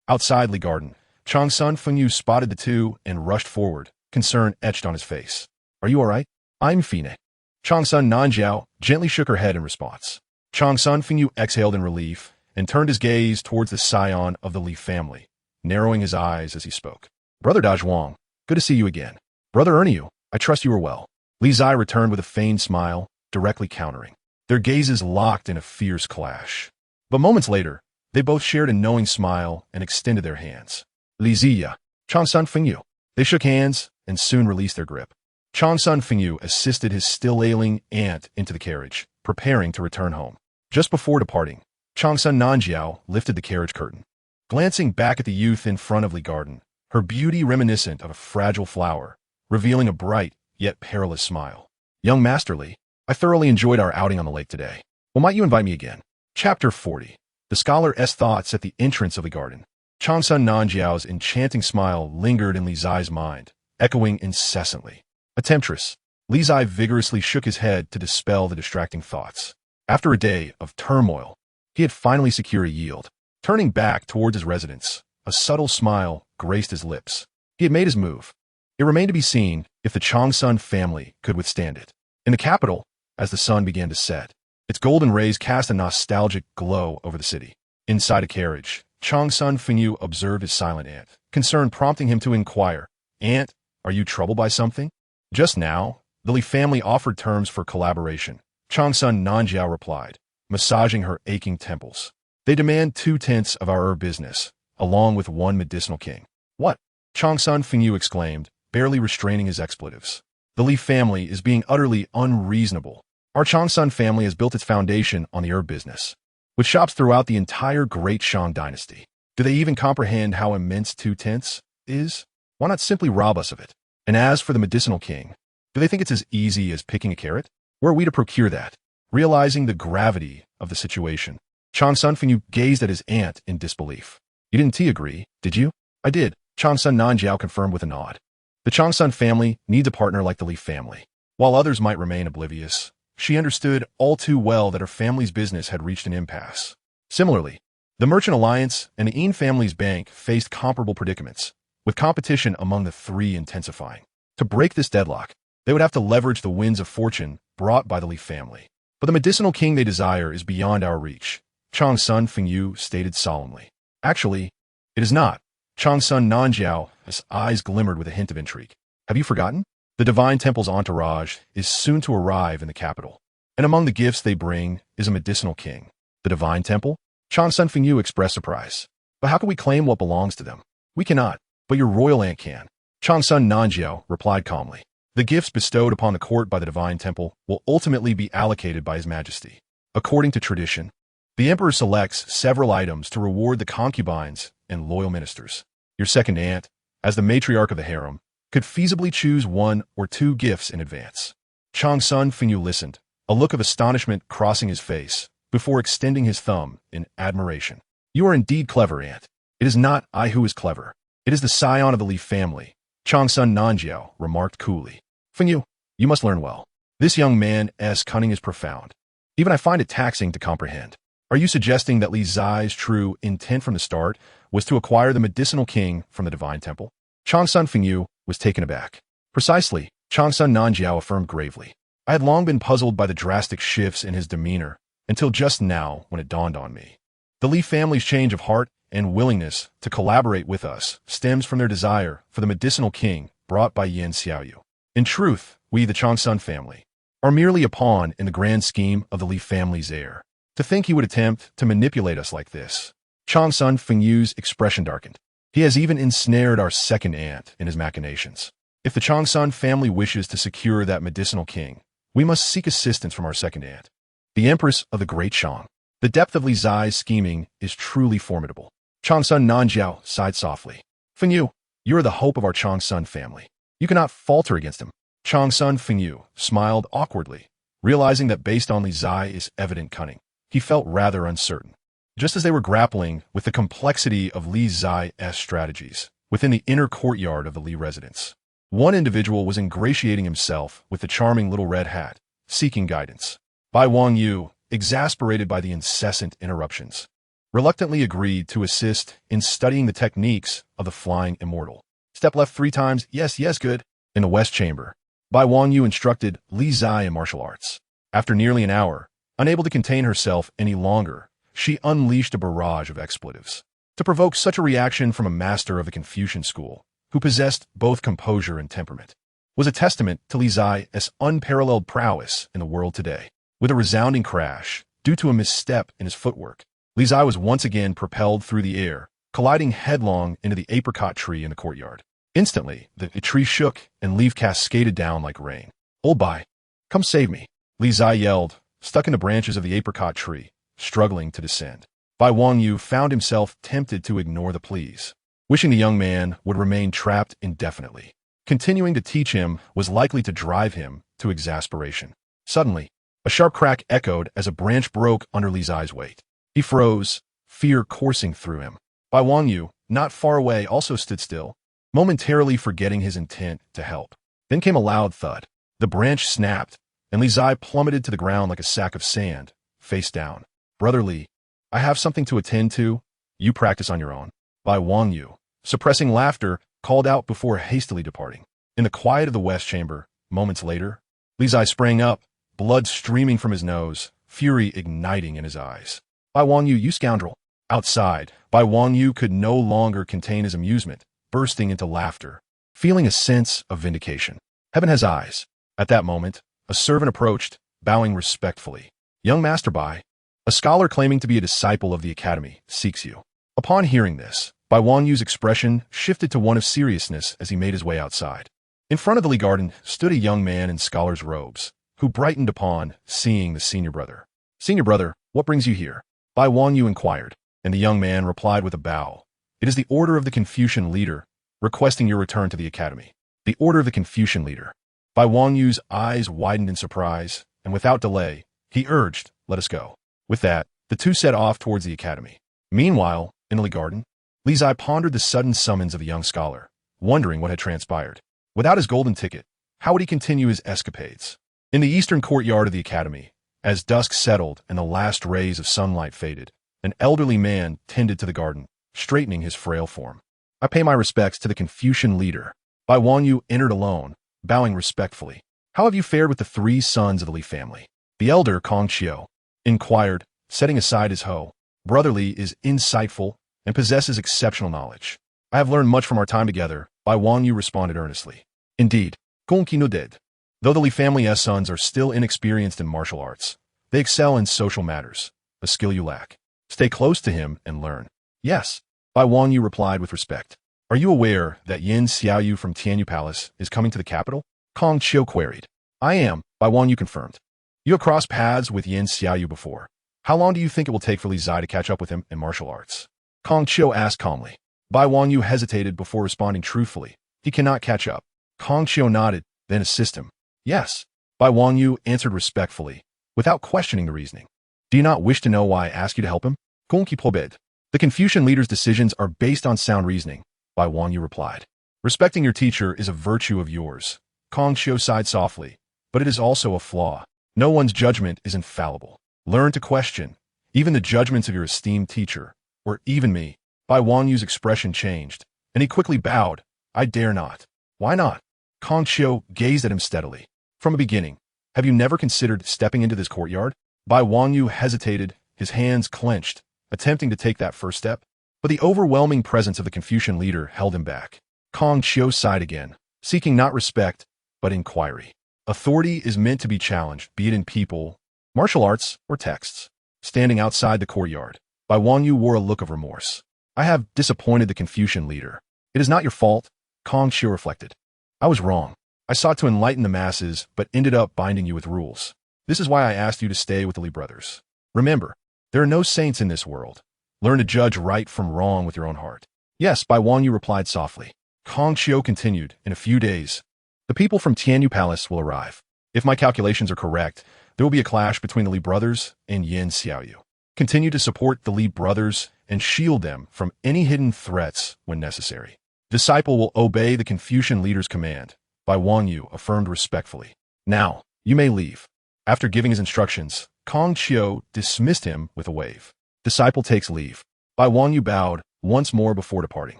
Outside Li Garden, Changsun Fengyu spotted the two and rushed forward, concern etched on his face. Are you all right? I'm Fine. Changsun Nanjiao gently shook her head in response. Changsun Fengyu exhaled in relief and turned his gaze towards the scion of the Li family, narrowing his eyes as he spoke. Brother Dazhuang, good to see you again. Brother Erniu, I trust you are well. Li Zai returned with a feigned smile, directly countering. Their gazes locked in a fierce clash. But moments later, they both shared a knowing smile and extended their hands. Li Ziya, Changsun Fengyu. They shook hands and soon released their grip. Changsun Fengyu assisted his still ailing aunt into the carriage, preparing to return home. Just before departing, Changsun Nanjiao lifted the carriage curtain. Glancing back at the youth in front of Li Garden, her beauty reminiscent of a fragile flower, revealing a bright yet perilous smile. Young Master Li, I thoroughly enjoyed our outing on the lake today. Well, might you invite me again? Chapter 40. The scholar's thoughts at the entrance of Li Garden. Changsun Nanjiao's enchanting smile lingered in Li Zai's mind, echoing incessantly. A temptress, Li Zai vigorously shook his head to dispel the distracting thoughts. After a day of turmoil, he had finally secured a yield. Turning back towards his residence, a subtle smile graced his lips. He had made his move. It remained to be seen if the Changsun family could withstand it. In the capital, as the sun began to set, its golden rays cast a nostalgic glow over the city. Inside a carriage, Changsun Fengyu observed his silent aunt, concern prompting him to inquire, Aunt, are you troubled by something? Just now, the Li family offered terms for collaboration. Changsun Nanjiao replied, massaging her aching temples. They demand 2/10 of our business, along with 1 medicinal king. What? Changsun Fengyu exclaimed, barely restraining his expletives. The Li family is being utterly unreasonable. Our Changsun family has built its foundation on the herb business, with shops throughout the entire Great Shang dynasty. Do they even comprehend how immense 2/10 is? Why not simply rob us of it? And as for the medicinal king, do they think it's as easy as picking a carrot? Where are we to procure that? Realizing the gravity of the situation, Changsun Fengyu gazed at his aunt in disbelief. You didn't agree, did you? I did, Changsun Nanjiao confirmed with a nod. The Changsun family needs a partner like the Li family. While others might remain oblivious, she understood all too well that her family's business had reached an impasse. Similarly, the Merchant Alliance and the Yin family's bank faced comparable predicaments, with competition among the three intensifying. To break this deadlock, they would have to leverage the winds of fortune brought by the Li family. But the medicinal king they desire is beyond our reach, Changsun Fengyu stated solemnly. Actually, it is not. Changsun Nanjiao's eyes glimmered with a hint of intrigue. Have you forgotten? The divine temple's entourage is soon to arrive in the capital, and among the gifts they bring is a medicinal king. The divine temple? Changsun Fengyu expressed surprise. But how can we claim what belongs to them? We cannot, but your royal aunt can. Changsun Nanjiao replied calmly. The gifts bestowed upon the court by the divine temple will ultimately be allocated by His Majesty. According to tradition, the emperor selects several items to reward the concubines and loyal ministers. Your second aunt, as the matriarch of the harem, could feasibly choose 1 or 2 gifts in advance. Changsun Fengyu listened, a look of astonishment crossing his face, before extending his thumb in admiration. You are indeed clever, aunt. It is not I who is clever. It is the scion of the Li family, Changsun Nanjiao remarked coolly. Fengyu, you must learn well. This young man's cunning is profound. Even I find it taxing to comprehend. Are you suggesting that Li Zai's true intent from the start was to acquire the medicinal king from the divine temple? Changsun Fengyu was taken aback. Precisely, Changsun Nanjiao affirmed gravely. I had long been puzzled by the drastic shifts in his demeanor, until just now when it dawned on me. The Li family's change of heart and willingness to collaborate with us stems from their desire for the medicinal king brought by Yan Xiaoyu. In truth, we, the Changsun family, are merely a pawn in the grand scheme of the Li family's heir. To think he would attempt to manipulate us like this. Qingzhi Fengyu's expression darkened. He has even ensnared our second aunt in his machinations. If the Qingzhi family wishes to secure that medicinal king, we must seek assistance from our second aunt, the empress of the Great Shang. The depth of Li Zai's scheming is truly formidable. Qingzhi Nanjiao sighed softly. Fengyu, you are the hope of our Qingzhi family. You cannot falter against him. Qingzhi Fengyu smiled awkwardly, realizing that based on Li Zai's evident cunning, he felt rather uncertain. Just as they were grappling with the complexity of Li Zai's strategies within the inner courtyard of the Li residence, one individual was ingratiating himself with the charming little red hat, seeking guidance. Bai Wangyu, exasperated by the incessant interruptions, reluctantly agreed to assist in studying the techniques of the flying immortal. Step left 3 times, yes, good. In the west chamber, Bai Wangyu instructed Li Zai in martial arts. After nearly an hour, unable to contain herself any longer, she unleashed a barrage of expletives. To provoke such a reaction from a master of the Confucian school, who possessed both composure and temperament, was a testament to Li Zai's unparalleled prowess in the world today. With a resounding crash, due to a misstep in his footwork, Li Zai was once again propelled through the air, colliding headlong into the apricot tree in the courtyard. Instantly, the tree shook and leaf cascaded down like rain. Old Bai, come save me, Li Zai yelled, stuck in the branches of the apricot tree, struggling to descend. Bai Wangyu found himself tempted to ignore the pleas, wishing the young man would remain trapped indefinitely. Continuing to teach him was likely to drive him to exasperation. Suddenly, a sharp crack echoed as a branch broke under Li Zai's weight. He froze, fear coursing through him. Bai Wangyu, not far away, also stood still, momentarily forgetting his intent to help. Then came a loud thud. The branch snapped, and Li Zai plummeted to the ground like a sack of sand, face down. Brother Li, I have something to attend to. You practice on your own. Bai Wangyu, suppressing laughter, called out before hastily departing. In the quiet of the west chamber, moments later, Li Zai sprang up, blood streaming from his nose, fury igniting in his eyes. Bai Wangyu, you scoundrel. Outside, Bai Wangyu could no longer contain his amusement, bursting into laughter, feeling a sense of vindication. Heaven has eyes. At that moment, a servant approached, bowing respectfully. Young Master Bai, a scholar claiming to be a disciple of the academy, seeks you. Upon hearing this, Bai Wangyu's expression shifted to one of seriousness as he made his way outside. In front of the Li garden stood a young man in scholar's robes, who brightened upon seeing the senior brother. Senior brother, what brings you here? Bai Wangyu inquired, and the young man replied with a bow. It is the order of the Confucian leader, requesting your return to the academy. The order of the Confucian leader. Bai Wangyu's eyes widened in surprise, and without delay, he urged, let us go. With that, the two set off towards the academy. Meanwhile, in the Li garden, Li Zai pondered the sudden summons of the young scholar, wondering what had transpired. Without his golden ticket, how would he continue his escapades? In the eastern courtyard of the academy, as dusk settled and the last rays of sunlight faded, an elderly man tended to the garden, straightening his frail form. I pay my respects to the Confucian leader. Bai Wangyu entered alone, bowing respectfully. How have you fared with the 3 sons of the Li family? The elder, Qingzhi, inquired, setting aside his hoe. Brother Li is insightful and possesses exceptional knowledge. I have learned much from our time together, Bai Wangyu responded earnestly. Indeed, Gongqi no did. Though the Li family's sons are still inexperienced in martial arts, they excel in social matters, a skill you lack. Stay close to him and learn. Yes, Bai Wangyu replied with respect. Are you aware that Yin Xiaoyu from Tianyu Palace is coming to the capital? Qingzhi queried. I am, Bai Wangyu confirmed. You have crossed paths with Yin Xiaoyu before. How long do you think it will take for Li Zai to catch up with him in martial arts? Qingzhi asked calmly. Bai Wangyu hesitated before responding truthfully. He cannot catch up. Qingzhi nodded, then assist him. Yes, Bai Wangyu answered respectfully, without questioning the reasoning. Do you not wish to know why I ask you to help him? Gongqi pobed. The Confucian leader's decisions are based on sound reasoning, Bai Wangyu replied. Respecting your teacher is a virtue of yours. Qingzhi sighed softly, but it is also a flaw. No one's judgment is infallible. Learn to question, even the judgments of your esteemed teacher, or even me. Bai Wangyu's expression changed, and he quickly bowed. I dare not. Why not? Qingzhi gazed at him steadily. From the beginning, have you never considered stepping into this courtyard? Bai Wangyu hesitated, his hands clenched, attempting to take that first step, but the overwhelming presence of the Confucian leader held him back. Qingzhi sighed again, seeking not respect, but inquiry. Authority is meant to be challenged, be it in people, martial arts, or texts. Standing outside the courtyard, Bai Wanyu wore a look of remorse. I have disappointed the Confucian leader. It is not your fault, Qingzhi reflected. I was wrong. I sought to enlighten the masses, but ended up binding you with rules. This is why I asked you to stay with the Li brothers. Remember, there are no saints in this world. Learn to judge right from wrong with your own heart. Yes, Bai Wanyu replied softly. Qingzhi continued, in a few days, the people from Tianyu Palace will arrive. If my calculations are correct, there will be a clash between the Li brothers and Yin Xiaoyu. Continue to support the Li brothers and shield them from any hidden threats when necessary. Disciple will obey the Confucian leader's command, Bai Wanyu affirmed respectfully. Now, you may leave. After giving his instructions, Qingzhi dismissed him with a wave. Disciple takes leave. Bai Wanyu bowed once more before departing.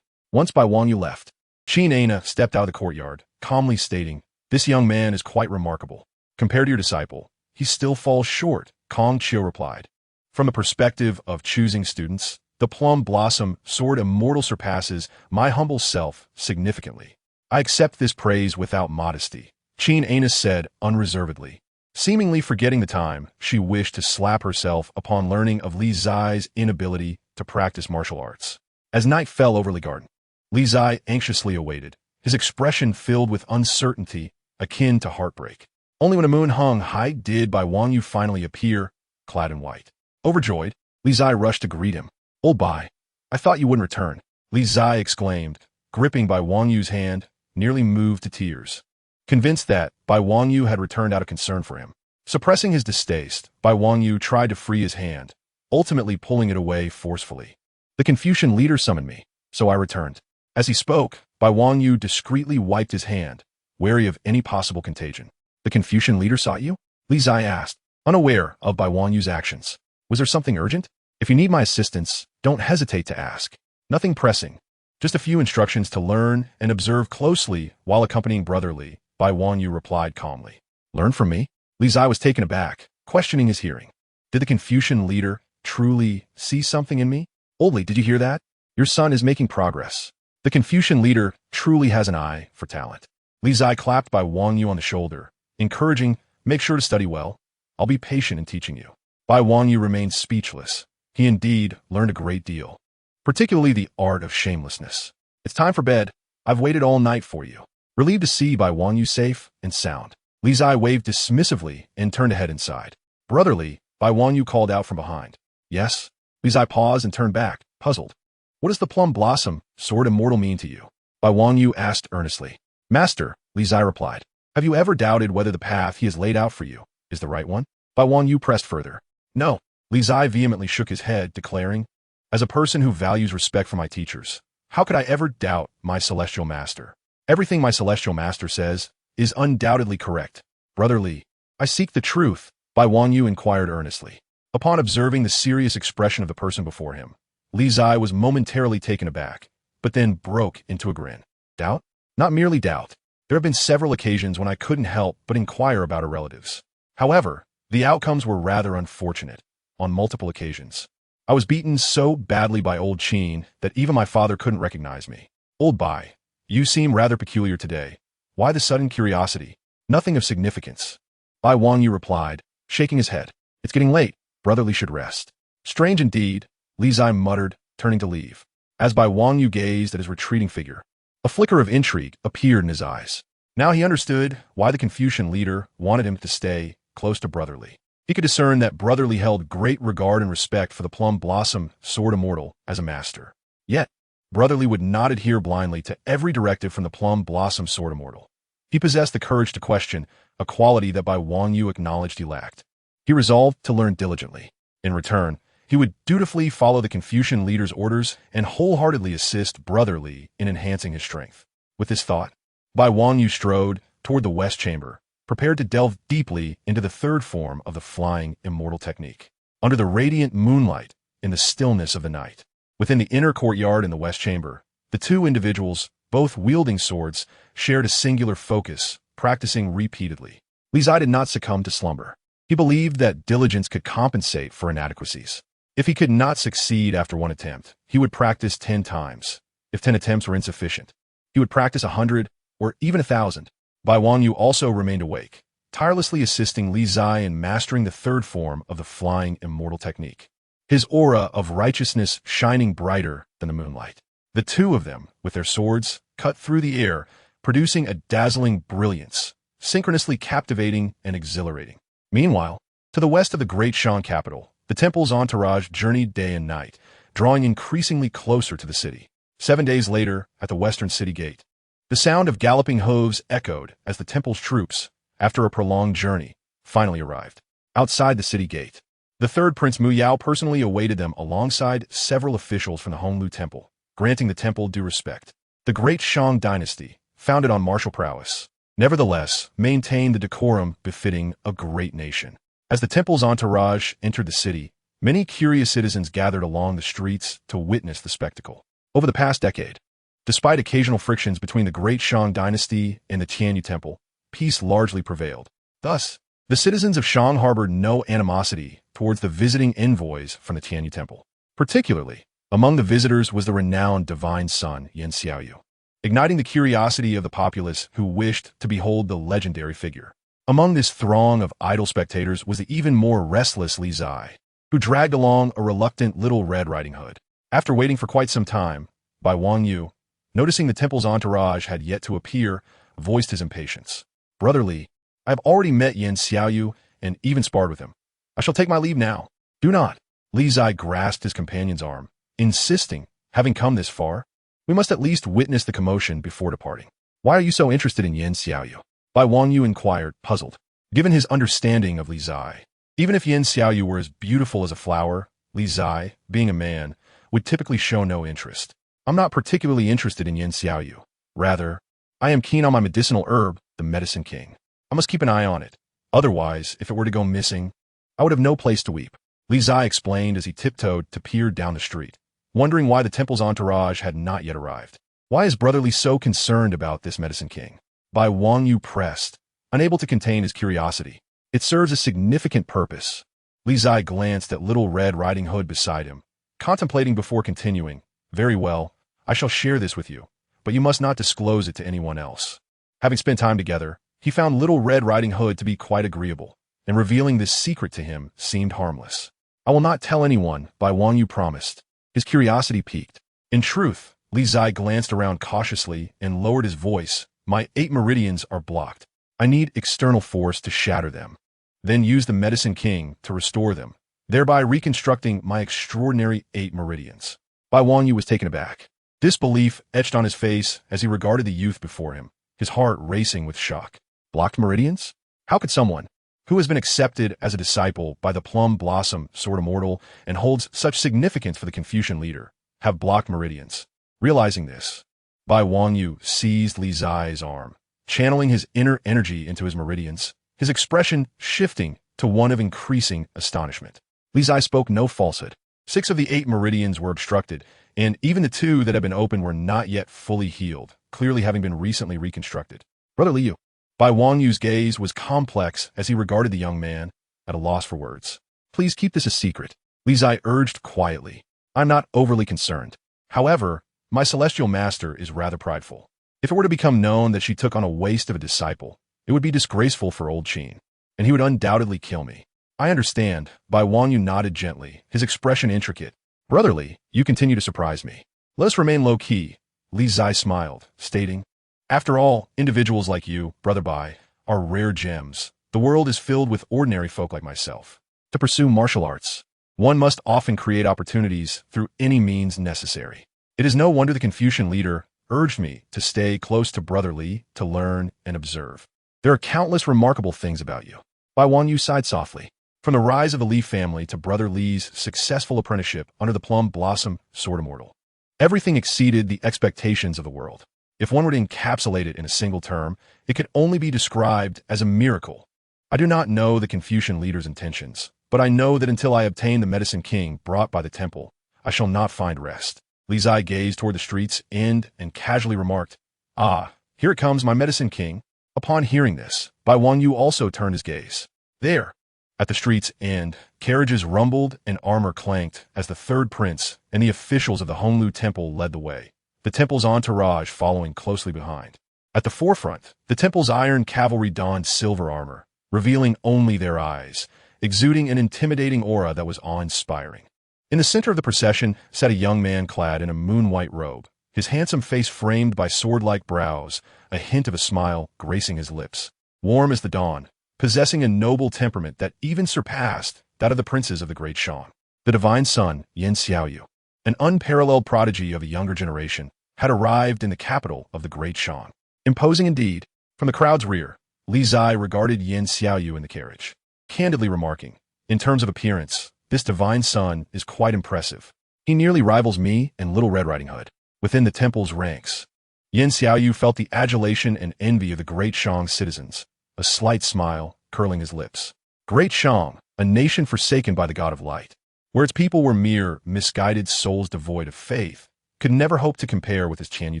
Once Bai Wanyu left, Qingzhi stepped out of the courtyard, calmly stating, "This young man is quite remarkable. Compared to your disciple, he still falls short," Qingzhi replied. From the perspective of choosing students, the plum blossom sword immortal surpasses my humble self significantly. I accept this praise without modesty, Qingzhi said unreservedly. Seemingly forgetting the time, she wished to slap herself upon learning of Li Zai's inability to practice martial arts. As night fell over the garden, Li Zai anxiously awaited, his expression filled with uncertainty akin to heartbreak. Only when a moon hung high did Bai Wanyu finally appear, clad in white. Overjoyed, Li Zai rushed to greet him. "Old Bai, I thought you wouldn't return," Li Zai exclaimed, gripping Bai Wanyu's hand, nearly moved to tears. Convinced that Bai Wanyu had returned out of concern for him. Suppressing his distaste, Bai Wanyu tried to free his hand, ultimately pulling it away forcefully. "The Confucian leader summoned me, so I returned." As he spoke, Bai Wanyu discreetly wiped his hand, wary of any possible contagion. "The Confucian leader sought you?" Li Zai asked, unaware of Bai Wanyu's actions. "Was there something urgent? If you need my assistance, don't hesitate to ask. Nothing pressing. Just a few instructions to learn and observe closely while accompanying Brother Li," Bai Wanyu replied calmly. "Learn from me?" Li Zai was taken aback, questioning his hearing. Did the Confucian leader truly see something in me? "Old Li, did you hear that? Your son is making progress. The Confucian leader truly has an eye for talent." Li Zai clapped Bai Wanyu on the shoulder, encouraging, "Make sure to study well. I'll be patient in teaching you." Bai Wanyu remained speechless. He indeed learned a great deal, particularly the art of shamelessness. "It's time for bed. I've waited all night for you." Relieved to see Bai Wanyu safe and sound, Li Zai waved dismissively and turned to head inside. "Brother Li," Bai Wanyu called out from behind. "Yes?" Li Zai paused and turned back, puzzled. "What does the plum blossom sword immortal mean to you?" Bai Wanyu asked earnestly. "Master," Li Zai replied, "have you ever doubted whether the path he has laid out for you is the right one?" Bai Wanyu pressed further. "No." Li Zai vehemently shook his head, declaring, "As a person who values respect for my teachers, how could I ever doubt my celestial master? Everything my celestial master says is undoubtedly correct." "Brother Li, I seek the truth," Bai Wanyu inquired earnestly. Upon observing the serious expression of the person before him, Li Zai was momentarily taken aback, but then broke into a grin. "Doubt? Not merely doubt. There have been several occasions when I couldn't help but inquire about our relatives. However, the outcomes were rather unfortunate. On multiple occasions, I was beaten so badly by old Qin that even my father couldn't recognize me." "Old Bai, you seem rather peculiar today. Why the sudden curiosity?" "Nothing of significance," Bai Wanyu replied, shaking his head. "It's getting late. Brother Li should rest." "Strange indeed," Li Zai muttered, turning to leave. As Bai Wanyu gazed at his retreating figure, a flicker of intrigue appeared in his eyes. Now he understood why the Confucian leader wanted him to stay close to Brother Li. He could discern that Brother Li held great regard and respect for the plum blossom sword immortal as a master. Yet, Brother Li would not adhere blindly to every directive from the plum blossom sword immortal. He possessed the courage to question, a quality that Bai Wanyu acknowledged he lacked. He resolved to learn diligently. In return, he would dutifully follow the Confucian leader's orders and wholeheartedly assist Brother Li in enhancing his strength. With this thought, Bai Wanyu strode toward the west chamber, prepared to delve deeply into the third form of the flying immortal technique. Under the radiant moonlight, in the stillness of the night, within the inner courtyard in the west chamber, the two individuals, both wielding swords, shared a singular focus, practicing repeatedly. Li Zai did not succumb to slumber. He believed that diligence could compensate for inadequacies. If he could not succeed after one attempt, he would practice 10 times. If 10 attempts were insufficient, he would practice 100 or even 1,000. Bai Wanyu also remained awake, tirelessly assisting Li Zai in mastering the third form of the flying immortal technique. His aura of righteousness shining brighter than the moonlight. The two of them, with their swords, cut through the air, producing a dazzling brilliance, synchronously captivating and exhilarating. Meanwhile, to the west of the great Shan capital, the temple's entourage journeyed day and night, drawing increasingly closer to the city. 7 days later, at the western city gate, the sound of galloping hooves echoed as the temple's troops, after a prolonged journey, finally arrived. Outside the city gate, the third Prince Mu Yao personally awaited them alongside several officials from the Honglu Temple, granting the temple due respect. The great Shang dynasty, founded on martial prowess, nevertheless maintained the decorum befitting a great nation. As the temple's entourage entered the city, many curious citizens gathered along the streets to witness the spectacle. Over the past decade, despite occasional frictions between the great Shang dynasty and the Tianyu Temple, peace largely prevailed. Thus, the citizens of Shang harbored no animosity towards the visiting envoys from the Tianyu Temple. Particularly, among the visitors was the renowned divine son Yan Xiaoyu, igniting the curiosity of the populace who wished to behold the legendary figure. Among this throng of idle spectators was the even more restless Li Zai, who dragged along a reluctant Little Red Riding Hood. After waiting for quite some time, Bai Wangyu, noticing the temple's entourage had yet to appear, voiced his impatience. "Brother Li, I have already met Yan Xiaoyu and even sparred with him. I shall take my leave now." "Do not." Li Zai grasped his companion's arm, insisting, having come this far, we must at least witness the commotion before departing. "Why are you so interested in Yan Xiaoyu?" Bai Wangyu inquired, puzzled. Given his understanding of Li Zai, even if Yan Xiaoyu were as beautiful as a flower, Li Zai, being a man, would typically show no interest. "I'm not particularly interested in Yan Xiaoyu. Rather, I am keen on my medicinal herb, the Medicine King. I must keep an eye on it. Otherwise, if it were to go missing, I would have no place to weep," Li Zai explained as he tiptoed to peer down the street, wondering why the temple's entourage had not yet arrived. Why is Brother Li so concerned about this Medicine King? Bai Wangyu pressed, unable to contain his curiosity. "It serves a significant purpose." Li Zai glanced at Little Red Riding Hood beside him, contemplating before continuing. "Very well, I shall share this with you, but you must not disclose it to anyone else." Having spent time together, he found Little Red Riding Hood to be quite agreeable, and revealing this secret to him seemed harmless. "I will not tell anyone," Bai Wangyu promised. His curiosity piqued. In truth, Li Zai glanced around cautiously and lowered his voice. "My 8 meridians are blocked. I need external force to shatter them, then use the Medicine King to restore them, thereby reconstructing my extraordinary 8 meridians." Bai Wangyu was taken aback. Disbelief etched on his face as he regarded the youth before him, his heart racing with shock. Blocked meridians? How could someone who has been accepted as a disciple by the Plum Blossom Sword Immortal and holds such significance for the Confucian leader have blocked meridians? Realizing this, Bai Wangyu seized Li Zai's arm, channeling his inner energy into his meridians, his expression shifting to one of increasing astonishment. Li Zai spoke no falsehood. 6 of the 8 meridians were obstructed, and even the 2 that had been opened were not yet fully healed, clearly having been recently reconstructed. "Brother Liu." Bai Wangyu's gaze was complex as he regarded the young man, at a loss for words. "Please keep this a secret," Li Zai urged quietly. "I'm not overly concerned. However, my celestial master is rather prideful. If it were to become known that she took on a waste of a disciple, it would be disgraceful for old Qin, and he would undoubtedly kill me." "I understand." Bai Wangyu nodded gently, his expression intricate. "Brother Li, you continue to surprise me. Let us remain low-key." Li Zai smiled, stating, "After all, individuals like you, Brother Bai, are rare gems. The world is filled with ordinary folk like myself. To pursue martial arts, one must often create opportunities through any means necessary. It is no wonder the Confucian leader urged me to stay close to Brother Li to learn and observe. There are countless remarkable things about you." Bai Wangyu sighed softly. From the rise of the Li family to Brother Li's successful apprenticeship under the Plum Blossom Sword Immortal, everything exceeded the expectations of the world. If one were to encapsulate it in a single term, it could only be described as a miracle. I do not know the Confucian leader's intentions, but I know that until I obtain the Medicine King brought by the temple, I shall not find rest. Li Zai gazed toward the street's end and casually remarked, "Ah, here it comes, my Medicine King." Upon hearing this, Bai Wangyu also turned his gaze. There, at the street's end, carriages rumbled and armor clanked as the third prince and the officials of the Honglu Temple led the way, the temple's entourage following closely behind. At the forefront, the temple's iron cavalry donned silver armor, revealing only their eyes, exuding an intimidating aura that was awe-inspiring. In the center of the procession sat a young man clad in a moon-white robe, his handsome face framed by sword-like brows, a hint of a smile gracing his lips. Warm as the dawn, possessing a noble temperament that even surpassed that of the princes of the Great Shang. The divine son, Yan Xiaoyu, an unparalleled prodigy of a younger generation, had arrived in the capital of the Great Shang. Imposing indeed, from the crowd's rear, Li Zai regarded Yan Xiaoyu in the carriage, candidly remarking, "In terms of appearance, this divine son is quite impressive. He nearly rivals me and Little Red Riding Hood." Within the temple's ranks, Yan Xiaoyu felt the adulation and envy of the Great Shang citizens, a slight smile curling his lips. Great Shang, a nation forsaken by the god of light, where its people were mere, misguided souls devoid of faith, could never hope to compare with his Qianyu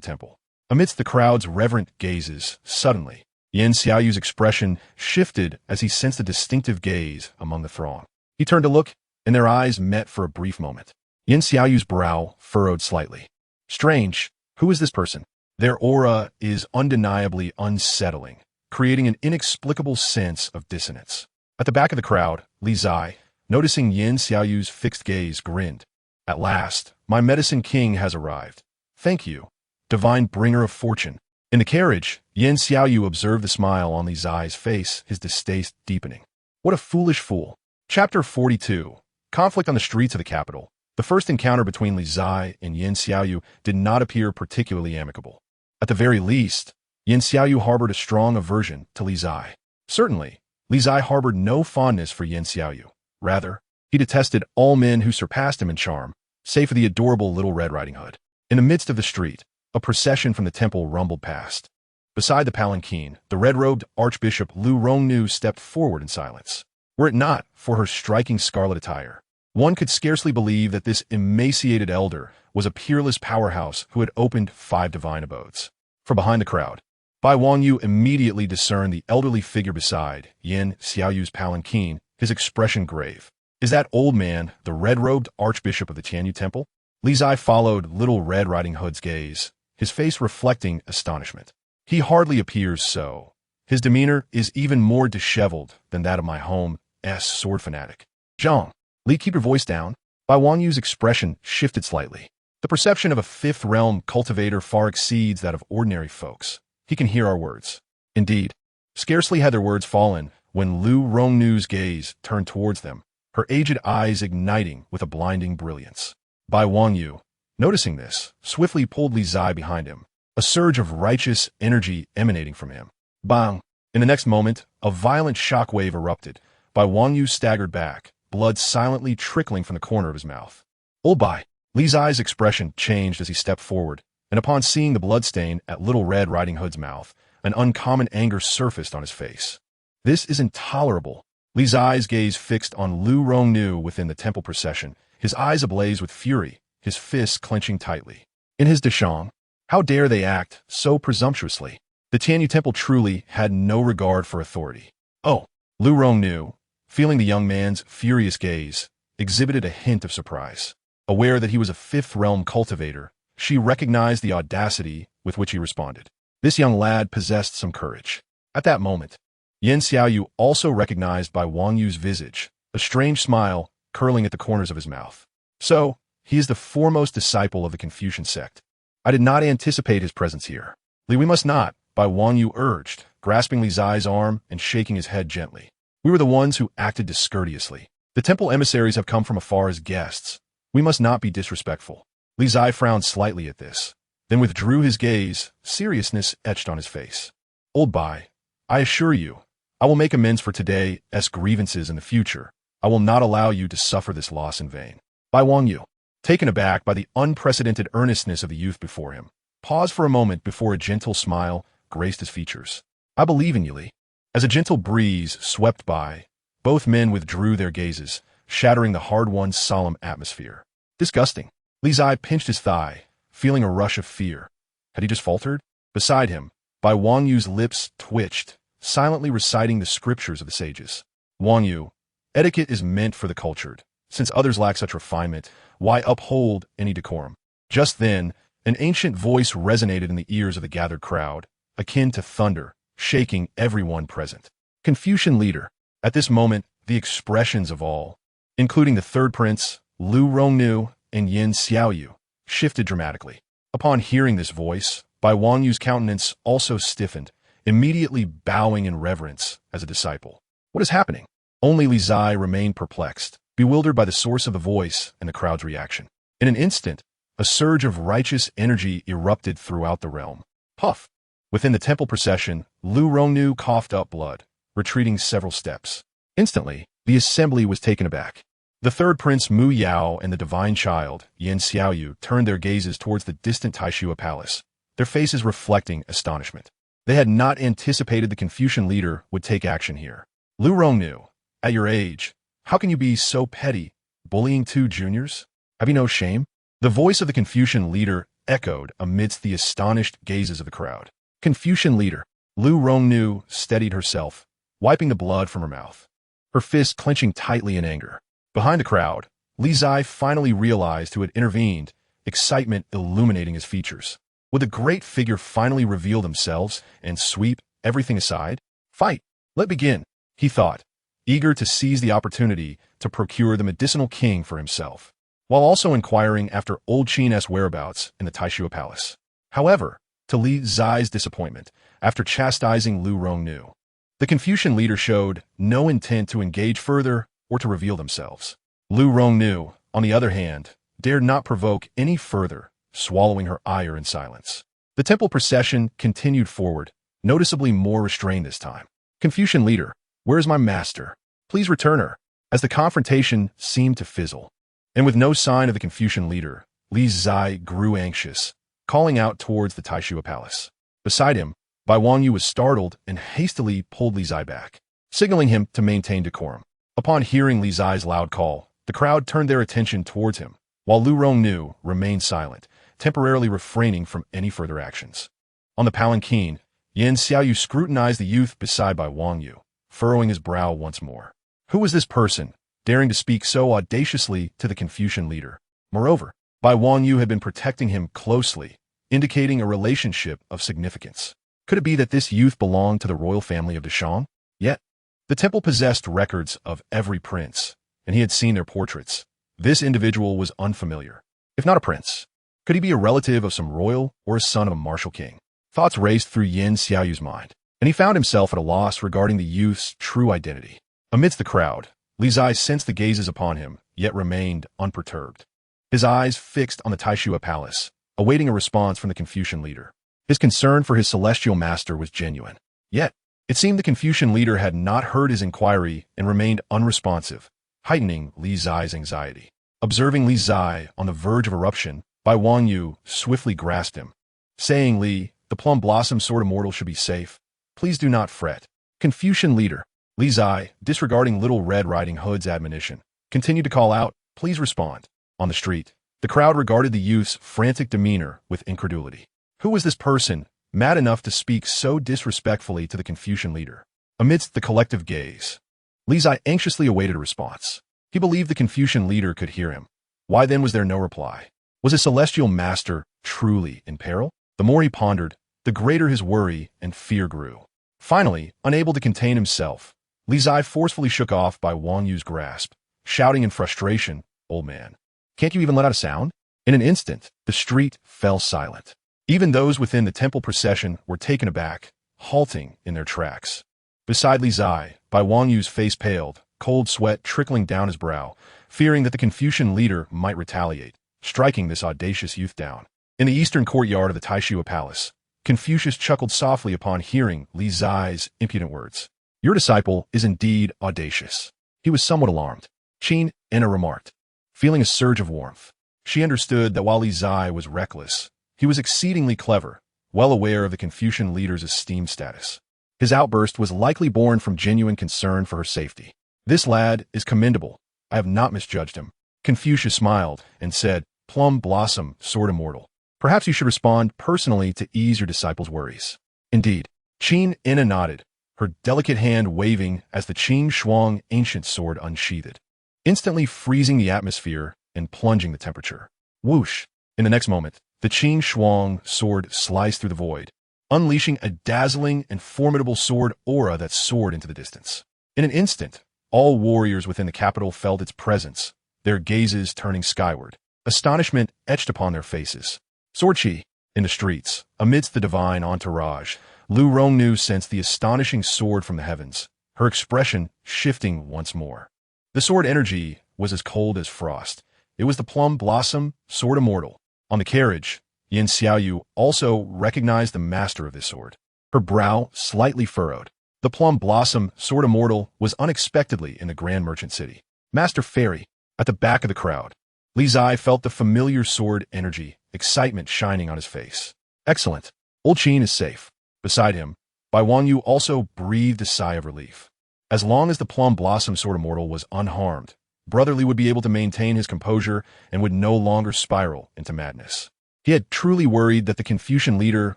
temple. Amidst the crowd's reverent gazes, suddenly, Yan Xiaoyu's expression shifted as he sensed a distinctive gaze among the throng. He turned to look, and their eyes met for a brief moment. Yan Xiaoyu's brow furrowed slightly. Strange, who is this person? Their aura is undeniably unsettling, creating an inexplicable sense of dissonance. At the back of the crowd, Li Zai, noticing Yan Xiaoyu's fixed gaze, grinned. "At last, my medicine king has arrived. Thank you, divine bringer of fortune." In the carriage, Yan Xiaoyu observed the smile on Li Zai's face, his distaste deepening. What a foolish fool. Chapter 42. Conflict on the streets of the capital. The first encounter between Li Zai and Yan Xiaoyu did not appear particularly amicable. At the very least, Yan Xiaoyu harbored a strong aversion to Li Zai. Certainly, Li Zai harbored no fondness for Yan Xiaoyu. Rather, he detested all men who surpassed him in charm, save for the adorable Little Red Riding Hood. In the midst of the street, a procession from the temple rumbled past. Beside the palanquin, the red-robed Archbishop Lu Rongnu stepped forward in silence. Were it not for her striking scarlet attire, one could scarcely believe that this emaciated elder was a peerless powerhouse who had opened 5 divine abodes. From behind the crowd, Bai Wangyu immediately discerned the elderly figure beside Yan Xiaoyu's palanquin, his expression grave. "Is that old man the red-robed Archbishop of the Qianyu Temple?" Li Zai followed Little Red Riding Hood's gaze, his face reflecting astonishment. "He hardly appears so. His demeanor is even more disheveled than that of my home's sword fanatic." "Zhang, Li, keep your voice down." Bai Wangyu's expression shifted slightly. The perception of a fifth realm cultivator far exceeds that of ordinary folks. He can hear our words. Indeed, scarcely had their words fallen when Lu Rongnu's gaze turned towards them, her aged eyes igniting with a blinding brilliance. Bai Wangyu, noticing this, swiftly pulled Li Zai behind him, a surge of righteous energy emanating from him. Bang! In the next moment, a violent shockwave erupted. Bai Wangyu staggered back, blood silently trickling from the corner of his mouth. "Old Bai!" Li Zai's expression changed as he stepped forward, and upon seeing the bloodstain at Little Red Riding Hood's mouth, an uncommon anger surfaced on his face. "This is intolerable." Li Zai's gaze fixed on Lu Rongnu within the temple procession, his eyes ablaze with fury, his fists clenching tightly. In his Deshang, how dare they act so presumptuously? The Tianyu Temple truly had no regard for authority. "Oh!" Lu Rongnu, feeling the young man's furious gaze, exhibited a hint of surprise. Aware that he was a fifth realm cultivator, she recognized the audacity with which he responded. This young lad possessed some courage. At that moment, Yan Xiaoyu also recognized Bai Wangyu's visage, a strange smile curling at the corners of his mouth. "So, he is the foremost disciple of the Confucian sect. I did not anticipate his presence here." "Li, we must not," Bai Wangyu urged, grasping Li Zai's arm and shaking his head gently. "We were the ones who acted discourteously. The temple emissaries have come from afar as guests. We must not be disrespectful." Li Zai frowned slightly at this, then withdrew his gaze, seriousness etched on his face. "Old Bai, I assure you, I will make amends for today's grievances in the future. I will not allow you to suffer this loss in vain." Bai Wangyu, taken aback by the unprecedented earnestness of the youth before him, paused for a moment before a gentle smile graced his features. "I believe in you, Li." As a gentle breeze swept by, both men withdrew their gazes, shattering the hard-won solemn atmosphere. Disgusting. Li Zai pinched his thigh, feeling a rush of fear. Had he just faltered? Beside him, Bai Wangyu's lips twitched, silently reciting the scriptures of the sages. "Wangyu, etiquette is meant for the cultured. Since others lack such refinement, why uphold any decorum?" Just then, an ancient voice resonated in the ears of the gathered crowd, akin to thunder, shaking everyone present. Confucian leader. At this moment, the expressions of all, including the third prince, Lu Rongnu, and Yin Xiaoyu, shifted dramatically. Upon hearing this voice, Bai Wangyu's countenance also stiffened, immediately bowing in reverence as a disciple. What is happening? Only Li Zai remained perplexed, bewildered by the source of the voice and the crowd's reaction. In an instant, a surge of righteous energy erupted throughout the realm. Puff! Within the temple procession, Lu Rongnu coughed up blood, retreating several steps. Instantly, the assembly was taken aback. The third prince Mu Yao and the divine child, Yin Xiaoyu, turned their gazes towards the distant Taishua palace, their faces reflecting astonishment. They had not anticipated the Confucian leader would take action here. Lu Rongnu, at your age, how can you be so petty, bullying two juniors? Have you no shame? The voice of the Confucian leader echoed amidst the astonished gazes of the crowd. Confucian leader. Lu Rongnu steadied herself, wiping the blood from her mouth, her fists clenching tightly in anger. Behind the crowd, Li Zai finally realized who had intervened, excitement illuminating his features. Would the great figure finally reveal themselves and sweep everything aside? Fight! Let begin, he thought, eager to seize the opportunity to procure the medicinal king for himself, while also inquiring after old Qin's whereabouts in the Taishua palace. However, to Li Zai's disappointment, after chastising Lu Rongnu, the Confucian leader showed no intent to engage further or to reveal themselves. Lu Rongnu, on the other hand, dared not provoke any further, swallowing her ire in silence. The temple procession continued forward, noticeably more restrained this time. Confucian leader, where is my master? Please return her. As the confrontation seemed to fizzle, and with no sign of the Confucian leader, Li Zai grew anxious, calling out towards the Taishua palace. Beside him, Bai Wangyu was startled and hastily pulled Li Zai back, signaling him to maintain decorum. Upon hearing Li Zai's loud call, the crowd turned their attention towards him, while Lu Rongnu remained silent, temporarily refraining from any further actions. On the palanquin, Yin Xiaoyu scrutinized the youth beside Bai Wangyu, furrowing his brow once more. Who was this person, daring to speak so audaciously to the Confucian leader? Moreover, Bai Wangyu had been protecting him closely, indicating a relationship of significance. Could it be that this youth belonged to the royal family of Deshang? Yet, the temple possessed records of every prince, and he had seen their portraits. This individual was unfamiliar. If not a prince, could he be a relative of some royal or a son of a martial king? Thoughts raced through Yin Xiaoyu's mind, and he found himself at a loss regarding the youth's true identity. Amidst the crowd, Li Zai sensed the gazes upon him, yet remained unperturbed. His eyes fixed on the Taishua palace, awaiting a response from the Confucian leader. His concern for his celestial master was genuine. Yet, it seemed the Confucian leader had not heard his inquiry and remained unresponsive, heightening Li Zai's anxiety. Observing Li Zai on the verge of eruption, Bai Wangyu swiftly grasped him, saying, Li, the plum blossom sword immortal should be safe. Please do not fret. Confucian leader. Li Zai, disregarding Little Red Riding Hood's admonition, continued to call out, please respond. On the street, the crowd regarded the youth's frantic demeanor with incredulity. Who was this person, mad enough to speak so disrespectfully to the Confucian leader? Amidst the collective gaze, Li Zai anxiously awaited a response. He believed the Confucian leader could hear him. Why then was there no reply? Was his celestial master truly in peril? The more he pondered, the greater his worry and fear grew. Finally, unable to contain himself, Li Zai forcefully shook off Bai Wangyu's grasp, shouting in frustration, old man, can't you even let out a sound? In an instant, the street fell silent. Even those within the temple procession were taken aback, halting in their tracks. Beside Li Zai, Bai Wangyu's face paled, cold sweat trickling down his brow, fearing that the Confucian leader might retaliate, striking this audacious youth down. In the eastern courtyard of the Taishua palace, Confucius chuckled softly upon hearing Li Zai's impudent words. Your disciple is indeed audacious. He was somewhat alarmed. Qin Ena remarked, feeling a surge of warmth. She understood that while Li Zai was reckless, he was exceedingly clever, well aware of the Confucian leader's esteemed status. His outburst was likely born from genuine concern for her safety. This lad is commendable. I have not misjudged him. Confucius smiled and said, Plum blossom, sword immortal. Perhaps you should respond personally to ease your disciple's worries. Indeed, Qin Ena nodded, her delicate hand waving as the Qing Shuang ancient sword unsheathed, instantly freezing the atmosphere and plunging the temperature. Whoosh! In the next moment, the Qing Shuang sword sliced through the void, unleashing a dazzling and formidable sword aura that soared into the distance. In an instant, all warriors within the capital felt its presence, their gazes turning skyward. Astonishment etched upon their faces. Qingzhi, in the streets, amidst the divine entourage, Lu Rongnu sensed the astonishing sword from the heavens, her expression shifting once more. The sword energy was as cold as frost. It was the plum blossom sword immortal. On the carriage, Yin Xiaoyu also recognized the master of this sword. Her brow slightly furrowed. The plum blossom sword immortal was unexpectedly in the Grand Merchant City. Master Fairy, at the back of the crowd. Li Zai felt the familiar sword energy, excitement shining on his face. Excellent. Old Qin is safe. Beside him, Bai Wangyu also breathed a sigh of relief. As long as the plum blossom sword immortal was unharmed, Brother Li would be able to maintain his composure and would no longer spiral into madness. He had truly worried that the Confucian leader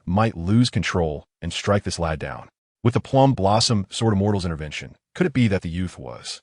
might lose control and strike this lad down. With the plum blossom sword immortal's intervention, could it be that the youth was?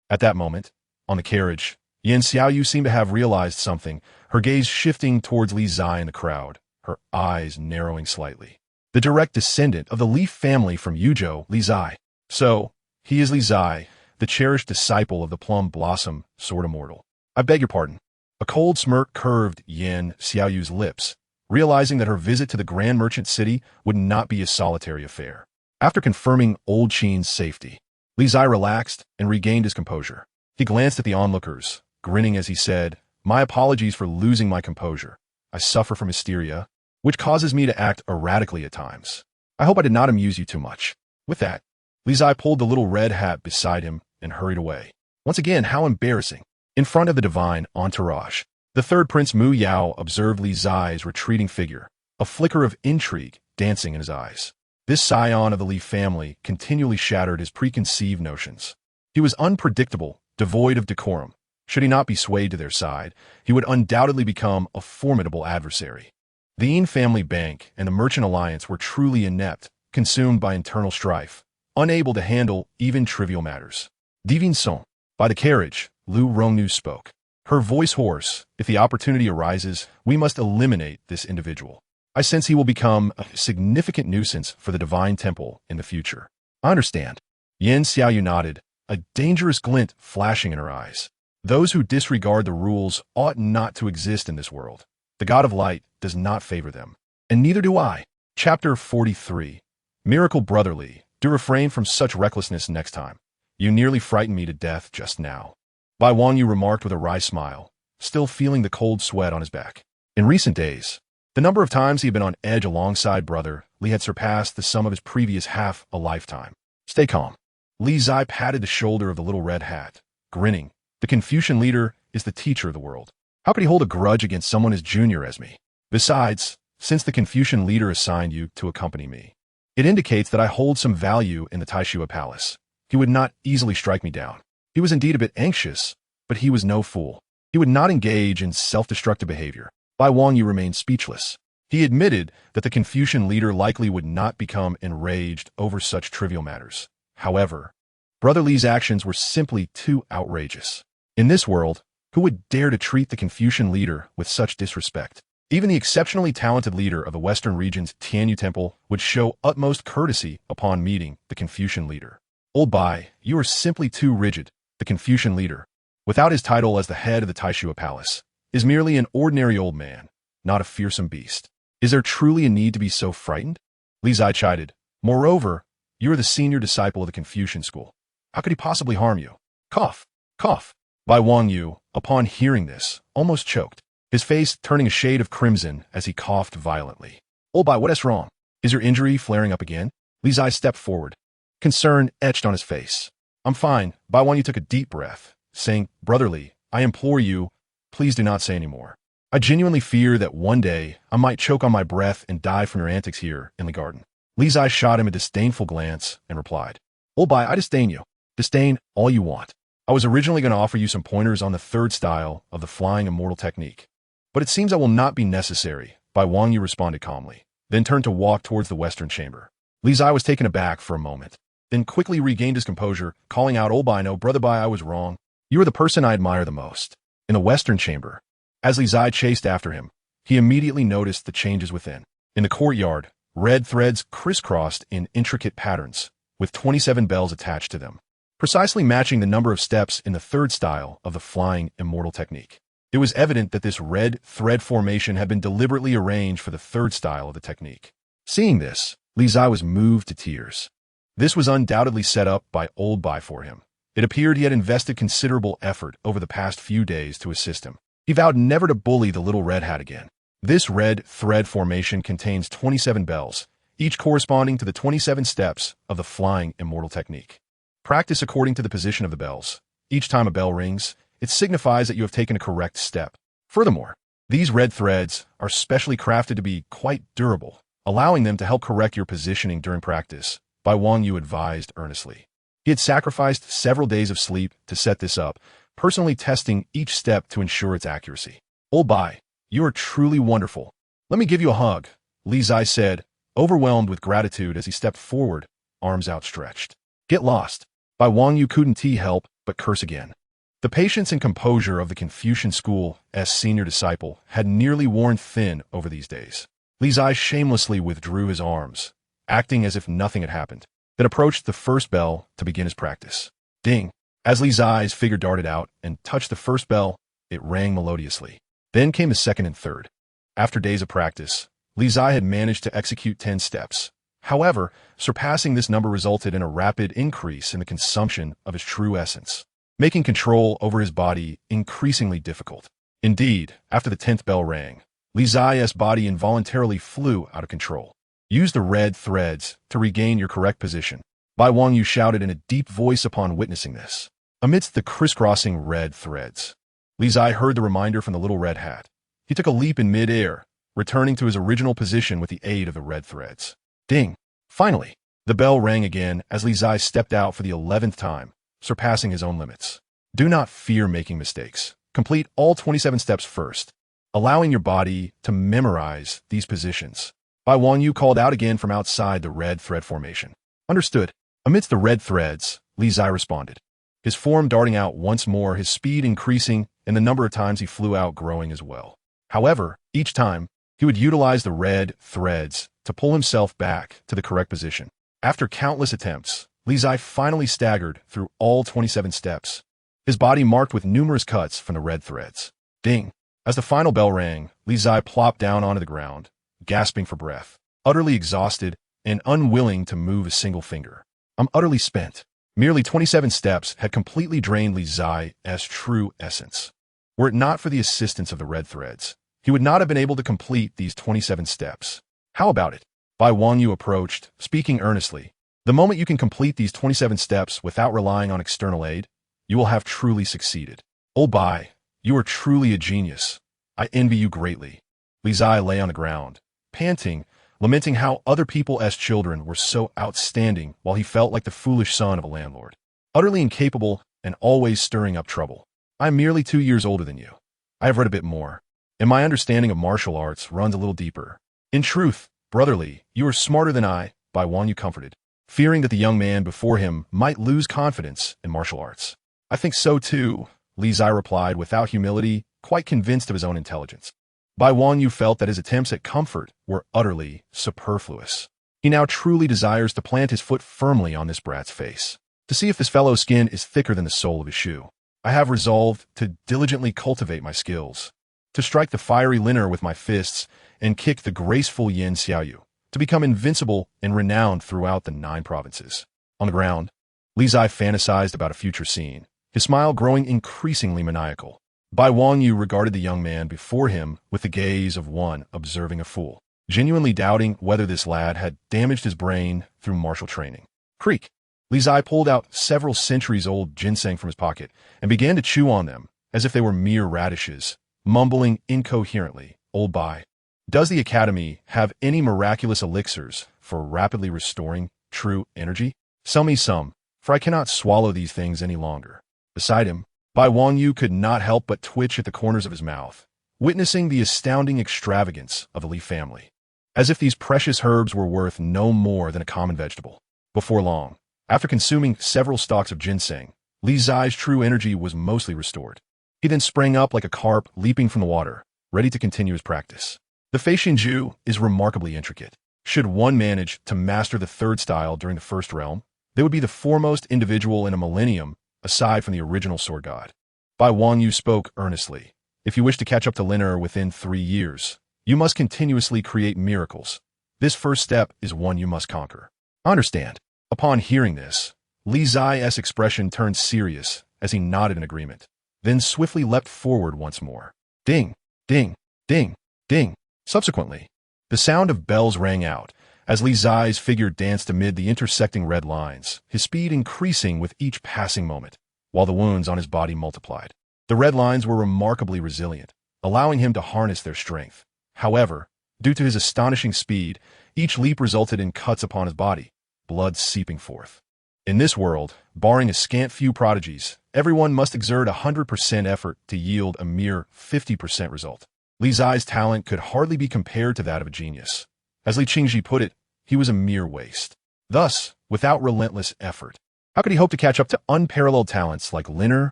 At that moment, on the carriage, Yin Xiaoyu seemed to have realized something, her gaze shifting towards Li Zai in the crowd, her eyes narrowing slightly. The direct descendant of the Li family from Yuzhou, Li Zai. So, he is Li Zai, the cherished disciple of the plum blossom sword immortal. I beg your pardon. A cold smirk curved Yin Xiaoyu's lips, realizing that her visit to the Grand Merchant City would not be a solitary affair. After confirming Old Qin's safety, Li Zai relaxed and regained his composure. He glanced at the onlookers, grinning as he said, "My apologies for losing my composure. I suffer from hysteria, which causes me to act erratically at times. I hope I did not amuse you too much." With that, Li Zai pulled the little red hat beside him and hurried away. Once again, how embarrassing. In front of the divine entourage, the third Prince Mu Yao observed Li Zai's retreating figure, a flicker of intrigue dancing in his eyes. This scion of the Li family continually shattered his preconceived notions. He was unpredictable, devoid of decorum. Should he not be swayed to their side, he would undoubtedly become a formidable adversary. The Yin family bank and the merchant alliance were truly inept, consumed by internal strife, unable to handle even trivial matters. Divine Song. By the carriage, Lu Rongnu spoke. Her voice hoarse, "If the opportunity arises, we must eliminate this individual. I sense he will become a significant nuisance for the divine temple in the future." "I understand." Yin Xiaoyu nodded, a dangerous glint flashing in her eyes. Those who disregard the rules ought not to exist in this world. The God of Light does not favor them. And neither do I. Chapter 43. Miracle Brotherly, do refrain from such recklessness next time. You nearly frightened me to death just now. Bai Wangyu remarked with a wry smile, still feeling the cold sweat on his back. In recent days, the number of times he had been on edge alongside Brother Li had surpassed the sum of his previous half a lifetime. Stay calm. Li Zai patted the shoulder of the little red hat, grinning. The Confucian leader is the teacher of the world. How could he hold a grudge against someone as junior as me? Besides, since the Confucian leader assigned you to accompany me, it indicates that I hold some value in the Taishua Palace. He would not easily strike me down. He was indeed a bit anxious, but he was no fool. He would not engage in self-destructive behavior. Bai Wangyu remained speechless. He admitted that the Confucian leader likely would not become enraged over such trivial matters. However, Brother Li's actions were simply too outrageous. In this world, who would dare to treat the Confucian leader with such disrespect? Even the exceptionally talented leader of the Western region's Tianyu Temple would show utmost courtesy upon meeting the Confucian leader. Old Bai, you are simply too rigid. The Confucian leader, without his title as the head of the Taishua Palace, is merely an ordinary old man, not a fearsome beast. Is there truly a need to be so frightened? Li Zai chided. Moreover, you are the senior disciple of the Confucian school. How could he possibly harm you? Cough, cough. Bai Wangyu, upon hearing this, almost choked, his face turning a shade of crimson as he coughed violently. Old Bai, what is wrong? Is your injury flaring up again? Li Zai stepped forward. Concern etched on his face. I'm fine. Bai Wangyu took a deep breath, saying, Brother Li, I implore you, please do not say any more. I genuinely fear that one day I might choke on my breath and die from your antics here in the garden. Li Zai shot him a disdainful glance and replied, Old Bai, I disdain you. Disdain all you want. I was originally going to offer you some pointers on the third style of the flying immortal technique, but it seems that will not be necessary. Bai Wangyu responded calmly, then turned to walk towards the western chamber. Li Zai was taken aback for a moment, then quickly regained his composure, calling out, Old Bai, no, Brother Bai, I was wrong. You are the person I admire the most. In the western chamber, as Li Zai chased after him, he immediately noticed the changes within. In the courtyard, red threads crisscrossed in intricate patterns, with 27 bells attached to them, precisely matching the number of steps in the third style of the flying immortal technique. It was evident that this red thread formation had been deliberately arranged for the third style of the technique. Seeing this, Li Zai was moved to tears. This was undoubtedly set up by Old Bai for him. It appeared he had invested considerable effort over the past few days to assist him. He vowed never to bully the little red hat again. This red thread formation contains 27 bells, each corresponding to the 27 steps of the flying immortal technique. Practice according to the position of the bells. Each time a bell rings, it signifies that you have taken a correct step. Furthermore, these red threads are specially crafted to be quite durable, allowing them to help correct your positioning during practice, Bai Wangyu advised earnestly. He had sacrificed several days of sleep to set this up, personally testing each step to ensure its accuracy. Old Bai, you are truly wonderful. Let me give you a hug, Li Zai said, overwhelmed with gratitude as he stepped forward, arms outstretched. Get lost. Bai Wangyu couldn't help but curse again. The patience and composure of the Confucian school's senior disciple had nearly worn thin over these days. Li Zai shamelessly withdrew his arms, acting as if nothing had happened, then approached the first bell to begin his practice. Ding! As Li Zai's figure darted out and touched the first bell, it rang melodiously. Then came the second and third. After days of practice, Li Zai had managed to execute 10 steps. However, surpassing this number resulted in a rapid increase in the consumption of his true essence, making control over his body increasingly difficult. Indeed, after the 10th bell rang, Li Zai's body involuntarily flew out of control. Use the red threads to regain your correct position, Bai Wangyu shouted in a deep voice upon witnessing this. Amidst the crisscrossing red threads, Li Zai heard the reminder from the little red hat. He took a leap in mid-air, returning to his original position with the aid of the red threads. Ding! Finally, the bell rang again as Li Zai stepped out for the 11th time, surpassing his own limits. Do not fear making mistakes. Complete all 27 steps first, allowing your body to memorize these positions. Bai Wangyu called out again from outside the red thread formation. Understood. Amidst the red threads, Li Zai responded, his form darting out once more, his speed increasing and the number of times he flew out growing as well. However, each time, he would utilize the red threads to pull himself back to the correct position. After countless attempts, Li Zai finally staggered through all 27 steps, his body marked with numerous cuts from the red threads. Ding! As the final bell rang, Li Zai plopped down onto the ground, gasping for breath, utterly exhausted and unwilling to move a single finger. I'm utterly spent. Merely 27 steps had completely drained Li Zai's true essence. Were it not for the assistance of the red threads, he would not have been able to complete these 27 steps. How about it? Bai Wangyu approached, speaking earnestly. The moment you can complete these 27 steps without relying on external aid, you will have truly succeeded. Old Bai, you are truly a genius. I envy you greatly. Li Zai lay on the ground, panting, lamenting how other people's children were so outstanding while he felt like the foolish son of a landlord, utterly incapable and always stirring up trouble. I am merely 2 years older than you. I have read a bit more, and my understanding of martial arts runs a little deeper. In truth, brotherly, you are smarter than I, Bai Wangyu comforted, fearing that the young man before him might lose confidence in martial arts. I think so too, Li Zai replied without humility, quite convinced of his own intelligence. Bai Wangyu felt that his attempts at comfort were utterly superfluous. He now truly desires to plant his foot firmly on this brat's face, to see if this fellow's skin is thicker than the sole of his shoe. I have resolved to diligently cultivate my skills, to strike the fiery liner with my fists and kick the graceful yin xiaoyu, to become invincible and renowned throughout the 9 provinces. On the ground, Li Zai fantasized about a future scene, his smile growing increasingly maniacal. Bai Wangyu regarded the young man before him with the gaze of one observing a fool, genuinely doubting whether this lad had damaged his brain through martial training. Creak! Li Zai pulled out several centuries-old ginseng from his pocket and began to chew on them as if they were mere radishes, mumbling incoherently, Old Bai, does the Academy have any miraculous elixirs for rapidly restoring true energy? Sell me some, for I cannot swallow these things any longer. Beside him, Bai Wangyu could not help but twitch at the corners of his mouth, witnessing the astounding extravagance of the Li family, as if these precious herbs were worth no more than a common vegetable. Before long, after consuming several stalks of ginseng, Li Zai's true energy was mostly restored. He then sprang up like a carp leaping from the water, ready to continue his practice. The Fei Qingzhi is remarkably intricate. Should one manage to master the third style during the first realm, they would be the foremost individual in a millennium, aside from the original sword god. Bai Wangyu spoke earnestly. If you wish to catch up to Liner within 3 years, you must continuously create miracles. This first step is one you must conquer. Understand. Upon hearing this, Li Zai's expression turned serious as he nodded in agreement, then swiftly leapt forward once more. Ding, ding, ding, ding. Subsequently, the sound of bells rang out as Li Zai's figure danced amid the intersecting red lines, his speed increasing with each passing moment, while the wounds on his body multiplied. The red lines were remarkably resilient, allowing him to harness their strength. However, due to his astonishing speed, each leap resulted in cuts upon his body, blood seeping forth. In this world, barring a scant few prodigies, everyone must exert 100% effort to yield a mere 50% result. Li Zai's talent could hardly be compared to that of a genius. As Li Qingzhi put it, he was a mere waste. Thus, without relentless effort, how could he hope to catch up to unparalleled talents like Liner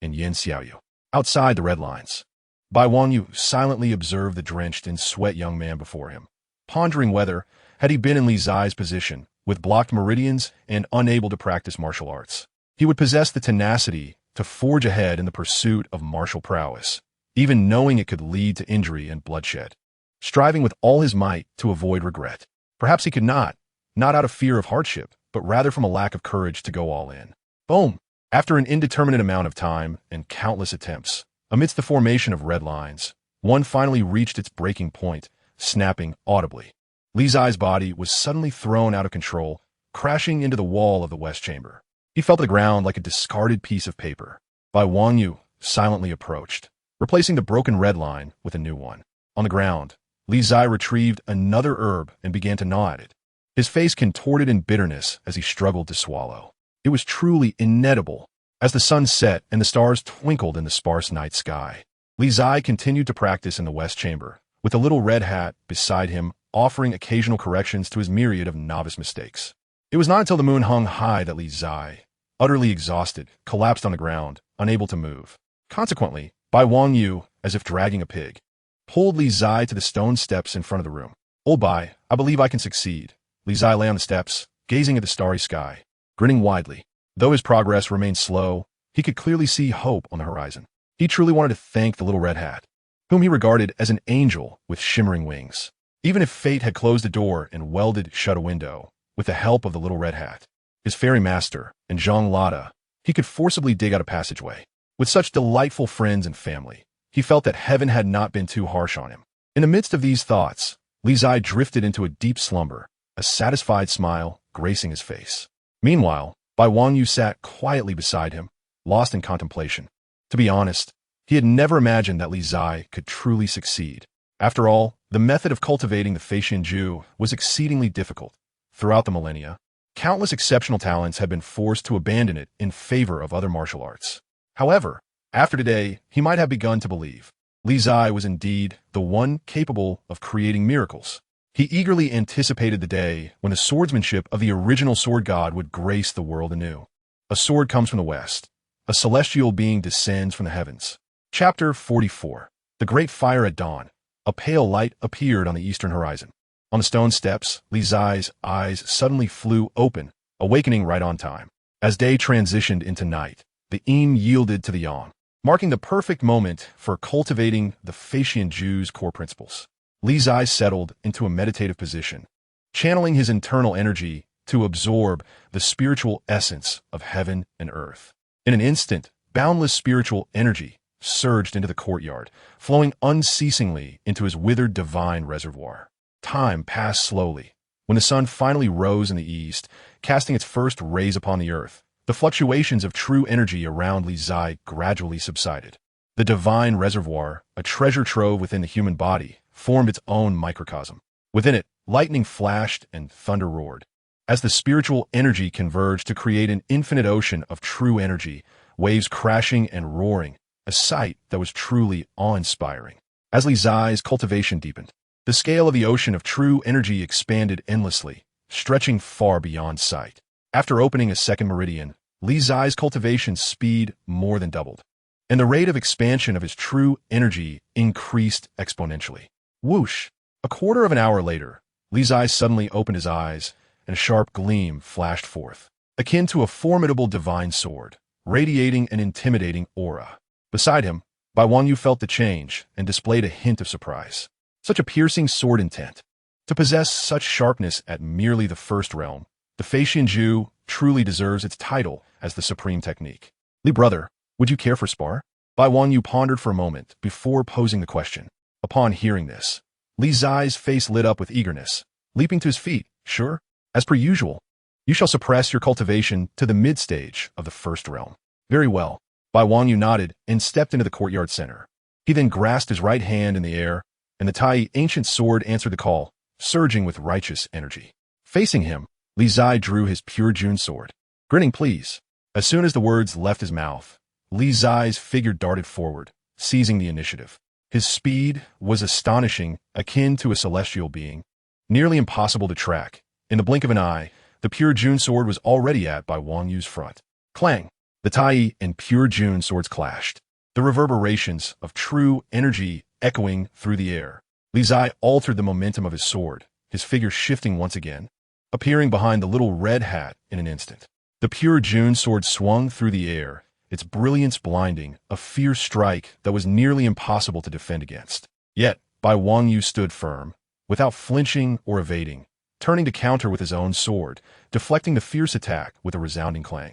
and Yan Xiaoyu? Outside the red lines, Bai Wangyu silently observed the drenched in sweat young man before him, pondering whether, had he been in Li Zai's position, with blocked meridians and unable to practice martial arts, he would possess the tenacity to forge ahead in the pursuit of martial prowess, even knowing it could lead to injury and bloodshed, striving with all his might to avoid regret. Perhaps he could not out of fear of hardship, but rather from a lack of courage to go all in. Boom! After an indeterminate amount of time and countless attempts, amidst the formation of red lines, one finally reached its breaking point, snapping audibly. Li Zai's body was suddenly thrown out of control, crashing into the wall of the west chamber. He fell to the ground like a discarded piece of paper. Bai Wangyu silently approached, replacing the broken red line with a new one. On the ground, Li Zai retrieved another herb and began to gnaw at it. His face contorted in bitterness as he struggled to swallow. It was truly inedible. As the sun set and the stars twinkled in the sparse night sky, Li Zai continued to practice in the west chamber, with the little red hat beside him offering occasional corrections to his myriad of novice mistakes. It was not until the moon hung high that Li Zai, utterly exhausted, collapsed on the ground, unable to move. Consequently, Bai Wangyu, as if dragging a pig, pulled Li Zai to the stone steps in front of the room. Old Bai, I believe I can succeed. Li Zai lay on the steps, gazing at the starry sky, grinning widely. Though his progress remained slow, he could clearly see hope on the horizon. He truly wanted to thank the little red hat, whom he regarded as an angel with shimmering wings. Even if fate had closed a door and welded shut a window, with the help of the little red hat, his fairy master, and Zhang Lada, he could forcibly dig out a passageway. With such delightful friends and family, he felt that heaven had not been too harsh on him. In the midst of these thoughts, Li Zai drifted into a deep slumber, a satisfied smile gracing his face. Meanwhile, Bai Wangyu sat quietly beside him, lost in contemplation. To be honest, he had never imagined that Li Zai could truly succeed. After all, the method of cultivating the Feixian Ju was exceedingly difficult. Throughout the millennia, countless exceptional talents had been forced to abandon it in favor of other martial arts. However, after today, he might have begun to believe Li Zai was indeed the one capable of creating miracles. He eagerly anticipated the day when the swordsmanship of the original sword god would grace the world anew. A sword comes from the west. A celestial being descends from the heavens. Chapter 44. The Great Fire at Dawn. A pale light appeared on the eastern horizon. On the stone steps, Li Zai's eyes suddenly flew open, awakening right on time. As day transitioned into night, the yin yielded to the yang, marking the perfect moment for cultivating the Feixian Ju's core principles. Li Zai settled into a meditative position, channeling his internal energy to absorb the spiritual essence of heaven and earth. In an instant, boundless spiritual energy surged into the courtyard, flowing unceasingly into his withered divine reservoir. Time passed slowly. When the sun finally rose in the east, casting its first rays upon the earth, the fluctuations of true energy around Li Zai gradually subsided. The divine reservoir, a treasure trove within the human body, formed its own microcosm. Within it, lightning flashed and thunder roared. As the spiritual energy converged to create an infinite ocean of true energy, waves crashing and roaring, a sight that was truly awe-inspiring. As Li Zai's cultivation deepened, the scale of the ocean of true energy expanded endlessly, stretching far beyond sight. After opening a second meridian, Li Zai's cultivation speed more than doubled, and the rate of expansion of his true energy increased exponentially. Whoosh! A quarter of an hour later, Li Zai suddenly opened his eyes, and a sharp gleam flashed forth, akin to a formidable divine sword, radiating an intimidating aura. Beside him, Bai Wangyu felt the change and displayed a hint of surprise. Such a piercing sword intent. To possess such sharpness at merely the first realm, the Fei Xinju truly deserves its title as the supreme technique. Li brother, would you care for spar? Bai Wangyu pondered for a moment before posing the question. Upon hearing this, Li Zai's face lit up with eagerness. Leaping to his feet, sure, as per usual. You shall suppress your cultivation to the mid-stage of the first realm. Very well. Bai Wangyu nodded and stepped into the courtyard center. He then grasped his right hand in the air, and the Tai ancient sword answered the call, surging with righteous energy. Facing him, Li Zai drew his pure June sword. Grinning please. As soon as the words left his mouth, Li Zai's figure darted forward, seizing the initiative. His speed was astonishing, akin to a celestial being, nearly impossible to track. In the blink of an eye, the pure June sword was already at Bai Wangyu's front. Clang! The Tai and pure June swords clashed, the reverberations of true energy echoing through the air. Li Zai altered the momentum of his sword, his figure shifting once again, appearing behind the little red hat in an instant. The pure June sword swung through the air, its brilliance blinding, a fierce strike that was nearly impossible to defend against. Yet, Bai Wangyu stood firm, without flinching or evading, turning to counter with his own sword, deflecting the fierce attack with a resounding clang.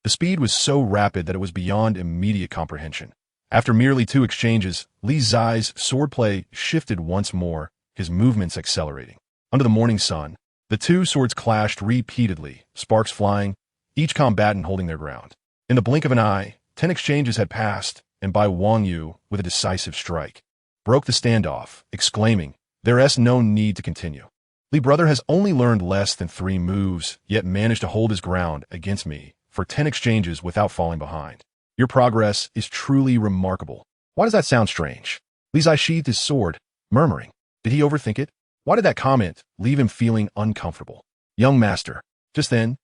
The speed was so rapid that it was beyond immediate comprehension. After merely 2 exchanges, Li Zai's swordplay shifted once more, his movements accelerating. Under the morning sun, the 2 swords clashed repeatedly, sparks flying, each combatant holding their ground. In the blink of an eye, 10 exchanges had passed, and Bai Wangyu, with a decisive strike, broke the standoff, exclaiming, "There's no need to continue. Li brother has only learned less than 3 moves, yet managed to hold his ground against me for 10 exchanges without falling behind. Your progress is truly remarkable." Why does that sound strange? Li Zai sheathed his sword, murmuring. Did he overthink it? Why did that comment leave him feeling uncomfortable? Young master. Just then,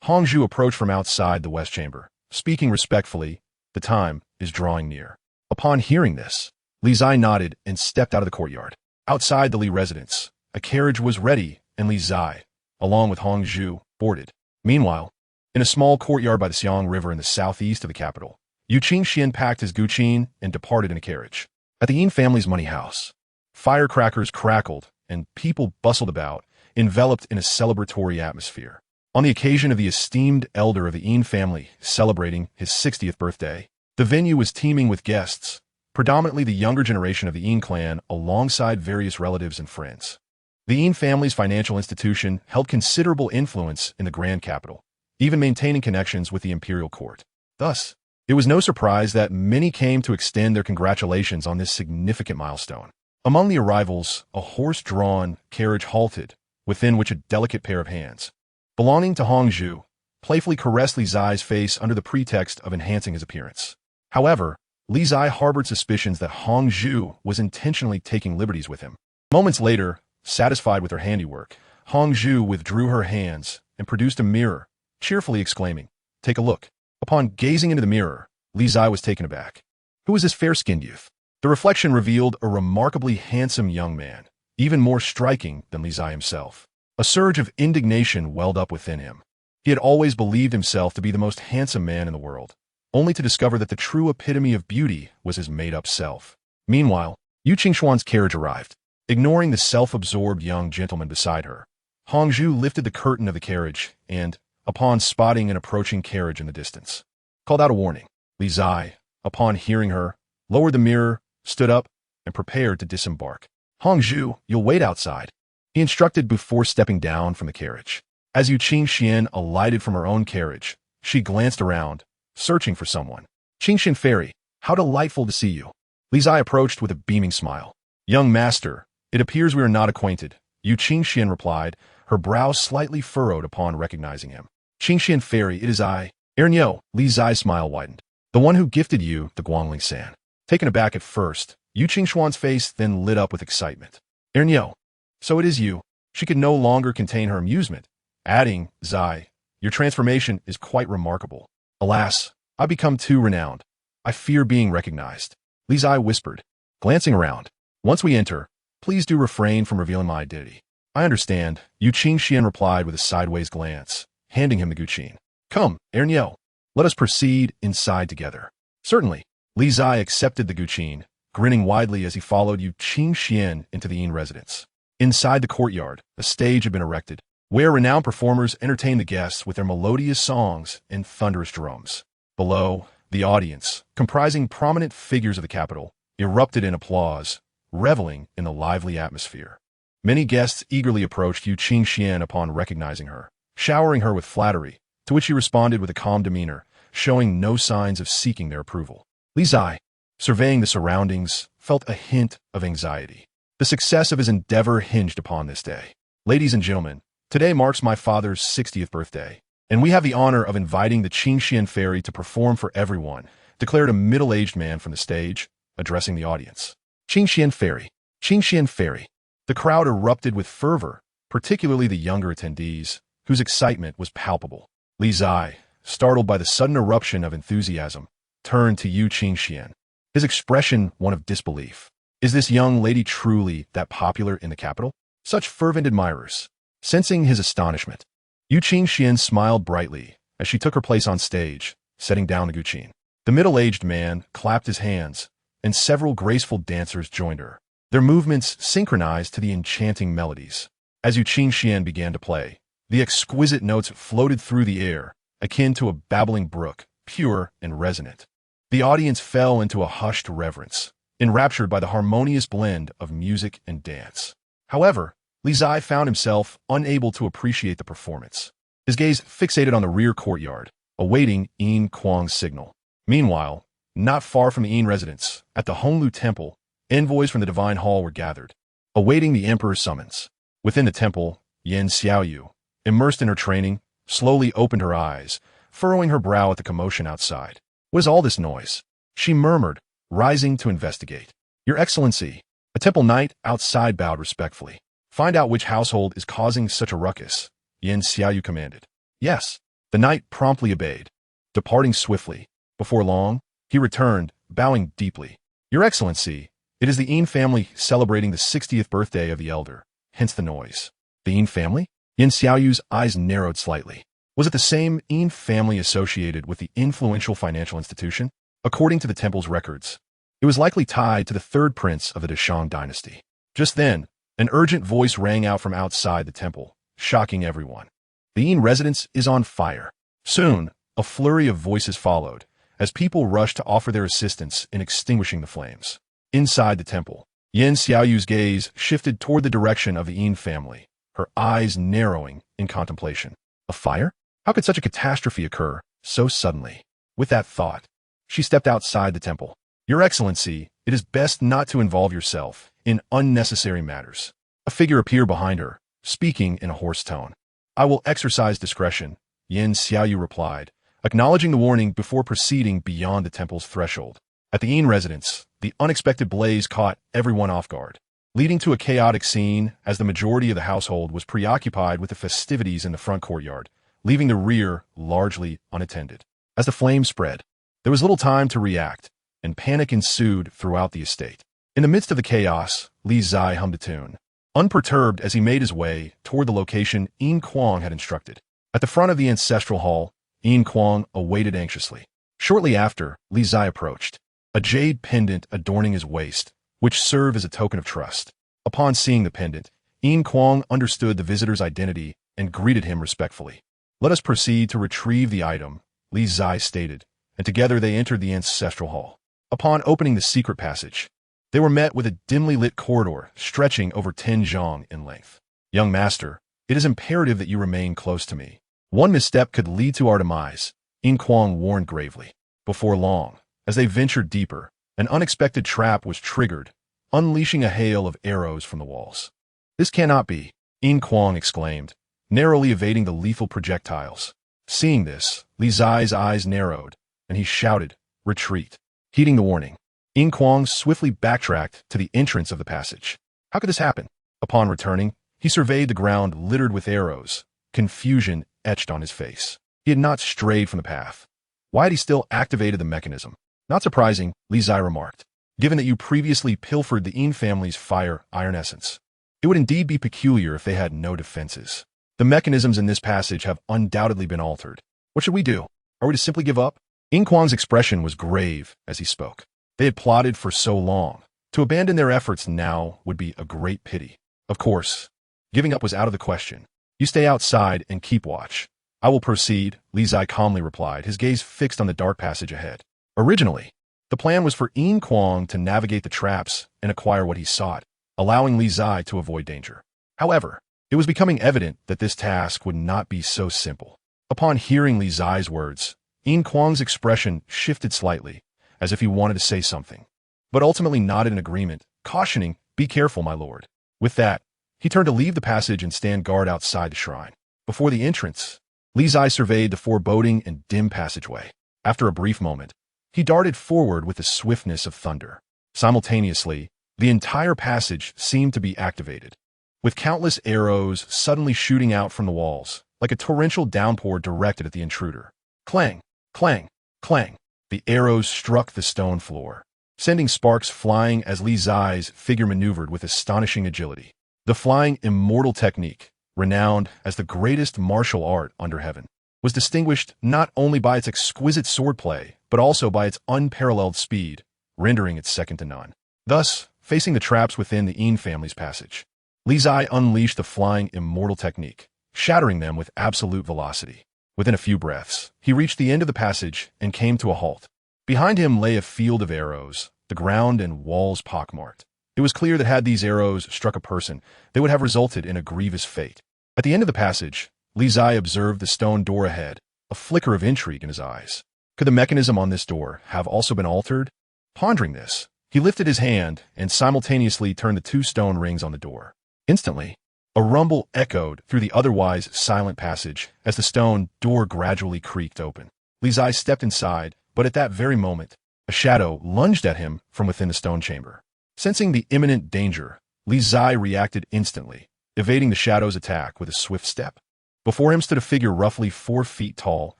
Hongzhu approached from outside the west chamber, speaking respectfully. The time is drawing near. Upon hearing this, Li Zai nodded and stepped out of the courtyard. Outside the Li residence, a carriage was ready, and Li Zai, along with Hongzhu, boarded. Meanwhile, in a small courtyard by the Xiang River in the southeast of the capital, Qingzhi packed his guqin and departed in a carriage. At the Yin family's money house, firecrackers crackled, and people bustled about, enveloped in a celebratory atmosphere. On the occasion of the esteemed elder of the Yin family celebrating his 60th birthday, the venue was teeming with guests, predominantly the younger generation of the Yin clan alongside various relatives and friends. The Yin family's financial institution held considerable influence in the grand capital, even maintaining connections with the imperial court. Thus, it was no surprise that many came to extend their congratulations on this significant milestone. Among the arrivals, a horse-drawn carriage halted, within which a delicate pair of hands, belonging to Hongzhu, playfully caressed Li Zai's face under the pretext of enhancing his appearance. However, Li Zai harbored suspicions that Hongzhu was intentionally taking liberties with him. Moments later, satisfied with her handiwork, Hongzhu withdrew her hands and produced a mirror, cheerfully exclaiming, "Take a look." Upon gazing into the mirror, Li Zai was taken aback. Who was this fair-skinned youth? The reflection revealed a remarkably handsome young man, even more striking than Li Zai himself. A surge of indignation welled up within him. He had always believed himself to be the most handsome man in the world, only to discover that the true epitome of beauty was his made-up self. Meanwhile, Qingzhi's carriage arrived. Ignoring the self-absorbed young gentleman beside her, Hongzhu lifted the curtain of the carriage and, upon spotting an approaching carriage in the distance, called out a warning. Li Zai, upon hearing her, lowered the mirror, stood up, and prepared to disembark. "Hongzhu, you'll wait outside," he instructed before stepping down from the carriage. As Qingzhi alighted from her own carriage, she glanced around, searching for someone. "Qingzhi Fairy, how delightful to see you." Li Zai approached with a beaming smile. "Young master, it appears we are not acquainted," Qingzhi replied, her brows slightly furrowed upon recognizing him. "Qingzhi Fairy, it is I, Ernyo." Li Zai's smile widened. "The one who gifted you the Guangling San." Taken aback at first, Qingzhi's face then lit up with excitement. "Ernyo, so it is you." She could no longer contain her amusement, adding, "Zai, your transformation is quite remarkable. Alas, I've become too renowned. I fear being recognized." Li Zai whispered, glancing around. "Once we enter, please do refrain from revealing my identity." I understand, Yu Qingxian replied with a sideways glance, handing him the guqin. Come, Erniel. Let us proceed inside together. Certainly. Li Zai accepted the guqin, grinning widely as he followed Yu Qingxian into the inn residence. Inside the courtyard, a stage had been erected, where renowned performers entertained the guests with their melodious songs and thunderous drums. Below, the audience, comprising prominent figures of the capital, erupted in applause, reveling in the lively atmosphere. Many guests eagerly approached Yu Qingxian upon recognizing her, showering her with flattery, to which she responded with a calm demeanor, showing no signs of seeking their approval. Li Zai, surveying the surroundings, felt a hint of anxiety. The success of his endeavor hinged upon this day. Ladies and gentlemen, today marks my father's 60th birthday, and we have the honor of inviting the Qingxian fairy to perform for everyone, declared a middle-aged man from the stage, addressing the audience. Qingxian fairy. Qingxian fairy. The crowd erupted with fervor, particularly the younger attendees, whose excitement was palpable. Li Zai, startled by the sudden eruption of enthusiasm, turned to Yu Qingxian, his expression one of disbelief. Is this young lady truly that popular in the capital? Such fervent admirers. Sensing his astonishment, Yu Qingxian smiled brightly as she took her place on stage, setting down the guqin. The middle-aged man clapped his hands, and several graceful dancers joined her, their movements synchronized to the enchanting melodies. As Yu Qingxian began to play, the exquisite notes floated through the air, akin to a babbling brook, pure and resonant. The audience fell into a hushed reverence, enraptured by the harmonious blend of music and dance. However, Li Zai found himself unable to appreciate the performance, his gaze fixated on the rear courtyard, awaiting Yin Kuang's signal. Meanwhile, not far from the inn residence, at the Honglu Temple, envoys from the Divine Hall were gathered, awaiting the Emperor's summons. Within the temple, Yan Xiaoyu, immersed in her training, slowly opened her eyes, furrowing her brow at the commotion outside. What is all this noise? She murmured, rising to investigate. Your Excellency, a temple knight outside bowed respectfully. Find out which household is causing such a ruckus, Yan Xiaoyu commanded. Yes, the knight promptly obeyed, departing swiftly. Before long, he returned, bowing deeply. Your Excellency, it is the Yin family celebrating the 60th birthday of the elder, hence the noise. The Yin family? Yan Xiaoyu's eyes narrowed slightly. Was it the same Yin family associated with the influential financial institution? According to the temple's records, it was likely tied to the third prince of the Deshang dynasty. Just then, an urgent voice rang out from outside the temple, shocking everyone. The Yin residence is on fire. Soon, a flurry of voices followed, as people rushed to offer their assistance in extinguishing the flames. Inside the temple, Yan Xiaoyu's gaze shifted toward the direction of the Yin family, her eyes narrowing in contemplation. A fire? How could such a catastrophe occur so suddenly? With that thought, she stepped outside the temple. Your Excellency, it is best not to involve yourself in unnecessary matters. A figure appeared behind her, speaking in a hoarse tone. I will exercise discretion, Yan Xiaoyu replied, acknowledging the warning before proceeding beyond the temple's threshold. At the Yin residence, the unexpected blaze caught everyone off guard, leading to a chaotic scene as the majority of the household was preoccupied with the festivities in the front courtyard, leaving the rear largely unattended. As the flames spread, there was little time to react, and panic ensued throughout the estate. In the midst of the chaos, Li Zai hummed a tune, unperturbed as he made his way toward the location Yin Kuang had instructed. At the front of the ancestral hall, Yin Kuang awaited anxiously. Shortly after, Li Zai approached, a jade pendant adorning his waist, which served as a token of trust. Upon seeing the pendant, Yin Kuang understood the visitor's identity and greeted him respectfully. Let us proceed to retrieve the item, Li Zai stated, and together they entered the ancestral hall. Upon opening the secret passage, they were met with a dimly lit corridor stretching over 10 zhang in length. Young master, it is imperative that you remain close to me. One misstep could lead to our demise, Yin Kuang warned gravely. Before long, as they ventured deeper, an unexpected trap was triggered, unleashing a hail of arrows from the walls. This cannot be, Yin Kuang exclaimed, narrowly evading the lethal projectiles. Seeing this, Li Zai's eyes narrowed, and he shouted, retreat. Heeding the warning, Yin Kuang swiftly backtracked to the entrance of the passage. How could this happen? Upon returning, he surveyed the ground littered with arrows, confusion etched on his face. He had not strayed from the path. Why had he still activated the mechanism? Not surprising, Li Zai remarked, given that you previously pilfered the Yin family's fire iron essence. It would indeed be peculiar if they had no defenses. The mechanisms in this passage have undoubtedly been altered. What should we do? Are we to simply give up? Yinquang's expression was grave as he spoke. They had plotted for so long. To abandon their efforts now would be a great pity. Of course, giving up was out of the question. You stay outside and keep watch. I will proceed, Li Zai calmly replied, his gaze fixed on the dark passage ahead. Originally, the plan was for Yinquang to navigate the traps and acquire what he sought, allowing Li Zai to avoid danger. However, it was becoming evident that this task would not be so simple. Upon hearing Li Zai's words, Yinquang's expression shifted slightly, as if he wanted to say something, but ultimately nodded in agreement, cautioning, "Be careful, my lord." With that, he turned to leave the passage and stand guard outside the shrine. Before the entrance, Li Zai surveyed the foreboding and dim passageway. After a brief moment, he darted forward with the swiftness of thunder. Simultaneously, the entire passage seemed to be activated, with countless arrows suddenly shooting out from the walls, like a torrential downpour directed at the intruder. Clang, clang, clang. The arrows struck the stone floor, sending sparks flying as Li Zai's figure maneuvered with astonishing agility. The flying immortal technique, renowned as the greatest martial art under heaven, was distinguished not only by its exquisite swordplay, but also by its unparalleled speed, rendering it second to none. Thus, facing the traps within the Yin family's passage, Li Zai unleashed the flying immortal technique, shattering them with absolute velocity. Within a few breaths, he reached the end of the passage and came to a halt. Behind him lay a field of arrows, the ground and walls pockmarked. It was clear that had these arrows struck a person, they would have resulted in a grievous fate. At the end of the passage, Li Zai observed the stone door ahead, a flicker of intrigue in his eyes. Could the mechanism on this door have also been altered? Pondering this, he lifted his hand and simultaneously turned the two stone rings on the door. Instantly, a rumble echoed through the otherwise silent passage as the stone door gradually creaked open. Li Zai stepped inside, but at that very moment, a shadow lunged at him from within the stone chamber. Sensing the imminent danger, Li Zai reacted instantly, evading the shadow's attack with a swift step. Before him stood a figure roughly 4 feet tall,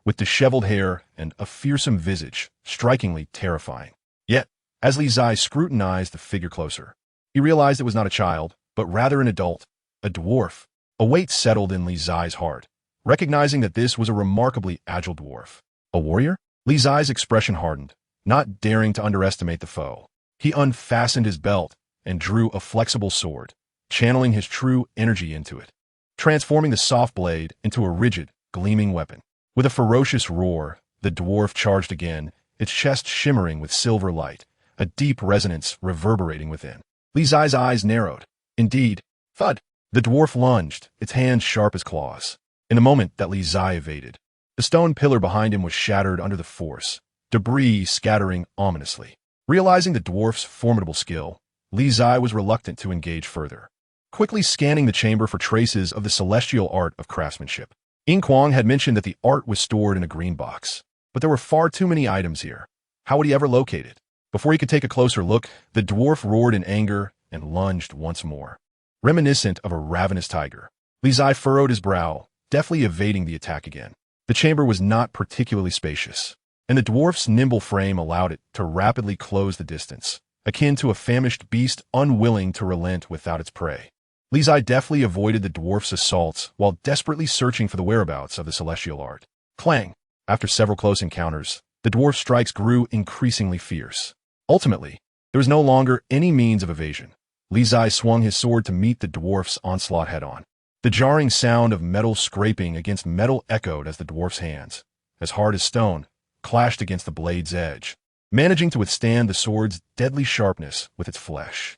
with disheveled hair and a fearsome visage, strikingly terrifying. Yet, as Li Zai scrutinized the figure closer, he realized it was not a child, but rather an adult, a dwarf. A weight settled in Li Zai's heart, recognizing that this was a remarkably agile dwarf. A warrior? Li Zai's expression hardened, not daring to underestimate the foe. He unfastened his belt and drew a flexible sword, channeling his true energy into it, transforming the soft blade into a rigid, gleaming weapon. With a ferocious roar, the dwarf charged again, its chest shimmering with silver light, a deep resonance reverberating within. Li Zai's eyes narrowed. Indeed, thud! The dwarf lunged, its hands sharp as claws. In the moment that Li Zai evaded, the stone pillar behind him was shattered under the force, debris scattering ominously. Realizing the dwarf's formidable skill, Li Zai was reluctant to engage further, quickly scanning the chamber for traces of the celestial art of craftsmanship. Yinquang had mentioned that the art was stored in a green box, but there were far too many items here. How would he ever locate it? Before he could take a closer look, the dwarf roared in anger and lunged once more. Reminiscent of a ravenous tiger, Li Zai furrowed his brow, deftly evading the attack again. The chamber was not particularly spacious, and the dwarf's nimble frame allowed it to rapidly close the distance, akin to a famished beast unwilling to relent without its prey. Li Zai deftly avoided the dwarf's assaults while desperately searching for the whereabouts of the celestial art. Clang! After several close encounters, the dwarf's strikes grew increasingly fierce. Ultimately, there was no longer any means of evasion. Li Zai swung his sword to meet the dwarf's onslaught head-on. The jarring sound of metal scraping against metal echoed as the dwarf's hands, as hard as stone, clashed against the blade's edge, managing to withstand the sword's deadly sharpness with its flesh.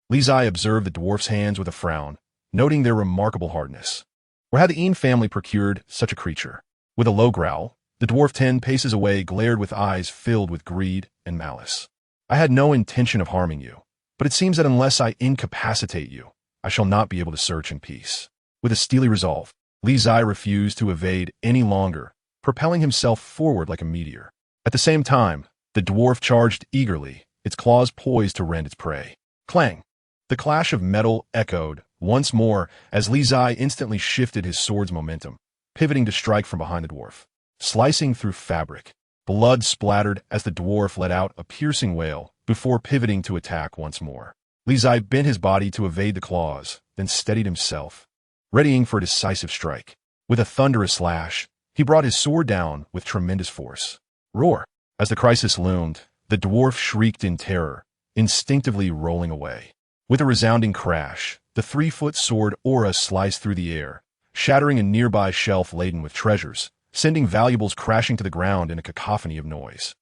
Li Zai observed the dwarf's hands with a frown, noting their remarkable hardness. Where had the Yin family procured such a creature? With a low growl, the dwarf 10 paces away glared with eyes filled with greed and malice. I had no intention of harming you, but it seems that unless I incapacitate you, I shall not be able to search in peace. With a steely resolve, Li Zai refused to evade any longer, propelling himself forward like a meteor. At the same time, the dwarf charged eagerly, its claws poised to rend its prey. Clang! The clash of metal echoed once more as Li Zai instantly shifted his sword's momentum, pivoting to strike from behind the dwarf. Slicing through fabric, blood splattered as the dwarf let out a piercing wail before pivoting to attack once more. Li Zai bent his body to evade the claws, then steadied himself, readying for a decisive strike. With a thunderous slash, he brought his sword down with tremendous force. Roar! As the crisis loomed, the dwarf shrieked in terror, instinctively rolling away. With a resounding crash, the 3-foot sword aura sliced through the air, shattering a nearby shelf laden with treasures, sending valuables crashing to the ground in a cacophony of noise.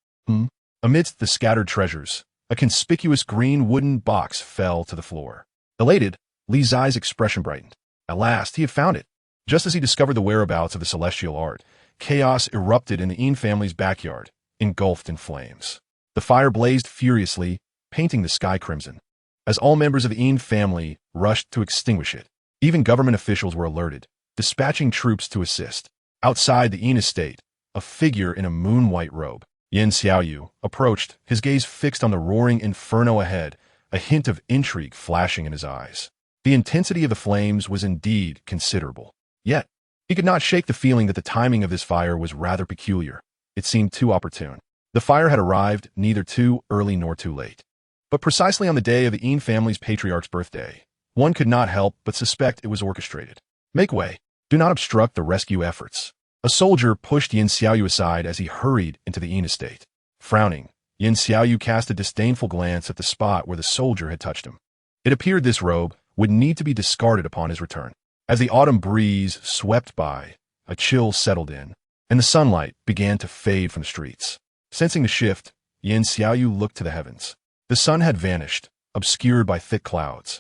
Amidst the scattered treasures, a conspicuous green wooden box fell to the floor. Elated, Li Zai's expression brightened. At last, he had found it. Just as he discovered the whereabouts of the celestial art, chaos erupted in the Yin family's backyard, engulfed in flames. The fire blazed furiously, painting the sky crimson. As all members of the Yin family rushed to extinguish it, even government officials were alerted, dispatching troops to assist. Outside the Yin estate, a figure in a moon-white robe, Yin Xiaoyu, approached, his gaze fixed on the roaring inferno ahead, a hint of intrigue flashing in his eyes. The intensity of the flames was indeed considerable. Yet, he could not shake the feeling that the timing of this fire was rather peculiar. It seemed too opportune. The fire had arrived neither too early nor too late. But precisely on the day of the Yin family's patriarch's birthday, one could not help but suspect it was orchestrated. Make way. Do not obstruct the rescue efforts. A soldier pushed Yin Xiaoyu aside as he hurried into the Yin estate. Frowning, Yin Xiaoyu cast a disdainful glance at the spot where the soldier had touched him. It appeared this robe would need to be discarded upon his return. As the autumn breeze swept by, a chill settled in, and the sunlight began to fade from the streets. Sensing the shift, Yin Xiaoyu looked to the heavens. The sun had vanished, obscured by thick clouds,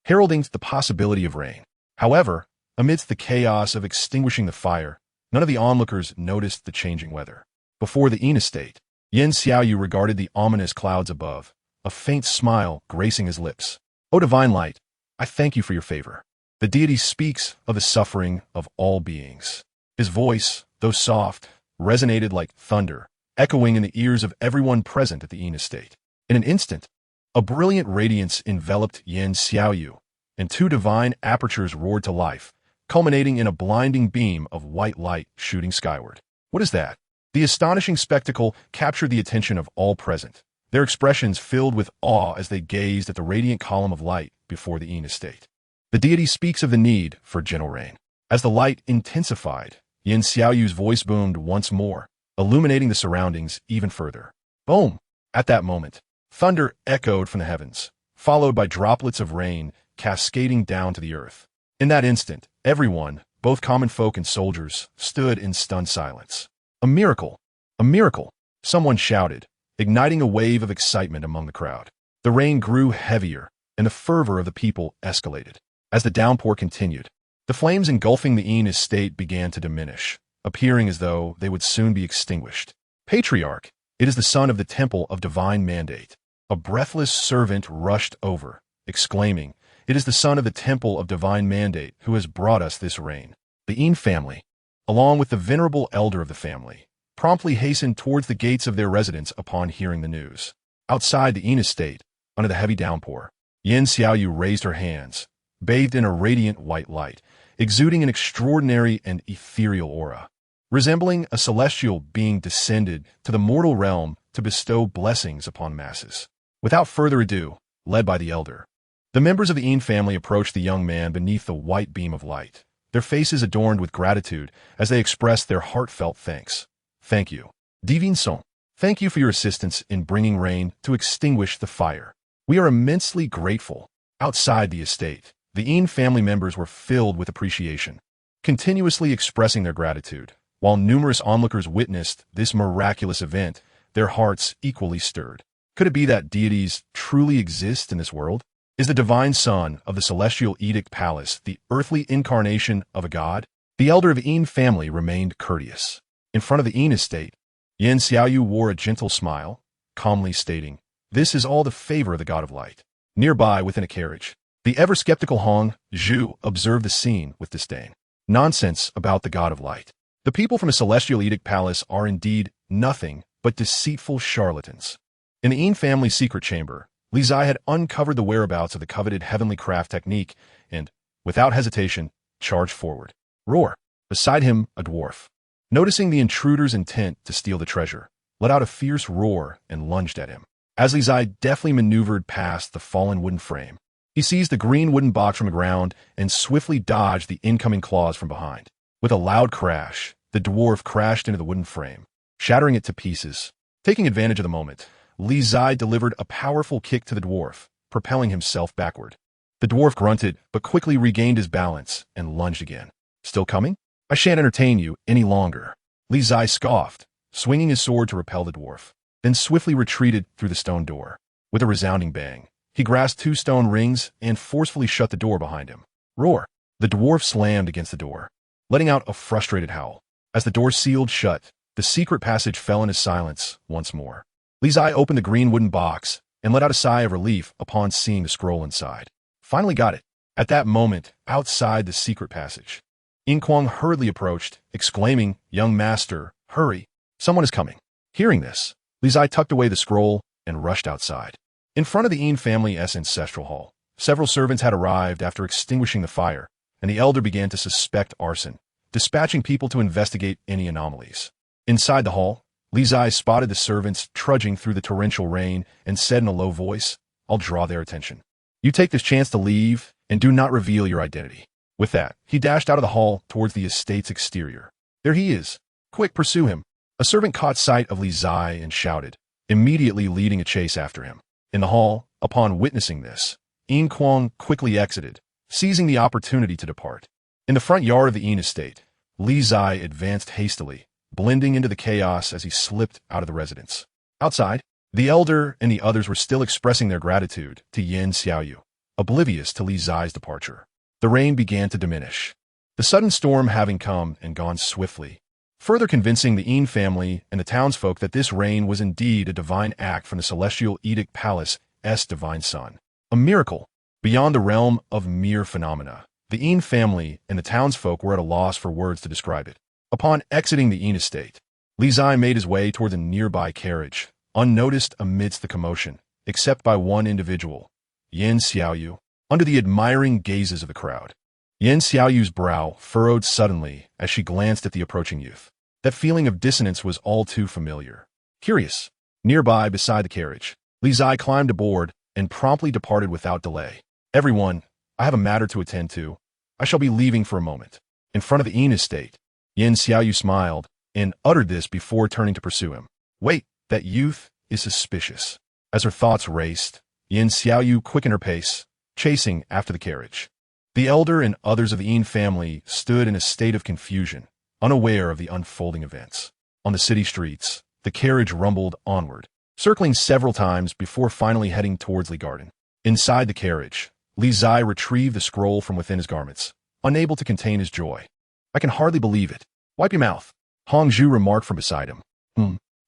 heralding the possibility of rain. However, amidst the chaos of extinguishing the fire, none of the onlookers noticed the changing weather. Before the Yin estate, Yin Xiaoyu regarded the ominous clouds above, a faint smile gracing his lips. O divine light, I thank you for your favor. The deity speaks of the suffering of all beings. His voice, though soft, resonated like thunder, echoing in the ears of everyone present at the Yin estate. In an instant, a brilliant radiance enveloped Yin Xiaoyu, and 2 divine apertures roared to life, culminating in a blinding beam of white light shooting skyward. What is that? The astonishing spectacle captured the attention of all present, their expressions filled with awe as they gazed at the radiant column of light before the Yin estate. The deity speaks of the need for gentle rain. As the light intensified, Yin Xiaoyu's voice boomed once more, illuminating the surroundings even further. Boom! At that moment, thunder echoed from the heavens, followed by droplets of rain cascading down to the earth. In that instant, everyone, both common folk and soldiers, stood in stunned silence. A miracle! A miracle! Someone shouted, igniting a wave of excitement among the crowd. The rain grew heavier, and the fervor of the people escalated. As the downpour continued, the flames engulfing the Yin estate began to diminish, appearing as though they would soon be extinguished. Patriarch, it is the son of the temple of divine mandate. A breathless servant rushed over, exclaiming, it is the son of the temple of divine mandate who has brought us this rain. The Yin family, along with the venerable elder of the family, promptly hastened towards the gates of their residence upon hearing the news. Outside the Yin estate, under the heavy downpour, Yin Xiaoyu raised her hands, bathed in a radiant white light, exuding an extraordinary and ethereal aura. Resembling a celestial being descended to the mortal realm to bestow blessings upon masses. Without further ado, led by the elder, the members of the Yin family approached the young man beneath the white beam of light, their faces adorned with gratitude as they expressed their heartfelt thanks. Thank you. Divine Son, thank you for your assistance in bringing rain to extinguish the fire. We are immensely grateful. Outside the estate, the Yin family members were filled with appreciation, continuously expressing their gratitude. While numerous onlookers witnessed this miraculous event, their hearts equally stirred. Could it be that deities truly exist in this world? Is the divine son of the celestial edict palace the earthly incarnation of a god? The elder of the Yin family remained courteous. In front of the Yin estate, Yin Xiaoyu wore a gentle smile, calmly stating, this is all the favor of the god of light. Nearby, within a carriage, the ever-skeptical Hong Zhu observed the scene with disdain. Nonsense about the god of light. The people from the celestial edict palace are indeed nothing but deceitful charlatans. In the Yin family's secret chamber, Li Zai had uncovered the whereabouts of the coveted heavenly craft technique and, without hesitation, charged forward. Roar! Beside him, a dwarf, noticing the intruder's intent to steal the treasure, let out a fierce roar and lunged at him. As Li Zai deftly maneuvered past the fallen wooden frame, he seized the green wooden box from the ground and swiftly dodged the incoming claws from behind. With a loud crash, the dwarf crashed into the wooden frame, shattering it to pieces. Taking advantage of the moment, Li Zai delivered a powerful kick to the dwarf, propelling himself backward. The dwarf grunted, but quickly regained his balance and lunged again. Still coming? I shan't entertain you any longer. Li Zai scoffed, swinging his sword to repel the dwarf, then swiftly retreated through the stone door. With a resounding bang, he grasped 2 stone rings and forcefully shut the door behind him. Roar! The dwarf slammed against the door, letting out a frustrated howl. As the door sealed shut, the secret passage fell into silence once more. Li Zai opened the green wooden box and let out a sigh of relief upon seeing the scroll inside. Finally got it. At that moment, outside the secret passage, Yin Kuang hurriedly approached, exclaiming, "Young master, hurry! Someone is coming." Hearing this, Li Zai tucked away the scroll and rushed outside. In front of the Yin family's ancestral hall, several servants had arrived after extinguishing the fire, and the elder began to suspect arson, dispatching people to investigate any anomalies. Inside the hall, Li Zai spotted the servants trudging through the torrential rain and said in a low voice, "I'll draw their attention. You take this chance to leave and do not reveal your identity." With that, he dashed out of the hall towards the estate's exterior. "There he is. Quick, pursue him." A servant caught sight of Li Zai and shouted, immediately leading a chase after him. In the hall, upon witnessing this, Yin Kuang quickly exited, seizing the opportunity to depart. In the front yard of the Yin estate, Li Zai advanced hastily, blending into the chaos as he slipped out of the residence. Outside, the elder and the others were still expressing their gratitude to Yin Xiaoyu, oblivious to Li Zai's departure. The rain began to diminish, the sudden storm having come and gone swiftly, further convincing the Yin family and the townsfolk that this rain was indeed a divine act from the celestial edict palace's divine son. A miracle beyond the realm of mere phenomena. The Yin family and the townsfolk were at a loss for words to describe it. Upon exiting the Yin estate, Li Zai made his way toward a nearby carriage, unnoticed amidst the commotion, except by one individual, Yin Xiaoyu, under the admiring gazes of the crowd. Yin Xiaoyu's brow furrowed suddenly as she glanced at the approaching youth. That feeling of dissonance was all too familiar. Curious. Nearby, beside the carriage, Li Zai climbed aboard and promptly departed without delay. "Everyone, I have a matter to attend to. I shall be leaving for a moment." In front of the Yin estate, Yin Xiaoyu smiled and uttered this before turning to pursue him. "Wait, that youth is suspicious." As her thoughts raced, Yin Xiaoyu quickened her pace, chasing after the carriage. The elder and others of the Yin family stood in a state of confusion, unaware of the unfolding events. On the city streets, the carriage rumbled onward, circling several times before finally heading towards Li Garden. Inside the carriage, Li Zai retrieved the scroll from within his garments, unable to contain his joy. "I can hardly believe it. Wipe your mouth," Hongzhu remarked from beside him.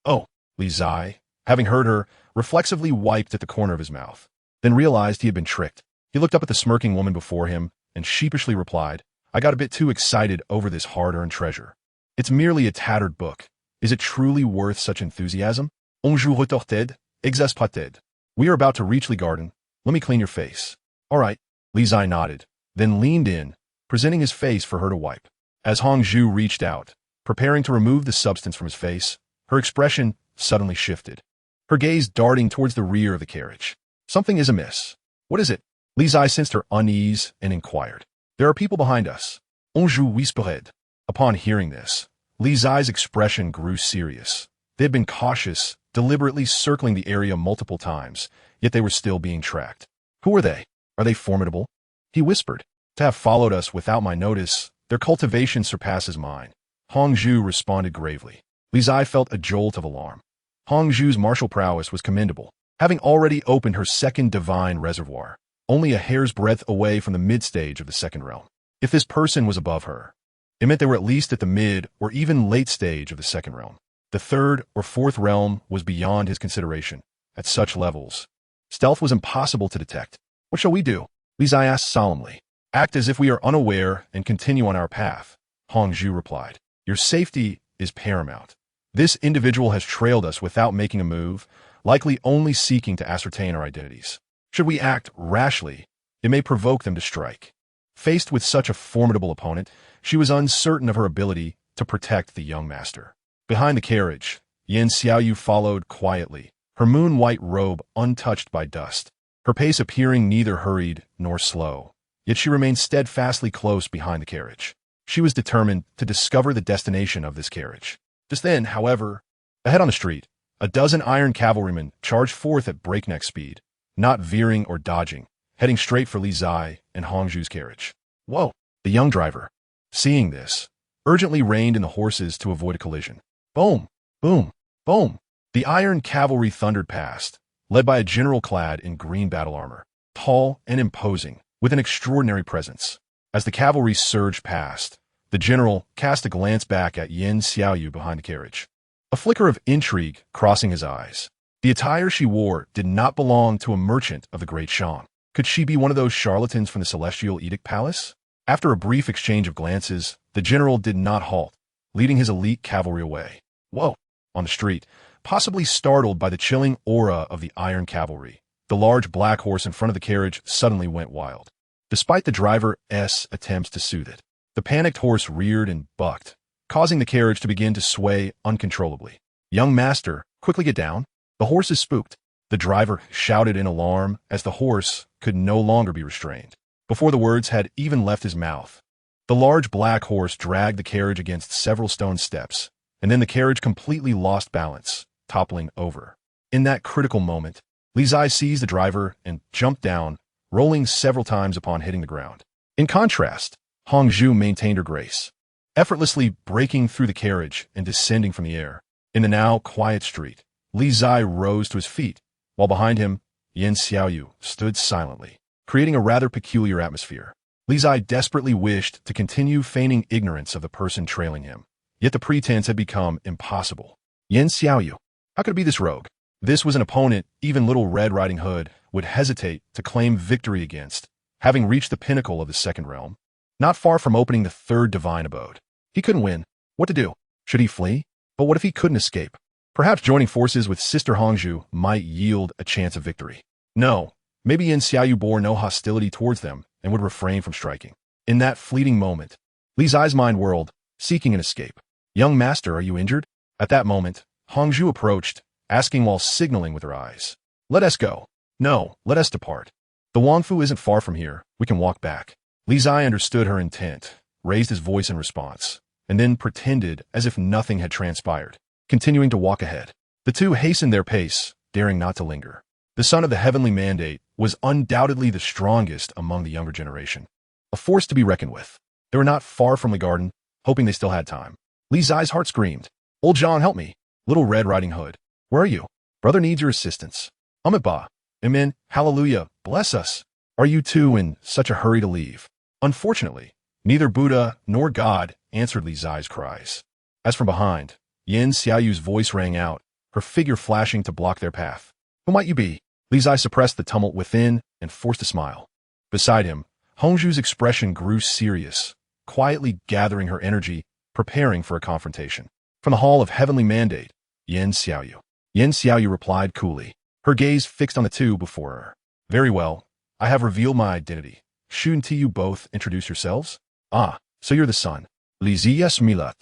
Oh, Li Zai, having heard her, reflexively wiped at the corner of his mouth, then realized he had been tricked. He looked up at the smirking woman before him and sheepishly replied, "I got a bit too excited over this hard-earned treasure. It's merely a tattered book. Is it truly worth such enthusiasm? On joue retorted, exasperated. We are about to reach Li Garden. Let me clean your face." "All right." Li Zai nodded, then leaned in, presenting his face for her to wipe. As Hongzhu reached out, preparing to remove the substance from his face, her expression suddenly shifted, her gaze darting towards the rear of the carriage. "Something is amiss. What is it?" Li Zai sensed her unease and inquired. "There are people behind us." Hongzhu whispered. Upon hearing this, Li Zai's expression grew serious. They had been cautious, deliberately circling the area multiple times, yet they were still being tracked. "Who are they? Are they formidable?" he whispered. "To have followed us without my notice, their cultivation surpasses mine." Hongzhu responded gravely. Li Zai felt a jolt of alarm. Hongzhu's martial prowess was commendable, having already opened her second divine reservoir, only a hair's breadth away from the mid-stage of the second realm. If this person was above her, it meant they were at least at the mid or even late stage of the second realm. The third or fourth realm was beyond his consideration. At such levels, stealth was impossible to detect. "What shall we do?" Li Zai asked solemnly. "Act as if we are unaware and continue on our path," Hongzhu replied. "Your safety is paramount. This individual has trailed us without making a move, likely only seeking to ascertain our identities. Should we act rashly, it may provoke them to strike." Faced with such a formidable opponent, she was uncertain of her ability to protect the young master. Behind the carriage, Yin Xiaoyu followed quietly, her moon-white robe untouched by dust, her pace appearing neither hurried nor slow. Yet she remained steadfastly close behind the carriage. She was determined to discover the destination of this carriage. Just then, however, ahead on the street, a dozen iron cavalrymen charged forth at breakneck speed, not veering or dodging, heading straight for Li Zai and Hongzhu's carriage. Whoa! The young driver, seeing this, urgently reined in the horses to avoid a collision. Boom! Boom! Boom! The iron cavalry thundered past, led by a general clad in green battle armor, tall and imposing, with an extraordinary presence. As the cavalry surged past, the general cast a glance back at Yan Xiaoyu behind the carriage, a flicker of intrigue crossing his eyes. The attire she wore did not belong to a merchant of the Great Shang. Could she be one of those charlatans from the Celestial Edict Palace? After a brief exchange of glances, the general did not halt, leading his elite cavalry away. Whoa! On the street, possibly startled by the chilling aura of the iron cavalry, the large black horse in front of the carriage suddenly went wild. Despite the driver's attempts to soothe it, the panicked horse reared and bucked, causing the carriage to begin to sway uncontrollably. Young master, quickly get down. The horse is spooked. The driver shouted in alarm as the horse could no longer be restrained. Before the words had even left his mouth, the large black horse dragged the carriage against several stone steps, and then the carriage completely lost balance, toppling over. In that critical moment, Li Zai seized the driver and jumped down, rolling several times upon hitting the ground. In contrast, Hongzhu maintained her grace, effortlessly breaking through the carriage and descending from the air. In the now quiet street, Li Zai rose to his feet, while behind him, Yan Xiaoyu stood silently, creating a rather peculiar atmosphere. Li Zai desperately wished to continue feigning ignorance of the person trailing him, yet the pretense had become impossible. Yan Xiaoyu, how could it be this rogue? This was an opponent even little Red Riding Hood would hesitate to claim victory against, having reached the pinnacle of the second realm, not far from opening the third divine abode. He couldn't win. What to do? Should he flee? But what if he couldn't escape? Perhaps joining forces with Sister Hongzhu might yield a chance of victory. No, maybe Yan Xiaoyu bore no hostility towards them and would refrain from striking. In that fleeting moment, Li Zai's mind whirled, seeking an escape. Young master, are you injured? At that moment, Hongzhu approached, asking while signaling with her eyes. Let us go. No, let us depart. The Wangfu isn't far from here. We can walk back. Li Zai understood her intent, raised his voice in response, and then pretended as if nothing had transpired, continuing to walk ahead. The two hastened their pace, daring not to linger. The son of the heavenly mandate was undoubtedly the strongest among the younger generation, a force to be reckoned with. They were not far from the garden, hoping they still had time. Li Zai's heart screamed, Old John, help me. Little Red Riding Hood, where are you? Brother needs your assistance. Amitabha. Amen. Hallelujah. Bless us. Are you two in such a hurry to leave? Unfortunately, neither Buddha nor God answered Li Zai's cries. As from behind, Yan Xiaoyu's voice rang out, her figure flashing to block their path. Who might you be? Li Zai suppressed the tumult within and forced a smile. Beside him, Hongzhu's expression grew serious, quietly gathering her energy, preparing for a confrontation. From the Hall of Heavenly Mandate, Yan Xiaoyu. Yan Xiaoyu replied coolly, her gaze fixed on the two before her. Very well, I have revealed my identity. Shouldn't you both introduce yourselves? Ah, so you're the son. Li Ziyas Milat.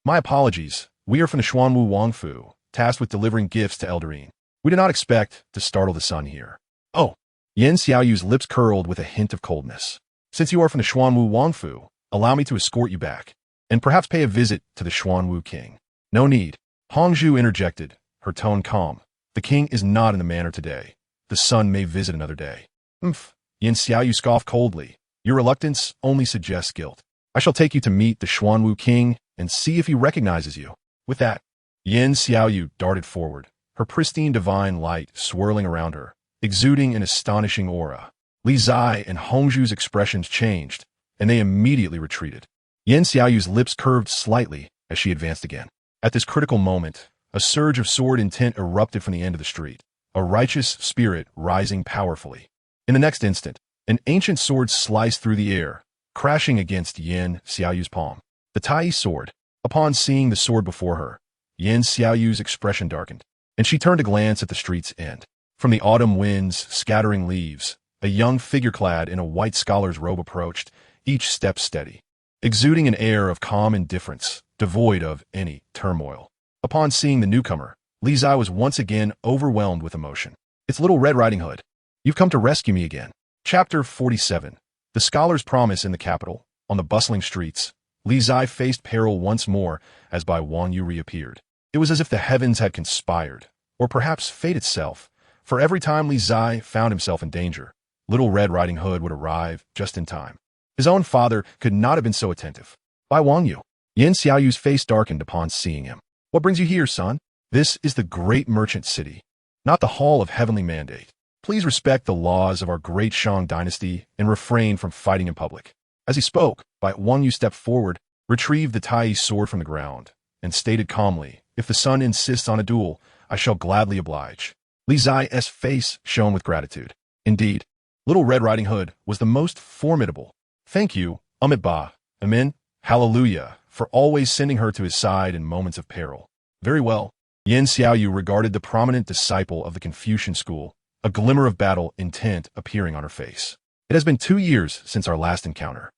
My apologies, we are from the Xuanwu Wangfu, tasked with delivering gifts to Eldarine. We did not expect to startle the sun here. Oh, Yan Xiaoyu's lips curled with a hint of coldness. Since you are from the Xuanwu Wangfu, allow me to escort you back, and perhaps pay a visit to the Xuanwu king. No need. Hongzhu interjected, her tone calm. The king is not in the manor today. The son may visit another day. Umph. Yan Xiaoyu scoffed coldly. Your reluctance only suggests guilt. I shall take you to meet the Xuanwu king and see if he recognizes you. With that, Yan Xiaoyu darted forward, her pristine divine light swirling around her, exuding an astonishing aura. Li Zai and Hongzhu's expressions changed, and they immediately retreated. Yan Xiaoyu's lips curved slightly as she advanced again. At this critical moment, a surge of sword intent erupted from the end of the street, a righteous spirit rising powerfully. In the next instant, an ancient sword sliced through the air, crashing against Yan Xiaoyu's palm. The Tai sword. Upon seeing the sword before her, Yan Xiaoyu's expression darkened, and she turned to glance at the street's end. From the autumn winds scattering leaves, a young figure clad in a white scholar's robe approached, each step steady, exuding an air of calm indifference, devoid of any turmoil. Upon seeing the newcomer, Li Zai was once again overwhelmed with emotion. It's Little Red Riding Hood. You've come to rescue me again. Chapter 47. The Scholar's Promise in the Capital. On the bustling streets, Li Zai faced peril once more as Bai Wangyu reappeared. It was as if the heavens had conspired, or perhaps fate itself, for every time Li Zai found himself in danger, Little Red Riding Hood would arrive just in time. His own father could not have been so attentive. Bai Wangyu. Yan Xiaoyu's face darkened upon seeing him. What brings you here, son? This is the great merchant city, not the Hall of Heavenly Mandate. Please respect the laws of our great Shang dynasty and refrain from fighting in public. As he spoke, Bai Wangyu stepped forward, retrieved the Tai sword from the ground, and stated calmly, if the son insists on a duel, I shall gladly oblige. Li Zai's face shone with gratitude. Indeed, Little Red Riding Hood was the most formidable. Thank you, Amit Ba, Amen, Hallelujah, for always sending her to his side in moments of peril. Very well. Yan Xiaoyu regarded the prominent disciple of the Confucian school, a glimmer of battle intent appearing on her face. It has been 2 years since our last encounter.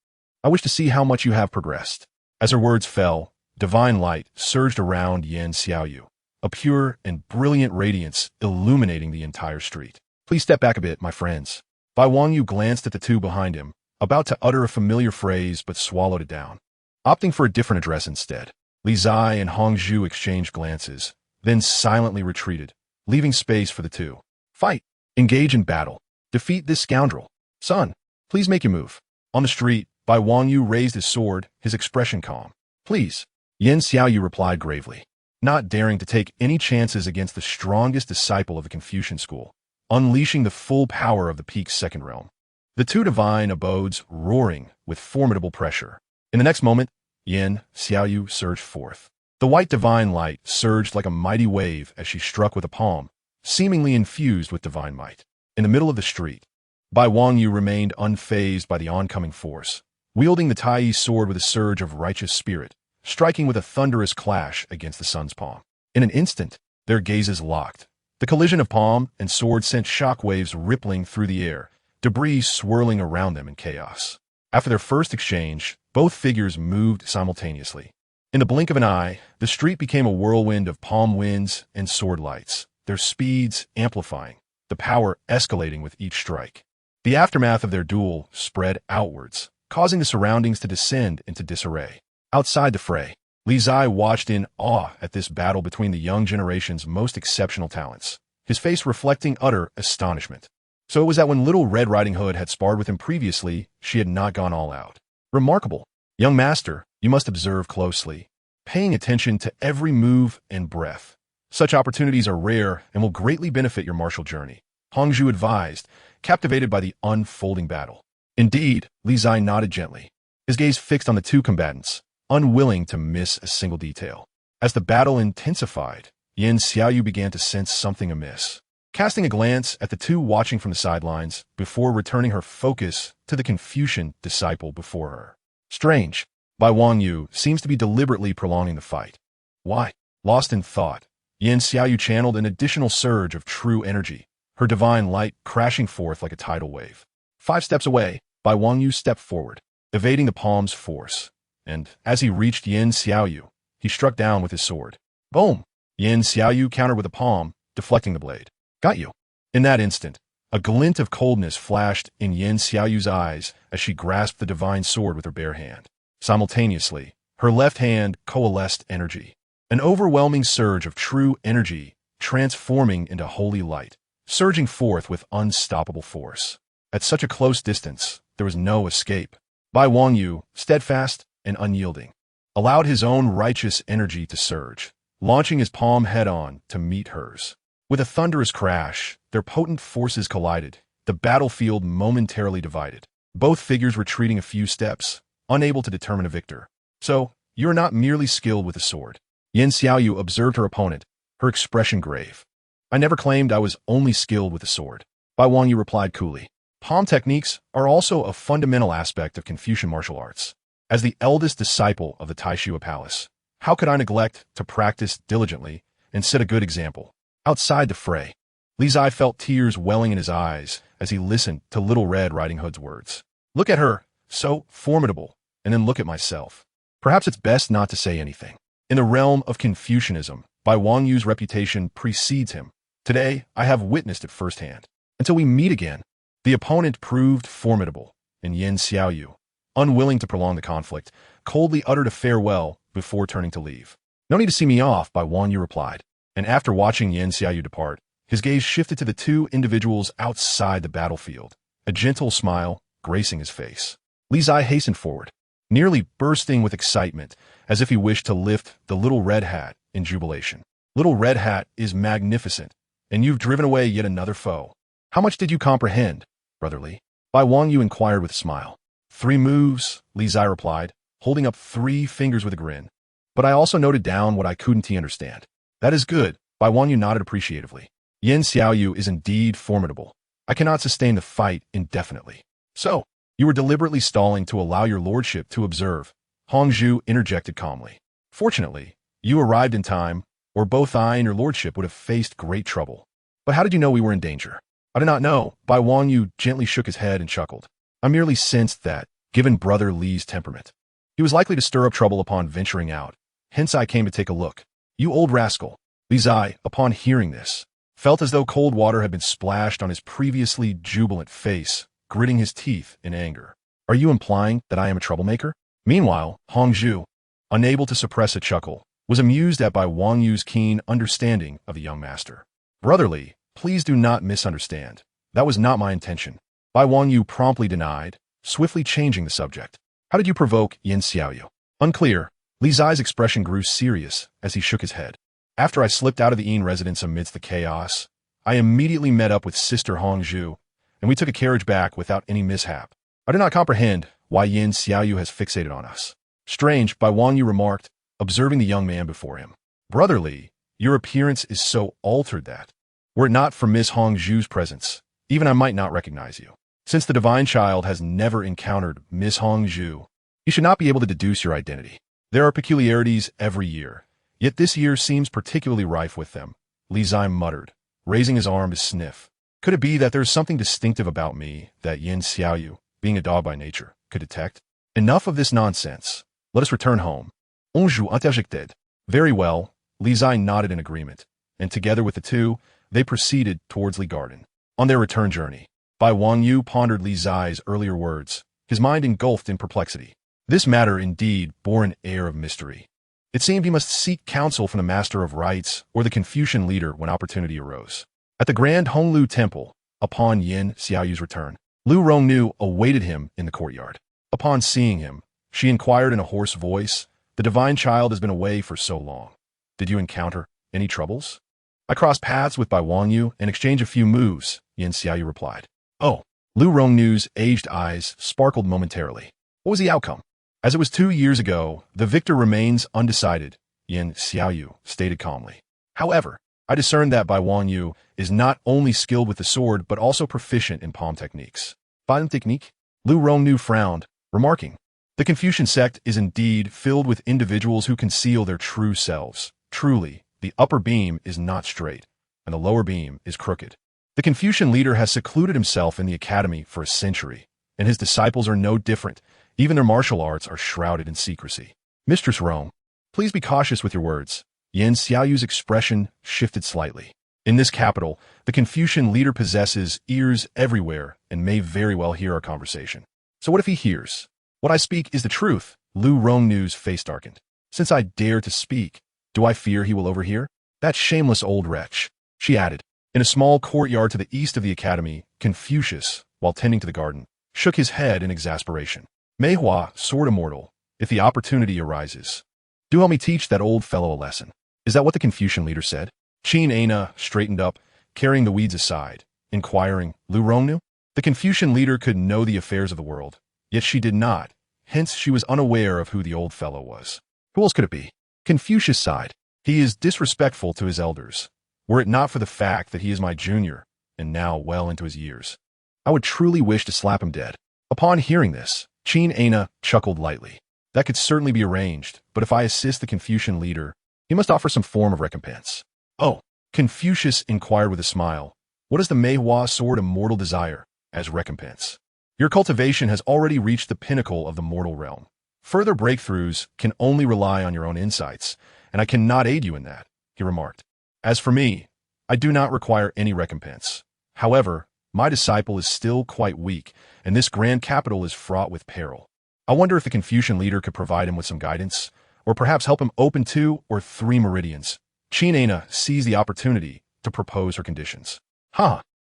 I wish to see how much you have progressed. As her words fell, divine light surged around Yan Xiaoyu, a pure and brilliant radiance illuminating the entire street. Please step back a bit, my friends. Bai Wangyu glanced at the two behind him, about to utter a familiar phrase but swallowed it down. Opting for a different address instead, Li Zai and Hongzhu exchanged glances, then silently retreated, leaving space for the two. Fight. Engage in battle. Defeat this scoundrel. Son, please make your move. On the street, Bai Wangyu raised his sword, his expression calm. Please. Yan Xiaoyu replied gravely, not daring to take any chances against the strongest disciple of the Confucian school, unleashing the full power of the peak's second realm. The two divine abodes roaring with formidable pressure. In the next moment, Yan Xiaoyu surged forth. The white divine light surged like a mighty wave as she struck with a palm, seemingly infused with divine might. In the middle of the street, Bai Wangyu remained unfazed by the oncoming force, wielding the Tai sword with a surge of righteous spirit, striking with a thunderous clash against the sun's palm. In an instant, their gazes locked. The collision of palm and sword sent shock waves rippling through the air, debris swirling around them in chaos. After their first exchange, both figures moved simultaneously. In the blink of an eye, the street became a whirlwind of palm winds and sword lights, their speeds amplifying, the power escalating with each strike. The aftermath of their duel spread outwards, causing the surroundings to descend into disarray. Outside the fray, Li Zai watched in awe at this battle between the young generation's most exceptional talents, his face reflecting utter astonishment. So it was that when Little Red Riding Hood had sparred with him previously, she had not gone all out. Remarkable. Young master, you must observe closely, paying attention to every move and breath. Such opportunities are rare and will greatly benefit your martial journey, Hongzhu advised, captivated by the unfolding battle. Indeed, Li Zai nodded gently, his gaze fixed on the two combatants, unwilling to miss a single detail. As the battle intensified, Yan Xiaoyu began to sense something amiss. Casting a glance at the two watching from the sidelines before returning her focus to the Confucian disciple before her. Strange. Bai Wangyu seems to be deliberately prolonging the fight. Why? Lost in thought, Yan Xiaoyu channeled an additional surge of true energy, her divine light crashing forth like a tidal wave. 5 steps away, Bai Wangyu stepped forward, evading the palm's force, and as he reached Yan Xiaoyu, he struck down with his sword. Boom! Yan Xiaoyu countered with a palm, deflecting the blade. Got you. In that instant, a glint of coldness flashed in Yan Xiaoyu's eyes as she grasped the divine sword with her bare hand. Simultaneously, her left hand coalesced energy, an overwhelming surge of true energy transforming into holy light, surging forth with unstoppable force. At such a close distance, there was no escape. Bai Wangyu, steadfast and unyielding, allowed his own righteous energy to surge, launching his palm head-on to meet hers. With a thunderous crash, their potent forces collided, the battlefield momentarily divided, both figures retreating a few steps, unable to determine a victor. So, you're not merely skilled with a sword. Yan Xiaoyu observed her opponent, her expression grave. I never claimed I was only skilled with a sword. Bai Wangyu replied coolly. Palm techniques are also a fundamental aspect of Confucian martial arts. As the eldest disciple of the Taishua Palace, how could I neglect to practice diligently and set a good example? Outside the fray, Li Zai felt tears welling in his eyes as he listened to Little Red Riding Hood's words. Look at her, so formidable, and then look at myself. Perhaps it's best not to say anything. In the realm of Confucianism, Bai Wangyu's reputation precedes him. Today, I have witnessed it firsthand. Until we meet again. The opponent proved formidable, and Yin Xiaoyu, unwilling to prolong the conflict, coldly uttered a farewell before turning to leave. No need to see me off, Bai Wanyu replied, and after watching Yin Xiaoyu depart, his gaze shifted to the two individuals outside the battlefield, a gentle smile gracing his face. Li Zai hastened forward, nearly bursting with excitement, as if he wished to lift the little red hat in jubilation. Little red hat is magnificent, and you've driven away yet another foe. How much did you comprehend, Brother Li? Bai Wanyu inquired with a smile. 3 moves, Li Zai replied, holding up 3 fingers with a grin. But I also noted down what I couldn't understand. That is good, Bai Wanyu nodded appreciatively. Yin Xiaoyu is indeed formidable. I cannot sustain the fight indefinitely. So, you were deliberately stalling to allow your lordship to observe, Hongzhu interjected calmly. Fortunately, you arrived in time, or both I and your lordship would have faced great trouble. But how did you know we were in danger? I did not know. Bai Wanyu gently shook his head and chuckled. I merely sensed that, given Brother Li's temperament, he was likely to stir up trouble upon venturing out. Hence I came to take a look. You old rascal. Li Zai, upon hearing this, felt as though cold water had been splashed on his previously jubilant face, gritting his teeth in anger. Are you implying that I am a troublemaker? Meanwhile, Hongzhu, unable to suppress a chuckle, was amused at Bai Wangyu's keen understanding of the young master. Brother Li, please do not misunderstand. That was not my intention. Bai Wanyu promptly denied, swiftly changing the subject. How did you provoke Yin Xiaoyu? Unclear. Li Zai's expression grew serious as he shook his head. After I slipped out of the Yin residence amidst the chaos, I immediately met up with Sister Hongzhu, and we took a carriage back without any mishap. I do not comprehend why Yin Xiaoyu has fixated on us. Strange, Bai Wanyu remarked, observing the young man before him. Brother Li, your appearance is so altered that, were it not for Miss Hongzhu's presence, even I might not recognize you. Since the divine child has never encountered Miss Hongzhu, you should not be able to deduce your identity. There are peculiarities every year, yet this year seems particularly rife with them, Li Zai muttered, raising his arm to sniff. Could it be that there is something distinctive about me that Yin Xiaoyu, being a dog by nature, could detect? Enough of this nonsense. Let us return home. Hongzhu interjected. Very well, Li Zai nodded in agreement, and together with the two, they proceeded towards Li Garden. On their return journey, Bai Wanyu pondered Li Zai's earlier words, his mind engulfed in perplexity. This matter indeed bore an air of mystery. It seemed he must seek counsel from the Master of Rites or the Confucian leader when opportunity arose. At the Grand Honglu Temple, upon Yin Xiaoyu's return, Lu Rongnu awaited him in the courtyard. Upon seeing him, she inquired in a hoarse voice, the divine child has been away for so long. Did you encounter any troubles? I crossed paths with Bai Wanyu and exchanged a few moves, Yin Xiaoyu replied. Oh, Lu Rongnu's aged eyes sparkled momentarily. What was the outcome? As it was 2 years ago, the victor remains undecided, Yin Xiaoyu stated calmly. However, I discerned that Bai Wanyu is not only skilled with the sword but also proficient in palm techniques. Palm technique? Lu Rongnu frowned, remarking, the Confucian sect is indeed filled with individuals who conceal their true selves. Truly, the upper beam is not straight, and the lower beam is crooked. The Confucian leader has secluded himself in the academy for a century, and his disciples are no different. Even their martial arts are shrouded in secrecy. Mistress Rome, please be cautious with your words. Yin Xiaoyu's expression shifted slightly. In this capital, the Confucian leader possesses ears everywhere and may very well hear our conversation. So what if he hears? What I speak is the truth. Lu Rongnu's face darkened. Since I dare to speak, do I fear he will overhear? That shameless old wretch, she added. In a small courtyard to the east of the academy, Confucius, while tending to the garden, shook his head in exasperation. Meihua, sword immortal, if the opportunity arises, do help me teach that old fellow a lesson. Is that what the Confucian leader said? Qin Ana straightened up, carrying the weeds aside, inquiring, Lu Rongnu? The Confucian leader could know the affairs of the world, yet she did not, hence she was unaware of who the old fellow was. Who else could it be? Confucius sighed. He is disrespectful to his elders. Were it not for the fact that he is my junior, and now well into his years, I would truly wish to slap him dead. Upon hearing this, Qin Ana chuckled lightly. That could certainly be arranged, but if I assist the Confucian leader, he must offer some form of recompense. Oh, Confucius inquired with a smile. What is the Meihua sword immortal desire as recompense? Your cultivation has already reached the pinnacle of the mortal realm. Further breakthroughs can only rely on your own insights, and I cannot aid you in that. he remarked. As for me, I do not require any recompense. However, my disciple is still quite weak, and this grand capital is fraught with peril. I wonder if the Confucian leader could provide him with some guidance, or perhaps help him open 2 or 3 meridians. Qingzhi seized the opportunity to propose her conditions.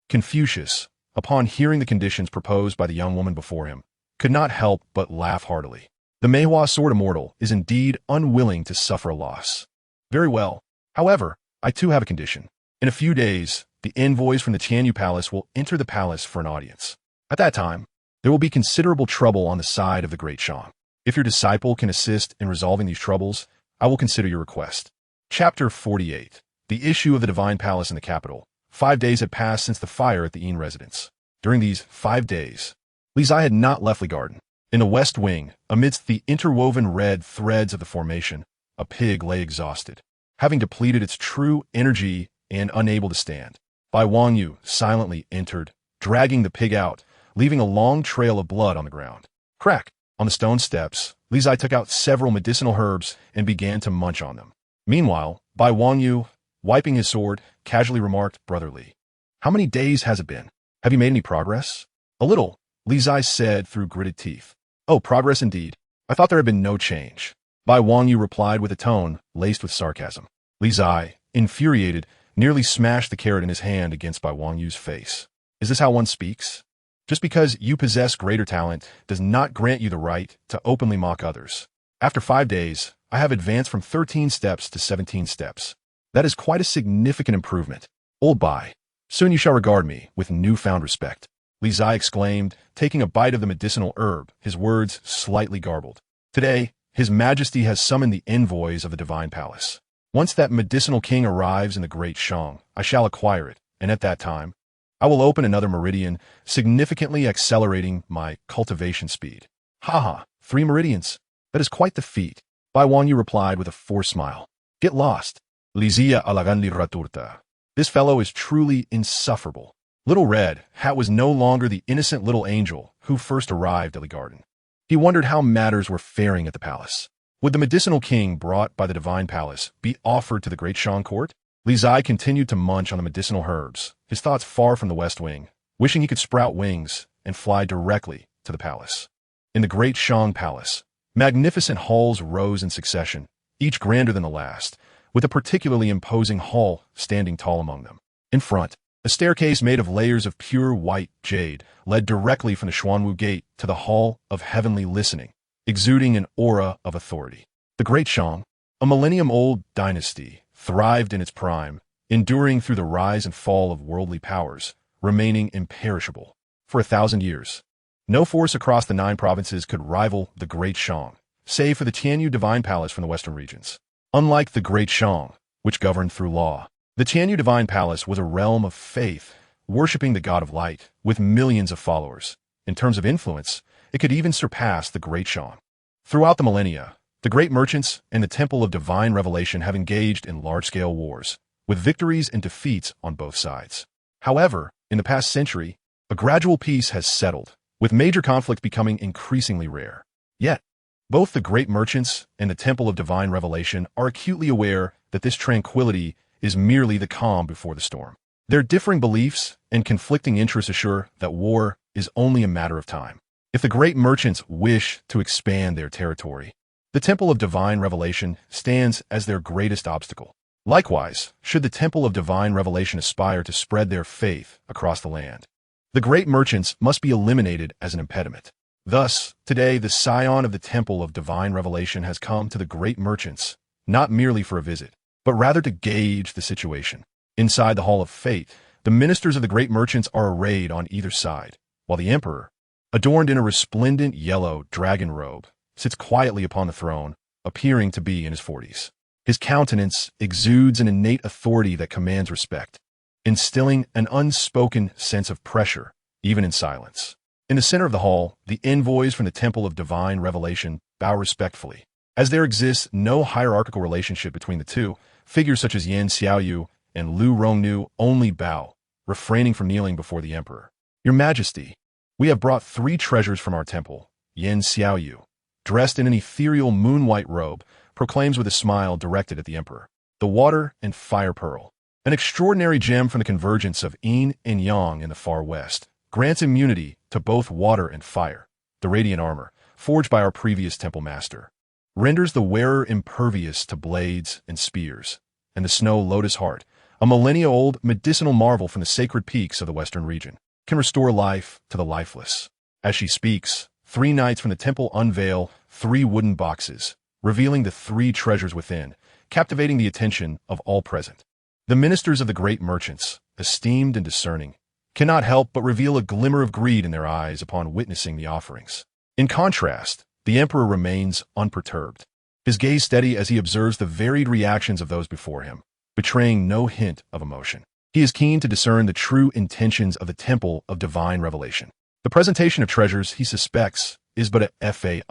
Confucius, upon hearing the conditions proposed by the young woman before him, could not help but laugh heartily. The Meihua sword immortal is indeed unwilling to suffer a loss. Very well. However, I too have a condition. In a few days, the envoys from the Tianyu Palace will enter the palace for an audience. At that time, there will be considerable trouble on the side of the Great Shang. If your disciple can assist in resolving these troubles, I will consider your request. Chapter 48. The issue of the Divine Palace in the capital. 5 days had passed since the fire at the Yin residence. During these 5 days, Li Zai had not left the garden. In the west wing, amidst the interwoven red threads of the formation, a pig lay exhausted, having depleted its true energy and unable to stand. Bai Wangyu silently entered, dragging the pig out, leaving a long trail of blood on the ground. Crack! On the stone steps, Li Zai took out several medicinal herbs and began to munch on them. Meanwhile, Bai Wangyu, wiping his sword, casually remarked, "Brother Li, how many days has it been? Have you made any progress?" "A little," Li Zai said through gritted teeth. "Oh, progress indeed. I thought there had been no change." Bai Wangyu replied with a tone laced with sarcasm. Li Zai, infuriated, nearly smashed the carrot in his hand against Bai Wangyu's face. "Is this how one speaks? Just because you possess greater talent does not grant you the right to openly mock others. After 5 days, I have advanced from 13 steps to 17 steps. That is quite a significant improvement. Old Bai, soon you shall regard me with newfound respect." Li Zai exclaimed, taking a bite of the medicinal herb, his words slightly garbled. "Today, His Majesty has summoned the envoys of the Divine Palace. Once that medicinal king arrives in the Great Shang, I shall acquire it, and at that time, I will open another meridian, significantly accelerating my cultivation speed." 3 meridians. That is quite the feat. Bai Wangyu replied with a forced smile. "Get lost. Lizia alagandi raturta." This fellow is truly insufferable. Little Red Hat was no longer the innocent little angel who first arrived at the garden. He wondered how matters were faring at the palace. Would the medicinal king brought by the Divine Palace be offered to the Great Shang court? Li Zai continued to munch on the medicinal herbs, his thoughts far from the west wing, wishing he could sprout wings and fly directly to the palace. In the Great Shang Palace, magnificent halls rose in succession, each grander than the last, with a particularly imposing hall standing tall among them. In front, a staircase made of layers of pure white jade led directly from the Xuanwu Gate to the Hall of Heavenly Listening, exuding an aura of authority. The Great Shang, a millennium-old dynasty, thrived in its prime, enduring through the rise and fall of worldly powers, remaining imperishable. For 1,000 years, no force across the 9 provinces could rival the Great Shang, save for the Tianyu Divine Palace from the western regions. Unlike the Great Shang, which governed through law, the Tianyu Divine Palace was a realm of faith, worshipping the God of Light, with millions of followers. In terms of influence, it could even surpass the Great Shang. Throughout the millennia, the great merchants and the Temple of Divine Revelation have engaged in large-scale wars, with victories and defeats on both sides. However, in the past century, a gradual peace has settled, with major conflict becoming increasingly rare. Yet, both the great merchants and the Temple of Divine Revelation are acutely aware that this tranquility is merely the calm before the storm. Their differing beliefs and conflicting interests assure that war is only a matter of time. If the great merchants wish to expand their territory, the Temple of Divine Revelation stands as their greatest obstacle. Likewise, should the Temple of Divine Revelation aspire to spread their faith across the land, the great merchants must be eliminated as an impediment. Thus, today the scion of the Temple of Divine Revelation has come to the great merchants, not merely for a visit, but rather to gauge the situation. Inside the Hall of Fate, the ministers of the great merchants are arrayed on either side, while the emperor, adorned in a resplendent yellow dragon robe, sits quietly upon the throne, appearing to be in his 40s. His countenance exudes an innate authority that commands respect, instilling an unspoken sense of pressure, even in silence. In the center of the hall, the envoys from the Temple of Divine Revelation bow respectfully. As there exists no hierarchical relationship between the two, figures such as Yan Xiaoyu and Lu Rongnu only bow, refraining from kneeling before the emperor. "Your Majesty, we have brought 3 treasures from our temple." Yan Xiaoyu, dressed in an ethereal moon-white robe, proclaims with a smile directed at the emperor. the water and fire pearl. An extraordinary gem from the convergence of yin and yang in the far west, grants immunity to both water and fire. The radiant armor, forged by our previous temple master, renders the wearer impervious to blades and spears. And the snow lotus heart, a millennia-old medicinal marvel from the sacred peaks of the western region, can restore life to the lifeless. As she speaks, 3 knights from the temple unveil 3 wooden boxes, revealing the 3 treasures within, captivating the attention of all present. The ministers of the great merchants, esteemed and discerning, cannot help but reveal a glimmer of greed in their eyes upon witnessing the offerings. In contrast, the emperor remains unperturbed, his gaze steady as he observes the varied reactions of those before him, betraying no hint of emotion. He is keen to discern the true intentions of the temple of divine revelation. The presentation of treasures, he suspects, is but a fade.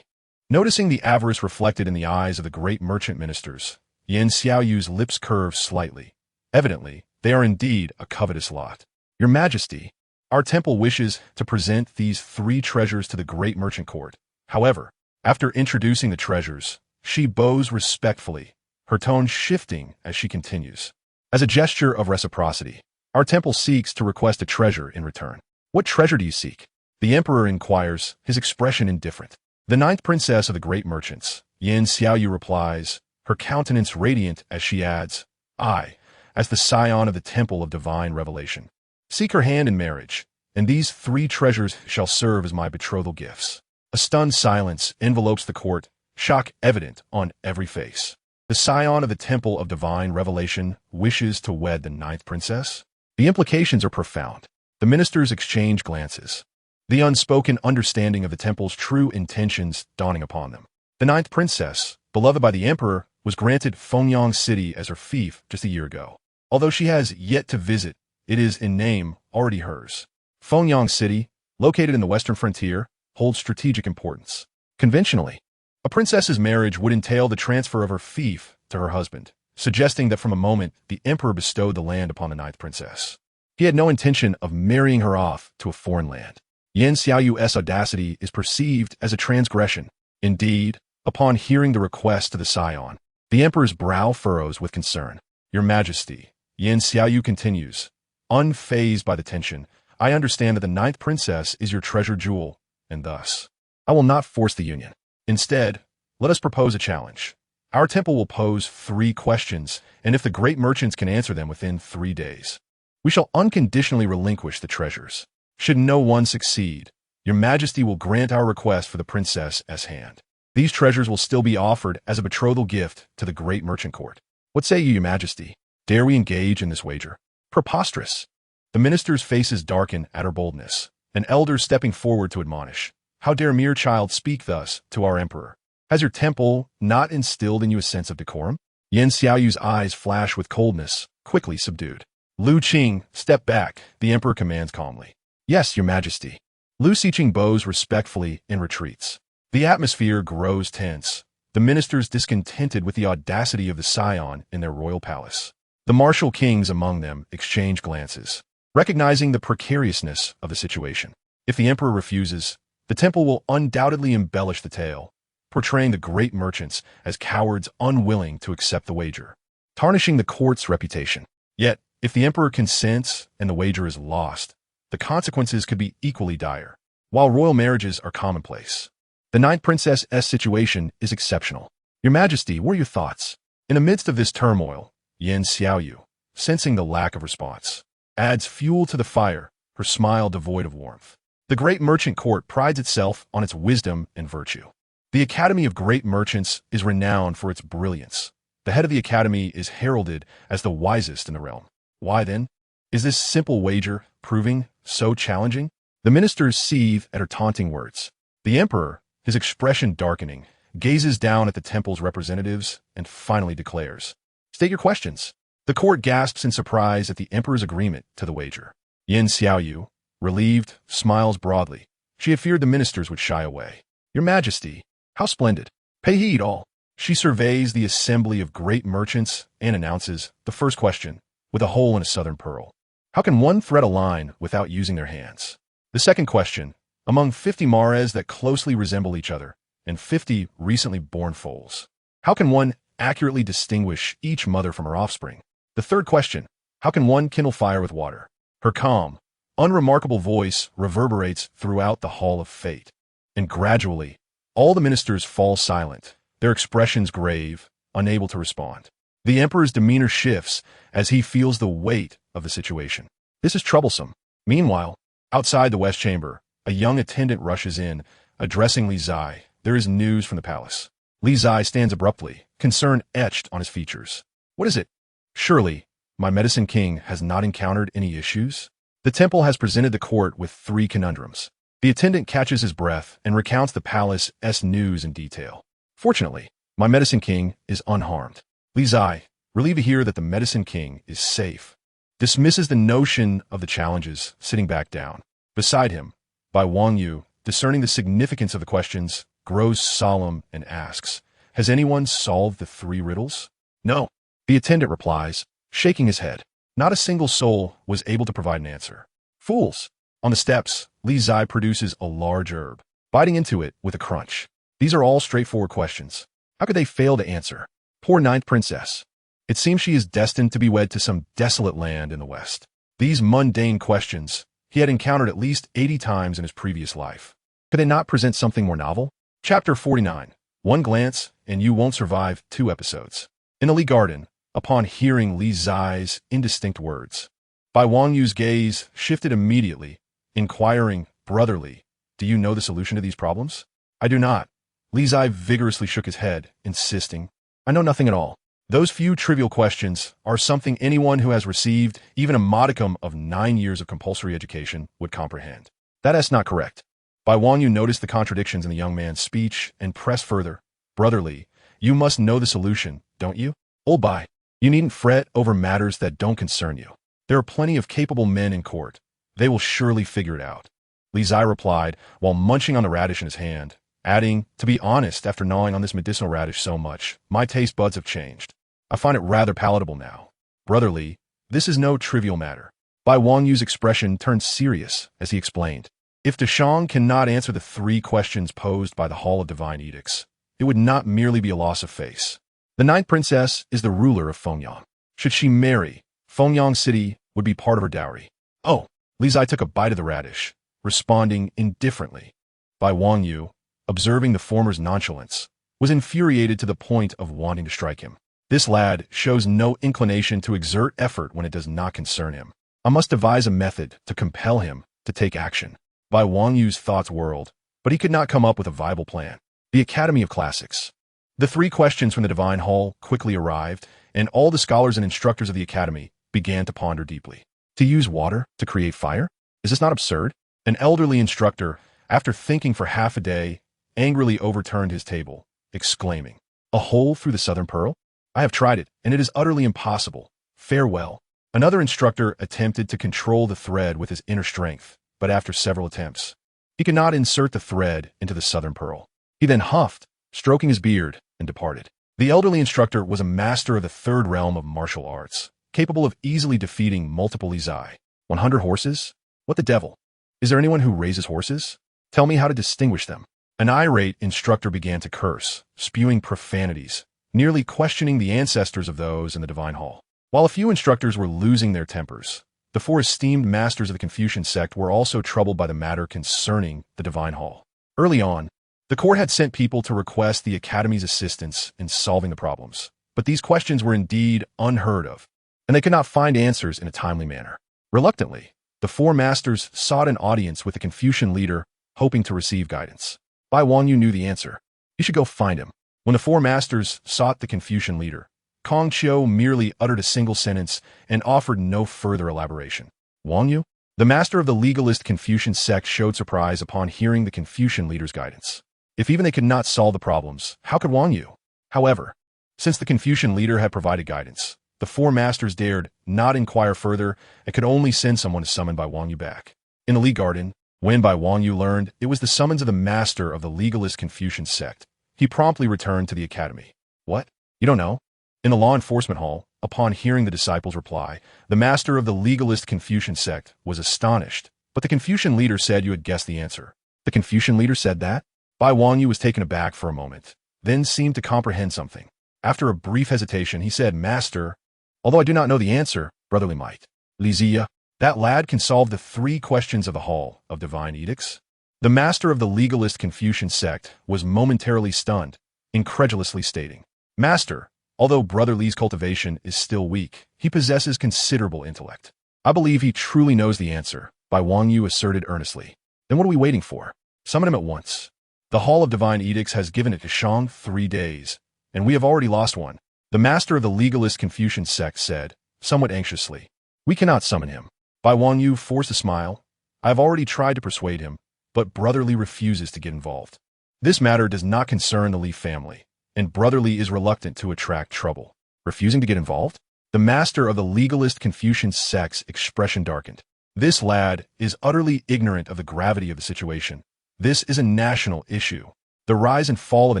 Noticing the avarice reflected in the eyes of the great merchant ministers, Yan Xiaoyu's lips curve slightly. Evidently, they are indeed a covetous lot. Your Majesty, our temple wishes to present these 3 treasures to the great merchant court. However, after introducing the treasures, she bows respectfully, her tone shifting as she continues. As a gesture of reciprocity, our temple seeks to request a treasure in return. What treasure do you seek? The emperor inquires, his expression indifferent. The 9th princess of the great merchants, Yan Xiaoyu replies, her countenance radiant as she adds, I, as the scion of the temple of divine revelation, seek her hand in marriage, and these 3 treasures shall serve as my betrothal gifts. A stunned silence envelopes the court, shock evident on every face. The scion of the temple of divine revelation wishes to wed the 9th princess? The implications are profound. The ministers exchange glances, the unspoken understanding of the temple's true intentions dawning upon them. The 9th princess, beloved by the emperor, was granted Fengyang City as her fief just a year ago. Although she has yet to visit, it is in name already hers. Fengyang City, located in the western frontier, holds strategic importance. Conventionally, a princess's marriage would entail the transfer of her fief to her husband, suggesting that from a moment the emperor bestowed the land upon the 9th princess. He had no intention of marrying her off to a foreign land. Yan Xiaoyu's audacity is perceived as a transgression. Indeed, upon hearing the request to the scion, the emperor's brow furrows with concern. Your Majesty, Yan Xiaoyu continues, unfazed by the tension, I understand that the 9th princess is your treasure jewel, and thus, I will not force the union. Instead, let us propose a challenge. Our temple will pose 3 questions, and if the great merchants can answer them within 3 days, we shall unconditionally relinquish the treasures. Should no one succeed, your Majesty will grant our request for the princess as hand. These treasures will still be offered as a betrothal gift to the great merchant court. What say you, your Majesty? Dare we engage in this wager? Preposterous. The ministers' faces darken at her boldness, an elder stepping forward to admonish. How dare mere child speak thus to our emperor? Has your temple not instilled in you a sense of decorum? Yan Xiaoyu's eyes flash with coldness, quickly subdued. Lu Qing, step back, the emperor commands calmly. Yes, your Majesty. Lu Xiqing bows respectfully and retreats. The atmosphere grows tense, the ministers discontented with the audacity of the scion in their royal palace. The martial kings among them exchange glances, recognizing the precariousness of the situation. If the emperor refuses, the temple will undoubtedly embellish the tale, portraying the great merchants as cowards unwilling to accept the wager, tarnishing the court's reputation. Yet, if the emperor consents and the wager is lost, the consequences could be equally dire. While royal marriages are commonplace, the 9th princess's situation is exceptional. Your Majesty, what are your thoughts? In the midst of this turmoil, Yan Xiaoyu, sensing the lack of response, adds fuel to the fire, her smile devoid of warmth. The great merchant court prides itself on its wisdom and virtue. The Academy of Great Merchants is renowned for its brilliance. The head of the Academy is heralded as the wisest in the realm. Why then is this simple wager proving so challenging? The ministers seethe at her taunting words. The emperor, his expression darkening, gazes down at the temple's representatives and finally declares, State your questions. The court gasps in surprise at the emperor's agreement to the wager. Yan Xiaoyu, relieved, smiles broadly. She had feared the ministers would shy away. Your Majesty, how splendid. Pay heed all. She surveys the assembly of great merchants and announces the first question, with a hole in a southern pearl. How can one thread a line without using their hands? The second question, among 50 mares that closely resemble each other and 50 recently born foals, how can one accurately distinguish each mother from her offspring. The third question, how can one kindle fire with water? Her calm, unremarkable voice reverberates throughout the Hall of Fate. And gradually, all the ministers fall silent, their expressions grave, unable to respond. The emperor's demeanor shifts as he feels the weight of the situation. This is troublesome. Meanwhile, outside the West Chamber, a young attendant rushes in, addressing Li Zai. There is news from the palace. Li Zai stands abruptly, concern etched on his features. What is it? Surely, my medicine king has not encountered any issues? The temple has presented the court with 3 conundrums. The attendant catches his breath and recounts the palace's news in detail. Fortunately, my medicine king is unharmed. Li Zai, relieved to hear that the medicine king is safe, dismisses the notion of the challenges, sitting back down. Beside him, Bai Wangyu, discerning the significance of the questions, grows solemn and asks, has anyone solved the 3 riddles? No. The attendant replies, shaking his head. Not a single soul was able to provide an answer. Fools! On the steps, Li Zai produces a large herb, biting into it with a crunch. These are all straightforward questions. How could they fail to answer? Poor 9th princess. It seems she is destined to be wed to some desolate land in the west. These mundane questions he had encountered at least 80 times in his previous life. Could they not present something more novel? Chapter 49. One glance, and you won't survive 2 episodes. In the Li Garden, upon hearing Li Zai's indistinct words, Bai Wangyu's gaze shifted immediately, inquiring, brotherly, do you know the solution to these problems? I do not. Li Zai vigorously shook his head, insisting, I know nothing at all. Those few trivial questions are something anyone who has received even a modicum of 9 years of compulsory education would comprehend. That is not correct. Bai Wangyu noticed the contradictions in the young man's speech and pressed further. Brotherly, you must know the solution, don't you? Old Bai, you needn't fret over matters that don't concern you. There are plenty of capable men in court. They will surely figure it out. Li Zai replied while munching on the radish in his hand, adding, to be honest, after gnawing on this medicinal radish so much, my taste buds have changed. I find it rather palatable now. Brotherly, this is no trivial matter. Bai Wangyu's expression turned serious as he explained. If Deshang cannot answer the 3 questions posed by the Hall of Divine Edicts, it would not merely be a loss of face. The 9th princess is the ruler of Fengyang. Should she marry, Fengyang City would be part of her dowry. Oh, Li Zai took a bite of the radish, responding indifferently. Bai Wangyu, observing the former's nonchalance, was infuriated to the point of wanting to strike him. This lad shows no inclination to exert effort when it does not concern him. I must devise a method to compel him to take action. Bai Wangyu's thoughts whirled, but he could not come up with a viable plan. The Academy of Classics. The 3 questions from the Divine Hall quickly arrived, and all the scholars and instructors of the Academy began to ponder deeply. To use water to create fire? Is this not absurd? An elderly instructor, after thinking for half a day, angrily overturned his table, exclaiming, a hole through the southern pearl? I have tried it, and it is utterly impossible. Farewell. Another instructor attempted to control the thread with his inner strength, but after several attempts, he could not insert the thread into the southern pearl. He then huffed, stroking his beard, and departed. The elderly instructor was a master of the 3rd realm of martial arts, capable of easily defeating multiple Li Zai. 100 horses? What the devil? Is there anyone who raises horses? Tell me how to distinguish them. An irate instructor began to curse, spewing profanities, nearly questioning the ancestors of those in the Divine Hall. While a few instructors were losing their tempers, the 4 esteemed masters of the Confucian sect were also troubled by the matter concerning the Divine Hall. Early on, the court had sent people to request the Academy's assistance in solving the problems, but these questions were indeed unheard of, and they could not find answers in a timely manner. Reluctantly, the 4 masters sought an audience with the Confucian leader, hoping to receive guidance. Bai Wangyu knew the answer. You should go find him. When the 4 masters sought the Confucian leader, Kong Qiu merely uttered a single sentence and offered no further elaboration. Wangyu? The master of the legalist Confucian sect showed surprise upon hearing the Confucian leader's guidance. If even they could not solve the problems, how could Wangyu? However, since the Confucian leader had provided guidance, the 4 masters dared not inquire further and could only send someone to summon Bai Wangyu back. In the Li Garden, when Bai Wangyu learned it was the summons of the master of the legalist Confucian sect, he promptly returned to the Academy. What? You don't know? In the law enforcement hall, upon hearing the disciple's reply, the master of the legalist Confucian sect was astonished, but the Confucian leader said you had guessed the answer. The Confucian leader said that? Bai Wangyu was taken aback for a moment, then seemed to comprehend something. After a brief hesitation, he said, Master, although I do not know the answer, brotherly might. Lizia, that lad can solve the 3 questions of the Hall of Divine Edicts. The master of the legalist Confucian sect was momentarily stunned, incredulously stating, Master, although Brother Li's cultivation is still weak, he possesses considerable intellect. I believe he truly knows the answer, Bai Wangyu asserted earnestly. Then what are we waiting for? Summon him at once. The Hall of Divine Edicts has given it to Shang 3 days, and we have already lost one. The master of the legalist Confucian sect said, somewhat anxiously. We cannot summon him. Bai Wangyu forced a smile. I have already tried to persuade him, but Brother Li refuses to get involved. This matter does not concern the Li family, and Brother Li is reluctant to attract trouble. Refusing to get involved? The master of the legalist Confucian sect's expression darkened. This lad is utterly ignorant of the gravity of the situation. This is a national issue. The rise and fall of a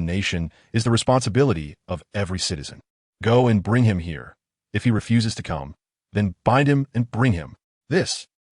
nation is the responsibility of every citizen. Go and bring him here. If he refuses to come, then bind him and bring him.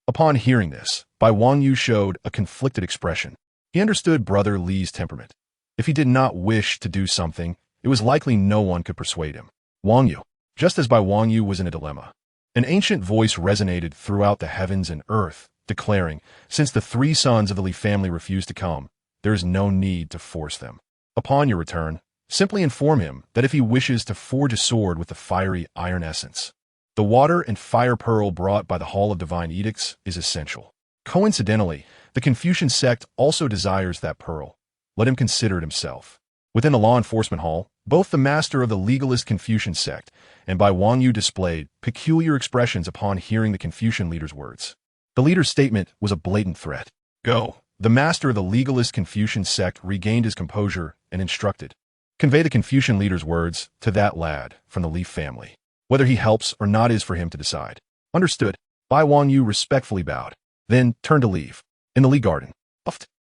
Upon hearing this, Bai Wangyu showed a conflicted expression. He understood Brother Li's temperament. If he did not wish to do something, it was likely no one could persuade him. Wangyu. Just as Bai Wangyu was in a dilemma, an ancient voice resonated throughout the heavens and earth, declaring, since the 3 sons of the Li family refuse to come, there is no need to force them. Upon your return, simply inform him that if he wishes to forge a sword with the fiery iron essence, the water and fire pearl brought by the Hall of Divine Edicts is essential. Coincidentally, the Confucian sect also desires that pearl. Let him consider it himself. Within the law enforcement hall, both the master of the legalist Confucian sect and Bai Wangyu displayed peculiar expressions upon hearing the Confucian leader's words. The leader's statement was a blatant threat. Go. The master of the legalist Confucian sect regained his composure and instructed. Convey the Confucian leader's words to that lad from the Li family. Whether he helps or not is for him to decide. Understood. Bai Wangyu respectfully bowed, then turned to leave. In the Li garden.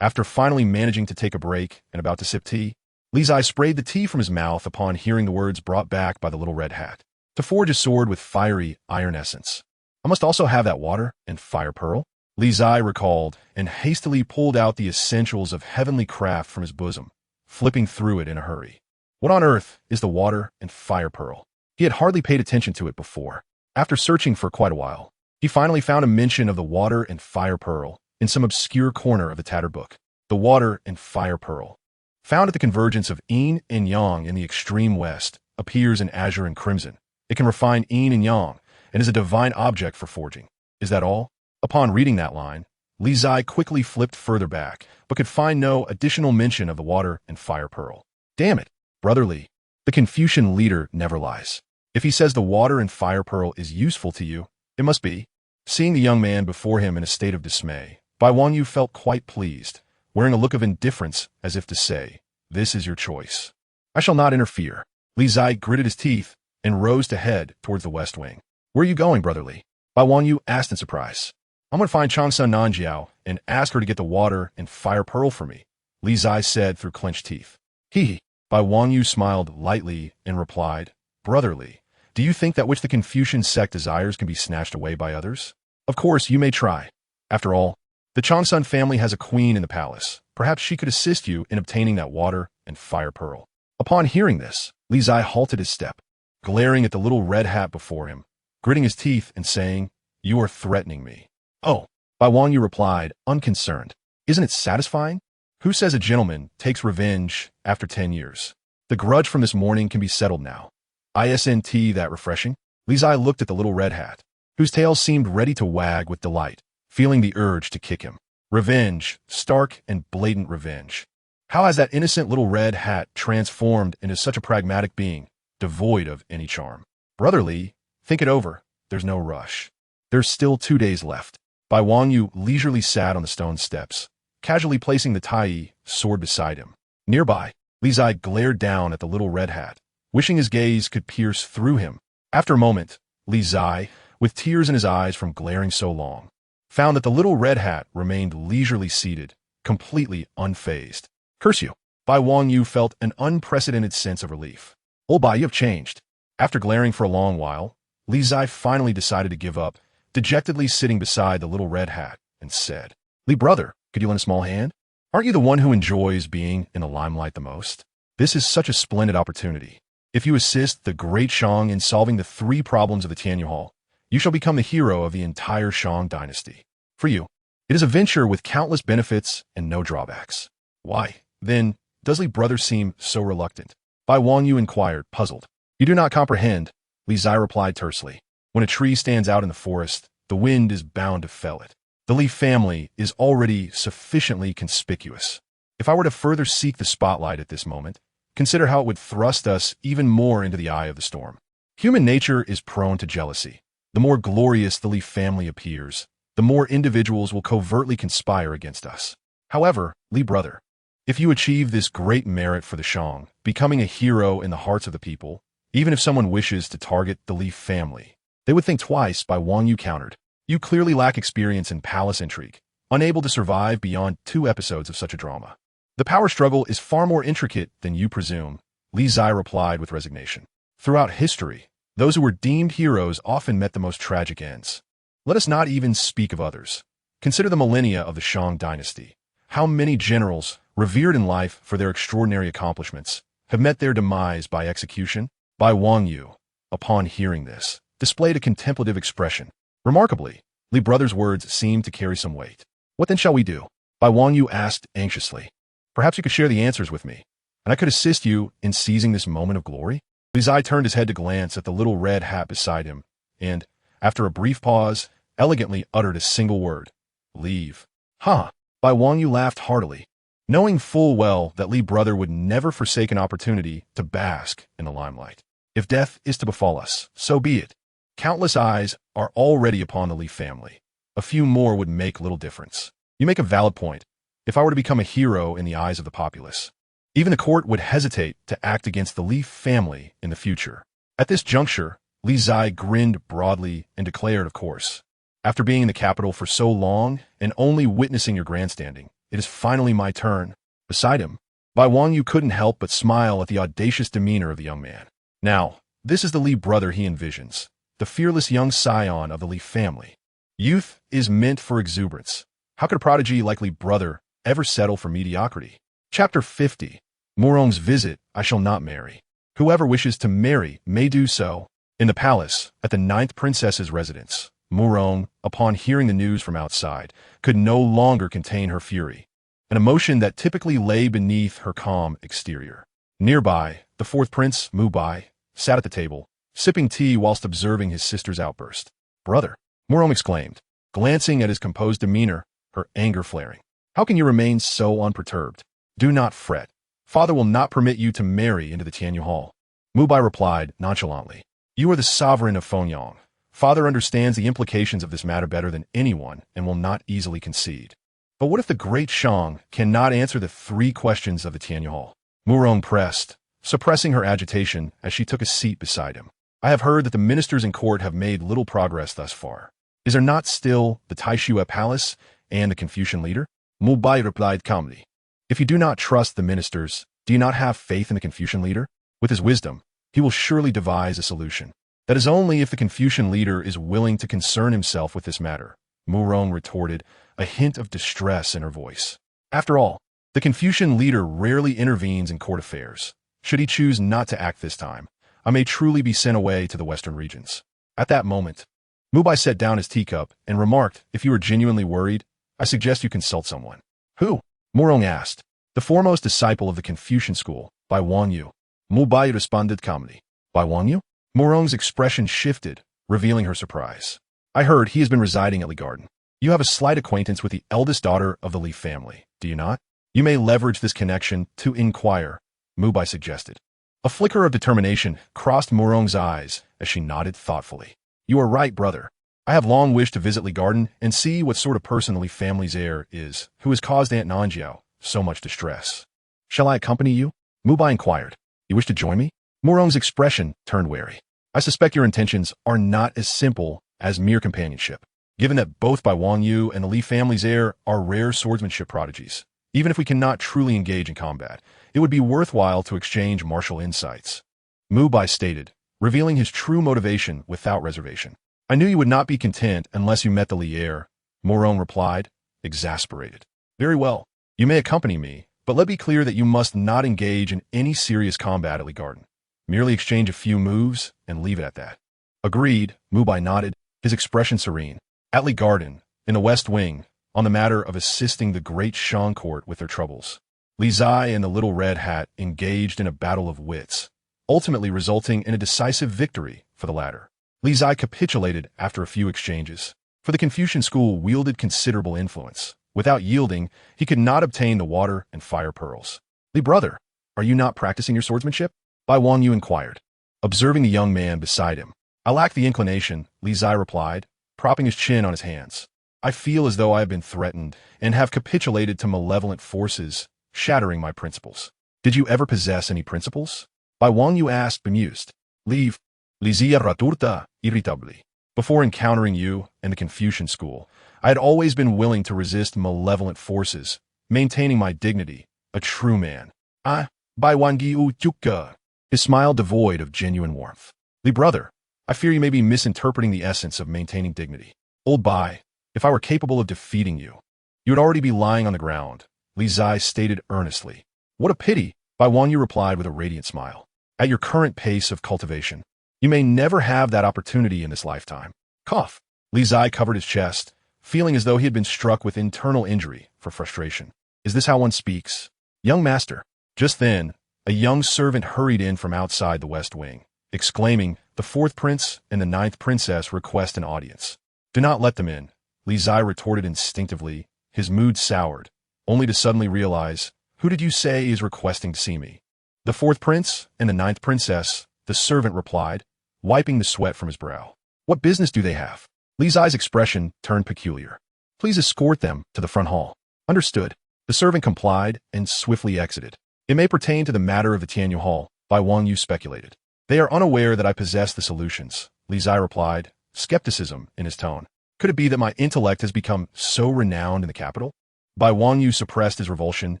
After finally managing to take a break and about to sip tea, Li's eye sprayed the tea from his mouth upon hearing the words brought back by the little red hat. To forge a sword with fiery iron essence. I must also have that water and fire pearl. Li's eye recalled and hastily pulled out the essentials of heavenly craft from his bosom, flipping through it in a hurry. What on earth is the water and fire pearl? He had hardly paid attention to it before. After searching for quite a while, he finally found a mention of the water and fire pearl in some obscure corner of the tattered book. The water and fire pearl, found at the convergence of yin and yang in the extreme west, appears in azure and crimson. It can refine yin and yang, and is a divine object for forging. Is that all? Upon reading that line, Li's eye quickly flipped further back, but could find no additional mention of the water and fire pearl. Damn it, Brother Li. The Confucian leader never lies. If he says the water and fire pearl is useful to you, it must be. Seeing the young man before him in a state of dismay, Bai Wangyu felt quite pleased, wearing a look of indifference as if to say, this is your choice. I shall not interfere. Li Zai gritted his teeth and rose to head towards the west wing. Where are you going, Brother Li? Bai Wangyu asked in surprise. I'm going to find Changsun Nanjiao and ask her to get the water and fire pearl for me, Li Zai said through clenched teeth. Hee. Bai Wangyu smiled lightly and replied, Brother Li, do you think that which the Confucian sect desires can be snatched away by others? Of course, you may try. After all, the Changsun family has a queen in the palace. Perhaps she could assist you in obtaining that water and fire pearl. Upon hearing this, Li Zai halted his step, glaring at the little red hat before him, gritting his teeth and saying, You are threatening me. Oh, Bai Wangyu replied, unconcerned. Isn't it satisfying? Who says a gentleman takes revenge after 10 years? The grudge from this morning can be settled now. Isn't that refreshing? Li Zai looked at the little red hat, whose tail seemed ready to wag with delight, feeling the urge to kick him. Revenge, stark and blatant revenge. How has that innocent little red hat transformed into such a pragmatic being, devoid of any charm? Brother Li, think it over. There's no rush. There's still 2 days left. Bai Wangyu leisurely sat on the stone steps, casually placing the Tai sword beside him. Nearby, Li Zai glared down at the little red hat, wishing his gaze could pierce through him. After a moment, Li Zai, with tears in his eyes from glaring so long, found that the little red hat remained leisurely seated, completely unfazed. Curse you! Bai Wangyu felt an unprecedented sense of relief. Old Bai, you have changed. After glaring for a long while, Li Zai finally decided to give up, dejectedly sitting beside the little red hat, and said, Li brother, could you lend a small hand? Aren't you the one who enjoys being in the limelight the most? This is such a splendid opportunity. If you assist the Great Shang in solving the 3 problems of the Tianyu Hall, you shall become the hero of the entire Shang dynasty. For you, it is a venture with countless benefits and no drawbacks. Why, then, does Li brother seem so reluctant? Bai Wangyu inquired, puzzled. You do not comprehend, Li Zai replied tersely. When a tree stands out in the forest, the wind is bound to fell it. The Li family is already sufficiently conspicuous. If I were to further seek the spotlight at this moment, consider how it would thrust us even more into the eye of the storm. Human nature is prone to jealousy. The more glorious the Li family appears, the more individuals will covertly conspire against us. However, Li brother, if you achieve this great merit for the Shang, becoming a hero in the hearts of the people, even if someone wishes to target the Li family, they would think twice. Bai Wangyu countered. You clearly lack experience in palace intrigue, unable to survive beyond 2 episodes of such a drama. The power struggle is far more intricate than you presume, Li Zai replied with resignation. Throughout history, those who were deemed heroes often met the most tragic ends. Let us not even speak of others. Consider the millennia of the Shang dynasty. How many generals, revered in life for their extraordinary accomplishments, have met their demise by execution? Bai Wangyu, upon hearing this, displayed a contemplative expression. Remarkably, Li brother's words seemed to carry some weight. What then shall we do? Bai Wangyu asked anxiously. Perhaps you could share the answers with me, and I could assist you in seizing this moment of glory? Li Zai turned his head to glance at the little red hat beside him, and, after a brief pause, elegantly uttered a single word. Leave. Huh. Bai Wangyu laughed heartily, knowing full well that Li brother would never forsake an opportunity to bask in the limelight. If death is to befall us, so be it. Countless eyes are already upon the Li family. A few more would make little difference. You make a valid point. If I were to become a hero in the eyes of the populace, even the court would hesitate to act against the Li family in the future. At this juncture, Li Zai grinned broadly and declared, of course, after being in the capital for so long and only witnessing your grandstanding, it is finally my turn. Beside him, Bai Wangyu couldn't help but smile at the audacious demeanor of the young man. Now, this is the Li brother he envisions, the fearless young scion of the Li family. Youth is meant for exuberance. How could a prodigy like Li brother ever settle for mediocrity? Chapter 50. Murong's visit. I shall not marry. Whoever wishes to marry may do so. In the palace, at the 9th princess's residence, Murong, upon hearing the news from outside, could no longer contain her fury, an emotion that typically lay beneath her calm exterior. Nearby, the 4th prince, Mu Bai, sat at the table, sipping tea whilst observing his sister's outburst. Brother, Murong exclaimed, glancing at his composed demeanor, her anger flaring. How can you remain so unperturbed? Do not fret. Father will not permit you to marry into the Tianyu Hall. Mu Bai replied nonchalantly. You are the sovereign of Fengyang. Father understands the implications of this matter better than anyone and will not easily concede. But what if the great Shang cannot answer the 3 questions of the Tianyu Hall? Murong pressed, suppressing her agitation as she took a seat beside him. I have heard that the ministers in court have made little progress thus far. Is there not still the Taishu Palace and the Confucian leader? Mu Bai replied calmly. If you do not trust the ministers, do you not have faith in the Confucian leader? With his wisdom, he will surely devise a solution. That is only if the Confucian leader is willing to concern himself with this matter, Murong retorted, a hint of distress in her voice. After all, the Confucian leader rarely intervenes in court affairs. Should he choose not to act this time, I may truly be sent away to the western regions. At that moment, Mu Bai set down his teacup and remarked, if you are genuinely worried, I suggest you consult someone. Who? Murong asked. The foremost disciple of the Confucian school, Bai Wangyu. Mu Bai responded calmly. Bai Wangyu? Murong's expression shifted, revealing her surprise. I heard he has been residing at Li Garden. You have a slight acquaintance with the eldest daughter of the Li family, do you not? You may leverage this connection to inquire, Mu Bai suggested. A flicker of determination crossed Murong's eyes as she nodded thoughtfully. You are right, brother. I have long wished to visit Li Garden and see what sort of person the Li family's heir is, who has caused Aunt Nanjiao so much distress. Shall I accompany you? Mu Bai inquired. You wish to join me? Murong's expression turned wary. I suspect your intentions are not as simple as mere companionship. Given that both Bai Wangyu and the Li family's heir are rare swordsmanship prodigies, even if we cannot truly engage in combat, it would be worthwhile to exchange martial insights. Mu Bai stated, revealing his true motivation without reservation. I knew you would not be content unless you met the Li heir, Murong replied, exasperated. Very well, you may accompany me, but let me be clear that you must not engage in any serious combat at Li Garden. Merely exchange a few moves and leave it at that. Agreed, Mu Bai nodded, his expression serene. At Li Garden, in the West Wing, on the matter of assisting the great Shang court with their troubles, Li Zai and the Little Red Hat engaged in a battle of wits, ultimately resulting in a decisive victory for the latter. Li Zai capitulated after a few exchanges, for the Confucian school wielded considerable influence. Without yielding, he could not obtain the water and fire pearls. Li brother, are you not practicing your swordsmanship? Bai Wangyu inquired, observing the young man beside him. I lack the inclination, Li Zai replied, propping his chin on his hands. I feel as though I have been threatened and have capitulated to malevolent forces, shattering my principles. Did you ever possess any principles? Bai Wangyu asked, bemused. Leave. Li Zia raturta irritably. Before encountering you and the Confucian school, I had always been willing to resist malevolent forces, maintaining my dignity, a true man. Bai Wangyu Chukka. His smile devoid of genuine warmth. Li brother, I fear you may be misinterpreting the essence of maintaining dignity. Old Bai, if I were capable of defeating you, you would already be lying on the ground, Li Zai stated earnestly. What a pity, Bai Wangyu replied with a radiant smile. At your current pace of cultivation, you may never have that opportunity in this lifetime. Cough. Li Zai covered his chest, feeling as though he had been struck with internal injury for frustration. Is this how one speaks? Young master. Just then, a young servant hurried in from outside the West Wing, exclaiming, the fourth prince and the ninth princess request an audience. Do not let them in, Li Zai retorted instinctively, his mood soured, only to suddenly realize, who did you say is requesting to see me? The fourth prince and the ninth princess, the servant replied, wiping the sweat from his brow. What business do they have? Li Zai's expression turned peculiar. Please escort them to the front hall. Understood. The servant complied and swiftly exited. It may pertain to the matter of the Tianyu Hall, Bai Wangyu speculated. They are unaware that I possess the solutions, Li Zai replied, skepticism in his tone. Could it be that my intellect has become so renowned in the capital? Bai Wangyu suppressed his revulsion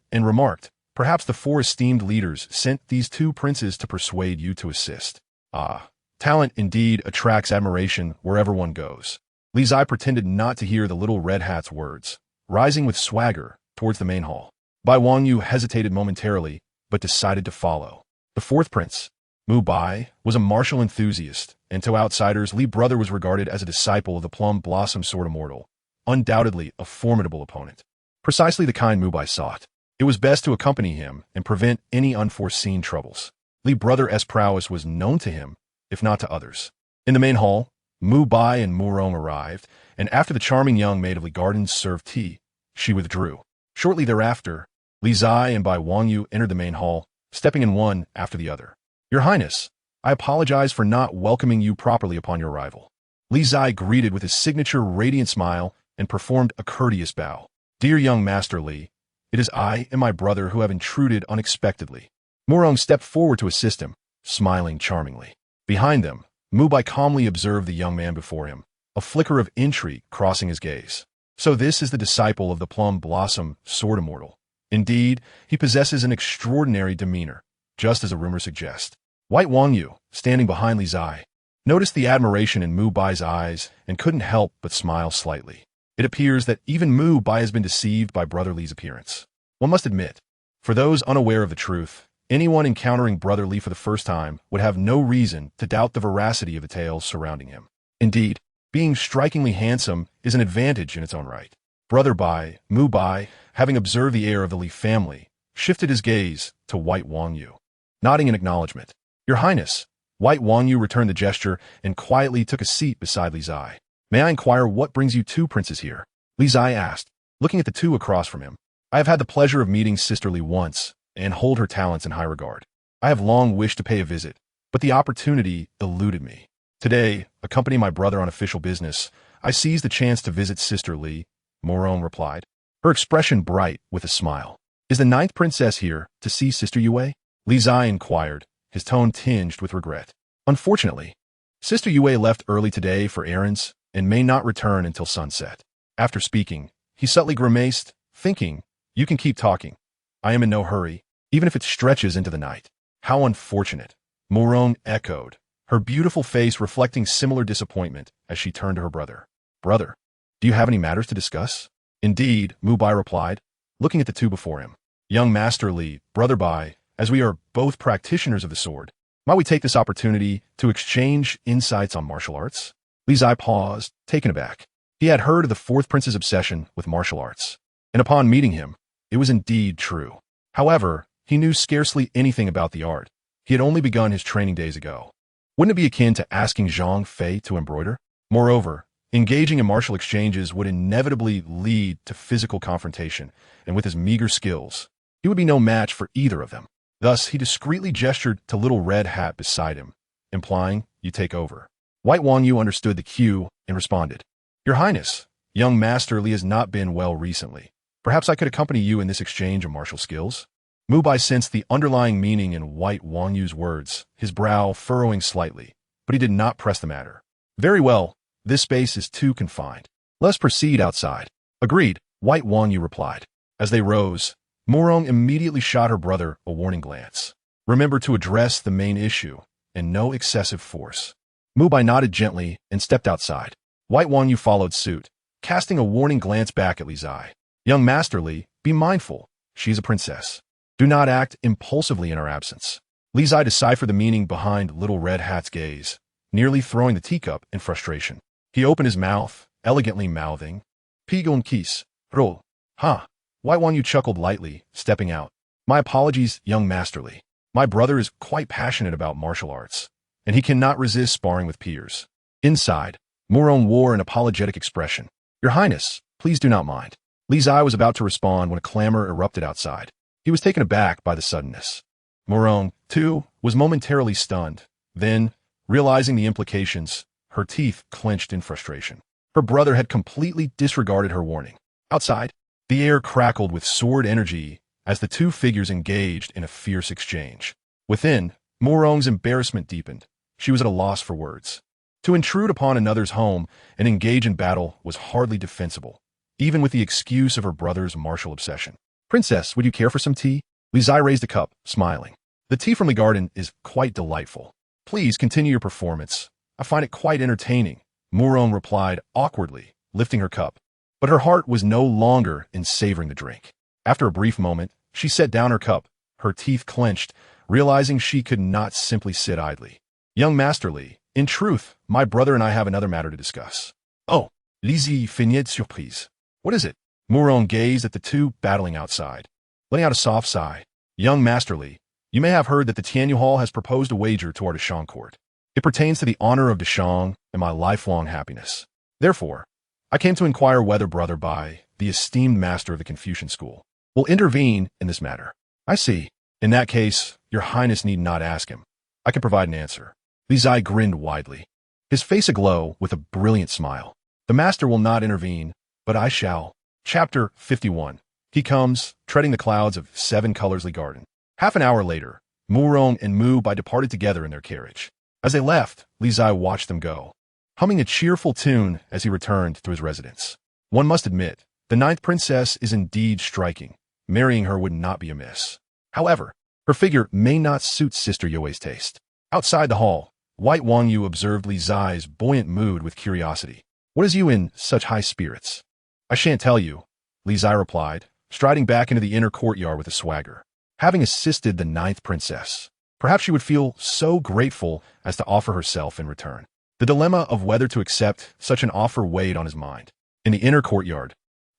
and remarked, perhaps the four esteemed leaders sent these two princes to persuade you to assist. Ah, talent indeed attracts admiration wherever one goes. Li Zai pretended not to hear the Little Red Hat's words, rising with swagger towards the main hall. Bai Wangyu hesitated momentarily, but decided to follow. The fourth prince, Mu Bai, was a martial enthusiast, and to outsiders, Li brother was regarded as a disciple of the Plum Blossom Sword Immortal, undoubtedly a formidable opponent. Precisely the kind Mu Bai sought. It was best to accompany him and prevent any unforeseen troubles. Li brother's prowess was known to him, if not to others. In the main hall, Mu Bai and Mu Rong arrived, and after the charming young maid of Li Gardens served tea, she withdrew. Shortly thereafter, Li Zai and Bai Wangyu entered the main hall, stepping in one after the other. Your Highness, I apologize for not welcoming you properly upon your arrival. Li Zai greeted with his signature radiant smile and performed a courteous bow. Dear young Master Li, it is I and my brother who have intruded unexpectedly. Mu Rong stepped forward to assist him, smiling charmingly. Behind them, Mu Bai calmly observed the young man before him, a flicker of intrigue crossing his gaze. So this is the disciple of the Plum Blossom Sword Immortal. Indeed, he possesses an extraordinary demeanor, just as a rumor suggests. White Wangyu, standing behind Li Zai, noticed the admiration in Mu Bai's eyes and couldn't help but smile slightly. It appears that even Mu Bai has been deceived by Brother Li's appearance. One must admit, for those unaware of the truth, anyone encountering Brother Li for the first time would have no reason to doubt the veracity of the tales surrounding him. Indeed, being strikingly handsome is an advantage in its own right. Brother Bai, Mu Bai, having observed the heir of the Li family, shifted his gaze to White Wangyu. Nodding in acknowledgement, Your Highness, White Wangyu returned the gesture and quietly took a seat beside Li Zai. May I inquire what brings you two princes here? Li Zai asked, looking at the two across from him. I have had the pleasure of meeting Sister Li once and hold her talents in high regard. I have long wished to pay a visit, but the opportunity eluded me. Today, accompanying my brother on official business, I seized the chance to visit Sister Li, Mu Rong replied, her expression bright with a smile. Is the ninth princess here to see Sister Yue? Li Zai inquired, his tone tinged with regret. Unfortunately, Sister Yue left early today for errands and may not return until sunset. After speaking, he subtly grimaced, thinking, you can keep talking. I am in no hurry, even if it stretches into the night. How unfortunate, Mu Rong echoed, her beautiful face reflecting similar disappointment as she turned to her brother. Brother, do you have any matters to discuss? Indeed, Mu Bai replied, looking at the two before him. Young Master Li, Brother Bai, as we are both practitioners of the sword, Might we take this opportunity to exchange insights on martial arts? Li Zai paused, taken aback. He had heard of the fourth prince's obsession with martial arts, and upon meeting him, it was indeed true. However, he knew scarcely anything about the art. He had only begun his training days ago. Wouldn't it be akin to asking Zhang Fei to embroider? Moreover, engaging in martial exchanges would inevitably lead to physical confrontation, and with his meager skills, he would be no match for either of them. Thus, he discreetly gestured to Little Red Hat beside him, implying, "You take over." White Wang Yu understood the cue and responded, "Your Highness, young Master Li has not been well recently. Perhaps I could accompany you in this exchange of martial skills?" Mu Bai sensed the underlying meaning in White Wang Yu's words, his brow furrowing slightly, but he did not press the matter. "Very well, this space is too confined. Let's proceed outside." "Agreed," White Wang Yu replied. As they rose, Murong immediately shot her brother a warning glance. "Remember to address the main issue, and no excessive force." Mu Bai nodded gently and stepped outside. White Wang Yu followed suit, casting a warning glance back at Li Zai. "Young Master Li, be mindful. She is a princess. Do not act impulsively in her absence." Li Zai deciphered the meaning behind Little Red Hat's gaze, nearly throwing the teacup in frustration. He opened his mouth, elegantly mouthing, "Pigon Kis, Roll." "Huh." White Wang Yu chuckled lightly, stepping out. "My apologies, young Master Li. My brother is quite passionate about martial arts, and he cannot resist sparring with peers." Inside, Murong wore an apologetic expression. "Your Highness, please do not mind." Li Zai was about to respond when a clamor erupted outside. He was taken aback by the suddenness. Murong, too, was momentarily stunned. Then, realizing the implications, her teeth clenched in frustration. Her brother had completely disregarded her warning. Outside, the air crackled with sword energy as the two figures engaged in a fierce exchange. Within, Murong's embarrassment deepened. She was at a loss for words. To intrude upon another's home and engage in battle was hardly defensible, even with the excuse of her brother's martial obsession. "Princess, would you care for some tea?" Li Zai raised a cup, smiling. "The tea from the garden is quite delightful. Please continue your performance. I find it quite entertaining," Murong replied awkwardly, lifting her cup. But her heart was no longer in savoring the drink. After a brief moment, she set down her cup, her teeth clenched, realizing she could not simply sit idly. "Young Master Li, in truth, my brother and I have another matter to discuss." "Oh," Li Zi feigned surprise. "What is it?" Murong gazed at the two battling outside, letting out a soft sigh. "Young Master Li, you may have heard that the Tianyu Hall has proposed a wager to our Deshang court. It pertains to the honor of Deshang and my lifelong happiness. Therefore, I came to inquire whether Brother Bai, the esteemed master of the Confucian school, will intervene in this matter." "I see. In that case, your Highness need not ask him. I can provide an answer." Li Zai grinned widely, his face aglow with a brilliant smile. "The master will not intervene, but I shall." Chapter 51. He comes, treading the clouds of 7 Colorsley Garden. Half an hour later, Murong and Mu Bai departed together in their carriage. As they left, Li Zai watched them go, humming a cheerful tune as he returned to his residence. One must admit, the 9th princess is indeed striking. Marrying her would not be amiss. However, her figure may not suit Sister Yoe's taste. Outside the hall, White Wang Yu observed Li Zai's buoyant mood with curiosity. "What is you in such high spirits?" "I shan't tell you," Li Zai replied, striding back into the inner courtyard with a swagger. Having assisted the 9th princess, perhaps she would feel so grateful as to offer herself in return. The dilemma of whether to accept such an offer weighed on his mind. In the inner courtyard,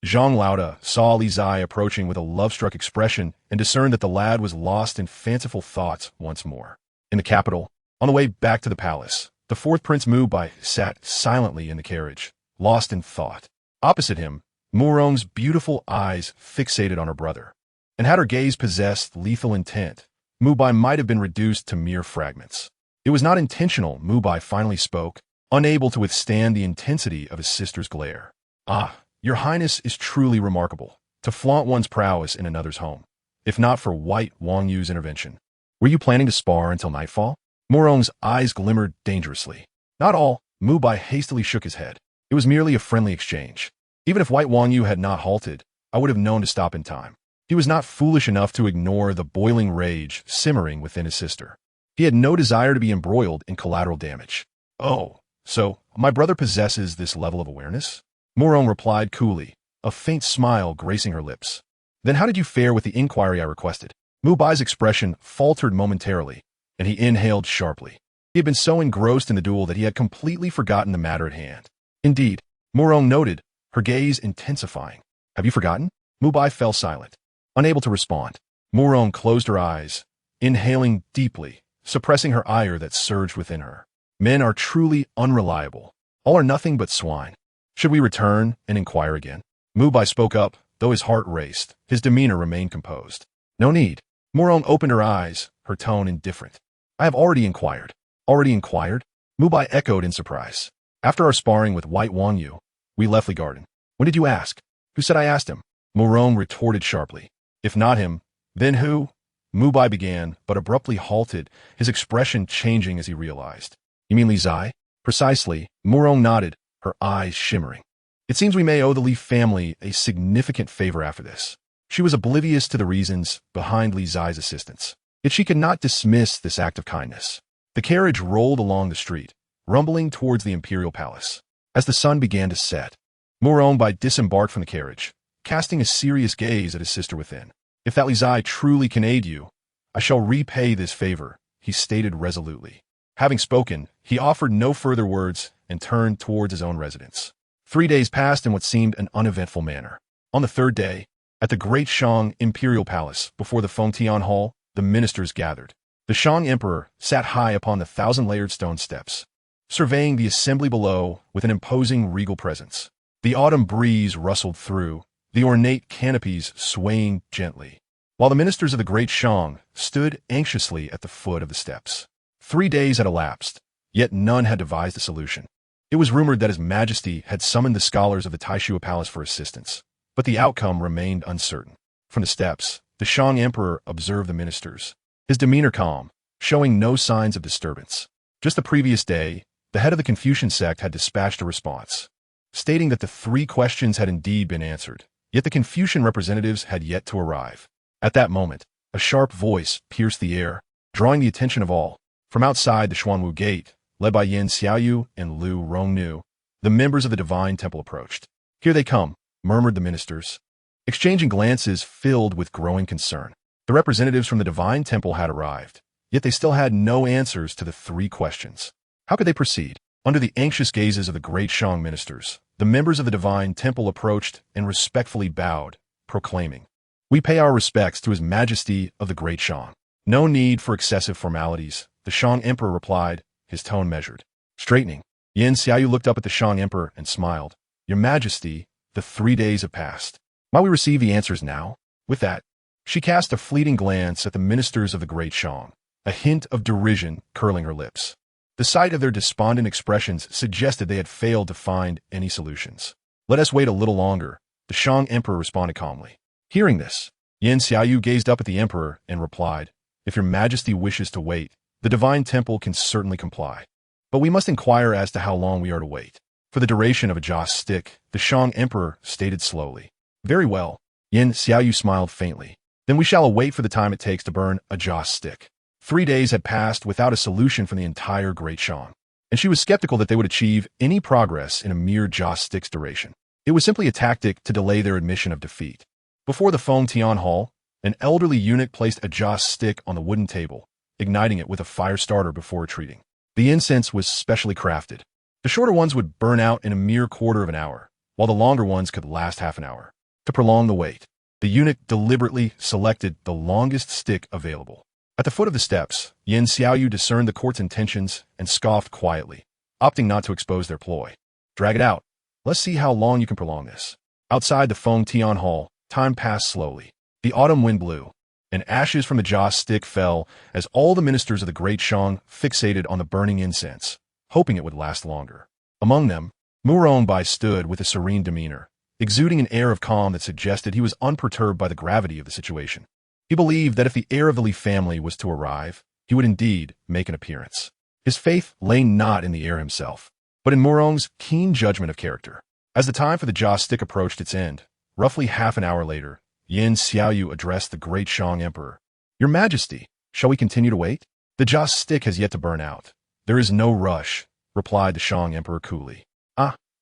Zhang Lauda saw Li Zai approaching with a love-struck expression and discerned that the lad was lost in fanciful thoughts once more. In the capital, on the way back to the palace, the 4th Prince Mu Bai sat silently in the carriage, lost in thought. Opposite him, Murong's beautiful eyes fixated on her brother. And had her gaze possessed lethal intent, Mu Bai might have been reduced to mere fragments. It was not intentional, Mu Bai finally spoke, unable to withstand the intensity of his sister's glare. "Ah, your Highness is truly remarkable, to flaunt one's prowess in another's home, if not for White Wang Yu's intervention. Were you planning to spar until nightfall?" Murong's eyes glimmered dangerously. "Not all," Mu Bai hastily shook his head. "It was merely a friendly exchange. Even if White Wang Yu had not halted, I would have known to stop in time." He was not foolish enough to ignore the boiling rage simmering within his sister. He had no desire to be embroiled in collateral damage. "Oh, so my brother possesses this level of awareness?" Murong replied coolly, a faint smile gracing her lips. "Then how did you fare with the inquiry I requested?" Mu Bai's expression faltered momentarily, and he inhaled sharply. He had been so engrossed in the duel that he had completely forgotten the matter at hand. Indeed, Morong noted, her gaze intensifying. Have you forgotten? Mubai fell silent. Unable to respond, Morong closed her eyes, inhaling deeply, suppressing her ire that surged within her. Men are truly unreliable. All are nothing but swine. Should we return and inquire again? Mubai spoke up, though his heart raced. His demeanor remained composed. No need. Morong opened her eyes, her tone indifferent. I have already inquired. Already inquired? Mubai echoed in surprise. After our sparring with White Wang Yu, we left the garden. When did you ask? Who said I asked him? Morong retorted sharply. If not him, then who? Mubai began, but abruptly halted, his expression changing as he realized. You mean Li Zai? Precisely. Morong nodded, her eyes shimmering. It seems we may owe the Li family a significant favor after this. She was oblivious to the reasons behind Li Zai's assistance. Yet she could not dismiss this act of kindness. The carriage rolled along the street, rumbling towards the imperial palace. As the sun began to set, Morong disembarked from the carriage, casting a serious gaze at his sister within. If that Li Zai truly can aid you, I shall repay this favor, he stated resolutely. Having spoken, he offered no further words and turned towards his own residence. 3 days passed in what seemed an uneventful manner. On the third day, at the Great Shang Imperial Palace, before the Fengtian Hall, the ministers gathered. The Shang Emperor sat high upon the 1,000-layered stone steps, surveying the assembly below with an imposing regal presence. The autumn breeze rustled through, the ornate canopies swaying gently, while the ministers of the Great Shang stood anxiously at the foot of the steps. 3 days had elapsed, yet none had devised a solution. It was rumored that His Majesty had summoned the scholars of the Taishua Palace for assistance, but the outcome remained uncertain. From the steps, the Shang Emperor observed the ministers, his demeanor calm, showing no signs of disturbance. Just the previous day, the head of the Confucian sect had dispatched a response, stating that the 3 questions had indeed been answered, yet the Confucian representatives had yet to arrive. At that moment, a sharp voice pierced the air, drawing the attention of all. From outside the Xuanwu Gate, led by Yan Xiaoyu and Lu Rongnu, the members of the Divine Temple approached. Here they come, murmured the ministers, exchanging glances filled with growing concern. The representatives from the Divine Temple had arrived, yet they still had no answers to the 3 questions. How could they proceed? Under the anxious gazes of the great Shang ministers, the members of the Divine Temple approached and respectfully bowed, proclaiming, "We pay our respects to His Majesty of the Great Shang." No need for excessive formalities, the Shang Emperor replied, his tone measured. Straightening, Yan Xiaoyu looked up at the Shang Emperor and smiled. Your Majesty, the 3 days have passed. Might we receive the answers now? With that, she cast a fleeting glance at the ministers of the Great Shang, a hint of derision curling her lips. The sight of their despondent expressions suggested they had failed to find any solutions. Let us wait a little longer, the Shang Emperor responded calmly. Hearing this, Yan Xiaoyu gazed up at the Emperor and replied, If your Majesty wishes to wait, the Divine Temple can certainly comply. But we must inquire as to how long we are to wait. For the duration of a joss stick, the Shang Emperor stated slowly. Very well. Yan Xiaoyu smiled faintly. Then we shall await for the time it takes to burn a joss stick. 3 days had passed without a solution from the entire Great Shang, and she was skeptical that they would achieve any progress in a mere joss stick's duration. It was simply a tactic to delay their admission of defeat. Before the Fengtian Hall, an elderly eunuch placed a joss stick on the wooden table, igniting it with a fire starter before retreating. The incense was specially crafted. The shorter ones would burn out in a mere quarter of an hour, while the longer ones could last half an hour. To prolong the wait, the eunuch deliberately selected the longest stick available. At the foot of the steps, Yan Xiaoyu discerned the court's intentions and scoffed quietly, opting not to expose their ploy. Drag it out. Let's see how long you can prolong this. Outside the Fengtian Hall, time passed slowly. The autumn wind blew, and ashes from the joss stick fell as all the ministers of the Great Shang fixated on the burning incense, hoping it would last longer. Among them, Murong Bai stood with a serene demeanor, exuding an air of calm that suggested he was unperturbed by the gravity of the situation. He believed that if the heir of the Li family was to arrive, he would indeed make an appearance. His faith lay not in the heir himself, but in Murong's keen judgment of character. As the time for the joss stick approached its end, roughly half an hour later, Yan Xiaoyu addressed the great Shang Emperor. Your Majesty, shall we continue to wait? The joss stick has yet to burn out. There is no rush, replied the Shang Emperor coolly.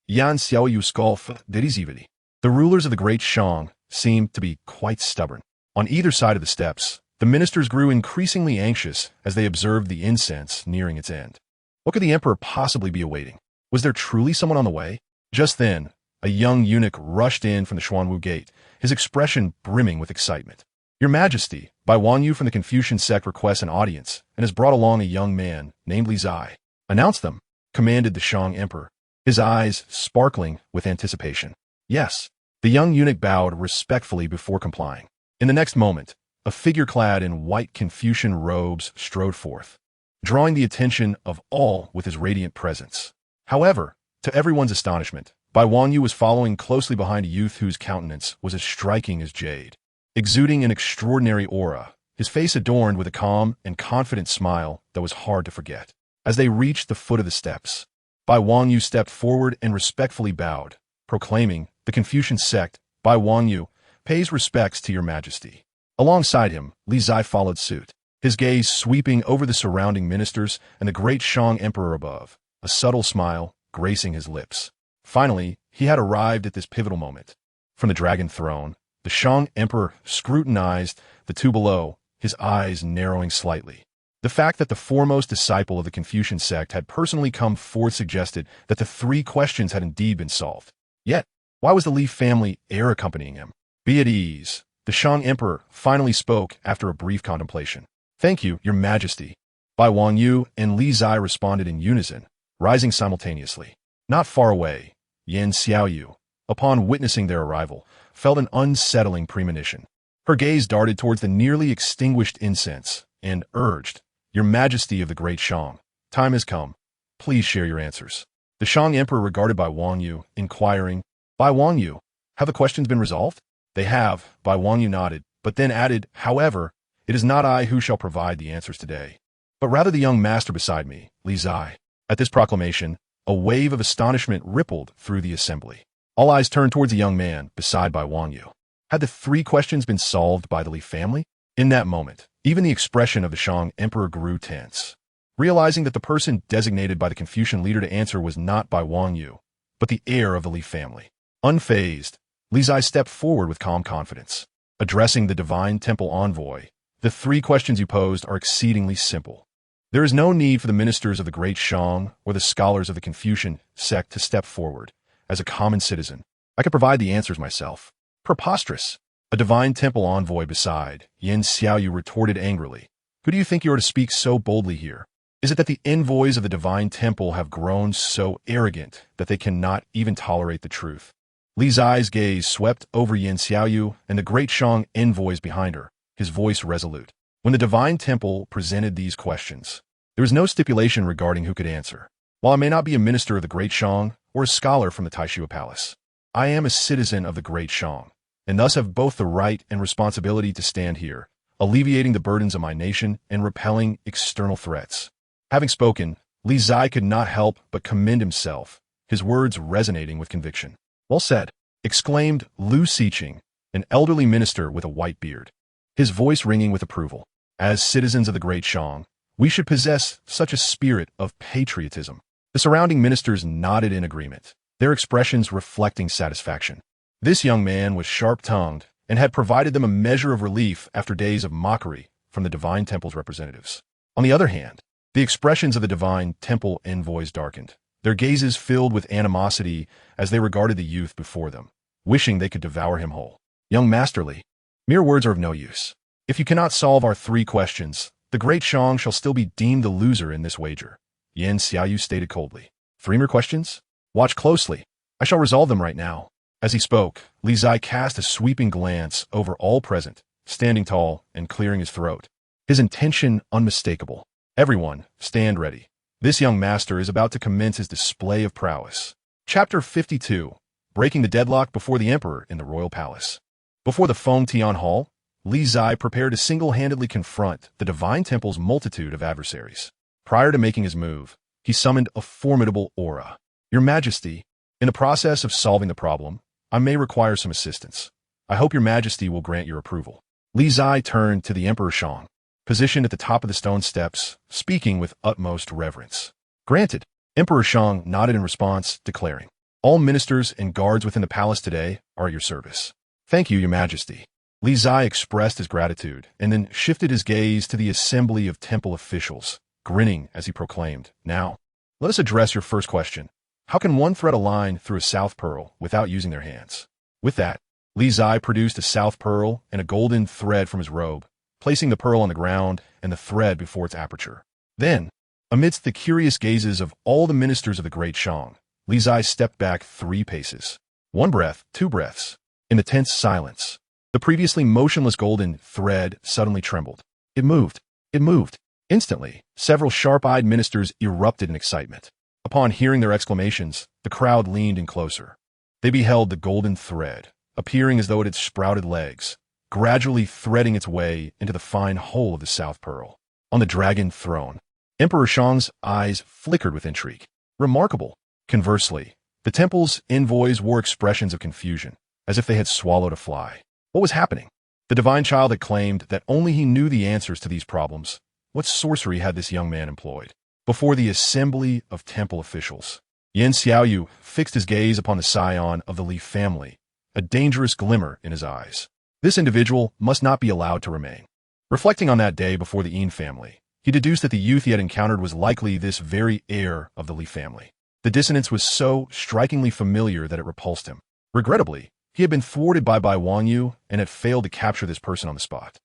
Yan Xiaoyu scoffed derisively. The rulers of the great Shang seemed to be quite stubborn. On either side of the steps, The ministers grew increasingly anxious as they observed the incense nearing its end. What could the emperor possibly be awaiting? Was there truly someone on the way? Just then, a young eunuch rushed in from the Xuanwu gate, his expression brimming with excitement. Your Majesty, Bai Wanyu from the Confucian sect requests an audience and has brought along a young man named Li Zai. Announce them, commanded the Shang emperor, his eyes sparkling with anticipation. Yes. The young eunuch bowed respectfully before complying. In the next moment, a figure clad in white Confucian robes strode forth, drawing the attention of all with his radiant presence. However, to everyone's astonishment, Bai Wanyu was following closely behind a youth whose countenance was as striking as jade. Exuding an extraordinary aura, his face adorned with a calm and confident smile that was hard to forget. As they reached the foot of the steps, Bai Wanyu stepped forward and respectfully bowed, proclaiming, "The Confucian sect, Bai Wanyu, pays respects to your Majesty." Alongside him, Li Zai followed suit, his gaze sweeping over the surrounding ministers and the great Shang emperor above, a subtle smile gracing his lips. Finally, he had arrived at this pivotal moment. From the dragon throne, the Shang emperor scrutinized the two below, his eyes narrowing slightly. The fact that the foremost disciple of the Confucian sect had personally come forth suggested that the three questions had indeed been solved. Yet, why was the Li family heir accompanying him? Be at ease. The Shang emperor finally spoke after a brief contemplation. Thank you, your Majesty. Bai Wanyu and Li Zai responded in unison, rising simultaneously. Not far away, Yan Xiaoyu, upon witnessing their arrival, felt an unsettling premonition. Her gaze darted towards the nearly extinguished incense and urged, "Your Majesty of the Great Shang, time has come. Please share your answers." The Shang emperor regarded Bai Wanyu, inquiring, "Bai Wanyu, have the questions been resolved?" "They have," Bai Wanyu nodded, but then added, "However, it is not I who shall provide the answers today, but rather the young master beside me, Li Zai." At this proclamation, a wave of astonishment rippled through the assembly. All eyes turned towards the young man beside Bai Wanyu. Had the three questions been solved by the Li family? In that moment, even the expression of the Shang emperor grew tense. Realizing that the person designated by the Confucian leader to answer was not Bai Wanyu, but the heir of the Li family. Unfazed, Li Zai stepped forward with calm confidence. Addressing the divine temple envoy, "The three questions you posed are exceedingly simple. There is no need for the ministers of the Great Shang or the scholars of the Confucian sect to step forward. As a common citizen, I could provide the answers myself." "Preposterous!" A divine temple envoy beside Yan Xiaoyu retorted angrily. "Who do you think you are to speak so boldly here? Is it that the envoys of the divine temple have grown so arrogant that they cannot even tolerate the truth?" Li Zai's gaze swept over Yan Xiaoyu and the great Shang envoys behind her, his voice resolute. When the divine temple presented these questions, there was no stipulation regarding who could answer. While I may not be a minister of the Great Shang or a scholar from the Taishu Palace, I am a citizen of the Great Shang, and thus have both the right and responsibility to stand here, alleviating the burdens of my nation and repelling external threats. Having spoken, Li Zai could not help but commend himself, his words resonating with conviction. "Well said," exclaimed Lu Siqing, an elderly minister with a white beard, his voice ringing with approval. "As citizens of the Great Shang, we should possess such a spirit of patriotism." The surrounding ministers nodded in agreement, their expressions reflecting satisfaction. This young man was sharp-tongued and had provided them a measure of relief after days of mockery from the Divine Temple's representatives. On the other hand, the expressions of the Divine Temple envoys darkened, their gazes filled with animosity as they regarded the youth before them, wishing they could devour him whole. "Young Masterly, mere words are of no use. If you cannot solve our three questions, the Great Shang shall still be deemed the loser in this wager," Yan Xiaoyu stated coldly. "Three more questions? Watch closely. I shall resolve them right now." As he spoke, Li Zai cast a sweeping glance over all present, standing tall and clearing his throat, his intention unmistakable. "Everyone, stand ready. This young master is about to commence his display of prowess." Chapter 52. Breaking the deadlock before the emperor in the royal palace. Before the Feng Tian Hall, Li Zai prepared to single-handedly confront the Divine Temple's multitude of adversaries. Prior to making his move, he summoned a formidable aura. "Your Majesty, in the process of solving the problem, I may require some assistance. I hope your Majesty will grant your approval." Li Zai turned to the Emperor Shang, positioned at the top of the stone steps, speaking with utmost reverence. "Granted." Emperor Shang nodded in response, declaring, "All ministers and guards within the palace today are at your service." "Thank you, your Majesty." Li Zai expressed his gratitude and then shifted his gaze to the assembly of temple officials, grinning as he proclaimed, "Now, let us address your first question. How can one thread a line through a south pearl without using their hands?" With that, Li Zai produced a south pearl and a golden thread from his robe, placing the pearl on the ground and the thread before its aperture. Then, amidst the curious gazes of all the ministers of the Great Shang, Li Zai stepped back 3 paces. 1 breath, 2 breaths. In the tense silence, the previously motionless golden thread suddenly trembled. It moved. It moved. Instantly, several sharp-eyed ministers erupted in excitement. Upon hearing their exclamations, the crowd leaned in closer. They beheld the golden thread, appearing as though it had sprouted legs, gradually threading its way into the fine hole of the South Pearl. On the dragon throne, Emperor Shang's eyes flickered with intrigue. Remarkable. Conversely, the temple's envoys wore expressions of confusion, as if they had swallowed a fly. What was happening? The divine child had claimed that only he knew the answers to these problems. What sorcery had this young man employed? Before the assembly of temple officials, Yan Xiaoyu fixed his gaze upon the scion of the Li family, a dangerous glimmer in his eyes. This individual must not be allowed to remain. Reflecting on that day before the Yin family, he deduced that the youth he had encountered was likely this very heir of the Li family. The dissonance was so strikingly familiar that it repulsed him. Regrettably, he had been thwarted by Bai Wangyu and had failed to capture this person on the spot.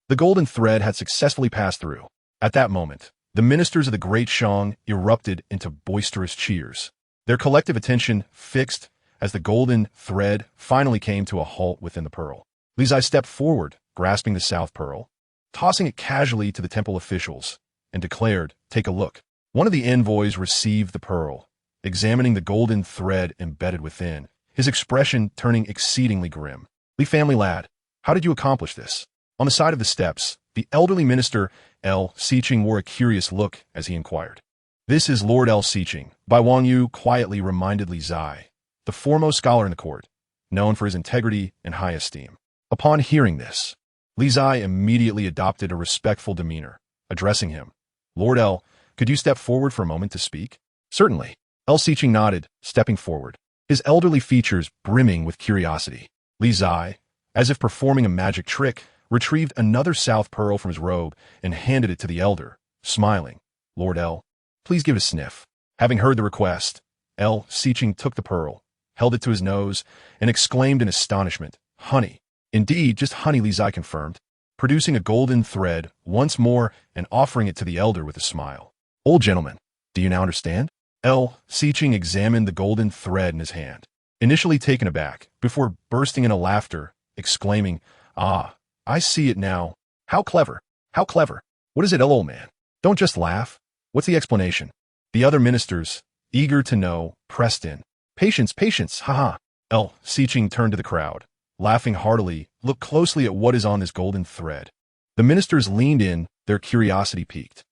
The golden thread had successfully passed through. At that moment, the ministers of the Great Shang erupted into boisterous cheers, their collective attention fixed as the golden thread finally came to a halt within the pearl. Li Zai stepped forward, grasping the south pearl, tossing it casually to the temple officials, and declared, "Take a look." One of the envoys received the pearl, examining the golden thread embedded within, his expression turning exceedingly grim. "Li family lad, how did you accomplish this?" On the side of the steps, the elderly minister, L. Xiqing, wore a curious look as he inquired. "This is Lord L. Xiqing," Bai Wangyu quietly reminded Li Zai, the foremost scholar in the court, known for his integrity and high esteem. Upon hearing this, Li Zai immediately adopted a respectful demeanor, addressing him. "Lord L., could you step forward for a moment to speak?" "Certainly." L. Xiqing nodded, stepping forward, his elderly features brimming with curiosity. Li Zai, as if performing a magic trick, retrieved another south pearl from his robe and handed it to the elder, smiling. "Lord L., please give it a sniff." Having heard the request, L. Xiqing took the pearl, held it to his nose, and exclaimed in astonishment, "Honey." "Indeed, just honey," Li Zai confirmed, producing a golden thread once more and offering it to the elder with a smile. "Old gentleman, do you now understand?" L. Xiqing examined the golden thread in his hand, initially taken aback, before bursting into laughter, exclaiming, "Ah, I see it now. How clever! How clever! What is it, old man? Don't just laugh. What's the explanation?" The other ministers, eager to know, pressed in. "Patience, patience, haha." L. Xiqing turned to the crowd, laughing heartily. "Look closely at what is on this golden thread." The ministers leaned in, their curiosity piqued.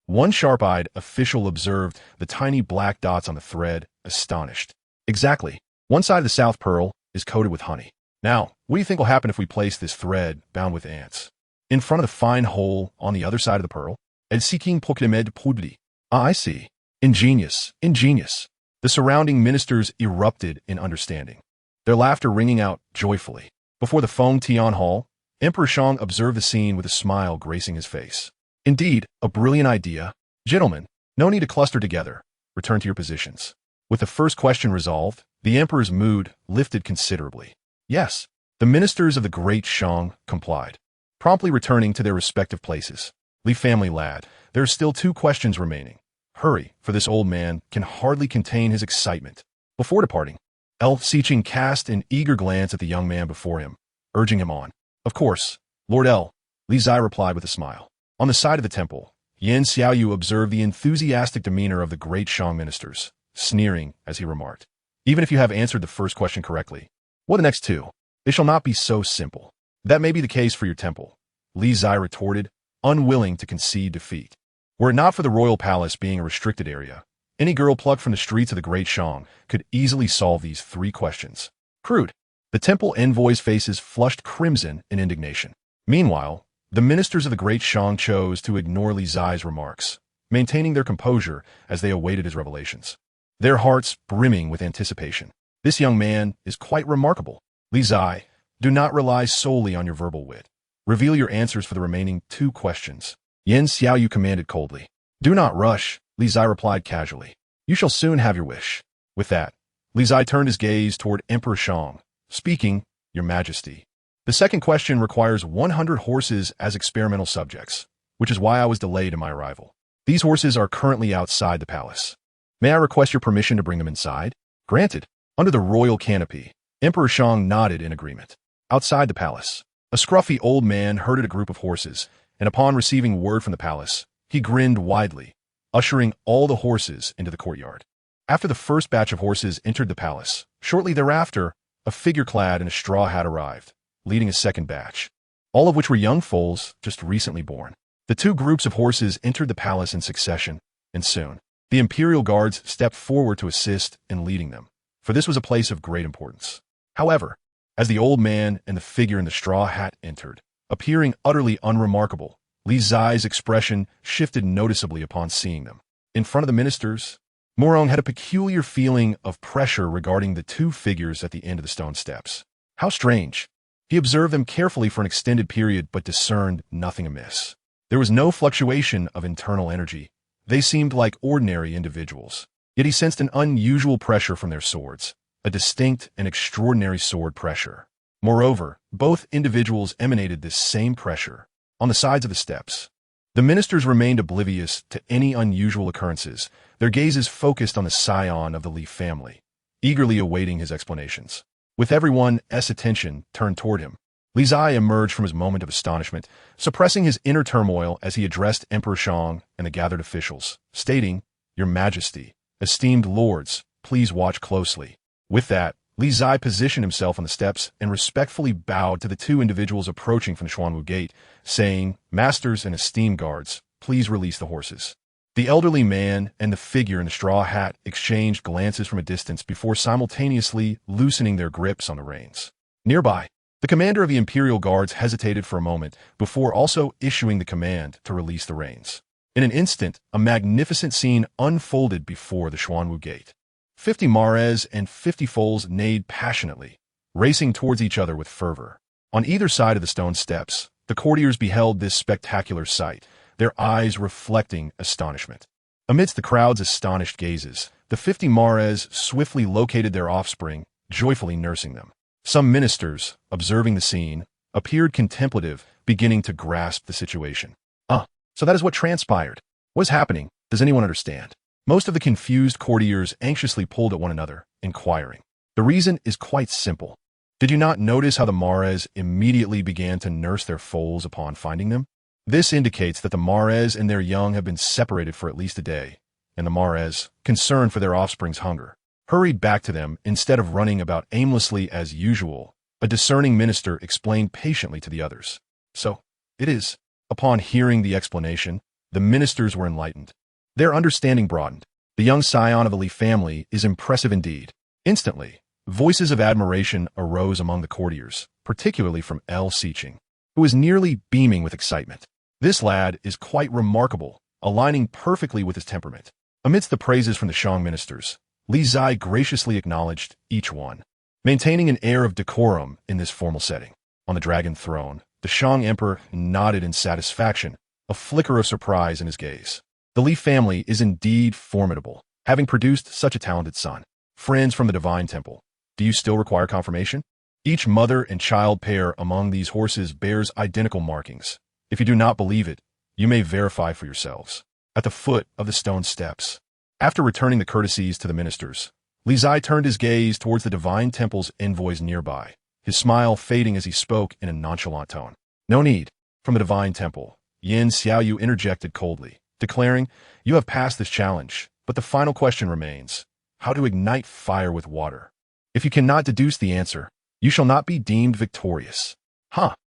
One sharp-eyed official observed the tiny black dots on the thread, astonished. "Exactly. One side of the south pearl is coated with honey. Now, what do you think will happen if we place this thread, bound with ants, in front of the fine hole on the other side of the pearl? El seeking pokemon prodigy." "Ah, I see. Ingenious, ingenious." The surrounding ministers erupted in understanding, their laughter ringing out joyfully. Before the Feng Tian Hall, Emperor Shang observed the scene with a smile gracing his face. "Indeed, a brilliant idea. Gentlemen, no need to cluster together. Return to your positions." With the first question resolved, the emperor's mood lifted considerably. Yes, the ministers of the Great Shang complied, promptly returning to their respective places. "Li family lad, there are still 2 questions remaining. Hurry, for this old man can hardly contain his excitement." Before departing, L. Xiqing cast an eager glance at the young man before him, urging him on. "Of course, Lord L." Li Zai replied with a smile. On the side of the temple, Yan Xiaoyu observed the enthusiastic demeanor of the Great Shang ministers, sneering as he remarked, "Even if you have answered the first question correctly, what the next 2? They shall not be so simple." "That may be the case for your temple," Li Zai retorted, unwilling to concede defeat. Were it not for the royal palace being a restricted area, any girl plucked from the streets of the Great Shang could easily solve these 3 questions. Crude. The temple envoys' faces flushed crimson in indignation. Meanwhile, the ministers of the Great Shang chose to ignore Li Zai's remarks, maintaining their composure as they awaited his revelations, their hearts brimming with anticipation. "This young man is quite remarkable." Li Zai, Do not rely solely on your verbal wit. Reveal your answers for the remaining 2 questions. Yan Xiaoyu commanded coldly. Do not rush, Li Zai replied casually. You shall soon have your wish. With that, Li Zai turned his gaze toward Emperor Shang, speaking, Your Majesty. The second question requires 100 horses as experimental subjects, which is why I was delayed in my arrival. These horses are currently outside the palace. May I request your permission to bring them inside? Granted. Under the royal canopy, Emperor Shang nodded in agreement. Outside the palace, a scruffy old man herded a group of horses, and upon receiving word from the palace, he grinned widely, ushering all the horses into the courtyard. After the first batch of horses entered the palace, shortly thereafter, a figure clad in a straw hat arrived, leading a second batch, all of which were young foals just recently born. The 2 groups of horses entered the palace in succession, and soon, the imperial guards stepped forward to assist in leading them, for this was a place of great importance. However, as the old man and the figure in the straw hat entered, appearing utterly unremarkable, Li Zai's expression shifted noticeably upon seeing them. In front of the ministers, Morong had a peculiar feeling of pressure regarding the 2 figures at the end of the stone steps. How strange. He observed them carefully for an extended period but discerned nothing amiss. There was no fluctuation of internal energy. They seemed like ordinary individuals. Yet he sensed an unusual pressure from their swords, a distinct and extraordinary sword pressure. Moreover, both individuals emanated this same pressure. On the sides of the steps, the ministers remained oblivious to any unusual occurrences, their gazes focused on the scion of the Li family, eagerly awaiting his explanations. With everyone's attention turned toward him, Li Zai emerged from his moment of astonishment, suppressing his inner turmoil as he addressed Emperor Shang and the gathered officials, stating, Your Majesty, esteemed lords, please watch closely. With that, Li Zai positioned himself on the steps and respectfully bowed to the 2 individuals approaching from the Xuanwu Gate, saying, Masters and esteemed guards, please release the horses. The elderly man and the figure in the straw hat exchanged glances from a distance before simultaneously loosening their grips on the reins. Nearby, the commander of the Imperial Guards hesitated for a moment before also issuing the command to release the reins. In an instant, a magnificent scene unfolded before the Xuanwu Gate. 50 mares and 50 foals neighed passionately, racing towards each other with fervor. On either side of the stone steps, the courtiers beheld this spectacular sight, their eyes reflecting astonishment. Amidst the crowd's astonished gazes, the 50 mares swiftly located their offspring, joyfully nursing them. Some ministers, observing the scene, appeared contemplative, beginning to grasp the situation. So that is what transpired. What is happening? Does anyone understand? Most of the confused courtiers anxiously pulled at one another, inquiring. The reason is quite simple. Did you not notice how the mares immediately began to nurse their foals upon finding them? This indicates that the mares and their young have been separated for at least a day, and the mares, concerned for their offspring's hunger, hurried back to them instead of running about aimlessly as usual. A discerning minister explained patiently to the others. So, it is. Upon hearing the explanation, the ministers were enlightened. Their understanding broadened. The young scion of the Li family is impressive indeed. Instantly, voices of admiration arose among the courtiers, particularly from El Siqing, who was nearly beaming with excitement. This lad is quite remarkable, aligning perfectly with his temperament. Amidst the praises from the Shang ministers, Li Zai graciously acknowledged each one, maintaining an air of decorum in this formal setting. On the dragon throne, the Shang emperor nodded in satisfaction, a flicker of surprise in his gaze. The Li family is indeed formidable, having produced such a talented son. Friends from the divine temple, do you still require confirmation? Each mother and child pair among these horses bears identical markings. If you do not believe it, you may verify for yourselves. At the foot of the stone steps, after returning the courtesies to the ministers, Li Zai turned his gaze towards the divine temple's envoys nearby, his smile fading as he spoke in a nonchalant tone. No need. From the divine temple, Yan Xiaoyu interjected coldly, declaring, You have passed this challenge, but the final question remains, how to ignite fire with water. If you cannot deduce the answer, you shall not be deemed victorious.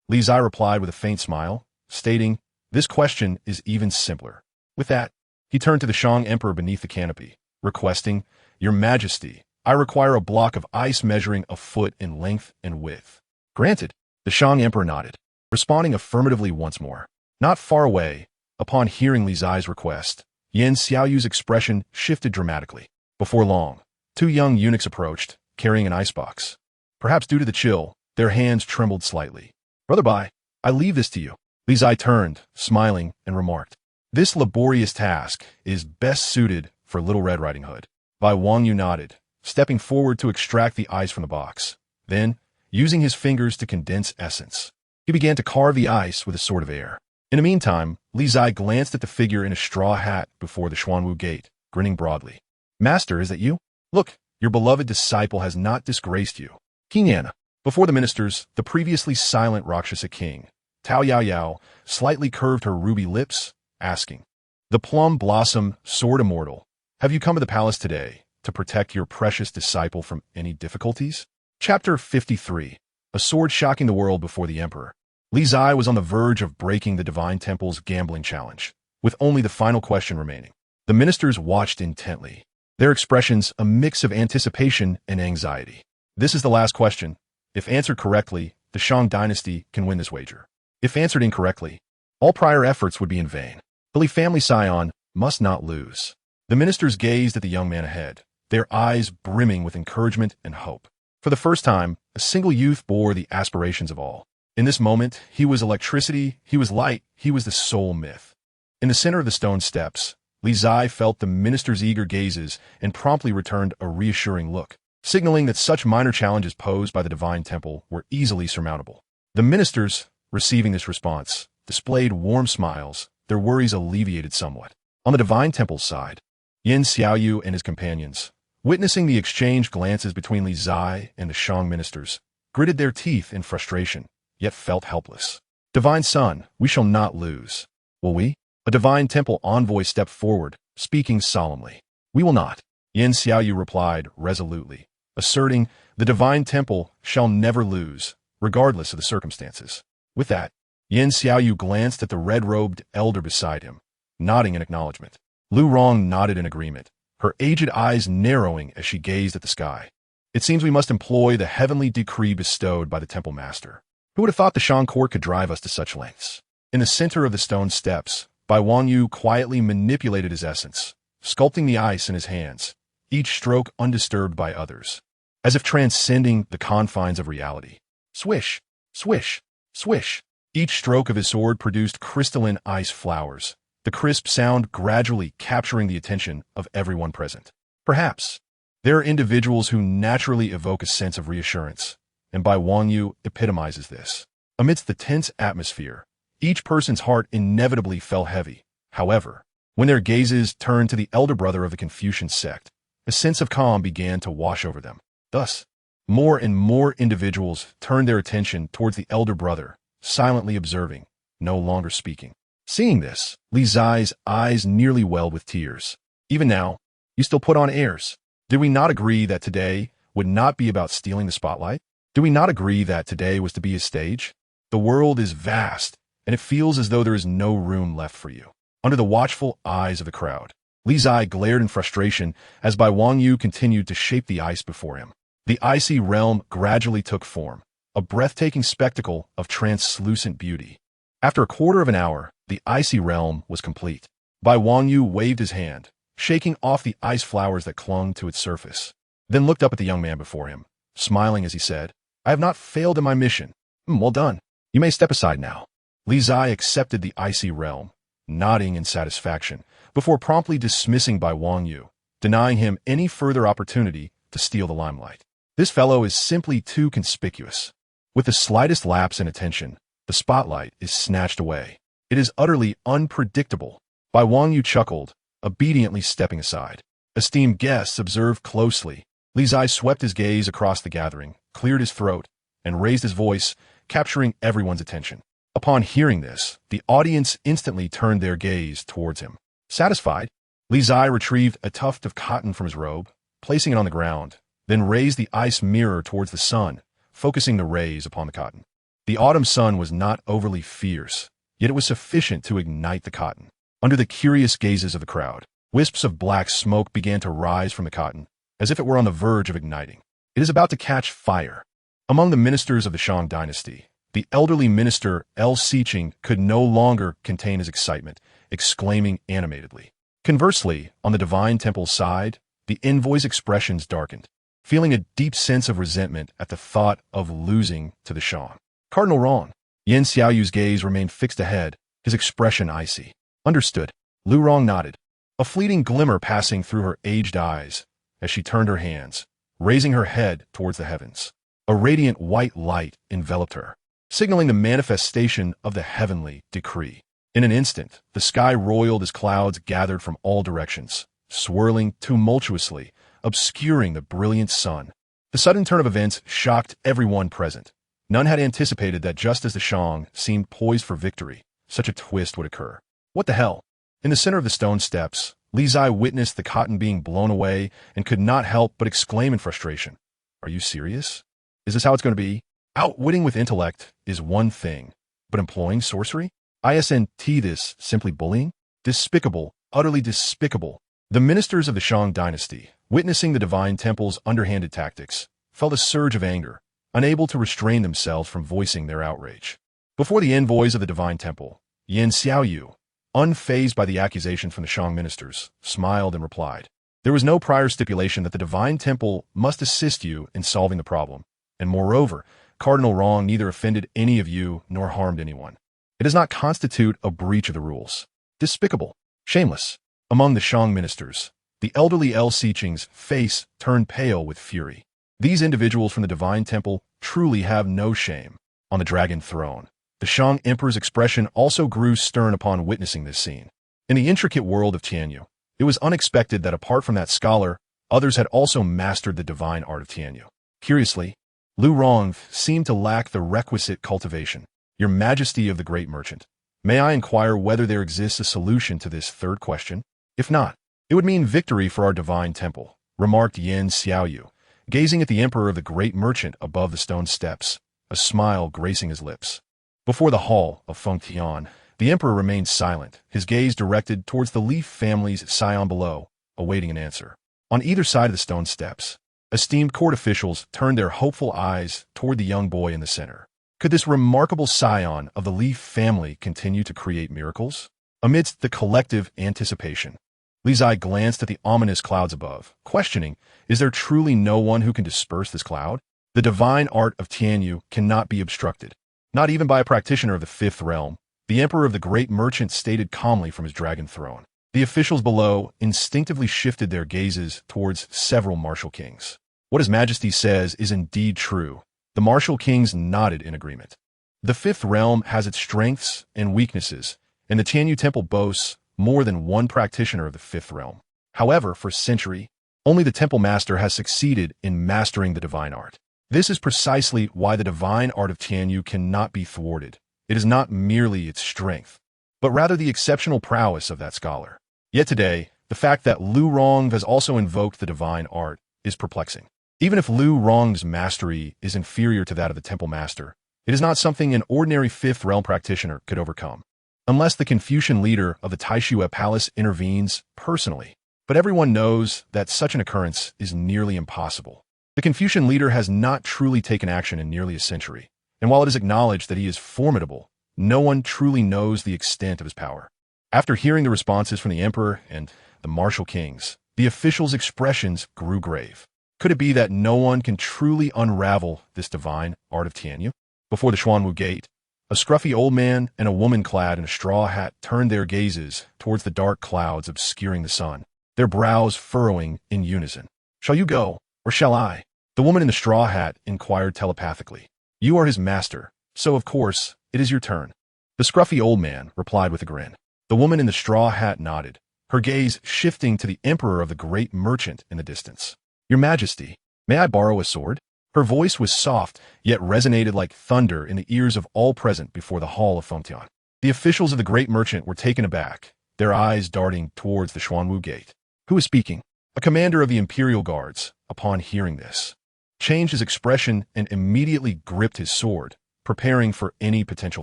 Li Zai replied with a faint smile, stating, This question is even simpler. With that, he turned to the Shang emperor beneath the canopy, requesting, Your Majesty, I require a block of ice measuring a foot in length and width. Granted. The Shang emperor nodded, responding affirmatively once more. Not far away, upon hearing Li Zai's request, Yan Xiaoyu's expression shifted dramatically. Before long, 2 young eunuchs approached, carrying an icebox. Perhaps due to the chill, Their hands trembled slightly. "Brother Bai, I leave this to you." Li Zai turned, smiling, and remarked, "This laborious task is best suited for Little Red Riding Hood." Bai Wangyu nodded, stepping forward to extract the ice from the box. Then, using his fingers to condense essence, he began to carve the ice with a sort of air. In the meantime, Li Zai glanced at the figure in a straw hat before the Xuanwu gate, grinning broadly. "Master, is that you? Look, your beloved disciple has not disgraced you." Qingyan. Before the ministers, the previously silent Rakshasa king, Tao Yao Yao, slightly curved her ruby lips, asking, "The plum blossom, sword immortal, have you come to the palace today to protect your precious disciple from any difficulties?" Chapter 53. A sword shocking the world before the emperor. Li Zai was on the verge of breaking the Divine Temple's gambling challenge, with only the final question remaining. The ministers watched intently, their expressions a mix of anticipation and anxiety. "This is the last question. If answered correctly, the Shang dynasty can win this wager. If answered incorrectly, all prior efforts would be in vain. Holy Family Scion must not lose." The ministers gazed at the young man ahead, their eyes brimming with encouragement and hope. For the first time, a single youth bore the aspirations of all. In this moment, he was electricity, he was light, he was the sole myth. In the center of the stone steps, Li Zai felt the minister's eager gazes and promptly returned a reassuring look, signaling that such minor challenges posed by the Divine Temple were easily surmountable. The ministers, receiving this response, displayed warm smiles, their worries alleviated somewhat. On the Divine Temple's side, Yin Xiaoyu and his companions, witnessing the exchanged glances between Li Zai and the Shang ministers, gritted their teeth in frustration, yet felt helpless. "Divine Son, we shall not lose. Will we?" A Divine Temple envoy stepped forward, speaking solemnly. "We will not," Yin Xiaoyu replied resolutely, asserting, "The Divine Temple shall never lose, regardless of the circumstances." With that, Yin Xiaoyu glanced at the red-robed elder beside him, nodding in acknowledgement. Lu Rong nodded in agreement, her aged eyes narrowing as she gazed at the sky. "It seems we must employ the heavenly decree bestowed by the Temple Master. Who would have thought the Shang court could drive us to such lengths?" In the center of the stone steps, Bai Wangyu quietly manipulated his essence, sculpting the ice in his hands, each stroke undisturbed by others, as if transcending the confines of reality. Swish, swish, swish. Each stroke of his sword produced crystalline ice flowers, the crisp sound gradually capturing the attention of everyone present. Perhaps there are individuals who naturally evoke a sense of reassurance, and Bai Wangyu epitomizes this. Amidst the tense atmosphere, each person's heart inevitably fell heavy. However, when their gazes turned to the elder brother of the Confucian sect, a sense of calm began to wash over them. Thus, more and more individuals turned their attention towards the elder brother, silently observing, no longer speaking. Seeing this, Li Zai's eyes nearly welled with tears. "Even now, you still put on airs. Did we not agree that today would not be about stealing the spotlight? Did we not agree that today was to be a stage? The world is vast, and it feels as though there is no room left for you." Under the watchful eyes of the crowd, Li Zai glared in frustration as Bai Wangyu continued to shape the ice before him. The icy realm gradually took form, a breathtaking spectacle of translucent beauty. After a quarter of an hour, the icy realm was complete. Bai Wangyu waved his hand, shaking off the ice flowers that clung to its surface, then looked up at the young man before him, smiling as he said, "I have not failed in my mission. Well done. You may step aside now." Li Zai accepted the icy realm, nodding in satisfaction, before promptly dismissing Bai Wangyu, denying him any further opportunity to steal the limelight. This fellow is simply too conspicuous. With the slightest lapse in attention, the spotlight is snatched away. It is utterly unpredictable. Bai Wangyu chuckled, obediently stepping aside. Esteemed guests observed closely. Li Zai swept his gaze across the gathering, cleared his throat, and raised his voice, capturing everyone's attention. Upon hearing this, the audience instantly turned their gaze towards him. Satisfied, Li Zai retrieved a tuft of cotton from his robe, placing it on the ground, then raised the ice mirror towards the sun, focusing the rays upon the cotton. The autumn sun was not overly fierce, yet it was sufficient to ignite the cotton. Under the curious gazes of the crowd, wisps of black smoke began to rise from the cotton, as if it were on the verge of igniting. It is about to catch fire. Among the ministers of the Shang dynasty, the elderly minister El Siqing could no longer contain his excitement, exclaiming animatedly. Conversely, on the Divine Temple's side, the envoy's expressions darkened. feeling a deep sense of resentment at the thought of losing to the Shang. Cardinal Rong. Yan Xiaoyu's gaze remained fixed ahead, his expression icy. Understood. Lu Rong nodded, a fleeting glimmer passing through her aged eyes as she turned her hands, raising her head towards the heavens. A radiant white light enveloped her, signaling the manifestation of the heavenly decree. In an instant, the sky roiled as clouds gathered from all directions, swirling tumultuously, obscuring the brilliant sun. The sudden turn of events shocked everyone present. None had anticipated that just as the Shang seemed poised for victory, such a twist would occur. What the hell? In the center of the stone steps, Li Zai witnessed the cotton being blown away and could not help but exclaim in frustration. Are you serious? Is this how it's going to be? Outwitting with intellect is one thing, but employing sorcery? Isn't this simply bullying? Despicable, utterly despicable. The ministers of the Shang dynasty, witnessing the divine temple's underhanded tactics, felt a surge of anger, unable to restrain themselves from voicing their outrage. Before the envoys of the divine temple, Yan Xiaoyu, unfazed by the accusation from the Shang ministers, smiled and replied, "There was no prior stipulation that the divine temple must assist you in solving the problem, and moreover, Cardinal Rong neither offended any of you nor harmed anyone. It does not constitute a breach of the rules. Despicable, shameless." Among the Shang ministers, the elderly El Siqing's face turned pale with fury. These individuals from the divine temple truly have no shame. On the dragon throne, the Shang emperor's expression also grew stern upon witnessing this scene. In the intricate world of Tianyu, it was unexpected that apart from that scholar, others had also mastered the divine art of Tianyu. Curiously, Lu Rong seemed to lack the requisite cultivation. Your Majesty of the Great Merchant, may I inquire whether there exists a solution to this third question? If not, it would mean victory for our divine temple, remarked Yan Xiaoyu, gazing at the Emperor of the Great Merchant above the stone steps, a smile gracing his lips. Before the hall of Fengtian, the Emperor remained silent, his gaze directed towards the Leaf family's scion below, awaiting an answer. On either side of the stone steps, esteemed court officials turned their hopeful eyes toward the young boy in the center. Could this remarkable scion of the Leaf family continue to create miracles? Amidst the collective anticipation, Li Zai glanced at the ominous clouds above, questioning, is there truly no one who can disperse this cloud? The divine art of Tianyu cannot be obstructed, not even by a practitioner of the fifth realm, the Emperor of the Great Merchant stated calmly from his dragon throne. The officials below instinctively shifted their gazes towards several martial kings. What His Majesty says is indeed true. The martial kings nodded in agreement. The fifth realm has its strengths and weaknesses, and the Tianyu Temple boasts more than one practitioner of the fifth realm. However, for centuries, only the temple master has succeeded in mastering the divine art. This is precisely why the divine art of Tianyu cannot be thwarted. It is not merely its strength, but rather the exceptional prowess of that scholar. Yet today, the fact that Lu Rong has also invoked the divine art is perplexing. Even if Lu Rong's mastery is inferior to that of the temple master, it is not something an ordinary fifth realm practitioner could overcome, unless the Confucian leader of the Taishue Palace intervenes personally. But everyone knows that such an occurrence is nearly impossible. The Confucian leader has not truly taken action in nearly a century, and while it is acknowledged that he is formidable, no one truly knows the extent of his power. After hearing the responses from the Emperor and the martial kings, the officials' expressions grew grave. Could it be that no one can truly unravel this divine art of Tianyu? Before the Xuanwu Gate, a scruffy old man and a woman clad in a straw hat turned their gazes towards the dark clouds obscuring the sun, their brows furrowing in unison. Shall you go, or shall I? The woman in the straw hat inquired telepathically. You are his master, so of course, it is your turn. The scruffy old man replied with a grin. The woman in the straw hat nodded, her gaze shifting to the Emperor of the Great Merchant in the distance. Your Majesty, may I borrow a sword? Her voice was soft, yet resonated like thunder in the ears of all present before the hall of Fengtian. The officials of the Great Merchant were taken aback, their eyes darting towards the Xuanwu Gate. Who is speaking? A commander of the Imperial Guards, upon hearing this, changed his expression and immediately gripped his sword, preparing for any potential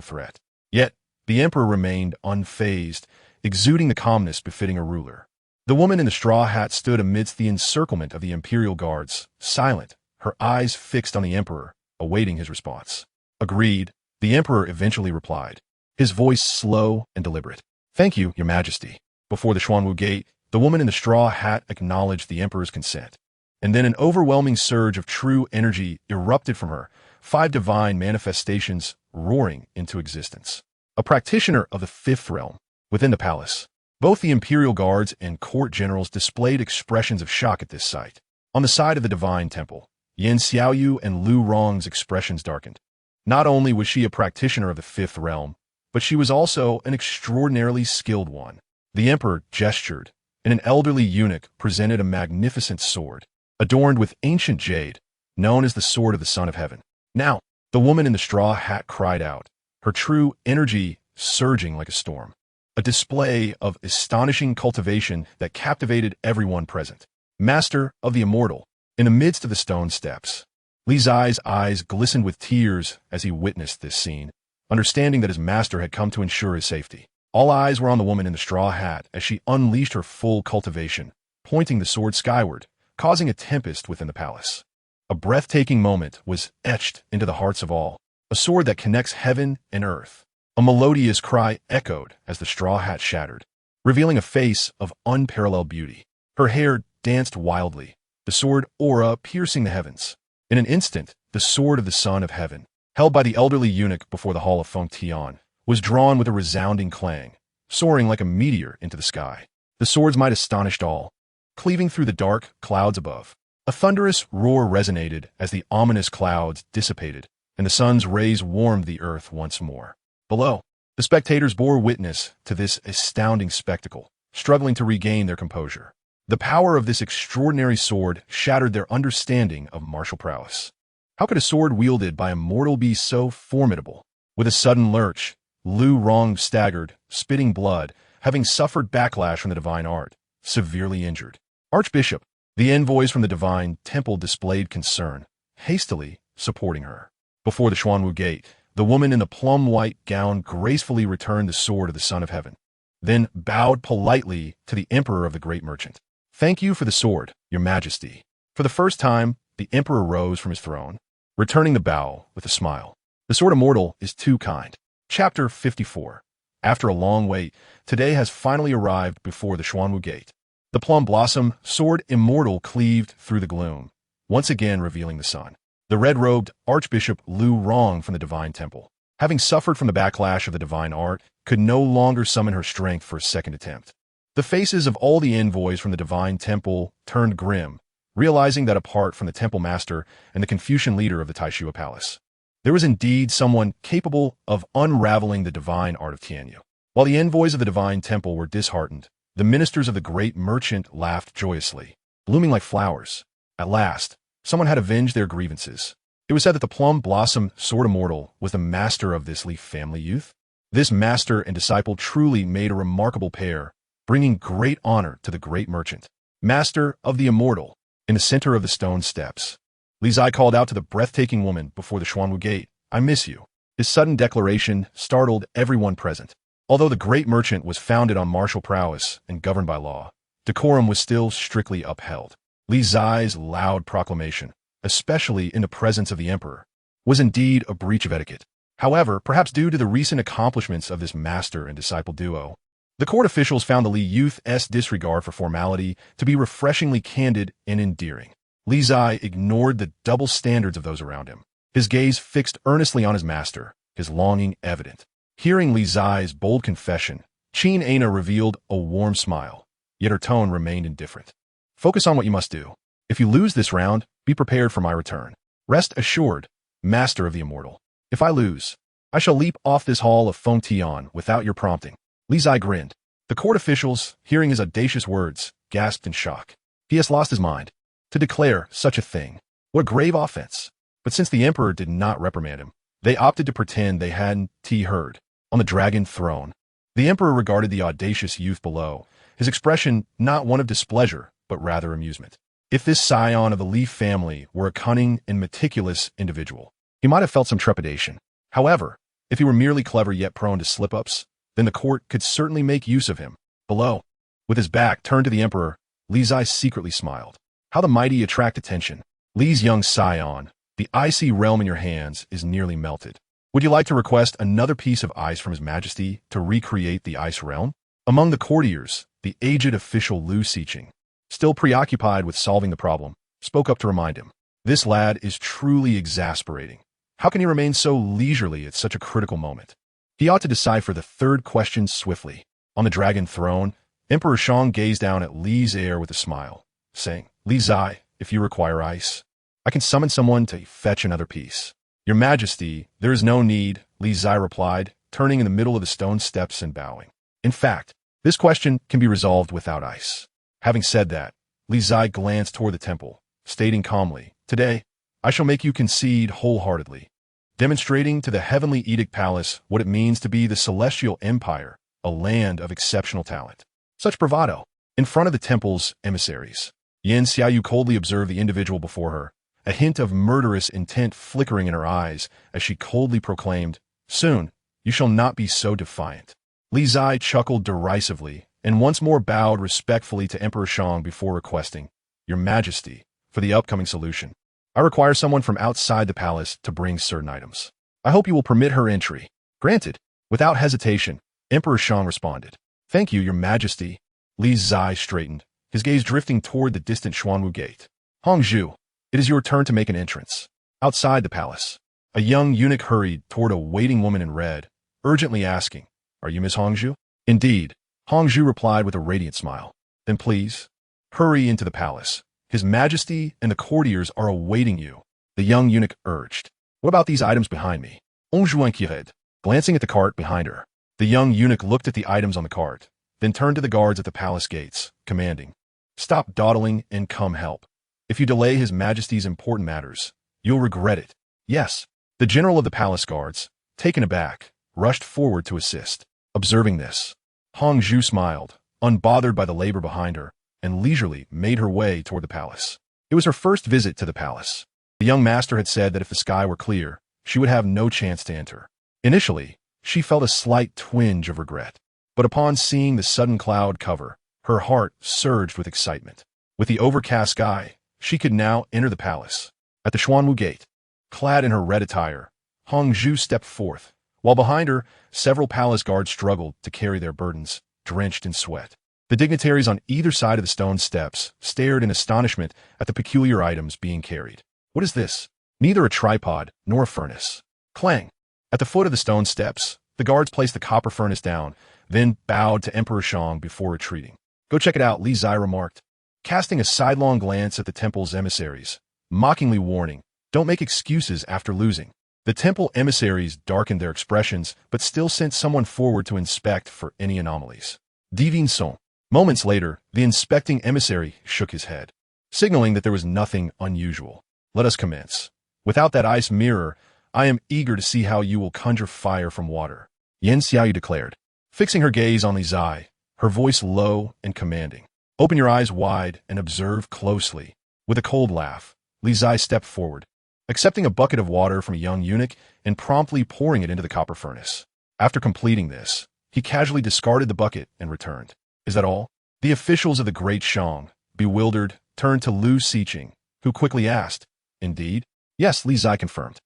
threat. Yet, the Emperor remained unfazed, exuding the calmness befitting a ruler. The woman in the straw hat stood amidst the encirclement of the Imperial Guards, silent, her eyes fixed on the Emperor, awaiting his response. Agreed, the Emperor eventually replied, his voice slow and deliberate. Thank you, Your Majesty. Before the Xuanwu Gate, the woman in the straw hat acknowledged the Emperor's consent. And then an overwhelming surge of true energy erupted from her, 5 divine manifestations roaring into existence. A practitioner of the 5th realm, within the palace, both the imperial guards and court generals displayed expressions of shock at this sight. On the side of the divine temple, Yan Xiaoyu and Lu Rong's expressions darkened. Not only was she a practitioner of the 5th realm, but she was also an extraordinarily skilled one. The emperor gestured, and an elderly eunuch presented a magnificent sword, adorned with ancient jade, known as the Sword of the Son of Heaven. Now, the woman in the straw hat cried out, her true energy surging like a storm. A display of astonishing cultivation that captivated everyone present. Master of the Immortal, in the midst of the stone steps. Li Zai's eyes glistened with tears as he witnessed this scene, understanding that his master had come to ensure his safety. All eyes were on the woman in the straw hat as she unleashed her full cultivation, pointing the sword skyward, causing a tempest within the palace. A breathtaking moment was etched into the hearts of all, a sword that connects heaven and earth. A melodious cry echoed as the straw hat shattered, revealing a face of unparalleled beauty. Her hair danced wildly, the sword aura piercing the heavens. In an instant, the sword of the Son of Heaven, held by the elderly eunuch before the hall of Feng Tian, was drawn with a resounding clang, soaring like a meteor into the sky. The sword's might astonished all, cleaving through the dark clouds above. A thunderous roar resonated as the ominous clouds dissipated, and the sun's rays warmed the earth once more. Below, the spectators bore witness to this astounding spectacle, struggling to regain their composure. The power of this extraordinary sword shattered their understanding of martial prowess. How could a sword wielded by a mortal be so formidable? With a sudden lurch, Lu Rong staggered, spitting blood, having suffered backlash from the divine art, severely injured. Archbishop, the envoys from the divine temple displayed concern, hastily supporting her. Before the Xuanwu Gate, the woman in the plum-white gown gracefully returned the sword of the Son of Heaven, then bowed politely to the emperor of the great merchant. "Thank you for the sword, your majesty." For the first time, the emperor rose from his throne, returning the bow with a smile. The sword immortal is too kind. Chapter 54. After a long wait, today has finally arrived before the Xuanwu Gate. The plum blossom sword immortal cleaved through the gloom, once again revealing the sun. The red-robed Archbishop Lu Rong from the divine temple, having suffered from the backlash of the divine art, could no longer summon her strength for a second attempt. The faces of all the envoys from the divine temple turned grim, realizing that apart from the temple master and the Confucian leader of the Taishua Palace, there was indeed someone capable of unraveling the divine art of Tianyu. While the envoys of the divine temple were disheartened, the ministers of the great merchant laughed joyously, blooming like flowers. At last, someone had avenged their grievances. It was said that the plum blossom sword immortal was the master of this Leaf family youth. This master and disciple truly made a remarkable pair, bringing great honor to the great merchant. Master of the immortal, in the center of the stone steps, Li Zai called out to the breathtaking woman before the Xuanwu Gate, "I miss you." His sudden declaration startled everyone present. Although the great merchant was founded on martial prowess and governed by law, decorum was still strictly upheld. Li Zai's loud proclamation, especially in the presence of the emperor, was indeed a breach of etiquette. However, perhaps due to the recent accomplishments of this master and disciple duo, the court officials found the Li youth's disregard for formality to be refreshingly candid and endearing. Li Zai ignored the double standards of those around him, his gaze fixed earnestly on his master, his longing evident. Hearing Li Zai's bold confession, Qin Ana revealed a warm smile, yet her tone remained indifferent. "Focus on what you must do. If you lose this round, be prepared for my return. Rest assured, master of the immortal. If I lose, I shall leap off this hall of Feng Tian without your prompting." Li Zai grinned. The court officials, hearing his audacious words, gasped in shock. He has lost his mind. To declare such a thing. What grave offense. But since the emperor did not reprimand him, they opted to pretend they hadn't heard. On the dragon throne, the emperor regarded the audacious youth below, his expression not one of displeasure, but rather amusement. If this scion of the Leaf family were a cunning and meticulous individual, he might have felt some trepidation. However, if he were merely clever yet prone to slip-ups, then the court could certainly make use of him. Below, with his back turned to the emperor, Li Zai secretly smiled. How the mighty attract attention. Li's young scion, the icy realm in your hands is nearly melted. Would you like to request another piece of ice from His Majesty to recreate the ice realm? Among the courtiers, the aged official Lu Siqing, still preoccupied with solving the problem, spoke up to remind him. This lad is truly exasperating. How can he remain so leisurely at such a critical moment? He ought to decipher the third question swiftly. On the dragon throne, Emperor Shang gazed down at Li's heir with a smile, saying, Li Zai, if you require ice, I can summon someone to fetch another piece. Your Majesty, there is no need, Li Zai replied, turning in the middle of the stone steps and bowing. In fact, this question can be resolved without ice. Having said that, Li Zai glanced toward the temple, stating calmly, Today, I shall make you concede wholeheartedly, demonstrating to the heavenly edict palace what it means to be the celestial empire, a land of exceptional talent. Such bravado. In front of the temple's emissaries, Yan Xiaoyu coldly observed the individual before her, a hint of murderous intent flickering in her eyes as she coldly proclaimed, Soon, you shall not be so defiant. Li Zai chuckled derisively and once more bowed respectfully to Emperor Shang before requesting, Your Majesty, for the upcoming solution, I require someone from outside the palace to bring certain items. I hope you will permit her entry. Granted. Without hesitation, Emperor Shang responded. Thank you, Your Majesty. Li Zai straightened, his gaze drifting toward the distant Xuanwu gate. Hongzhu, it is your turn to make an entrance. Outside the palace, a young eunuch hurried toward a waiting woman in red, urgently asking, Are you Miss Hongzhu? Indeed, Hongzhu replied with a radiant smile. Then please, hurry into the palace. His Majesty and the courtiers are awaiting you, the young eunuch urged. What about these items behind me? Hongzhu inquired, glancing at the cart behind her. The young eunuch looked at the items on the cart, then turned to the guards at the palace gates, commanding, Stop dawdling and come help. If you delay His Majesty's important matters, you'll regret it. Yes, the general of the palace guards, taken aback, rushed forward to assist. Observing this, Hongzhu smiled, unbothered by the labor behind her, and leisurely made her way toward the palace. It was her first visit to the palace. The young master had said that if the sky were clear, she would have no chance to enter. Initially, she felt a slight twinge of regret, but upon seeing the sudden cloud cover, her heart surged with excitement. With the overcast sky, she could now enter the palace. At the Xuanwu gate, clad in her red attire, Hongzhu stepped forth, while behind her, several palace guards struggled to carry their burdens, drenched in sweat. The dignitaries on either side of the stone steps stared in astonishment at the peculiar items being carried. What is this? Neither a tripod nor a furnace. Clang! At the foot of the stone steps, the guards placed the copper furnace down, then bowed to Emperor Shang before retreating. Go check it out, Li Zai remarked, casting a sidelong glance at the temple's emissaries, mockingly warning, Don't make excuses after losing. The temple emissaries darkened their expressions, but still sent someone forward to inspect for any anomalies. Divine Song. Moments later, the inspecting emissary shook his head, signaling that there was nothing unusual. Let us commence. Without that ice mirror, I am eager to see how you will conjure fire from water, Yan Xiaoyu declared, fixing her gaze on Li Zai, her voice low and commanding. Open your eyes wide and observe closely. With a cold laugh, Li Zai stepped forward, accepting a bucket of water from a young eunuch and promptly pouring it into the copper furnace. After completing this, he casually discarded the bucket and returned. Is that all? The officials of the Great Shang, bewildered, turned to Lu Siqing, who quickly asked, Indeed? Yes, Li Zai confirmed.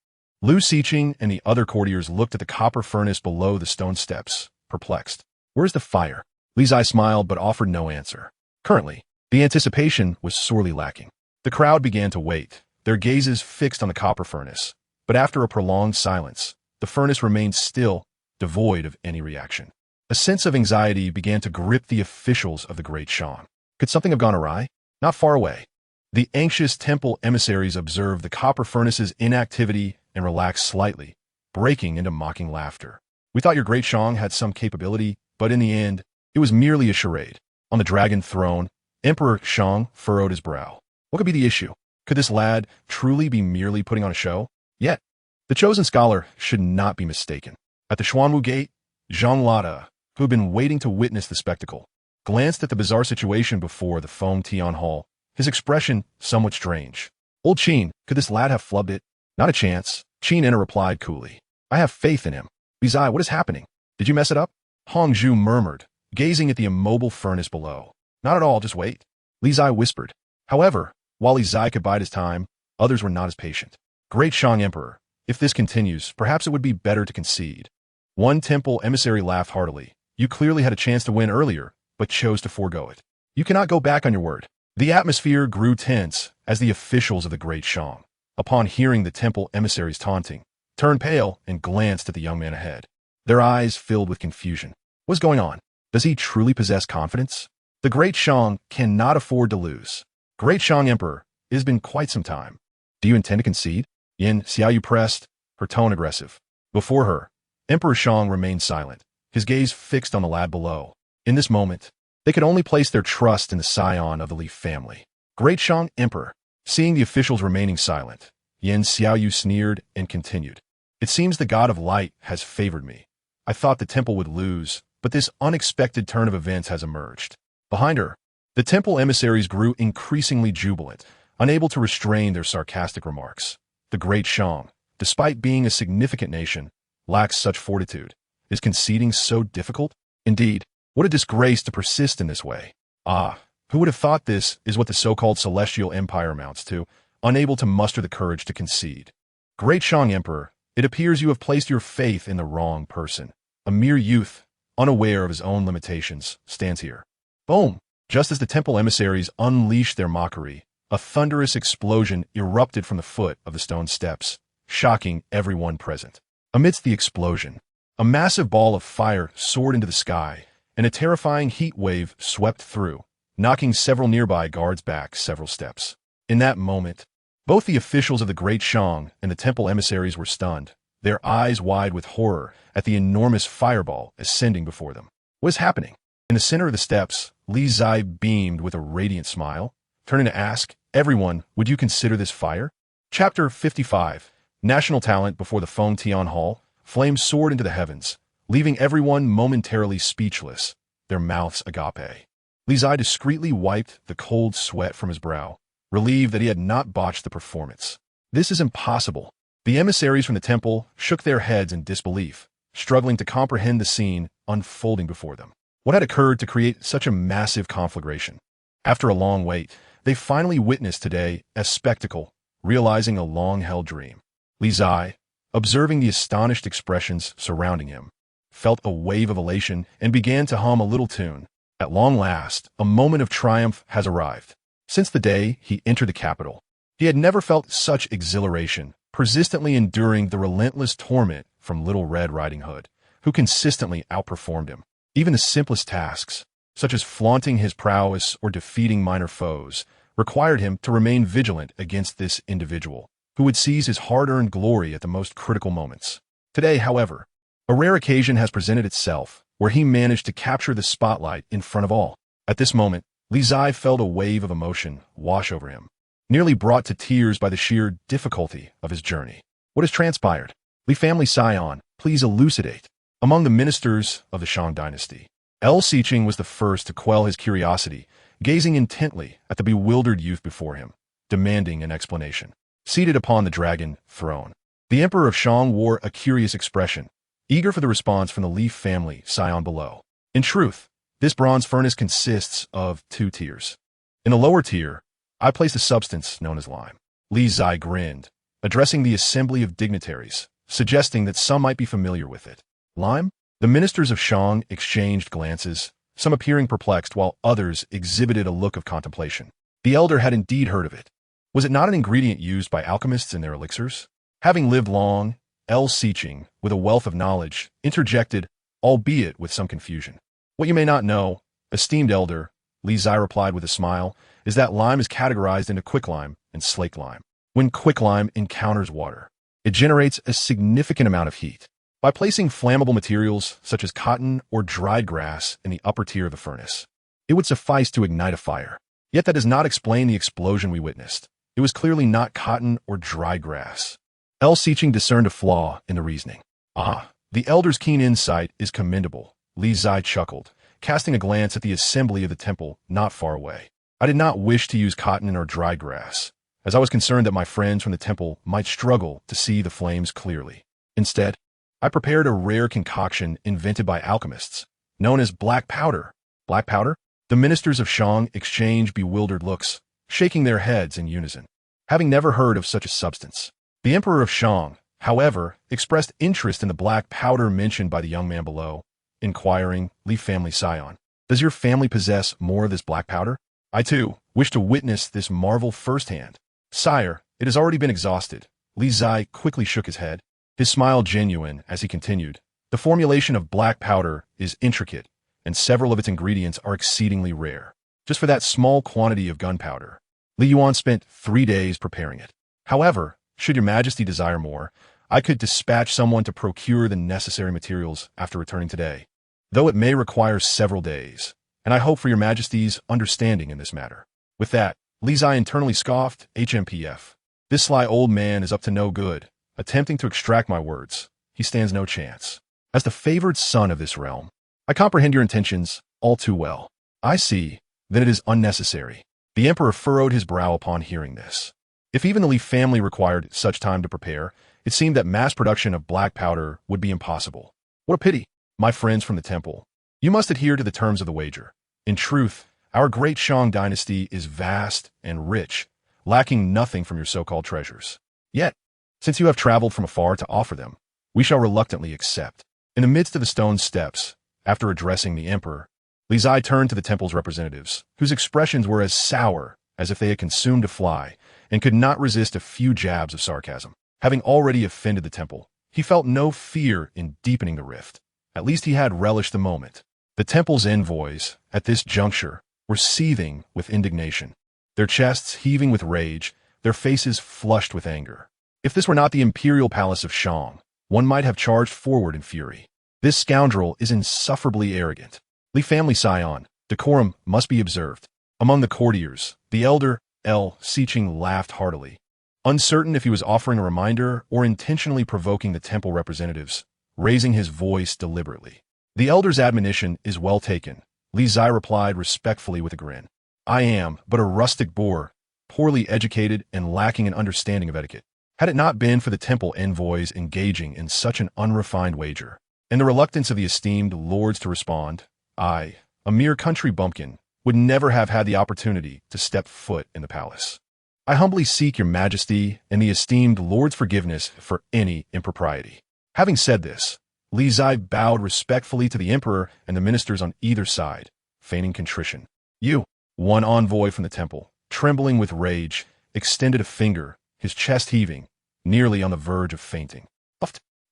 Lu Siqing and the other courtiers looked at the copper furnace below the stone steps, perplexed. Where's the fire? Li Zai smiled but offered no answer. Currently, the anticipation was sorely lacking. The crowd began to wait, their gazes fixed on the copper furnace. But after a prolonged silence, the furnace remained still, devoid of any reaction. A sense of anxiety began to grip the officials of the Great Shang. Could something have gone awry? Not far away. The anxious temple emissaries observed the copper furnace's inactivity and relaxed slightly, breaking into mocking laughter. We thought your Great Shang had some capability, but in the end, it was merely a charade. On the dragon throne, Emperor Shang furrowed his brow. What could be the issue? Could this lad truly be merely putting on a show? Yet, the chosen scholar should not be mistaken. At the Xuanwu gate, Zhang Lada, who had been waiting to witness the spectacle, glanced at the bizarre situation before the Feng Tian Hall, his expression somewhat strange. Old Qin, could this lad have flubbed it? Not a chance, Qin Enna replied coolly. I have faith in him. Li Zai, what is happening? Did you mess it up? Hongzhu murmured, gazing at the immobile furnace below. Not at all, just wait. Li Zai whispered. However, while Li Zai could bide his time, others were not as patient. Great Shang Emperor, if this continues, perhaps it would be better to concede. One temple emissary laughed heartily. You clearly had a chance to win earlier, but chose to forego it. You cannot go back on your word. The atmosphere grew tense, as the officials of the Great Shang, upon hearing the temple emissaries taunting, turned pale and glanced at the young man ahead. Their eyes filled with confusion. What's going on? Does he truly possess confidence? The Great Shang cannot afford to lose. Great Shang Emperor, it has been quite some time. Do you intend to concede? Yin Xiaoyu pressed, her tone aggressive. Before her, Emperor Shang remained silent, his gaze fixed on the lad below. In this moment, they could only place their trust in the scion of the Li family. Great Shang Emperor, seeing the officials remaining silent, Yin Xiaoyu sneered and continued. It seems the god of light has favored me. I thought the temple would lose, but this unexpected turn of events has emerged. Behind her, the temple emissaries grew increasingly jubilant, unable to restrain their sarcastic remarks. The Great Shang, despite being a significant nation, lacks such fortitude. Is conceding so difficult? Indeed, what a disgrace to persist in this way. Ah, who would have thought this is what the so-called Celestial Empire amounts to, unable to muster the courage to concede. Great Shang Emperor, it appears you have placed your faith in the wrong person. A mere youth, unaware of his own limitations, stands here. Boom! Just as the temple emissaries unleashed their mockery, a thunderous explosion erupted from the foot of the stone steps, shocking everyone present. Amidst the explosion, a massive ball of fire soared into the sky, and a terrifying heat wave swept through, knocking several nearby guards back several steps. In that moment, both the officials of the Great Shang and the temple emissaries were stunned, their eyes wide with horror at the enormous fireball ascending before them. What is happening? In the center of the steps, Li Zai beamed with a radiant smile, turning to ask, "Everyone, would you consider this fire?" Chapter 55. National Talent before the Feng Tian Hall. Flames soared into the heavens, leaving everyone momentarily speechless, their mouths agape. Li Zai discreetly wiped the cold sweat from his brow, relieved that he had not botched the performance. This is impossible. The emissaries from the temple shook their heads in disbelief, struggling to comprehend the scene unfolding before them. What had occurred to create such a massive conflagration? After a long wait, they finally witnessed today a spectacle, realizing a long-held dream. Li Zai, observing the astonished expressions surrounding him, felt a wave of elation and began to hum a little tune. At long last, a moment of triumph has arrived. Since the day he entered the capital, he had never felt such exhilaration, persistently enduring the relentless torment from Little Red Riding Hood, who consistently outperformed him. Even the simplest tasks, such as flaunting his prowess or defeating minor foes, required him to remain vigilant against this individual, who would seize his hard-earned glory at the most critical moments. Today, however, a rare occasion has presented itself, where he managed to capture the spotlight in front of all. At this moment, Li Zai felt a wave of emotion wash over him, nearly brought to tears by the sheer difficulty of his journey. What has transpired? Li family scion, please elucidate. Among the ministers of the Shang dynasty, Qingzhi was the first to quell his curiosity, gazing intently at the bewildered youth before him, demanding an explanation. Seated upon the dragon throne, the Emperor of Shang wore a curious expression, eager for the response from the Li family scion below. In truth, this bronze furnace consists of 2 tiers. In the lower tier, I place a substance known as lime. Li Zai grinned, addressing the assembly of dignitaries, suggesting that some might be familiar with it. Lime? The ministers of Shang exchanged glances, some appearing perplexed while others exhibited a look of contemplation. The elder had indeed heard of it. Was it not an ingredient used by alchemists in their elixirs? Having lived long, Qingzhi, with a wealth of knowledge, interjected, albeit with some confusion. What you may not know, esteemed elder, Li Zai replied with a smile, is that lime is categorized into quicklime and slaked lime. When quicklime encounters water, it generates a significant amount of heat. By placing flammable materials such as cotton or dried grass in the upper tier of the furnace, it would suffice to ignite a fire. Yet that does not explain the explosion we witnessed. It was clearly not cotton or dried grass. Qingzhi discerned a flaw in the reasoning. Ah, the elder's keen insight is commendable, Li Zai chuckled, casting a glance at the assembly of the temple not far away. I did not wish to use cotton or dried grass, as I was concerned that my friends from the temple might struggle to see the flames clearly. Instead, I prepared a rare concoction invented by alchemists, known as black powder. Black powder? The ministers of Shang exchanged bewildered looks, shaking their heads in unison, having never heard of such a substance. The Emperor of Shang, however, expressed interest in the black powder mentioned by the young man below, inquiring, Li family scion, does your family possess more of this black powder? I too wish to witness this marvel firsthand. Sire, it has already been exhausted. Li Zai quickly shook his head, his smile genuine as he continued. The formulation of black powder is intricate, and several of its ingredients are exceedingly rare. Just for that small quantity of gunpowder, Li Yuan spent 3 days preparing it. However, should your majesty desire more, I could dispatch someone to procure the necessary materials after returning today, though it may require several days, and I hope for your majesty's understanding in this matter. With that, Li Zai internally scoffed, HMPF. This sly old man is up to no good, attempting to extract my words. He stands no chance. As the favored son of this realm, I comprehend your intentions all too well. I see, then it is unnecessary. The emperor furrowed his brow upon hearing this. If even the Li family required such time to prepare, it seemed that mass production of black powder would be impossible. What a pity, my friends from the temple. You must adhere to the terms of the wager. In truth, our great Shang dynasty is vast and rich, lacking nothing from your so-called treasures. Yet, since you have traveled from afar to offer them, we shall reluctantly accept. In the midst of the stone steps, after addressing the emperor, Li Zai turned to the temple's representatives, whose expressions were as sour as if they had consumed a fly, and could not resist a few jabs of sarcasm. Having already offended the temple, he felt no fear in deepening the rift. At least he had relished the moment. The temple's envoys, at this juncture, were seething with indignation, their chests heaving with rage, their faces flushed with anger. If this were not the imperial palace of Shang, one might have charged forward in fury. This scoundrel is insufferably arrogant. Li family scion, decorum must be observed. Among the courtiers, the elder, L. Siqing laughed heartily. Uncertain if he was offering a reminder or intentionally provoking the temple representatives, raising his voice deliberately. The elder's admonition is well taken, Li Zai replied respectfully with a grin. I am but a rustic boor, poorly educated and lacking an understanding of etiquette. Had it not been for the temple envoys engaging in such an unrefined wager, and the reluctance of the esteemed lords to respond, I, a mere country bumpkin, would never have had the opportunity to step foot in the palace. I humbly seek your majesty and the esteemed lord's forgiveness for any impropriety. Having said this, Li Zai bowed respectfully to the emperor and the ministers on either side, feigning contrition. You, one envoy from the temple, trembling with rage, extended a finger, his chest heaving, nearly on the verge of fainting.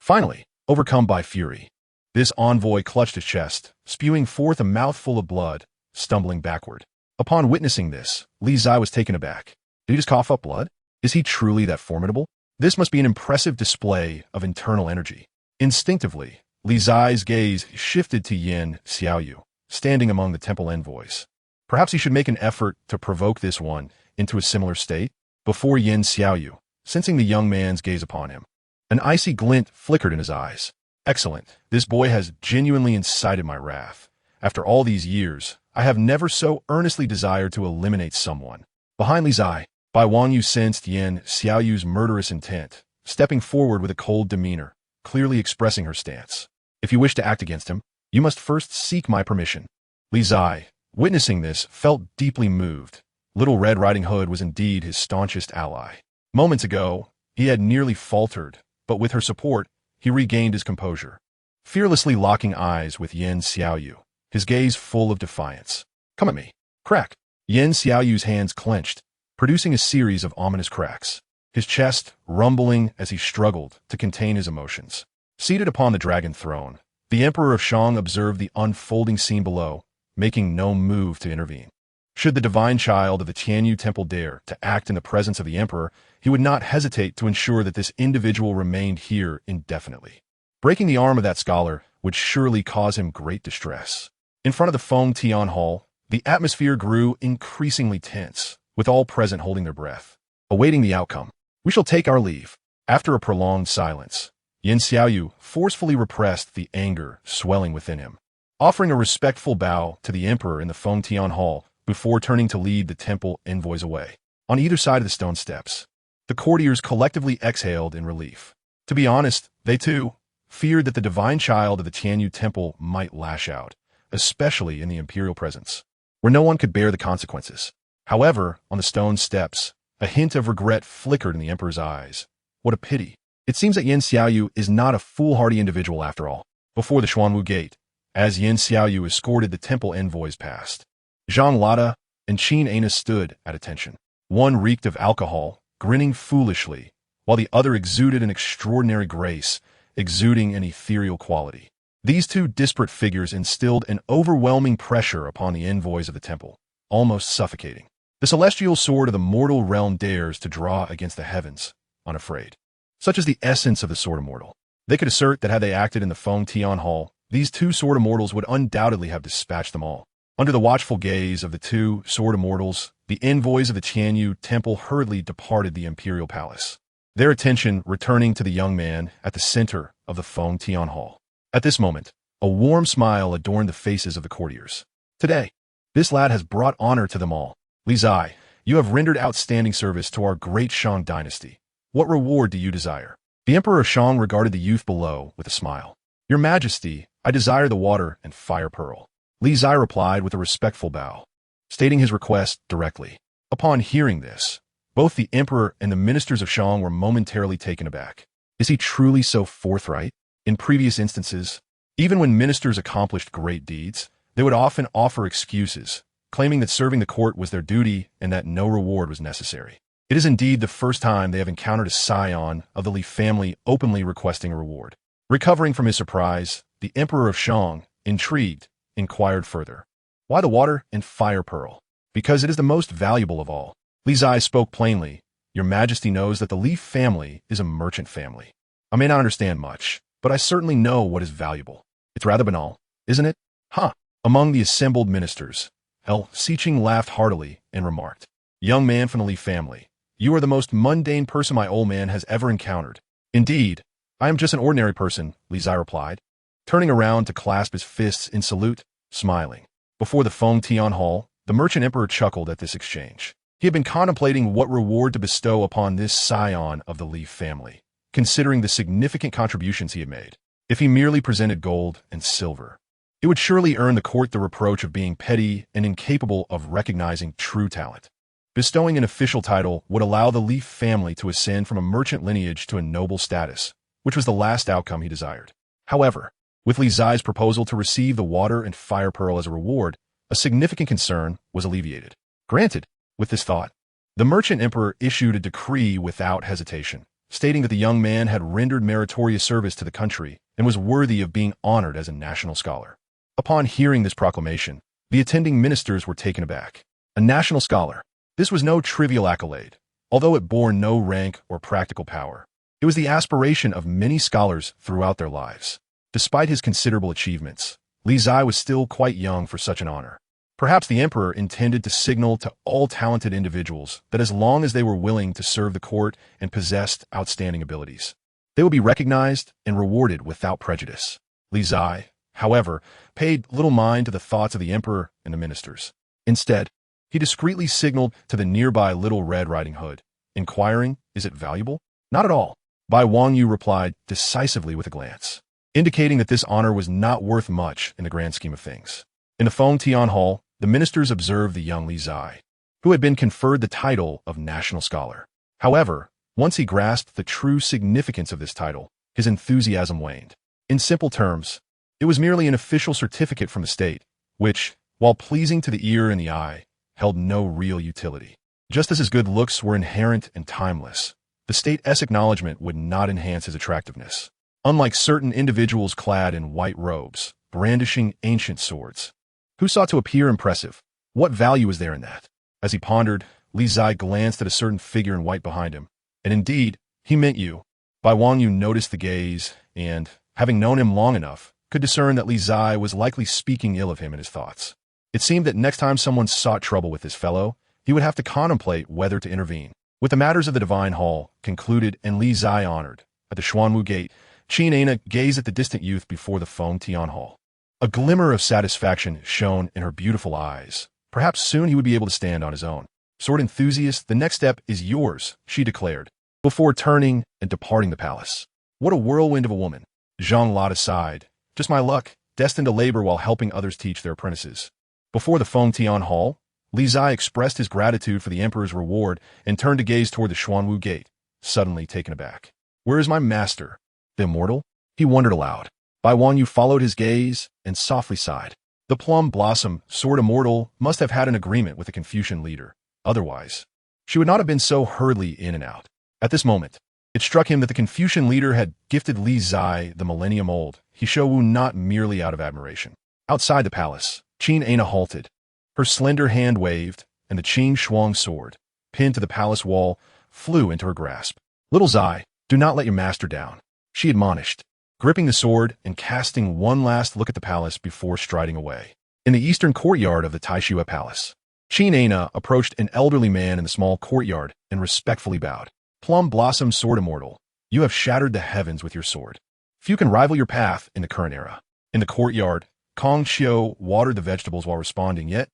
Finally, overcome by fury, this envoy clutched his chest, spewing forth a mouthful of blood, stumbling backward. Upon witnessing this, Li Zai was taken aback. Did he just cough up blood? Is he truly that formidable? This must be an impressive display of internal energy. Instinctively, Li Zai's gaze shifted to Yin Xiaoyu, standing among the temple envoys. Perhaps he should make an effort to provoke this one into a similar state. Before Yin Xiaoyu, sensing the young man's gaze upon him, an icy glint flickered in his eyes. Excellent. This boy has genuinely incited my wrath. After all these years, I have never so earnestly desired to eliminate someone. Behind Li Zai, Bai Wangyu sensed Yin Xiaoyu's murderous intent, stepping forward with a cold demeanor, clearly expressing her stance. If you wish to act against him, you must first seek my permission. Li Zai, witnessing this, felt deeply moved. Little Red Riding Hood was indeed his staunchest ally. Moments ago, he had nearly faltered, but with her support, he regained his composure. Fearlessly locking eyes with Yin Xiaoyu, his gaze full of defiance. Come at me. Crack. Yin Xiaoyu's hands clenched, producing a series of ominous cracks, his chest rumbling as he struggled to contain his emotions. Seated upon the dragon throne, the Emperor of Shang observed the unfolding scene below, making no move to intervene. Should the divine child of the Tianyu Temple dare to act in the presence of the Emperor, he would not hesitate to ensure that this individual remained here indefinitely. Breaking the arm of that scholar would surely cause him great distress. In front of the Feng Tian Hall, the atmosphere grew increasingly tense, with all present holding their breath, awaiting the outcome. We shall take our leave. After a prolonged silence, Yin Xiaoyu forcefully repressed the anger swelling within him, offering a respectful bow to the Emperor in the Feng Tian Hall before turning to lead the temple envoys away. On either side of the stone steps, the courtiers collectively exhaled in relief. To be honest, they too feared that the divine child of the Tianyu Temple might lash out, especially in the imperial presence, where no one could bear the consequences. However, on the stone steps, a hint of regret flickered in the emperor's eyes. What a pity. It seems that Yin Xiaoyu is not a foolhardy individual after all. Before the Xuanwu Gate, as Yin Xiaoyu escorted the temple envoys past, Zhang Lada, and Qingzhi stood at attention. One reeked of alcohol, grinning foolishly, while the other exuded an extraordinary grace, exuding an ethereal quality. These two disparate figures instilled an overwhelming pressure upon the envoys of the temple, almost suffocating. The celestial sword of the mortal realm dares to draw against the heavens, unafraid. Such is the essence of the sword immortal. They could assert that had they acted in the Feng Tian Hall, these two sword immortals would undoubtedly have dispatched them all. Under the watchful gaze of the two sword immortals, the envoys of the Tianyu temple hurriedly departed the imperial palace, their attention returning to the young man at the center of the Feng Tian Hall. At this moment, a warm smile adorned the faces of the courtiers. Today, this lad has brought honor to them all. Li Zai, you have rendered outstanding service to our great Shang dynasty. What reward do you desire? The Emperor of Shang regarded the youth below with a smile. Your Majesty, I desire the water and fire pearl. Li Zai replied with a respectful bow, stating his request directly. Upon hearing this, both the Emperor and the ministers of Shang were momentarily taken aback. Is he truly so forthright? In previous instances, even when ministers accomplished great deeds, they would often offer excuses, claiming that serving the court was their duty and that no reward was necessary. It is indeed the first time they have encountered a scion of the Li family openly requesting a reward. Recovering from his surprise, the Emperor of Shang, intrigued, inquired further. Why the water and fire pearl? Because it is the most valuable of all. Li Zai spoke plainly. Your Majesty knows that the Li family is a merchant family. I may not understand much, but I certainly know what is valuable. It's rather banal, isn't it? Huh. Among the assembled ministers, Xiqing laughed heartily and remarked, Young man from the Li family, you are the most mundane person my old man has ever encountered. Indeed, I am just an ordinary person, Li Zai replied, turning around to clasp his fists in salute, smiling. Before the Feng Tian Hall, the merchant emperor chuckled at this exchange. He had been contemplating what reward to bestow upon this scion of the Li family, considering the significant contributions he had made. If he merely presented gold and silver, it would surely earn the court the reproach of being petty and incapable of recognizing true talent. Bestowing an official title would allow the Li family to ascend from a merchant lineage to a noble status, which was the last outcome he desired. However, with Li Zai's proposal to receive the water and fire pearl as a reward, a significant concern was alleviated. Granted, with this thought, the merchant emperor issued a decree without hesitation, stating that the young man had rendered meritorious service to the country and was worthy of being honored as a national scholar. Upon hearing this proclamation, the attending ministers were taken aback. A national scholar. This was no trivial accolade, although it bore no rank or practical power. It was the aspiration of many scholars throughout their lives. Despite his considerable achievements, Li Zai was still quite young for such an honor. Perhaps the emperor intended to signal to all talented individuals that as long as they were willing to serve the court and possessed outstanding abilities, they would be recognized and rewarded without prejudice. Li Zai, however, paid little mind to the thoughts of the emperor and the ministers. Instead, he discreetly signaled to the nearby Little Red Riding Hood, inquiring, is it valuable? Not at all. Bai Wangyu replied decisively with a glance, indicating that this honor was not worth much in the grand scheme of things. In the Feng Tian Hall, the ministers observed the young Li Zai, who had been conferred the title of National Scholar. However, once he grasped the true significance of this title, his enthusiasm waned. In simple terms, it was merely an official certificate from the state, which, while pleasing to the ear and the eye, held no real utility. Just as his good looks were inherent and timeless, the state's acknowledgement would not enhance his attractiveness. Unlike certain individuals clad in white robes, brandishing ancient swords, who sought to appear impressive, what value is there in that? As he pondered, Li Zai glanced at a certain figure in white behind him, and indeed, he meant you. Bai Wangyu noticed the gaze, and, having known him long enough, could discern that Li Zai was likely speaking ill of him in his thoughts. It seemed that next time someone sought trouble with this fellow, he would have to contemplate whether to intervene. With the matters of the divine hall concluded and Li Zai honored, at the Xuanwu gate, Qingzhi gazed at the distant youth before the Feng Tian Hall. A glimmer of satisfaction shone in her beautiful eyes. Perhaps soon he would be able to stand on his own. Sword enthusiast, the next step is yours, she declared, before turning and departing the palace. What a whirlwind of a woman. Zhang Lada sighed. Just my luck, destined to labor while helping others teach their apprentices. Before the Feng Tian Hall, Li Zai expressed his gratitude for the emperor's reward and turned to gaze toward the Xuanwu gate, suddenly taken aback. Where is my master? The immortal? He wondered aloud. Bai Wangyu followed his gaze and softly sighed. The plum blossom, sword immortal, must have had an agreement with the Confucian leader. Otherwise, she would not have been so hurriedly in and out. At this moment, it struck him that the Confucian leader had gifted Li Zai the millennium-old Hishowu not merely out of admiration. Outside the palace, Qingzhi halted. Her slender hand waved, and the Qing Shuang sword, pinned to the palace wall, flew into her grasp. "Little Zai, do not let your master down," she admonished, gripping the sword and casting one last look at the palace before striding away. In the eastern courtyard of the Taishua Palace, Qingzhi approached an elderly man in the small courtyard and respectfully bowed. "Plum Blossom Sword Immortal, you have shattered the heavens with your sword. Few can rival your path in the current era." In the courtyard, Kong Xiu watered the vegetables while responding, "Yet,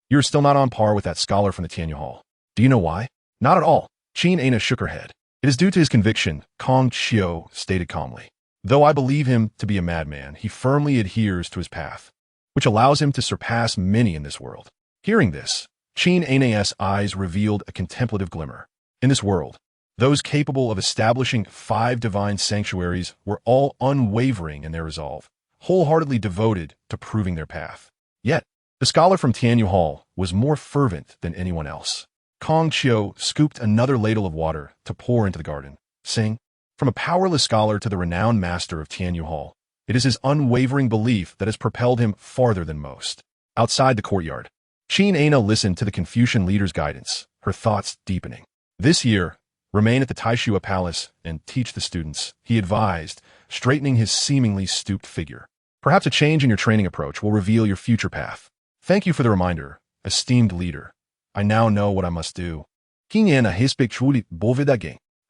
you're still not on par with that scholar from the Tianyu Hall. Do you know why?" "Not at all." Qingzhi shook her head. "It is due to his conviction," Kong Xiu stated calmly. "Though I believe him to be a madman, he firmly adheres to his path, which allows him to surpass many in this world." Hearing this, Qingzhi's eyes revealed a contemplative glimmer. In this world, those capable of establishing 5 divine sanctuaries were all unwavering in their resolve, wholeheartedly devoted to proving their path. Yet, the scholar from Tianyu Hall was more fervent than anyone else. Kong Qiu scooped another ladle of water to pour into the garden, saying, "From a powerless scholar to the renowned master of Tianyu Hall, it is his unwavering belief that has propelled him farther than most." Outside the courtyard, Qingzhi listened to the Confucian leader's guidance, her thoughts deepening. "This year, remain at the Taishua Palace and teach the students," he advised, straightening his seemingly stooped figure. "Perhaps a change in your training approach will reveal your future path." "Thank you for the reminder, esteemed leader. I now know what I must do."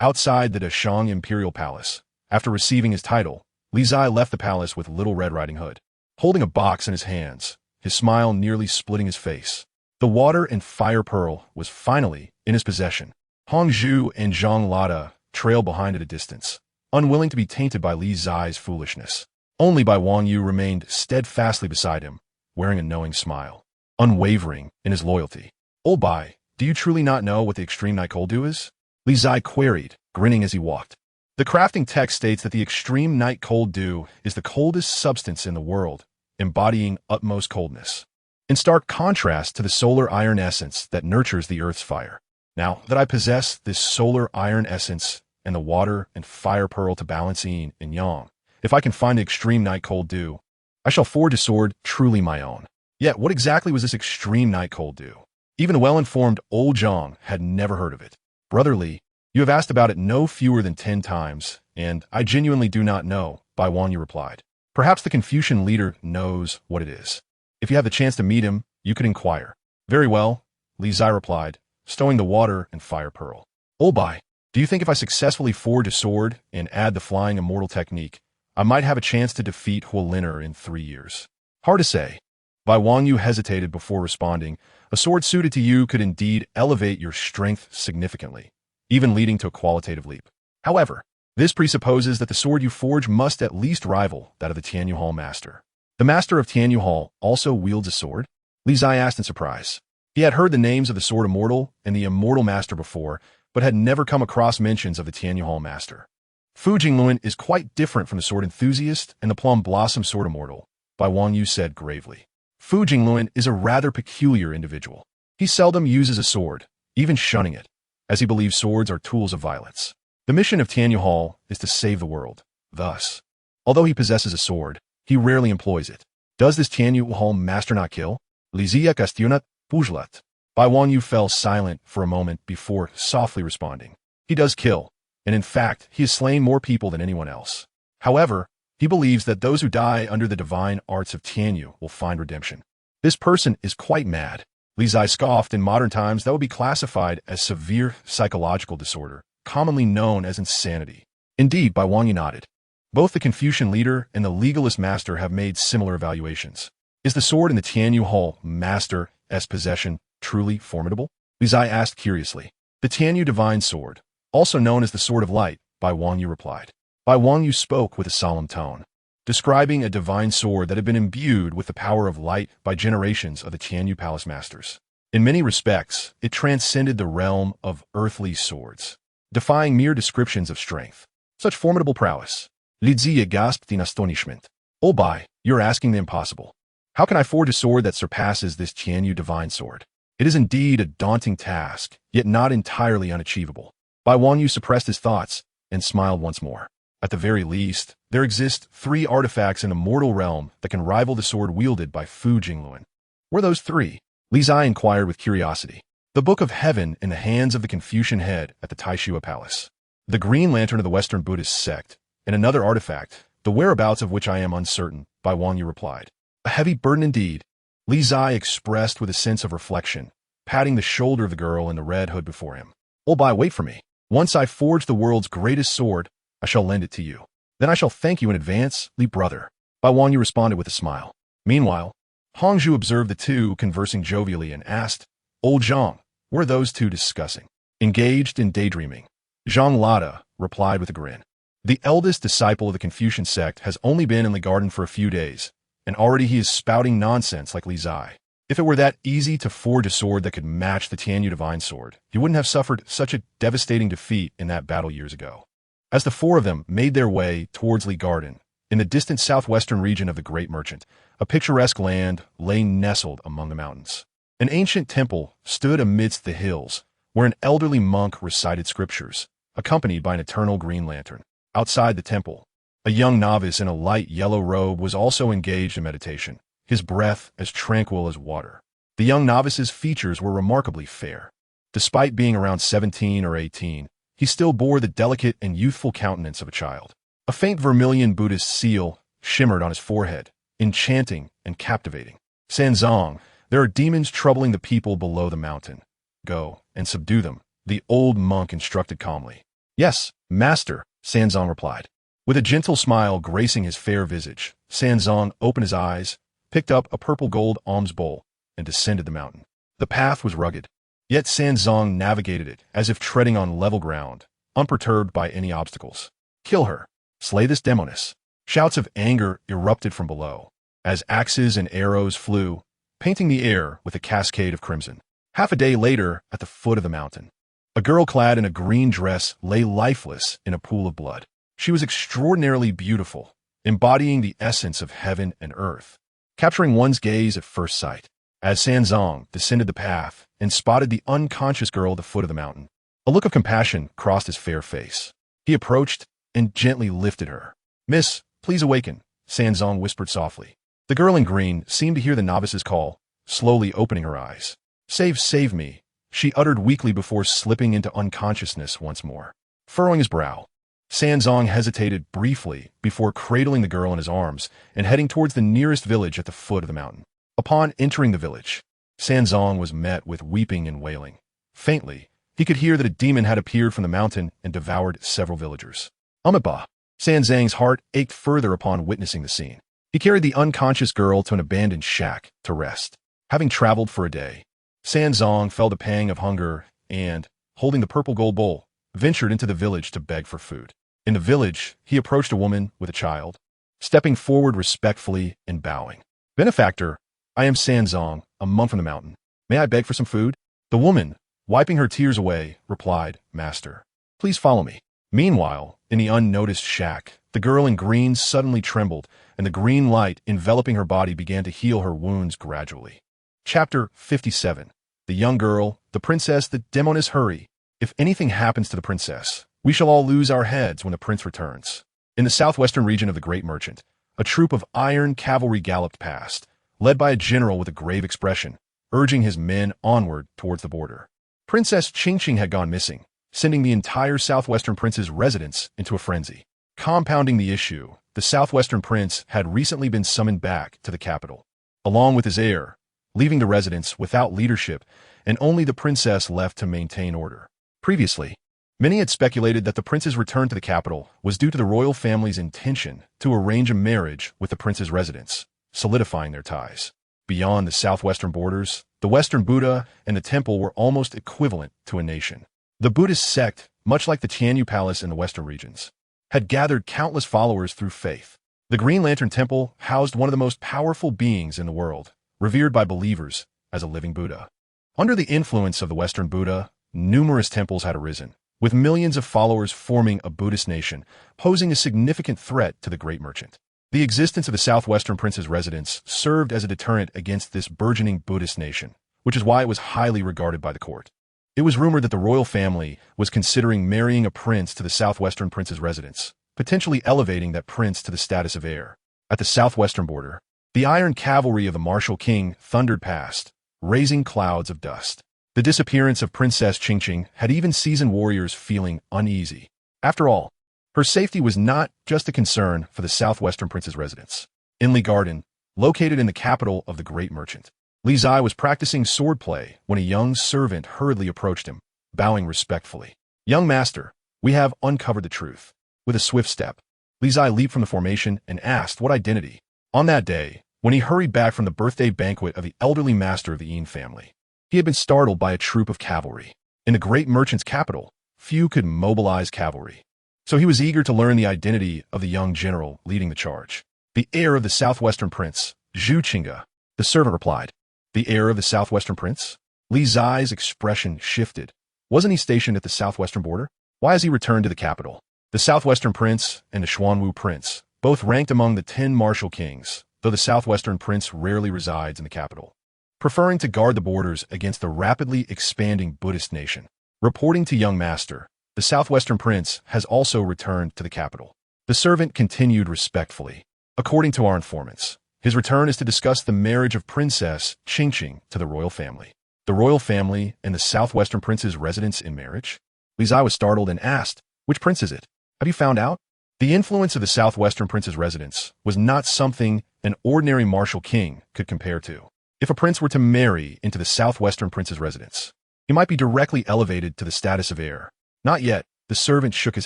Outside the Dashang Imperial Palace, after receiving his title, Li Zai left the palace with Little Red Riding Hood, holding a box in his hands, his smile nearly splitting his face. The water and fire pearl was finally in his possession. Hong Zhu and Zhang Lada trailed behind at a distance, unwilling to be tainted by Li Zai's foolishness. Only Bai Wang Yu remained steadfastly beside him, wearing a knowing smile, unwavering in his loyalty. "Old Bai, do you truly not know what the extreme night cold dew is?" Li Zai queried, grinning as he walked. The crafting text states that the extreme night cold dew is the coldest substance in the world, embodying utmost coldness, in stark contrast to the solar iron essence that nurtures the earth's fire. Now that I possess this solar iron essence and the water and fire pearl to balance yin and yang, if I can find the extreme night cold dew, I shall forge a sword truly my own. Yet what exactly was this extreme night cold dew? Even the well-informed old Zhang had never heard of it. "Brother Li, you have asked about it no fewer than 10 times, and I genuinely do not know," Bai Wanyu replied. "Perhaps the Confucian leader knows what it is. If you have the chance to meet him, you could inquire." "Very well," Li Zai replied, stowing the water and fire pearl. "Old Bai, do you think if I successfully forge a sword and add the flying immortal technique, I might have a chance to defeat Huoliner in 3 years?" "Hard to say." Bai Wanyu hesitated before responding. "A sword suited to you could indeed elevate your strength significantly, even leading to a qualitative leap. However, this presupposes that the sword you forge must at least rival that of the Tianyu Hall master." "The master of Tianyu Hall also wields a sword?" Li Zai asked in surprise. He had heard the names of the sword immortal and the immortal master before, but had never come across mentions of the Tianyu Hall master. "Fu Jingluan is quite different from the sword enthusiast and the plum blossom sword immortal," Bai Wanyu said gravely. "Fu Jingluan is a rather peculiar individual. He seldom uses a sword, even shunning it, as he believes swords are tools of violence. The mission of Tianyu Hall is to save the world. Thus, although he possesses a sword, he rarely employs it. Does this Tianyu Hall master not kill?" "Lizia Castunat Pujlat." Bai Wanyu fell silent for a moment before softly responding. "He does kill, and in fact, he has slain more people than anyone else. However, he believes that those who die under the divine arts of Tianyu will find redemption." "This person is quite mad." Li Zai scoffed. "In modern times, that would be classified as severe psychological disorder, commonly known as insanity." "Indeed," Bai Wanyu nodded. "Both the Confucian leader and the legalist master have made similar evaluations. Is the sword in the Tianyu Hall master's possession truly formidable?" Li Zai asked curiously. "The Tianyu divine sword, also known as the Sword of Light," Bai Wanyu replied. Bai Wanyu spoke with a solemn tone, describing a divine sword that had been imbued with the power of light by generations of the Tianyu palace masters. In many respects, it transcended the realm of earthly swords, defying mere descriptions of strength. Such formidable prowess. Li Ziya gasped in astonishment. "Oh Bai, you're asking the impossible." How can I forge a sword that surpasses this Qianyu divine sword? It is indeed a daunting task, yet not entirely unachievable. Bai Wanyu suppressed his thoughts and smiled once more. At the very least, there exist 3 artifacts in the mortal realm that can rival the sword wielded by Fu Jingluan. Were those 3? Li Zai inquired with curiosity. The Book of Heaven in the hands of the Confucian head at the Taishua Palace. The Green Lantern of the Western Buddhist sect, and another artifact, the whereabouts of which I am uncertain, Bai Wanyu replied. A heavy burden indeed, Li Zai expressed with a sense of reflection, patting the shoulder of the girl in the red hood before him. Oh, Bai, wait for me. Once I forge the world's greatest sword, I shall lend it to you. Then I shall thank you in advance, Li brother. Bai Wanyu responded with a smile. Meanwhile, Hongzhu observed the two conversing jovially and asked, Old Zhang, what are those two discussing? Engaged in daydreaming. Zhang Lada replied with a grin. The eldest disciple of the Confucian sect has only been in the garden for a few days, and already he is spouting nonsense like Li Zai. If it were that easy to forge a sword that could match the Qianyu divine sword, he wouldn't have suffered such a devastating defeat in that battle years ago. As the 4 of them made their way towards Li Garden, in the distant southwestern region of the Great Merchant, a picturesque land lay nestled among the mountains. An ancient temple stood amidst the hills, where an elderly monk recited scriptures, accompanied by an eternal green lantern. Outside the temple, a young novice in a light yellow robe was also engaged in meditation, his breath as tranquil as water. The young novice's features were remarkably fair. Despite being around 17 or 18, he still bore the delicate and youthful countenance of a child. A faint vermilion Buddhist seal shimmered on his forehead, enchanting and captivating. Sanzong, there are demons troubling the people below the mountain. Go and subdue them, the old monk instructed calmly. Yes, master, Sanzong replied. With a gentle smile gracing his fair visage, Sanzong opened his eyes, picked up a purple gold alms bowl, and descended the mountain. The path was rugged, yet Sanzong navigated it as if treading on level ground, unperturbed by any obstacles. Kill her. Slay this demoness. Shouts of anger erupted from below, as axes and arrows flew, painting the air with a cascade of crimson. Half a day later, at the foot of the mountain, a girl clad in a green dress lay lifeless in a pool of blood. She was extraordinarily beautiful, embodying the essence of heaven and earth, capturing one's gaze at first sight. As Sanzong descended the path and spotted the unconscious girl at the foot of the mountain, a look of compassion crossed his fair face. He approached and gently lifted her. Miss, please awaken, Sanzong whispered softly. The girl in green seemed to hear the novice's call, slowly opening her eyes. Save me, she uttered weakly before slipping into unconsciousness once more. Furrowing his brow, Sanzong hesitated briefly before cradling the girl in his arms and heading towards the nearest village at the foot of the mountain. Upon entering the village, Sanzong was met with weeping and wailing. Faintly, he could hear that a demon had appeared from the mountain and devoured several villagers. Amiba! Sanzang's heart ached further upon witnessing the scene. He carried the unconscious girl to an abandoned shack to rest. Having traveled for a day, Sanzong felt a pang of hunger and, holding the purple gold bowl, ventured into the village to beg for food. In the village, he approached a woman with a child, stepping forward respectfully and bowing. Benefactor, I am Sanzong, a monk from the mountain. May I beg for some food? The woman, wiping her tears away, replied, Master, please follow me. Meanwhile, in the unnoticed shack, the girl in green suddenly trembled, and the green light enveloping her body began to heal her wounds gradually. Chapter 57. The young girl, the princess, the demoness. Hurry. If anything happens to the princess, we shall all lose our heads when the prince returns. In the southwestern region of the Great Merchant, a troop of iron cavalry galloped past, led by a general with a grave expression, urging his men onward towards the border. Princess Qingzhi had gone missing, sending the entire southwestern prince's residence into a frenzy. Compounding the issue, the southwestern prince had recently been summoned back to the capital, along with his heir, leaving the residence without leadership and only the princess left to maintain order. Previously, many had speculated that the prince's return to the capital was due to the royal family's intention to arrange a marriage with the prince's residence, solidifying their ties. Beyond the southwestern borders, the Western Buddha and the temple were almost equivalent to a nation. The Buddhist sect, much like the Qianyu Palace in the western regions, had gathered countless followers through faith. The Green Lantern Temple housed one of the most powerful beings in the world, revered by believers as a living Buddha. Under the influence of the Western Buddha, numerous temples had arisen, with millions of followers forming a Buddhist nation, posing a significant threat to the Great Merchant. The existence of the southwestern prince's residence served as a deterrent against this burgeoning Buddhist nation, which is why it was highly regarded by the court. It was rumored that the royal family was considering marrying a prince to the southwestern prince's residence, potentially elevating that prince to the status of heir. At the southwestern border, the iron cavalry of the martial king thundered past, raising clouds of dust. The disappearance of Princess Qingzhi had even seasoned warriors feeling uneasy. After all, her safety was not just a concern for the southwestern prince's residence. In Li Garden, located in the capital of the great merchant, Li Zai was practicing swordplay when a young servant hurriedly approached him, bowing respectfully. "Young master, we have uncovered the truth." With a swift step, Li Zai leaped from the formation and asked what identity. On that day, when he hurried back from the birthday banquet of the elderly master of the Yin family, he had been startled by a troop of cavalry. In the great merchant's capital, few could mobilize cavalry. So he was eager to learn the identity of the young general leading the charge. "The heir of the southwestern prince, Zhu Qingge," the servant replied. "The heir of the southwestern prince?" Li Zai's expression shifted. Wasn't he stationed at the southwestern border? Why has he returned to the capital? The southwestern prince and the Xuanwu prince, both ranked among the 10 martial kings, though the southwestern prince rarely resides in the capital, preferring to guard the borders against the rapidly expanding Buddhist nation. Reporting to young master, the southwestern prince has also returned to the capital. The servant continued respectfully. "According to our informants, his return is to discuss the marriage of Princess Qingzhi to the royal family." The royal family and the southwestern prince's residence in marriage? Li Zai was startled and asked, "Which prince is it? Have you found out?" The influence of the southwestern prince's residence was not something an ordinary martial king could compare to. If a prince were to marry into the southwestern prince's residence, he might be directly elevated to the status of heir. "Not yet," the servant shook his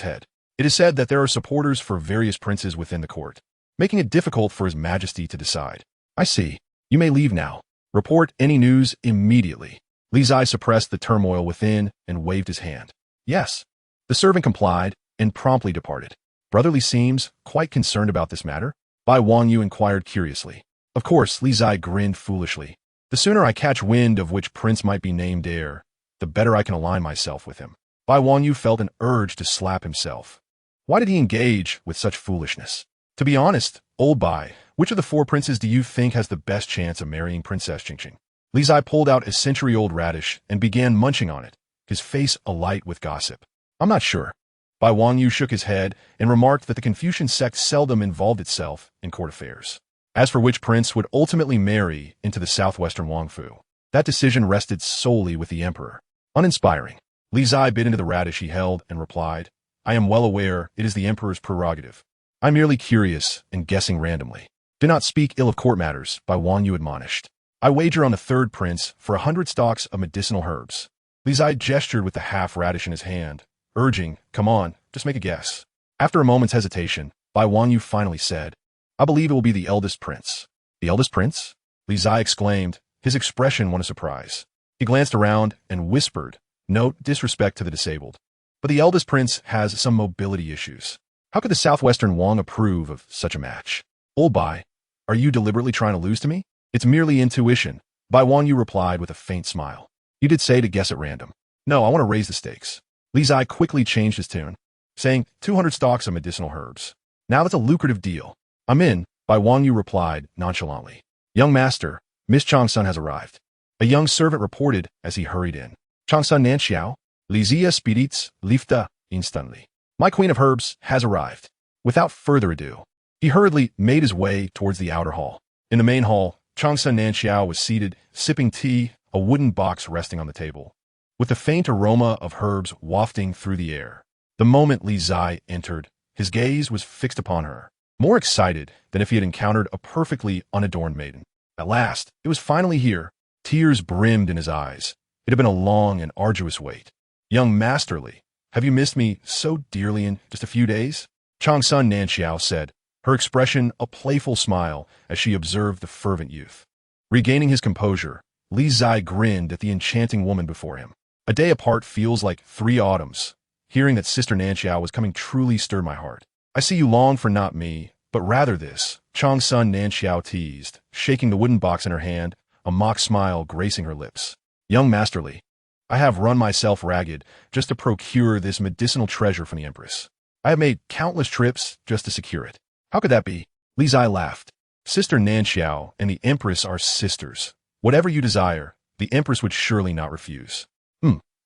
head. "It is said that there are supporters for various princes within the court, making it difficult for His Majesty to decide." "I see. You may leave now. Report any news immediately." Li Zai suppressed the turmoil within and waved his hand. "Yes." The servant complied and promptly departed. "Brotherly seems quite concerned about this matter?" Bai Wanyu inquired curiously. Of course, Li Zai grinned foolishly. "The sooner I catch wind of which prince might be named heir, the better I can align myself with him." Bai Wanyu felt an urge to slap himself. Why did he engage with such foolishness? "To be honest, old Bai, which of the 4 princes do you think has the best chance of marrying Princess Qingzhi?" Li Zai pulled out a century-old radish and began munching on it, his face alight with gossip. "I'm not sure." Bai Wanyu shook his head and remarked that the Confucian sect seldom involved itself in court affairs. As for which prince would ultimately marry into the southwestern Wangfu, that decision rested solely with the emperor. Uninspiring. Li Zai bit into the radish he held and replied, "I am well aware it is the emperor's prerogative. I'm merely curious and guessing randomly." "Do not speak ill of court matters," Bai Wanyu admonished. "I wager on the 3rd prince for 100 stalks of medicinal herbs." Li Zai gestured with the half radish in his hand, urging, "Come on, just make a guess." After a moment's hesitation, Bai Wanyu finally said, "I believe it will be the eldest prince." "The eldest prince?" Li Zai exclaimed, his expression one of surprise. He glanced around and whispered, "Note disrespect to the disabled. But the eldest prince has some mobility issues. How could the southwestern Wang approve of such a match?" "Old Bai, are you deliberately trying to lose to me?" "It's merely intuition," Bai Wanyu replied with a faint smile. "You did say to guess at random." "No, I want to raise the stakes." Li Zai quickly changed his tune, saying 200 stalks of medicinal herbs. "Now that's a lucrative deal." "I'm in," Bai Wanyu replied nonchalantly. "Young master, Miss Changsun has arrived." A young servant reported as he hurried in. "Changsun Nanxiao, Lizia Spirits, Lifta, instantly. My queen of herbs has arrived." Without further ado, he hurriedly made his way towards the outer hall. In the main hall, Changsun Nanxiao was seated, sipping tea, a wooden box resting on the table, with the faint aroma of herbs wafting through the air. The moment Li Zai entered, his gaze was fixed upon her, more excited than if he had encountered a perfectly unadorned maiden. At last, it was finally here. Tears brimmed in his eyes. It had been a long and arduous wait. "Young Masterly, have you missed me so dearly in just a few days?" Changsun Nanxiao said, her expression a playful smile as she observed the fervent youth. Regaining his composure, Li Zai grinned at the enchanting woman before him. "A day apart feels like 3 autumns. Hearing that Sister Nanxiao was coming truly stirred my heart. I see you long for not me, but rather this," Changsun Nanxiao teased, shaking the wooden box in her hand, a mock smile gracing her lips. "Young Masterly, I have run myself ragged just to procure this medicinal treasure from the Empress. I have made countless trips just to secure it." "How could that be?" Li Zai laughed. Sister Nanxiao and the Empress are sisters. Whatever you desire, the Empress would surely not refuse.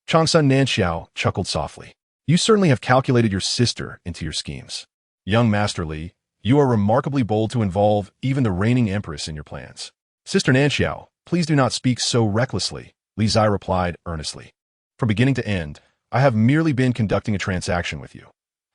Changsun Nanxiao chuckled softly. You certainly have calculated your sister into your schemes. Young Master Li, you are remarkably bold to involve even the reigning Empress in your plans. Sister Nanxiao, please do not speak so recklessly, Li Zai replied earnestly. From beginning to end, I have merely been conducting a transaction with you.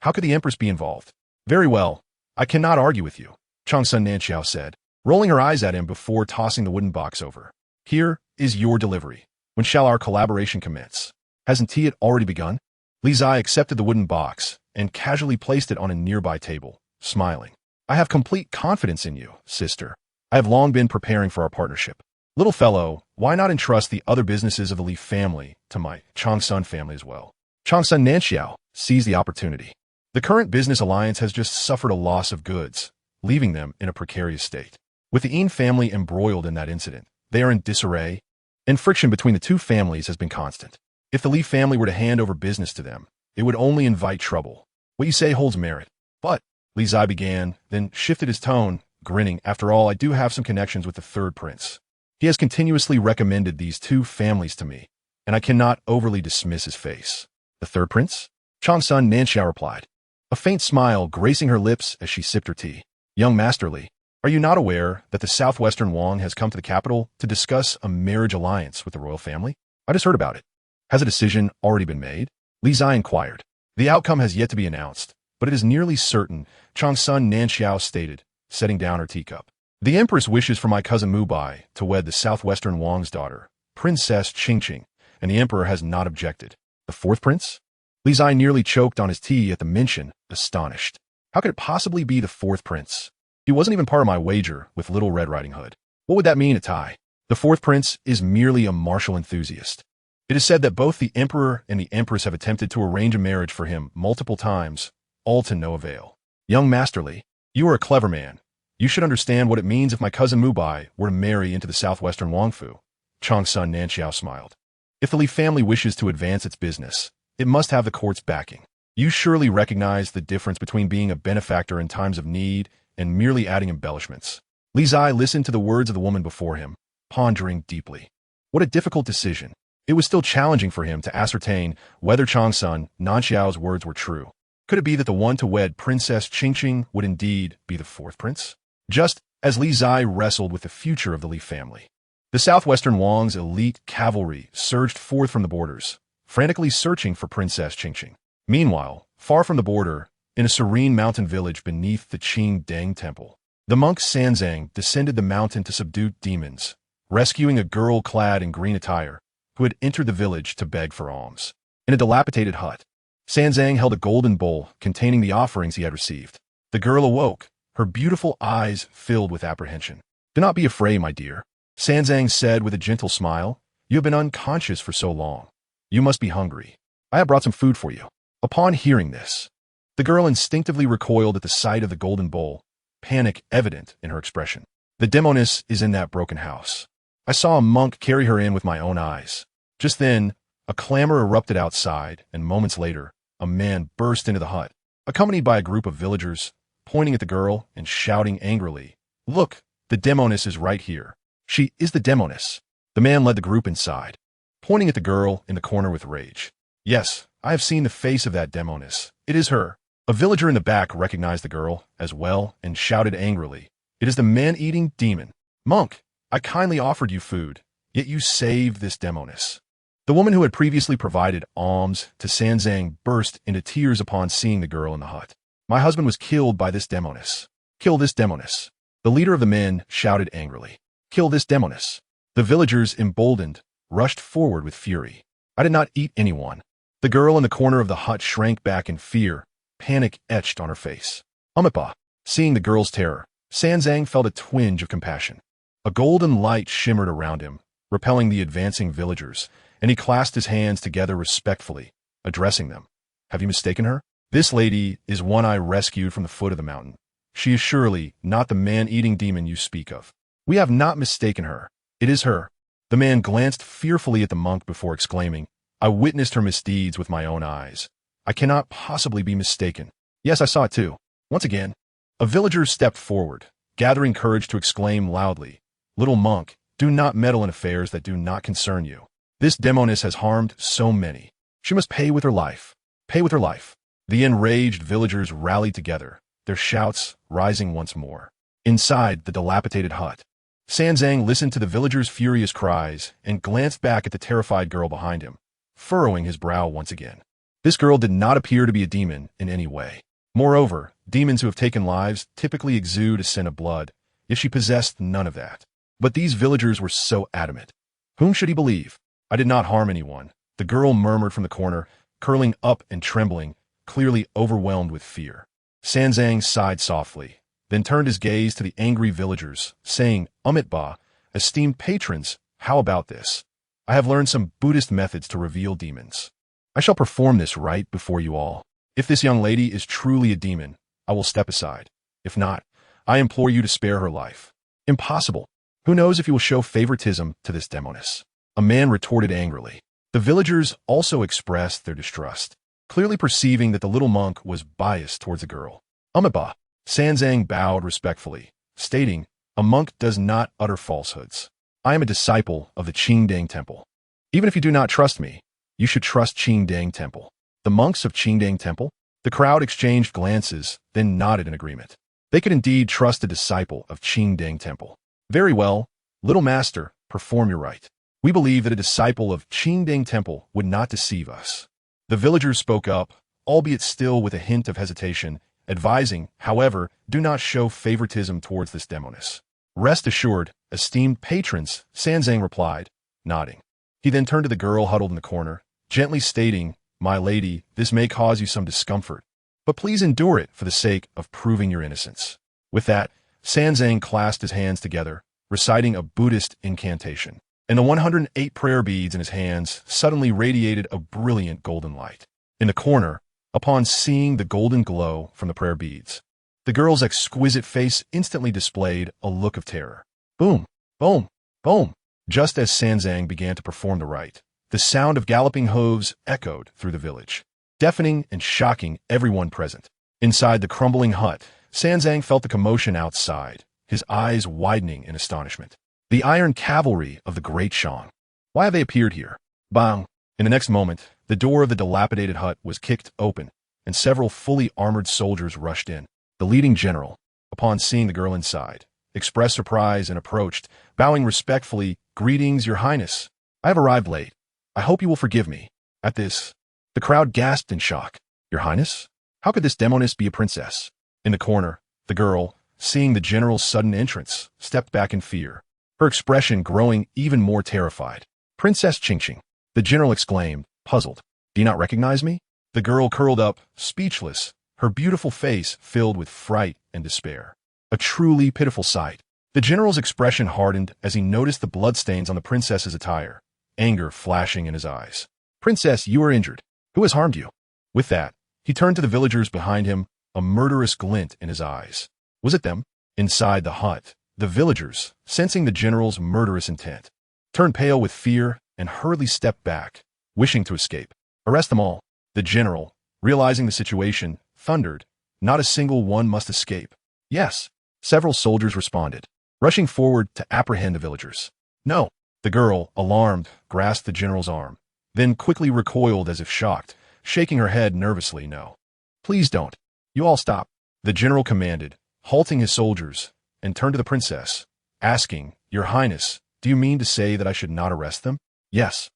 How could the Empress be involved? Very well, I cannot argue with you, Changsun Nanxiao said, rolling her eyes at him before tossing the wooden box over. Here is your delivery. When shall our collaboration commence? Hasn't it already begun? Li Zai accepted the wooden box and casually placed it on a nearby table, smiling. I have complete confidence in you, sister. I have long been preparing for our partnership. Little fellow, why not entrust the other businesses of the Li family to my Changsun family as well? Changsun Nanxiao seized the opportunity. The current business alliance has just suffered a loss of goods, leaving them in a precarious state. With the Yin family embroiled in that incident, they are in disarray, and friction between the two families has been constant. If the Li family were to hand over business to them, it would only invite trouble. What you say holds merit. But, Li Zai began, then shifted his tone, grinning. After all, I do have some connections with the third prince. He has continuously recommended these two families to me, and I cannot overly dismiss his face. The third prince? Changsun Nanxiao replied, a faint smile gracing her lips as she sipped her tea. Young Master Li, are you not aware that the southwestern Wang has come to the capital to discuss a marriage alliance with the royal family? I just heard about it. Has a decision already been made? Li Zai inquired. The outcome has yet to be announced, but it is nearly certain, Changsun Nanxiao stated, setting down her teacup. The Empress wishes for my cousin Mubai to wed the southwestern Wang's daughter, Princess Qingzhi, and the Emperor has not objected. The fourth prince? Li Zai nearly choked on his tea at the mention, astonished. How could it possibly be the fourth prince? He wasn't even part of my wager with Little Red Riding Hood. What would that mean, a tie? The fourth prince is merely a martial enthusiast. It is said that both the Emperor and the Empress have attempted to arrange a marriage for him multiple times, all to no avail. Young Master Li, you are a clever man. You should understand what it means if my cousin Mubai were to marry into the southwestern Wangfu. Changsun Nanxiao smiled. If the Li family wishes to advance its business, it must have the court's backing. You surely recognize the difference between being a benefactor in times of need and merely adding embellishments. Li Zai listened to the words of the woman before him, pondering deeply. What a difficult decision. It was still challenging for him to ascertain whether Changsun Nanxiao's words were true. Could it be that the one to wed Princess Qingzhi would indeed be the fourth prince? Just as Li Zai wrestled with the future of the Li family, the southwestern Wang's elite cavalry surged forth from the borders, frantically searching for Princess Qingzhi. Meanwhile, far from the border, in a serene mountain village beneath the Qingdang temple, the monk Sanzang descended the mountain to subdue demons, rescuing a girl clad in green attire who had entered the village to beg for alms. In a dilapidated hut, Sanzang held a golden bowl containing the offerings he had received. The girl awoke, her beautiful eyes filled with apprehension. Do not be afraid, my dear, Sanzang said with a gentle smile. You have been unconscious for so long. You must be hungry. I have brought some food for you. Upon hearing this, the girl instinctively recoiled at the sight of the golden bowl, panic evident in her expression. The demoness is in that broken house. I saw a monk carry her in with my own eyes. Just then, a clamor erupted outside, and moments later, a man burst into the hut, accompanied by a group of villagers, pointing at the girl and shouting angrily, Look, the demoness is right here. She is the demoness. The man led the group inside, pointing at the girl in the corner with rage. Yes, I have seen the face of that demoness. It is her. A villager in the back recognized the girl as well and shouted angrily, It is the man-eating demon. Monk, I kindly offered you food, yet you saved this demoness. The woman who had previously provided alms to Sanzang burst into tears upon seeing the girl in the hut. My husband was killed by this demoness. Kill this demoness. The leader of the men shouted angrily. Kill this demoness. The villagers, emboldened, rushed forward with fury. I did not eat anyone. The girl in the corner of the hut shrank back in fear, panic etched on her face. Umipa. Seeing the girl's terror, Sanzang felt a twinge of compassion. A golden light shimmered around him, repelling the advancing villagers, and he clasped his hands together respectfully, addressing them. Have you mistaken her? This lady is one I rescued from the foot of the mountain. She is surely not the man-eating demon you speak of. We have not mistaken her. It is her. The man glanced fearfully at the monk before exclaiming, I witnessed her misdeeds with my own eyes. I cannot possibly be mistaken. Yes, I saw it too. Once again, A villager stepped forward, gathering courage to exclaim loudly, "Little monk, do not meddle in affairs that do not concern you. This demoness has harmed so many. She must pay with her life. Pay with her life." The enraged villagers rallied together, their shouts rising once more. Inside the dilapidated hut, Sanzang listened to the villagers' furious cries and glanced back at the terrified girl behind him, furrowing his brow once again. This girl did not appear to be a demon in any way. Moreover, demons who have taken lives typically exude a scent of blood, yet she possessed none of that. But these villagers were so adamant. Whom should he believe? "I did not harm anyone," the girl murmured from the corner, curling up and trembling, clearly overwhelmed with fear. Sanzang sighed softly, then turned his gaze to the angry villagers, saying, "Ba, esteemed patrons, how about this? I have learned some Buddhist methods to reveal demons. I shall perform this rite before you all. If this young lady is truly a demon, I will step aside. If not, I implore you to spare her life." "Impossible. Who knows if you will show favoritism to this demoness?" a man retorted angrily. The villagers also expressed their distrust, clearly perceiving that the little monk was biased towards the girl. "Ba," Sanzang bowed respectfully, stating, "A monk does not utter falsehoods. I am a disciple of the Qingdang Temple. Even if you do not trust me, you should trust Qingdang Temple." The monks of Qingdang Temple? The crowd exchanged glances, then nodded in agreement. They could indeed trust a disciple of Qingdang Temple. "Very well, little master, perform your rite. We believe that a disciple of Qingdang Temple would not deceive us." The villagers spoke up, albeit still with a hint of hesitation, advising, however, do not show favoritism towards this demoness. "Rest assured, esteemed patrons," Sanzang replied, nodding. He then turned to the girl huddled in the corner, gently stating, "My lady, this may cause you some discomfort, but please endure it for the sake of proving your innocence." With that, Sanzang clasped his hands together, reciting a Buddhist incantation, and the 108 prayer beads in his hands suddenly radiated a brilliant golden light. In the corner, upon seeing the golden glow from the prayer beads, the girl's exquisite face instantly displayed a look of terror. Boom, boom, boom. Just as Sanzang began to perform the rite, the sound of galloping hooves echoed through the village, deafening and shocking everyone present. Inside the crumbling hut, Sanzang felt the commotion outside, his eyes widening in astonishment. The iron cavalry of the Great Shang. Why have they appeared here? Bang! In the next moment, the door of the dilapidated hut was kicked open, and several fully armored soldiers rushed in. The leading general, upon seeing the girl inside, expressed surprise and approached, bowing respectfully, "Greetings, your highness. I have arrived late. I hope you will forgive me." At this, the crowd gasped in shock. "Your highness? How could this demoness be a princess?" In the corner, the girl, seeing the general's sudden entrance, stepped back in fear, her expression growing even more terrified. "Princess Qingzhi," the general exclaimed, puzzled. "Do you not recognize me?" The girl curled up, speechless, her beautiful face filled with fright and despair. A truly pitiful sight. The general's expression hardened as he noticed the bloodstains on the princess's attire, anger flashing in his eyes. "Princess, you are injured. Who has harmed you?" With that, he turned to the villagers behind him, a murderous glint in his eyes. Was it them? Inside the hut, the villagers, sensing the general's murderous intent, turned pale with fear and hurriedly stepped back, wishing to escape. "Arrest them all." The general, realizing the situation, thundered, "Not a single one must escape." "Yes," several soldiers responded, rushing forward to apprehend the villagers. "No." The girl, alarmed, grasped the general's arm, then quickly recoiled as if shocked, shaking her head nervously. "No. Please don't. You all stop," the general commanded, halting his soldiers, and turned to the princess, asking, "Your highness, do you mean to say that I should not arrest them?" "Yes."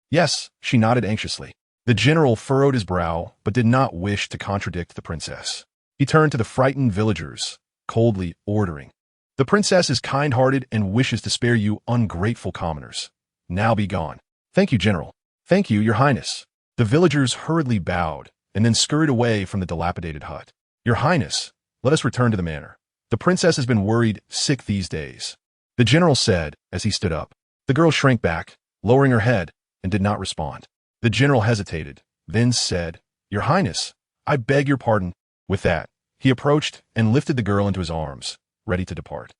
"Yes," she nodded anxiously. The general furrowed his brow, but did not wish to contradict the princess. He turned to the frightened villagers, coldly ordering, "The princess is kind-hearted and wishes to spare you ungrateful commoners. Now be gone." "Thank you, general." "Thank you, your highness." The villagers hurriedly bowed, and then scurried away from the dilapidated hut. "Your highness, let us return to the manor. The princess has been worried sick these days," the general said as he stood up. The girl shrank back, lowering her head, and did not respond. The general hesitated, then said, "Your highness, I beg your pardon." With that, he approached and lifted the girl into his arms, ready to depart.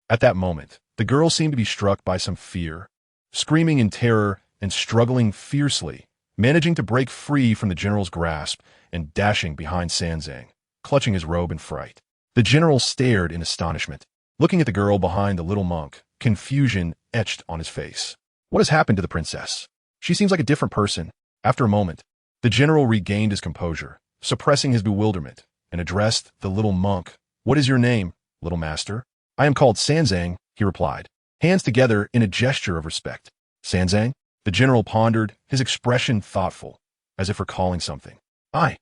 At that moment, the girl seemed to be struck by some fear, screaming in terror and struggling fiercely, managing to break free from the general's grasp and dashing behind Sanzang, clutching his robe in fright. The general stared in astonishment, looking at the girl behind the little monk, confusion etched on his face. What has happened to the princess? She seems like a different person. After a moment, the general regained his composure, suppressing his bewilderment, and addressed the little monk. What is your name, little master? I am called Sanzang, he replied, hands together in a gesture of respect. Sanzang? The general pondered, his expression thoughtful, as if recalling something. I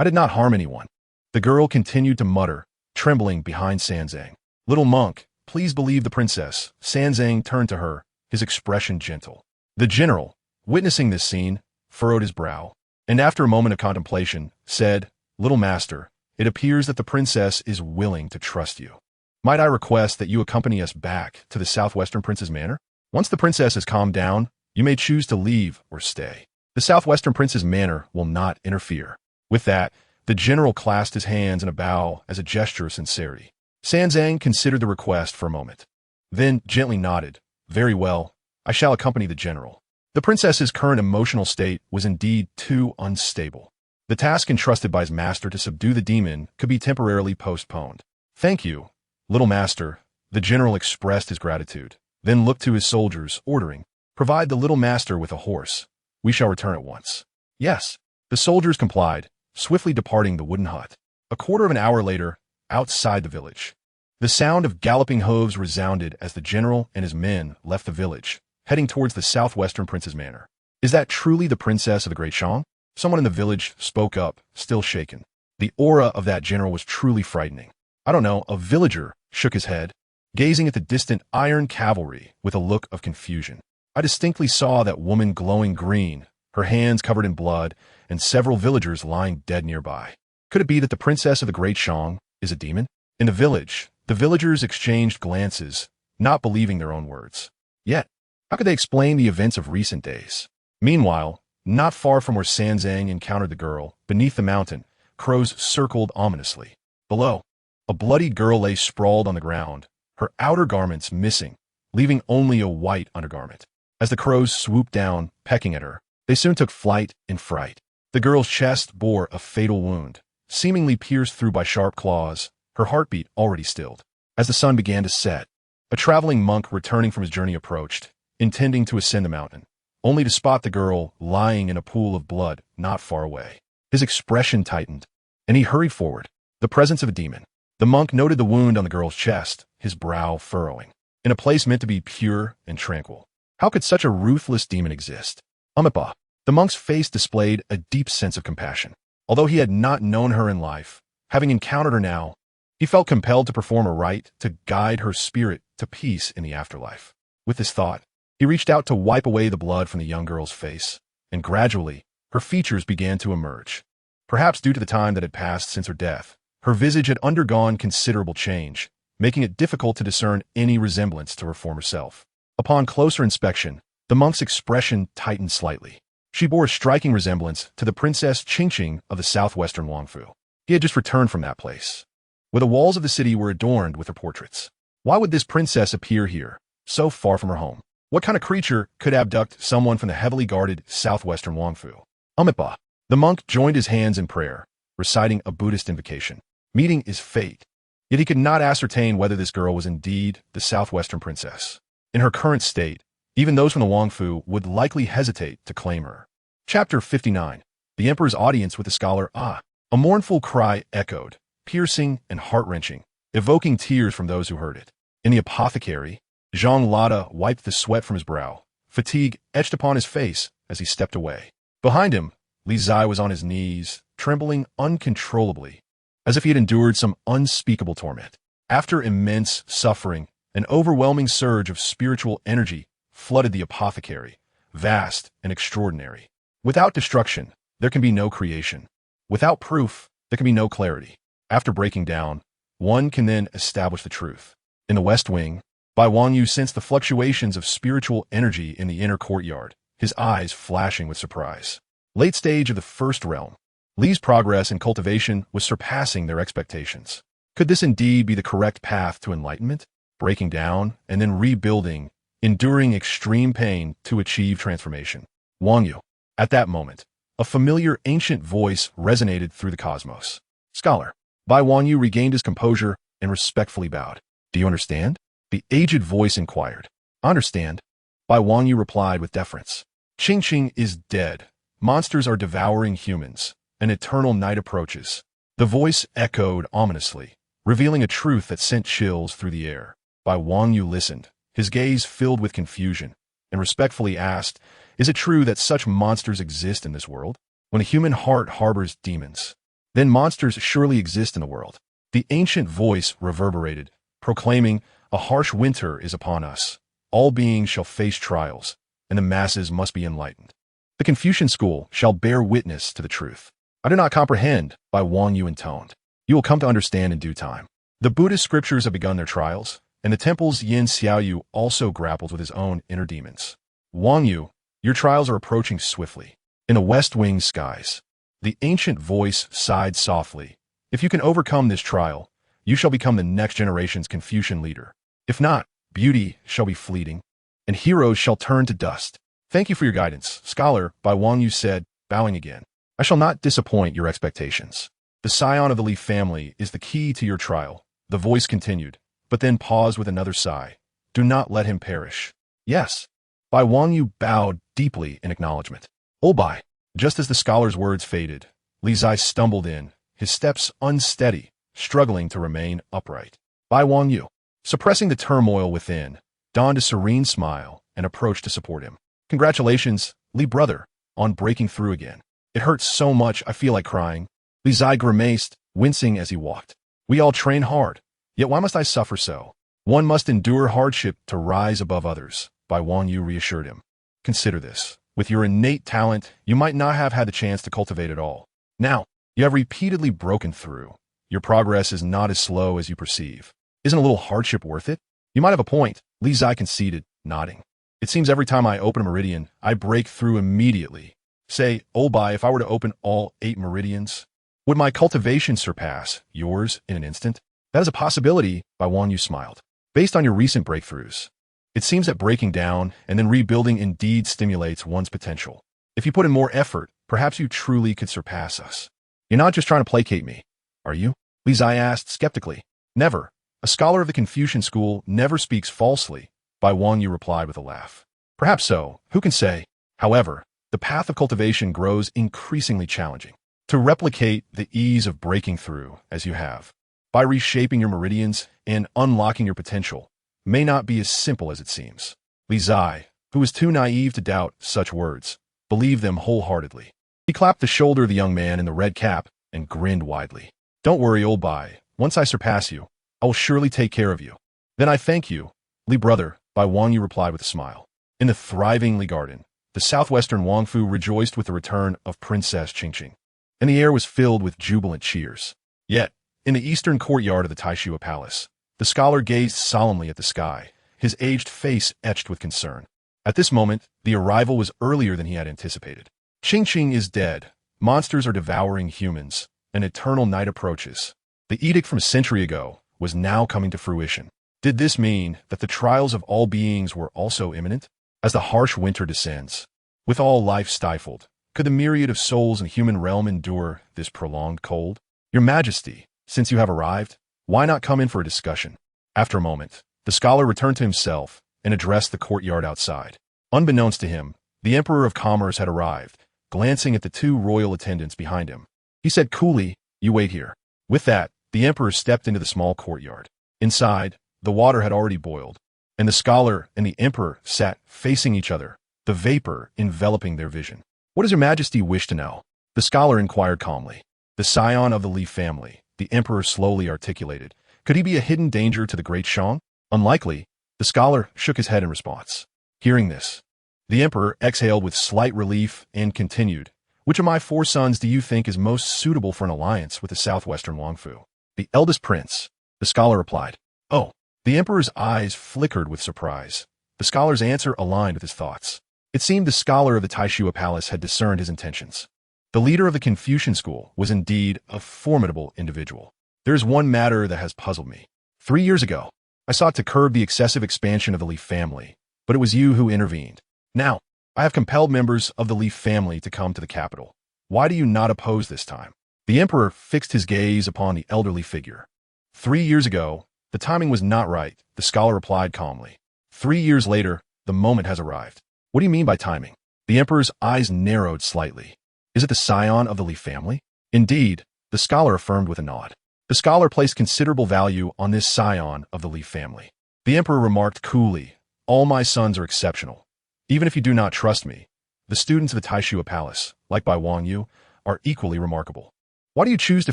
did not harm anyone. The girl continued to mutter, trembling behind Sanzang. Little monk, please believe the princess. Sanzang turned to her, his expression gentle. The general, witnessing this scene, furrowed his brow, and after a moment of contemplation, said, Little master, it appears that the princess is willing to trust you. Might I request that you accompany us back to the southwestern prince's manor? Once the princess has calmed down, you may choose to leave or stay. The southwestern prince's manor will not interfere. With that, the general clasped his hands in a bow as a gesture of sincerity. Sanzang considered the request for a moment, then gently nodded. Very well, I shall accompany the general. The princess's current emotional state was indeed too unstable. The task entrusted by his master to subdue the demon could be temporarily postponed. Thank you, little master. The general expressed his gratitude, then looked to his soldiers, ordering, Provide the little master with a horse. We shall return at once. Yes. The soldiers complied, swiftly departing the wooden hut. A quarter of an hour later, outside the village, the sound of galloping hooves resounded as the general and his men left the village, heading towards the southwestern prince's manor. Is that truly the princess of the Great Shang? Someone in the village spoke up, still shaken. The aura of that general was truly frightening. I don't know, a villager shook his head, gazing at the distant iron cavalry with a look of confusion. I distinctly saw that woman glowing green, her hands covered in blood, and several villagers lying dead nearby. Could it be that the princess of the Great Shang is a demon? In the village, the villagers exchanged glances, not believing their own words. Yet, how could they explain the events of recent days? Meanwhile, not far from where Sanzang encountered the girl, beneath the mountain, crows circled ominously. Below, a bloodied girl lay sprawled on the ground, her outer garments missing, leaving only a white undergarment. As the crows swooped down, pecking at her, they soon took flight in fright. The girl's chest bore a fatal wound, seemingly pierced through by sharp claws, her heartbeat already stilled. As the sun began to set, a traveling monk returning from his journey approached, intending to ascend the mountain, only to spot the girl lying in a pool of blood not far away. His expression tightened, and he hurried forward. The presence of a demon. The monk noted the wound on the girl's chest, his brow furrowing. In a place meant to be pure and tranquil, how could such a ruthless demon exist? Amipa. The monk's face displayed a deep sense of compassion. Although he had not known her in life, having encountered her now, he felt compelled to perform a rite to guide her spirit to peace in the afterlife. With this thought, he reached out to wipe away the blood from the young girl's face, and gradually, her features began to emerge. Perhaps due to the time that had passed since her death, her visage had undergone considerable change, making it difficult to discern any resemblance to her former self. Upon closer inspection, the monk's expression tightened slightly. She bore a striking resemblance to the Princess Qingzhi of the southwestern Wangfu. He had just returned from that place, where the walls of the city were adorned with her portraits. Why would this princess appear here, so far from her home? What kind of creature could abduct someone from the heavily guarded southwestern Wangfu? Amipa. The monk joined his hands in prayer, reciting a Buddhist invocation. Meeting is fate. Yet he could not ascertain whether this girl was indeed the southwestern princess. In her current state, even those from the Wangfu would likely hesitate to claim her. Chapter 59. The Emperor's Audience with the Scholar. A mournful cry echoed, piercing and heart-wrenching, evoking tears from those who heard it. In the apothecary, Zhang Lada wiped the sweat from his brow, fatigue etched upon his face as he stepped away. Behind him, Li Zai was on his knees, trembling uncontrollably, as if he had endured some unspeakable torment. After immense suffering, an overwhelming surge of spiritual energy flooded the apothecary, vast and extraordinary. Without destruction, there can be no creation. Without proof, there can be no clarity. After breaking down, one can then establish the truth. In the West Wing, Bai Wangyu sensed the fluctuations of spiritual energy in the inner courtyard, his eyes flashing with surprise. Late stage of the First Realm, Li's progress in cultivation was surpassing their expectations. Could this indeed be the correct path to enlightenment? Breaking down and then rebuilding, enduring extreme pain to achieve transformation. Wangyu. At that moment, a familiar ancient voice resonated through the cosmos. Scholar. Bai Wanyu regained his composure and respectfully bowed. Do you understand? The aged voice inquired. I understand. Bai Wanyu replied with deference. Qingzhi is dead. Monsters are devouring humans. An eternal night approaches. The voice echoed ominously, revealing a truth that sent chills through the air. Bai Wanyu listened, his gaze filled with confusion, and respectfully asked, is it true that such monsters exist in this world? When a human heart harbors demons, then monsters surely exist in the world. The ancient voice reverberated, proclaiming, a harsh winter is upon us. All beings shall face trials, and the masses must be enlightened. The Confucian school shall bear witness to the truth. I do not comprehend, Bai Wanyu intoned. You will come to understand in due time. The Buddhist scriptures have begun their trials, and the temple's Yin Xiaoyu also grapples with his own inner demons. Wanyu, your trials are approaching swiftly. In the west wing skies, the ancient voice sighed softly. If you can overcome this trial, you shall become the next generation's Confucian leader. If not, beauty shall be fleeting, and heroes shall turn to dust. Thank you for your guidance, scholar, Bai Wanyu said, bowing again. I shall not disappoint your expectations. The scion of the Li family is the key to your trial, the voice continued, but then paused with another sigh. Do not let him perish. Yes. Bai Wanyu bowed deeply in acknowledgement. Oh Bai. Just as the scholar's words faded, Li Zai stumbled in, his steps unsteady, struggling to remain upright. Bai Wanyu, suppressing the turmoil within, donned a serene smile and approached to support him. Congratulations, Li brother, on breaking through again. It hurts so much I feel like crying. Li Zai grimaced, wincing as he walked. We all train hard, yet why must I suffer so? One must endure hardship to rise above others, Bai Wanyu reassured him. Consider this. With your innate talent, you might not have had the chance to cultivate it all. Now, you have repeatedly broken through. Your progress is not as slow as you perceive. Isn't a little hardship worth it? You might have a point, Li Zai conceded, nodding. It seems every time I open a meridian, I break through immediately. Say, oh Bai, if I were to open all 8 meridians, would my cultivation surpass yours in an instant? That is a possibility, Bai Wanyu smiled. Based on your recent breakthroughs, it seems that breaking down and then rebuilding indeed stimulates one's potential. If you put in more effort, perhaps you truly could surpass us. You're not just trying to placate me, are you? Li Zai asked skeptically. Never. A scholar of the Confucian school never speaks falsely, Bai Wanyu replied with a laugh. Perhaps so, who can say? However, the path of cultivation grows increasingly challenging. To replicate the ease of breaking through, as you have, by reshaping your meridians and unlocking your potential, may not be as simple as it seems. Li Zai, who was too naive to doubt such words, believed them wholeheartedly. He clapped the shoulder of the young man in the red cap and grinned widely. Don't worry, old Bai. Once I surpass you, I will surely take care of you. Then I thank you, Li brother, Bai Wanyu replied with a smile. In the thriving Li garden, the southwestern Wangfu rejoiced with the return of Princess Qingzhi, and the air was filled with jubilant cheers. Yet, in the eastern courtyard of the Taishua Palace, the scholar gazed solemnly at the sky, his aged face etched with concern. At this moment, the arrival was earlier than he had anticipated. Qingzhi is dead. Monsters are devouring humans. An eternal night approaches. The edict from a century ago was now coming to fruition. Did this mean that the trials of all beings were also imminent? As the harsh winter descends, with all life stifled, could the myriad of souls in the human realm endure this prolonged cold? Your Majesty, since you have arrived, why not come in for a discussion? After a moment, the scholar returned to himself and addressed the courtyard outside. Unbeknownst to him, the Emperor of Commerce had arrived, glancing at the 2 royal attendants behind him. He said coolly, you wait here. With that, the Emperor stepped into the small courtyard. Inside, the water had already boiled, and the scholar and the Emperor sat facing each other, the vapor enveloping their vision. What does your Majesty wish to know? The scholar inquired calmly. The scion of the Li family, the Emperor slowly articulated. Could he be a hidden danger to the great Shang? Unlikely. The scholar shook his head in response. Hearing this, the Emperor exhaled with slight relief and continued. Which of my 4 sons do you think is most suitable for an alliance with the southwestern Wangfu? The eldest prince, the scholar replied. Oh, the Emperor's eyes flickered with surprise. The scholar's answer aligned with his thoughts. It seemed the scholar of the Taishua Palace had discerned his intentions. The leader of the Confucian school was indeed a formidable individual. There is one matter that has puzzled me. 3 years ago, I sought to curb the excessive expansion of the Li family, but it was you who intervened. Now, I have compelled members of the Li family to come to the capital. Why do you not oppose this time? The emperor fixed his gaze upon the elderly figure. 3 years ago, the timing was not right, the scholar replied calmly. 3 years later, the moment has arrived. What do you mean by timing? The emperor's eyes narrowed slightly. Is it the scion of the Li family? Indeed, the scholar affirmed with a nod. The scholar placed considerable value on this scion of the Li family. The emperor remarked coolly, all my sons are exceptional. Even if you do not trust me, the students of the Taishua Palace, like Bai Wang Yu, are equally remarkable. Why do you choose to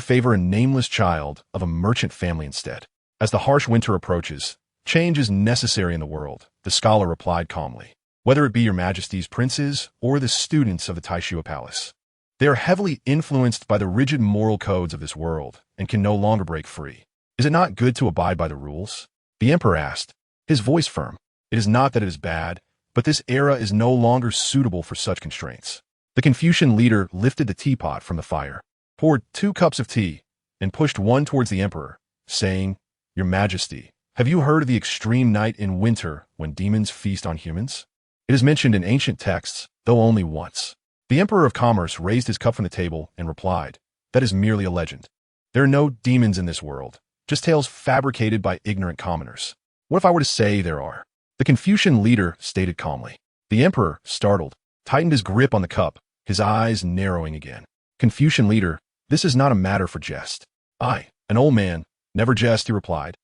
favor a nameless child of a merchant family instead? As the harsh winter approaches, change is necessary in the world, the scholar replied calmly. Whether it be your majesty's princes or the students of the Taishua Palace. They are heavily influenced by the rigid moral codes of this world and can no longer break free. Is it not good to abide by the rules? The emperor asked, his voice firm. It is not that it is bad, but this era is no longer suitable for such constraints. The Confucian leader lifted the teapot from the fire, poured 2 cups of tea, and pushed one towards the emperor, saying, Your Majesty, have you heard of the extreme night in winter when demons feast on humans? It is mentioned in ancient texts, though only once. The Emperor of Commerce raised his cup from the table and replied, That is merely a legend. There are no demons in this world, just tales fabricated by ignorant commoners. What if I were to say there are? The Confucian leader stated calmly. The emperor, startled, tightened his grip on the cup, his eyes narrowing again. Confucian leader, this is not a matter for jest. I, an old man, never jest, he replied,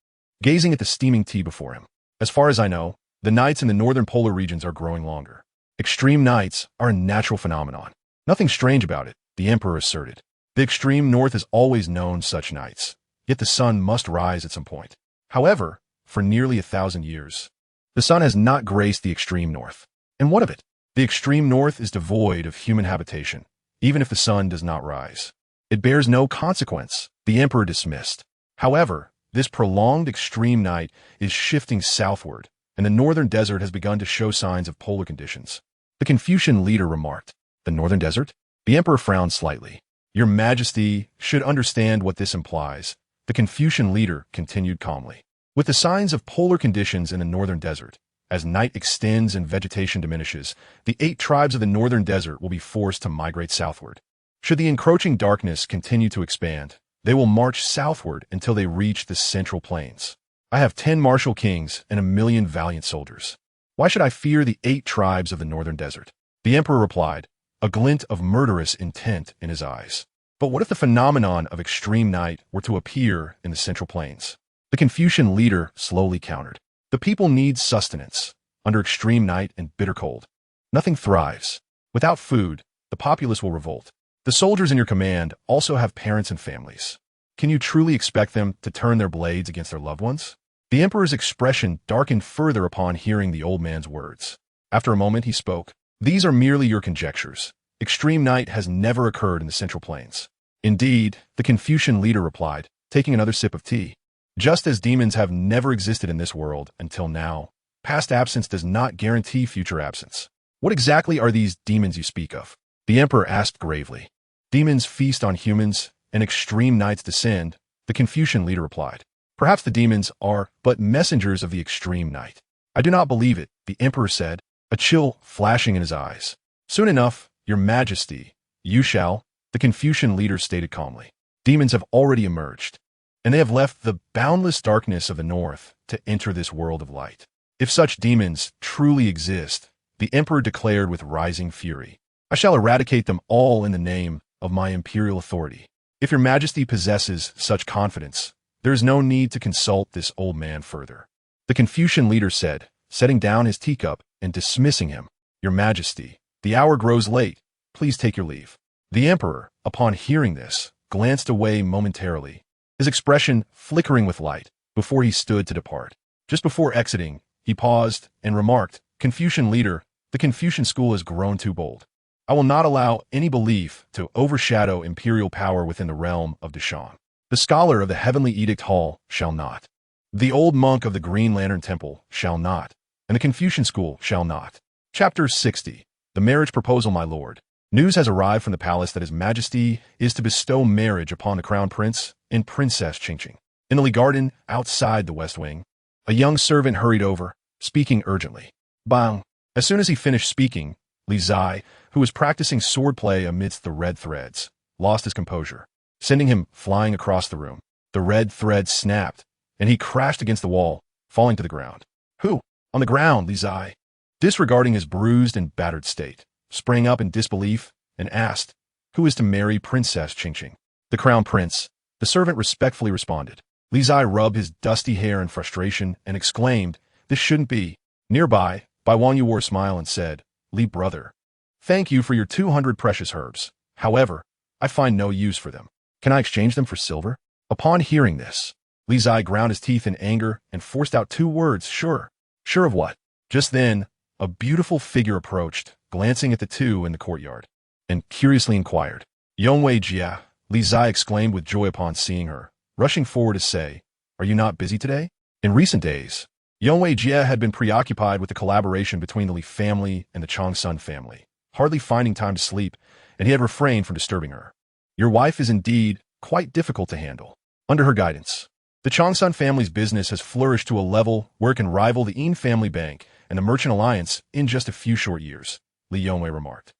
gazing at the steaming tea before him. As far as I know, the nights in the northern polar regions are growing longer. Extreme nights are a natural phenomenon. Nothing strange about it, the emperor asserted. The extreme north has always known such nights, yet the sun must rise at some point. However, for nearly 1,000 years, the sun has not graced the extreme north. And what of it? The extreme north is devoid of human habitation, even if the sun does not rise. It bears no consequence, the emperor dismissed. However, this prolonged extreme night is shifting southward, and the northern desert has begun to show signs of polar conditions. The Confucian leader remarked, The northern desert? The emperor frowned slightly. Your Majesty should understand what this implies, the Confucian leader continued calmly. With the signs of polar conditions in the northern desert, as night extends and vegetation diminishes, the 8 tribes of the northern desert will be forced to migrate southward. Should the encroaching darkness continue to expand, they will march southward until they reach the central plains. I have 10 martial kings and 1,000,000 valiant soldiers. Why should I fear the 8 tribes of the northern desert? The emperor replied, a glint of murderous intent in his eyes. But what if the phenomenon of extreme night were to appear in the central plains? The Confucian leader slowly countered. The people need sustenance. Under extreme night and bitter cold, nothing thrives. Without food, the populace will revolt. The soldiers in your command also have parents and families. Can you truly expect them to turn their blades against their loved ones? The emperor's expression darkened further upon hearing the old man's words. After a moment he spoke. These are merely your conjectures. Extreme night has never occurred in the Central Plains. Indeed, the Confucian leader replied, taking another sip of tea. Just as demons have never existed in this world until now, past absence does not guarantee future absence. What exactly are these demons you speak of? The emperor asked gravely. Demons feast on humans, and extreme nights descend, the Confucian leader replied. Perhaps the demons are but messengers of the extreme night. I do not believe it, the emperor said, a chill flashing in his eyes. Soon enough, your Majesty, you shall, the Confucian leader stated calmly. Demons have already emerged, and they have left the boundless darkness of the north to enter this world of light. If such demons truly exist, the emperor declared with rising fury, I shall eradicate them all in the name of my imperial authority. If your Majesty possesses such confidence, there is no need to consult this old man further. The Confucian leader said, setting down his teacup and dismissing him, Your Majesty, the hour grows late. Please take your leave. The emperor, upon hearing this, glanced away momentarily, his expression flickering with light, before he stood to depart. Just before exiting, he paused and remarked, Confucian leader, the Confucian school has grown too bold. I will not allow any belief to overshadow imperial power within the realm of Deshan. The scholar of the Heavenly Edict Hall shall not. The old monk of the Green Lantern Temple shall not. And the Confucian school shall not. Chapter 60. The Marriage Proposal, my lord. News has arrived from the palace that His Majesty is to bestow marriage upon the Crown Prince and Princess Qingzhi. In the Li Garden, outside the West Wing, a young servant hurried over, speaking urgently. Bang! As soon as he finished speaking, Li Zai, who was practicing swordplay amidst the red threads, lost his composure. sending him flying across the room. The red thread snapped, and he crashed against the wall, falling to the ground. Who? On the ground, Li Zai, disregarding his bruised and battered state, sprang up in disbelief and asked, "Who is to marry Princess Qingzhi?" "The crown prince," the servant respectfully responded. Li Zai rubbed his dusty hair in frustration and exclaimed, "This shouldn't be." Nearby, Bai Wangyu wore a smile and said, "Li brother, thank you for your 200 precious herbs. However, I find no use for them. Can I exchange them for silver?" Upon hearing this, Li Zai ground his teeth in anger and forced out 2 words, "Sure." "Sure of what?" Just then, a beautiful figure approached, glancing at the two in the courtyard, and curiously inquired. "Yongwei Jia," Li Zai exclaimed with joy upon seeing her, rushing forward to say, "Are you not busy today?" In recent days, Yongwei Jia had been preoccupied with the collaboration between the Li family and the Qingzhi family, hardly finding time to sleep, and he had refrained from disturbing her. "Your wife is indeed quite difficult to handle." Under her guidance, the Qingzhi family's business has flourished to a level where it can rival the Yin family bank and the Merchant Alliance in just a few short years, Li Yongwei remarked.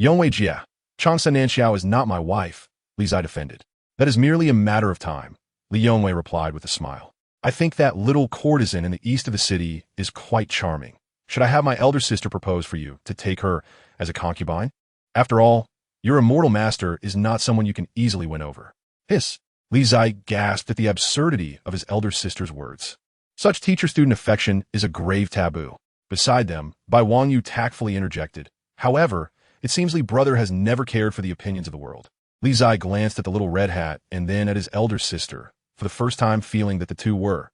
"Yongwei Jia, Qingzhi Nanxiao is not my wife," Li Zai defended. "That is merely a matter of time," Li Yongwei replied with a smile. "I think that little courtesan in the east of the city is quite charming. Should I have my elder sister propose for you to take her as a concubine? After all, your immortal master is not someone you can easily win over." "Hiss!" Li Zai gasped at the absurdity of his elder sister's words. Such teacher-student affection is a grave taboo. Beside them, Bai Wangyu tactfully interjected, "However, it seems Li brother has never cared for the opinions of the world." Li Zai glanced at the little red hat and then at his elder sister, for the first time feeling that the two were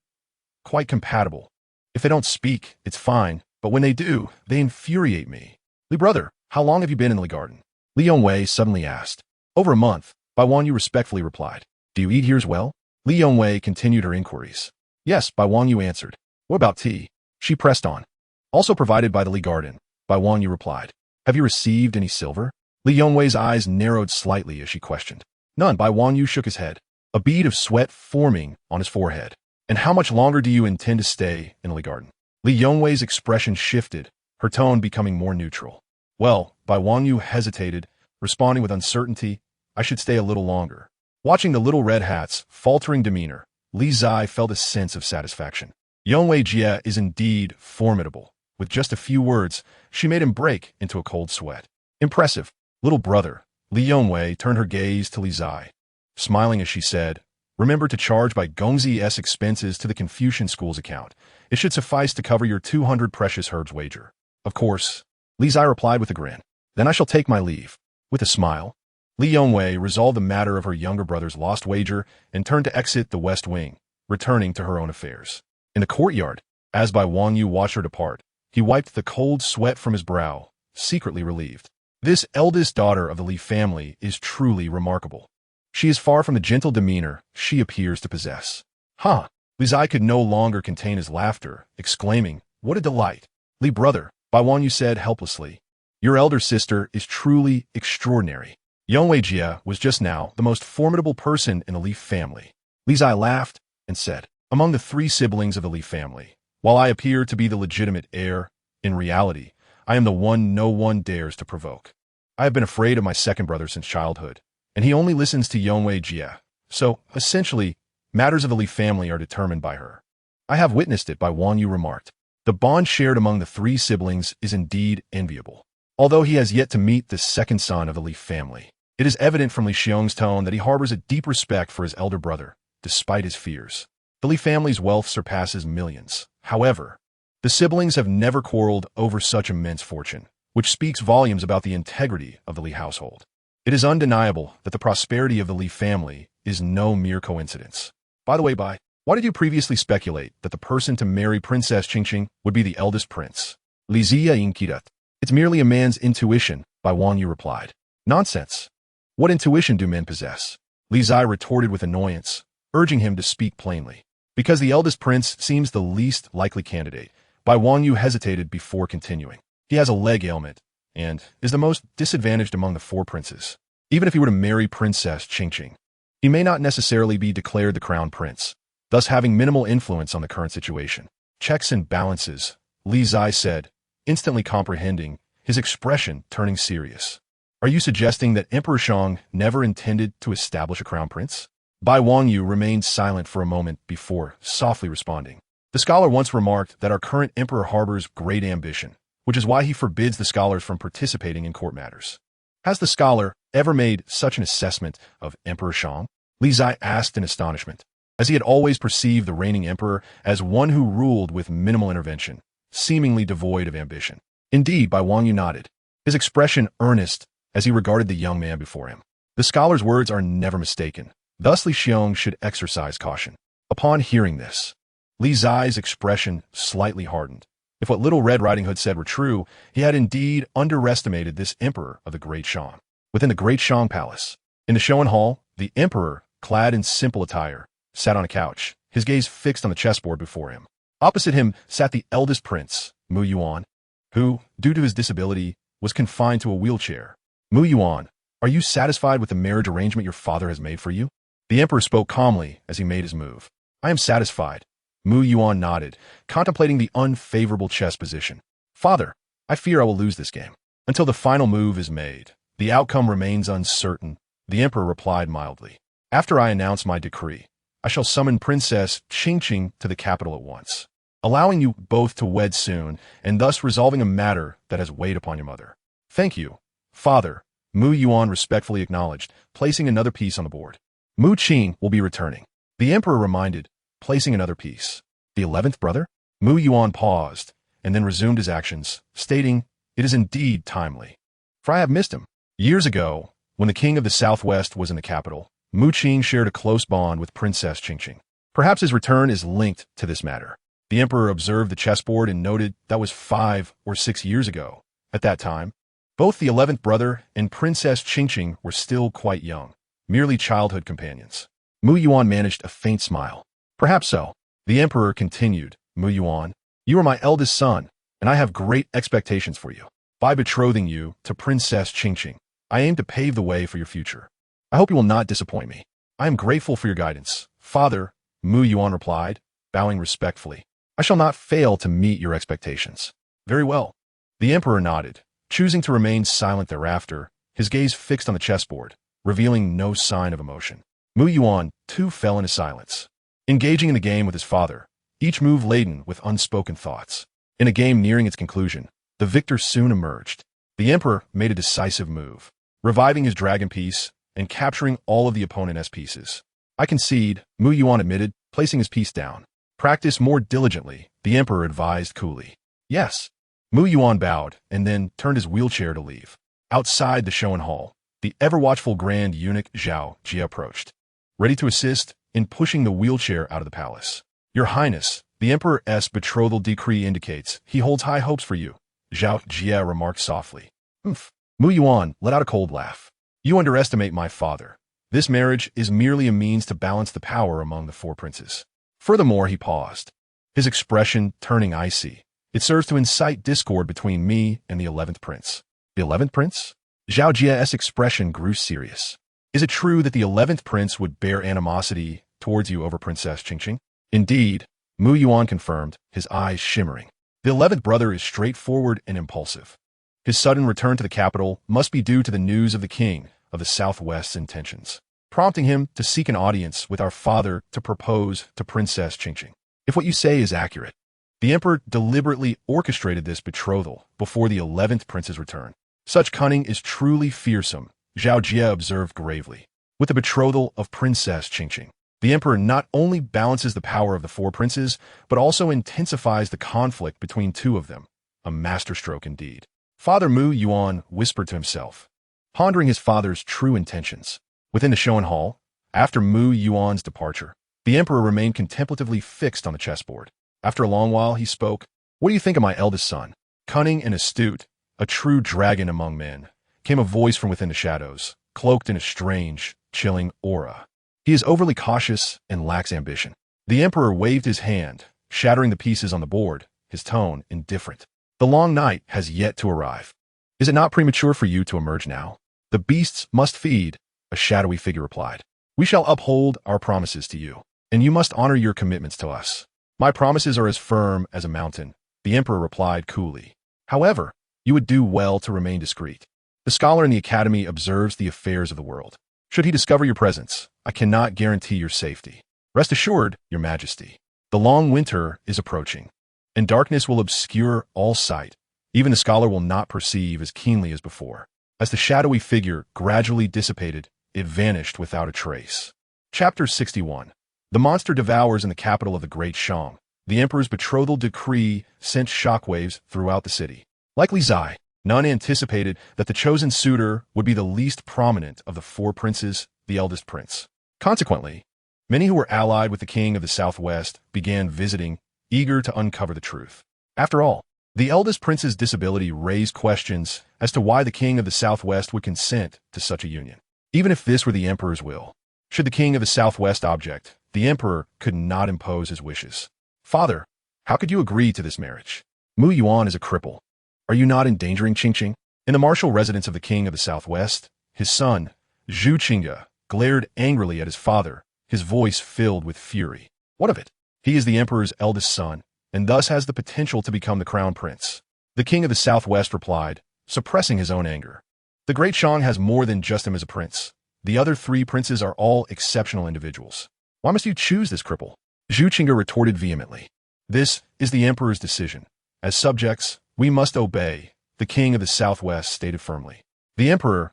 quite compatible. "If they don't speak, it's fine, but when they do, they infuriate me." "Li brother, how long have you been in the Li garden?" Li Yongwei suddenly asked. "Over a month," Bai Wangyu respectfully replied. "Do you eat here as well?" Li Yongwei continued her inquiries. "Yes," Bai Wangyu answered. "What about tea?" She pressed on. "Also provided by the Li garden," Bai Wangyu replied. "Have you received any silver?" Li Yongwei's eyes narrowed slightly as she questioned. "None," Bai Wangyu shook his head, a bead of sweat forming on his forehead. "And how much longer do you intend to stay in the Li garden?" Li Yongwei's expression shifted, her tone becoming more neutral. "Well," Bai Wangyu hesitated, responding with uncertainty, "I should stay a little longer." Watching the little red hat's faltering demeanor, Li Zai felt a sense of satisfaction. Yongwei Jia is indeed formidable. With just a few words, she made him break into a cold sweat. "Impressive, little brother." Li Yongwei turned her gaze to Li Zai, smiling as she said, "Remember to charge by Qingzhi's expenses to the Confucian school's account. It should suffice to cover your 200 precious herbs wager." "Of course," Li Zai replied with a grin. "Then I shall take my leave." With a smile, Li Yongwei resolved the matter of her younger brother's lost wager and turned to exit the west wing, returning to her own affairs. In the courtyard, as Bai Wangyu watched her depart, he wiped the cold sweat from his brow, secretly relieved. This eldest daughter of the Li family is truly remarkable. She is far from the gentle demeanor she appears to possess. "Ha!" Li Zai could no longer contain his laughter, exclaiming, "What a delight!" "Li brother," Bai Wangyu said helplessly, "your elder sister is truly extraordinary." Yongwei Jia was just now the most formidable person in the Li family. Li Zai laughed and said, "Among the 3 siblings of the Li family, while I appear to be the legitimate heir, in reality, I am the one no one dares to provoke. I have been afraid of my second brother since childhood, and he only listens to Yongwei Jia. So, essentially, matters of the Li family are determined by her." "I have witnessed it," Bai Wangyu remarked. "The bond shared among the 3 siblings is indeed enviable. Although he has yet to meet the second son of the Li family, it is evident from Li Xiong's tone that he harbors a deep respect for his elder brother, despite his fears. The Li family's wealth surpasses millions. However, the siblings have never quarreled over such immense fortune, which speaks volumes about the integrity of the Li household. It is undeniable that the prosperity of the Li family is no mere coincidence. By the way, why did you previously speculate that the person to marry Princess Qingzhi would be the eldest prince?" "Li Zia inkidat. It's merely a man's intuition," Bai Wangyu replied. "Nonsense. What intuition do men possess?" Li Zai retorted with annoyance, urging him to speak plainly. Because the eldest prince seems the least likely candidate, Bai Wangyu hesitated before continuing. "He has a leg ailment, and is the most disadvantaged among the 4 princes. Even if he were to marry Princess Qingzhi, he may not necessarily be declared the crown prince, thus having minimal influence on the current situation." "Checks and balances," Li Zai said, instantly comprehending, his expression turning serious. Are you suggesting that Emperor Shang never intended to establish a crown prince? Bai Wangyu remained silent for a moment before softly responding. The scholar once remarked that our current emperor harbors great ambition, which is why he forbids the scholars from participating in court matters. Has the scholar ever made such an assessment of Emperor Shang? Li Zai asked in astonishment, as he had always perceived the reigning emperor as one who ruled with minimal intervention, seemingly devoid of ambition. Indeed, Bai Wangyu nodded, his expression earnest as he regarded the young man before him. The scholar's words are never mistaken. Thus Li Xiong should exercise caution. Upon hearing this, Li Zai's expression slightly hardened. If what Little Red Riding Hood said were true, he had indeed underestimated this emperor of the Great Shang. Within the Great Shang Palace, in the Showan Hall, the emperor, clad in simple attire, sat on a couch, his gaze fixed on the chessboard before him. Opposite him sat the eldest prince, Mu Yuan, who, due to his disability, was confined to a wheelchair. Mu Yuan, are you satisfied with the marriage arrangement your father has made for you? The emperor spoke calmly as he made his move. I am satisfied. Mu Yuan nodded, contemplating the unfavorable chess position. Father, I fear I will lose this game. Until the final move is made, the outcome remains uncertain, the emperor replied mildly. After I announce my decree, I shall summon Princess Qingzhi to the capital at once, allowing you both to wed soon and thus resolving a matter that has weighed upon your mother. Thank you, Father, Mu Yuan respectfully acknowledged, placing another piece on the board. Mu Qing will be returning. The emperor reminded, placing another piece. The 11th brother? Mu Yuan paused, and then resumed his actions, stating, it is indeed timely. For I have missed him. Years ago, when the king of the southwest was in the capital, Mu Qing shared a close bond with Princess Qingzhi. Perhaps his return is linked to this matter. The emperor observed the chessboard and noted that was 5 or 6 years ago. At that time, both the 11th brother and Princess Qingzhi were still quite young, merely childhood companions. Mu Yuan managed a faint smile. Perhaps so. The emperor continued, Mu Yuan, you are my eldest son, and I have great expectations for you. By betrothing you to Princess Qingzhi, I aim to pave the way for your future. I hope you will not disappoint me. I am grateful for your guidance. Father, Mu Yuan replied, bowing respectfully. I shall not fail to meet your expectations. Very well. The emperor nodded, choosing to remain silent thereafter, his gaze fixed on the chessboard, revealing no sign of emotion. Mu Yuan, too, fell into silence, engaging in the game with his father, each move laden with unspoken thoughts. In a game nearing its conclusion, the victor soon emerged. The emperor made a decisive move, reviving his dragon piece and capturing all of the opponent's pieces. I concede, Mu Yuan admitted, placing his piece down. Practice more diligently, the emperor advised coolly. Yes. Mu Yuan bowed and then turned his wheelchair to leave. Outside the Showan Hall, the ever-watchful Grand Eunuch Zhao Jie approached, ready to assist in pushing the wheelchair out of the palace. Your Highness, the Emperor's betrothal decree indicates he holds high hopes for you, Zhao Jie remarked softly. Oomph. Mu Yuan let out a cold laugh. You underestimate my father. This marriage is merely a means to balance the power among the 4 princes. Furthermore, he paused, his expression turning icy. It serves to incite discord between me and the 11th prince. The 11th prince? Zhao Jie's expression grew serious. Is it true that the 11th prince would bear animosity towards you over Princess Qingzhi? Indeed, Mu Yuan confirmed, his eyes shimmering. The 11th brother is straightforward and impulsive. His sudden return to the capital must be due to the news of the king of the Southwest's intentions, prompting him to seek an audience with our father to propose to Princess Qingzhi. If what you say is accurate, the emperor deliberately orchestrated this betrothal before the 11th prince's return. Such cunning is truly fearsome, Zhao Jie observed gravely. With the betrothal of Princess Qingzhi, the emperor not only balances the power of the 4 princes, but also intensifies the conflict between 2 of them. A masterstroke indeed. Father Mu Yuan whispered to himself, pondering his father's true intentions. Within the Showan Hall, after Mu Yuan's departure, the emperor remained contemplatively fixed on the chessboard. After a long while, he spoke, What do you think of my eldest son? Cunning and astute, a true dragon among men, came a voice from within the shadows, cloaked in a strange, chilling aura. He is overly cautious and lacks ambition. The emperor waved his hand, shattering the pieces on the board, his tone indifferent. The long night has yet to arrive. Is it not premature for you to emerge now? The beasts must feed, a shadowy figure replied. We shall uphold our promises to you, and you must honor your commitments to us. My promises are as firm as a mountain, the emperor replied coolly. However, you would do well to remain discreet. The scholar in the academy observes the affairs of the world. Should he discover your presence, I cannot guarantee your safety. Rest assured, your majesty. The long winter is approaching, and darkness will obscure all sight. Even the scholar will not perceive as keenly as before. As the shadowy figure gradually dissipated, it vanished without a trace. Chapter 61. The monster devours in the capital of the Great Shang. The emperor's betrothal decree sent shockwaves throughout the city. Like Li Zai, none anticipated that the chosen suitor would be the least prominent of the four princes, the eldest prince. Consequently, many who were allied with the king of the southwest began visiting, eager to uncover the truth. After all, the eldest prince's disability raised questions as to why the king of the southwest would consent to such a union. Even if this were the emperor's will, should the king of the southwest object, the emperor could not impose his wishes. Father, how could you agree to this marriage? Mu Yuan is a cripple. Are you not endangering Qingzhi? In the martial residence of the king of the southwest, his son, Zhu Qingge, glared angrily at his father, his voice filled with fury. What of it? He is the emperor's eldest son, and thus has the potential to become the crown prince. The king of the southwest replied, suppressing his own anger. The Great Shang has more than just him as a prince. The other three princes are all exceptional individuals. Why must you choose this cripple? Zhu Qingge retorted vehemently. This is the emperor's decision. As subjects, we must obey, the king of the southwest stated firmly. The emperor,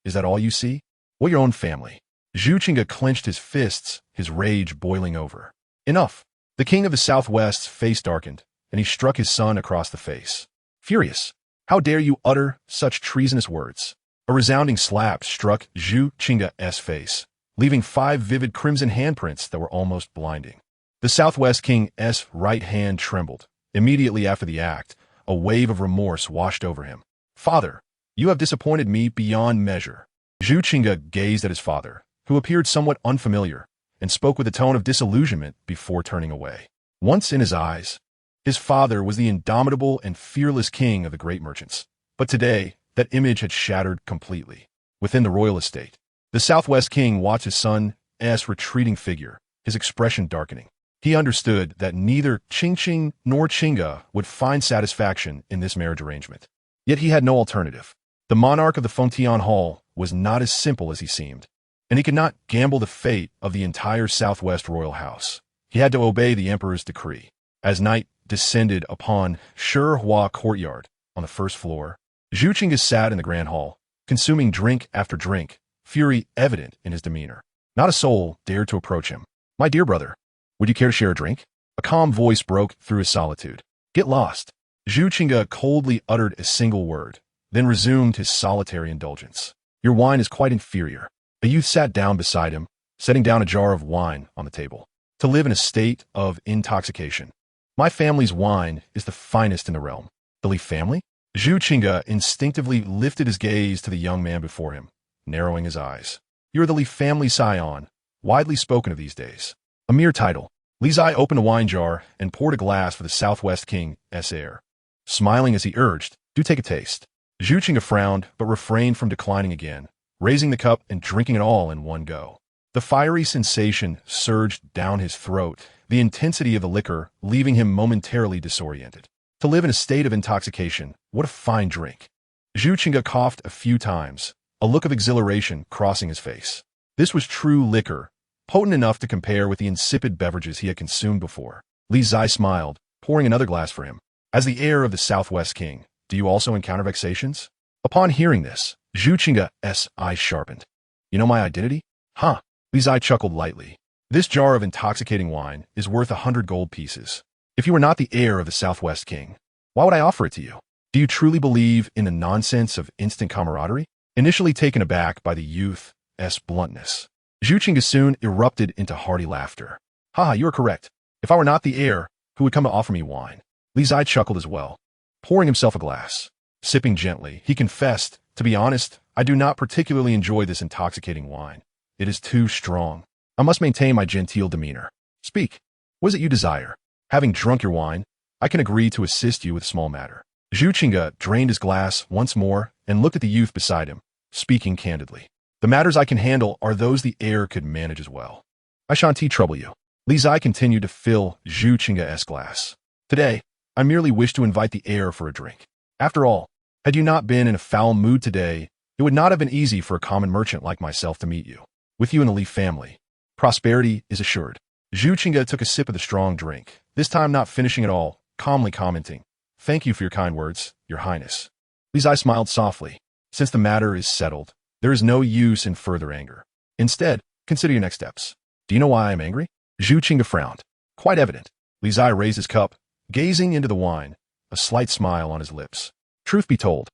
is that all you see? Well, your own family. Zhu Qingge clenched his fists, his rage boiling over. Enough. The king of the southwest's face darkened, and he struck his son across the face. Furious. How dare you utter such treasonous words? A resounding slap struck Zhu Qingge's face, leaving 5 vivid crimson handprints that were almost blinding. The southwest king's right hand trembled. Immediately after the act, a wave of remorse washed over him. Father, you have disappointed me beyond measure. Zhu Qingge gazed at his father, who appeared somewhat unfamiliar, and spoke with a tone of disillusionment before turning away. Once in his eyes, his father was the indomitable and fearless king of the great merchants. But today, that image had shattered completely. Within the royal estate, the southwest king watched his son's retreating figure, his expression darkening. He understood that neither Qingzhi nor Qingge would find satisfaction in this marriage arrangement. Yet he had no alternative. The monarch of the Fengtian Hall was not as simple as he seemed, and he could not gamble the fate of the entire southwest royal house. He had to obey the emperor's decree. As night descended upon Shihua courtyard on the first floor, Zhu Qingge sat in the grand hall, consuming drink after drink, fury evident in his demeanor. Not a soul dared to approach him. My dear brother, would you care to share a drink? A calm voice broke through his solitude. Get lost. Zhu Qingge coldly uttered a single word, then resumed his solitary indulgence. Your wine is quite inferior. A youth sat down beside him, setting down a jar of wine on the table. To live in a state of intoxication. My family's wine is the finest in the realm. The Li family? Zhu Qingge instinctively lifted his gaze to the young man before him, narrowing his eyes. You are the Li family scion, widely spoken of these days. A mere title. Li Zai opened a wine jar and poured a glass for the southwest king's heir. Smiling as he urged, do take a taste. Zhu Qingge frowned, but refrained from declining again, raising the cup and drinking it all in one go. The fiery sensation surged down his throat, the intensity of the liquor leaving him momentarily disoriented. To live in a state of intoxication, what a fine drink. Zhu Qingge coughed a few times, a look of exhilaration crossing his face. This was true liquor, potent enough to compare with the insipid beverages he had consumed before. Li Zai smiled, pouring another glass for him. As the heir of the southwest king, do you also encounter vexations? Upon hearing this, Zhu Qingge's eyes sharpened. You know my identity? Huh. Li Zai chuckled lightly. This jar of intoxicating wine is worth 100 gold pieces. If you were not the heir of the southwest king, why would I offer it to you? Do you truly believe in the nonsense of instant camaraderie? Initially taken aback by the youth's bluntness, Zhu Qingge soon erupted into hearty laughter. Haha, you are correct. If I were not the heir, who would come to offer me wine? Li Zai chuckled as well, pouring himself a glass. Sipping gently, he confessed, to be honest, I do not particularly enjoy this intoxicating wine. It is too strong. I must maintain my genteel demeanor. Speak. What is it you desire? Having drunk your wine, I can agree to assist you with a small matter. Zhu Qingge drained his glass once more and looked at the youth beside him, speaking candidly. The matters I can handle are those the heir could manage as well. I shan't trouble you. Li Zai continued to fill Zhu Qingge's glass. Today, I merely wish to invite the heir for a drink. After all, Had you not been in a foul mood today, it would not have been easy for a common merchant like myself to meet you. With you in the Leaf family, prosperity is assured. Zhu Qingge took a sip of the strong drink, this time not finishing it all, calmly commenting, "Thank you for your kind words, Your Highness." Li Zai smiled softly. "Since the matter is settled, there is no use in further anger. Instead, consider your next steps." "Do you know why I am angry?" Zhu Qingge frowned. "Quite evident." Li Zai raised his cup, gazing into the wine, a slight smile on his lips. "Truth be told,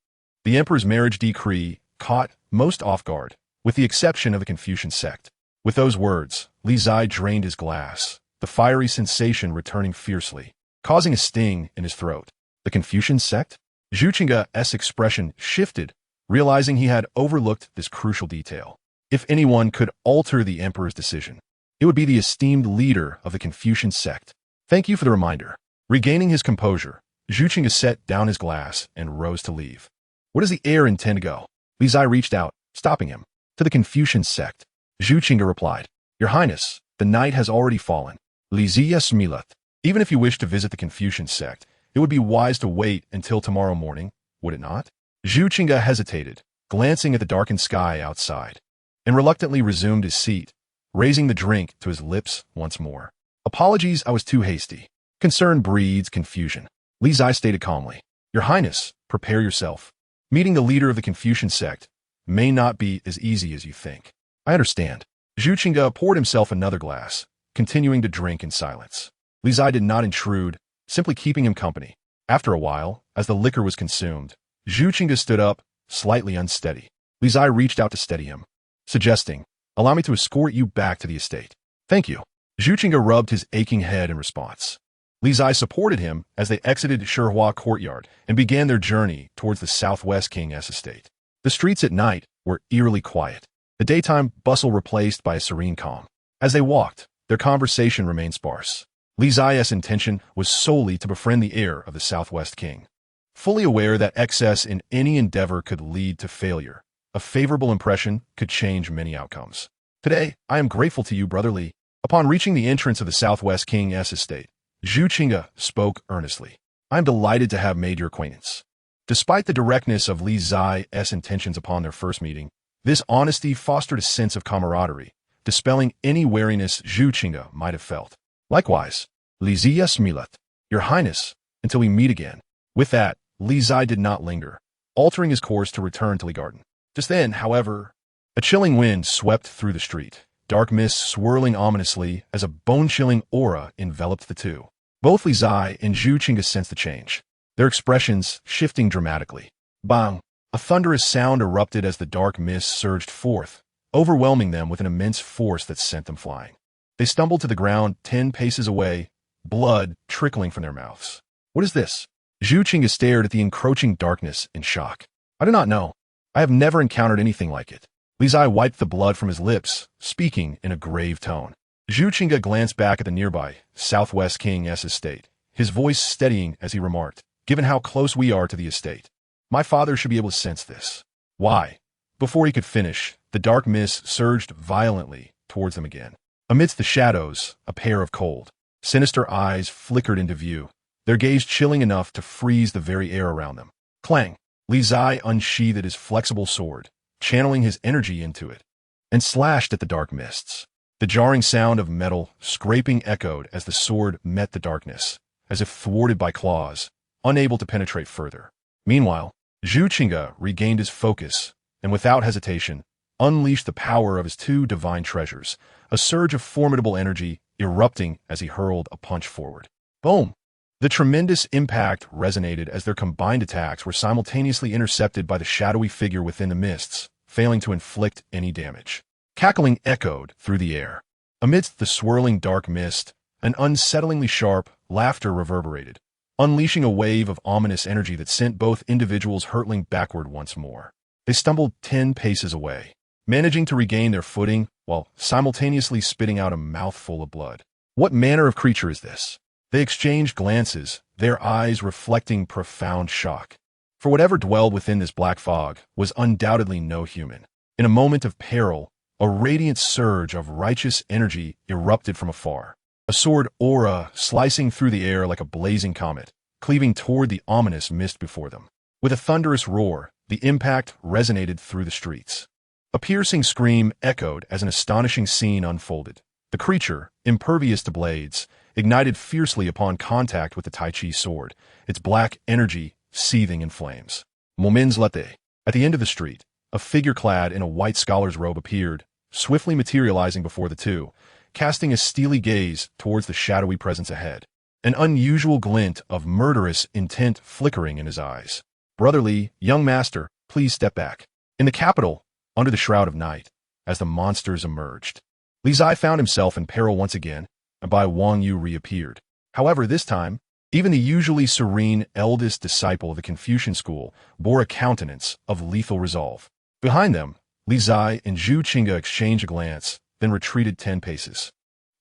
the Emperor's marriage decree caught most off guard, with the exception of the Confucian sect." With those words, Li Zai drained his glass, the fiery sensation returning fiercely, causing a sting in his throat. The Confucian sect? Zhu Qingge's expression shifted, realizing he had overlooked this crucial detail. If anyone could alter the Emperor's decision, it would be the esteemed leader of the Confucian sect. "Thank you for the reminder." Regaining his composure, Zhu Qingge set down his glass and rose to leave. "Where does the heir intend to go?" Li Zai reached out, stopping him. "To the Confucian sect." Zhu Qingge replied, "Your Highness, the night has already fallen. Li Zai smileth. Even if you wish to visit the Confucian sect, it would be wise to wait until tomorrow morning, would it not?" Zhu Qingge hesitated, glancing at the darkened sky outside, and reluctantly resumed his seat, raising the drink to his lips once more. "Apologies, I was too hasty. Concern breeds confusion." Li Zai stated calmly, "Your Highness, prepare yourself. Meeting the leader of the Confucian sect may not be as easy as you think." "I understand." Zhu Qingge poured himself another glass, continuing to drink in silence. Li Zai did not intrude, simply keeping him company. After a while, as the liquor was consumed, Zhu Qingge stood up, slightly unsteady. Li Zai reached out to steady him, suggesting, "Allow me to escort you back to the estate." "Thank you." Zhu Qingge rubbed his aching head in response. Li Zai supported him as they exited Shihua Courtyard and began their journey towards the southwest King's estate. The streets at night were eerily quiet, the daytime bustle replaced by a serene calm. As they walked, their conversation remained sparse. Li Zai's intention was solely to befriend the heir of the Southwest King. Fully aware that excess in any endeavor could lead to failure, a favorable impression could change many outcomes. "Today, I am grateful to you, Brother Li." Upon reaching the entrance of the Southwest King's estate, Zhu Qingge spoke earnestly. "I am delighted to have made your acquaintance." Despite the directness of Li Zai's intentions upon their first meeting, this honesty fostered a sense of camaraderie, dispelling any wariness Zhu Qingge might have felt. "Likewise, Li Zai smileth. Your Highness, until we meet again." With that, Li Zai did not linger, altering his course to return to Li Garden. Just then, however, a chilling wind swept through the street, dark mist swirling ominously as a bone-chilling aura enveloped the two. Both Li Zai and Zhu Qingge sensed the change, their expressions shifting dramatically. Bang! A thunderous sound erupted as the dark mist surged forth, overwhelming them with an immense force that sent them flying. They stumbled to the ground 10 paces away, blood trickling from their mouths. "What is this?" Zhu Qingge stared at the encroaching darkness in shock. "I do not know. I have never encountered anything like it." Li Zai wiped the blood from his lips, speaking in a grave tone. Zhu Qingge glanced back at the nearby Southwest King's estate, his voice steadying as he remarked, "Given how close we are to the estate, my father should be able to sense this." "Why?" Before he could finish, the dark mist surged violently towards them again. Amidst the shadows, a pair of cold, sinister eyes flickered into view, their gaze chilling enough to freeze the very air around them. Clang! Li Zai unsheathed his flexible sword, channeling his energy into it, and slashed at the dark mists. The jarring sound of metal scraping echoed as the sword met the darkness, as if thwarted by claws, unable to penetrate further. Meanwhile, Zhu Qingge regained his focus, and without hesitation, unleashed the power of his 2 divine treasures, a surge of formidable energy erupting as he hurled a punch forward. Boom! The tremendous impact resonated as their combined attacks were simultaneously intercepted by the shadowy figure within the mists, failing to inflict any damage. Cackling echoed through the air. Amidst the swirling dark mist, an unsettlingly sharp laughter reverberated, unleashing a wave of ominous energy that sent both individuals hurtling backward once more. They stumbled 10 paces away, managing to regain their footing while simultaneously spitting out a mouthful of blood. "What manner of creature is this?" They exchanged glances, their eyes reflecting profound shock. For whatever dwelled within this black fog was undoubtedly no human. In a moment of peril, a radiant surge of righteous energy erupted from afar, a sword aura slicing through the air like a blazing comet, cleaving toward the ominous mist before them. With a thunderous roar, the impact resonated through the streets. A piercing scream echoed as an astonishing scene unfolded. The creature, impervious to blades, ignited fiercely upon contact with the Tai Chi sword, its black energy seething in flames. Moments later, at the end of the street, a figure clad in a white scholar's robe appeared, swiftly materializing before the two, casting a steely gaze towards the shadowy presence ahead, an unusual glint of murderous intent flickering in his eyes. Brotherly, young master, please step back. In the capital, under the shroud of night, as the monsters emerged, Li Zai found himself in peril once again, and Bai Wangyu reappeared. However, this time, even the usually serene eldest disciple of the Confucian school bore a countenance of lethal resolve. Behind them, Li Zai and Zhu Qingzhi exchanged a glance, then retreated 10 paces.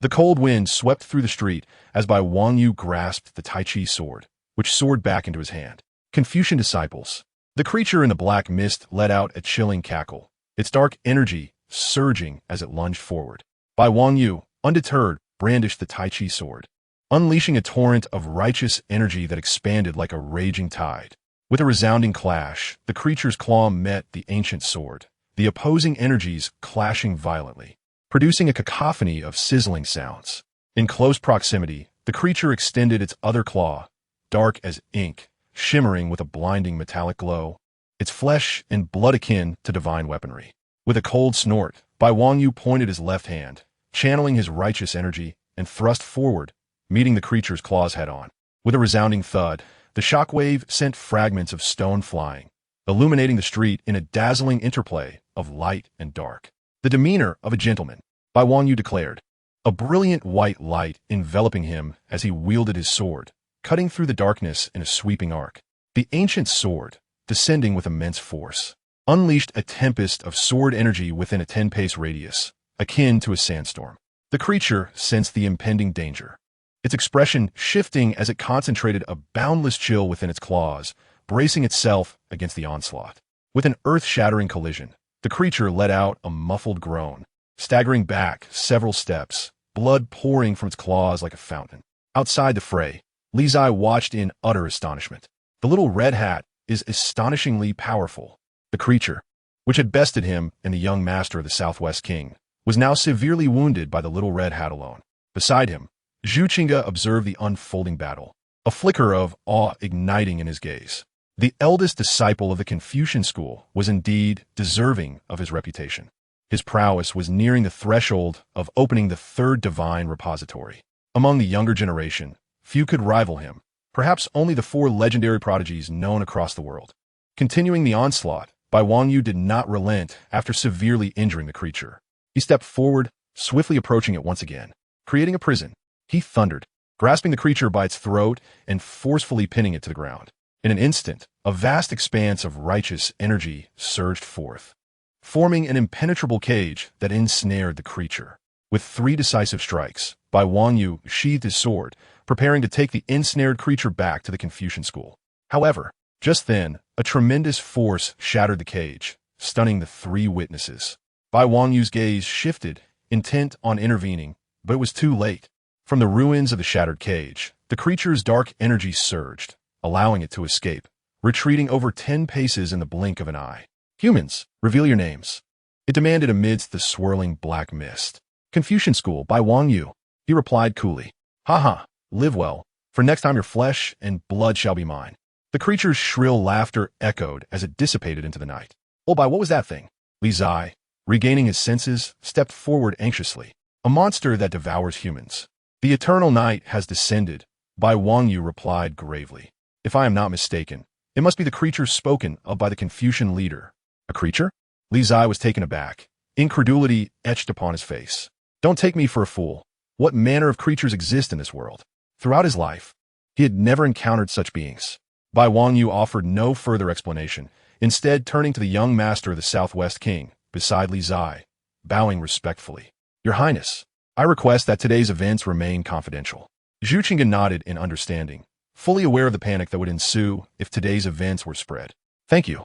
The cold wind swept through the street as Bai Wangyu grasped the Tai Chi sword, which soared back into his hand. Confucian disciples. The creature in the black mist let out a chilling cackle, its dark energy surging as it lunged forward. Bai Wangyu, undeterred, brandished the Tai Chi sword, unleashing a torrent of righteous energy that expanded like a raging tide. With a resounding clash, the creature's claw met the ancient sword, the opposing energies clashing violently, producing a cacophony of sizzling sounds. In close proximity, the creature extended its other claw, dark as ink, shimmering with a blinding metallic glow, its flesh and blood akin to divine weaponry. With a cold snort, Bai Wangyu pointed his left hand, channeling his righteous energy, and thrust forward, meeting the creature's claws head-on. With a resounding thud, the shockwave sent fragments of stone flying, illuminating the street in a dazzling interplay of light and dark. The demeanor of a gentleman, Bai Wangyu declared, a brilliant white light enveloping him as he wielded his sword, cutting through the darkness in a sweeping arc. The ancient sword, descending with immense force, unleashed a tempest of sword energy within a 10-pace radius, akin to a sandstorm. The creature sensed the impending danger, its expression shifting as it concentrated a boundless chill within its claws, bracing itself against the onslaught. With an earth-shattering collision, the creature let out a muffled groan, staggering back several steps, blood pouring from its claws like a fountain. Outside the fray, Li Zai watched in utter astonishment. The little red hat is astonishingly powerful. The creature, which had bested him and the young master of the Southwest King, was now severely wounded by the little red hat alone. Beside him, Zhu Qingzhi observed the unfolding battle, a flicker of awe igniting in his gaze. The eldest disciple of the Confucian school was indeed deserving of his reputation. His prowess was nearing the threshold of opening the third divine repository. Among the younger generation, few could rival him, perhaps only the 4 legendary prodigies known across the world. Continuing the onslaught, Bai Wangyu did not relent after severely injuring the creature. He stepped forward, swiftly approaching it once again. Creating a prison, he thundered, grasping the creature by its throat and forcefully pinning it to the ground. In an instant, a vast expanse of righteous energy surged forth, forming an impenetrable cage that ensnared the creature. With 3 decisive strikes, Bai Wangyu sheathed his sword, preparing to take the ensnared creature back to the Confucian school. However, just then, a tremendous force shattered the cage, stunning the 3 witnesses. Bai Wangyu's gaze shifted, intent on intervening, but it was too late. From the ruins of the shattered cage, the creature's dark energy surged, allowing it to escape, retreating over 10 paces in the blink of an eye. Humans, reveal your names, it demanded amidst the swirling black mist. Confucian school, Bai Wangyu, he replied coolly. Ha, live well, for next time your flesh and blood shall be mine. The creature's shrill laughter echoed as it dissipated into the night. Oh, Bai, what was that thing? Li Zai, regaining his senses, stepped forward anxiously. A monster that devours humans. The eternal night has descended, Bai Wangyu replied gravely. If I am not mistaken, it must be the creature spoken of by the Confucian leader. A creature? Li Zai was taken aback, incredulity etched upon his face. Don't take me for a fool. What manner of creatures exist in this world? Throughout his life, he had never encountered such beings. Bai Wangyu offered no further explanation, instead turning to the young master of the Southwest King, beside Li Zai, bowing respectfully. Your Highness, I request that today's events remain confidential. Zhu Qingzhi nodded in understanding, fully aware of the panic that would ensue if today's events were spread. Thank you.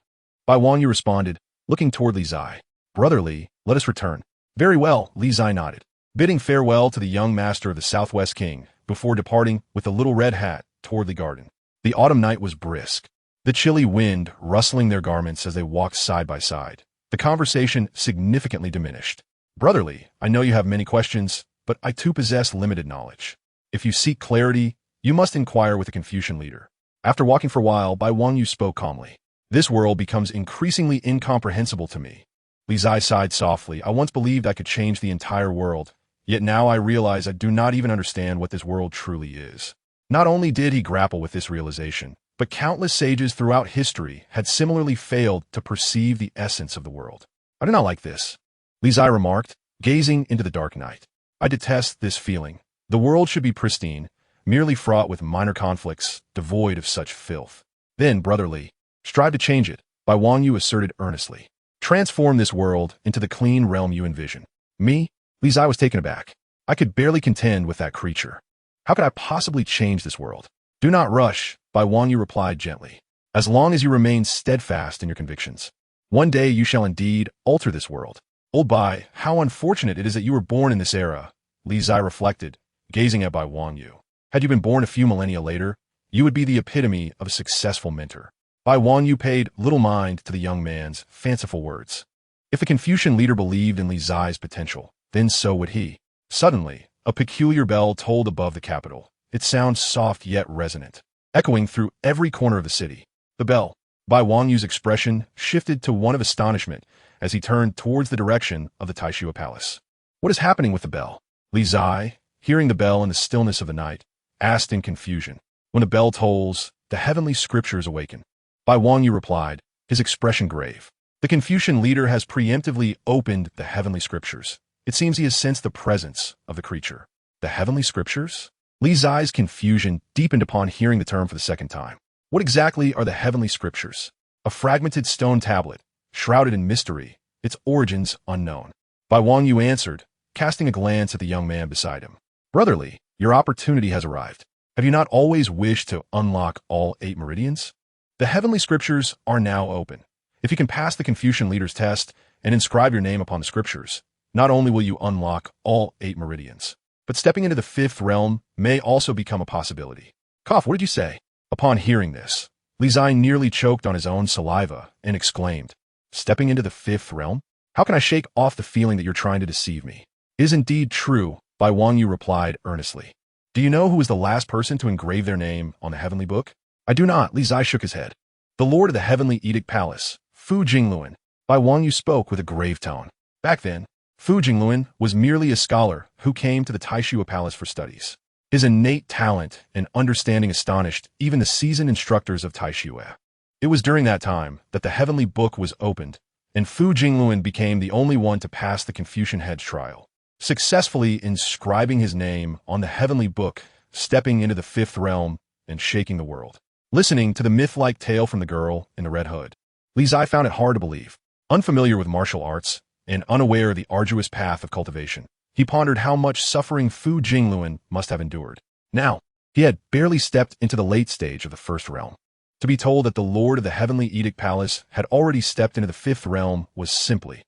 Bai Wangyu responded, looking toward Li Zai. Brother Li, let us return. Very well, Li Zai nodded, bidding farewell to the young master of the Southwest King before departing with the little red hat toward the garden. The autumn night was brisk, the chilly wind rustling their garments as they walked side by side. The conversation significantly diminished. Brotherly, I know you have many questions, but I too possess limited knowledge. If you seek clarity, you must inquire with a Confucian leader. After walking for a while, Bai Wangyu spoke calmly. This world becomes increasingly incomprehensible to me. Li Zai sighed softly. I once believed I could change the entire world, yet now I realize I do not even understand what this world truly is. Not only did he grapple with this realization, but countless sages throughout history had similarly failed to perceive the essence of the world. I do not like this, Li Zai remarked, gazing into the dark night. I detest this feeling. The world should be pristine, merely fraught with minor conflicts, devoid of such filth. Then, brotherly, strive to change it, Bai Wangyu asserted earnestly. Transform this world into the clean realm you envision. Me? Li Zai was taken aback. I could barely contend with that creature. How could I possibly change this world? Do not rush, Bai Wangyu replied gently. As long as you remain steadfast in your convictions, one day you shall indeed alter this world. Old Bai, how unfortunate it is that you were born in this era, Li Zai reflected, gazing at Bai Wangyu. Had you been born a few millennia later, you would be the epitome of a successful mentor. Bai Wangyu paid little mind to the young man's fanciful words. If the Confucian leader believed in Li Zai's potential, then so would he. Suddenly, a peculiar bell tolled above the capital. Its sound soft yet resonant, echoing through every corner of the city. The bell. Bai Wangyu's expression shifted to one of astonishment as he turned towards the direction of the Taishua Palace. What is happening with the bell? Li Zai, hearing the bell in the stillness of the night, asked in confusion. When the bell tolls, the heavenly scriptures awaken. Bai Wangyu replied, his expression grave. The Confucian leader has preemptively opened the heavenly scriptures. It seems he has sensed the presence of the creature. The heavenly scriptures? Li Zai's confusion deepened upon hearing the term for the second time. What exactly are the heavenly scriptures? A fragmented stone tablet, shrouded in mystery, its origins unknown. Bai Wangyu answered, casting a glance at the young man beside him. Brotherly, your opportunity has arrived. Have you not always wished to unlock all 8 meridians? The heavenly scriptures are now open. If you can pass the Confucian leader's test and inscribe your name upon the scriptures, not only will you unlock all 8 meridians, but stepping into the 5th realm may also become a possibility. Cough, what did you say? Upon hearing this, Li Zai nearly choked on his own saliva and exclaimed, stepping into the 5th realm? How can I shake off the feeling that you're trying to deceive me? It is indeed true, Bai Wangyu replied earnestly. Do you know who was the last person to engrave their name on the heavenly book? I do not, Li Zai shook his head. The lord of the heavenly edict palace, Fu Jingluan. Bai Wangyu spoke with a grave tone. Back then, Fu Jingluan was merely a scholar who came to the Taishua Palace for studies. His innate talent and understanding astonished even the seasoned instructors of Taishua. It was during that time that the heavenly book was opened, and Fu Jingluan became the only one to pass the Confucian head's trial, successfully inscribing his name on the heavenly book, stepping into the 5th realm, and shaking the world. Listening to the myth-like tale from the girl in the red hood, Li Zai found it hard to believe. Unfamiliar with martial arts, and unaware of the arduous path of cultivation, he pondered how much suffering Fu Jingluan must have endured. Now, he had barely stepped into the late stage of the 1st realm. To be told that the lord of the heavenly edict palace had already stepped into the 5th realm was simply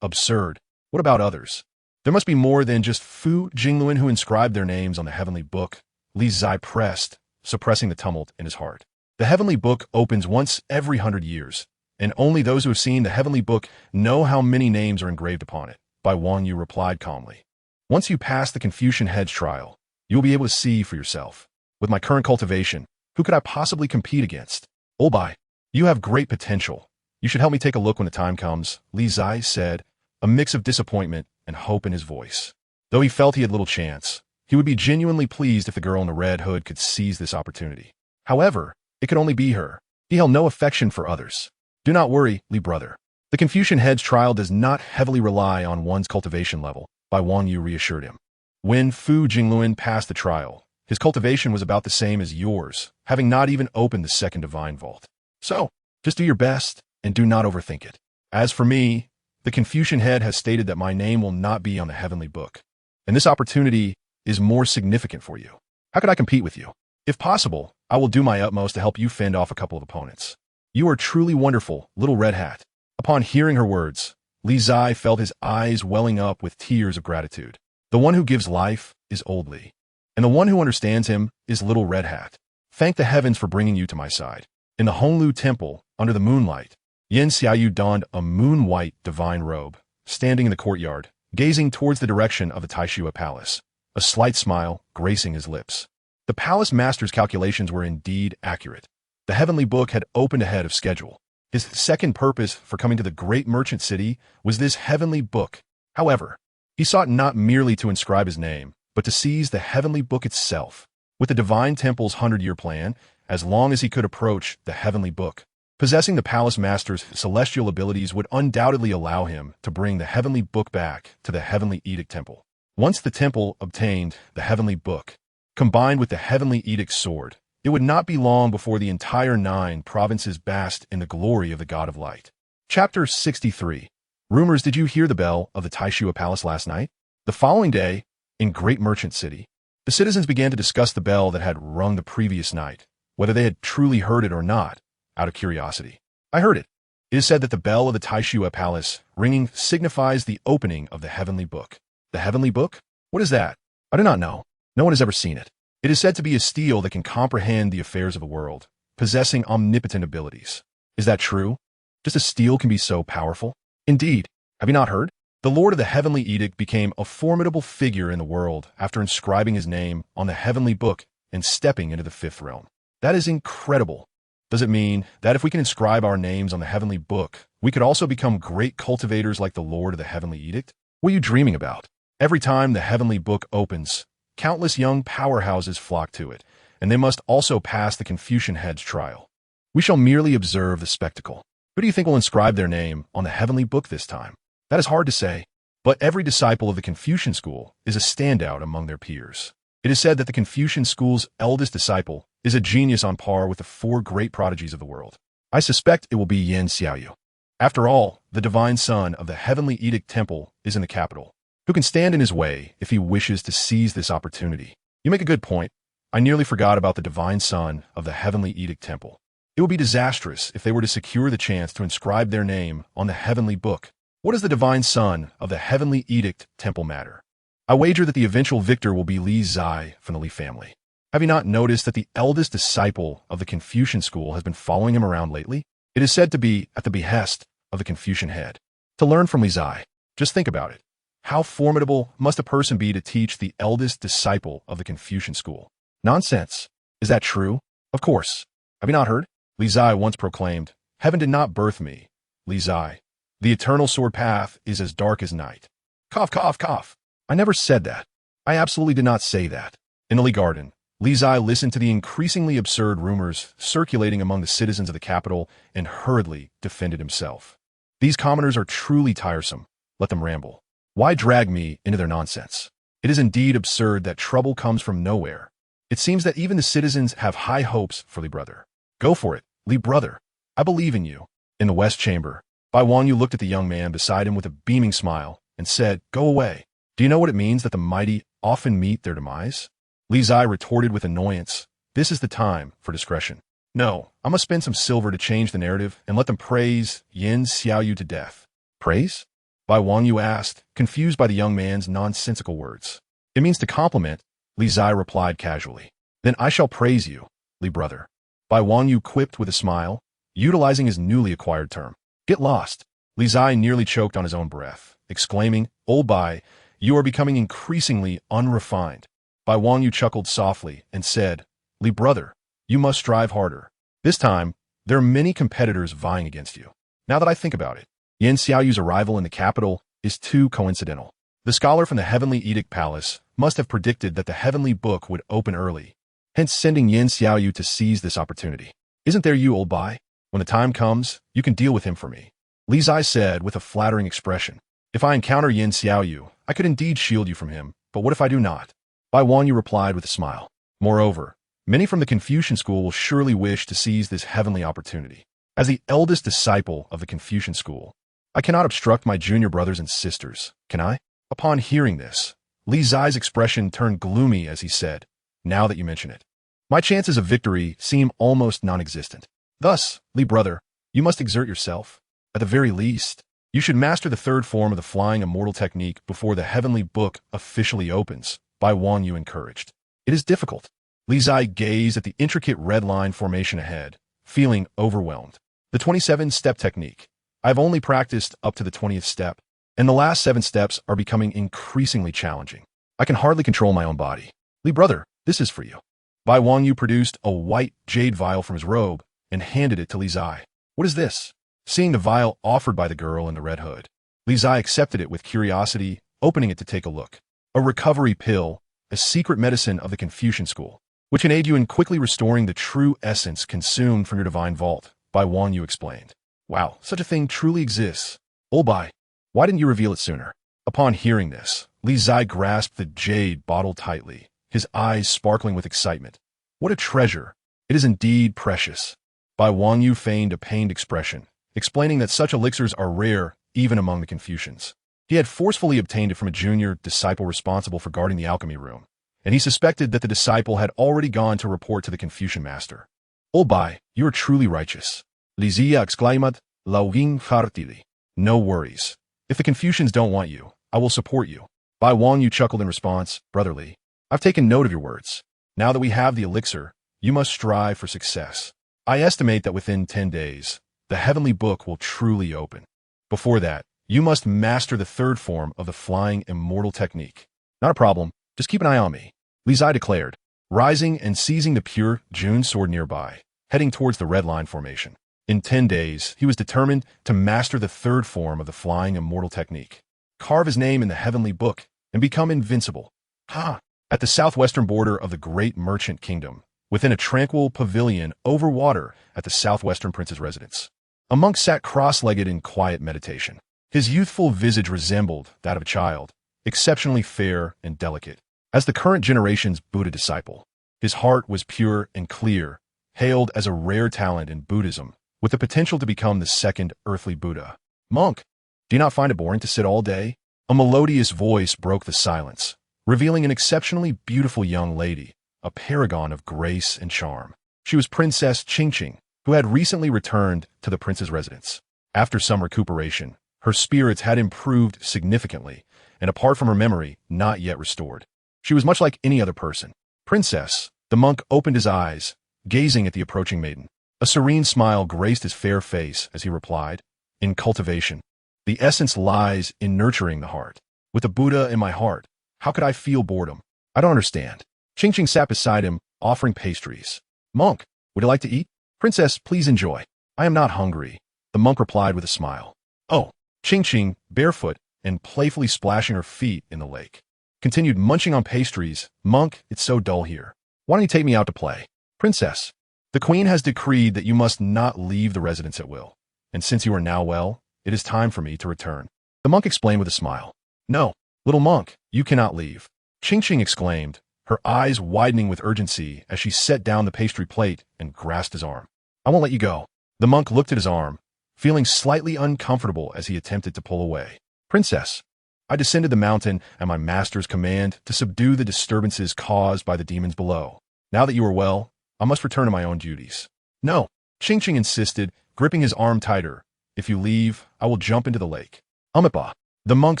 absurd. What about others? There must be more than just Fu Jingluan who inscribed their names on the heavenly book, Li Zai pressed, suppressing the tumult in his heart. The heavenly book opens once every 100 years, and only those who have seen the heavenly book know how many names are engraved upon it, Bai Wangyu replied calmly. Once you pass the Confucian head's trial, you will be able to see for yourself. With my current cultivation, who could I possibly compete against? Old Bai, you have great potential. You should help me take a look when the time comes, Li Zai said, a mix of disappointment and hope in his voice. Though he felt he had little chance, he would be genuinely pleased if the girl in the red hood could seize this opportunity. However, it could only be her. He held no affection for others. Do not worry, Li brother. The Confucian head's trial does not heavily rely on one's cultivation level, Bai Wangyu reassured him. When Fu Jingluan passed the trial, his cultivation was about the same as yours, having not even opened the 2nd divine vault. So, just do your best and do not overthink it. As for me, the Confucian head has stated that my name will not be on the heavenly book, and this opportunity is more significant for you. How could I compete with you? If possible, I will do my utmost to help you fend off a couple of opponents. You are truly wonderful, little red hat. Upon hearing her words, Li Zai felt his eyes welling up with tears of gratitude. The one who gives life is Old Li, and the one who understands him is Little Red Hat. Thank the heavens for bringing you to my side. In the Honglu Temple, under the moonlight, Yin Xiaoyu donned a moon-white divine robe, standing in the courtyard, gazing towards the direction of the Taishua Palace, a slight smile gracing his lips. The palace master's calculations were indeed accurate. The heavenly book had opened ahead of schedule. His second purpose for coming to the great merchant city was this heavenly book. However, he sought not merely to inscribe his name, but to seize the heavenly book itself. With the divine temple's 100-year plan, as long as he could approach the heavenly book, possessing the palace master's celestial abilities would undoubtedly allow him to bring the heavenly book back to the heavenly edict temple. Once the temple obtained the heavenly book, combined with the heavenly edict sword, it would not be long before the entire 9 provinces basked in the glory of the God of Light. Chapter 63. Rumors. Did you hear the bell of the Taishua Palace last night? The following day, in Great Merchant City, the citizens began to discuss the bell that had rung the previous night, whether they had truly heard it or not, out of curiosity. I heard it. It is said that the bell of the Taishua Palace ringing signifies the opening of the heavenly book. The heavenly book? What is that? I do not know. No one has ever seen it. It is said to be a steel that can comprehend the affairs of the world, possessing omnipotent abilities. Is that true? Just a steel can be so powerful? Indeed. Have you not heard? The Lord of the Heavenly Edict became a formidable figure in the world after inscribing his name on the heavenly book and stepping into the 5th realm. That is incredible. Does it mean that if we can inscribe our names on the heavenly book, we could also become great cultivators like the Lord of the Heavenly Edict? What are you dreaming about? Every time the heavenly book opens, countless young powerhouses flock to it, and they must also pass the Confucian head's trial. We shall merely observe the spectacle. Who do you think will inscribe their name on the heavenly book this time? That is hard to say, but every disciple of the Confucian school is a standout among their peers. It is said that the Confucian school's eldest disciple is a genius on par with the 4 great prodigies of the world. I suspect it will be Yin Xiaoyu. After all, the divine son of the Heavenly Edict Temple is in the capital. Who can stand in his way if he wishes to seize this opportunity? You make a good point. I nearly forgot about the divine son of the Heavenly Edict Temple. It would be disastrous if they were to secure the chance to inscribe their name on the heavenly book. What does the divine son of the Heavenly Edict Temple matter? I wager that the eventual victor will be Li Zai from the Li family. Have you not noticed that the eldest disciple of the Confucian school has been following him around lately? It is said to be at the behest of the Confucian head. To learn from Li Zai, just think about it. How formidable must a person be to teach the eldest disciple of the Confucian school? Nonsense. Is that true? Of course. Have you not heard? Li Zai once proclaimed, "Heaven did not birth me." Li Zai. The eternal sword path is as dark as night. Cough, cough, cough. I never said that. I absolutely did not say that. In the Li Garden, Li Zai listened to the increasingly absurd rumors circulating among the citizens of the capital and hurriedly defended himself. These commoners are truly tiresome. Let them ramble. Why drag me into their nonsense? It is indeed absurd that trouble comes from nowhere. It seems that even the citizens have high hopes for Li Brother. Go for it, Li Brother. I believe in you. In the West Chamber, Bai Wanyu looked at the young man beside him with a beaming smile and said, "Go away. Do you know what it means that the mighty often meet their demise?" Li Zai retorted with annoyance, "This is the time for discretion. No, I must spend some silver to change the narrative and let them praise Yin Xiaoyu to death." Praise? Bai Wanyu asked, confused by the young man's nonsensical words. "It means to compliment," Li Zai replied casually. "Then I shall praise you, Li Brother." Bai Wanyu quipped with a smile, utilizing his newly acquired term. "Get lost." Li Zai nearly choked on his own breath, exclaiming, "Old Bai, you are becoming increasingly unrefined." Bai Wanyu chuckled softly and said, "Li Brother, you must strive harder. This time, there are many competitors vying against you. Now that I think about it, Yin Xiaoyu's arrival in the capital is too coincidental. The scholar from the Heavenly Edict Palace must have predicted that the heavenly book would open early, hence sending Yin Xiaoyu to seize this opportunity. Isn't there you, Old Bai? When the time comes, you can deal with him for me." Li Zai said with a flattering expression, "If I encounter Yin Xiaoyu, I could indeed shield you from him, but what if I do not?" Bai Wanyu replied with a smile. "Moreover, many from the Confucian school will surely wish to seize this heavenly opportunity. As the eldest disciple of the Confucian school, I cannot obstruct my junior brothers and sisters, can I?" Upon hearing this, Li Zai's expression turned gloomy as he said, "Now that you mention it, my chances of victory seem almost non-existent. Thus, Li Brother, you must exert yourself. At the very least, you should master the 3rd form of the flying immortal technique before the heavenly book officially opens," Bai Wanyu encouraged. "It is difficult." Li Zai gazed at the intricate red line formation ahead, feeling overwhelmed. The 27-step technique. I've only practiced up to the 20th step, and the last 7 steps are becoming increasingly challenging. I can hardly control my own body. Li brother, this is for you. Bai Wangyu produced a white jade vial from his robe and handed it to Li Zai. What is this? Seeing the vial offered by the girl in the red hood, Li Zai accepted it with curiosity, opening it to take a look. A recovery pill, a secret medicine of the Confucian school, which can aid you in quickly restoring the true essence consumed from your divine vault, Bai Wangyu explained. Wow, such a thing truly exists. Old Bai, why didn't you reveal it sooner? Upon hearing this, Li Zai grasped the jade bottle tightly, his eyes sparkling with excitement. What a treasure! It is indeed precious. Bai Wangyu feigned a pained expression, explaining that such elixirs are rare even among the Confucians. He had forcefully obtained it from a junior disciple responsible for guarding the alchemy room, and he suspected that the disciple had already gone to report to the Confucian master. Old Bai, you are truly righteous. Li Zia exclaimed, "Lauing fartili." No worries. If the Confucians don't want you, I will support you. Bai Wangyu chuckled in response, Brotherly, I've taken note of your words. Now that we have the elixir, you must strive for success. I estimate that within 10 days, the heavenly book will truly open. Before that, you must master the 3rd form of the flying immortal technique. Not a problem, just keep an eye on me, Li Zai declared, rising and seizing the pure June sword nearby, heading towards the red line formation. In 10 days, he was determined to master the 3rd form of the flying immortal technique, carve his name in the heavenly book, and become invincible. At the southwestern border of the great merchant kingdom, within a tranquil pavilion over water at the southwestern prince's residence, a monk sat cross-legged in quiet meditation. His youthful visage resembled that of a child, exceptionally fair and delicate. As the current generation's Buddha disciple, his heart was pure and clear, hailed as a rare talent in Buddhism, with the potential to become the 2nd earthly Buddha. Monk, do you not find it boring to sit all day? A melodious voice broke the silence, revealing an exceptionally beautiful young lady, a paragon of grace and charm. She was Princess Qingzhi, who had recently returned to the prince's residence. After some recuperation, her spirits had improved significantly, and apart from her memory, not yet restored. She was much like any other person. Princess, the monk opened his eyes, gazing at the approaching maiden. A serene smile graced his fair face as he replied, in cultivation. The essence lies in nurturing the heart. With the Buddha in my heart, how could I feel boredom? I don't understand. Qingzhi sat beside him, offering pastries. Monk, would you like to eat? Princess, please enjoy. I am not hungry, the monk replied with a smile. Oh, Qingzhi, barefoot and playfully splashing her feet in the lake, continued munching on pastries. Monk, it's so dull here. Why don't you take me out to play? Princess, the queen has decreed that you must not leave the residence at will, and since you are now well, it is time for me to return. The monk explained with a smile. No, little monk, you cannot leave. Qingzhi exclaimed, her eyes widening with urgency as she set down the pastry plate and grasped his arm. I won't let you go. The monk looked at his arm, feeling slightly uncomfortable as he attempted to pull away. Princess, I descended the mountain at my master's command to subdue the disturbances caused by the demons below. Now that you are well, I must return to my own duties. No, Qingzhi insisted, gripping his arm tighter. If you leave, I will jump into the lake. Amipa. The monk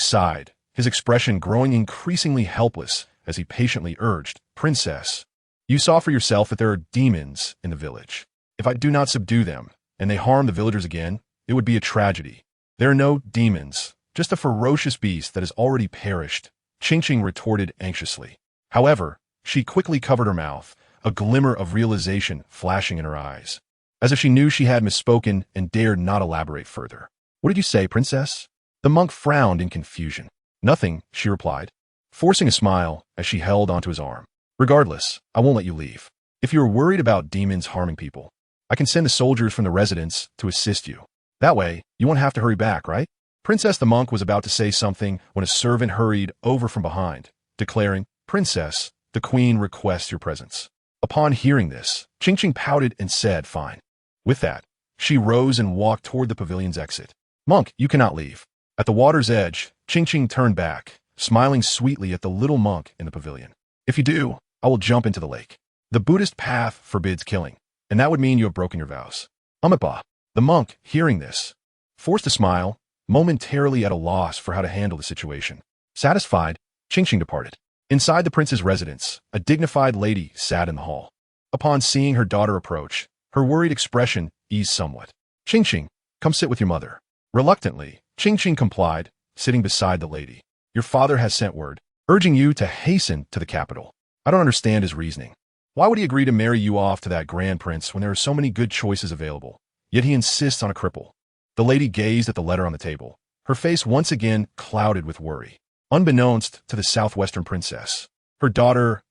sighed, his expression growing increasingly helpless as he patiently urged, Princess, you saw for yourself that there are demons in the village. If I do not subdue them, and they harm the villagers again, it would be a tragedy. There are no demons, just a ferocious beast that has already perished, Qingzhi retorted anxiously. However, she quickly covered her mouth, a glimmer of realization flashing in her eyes, as if she knew she had misspoken and dared not elaborate further. What did you say, Princess? The monk frowned in confusion. Nothing, she replied, forcing a smile as she held onto his arm. Regardless, I won't let you leave. If you're worried about demons harming people, I can send the soldiers from the residence to assist you. That way, you won't have to hurry back, right? Princess the monk was about to say something when a servant hurried over from behind, declaring, Princess, the queen requests your presence. Upon hearing this, Qingzhi pouted and said, fine. With that, she rose and walked toward the pavilion's exit. Monk, you cannot leave. At the water's edge, Qingzhi turned back, smiling sweetly at the little monk in the pavilion. If you do, I will jump into the lake. The Buddhist path forbids killing, and that would mean you have broken your vows. Amipa. The monk, hearing this, forced a smile, momentarily at a loss for how to handle the situation. Satisfied, Qingzhi departed. Inside the prince's residence, a dignified lady sat in the hall. Upon seeing her daughter approach, Her worried expression eased somewhat. Qingzhi, come sit with your mother. Reluctantly, Qingzhi complied, sitting beside the lady. Your father has sent word, urging you to hasten to the capital. I don't understand his reasoning. Why would he agree to marry you off to that grand prince when there are so many good choices available? Yet he insists on a cripple. The lady gazed at the letter on the table, her face once again clouded with worry. Unbeknownst to the southwestern princess, her daughter's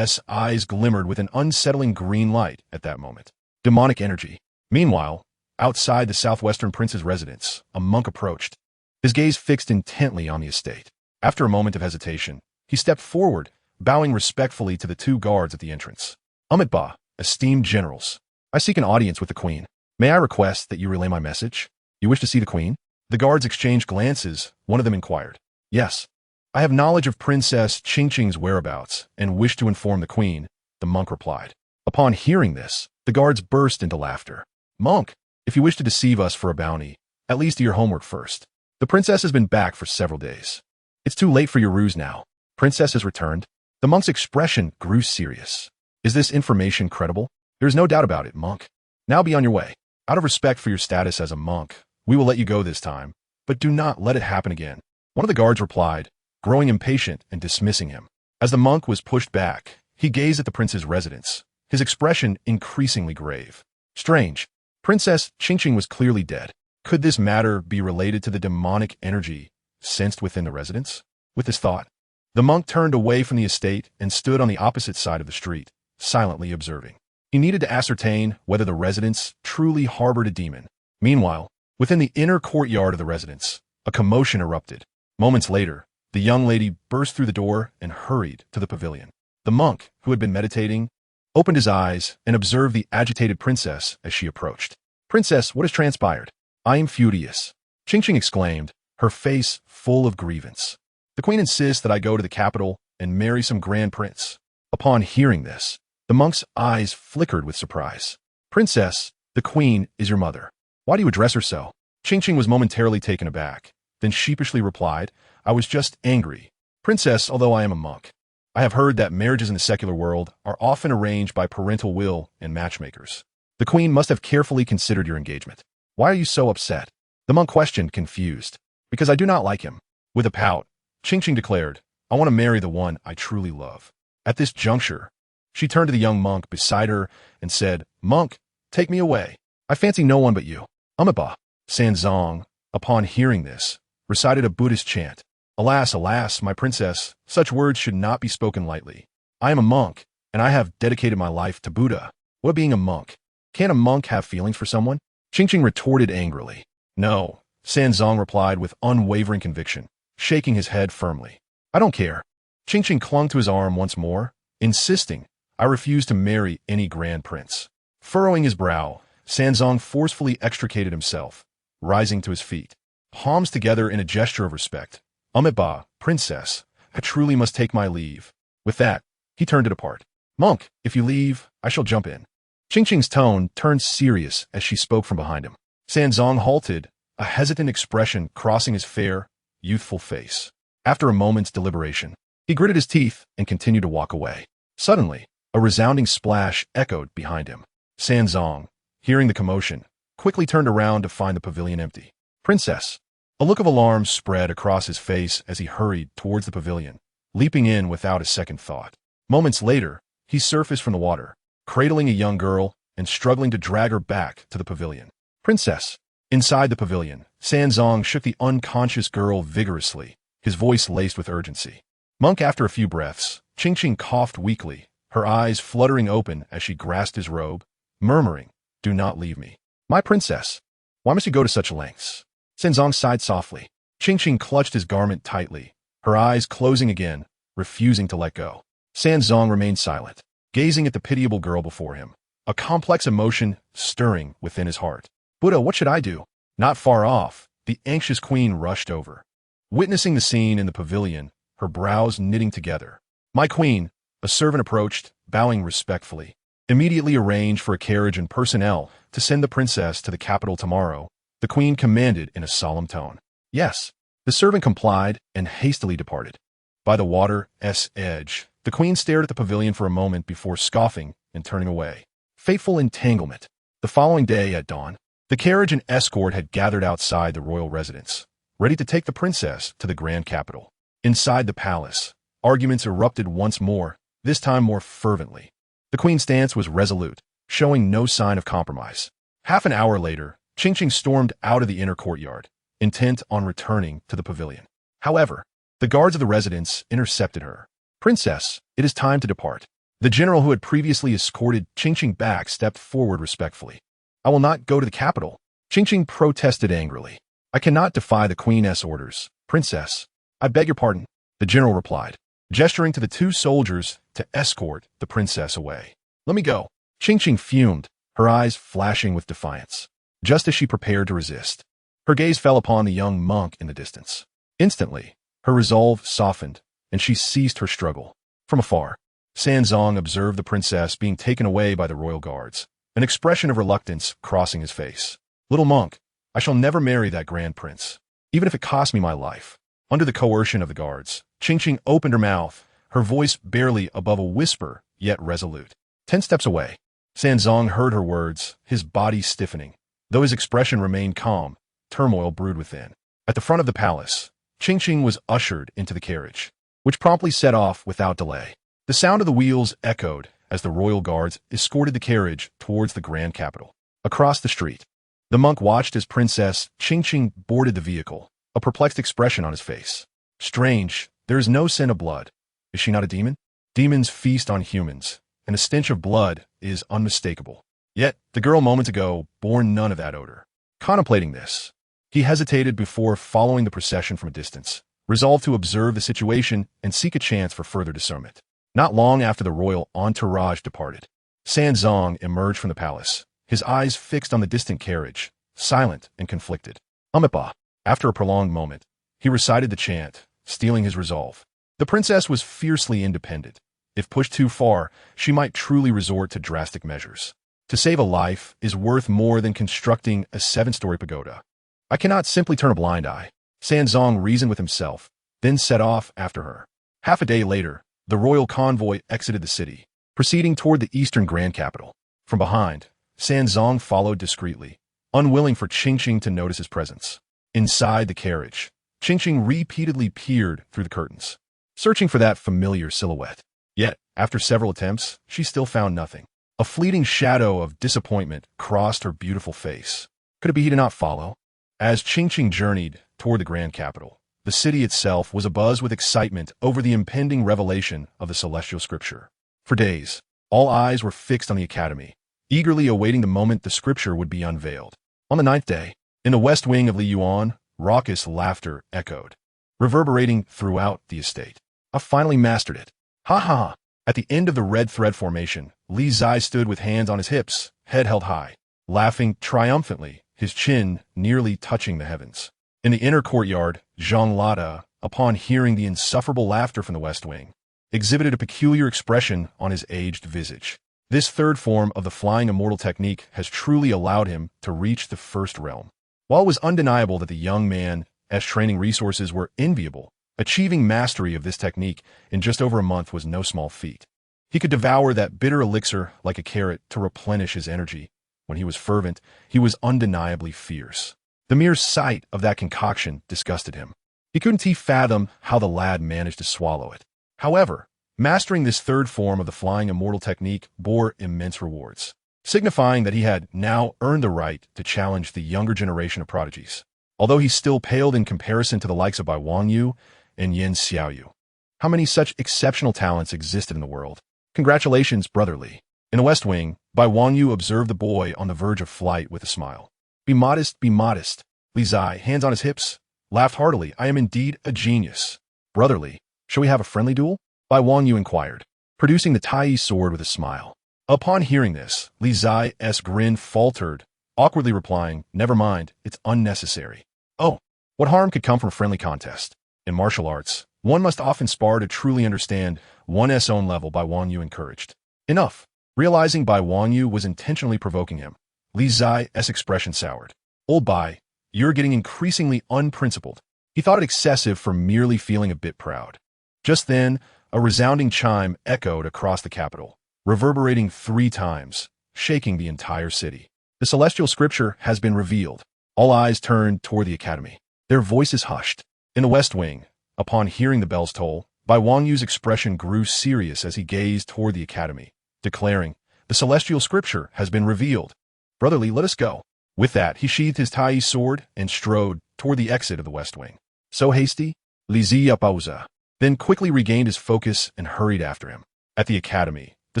eyes glimmered with an unsettling green light at that moment. Demonic energy. Meanwhile, outside the southwestern prince's residence, a monk approached, his gaze fixed intently on the estate. After a moment of hesitation, he stepped forward, bowing respectfully to the two guards at the entrance. Amitabha, esteemed generals, I seek an audience with the queen. May I request that you relay my message? You wish to see the queen? The guards exchanged glances. One of them inquired. Yes. I have knowledge of Princess Qingzhi's whereabouts and wish to inform the queen, the monk replied. Upon hearing this, the guards burst into laughter. Monk, if you wish to deceive us for a bounty, at least do your homework first. The princess has been back for several days. It's too late for your ruse now. Princess has returned. The monk's expression grew serious. Is this information credible? There is no doubt about it, monk. Now be on your way. Out of respect for your status as a monk, we will let you go this time, but do not let it happen again. One of the guards replied, growing impatient and dismissing him. As the monk was pushed back, he gazed at the prince's residence, his expression increasingly grave. Strange. Princess Qingzhi was clearly dead. Could this matter be related to the demonic energy sensed within the residence? With this thought, the monk turned away from the estate and stood on the opposite side of the street, silently observing. He needed to ascertain whether the residence truly harbored a demon. Meanwhile, within the inner courtyard of the residence, a commotion erupted. Moments later, the young lady burst through the door and hurried to the pavilion. The monk, who had been meditating, opened his eyes and observed the agitated princess as she approached. Princess, what has transpired? I am furious, Qingzhi exclaimed, her face full of grievance. The queen insists that I go to the capital and marry some grand prince. Upon hearing this, the monk's eyes flickered with surprise. Princess, the queen is your mother. Why do you address her so? Qingzhi was momentarily taken aback, then sheepishly replied, I was just angry. Princess, although I am a monk, I have heard that marriages in the secular world are often arranged by parental will and matchmakers. The queen must have carefully considered your engagement. Why are you so upset? The monk questioned, confused. Because I do not like him. With a pout, Qingzhi declared, I want to marry the one I truly love. At this juncture, she turned to the young monk beside her and said, Monk, take me away. I fancy no one but you. Amitabha. Sanzong, upon hearing this, recited a Buddhist chant. Alas, alas, my princess, such words should not be spoken lightly. I am a monk, and I have dedicated my life to Buddha. What being a monk? Can a monk have feelings for someone? Qingzhi retorted angrily. No, Sanzong replied with unwavering conviction, shaking his head firmly. I don't care. Qingzhi clung to his arm once more, insisting, I refuse to marry any grand prince. Furrowing his brow, Sanzong forcefully extricated himself, rising to his feet, palms together in a gesture of respect. Amitabha, princess, I truly must take my leave. With that, he turned to depart. Monk, if you leave, I shall jump in. Qingzhi's tone turned serious as she spoke from behind him. Sanzong halted, a hesitant expression crossing his fair, youthful face. After a moment's deliberation, he gritted his teeth and continued to walk away. Suddenly, a resounding splash echoed behind him. Sanzong, hearing the commotion, quickly turned around to find the pavilion empty. Princess. A look of alarm spread across his face as he hurried towards the pavilion, leaping in without a second thought. Moments later, he surfaced from the water, cradling a young girl and struggling to drag her back to the pavilion. Princess. Inside the pavilion, Sanzong shook the unconscious girl vigorously, his voice laced with urgency. Monk, after a few breaths, Qingzhi coughed weakly, her eyes fluttering open as she grasped his robe, murmuring, Do not leave me. My princess. Why must you go to such lengths? Sanzong sighed softly. Qingzhi clutched his garment tightly, her eyes closing again, refusing to let go. Sanzong remained silent, gazing at the pitiable girl before him, a complex emotion stirring within his heart. Buddha, what should I do? Not far off, the anxious queen rushed over. Witnessing the scene in the pavilion, her brows knitting together. My queen, a servant approached, bowing respectfully. Immediately arrange for a carriage and personnel to send the princess to the capital tomorrow, the queen commanded in a solemn tone. Yes. The servant complied and hastily departed. By the water's edge, the queen stared at the pavilion for a moment before scoffing and turning away. Fateful entanglement. The following day at dawn, the carriage and escort had gathered outside the royal residence, ready to take the princess to the grand capital. Inside the palace, arguments erupted once more, this time more fervently. The queen's stance was resolute, showing no sign of compromise. Half an hour later, Qingzhi stormed out of the inner courtyard, intent on returning to the pavilion. However, the guards of the residence intercepted her. "Princess, it is time to depart." The general who had previously escorted Qingzhi back stepped forward respectfully. "I will not go to the capital." Qingzhi protested angrily. "I cannot defy the queen's orders, princess." "I beg your pardon," the general replied, gesturing to the two soldiers to escort the princess away. "Let me go." Qingzhi fumed, her eyes flashing with defiance. Just as she prepared to resist, her gaze fell upon the young monk in the distance. Instantly, her resolve softened, and she ceased her struggle. From afar, Sanzong observed the princess being taken away by the royal guards, an expression of reluctance crossing his face. "Little monk, I shall never marry that grand prince, even if it costs me my life." Under the coercion of the guards, Qingzhi opened her mouth, her voice barely above a whisper, yet resolute. 10 steps away, Sanzong heard her words, his body stiffening. Though his expression remained calm, turmoil brewed within. At the front of the palace, Qingzhi was ushered into the carriage, which promptly set off without delay. The sound of the wheels echoed as the royal guards escorted the carriage towards the grand capital. Across the street, the monk watched as Princess Qingzhi boarded the vehicle, a perplexed expression on his face. "Strange, there is no scent of blood. Is she not a demon? Demons feast on humans, and the stench of blood is unmistakable. Yet, the girl moments ago bore none of that odor." Contemplating this, he hesitated before following the procession from a distance, resolved to observe the situation and seek a chance for further discernment. Not long after the royal entourage departed, Sanzong emerged from the palace, his eyes fixed on the distant carriage, silent and conflicted. "Umipa." After a prolonged moment, he recited the chant, steeling his resolve. The princess was fiercely independent. If pushed too far, she might truly resort to drastic measures. To save a life is worth more than constructing a 7-story pagoda. "I cannot simply turn a blind eye," Sanzong reasoned with himself, then set off after her. Half a day later, the royal convoy exited the city, proceeding toward the eastern grand capital. From behind, Sanzong followed discreetly, unwilling for Qingzhi to notice his presence. Inside the carriage, Qingzhi repeatedly peered through the curtains, searching for that familiar silhouette. Yet, after several attempts, she still found nothing. A fleeting shadow of disappointment crossed her beautiful face. Could it be he did not follow? As Qingzhi journeyed toward the grand capital, the city itself was abuzz with excitement over the impending revelation of the celestial scripture. For days, all eyes were fixed on the academy, eagerly awaiting the moment the scripture would be unveiled. On the 9th day, in the west wing of Li Yuan, raucous laughter echoed, reverberating throughout the estate. "I've finally mastered it. Ha ha ha." At the end of the red thread formation, Li Zai stood with hands on his hips, head held high, laughing triumphantly, his chin nearly touching the heavens. In the inner courtyard, Zhang Lada, upon hearing the insufferable laughter from the west wing, exhibited a peculiar expression on his aged visage. This third form of the flying immortal technique has truly allowed him to reach the first realm. While it was undeniable that the young man's training resources were enviable, achieving mastery of this technique in just over a month was no small feat. He could devour that bitter elixir like a carrot to replenish his energy. When he was fervent, he was undeniably fierce. The mere sight of that concoction disgusted him. He couldn't fathom how the lad managed to swallow it. However, mastering this third form of the flying immortal technique bore immense rewards, signifying that he had now earned the right to challenge the younger generation of prodigies. Although he still paled in comparison to the likes of Bai Wangyu and Yin Xiaoyu. How many such exceptional talents existed in the world? Congratulations, Brother Li. In the West Wing, Bai Wangyu observed the boy on the verge of flight with a smile. Be modest, be modest." Li Zai, hands on his hips, laughed heartily. "I am indeed a genius." "Brother Li, shall we have a friendly duel?" Bai Wangyu inquired, producing the Tai sword with a smile. Upon hearing this, Li Zai's grin faltered, awkwardly replying, "Never mind, it's unnecessary." "Oh, what harm could come from a friendly contest? In martial arts, one must often spar to truly understand one's own level," Bai Wangyu encouraged. "Enough." Realizing Bai Wangyu was intentionally provoking him, Li Zai's expression soured. "Old Bai, you're getting increasingly unprincipled." He thought it excessive for merely feeling a bit proud. Just then, a resounding chime echoed across the capital, reverberating 3 times, shaking the entire city. The celestial scripture has been revealed. All eyes turned toward the academy. Their voices hushed. In the West Wing, upon hearing the bells toll, Bai Wangyu's expression grew serious as he gazed toward the academy, declaring, "The celestial scripture has been revealed. Brotherly, let us go." With that, he sheathed his Tai sword and strode toward the exit of the West Wing. So hasty, Li Ziya pausa, then quickly regained his focus and hurried after him. At the academy, the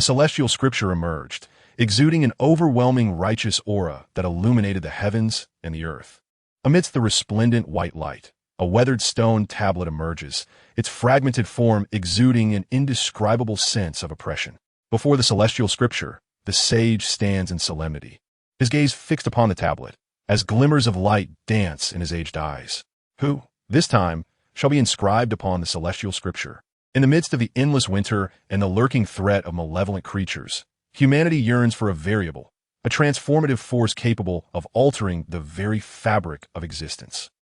celestial scripture emerged, exuding an overwhelming righteous aura that illuminated the heavens and the earth. Amidst the resplendent white light, a weathered stone tablet emerges, its fragmented form exuding an indescribable sense of oppression. Before the celestial scripture, the sage stands in solemnity, his gaze fixed upon the tablet, as glimmers of light dance in his aged eyes. Who, this time, shall be inscribed upon the celestial scripture? In the midst of the endless winter and the lurking threat of malevolent creatures, humanity yearns for a variable, a transformative force capable of altering the very fabric of existence.